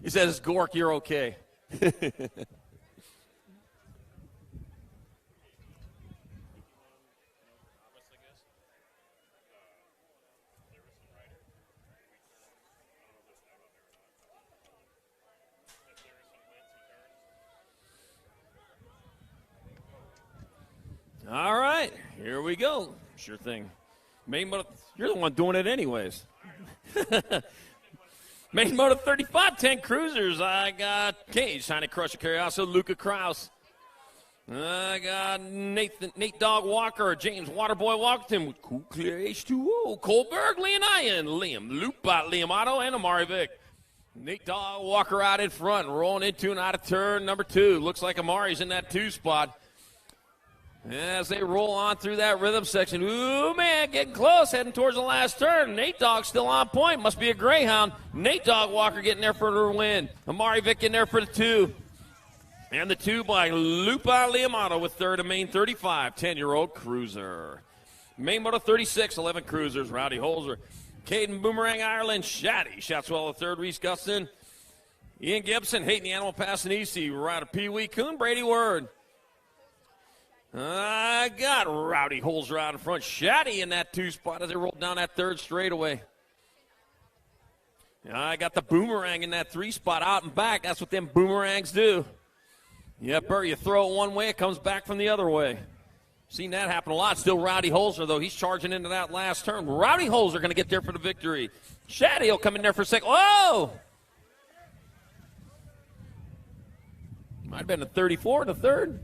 He says, Gork, you're okay. All right, here we go. Sure thing. Main moto, you're the one doing it anyways. Main moto 35, 10 cruisers. I got Cage, Tiny Crusher Carrioso, Luca Kraus. I got Nate Dog Walker, James Waterboy Walkerton with Cool Clear H2O, Colberg, Leonian, Liam Lupa, Liam Otto, and Amari Vick. Nate Dog Walker out in front, rolling into and out of turn number 2. Looks like Amari's in that 2 spot. As they roll on through that rhythm section. Ooh, man, getting close, heading towards the last turn. Nate Dogg still on point. Must be a Greyhound. Nate Dog Walker getting there for the win. Amari Vick in there for the 2. And the 2 by Lupa Liamato with third and main 35, 10-year-old cruiser. Main Moto 36, 11 cruisers. Rowdy Holzer, Caden Boomerang Ireland, Shaddy, Shoutswell the third, Reese Gustin, Ian Gibson, Hayden the Animal Passanisi, Ryder Pee Wee Coon, Brady Word. I got Rowdy Holzer out in front. Shaddy in that 2 spot as they roll down that third straightaway. I got the Boomerang in that 3 spot out and back. That's what them Boomerangs do. Yeah, Bert, you throw it one way, it comes back from the other way. Seen that happen a lot. Still Rowdy Holzer, though. He's charging into that last turn. Rowdy Holzer going to get there for the victory. Shaddy will come in there for a second. Whoa! Might have been a 34 in the third.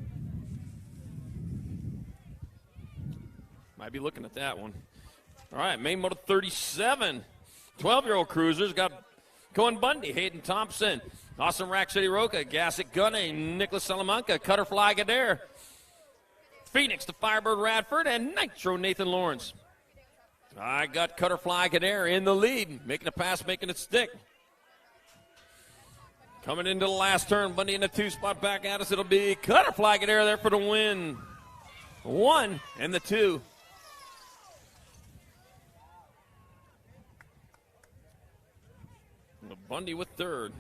Might be looking at that one. All right, main moto 37. 12-year-old cruisers got Cohen Bundy, Hayden Thompson, Awesome Rack City Roca, Gassick Gunning, Nicholas Salamanca, Cutterfly Gadare, Phoenix, the Firebird Radford, and Nitro Nathan Lawrence. I got Cutterfly Gadare in the lead, making a pass, making it stick. Coming into the last turn, Bundy in the 2 spot back at us. It'll be Cutterfly Gadare there for the win. 1 and the 2. And Bundy with third.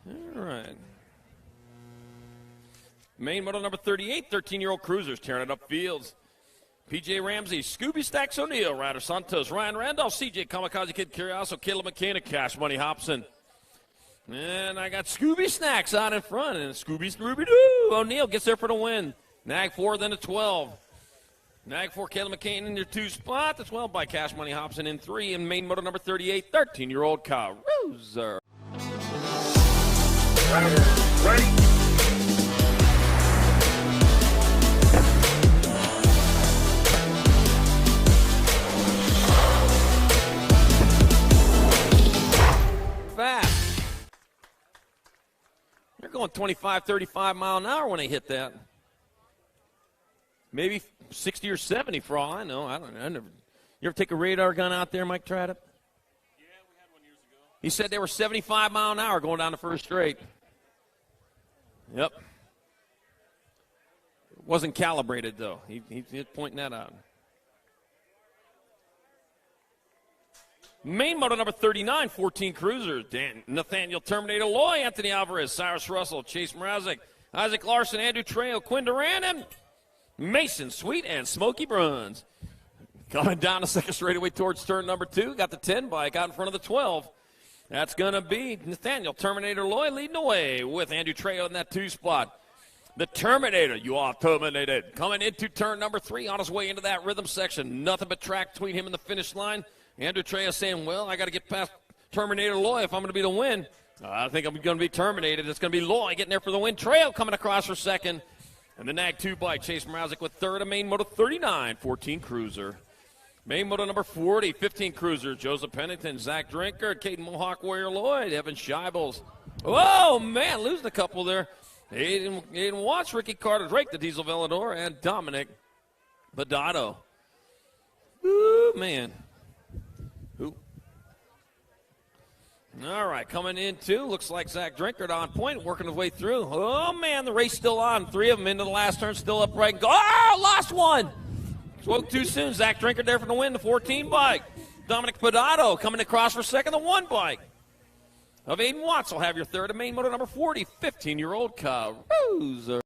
All right. Main moto number 38, 13-year-old cruisers tearing it up fields. PJ Ramsey, Scooby Stacks O'Neill, Ryder Santos, Ryan Randolph, CJ Kamikaze Kid Curioso, Caleb McCann, Cash Money Hobson. And I got Scooby Snacks out in front, and Scooby-Doo. O'Neill gets there for the win. Nag 4, then a 12. Nag 4, Caleb McCain in your 2 spot. The 12 by Cash Money Hobson in 3. And main moto number 38, 13-year-old Kyle Roser. Ready? Fast. They're going 25, 35 mile an hour when they hit that. Maybe 60 or 70 for all I know. I never. You ever take a radar gun out there, Mike Tradip? Yeah, we had one years ago. He said they were 75 mile an hour going down the first straight. Yep. Wasn't calibrated, though. He's pointing that out. Main moto number 39, 14 cruisers. Nathaniel Terminator Loy, Anthony Alvarez, Cyrus Russell, Chase Mrazek, Isaac Larson, Andrew Trejo, Quinn Duran, and Mason Sweet and Smokey Bruns. Coming down the second straightaway towards turn number 2. Got the 10 bike out in front of the 12. That's going to be Nathaniel Terminator Loy leading the way with Andrew Trejo in that 2 spot. The Terminator, you are terminated. Coming into turn number 3 on his way into that rhythm section. Nothing but track between him and the finish line. Andrew Trejo saying, well, I got to get past Terminator Loy if I'm going to be the win. I think I'm going to be terminated. It's going to be Loy getting there for the win. Trejo coming across for second. And the Nag 2 bike, Chase Mrazek with third. A main moto 39, 14 cruiser. Main moto number 40, 15 cruiser. Joseph Pennington, Zach Drinker, Caden Mohawk Warrior Lloyd, Evan Scheibels. Oh, man, losing a couple there. Aiden Watts, Ricky Carter, Drake, the Diesel Velador, and Dominic Badato. Ooh, man. Ooh. All right, coming in two. Looks like Zach Drinkard on point, working his way through. Oh, man, the race still on. 3 of them into the last turn, still upright. Oh, lost one. Spoke too soon. Zach Drinkard there for the win, the 14 bike. Dominic Padato coming across for second, the 1 bike. Of Aiden Watts will have your third. A main motor number 40, 15-year-old Caruso.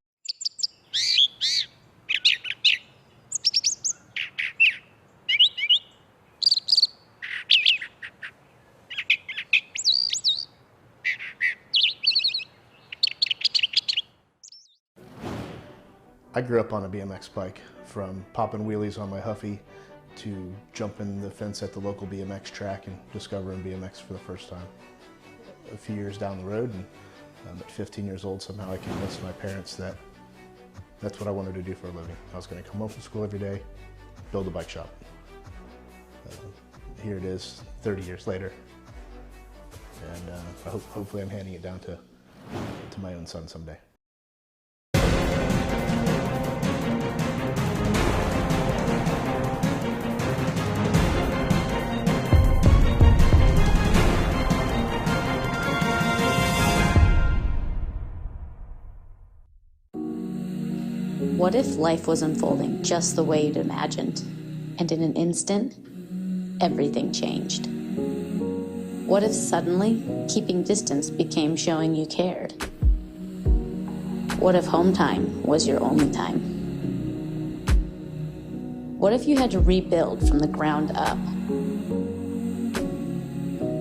I grew up on a BMX bike, from popping wheelies on my Huffy to jumping the fence at the local BMX track and discovering BMX for the first time. A few years down the road, and at 15 years old, somehow I convinced my parents that that's what I wanted to do for a living. I was going to come home from school every day, build a bike shop. Here it is, 30 years later, and hopefully I'm handing it down to my own son someday. What if life was unfolding just the way you'd imagined, and in an instant, everything changed? What if suddenly keeping distance became showing you cared? What if home time was your only time? What if you had to rebuild from the ground up?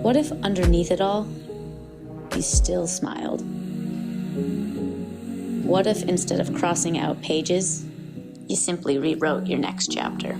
What if underneath it all, you still smiled? What if instead of crossing out pages, you simply rewrote your next chapter?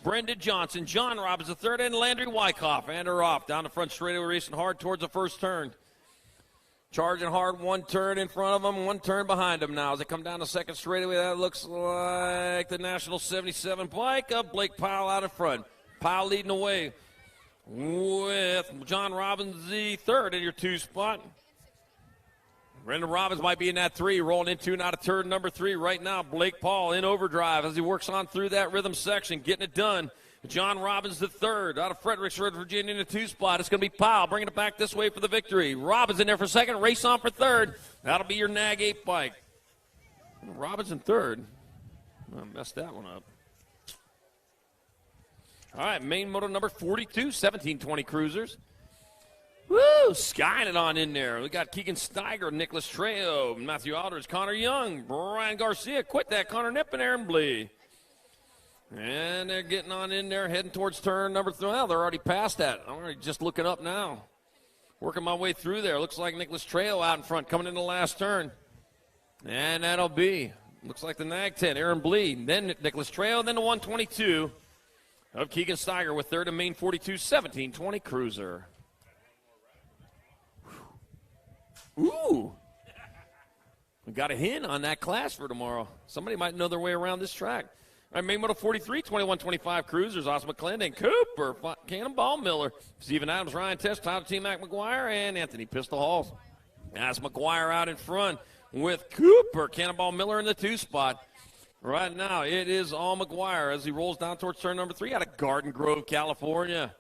Brendan Johnson, John Robbins, the third, and Landry Wyckoff. And are off down the front straightaway, racing hard towards the first turn. Charging hard, one turn in front of them, one turn behind them now. As they come down the second straightaway, that looks like the National 77 bike of Blake Powell out in front. Powell leading the way with John Robbins, the third in your two spot. Brendan Robbins might be in that three, rolling into and out of turn number 3 right now. Blake Paul in overdrive as he works on through that rhythm section, getting it done. John Robbins the third out of Fredericksburg, Virginia in the 2 spot. It's going to be Powell bringing it back this way for the victory. Robbins in there for second, race on for third. That'll be your Nag 8 bike. Robbins in third. I messed that one up. All right, main moto number 42, 1720 Cruisers. Woo! Skying it on in there. We got Keegan Steiger, Nicholas Trejo, Matthew Aldridge, Connor Young, Brian Garcia. Quit that, Connor Nipp and Aaron Blee. And they're getting on in there, heading towards turn number 3. Well, they're already past that. I'm already just looking up now. Working my way through there. Looks like Nicholas Trejo out in front, coming in the last turn. And that'll be, looks like the Nag 10, Aaron Blee. Then Nicholas Trejo, then the 122 of Keegan Steiger with third and main 42, 1720 Cruiser. Ooh. We got a hint on that class for tomorrow. Somebody might know their way around this track. All right, main moto 43, 2125 Cruisers. Austin McClendon, Cooper, Cannonball Miller, Steven Adams, Ryan Test, Tyler T-Mac McGuire, and Anthony Pistol Halls. That's McGuire out in front with Cooper, Cannonball Miller in the 2 spot. Right now, it is all McGuire as he rolls down towards turn number 3 out of Garden Grove, California.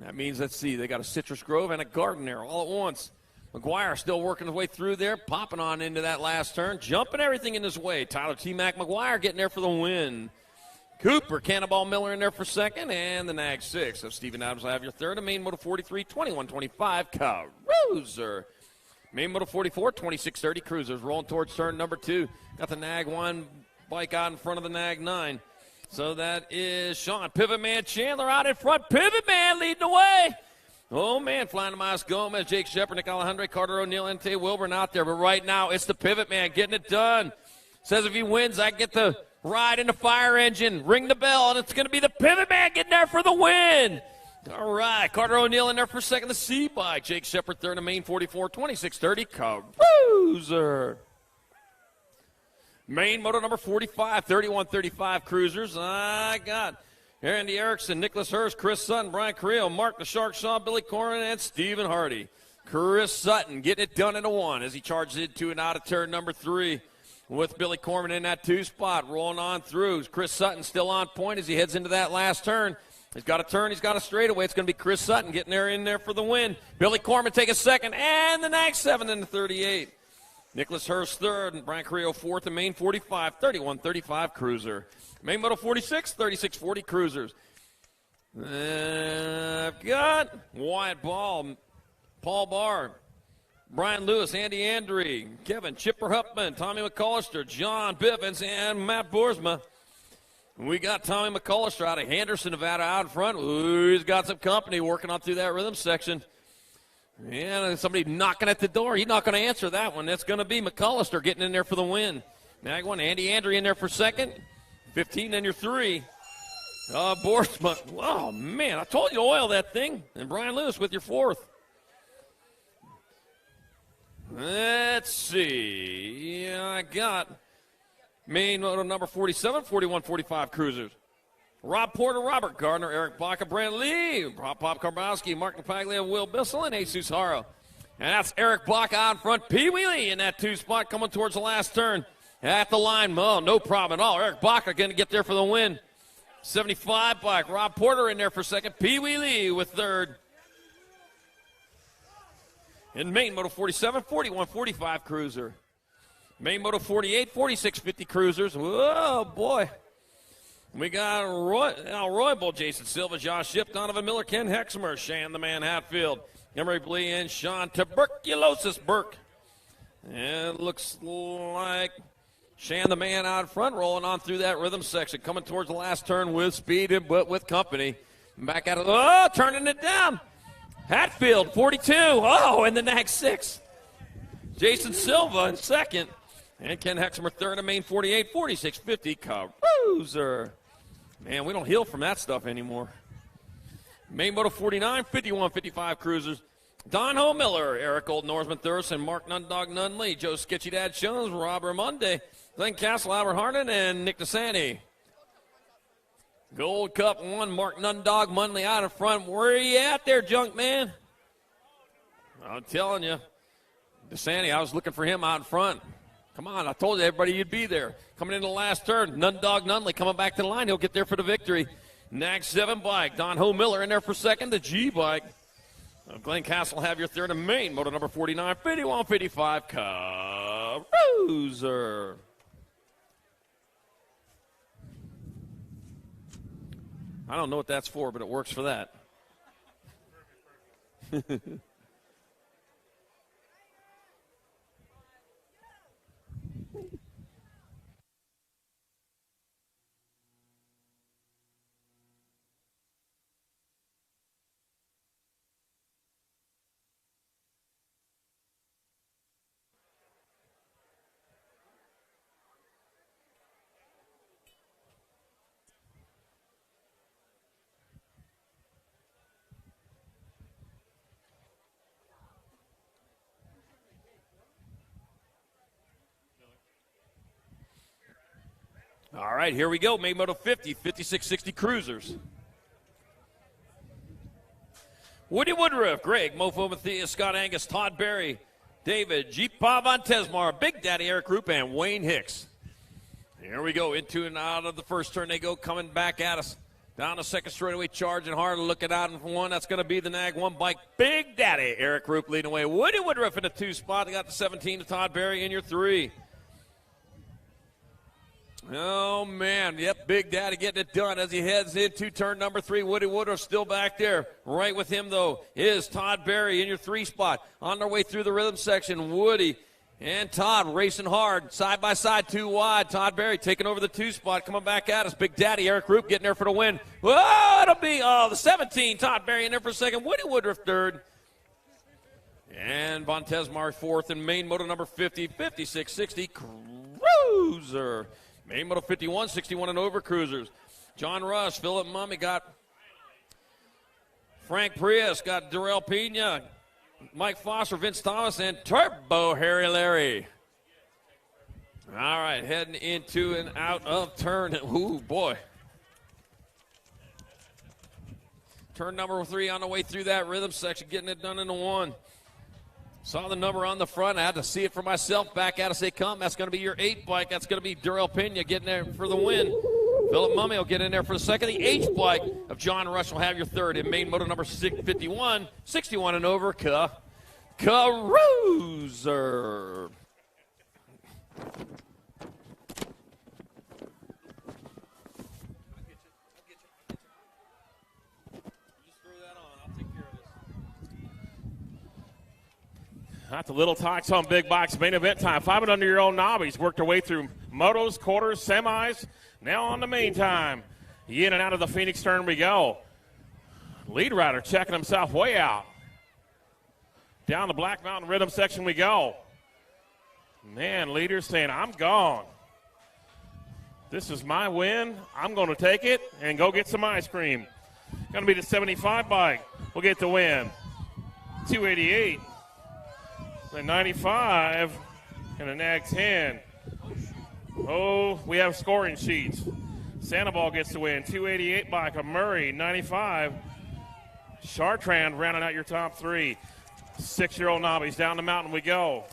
That means, let's see, they got a Citrus Grove and a garden there all at once. McGuire still working his way through there, popping on into that last turn, jumping everything in his way. Tyler T-Mac McGuire getting there for the win. Cooper, Cannonball Miller in there for second, and the Nag 6 of Steven Adams will have your third. And main moto 43, 2125 Cruiser. Main moto 44, 2630 Cruisers rolling towards turn number 2. Got the Nag 1 bike out in front of the Nag 9. So that is Sean Pivot Man Chandler out in front. Pivot Man leading the way. Oh, man, Flying Tomas Gomez, Jake Shepard, Nick Alejandre, Carter O'Neill, and Tay Wilburn out there. But right now, it's the Pivot Man getting it done. Says if he wins, I get the ride in the fire engine. Ring the bell, and it's going to be the Pivot Man getting there for the win. All right, Carter O'Neill in there for second, the C-Bike. Jake Shepard third, the main 44, 2630 Cruiser. Main moto number 45, 3135 Cruisers. I got Andy Erickson, Nicholas Hurst, Chris Sutton, Brian Carrillo, Mark the Shark Shaw, Billy Corrin, and Stephen Hardy. Chris Sutton getting it done in a 1 as he charges into and out of turn number 3 with Billy Corrin in that 2 spot, rolling on through. Chris Sutton still on point as he heads into that last turn. He's got a turn, he's got a straightaway. It's going to be Chris Sutton getting there in there for the win. Billy Corrin take a second, and the Nag 7 in the 38. Nicholas Hurst third, and Brian Carrillo fourth, and main 45, 3135 Cruiser. Main moto 46, 3640 Cruisers. I've got Wyatt Ball, Paul Barr, Brian Lewis, Andy Andre, Kevin Chipper Huffman, Tommy McCullister, John Bivens, and Matt Boersma. We got Tommy McCullister out of Henderson, Nevada out in front. Ooh, he's got some company working on through that rhythm section. And somebody knocking at the door. He's not going to answer that one. That's going to be McCullister getting in there for the win. Nag 1, Andy Andre in there for second. 15 in your 3. Boersma. Oh, man, I told you to oil that thing. And Brian Lewis with your 4th. let's see. Yeah, I got main moto number 47, 41, 45 cruisers. Rob Porter, Robert Gardner, Eric Baca, Brent Lee, Pop Karbowski, Mark Napaglia, Will Bissell, and Jesus Haro. And that's Eric Baca out in front. Pee Wee Lee in that 2 spot coming towards the last turn. At the line, oh, no problem at all. Eric Baca going to get there for the win. 75 bike. Rob Porter in there for second. Pee Wee Lee with third. In main moto 47, 41, 45 cruiser. Main moto 48, 46, 50 cruisers. Whoa, boy. We got Roy Bull, Jason Silva, Josh Ship, Donovan Miller, Ken Hexmer, Shan the Man Hatfield, Emery Blee, and Sean Tuberculosis Burke. And it looks like Shan the Man out front, rolling on through that rhythm section, coming towards the last turn with speed but with company. Back out of turning it down. Hatfield, 42. Oh, and the Nag 6. Jason Silva in second. And Ken Hexmer third in main 48, 46, 50. Cruiser. Man, we don't heal from that stuff anymore. Main moto 49, 51, 55 cruisers. Don Ho Miller, Eric Old Norseman Thurston, Mark Nundog Nunley, Joe Sketchy Dad Jones, Robert Monday, Glenn Castle, Albert Harden, and Nick DeSanti. Gold Cup 1, Mark Nundog Munley out in front. Where are you at there, junk man? I'm telling you. DeSanti, I was looking for him out in front. Come on, I told everybody you'd be there. Coming into the last turn, Nundog Nunley coming back to the line. He'll get there for the victory. Nag 7 bike, Don Ho Miller in there for second. The G bike. Glenn Castle have your third in main. Moto number 49, 51, 55, Cruiser. I don't know what that's for, but it works for that. All right, here we go. Main Moto 50, 56, 60 cruisers. Woody Woodruff, Greg, Mofo Matthias, Scott Angus, Todd Berry, David, Jeepa Von Tesmar, Big Daddy Eric Roop, and Wayne Hicks. Here we go. Into and out of the first turn they go, coming back at us. Down the second straightaway, charging hard, looking out in one. That's going to be the Nag 1 bike. Big Daddy Eric Roop leading away. Woody Woodruff in the 2 spot. They got the 17 to Todd Berry in your 3. Oh, man. Yep, Big Daddy getting it done as he heads into turn number 3. Woody Woodruff still back there. Right with him, though, is Todd Berry in your 3 spot. On their way through the rhythm section, Woody and Todd racing hard. Side by side, 2 wide. Todd Berry taking over the 2 spot. Coming back at us. Big Daddy Eric Roop getting there for the win. Whoa, it'll be the 17. Todd Berry in there for second. Woody Woodruff third. And Von Tesmar fourth in main moto number 50, 56, 60 Cruiser. Main Moto 51, 61 and over cruisers. John Rush, Philip Mummy got Frank Prius, got Darrell Pena, Mike Foster, Vince Thomas, and Turbo Harry Larry. All right, heading into and out of turn. Ooh, boy. Turn number 3 on the way through that rhythm section, getting it done in the 1. Saw the number on the front. I had to see it for myself. Back at us they come. That's going to be your 8 bike. That's going to be Darrell Pena getting there for the win. Philip Mummy will get in there for the second. The H bike of John Rush will have your third in main moto number 51, 61 and over. Cruiser. Not the little talks on big box main event time. 500-year-old Novice worked their way through motos, quarters, semis. Now on the main time. In and out of the Phoenix turn we go. Lead rider checking himself way out. Down the Black Mountain rhythm section we go. Man, leader saying, I'm gone. This is my win. I'm going to take it and go get some ice cream. Going to be the 75 bike. We'll get the win. 288. The 95 and a nag 10. Oh, we have scoring sheets. Sandoval gets the win. 288 by Murray, 95. Chartrand rounding out your top three. 6-year-old Novice. Down the mountain we go.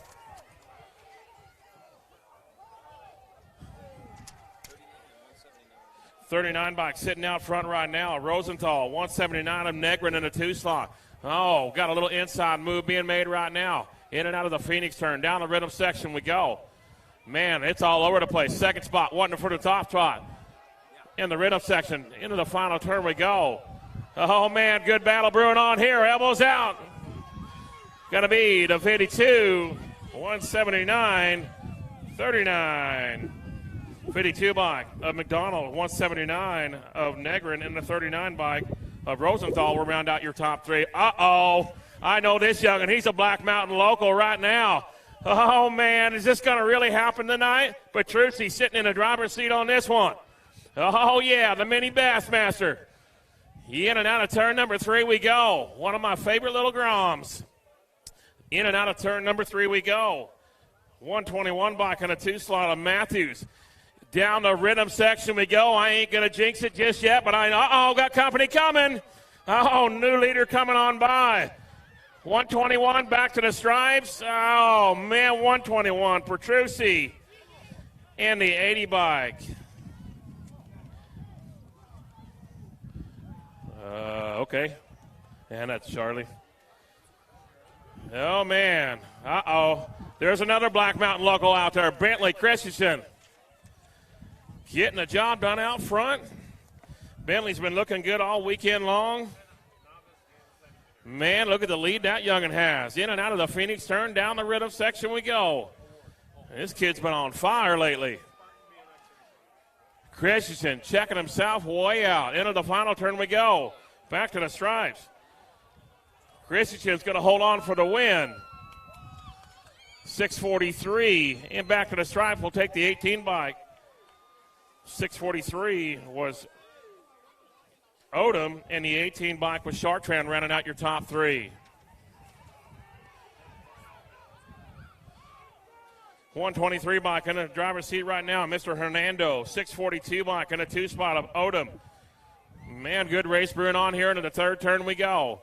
$39 bike sitting out front right now. Rosenthal, 179 of Negrin in a 2-slot. Oh, got a little inside move being made right now. In and out of the Phoenix turn. Down the rhythm section we go. Man, it's all over the place. Second spot, wanting for the top trot. In the rhythm section, into the final turn we go. Oh, man, good battle brewing on here. Elbows out. Going to be the 52, 179, 39. 52 bike of McDonald, 179 of Negrin, and the 39 bike of Rosenthal will round out your top three. Uh-oh. I know this young'un. He's a Black Mountain local right now. Oh, man, is this going to really happen tonight? Petrucci sitting in the driver's seat on this one. Oh, yeah, the mini Bassmaster. In and out of turn number 3 we go. One of my favorite little Groms. In and out of turn number 3 we go. 121 bike on a 2-slot of Matthews. Down the rhythm section we go. I ain't going to jinx it just yet, but got company coming. Oh, new leader coming on by. 121 back to the stripes. Oh, man, 121. Petrucci and the 80 bike. Okay. And that's Charlie. Oh, man. Uh-oh. There's another Black Mountain local out there. Bentley Christensen. Getting the job done out front. Bentley's been looking good all weekend long. Man, look at the lead that young'un has. In and out of the Phoenix turn, down the rhythm section we go. This kid's been on fire lately. Christensen checking himself way out. Into the final turn we go. Back to the stripes. Christensen's going to hold on for the win. 643. And back to the stripe will take the 18 bike. 643 was Odom, and the 18 bike was Chartrand rounding out your top three. 123 bike in the driver's seat right now, Mr. Hernando. 642 bike in a 2-spot of Odom. Man, good race brewing on here into the third turn we go.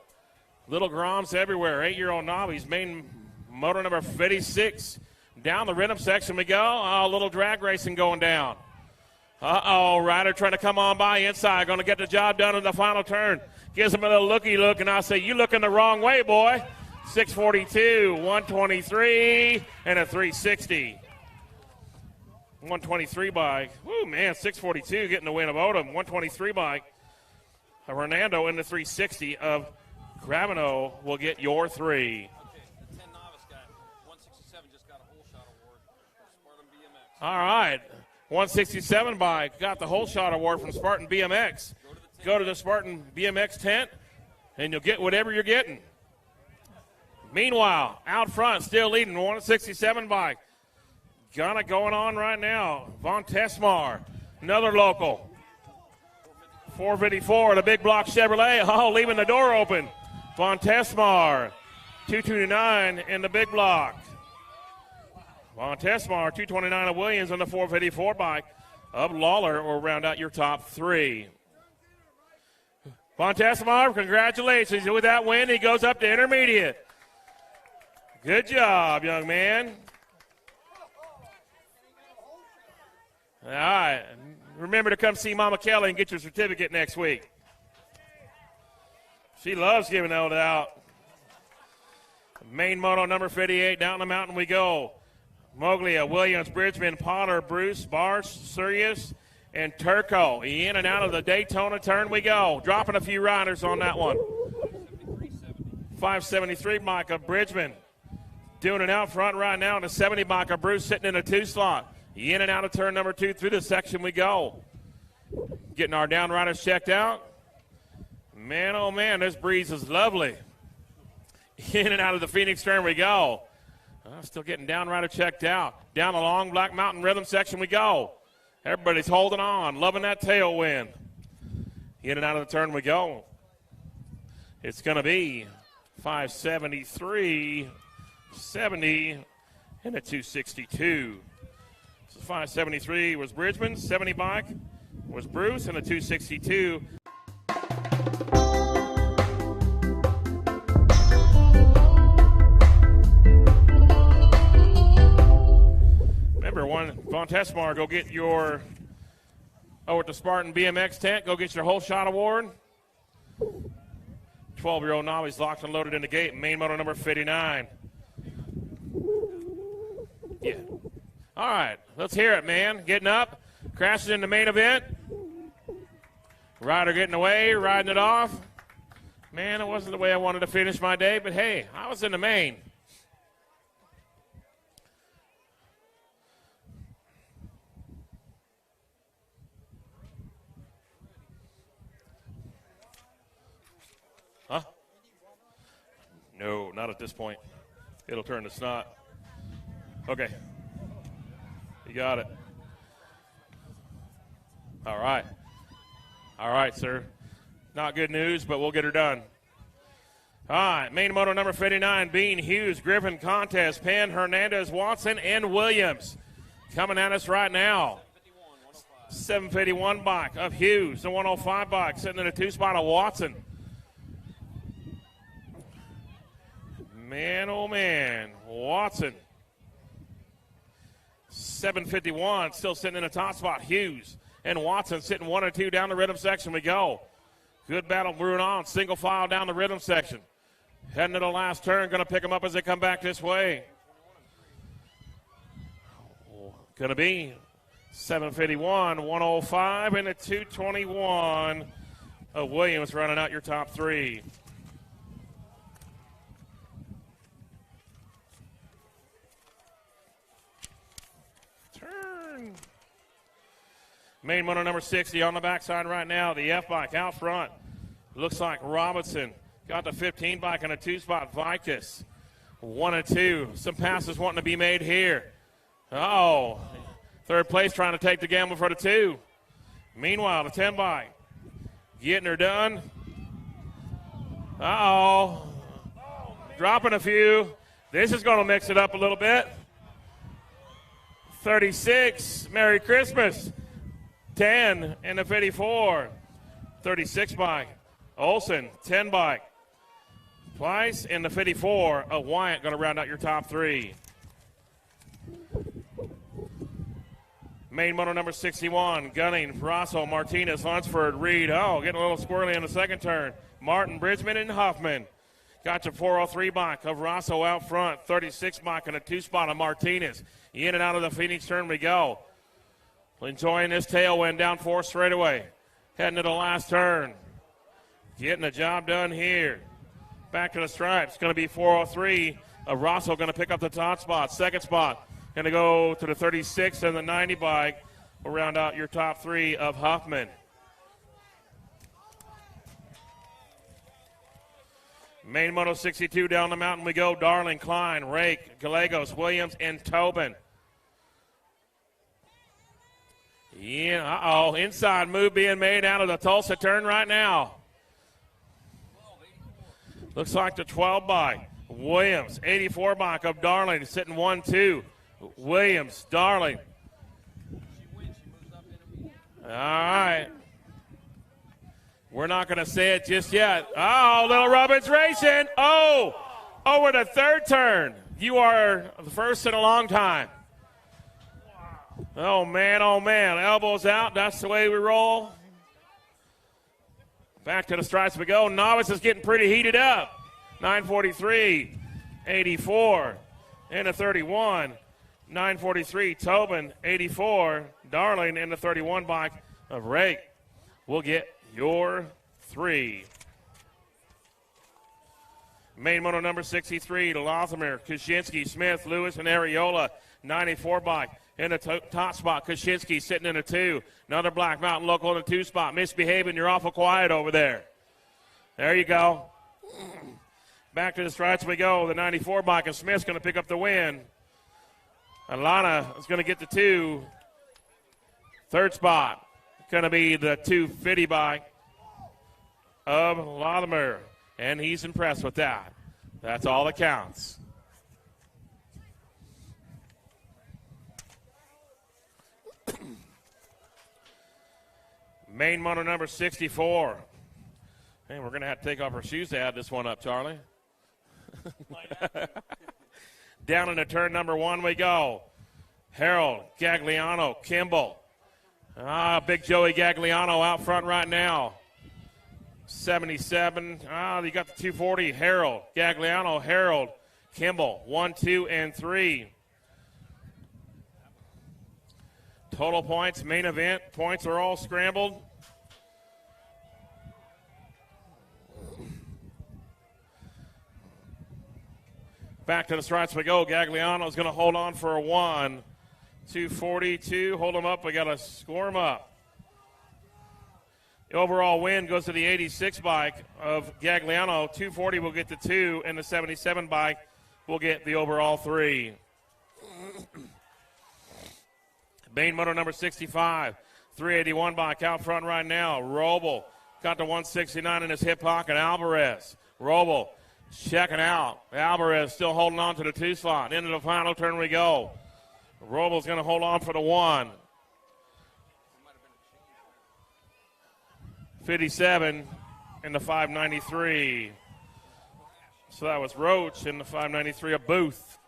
Little Groms everywhere. 8-year-old Novice, main motor number 56. Down the rhythm section we go. Oh, little drag racing going down. Uh-oh, Ryder trying to come on by inside. Going to get the job done in the final turn. Gives him a little looky look, and I say, you looking the wrong way, boy. 642, 123, and a 360. 123 bike. Woo, man, 642 getting the win of Odom. 123 bike. Hernando in the 360 of Gravino will get your 3. Okay, the 10 novice guy, 167 just got a whole shot award from Spartan BMX. All right. 167 bike got the whole shot award from Spartan BMX. Go to the Spartan BMX tent, and you'll get whatever you're getting. Meanwhile, out front, still leading, 167 bike. Got it going on right now. Von Tesmar, another local. 454, the big block Chevrolet. Oh, leaving the door open. Von Tesmar, 229 in the big block. Von Tesmar, 229 of Williams on the 454 bike of Lawler will round out your top 3. Von Tesmar, congratulations. With that win, he goes up to intermediate. Good job, young man. All right. Remember to come see Mama Kelly and get your certificate next week. She loves giving those out. Main moto number 58, down the mountain we go. Moglia, Williams, Bridgman, Potter, Bruce, Barsh, Sirius, and Turco. In and out of the Daytona turn we go. Dropping a few riders on that one. 573 bike of Bridgman. Doing it out front right now in the 70 bike of Bruce sitting in a 2-slot. In and out of turn number 2 through the section we go. Getting our down riders checked out. Man, oh man, this breeze is lovely. In and out of the Phoenix turn we go. Still getting down rider checked out. Down the long Black Mountain rhythm section we go. Everybody's holding on, loving that tailwind. In and out of the turn we go. It's going to be 573 70 and a 262. So 573 was Bridgman, 70 bike was Bruce, and a 262. Remember, Von Tesmar, go get your, at the Spartan BMX tent, go get your whole shot award. 12-year-old novice locked and loaded in the gate, main moto number 59. Yeah. All right, let's hear it, man. Getting up, crashing in the main event. Rider getting away, riding it off. Man, it wasn't the way I wanted to finish my day, but hey, I was in the main. Huh? No, not at this point. It'll turn to snot. Okay. You got it. All right. All right, sir. Not good news, but we'll get her done. All right, main moto number 59, Bean, Hughes, Griffin, Contest, Penn, Hernandez, Watson, and Williams. Coming at us right now. 751 bike of Hughes, the 105 bike, sitting in a 2-spot of Watson. Man, oh man, Watson. 751, still sitting in a top spot. Hughes and Watson sitting 1 and 2 down the rhythm section we go. Good battle brewing on, single file down the rhythm section. Heading to the last turn, going to pick them up as they come back this way. Going to be 751, 105, and a 221 of Williams running out your top three. Turn. Main motor number 60 on the backside right now. The F bike out front. Looks like Robinson got the 15 bike on a 2-spot. Vicus 1 and 2. Some passes wanting to be made here. Oh, third place trying to take the gamble for the 2. Meanwhile, the 10 bike getting her done. Uh-oh. Dropping a few. This is going to mix it up a little bit. 36, Merry Christmas. 10 and a 54. 36 bike. Olsen, 10 bike. Twice in the 54 of Wyatt going to round out your top three. Main motor number 61, Gunning, Rosso, Martinez, Lunsford, Reed. Oh, getting a little squirrely in the second turn. Martin, Bridgman, and Huffman. Got your 403 bike of Rosso out front. 36 bike and a 2-spot of Martinez. In and out of the Phoenix turn we go. Enjoying this tailwind down 4 straightaway. Heading to the last turn. Getting the job done here. Back to the stripes. Going to be 403 of Rosso going to pick up the top spot. Second spot going to go to the 36 and the 90 bike. We'll round out your top three of Huffman. Main moto 62 down the mountain we go. Darling, Klein, Rake, Gallegos, Williams, and Tobin. Yeah, uh-oh. Inside move being made out of the Tulsa turn right now. Looks like the 12 bike. Williams, 84 bike of Darling, sitting 1-2. Williams, Darling. All right. We're not going to say it just yet. Oh, Little Robbins racing. Oh, over the third turn. You are the first in a long time. Oh, man, oh, man. Elbows out. That's the way we roll. Back to the stripes we go. Novice is getting pretty heated up. 943, 84, and a 31. 943, Tobin, 84. Darling in the 31 bike of Rake. We'll get your three. Main moto number 63, Lothamer, Kaczynski, Smith, Lewis, and Areola. 94 bike in the top spot. Kaczynski sitting in a 2. Another Black Mountain local in the 2 spot. Misbehaving, you're awful quiet over there. There you go. Back to the stripes we go. The 94 bike, and Smith's going to pick up the win. Alana is going to get the 2. Third spot going to be the 250 bike of Lothamer, and he's impressed with that. That's all that counts. Main motor number 64. Hey, we're going to have to take off our shoes to add this one up, Charlie. Down into turn number 1 we go. Harold, Gagliano, Kimball. Big Joey Gagliano out front right now. 77. You got the 240. Harold, Gagliano, Harold, Kimball. 1, 2, and 3. Total points, main event. Points are all scrambled. Back to the stripes we go. Gagliano's going to hold on for a 1. 242. Hold him up. We got to score him up. The overall win goes to the 86 bike of Gagliano. 240 will get the 2, and the 77 bike will get the overall 3. Main motor number 65. 381 bike out front right now. Roble got the 169 in his hip pocket. Alvarez. Roble checking out. Alvarez still holding on to the 2 slot. Into the final turn we go. Roble's going to hold on for the 1. 57 in the 593. So that was Roach in the 593 of Booth.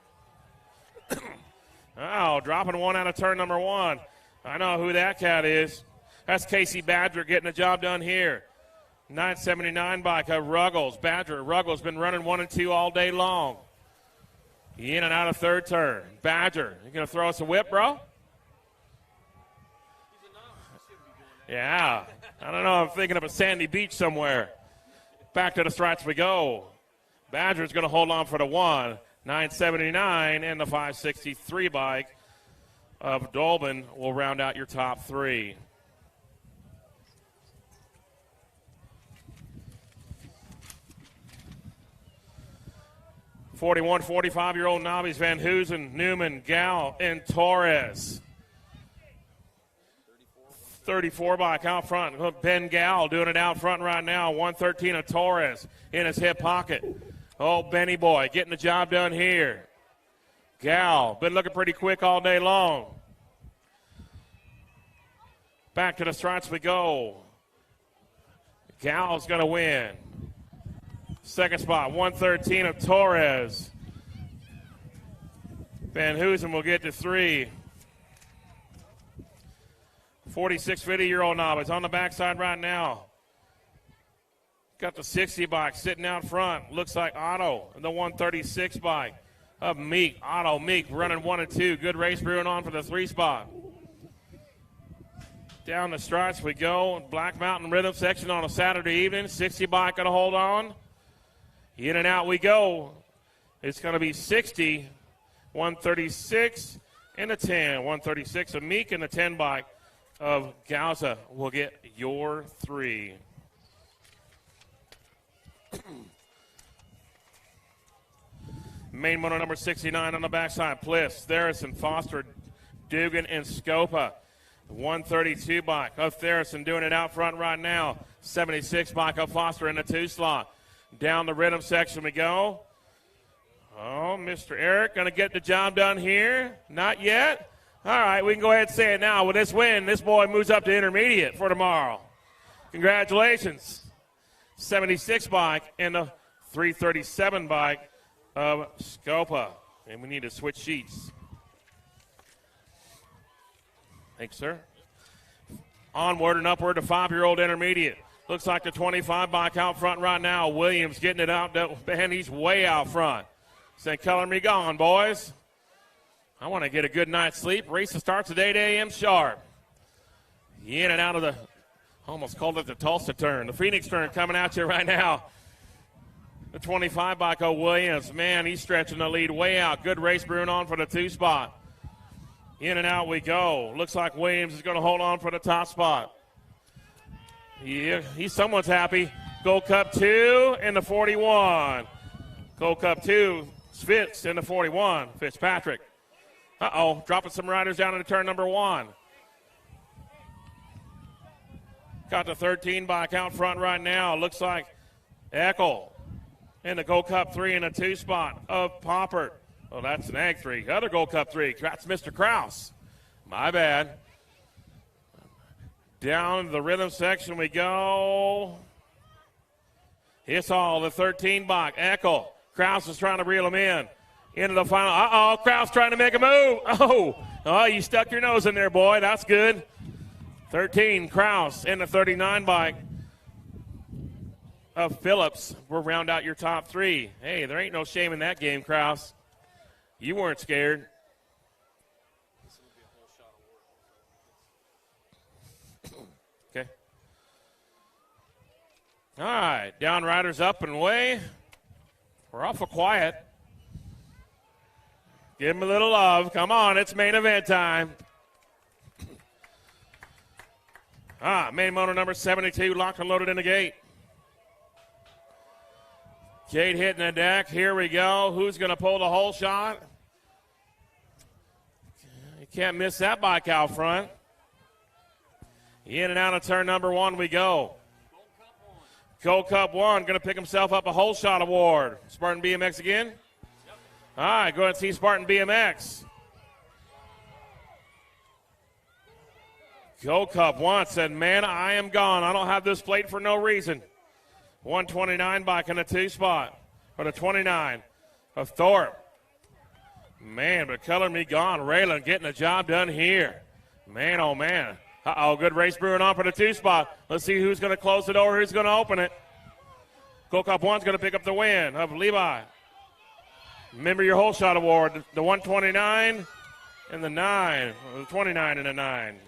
Dropping 1 out of turn number 1. I know who that cat is. That's Casey Badger getting the job done here. 979 bike of Ruggles. Ruggles been running 1 and 2 all day long. In and out of third turn. Badger, you going to throw us a whip, bro? Yeah. I don't know. I'm thinking of a sandy beach somewhere. Back to the stripes we go. Badger's going to hold on for the 1. 979 and the 563 bike of Dolbin will round out your top 3. '41, 45-year-old Novice, Van Hoosen, Newman, Gal, and Torres. 34 bike out front. Ben Gal doing it out front right now. 113 of Torres in his hip pocket. Oh, Benny boy getting the job done here. Gal, been looking pretty quick all day long. Back to the stripes we go. Gal's going to win. Second spot, 113 of Torres. Van Hoosen will get to 3. 46, 50-year-old Novice on the backside right now. Got the 60 bike sitting out front. Looks like Otto, the 136 bike of Meek. Otto, Meek running 1 and 2. Good race brewing on for the 3 spot. Down the stripes we go. Black Mountain Rhythm section on a Saturday evening. 60 bike going to hold on. In and out we go. It's going to be 60, 136, and a 10. 136 of Meek and the 10 bike of Gauza will get your 3. Main motor number 69 on the backside. Pliss, Theresen, Foster, Dugan, and Scopa. 132 bike of Theresen doing it out front right now. 76 bike of Foster in the 2 slot. Down the rhythm section we go. Oh, Mr. Eric going to get the job done here. Not yet. All right, we can go ahead and say it now. With this win, this boy moves up to intermediate for tomorrow. Congratulations. 76 bike and the 337 bike of Scopa. And we need to switch sheets. Thanks, sir. Onward and upward to 5-year-old intermediate. Looks like the 25 bike out front right now. Williams getting it out. Man, he's way out front. St. Color me gone, boys. I want to get a good night's sleep. Race starts at 8 a.m. sharp. In and out of the, almost called it the Tulsa turn. The Phoenix turn coming at you right now. The 25 bike of Williams. Man, he's stretching the lead way out. Good race brewing on for the 2 spot. In and out we go. Looks like Williams is going to hold on for the top spot. Yeah, someone's happy. Gold Cup 2 in the 41. Gold Cup 2, Fitz in the 41. Fitzpatrick. Dropping some riders down into turn number 1. Got the 13 bike out front right now. Looks like Eckel in the Gold Cup 3 in the 2 spot of Poppert. Oh, that's an Ag 3. Other Gold Cup 3. That's Mr. Kraus. My bad. Down the rhythm section we go. It's all the 13 bike. Eckel. Kraus is trying to reel him in. Into the final. Uh-oh, Kraus trying to make a move. Oh, you stuck your nose in there, boy. That's good. 13, Kraus in the 39 bike of Phillips. We'll round out your top three. Hey, there ain't no shame in that game, Kraus. You weren't scared. Okay. All right, down riders up and away. We're awful quiet. Give him a little love. Come on, it's main event time. Main motor number 72, locked and loaded in the gate. Gate hitting the deck. Here we go. Who's going to pull the whole shot? You can't miss that bike out front. In and out of turn number one we go. Gold Cup 1 going to pick himself up a whole shot award. Spartan BMX again? Yep. All right, go ahead and see Spartan BMX. Gold Cup 1 said, man, I am gone. I don't have this plate for no reason. 129 bike in the 2 spot. For the 29 of Thorpe. Man, but color me gone. Raylan getting the job done here. Man, oh, man. Good race brewing on for the 2 spot. Let's see who's going to close it over, who's going to open it. Gold Cup 1's going to pick up the win of Levi. Remember your whole shot award, the 129 and the 9. The 29 and the 9.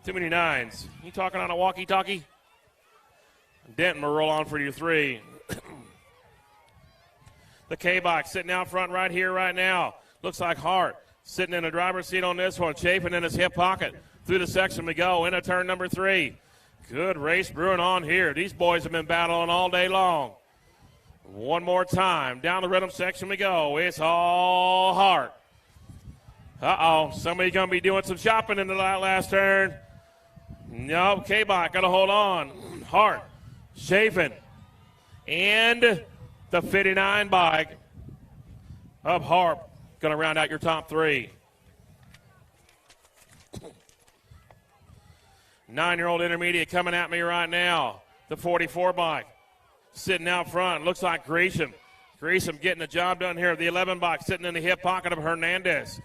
Too many 9s. You talking on a walkie-talkie? Denton will roll on for your 3. The K-Box sitting out front right here, right now. Looks like Hart sitting in the driver's seat on this one, chafing in his hip pocket. Through the section we go, into turn number 3. Good race brewing on here. These boys have been battling all day long. One more time. Down the rhythm section we go. It's all Hart. Somebody's going to be doing some shopping in the last turn. No, K-Bot got to hold on. Hart, Chafin, and the 59 bike of Harp going to round out your top 3. 9-year-old intermediate coming at me right now. The 44 bike sitting out front. Looks like Gresham. Gresham getting the job done here. The 11 bike sitting in the hip pocket of Hernandez.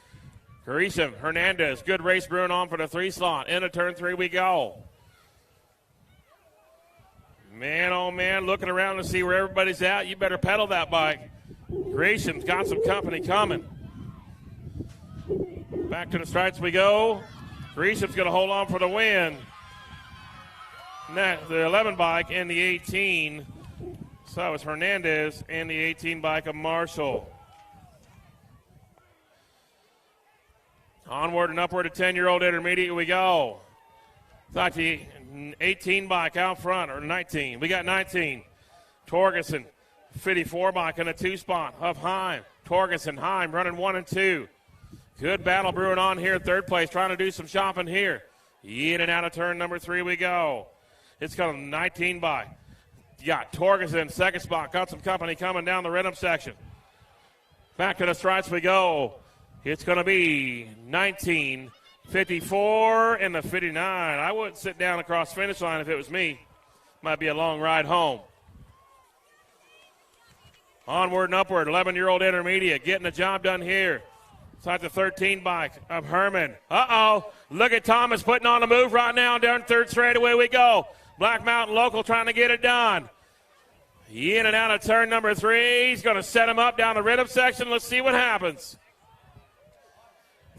Gresham, Hernandez. Good race brewing on for the 3 slot. Into turn 3 we go. Man, oh man, looking around to see where everybody's at. You better pedal that bike. Gresham's got some company coming. Back to the stripes we go. Gresham's going to hold on for the win. The 11 bike and the 18. So it's Hernandez and the 18 bike of Marshall. Onward and upward to 10-year-old intermediate we go. It's like the 18 bike out front, or 19. We got 19. Torgerson, 54 bike in a 2 spot of Heim. Torgerson, Heim running 1 and 2. Good battle brewing on here, 3rd place, trying to do some shopping here. In and out of turn number 3 we go. It's got a 19 bike. You got Torgerson, 2nd spot, got some company coming down the rhythm section. Back to the stripes we go. It's going to be 19, 54, and the 59. I wouldn't sit down across the finish line if it was me. Might be a long ride home. Onward and upward, 11-year-old intermediate getting the job done here. It's like the 13 bike of Herman. Look at Thomas putting on a move right now. Down 3rd straightaway we go. Black Mountain local trying to get it done. In and out of turn number 3. He's going to set him up down the rhythm section. Let's see what happens.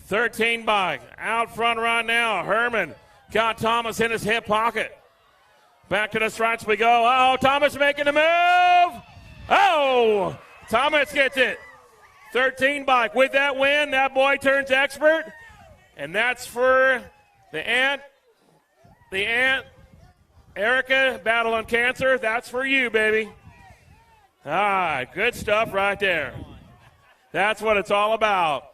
13 bike out front right now. Herman got Thomas in his hip pocket. Back to the stripes we go. Thomas making the move. Thomas gets it. 13 bike with that win. That boy turns expert. And that's for the aunt, Erica, battling cancer. That's for you, baby. All right, good stuff right there. That's what it's all about.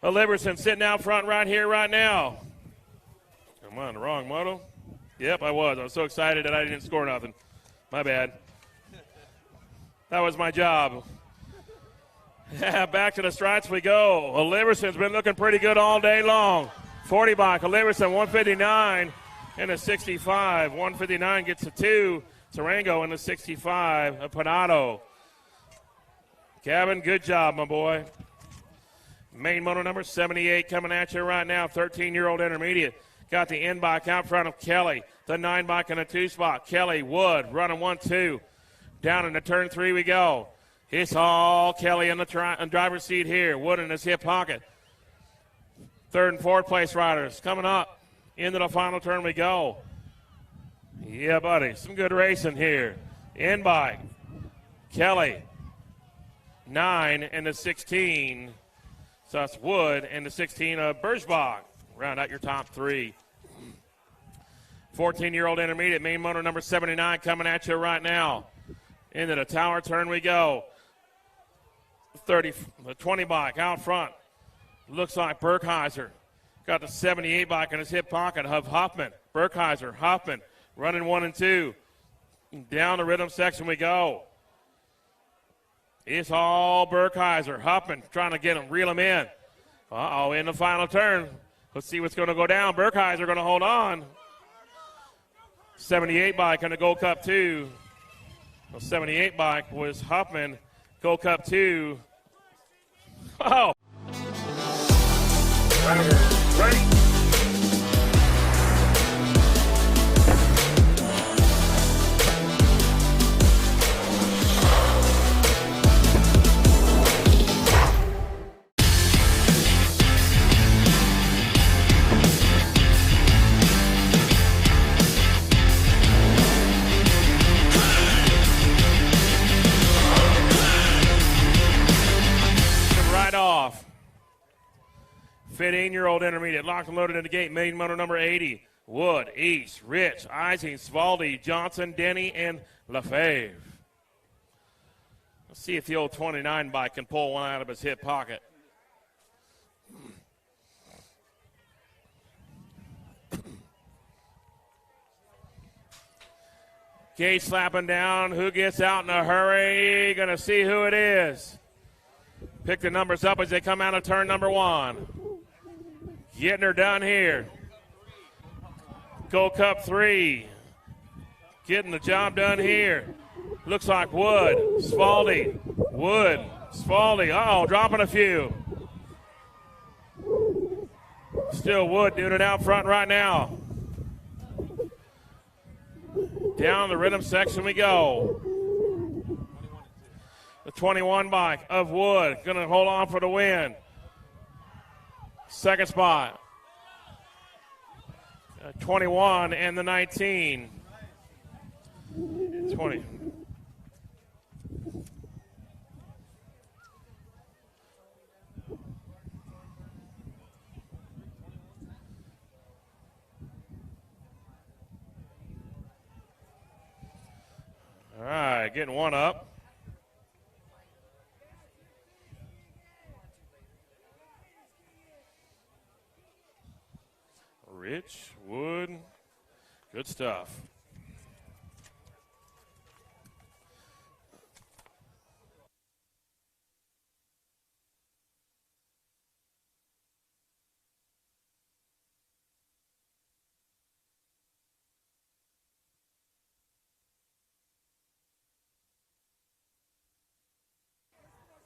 Liberson sitting out front right here, right now. Am I on the wrong moto? Yep, I was. I was so excited that I didn't score nothing. My bad. That was my job. Yeah, back to the stripes we go. Liberson's been looking pretty good all day long. 40 bike, Liberson, 159. in the 65. 159 gets a 2. Tarango in the 65 of Panado. Gavin, good job, my boy. Main moto number 78 coming at you right now. 13-year-old intermediate. Got the end bike out front of Kelly. The 9 bike in the 2 spot. Kelly, Wood, running 1-2. Down into turn 3 we go. It's all Kelly in the driver's seat here. Wood in his hip pocket. 3rd and 4th place riders coming up. Into the final turn we go. Yeah, buddy. Some good racing here. End bike. Kelly. 9 and the 16. So that's Wood and the 16 of Bergebach. Round out your top 3. 14-year-old intermediate, main motor number 79 coming at you right now. Into the tower turn we go. 20 bike out front. Looks like Burkheiser. Got the 78 bike in his hip pocket of Huffman. Burkheiser, Huffman, running 1 and 2. Down the rhythm section we go. It's all Burkheiser. Huffman trying to get him, reel him in. Uh-oh, in the final turn. Let's see what's going to go down. Burkheiser going to hold on. 78 bike in the Gold Cup 2. The 78 bike was Huffman. Gold Cup 2. Oh. Ready. Off. 15-year-old intermediate, locked and loaded in the gate, main motor number 80. Wood, East, Rich, Ising, Svaldi, Johnson, Denny, and Lefebvre. Let's see if the old 29 bike can pull one out of his hip pocket. Gate slapping down. Who gets out in a hurry? Gonna see who it is. Pick the numbers up as they come out of turn number 1. Getting her done here. Gold Cup 3. Getting the job done here. Looks like Wood, Svaldi, Wood, Svaldi. Uh-oh, dropping a few. Still Wood doing it out front right now. Down the rhythm section we go. The 21 bike of Wood going to hold on for the win. Second spot. 21 and the 19. 20. All right, getting one up. Rich, Wood, good stuff.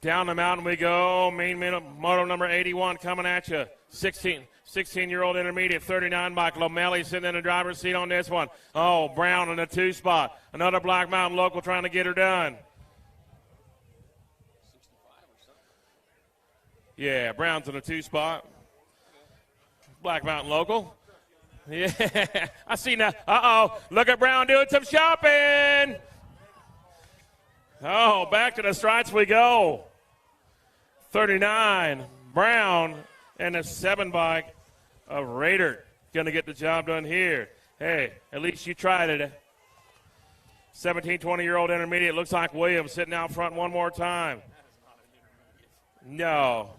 Down the mountain we go. Main moto number 81 coming at you. 16-year-old intermediate, 39 bike. Lomelli sitting in the driver's seat on this one. Oh, Brown in the 2 spot. Another Black Mountain local trying to get her done. Yeah, Brown's in the 2 spot. Black Mountain local. Yeah, I see now. Uh-oh, look at Brown doing some shopping. Oh, back to the strides we go. 39, Brown, and a 7 bike of Raider. Going to get the job done here. Hey, at least you tried it. 17, 20-year-old intermediate. Looks like Williams sitting out front one more time. No,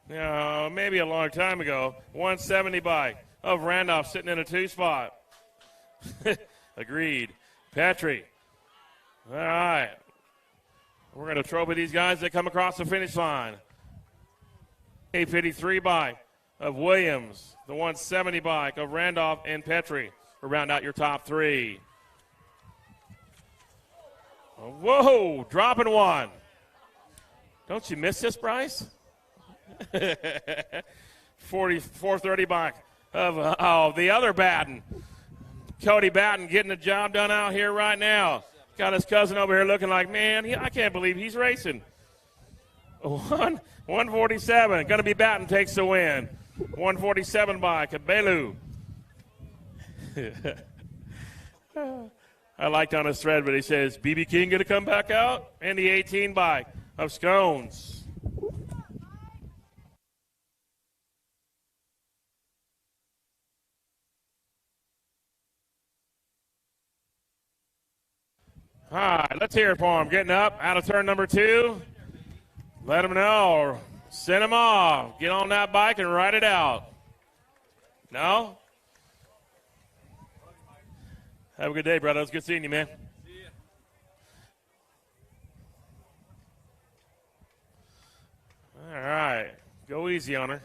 maybe a long time ago. 170 bike of Randolph sitting in a 2 spot. Agreed. Petrie. All right. We're going to trophy these guys that come across the finish line. 853 bike of Williams. The 170 bike of Randolph and Petrie. round out your top three. Whoa, dropping one. Don't you miss this, Bryce? 430 by of the other Batten. Cody Batten getting the job done out here right now. Got his cousin over here looking like, man, I can't believe he's racing. 147. Going to be Batten takes the win. 147 by Cabello. I liked on his thread, but he says, BB King going to come back out? And the 18 bike of Scones. All right, let's hear it for him. Getting up out of turn number 2. Let him know. Send him off. Get on that bike and ride it out. No? Have a good day, brother. It was good seeing you, man. See ya. All right. Go easy on her.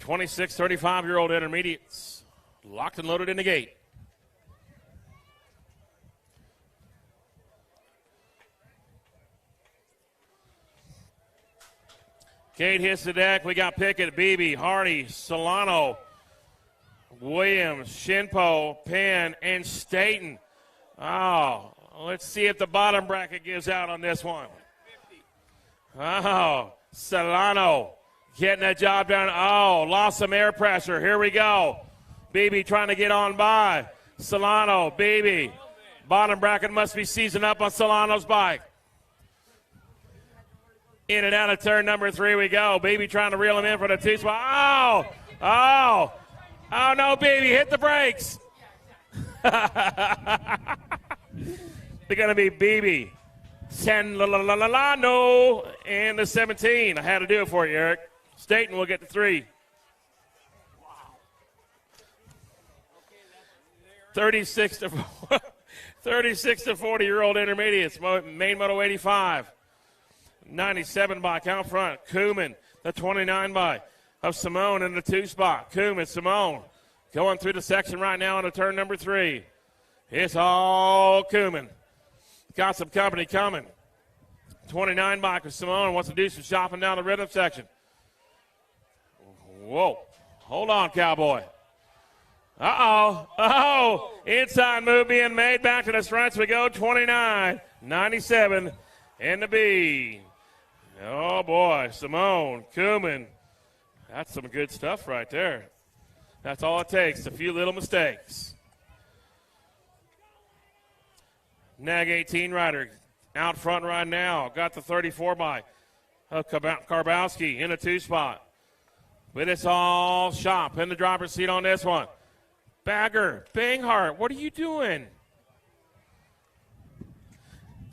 26, 35-year-old intermediates. Locked and loaded in the gate. Gate hits the deck. We got Pickett, Beebe, Hardy, Solano, Williams, Shinpo, Penn, and Staten. Oh, let's see if the bottom bracket gives out on this one. Oh, Solano getting that job done. Oh, lost some air pressure. Here we go. Beebe trying to get on by. Solano, Beebe. Bottom bracket must be seasoned up on Solano's bike. In and out of turn number 3 we go. Beebe trying to reel him in for the 2 spot. Oh, no, Beebe, hit the brakes. They're going to be Beebe, Sanlano, and the 17. I had to do it for you, Eric. Staten will get the 3. 36 to 40-year-old intermediates. Main Moto 85. 97 bike out front. Kuhlman, the 29 bike of Simone in the 2 spot. Kuhlman, Simone going through the section right now into turn number 3. It's all Kuhlman. Got some company coming. 29 bike of Simone wants to do some shopping down the rhythm section. Whoa. Hold on, Cowboy. Oh, inside move being made. Back to the fronts we go. 29, 97 in the B. Oh, boy. Simone, Kuhlman. That's some good stuff right there. That's all it takes. A few little mistakes. Nag 18 rider out front right now. Got the 34 bike of Karbowski in a 2 spot. But it's all shop in the driver's seat on this one. Bagger, Banghart, what are you doing?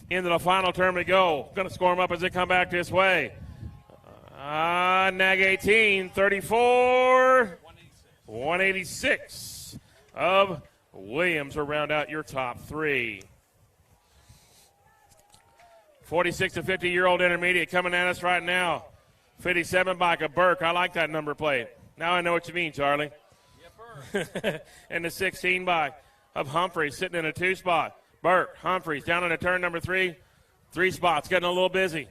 Into the final turn we go. Going to score them up as they come back this way. Nag 18, 34, 186 of Williams will round out your top 3. 46 to 50-year-old intermediate coming at us right now. 57 bike of Burke. I like that number plate. Now I know what you mean, Charlie. And the 16 bike of Humphreys sitting in a 2 spot. Burke, Humphreys down into turn number 3. 3 spots, getting a little busy.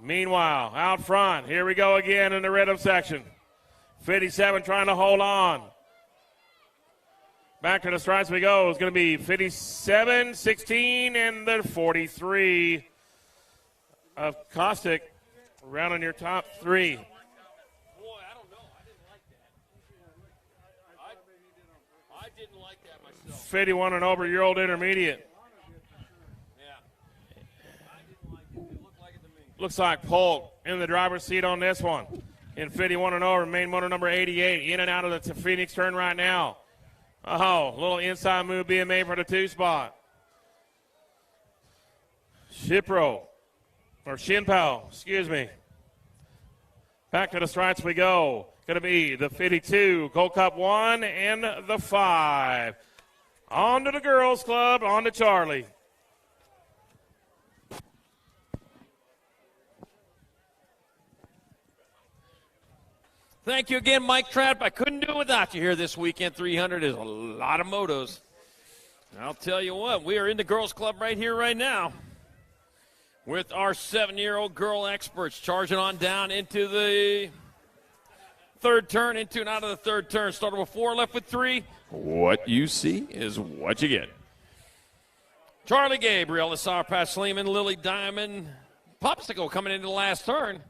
Meanwhile, out front, here we go again in the rhythm section. 57 trying to hold on. Back to the strides we go. It's going to be 57, 16, and the 43 of Kostick rounding your top 3. Boy, I don't know. I didn't like that. I didn't like that myself. 51 and over-year-old intermediate. Yeah. I didn't like it. It looked like it to me. Looks like Polk in the driver's seat on this one. In 51 and over, main motor number 88. In and out of the Phoenix turn right now. Oh, little inside move being made for the 2 spot. Shinpo, excuse me. Back to the strides we go. Going to be the 52, Gold Cup 1, and the 5. On to the girls' club, on to Charlie. Thank you again, Mike Trapp. I couldn't do it without you here this weekend. 300 is a lot of motos. I'll tell you what, we are in the girls' club right here, right now, with our 7-year-old girl experts charging on down into the third turn, into and out of the third turn. Started with 4, left with 3. What you see is what you get. Charlie Gabriel, the Sour Patch Sleeman, Lily Diamond, Popsicle coming into the last turn.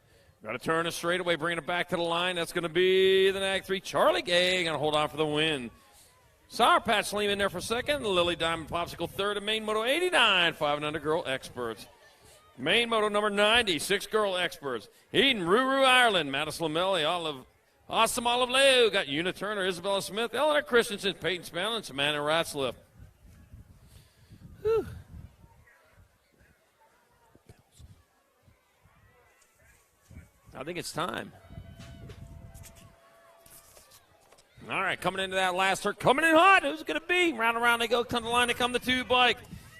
Got to turn a straightaway, bringing it back to the line. That's going to be the Nag 3. Charlie Gay going to hold on for the win. Sour Patch Sleeman there for second. Lily Diamond, Popsicle third. And main moto 89, 5 and under girl experts. Main moto number 90, 6 girl experts. Eden, Ruru, Ireland, Madison Lamelli, Awesome Olive Leo. Got Una Turner, Isabella Smith, Eleanor Christensen, Peyton Spanlin, and Samantha Ratzliff. Whew. I think it's time. All right, coming into that last turn, coming in hot. Who's it going to be? Round and round they go, come to the line, they come the 2 bike.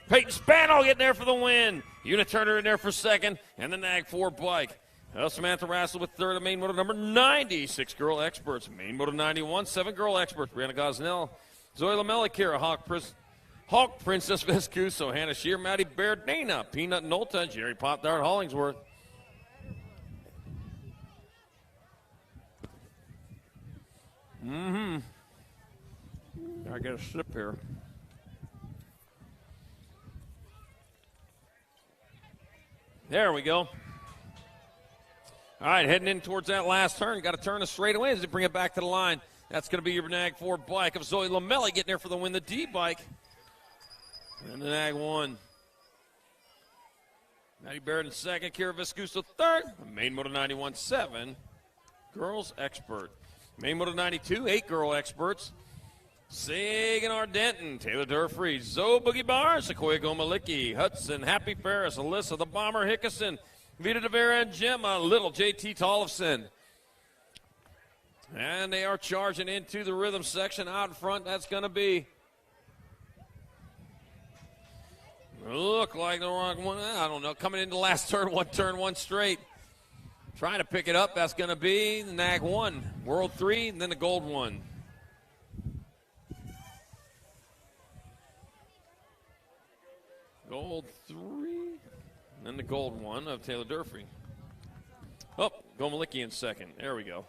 Peyton Spano getting there for the win. Una Turner in there for second, and the Nag 4 bike. Samantha Rassel with third, and main moto number 90, 6 girl experts. Main moto 91, 7 girl experts. Brianna Gosnell, Zoe Lamelli, Kira Hawk, Princess Vescuso, Hannah Shear, Maddie Baird, Dana, Peanut Nolta, Jerry Popdart, Hollingsworth. I get a sip here. There we go. All right, heading in towards that last turn. Got to turn a straightaway as they bring it back to the line. That's going to be your Nag 4 bike of Zoe Lamelli getting there for the win, the D bike. And the Nag 1. Maddie Baird in second, Kira Vescuso third. Main moto 91, 7 girls expert. Main moto 92, 8 girl experts. Sagan Ardenton, Taylor Durfree, Zoe Boogie Bar, Sequoia Gomalicki, Hudson, Happy Ferris, Alyssa, the Bomber Hickison, Vita De Vera and Gemma, Little JT Tollefson. And they are charging into the rhythm section out in front. That's going to be, look like the wrong one. I don't know. Coming into the last turn, one straight. Trying to pick it up. That's going to be the Nag 1, World 3, and then the Gold 1. Gold 3, and then the Gold 1 of Taylor Durfee. Oh, Gomalicki in second. There we go.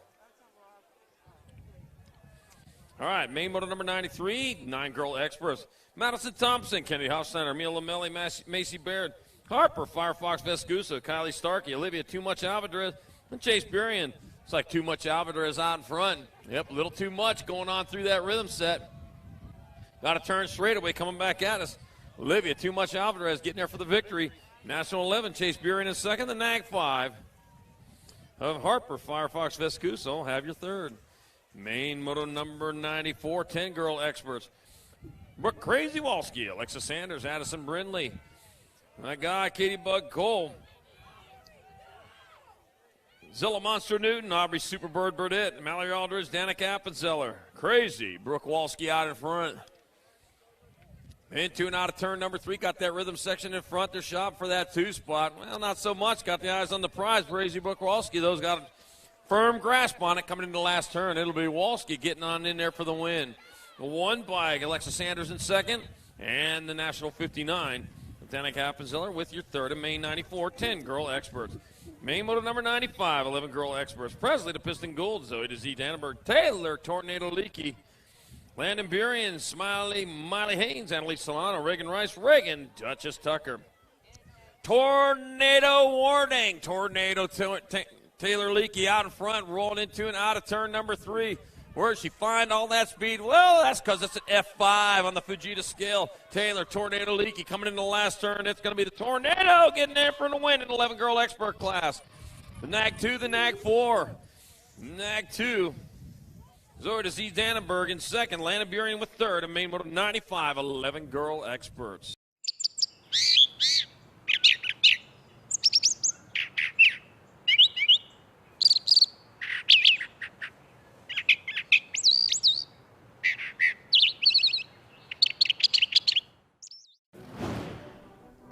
All right, main moto number 93, 9 girl experts. Madison Thompson, Kennedy Hofsteiner, Mia Lamelli, Macy Baird, Harper, Firefox Vescuso, Kylie Starkey, Olivia Too Much Alvarez, and Chase Burien. It's like Too Much Alvarez out in front. Yep, a little too much going on through that rhythm set. Got to turn straightaway, coming back at us. Olivia Too Much Alvarez getting there for the victory. National 11, Chase Burien in second. The Nag 5 of Harper, Firefox Vescuso, have your third. Main moto number 94, 10 girl experts. Brooke Crazy Walski, Alexa Sanders, Addison Brindley. My guy, Katie Bug Cole. Zilla Monster Newton, Aubrey Superbird Burdett, Mallory Aldridge, Danica Appenzeller. Crazy, Brooke Walski out in front. Into and out of turn number 3. Got that rhythm section in front. They're shopping for that 2 spot. Well, not so much. Got the eyes on the prize. Crazy Brooke Walski. Those got a firm grasp on it coming into the last turn. It'll be Walski getting on in there for the win. The 1 bike, Alexa Sanders in second. And the National 59. Danica Appenzeller with your third. And main 94, 10 girl experts. Main moto number 95, 11 girl experts. Presley to Piston Gold, Zoe to Z. Dannenberg, Taylor, Tornado Leakey, Landon Burien, Smiley, Miley Haynes, Annalise Solano, Reagan Rice, Reagan, Duchess Tucker. Tornado warning. Tornado Taylor Leakey out in front, rolling into and out of turn number 3. Where did she find all that speed? Well, that's because it's an F5 on the Fujita scale. Taylor, Tornado Leakey coming into the last turn. It's going to be the Tornado getting there for the win in 11 girl expert class. The Nag 2, the Nag 4. Nag 2. Zoe to Z. Dannenberg in second. Landon Burien with third. And main moto 95, 11 girl experts.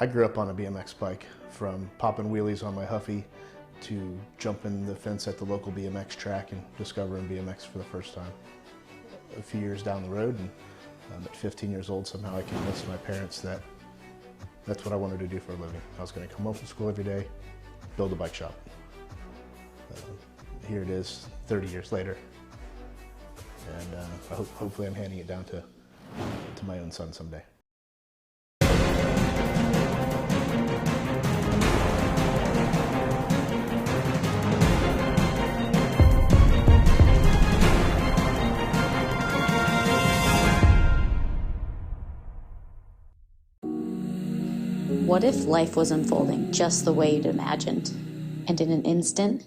I grew up on a BMX bike, from popping wheelies on my Huffy to jumping the fence at the local BMX track and discovering BMX for the first time. A few years down the road, and at 15 years old, somehow I convinced my parents that that's what I wanted to do for a living. I was going to come home from school every day, build a bike shop. Here it is, 30 years later, and hopefully I'm handing it down to my own son someday. What if life was unfolding just the way you'd imagined, and in an instant,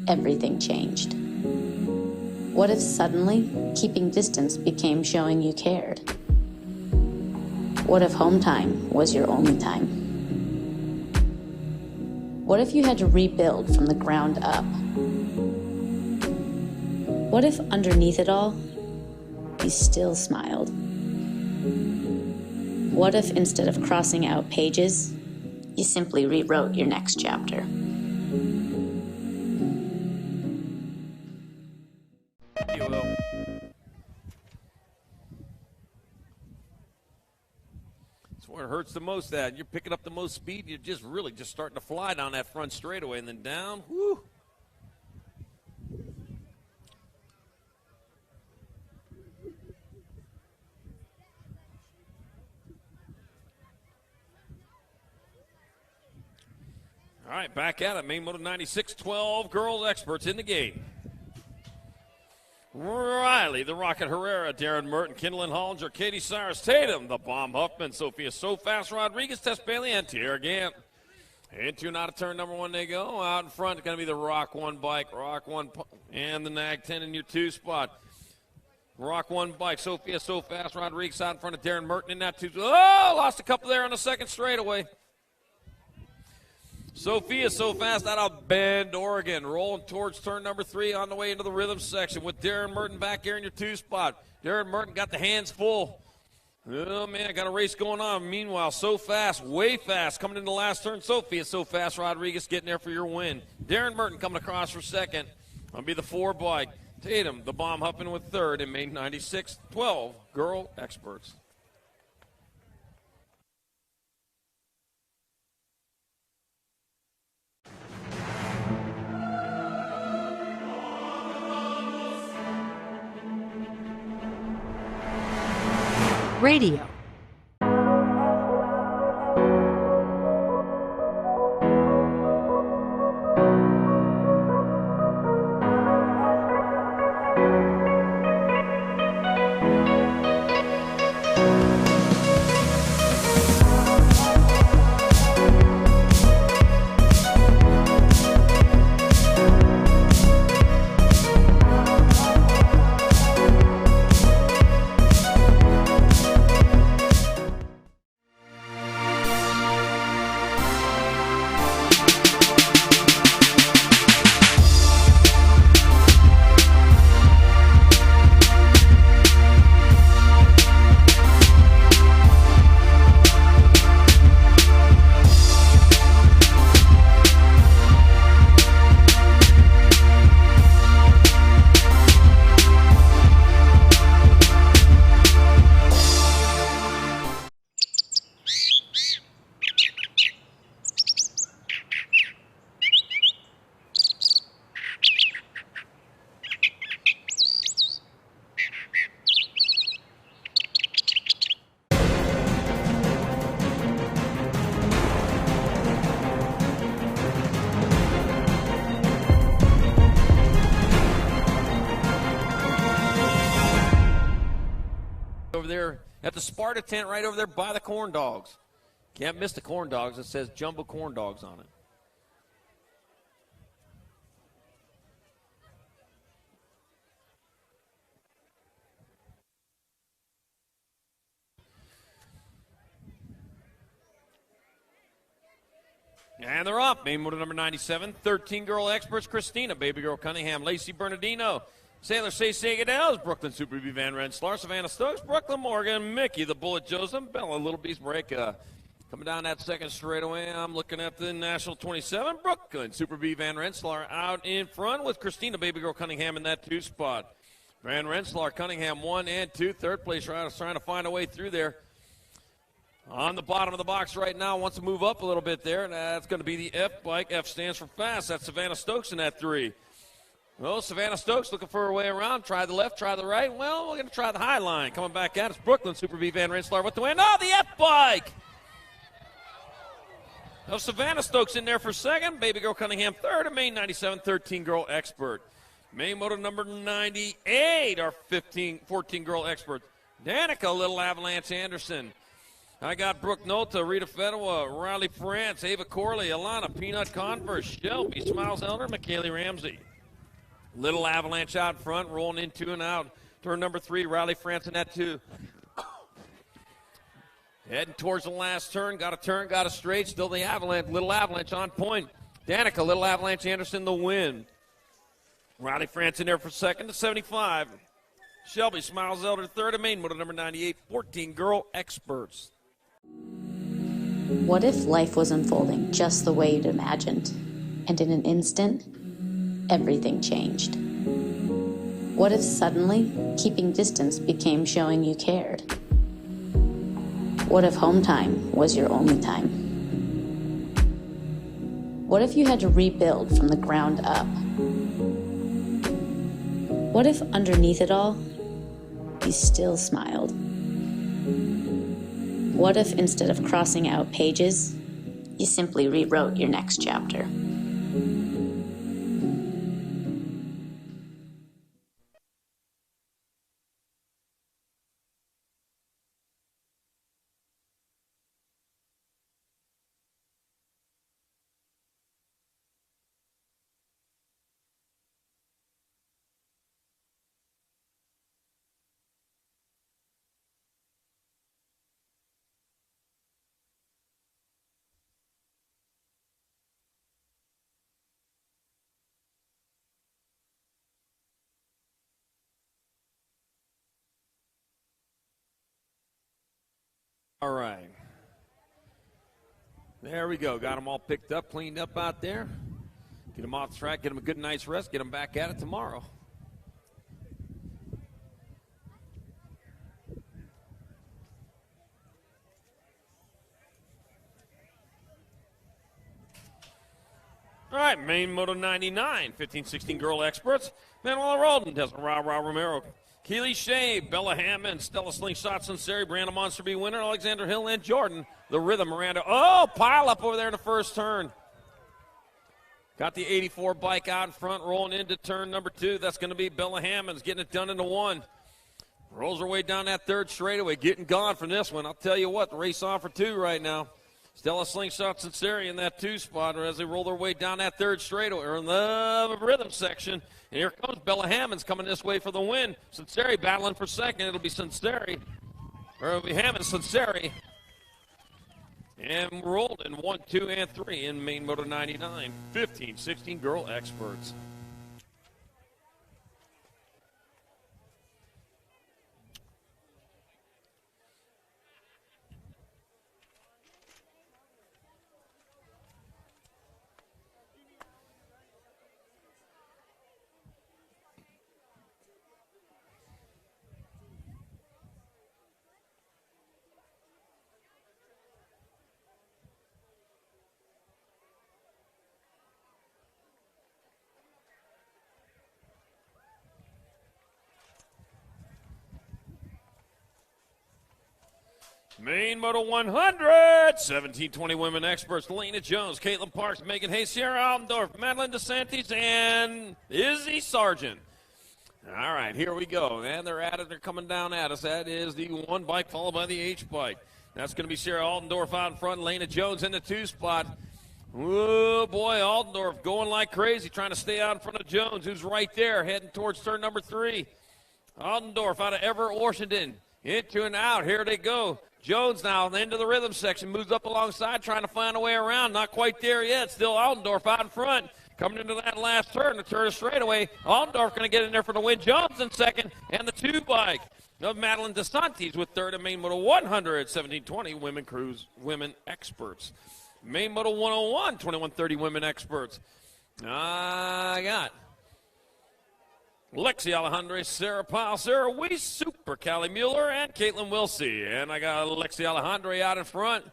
everything changed? What if suddenly keeping distance became showing you cared? What if home time was your only time? What if you had to rebuild from the ground up? What if underneath it all, you still smiled? What if instead of crossing out pages, you simply rewrote your next chapter? You will. That's where it hurts the most at. You're picking up the most speed, you're just really just starting to fly down that front straightaway and then down. Whoo! All right, back at it. Main Moto 96, 12 girls experts in the gate. Riley, the Rocket Herrera, Darren Merton, Kindlin Hollinger, Katie Cyrus, Tatum, the Bomb Huffman, Sophia So Fast, Rodriguez, Tess Bailey, and Tierra Gant. Into and out of turn number one they go. Out in front, going to be the Rock 1 bike, Rock 1, and the Nag 10 in your 2 spot. Rock 1 bike, Sophia So Fast, Rodriguez out in front of Darren Merton in that 2. Oh, lost a couple there on the second straightaway. Sophia So Fast out of Bend, Oregon, rolling towards turn number 3 on the way into the rhythm section with Darren Merton back here in your 2 spot. Darren Merton got the hands full. Oh, man, got a race going on. Meanwhile, So Fast, way fast, coming into the last turn. Sophia So Fast, Rodriguez getting there for your win. Darren Merton coming across for second. That'll be the 4 bike. Tatum, the Bomb Huffman with third in Main 96, 12 girl experts. Radio. Over there at the Sparta tent right over there by the corn dogs. Can't miss the corn dogs. It says Jumbo Corn Dogs on it. And they're off. Main motor number 97, 13 girl experts, Christina, Baby Girl Cunningham, Lacey Bernardino, Sailor Say Sagadels, Brooklyn Super B Van Rensselaer, Savannah Stokes, Brooklyn Morgan, Mickey the Bullet Joseph, Bella Little Beast Mareka, Coming down that second straightaway, I'm looking at the National 27, Brooklyn. Super B Van Rensselaer out in front with Christina Baby Girl Cunningham in that 2 spot. Van Rensselaer, Cunningham 1 and 2. Third place trying to find a way through there. On the bottom of the box right now, wants to move up a little bit there, and that's going to be the F bike. F stands for fast. That's Savannah Stokes in that 3. Well, Savannah Stokes looking for her way around. Try the left, try the right. Well, we're going to try the high line. Coming back at us, Brooklyn Super B Van Rensselaer with the win. Oh, the F bike! Now, Savannah Stokes in there for second. Baby Girl Cunningham third. And Main 97, 13 Girl Expert. Main moto number 98, our 14 Girl Expert. Danica Little Avalanche Anderson. I got Brooke Nota, Rita Fedwa, Riley France, Ava Corley, Alana, Peanut Converse, Shelby, Smiles Elder, McKaylee Ramsey. Little Avalanche out front, rolling in 2 and out. Turn number 3, Riley France in that 2. Heading towards the last turn, got a straight, still the Avalanche, Little Avalanche on point. Danica, Little Avalanche Anderson, the win. Riley France in there for second to 75. Shelby, Smiles Elder, third, and Main moto number 98, 14 Girl Experts. What if life was unfolding just the way you'd imagined, and in an instant, everything changed? What if suddenly keeping distance became showing you cared? What if home time was your only time? What if you had to rebuild from the ground up? What if underneath it all, you still smiled? What if instead of crossing out pages, you simply rewrote your next chapter? All right. There we go. Got them all picked up, cleaned up out there. Get them off the track, get them a good night's rest, get them back at it tomorrow. All right, Main Moto 99, 15-16 Girl Experts. Manuela Roldan, Desiree Romero, Keely Shea, Bella Hammond, Stella Slingshot Sinceri, Brandon Monster B winner, Alexander Hill, and Jordan. The Rhythm, Miranda. Oh, pile up over there in the first turn. Got the 84 bike out in front, rolling into turn number 2. That's going to be Bella Hammond's getting it done into 1. Rolls her way down that third straightaway, getting gone from this one. I'll tell you what, the race on for 2 right now. Stella Slingshot Sinceri in that 2 spot as they roll their way down that third straightaway, or in the rhythm section. And here comes Bella Hammond's coming this way for the win. Sinceri battling for second. It'll be Sinceri, or it'll be Hammond, Sinceri. And rolled in 1, 2, and 3 in Main Moto 99. 15-16 Girl Experts. Main Moto 100, 17-20 Women Experts, Lena Jones, Caitlin Parks, Megan Hayes, Sierra Altendorf, Madeline DeSantis, and Izzy Sargent. All right, here we go. And they're at it. They're coming down at us. That is the 1 bike followed by the H bike. That's going to be Sierra Altendorf out in front, Lena Jones in the 2 spot. Oh, boy, Altendorf going like crazy, trying to stay out in front of Jones, who's right there, heading towards turn number 3. Altendorf out of Everett, Washington. Into and out. Here they go. Jones now into the rhythm section, moves up alongside, trying to find a way around. Not quite there yet. Still Altendorf out in front. Coming into that last turn, the turn is straightaway. Altendorf going to get in there for the win. Jones in second, and the 2 bike. of Madeline DeSantis with third, and main moto 100, 1720 women experts. Main moto 101, 2130 women experts. I got Lexi Alejandre, Sarah Powell, Sarah Weiss, Super Callie Mueller, and Caitlin Wilsey. And I got Lexi Alejandre out in front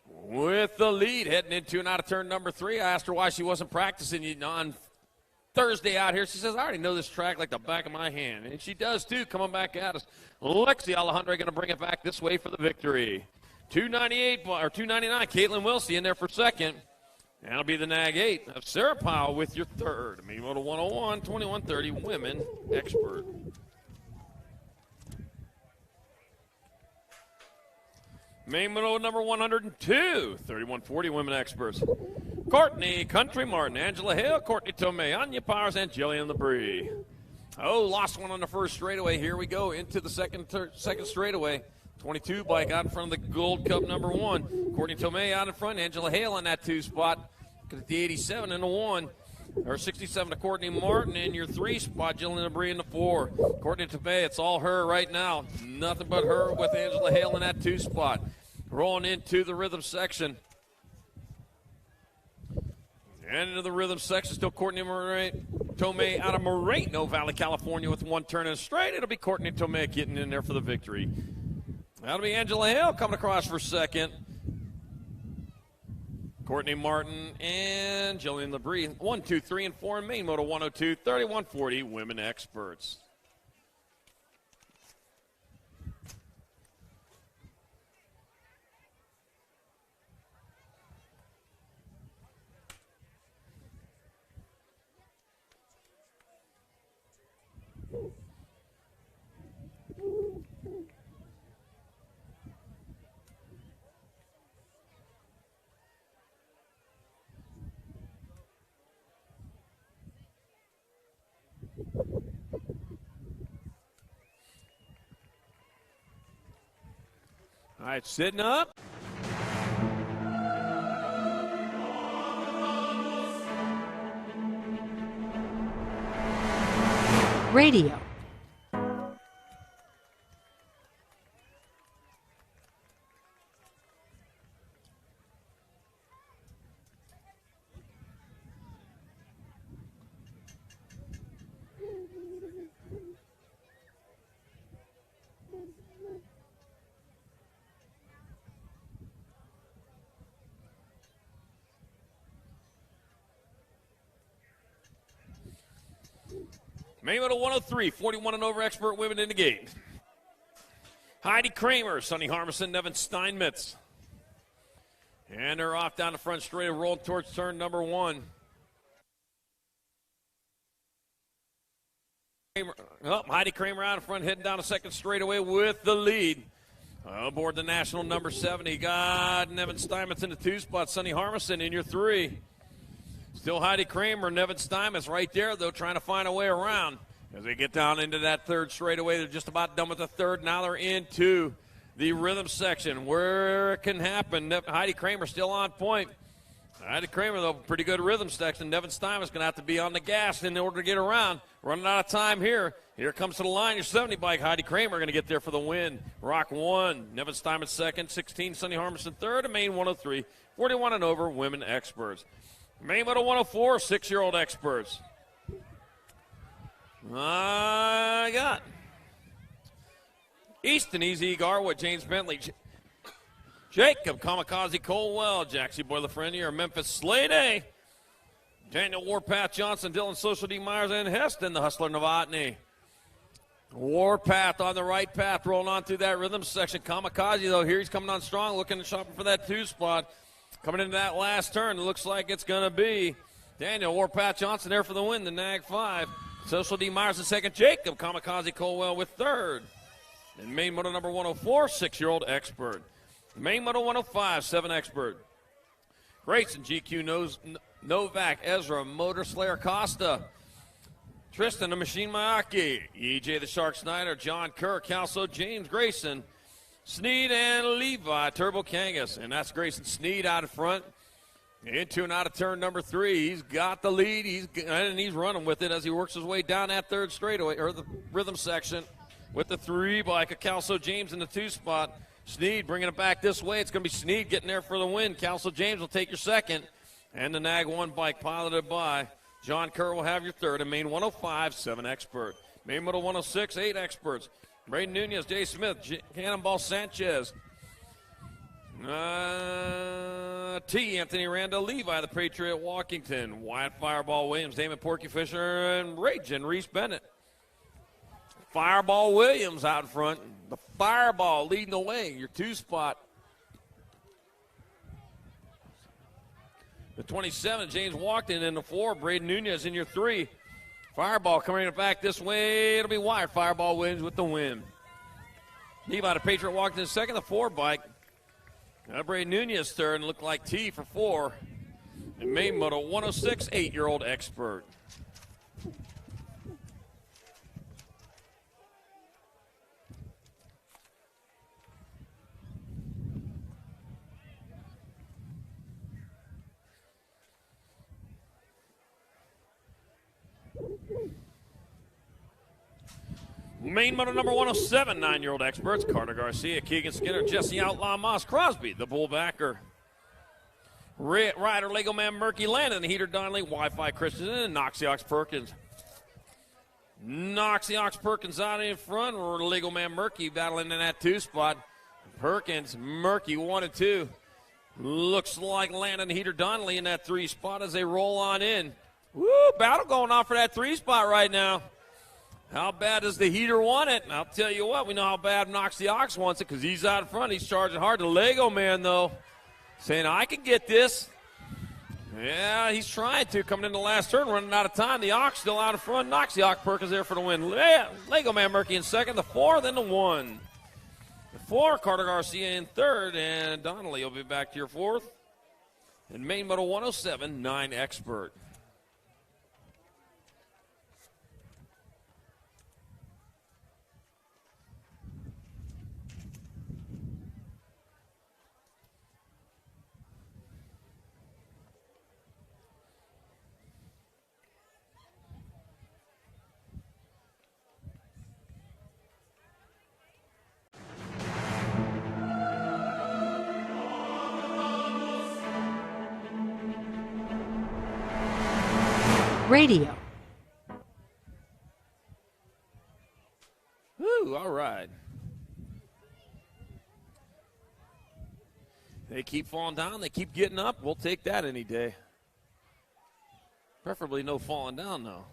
with the lead heading into and out of turn number 3. I asked her why she wasn't practicing on Thursday out here. She says, I already know this track like the back of my hand. And she does too, coming back at us. Lexi Alejandre going to bring it back this way for the victory. 298 or 299, Caitlin Wilsey in there for second. That'll be the nag 8 of Sarah Powell with your third. Main moto 101, 2130 women expert. Main moto number 102, 3140 women experts. Courtney Country Martin, Angela Hale, Courtney Tomei, Anya Powers, and Jillian Labrie. Oh, lost one on the first straightaway. Here we go into the second straightaway. 22 bike out in front of the Gold Cup number 1. Courtney Tomei out in front. Angela Hale on that 2 spot. At the 87 and the 1. Or 67 to Courtney Martin in your 3 spot. Jillian Labrie in the 4. Courtney Tomei, it's all her right now. Nothing but her with Angela Hale in that 2 spot. Rolling into the rhythm section. And into the rhythm section, still Courtney Tomei out of Moreno Valley, California with 1 turn and straight. It'll be Courtney Tomei getting in there for the victory. That'll be Angela Hale coming across for second. Courtney Martin and Jillian Labrie. 1, 2, 3, and 4 in main moto 102, 3140 women experts. All right, sitting up. Radio. Main moto 103, 41 and over expert women in the gate. Heidi Kramer, Sonny Harmison, Nevin Steinmetz. And they're off down the front straight, rolling towards turn number 1. Heidi Kramer out in front, heading down the second straightaway with the lead. Aboard the national number 7, he got Nevin Steinmetz in the 2 spot. Sonny Harmison in your 3. Still Heidi Kramer, Nevin Steinmetz right there, though, trying to find a way around. As they get down into that third straightaway, they're just about done with the third. Now they're into the rhythm section where it can happen. Heidi Kramer still on point. Heidi Kramer, though, pretty good rhythm section. Nevin Steinmetz going to have to be on the gas in order to get around. Running out of time here. Here comes to the line your 70 bike. Heidi Kramer going to get there for the win. Rock 1, Nevin Steinmetz second, 16, Sonny Harmison third, and main 103, 41 and over women experts. Main moto 104, 6-year-old experts. I got Easton Easy Garwood, James Bentley, Jacob Kamikaze Colwell, Jaxie Boyler Frenier, Memphis Slade, Daniel Warpath Johnson, Dylan Social D Myers, and Heston, the Hustler Novotny. Warpath on the right path, rolling on through that rhythm section. Kamikaze, though, here he's coming on strong, looking and shopping for that 2 spot. Coming into that last turn, it looks like it's going to be Daniel Warpath Johnson there for the win, the Nag 5. Social D Myers in second, Jacob Kamikaze Colwell with third. And main moto number 104, 6-year-old expert. Main moto 105, 7 expert. Grayson GQ Novak, Ezra, Motor Slayer Costa, Tristan the Machine Mayaki, EJ the Shark Snyder, John Kerr, Calso, James Grayson, Sneed and Levi, Turbo Kangas. And that's Grayson Sneed out in front. Into and out of turn number 3. He's got the lead. He's running with it as he works his way down that third straightaway, or the rhythm section. with the 3 bike. Calso James in the 2 spot. Sneed bringing it back this way. It's going to be Sneed getting there for the win. Calso James will take your second. And the Nag 1 bike piloted by John Kerr will have your third. And main 105, 7 expert. Main moto 106, 8 experts. Braden Nunez, Jay Smith, Cannonball Sanchez. Anthony Randall Levi, the Patriot Walkington. Wyatt Fireball Williams, Damon Porky Fisher, and Ragin Reese Bennett. Fireball Williams out in front. The Fireball leading the way, your 2 spot. The 27, James Walkington in the 4. Braden Nunez in your 3. Fireball coming back this way. It'll be Wyatt Fireball Williams with the win. Levi, the Patriot Walkington second, the 4 bike. Braden Nunez third, and looked like T for 4. And main moto 106, 8-year-old expert. Main moto number 107, 9-year-old experts. Carter Garcia, Keegan Skinner, Jesse Outlaw, Moss Crosby, the bullbacker. Ryder, Lego Man, Murky, Landon, Heater, Donnelly, Wi-Fi Christensen, and Noxie Ox Perkins. Noxie Ox Perkins out in front, or Lego Man Murky battling in that 2 spot. Perkins, Murky 1 and 2. Looks like Landon, Heater, Donnelly in that 3 spot as they roll on in. Woo, battle going on for that 3 spot right now. How bad does the Heater want it? And I'll tell you what, we know how bad Noxie Ox wants it because he's out in front. He's charging hard. The Lego Man, though, saying, I can get this. Yeah, he's trying to. Coming in the last turn, running out of time. The Ox still out in front. Noxie Ox Perkins there for the win. Lego Man Murky in second. The 4, then the 1. The 4, Carter Garcia in third. And Donnelly will be back to your 4th. And main moto 107, 9 expert. Radio. Woo, all right. They keep falling down. They keep getting up. We'll take that any day. Preferably no falling down, though.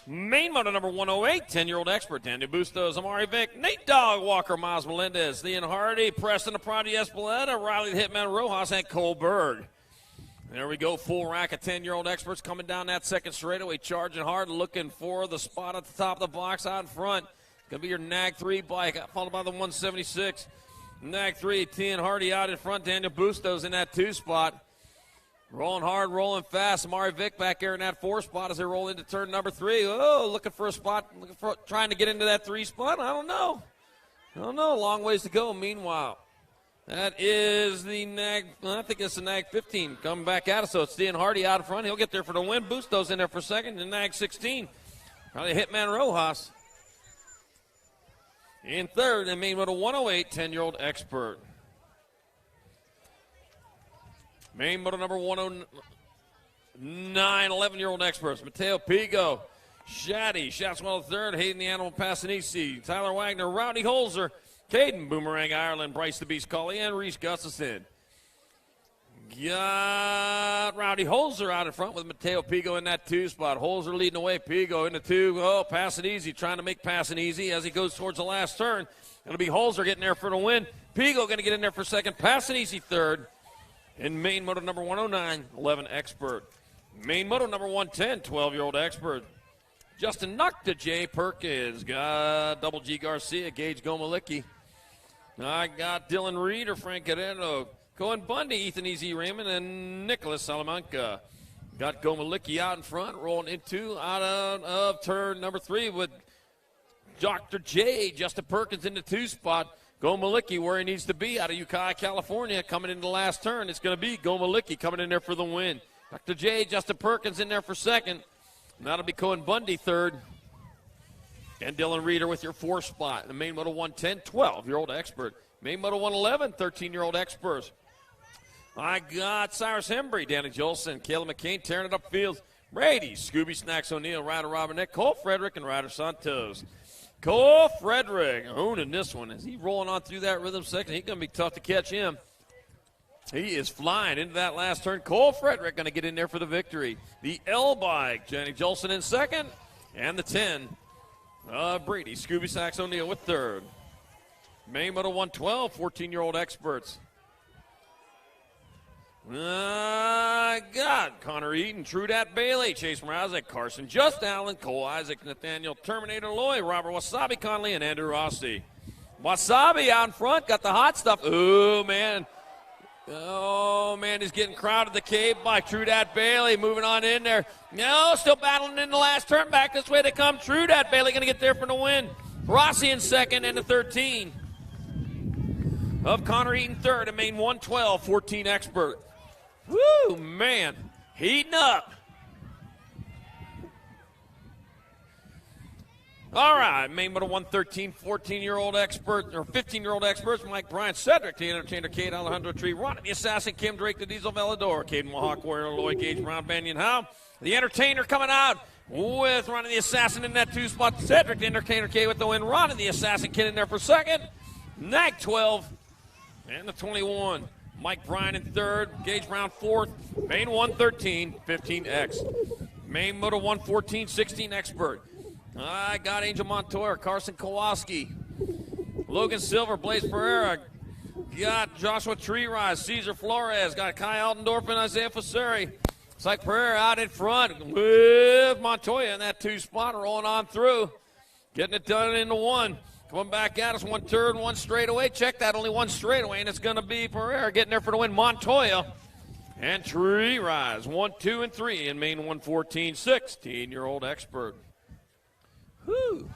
Main moto number 108, 10-year-old expert, Daniel Bustos, Amari Vick, Nate Dog Walker, Miles Melendez, Thean Hardy, Preston Aprati Espeleta, Riley the Hitman Rojas, and Cole Berg. There we go, full rack of 10-year-old experts coming down that second straightaway, charging hard, looking for the spot at the top of the box out in front. It's going to be your Nag 3 bike, followed by the 176. Nag 3, Thean Hardy out in front, Daniel Bustos in that 2 spot. Rolling hard, rolling fast. Amari Vick back there in that 4 spot as they roll into turn number 3. Oh, looking for a spot, trying to get into that 3 spot. I don't know. Long ways to go. Meanwhile, that is the Nag, I think it's the Nag 15 coming back at us. So it's Thean Hardy out in front. He'll get there for the win. Bustos in there for second. And Nag 16, probably Hitman Rojas in third. And main moto 108, 10-year-old expert. Main moto number 109, 11-year-old experts. Mateo Pigo, Shaddy, Shatswell third, Hayden the Animal Passanisi, Tyler Wagner, Rowdy Holzer, Caden Boomerang Ireland, Bryce the Beast Colley, and Reese Gustafson. Got Rowdy Holzer out in front with Mateo Pigo in that 2 spot. Holzer leading away, Pigo in the 2. Oh, passing easy, trying to make passing easy as he goes towards the last turn. It'll be Holzer getting there for the win. Pigo going to get in there for second, passing easy third. In main moto number 109, 11 expert. Main moto number 110, 12-year-old expert. Justin Nukta, Jay Perkins. Got Double G Garcia, Gage Gomalicki. I got Dylan Reeder, Frank Guerrero, Cohen Bundy, Ethan Easy Raymond, and Nicholas Salamanca. Got Gomalicki out in front, rolling out of turn number 3 with Dr. J. Justin Perkins in the 2 spot. Gomalicki where he needs to be out of Ukiah, California, coming into the last turn. It's going to be Gomalicki coming in there for the win. Dr. J. Justin Perkins in there for second. And that'll be Cohen Bundy third. And Dylan Reeder with your 4 spot. The main moto 110, 12-year-old expert. Main moto 111, 13-year-old experts. I got Cyrus Hembry, Danny Jolson, Caleb McCain tearing it up field. Brady, Scooby Snacks O'Neill, Ryder Robinette, Cole Frederick, and Ryder Santos. Cole Frederick owning this one. Is he rolling on through that rhythm section? He's going to be tough to catch him. He is flying into that last turn. Cole Frederick going to get in there for the victory. The L bike, Danny Jolson in second, and the 10. Brady, Scooby Sacks O'Neill with third. Main moto 112, 14-year-old experts. God, Connor Eaton, Trudat Bailey, Chase Mrazek, Carson Just Allen, Cole Isaac, Nathaniel Terminator Loy, Robert Wasabi Conley, and Andrew Rossi. Wasabi out in front, got the hot stuff. Oh, man, he's getting crowded. The cave by Trudat Bailey moving on in there. No, still battling in the last turn. Back this way they come. Trudat Bailey going to get there for the win. Rossi in second and the 13 of Connor Eaton third. And main 112, 14 expert. Woo, man, heating up. All right, main moto 113, 14-year-old expert, or 15-year-old experts, Mike Bryant, Cedric, the entertainer, Kate Alejandro Tree, Ronnie the Assassin, Kim Drake, the Diesel Velador, Caden Mohawk, Warrior, Lloyd Gage, Brown, Banyan Howe, the entertainer coming out with Ronnie the Assassin in that 2 spot, Cedric, the entertainer, K with the win, Ronnie the Assassin, Kid in there for second, Nag 12, and the 21. Mike Bryan in third, Gage Brown fourth, main 113, 15X. Main moto 114, 16 expert. I got Angel Montoya, Carson Kowalski, Logan Silver, Blaze Pereira, got Joshua Treerise, Cesar Flores, got Kai Altendorf and Isaiah Faseri. It's like Pereira out in front with Montoya in that 2 spot, rolling on through, getting it done into 1. Coming back at us, 1 turn, 1 straightaway. Check that, only 1 straightaway, and it's going to be Pereira getting there for the win. Montoya and Tree Rise, 1, 2, and 3 in main 114, 16-year-old expert. Whew.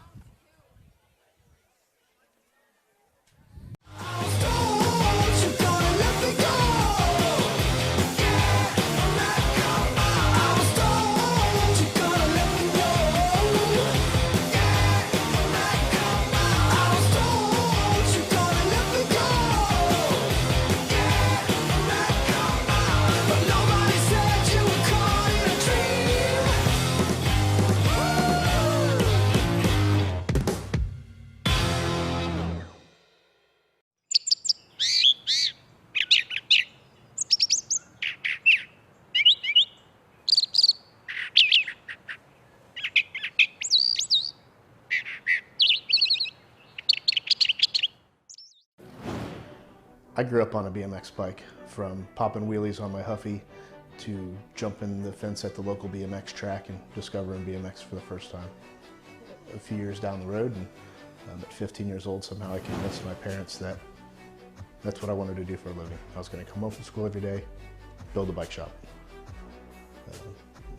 I grew up on a BMX bike, from popping wheelies on my Huffy to jumping the fence at the local BMX track and discovering BMX for the first time. A few years down the road, and at 15 years old, somehow I convinced my parents that that's what I wanted to do for a living. I was going to come home from school every day, build a bike shop.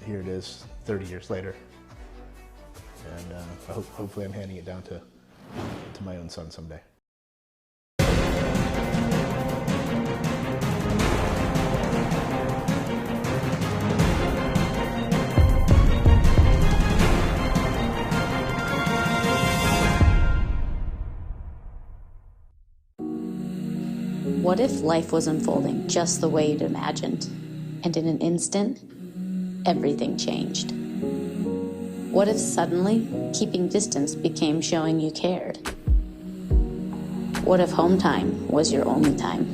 Here it is, 30 years later, and hopefully I'm handing it down to my own son someday. What if life was unfolding just the way you'd imagined, and in an instant, everything changed? What if suddenly keeping distance became showing you cared? What if home time was your only time?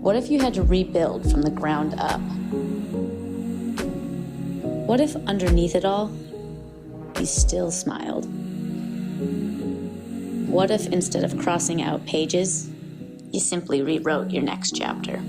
What if you had to rebuild from the ground up? What if underneath it all, you still smiled? What if instead of crossing out pages, you simply rewrote your next chapter?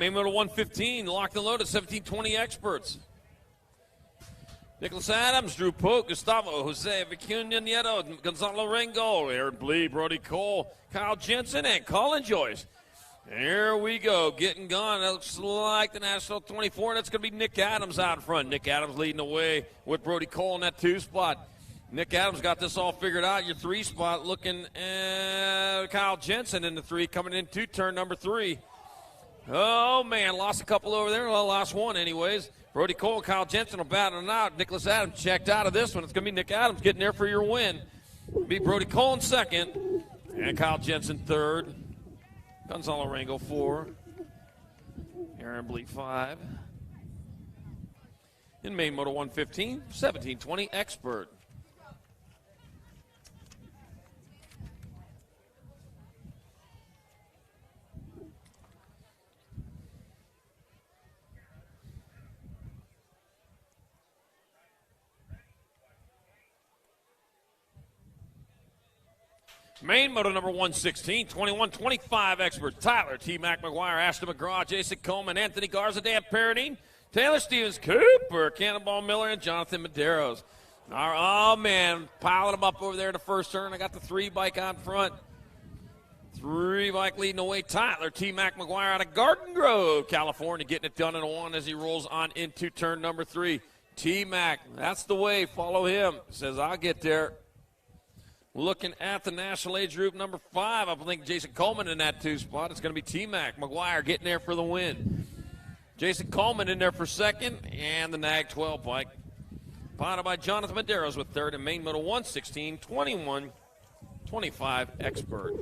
main motor 115, locked and loaded, 1720 experts. Nicholas Adams, Drew Pope, Gustavo, Jose Vicuna Nieto, Gonzalo Rangel, Aaron Blee, Brody Cole, Kyle Jensen, and Colin Joyce. Here we go, getting gone. It looks like the National 24, and it's going to be Nick Adams out in front. Nick Adams leading the way with Brody Cole in that 2 spot. Nick Adams got this all figured out. Your 3 spot looking at Kyle Jensen in the 3, coming into turn number 3. Oh, man, lost a couple over there. Well, lost one anyways. Brody Cole, Kyle Jensen will battle it out. Nicholas Adams checked out of this one. It's going to be Nick Adams getting there for your win. Be Brody Cole in 2nd, and Kyle Jensen 3rd. Gonzalo Rangel 4. Aaron Bleak 5. In main motor 115, 1720 expert. Main moto number 116, 21-25 expert. Tyler T. Mac McGuire, Ashton McGraw, Jason Coleman, Anthony Garza, Dan Paradine, Taylor Stevens Cooper, Cannonball Miller, and Jonathan Medeiros. Oh, man, piling them up over there in the first turn. I got the 3 bike out front. 3 bike leading the way. Tyler T. Mac McGuire out of Garden Grove, California, getting it done in a 1 as he rolls on into turn number 3. T. Mac, that's the way. Follow him. Says, I'll get there. Looking at the national age group number 5, I think Jason Coleman in that 2 spot. It's going to be T-Mac. McGuire getting there for the win. Jason Coleman in there for 2nd, and the NAG 12 bike. Followed by Jonathan Medeiros with 3rd, and main moto 116, 21-25 expert.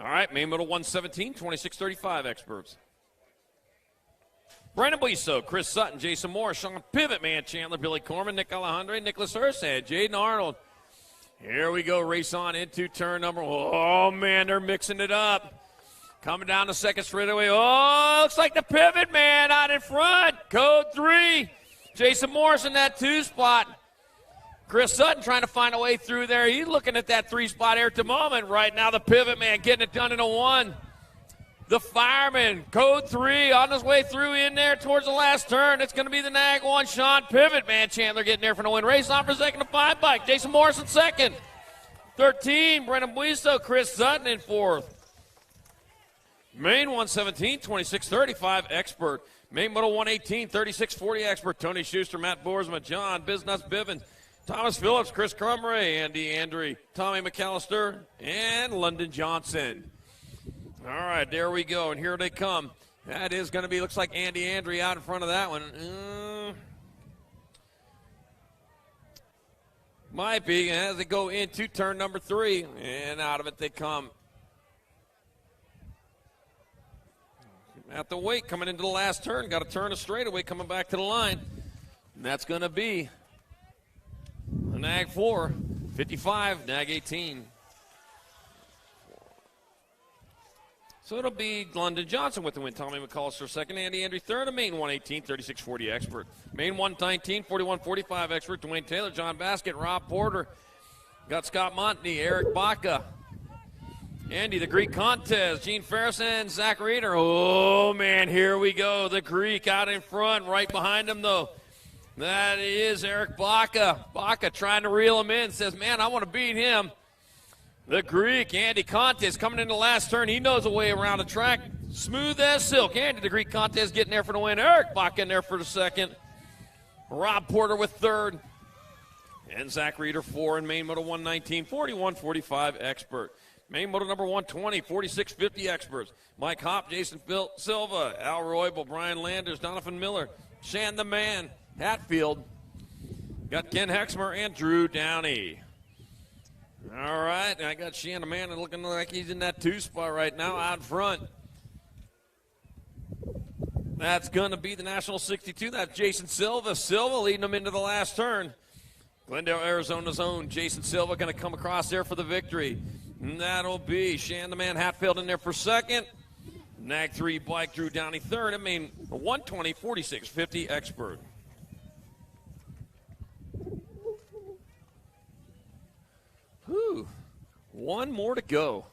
All right, main moto 117, 26-35 experts. Brandon Buiso, Chris Sutton, Jason Moore, Sean Pivot, Man Chandler, Billy Corman, Nick Alejandre, Nicholas Hurst, and Jaden Arnold. Here we go, race on into turn number 1. Oh, man, they're mixing it up. Coming down the 2nd straightaway. Oh, looks like the Pivot Man out in front. Code 3. Jason Morris in that 2 spot. Chris Sutton trying to find a way through there. He's looking at that 3 spot here at the moment. Right now, the Pivot Man getting it done in a 1. The Fireman, code 3, on his way through in there towards the last turn. It's going to be the NAG 1, Sean Pivot. Man Chandler getting there for the win. Race on for 2nd to 5 bike. Jason Morrison 2nd. 13, Brennan Buiso, Chris Sutton in 4th. Main 117, 26-35 expert. Main moto 118, 36-40 expert. Tony Schuster, Matt Boersma, John Business Bivens, Thomas Phillips, Chris Crumray, Andy Andre, Tommy McAllister, and London Johnson. All right, there we go, and here they come. That is going to be, looks like Andy Andre out in front of that one. Might be as they go into turn number 3, and out of it they come. At the weight coming into the last turn, got to turn a straightaway coming back to the line, and that's going to be the NAG 4, 55, NAG 18. So it'll be London Johnson with the win. Tommy McAllister 2nd, Andy Andre 3rd, and main 118, 36-40 expert. Main 119, 41-45 expert. Dwayne Taylor, John Baskett, Rob Porter. Got Scott Montney, Eric Baca. Andy, the Greek contest. Gene Ferris and Zach Reeder. Oh, man, here we go. The Greek out in front, right behind him, though. That is Eric Baca. Baca trying to reel him in. Says, man, I want to beat him. The Greek, Andy Contes, coming into the last turn. He knows a way around the track. Smooth as silk. Andy, the Greek Contes, getting there for the win. Eric Baca in there for the 2nd. Rob Porter with 3rd. And Zach Reeder 4 in main moto 119, 41-45 expert. Main moto number 120, 46-50 experts. Mike Hopp, Jason Silva, Al Roybal, Brian Landers, Donovan Miller, Shan the Man, Hatfield. Got Ken Hexmer and Drew Downey. All right, I got Shan the Man looking like he's in that 2 spot right now out front. That's going to be the National 62. That's Jason Silva. Silva leading them into the last turn. Glendale, Arizona's own Jason Silva going to come across there for the victory. And that'll be Shan the Man Hatfield in there for second. Nag 3 bike Drew Downey third. I mean, a 120, 46, 50 expert. Whew. One more to go.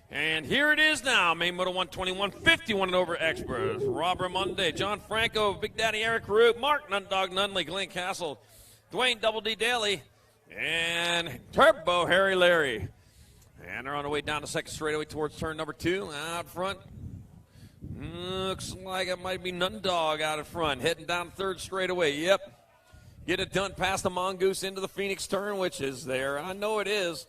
And here it is now, main moto 121, 51 and over experts. Rob Ramonde, John Franco, Big Daddy Eric Root, Mark Nundog Nunley, Glenn Castle, Dwayne Double D Daly, and Turbo Harry Larry. And they're on the way down the second straightaway towards turn number 2. Out front, looks like it might be Nundog out in front, heading down third straightaway. Yep. Get it done past the Mongoose into the Phoenix turn, which is there. I know it is.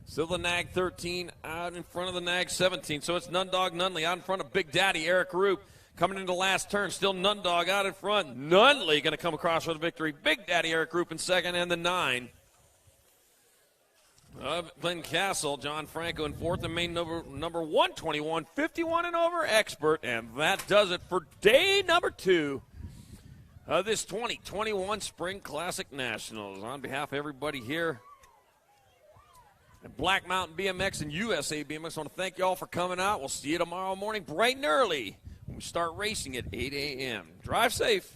Still the Nag 13 out in front of the Nag 17. So it's Nundog Nunley out in front of Big Daddy Eric Roop. Coming into the last turn, still Nundog out in front. Nunley going to come across with a victory. Big Daddy Eric Roop in second, and the 9. Glenn Castle, John Franco in fourth, and main number 121, 51 and over expert. And that does it for day number 2 of this 2021 Spring Classic Nationals. On behalf of everybody here at Black Mountain BMX and USA BMX, I want to thank you all for coming out. We'll see you tomorrow morning bright and early when we start racing at 8 a.m. Drive safe.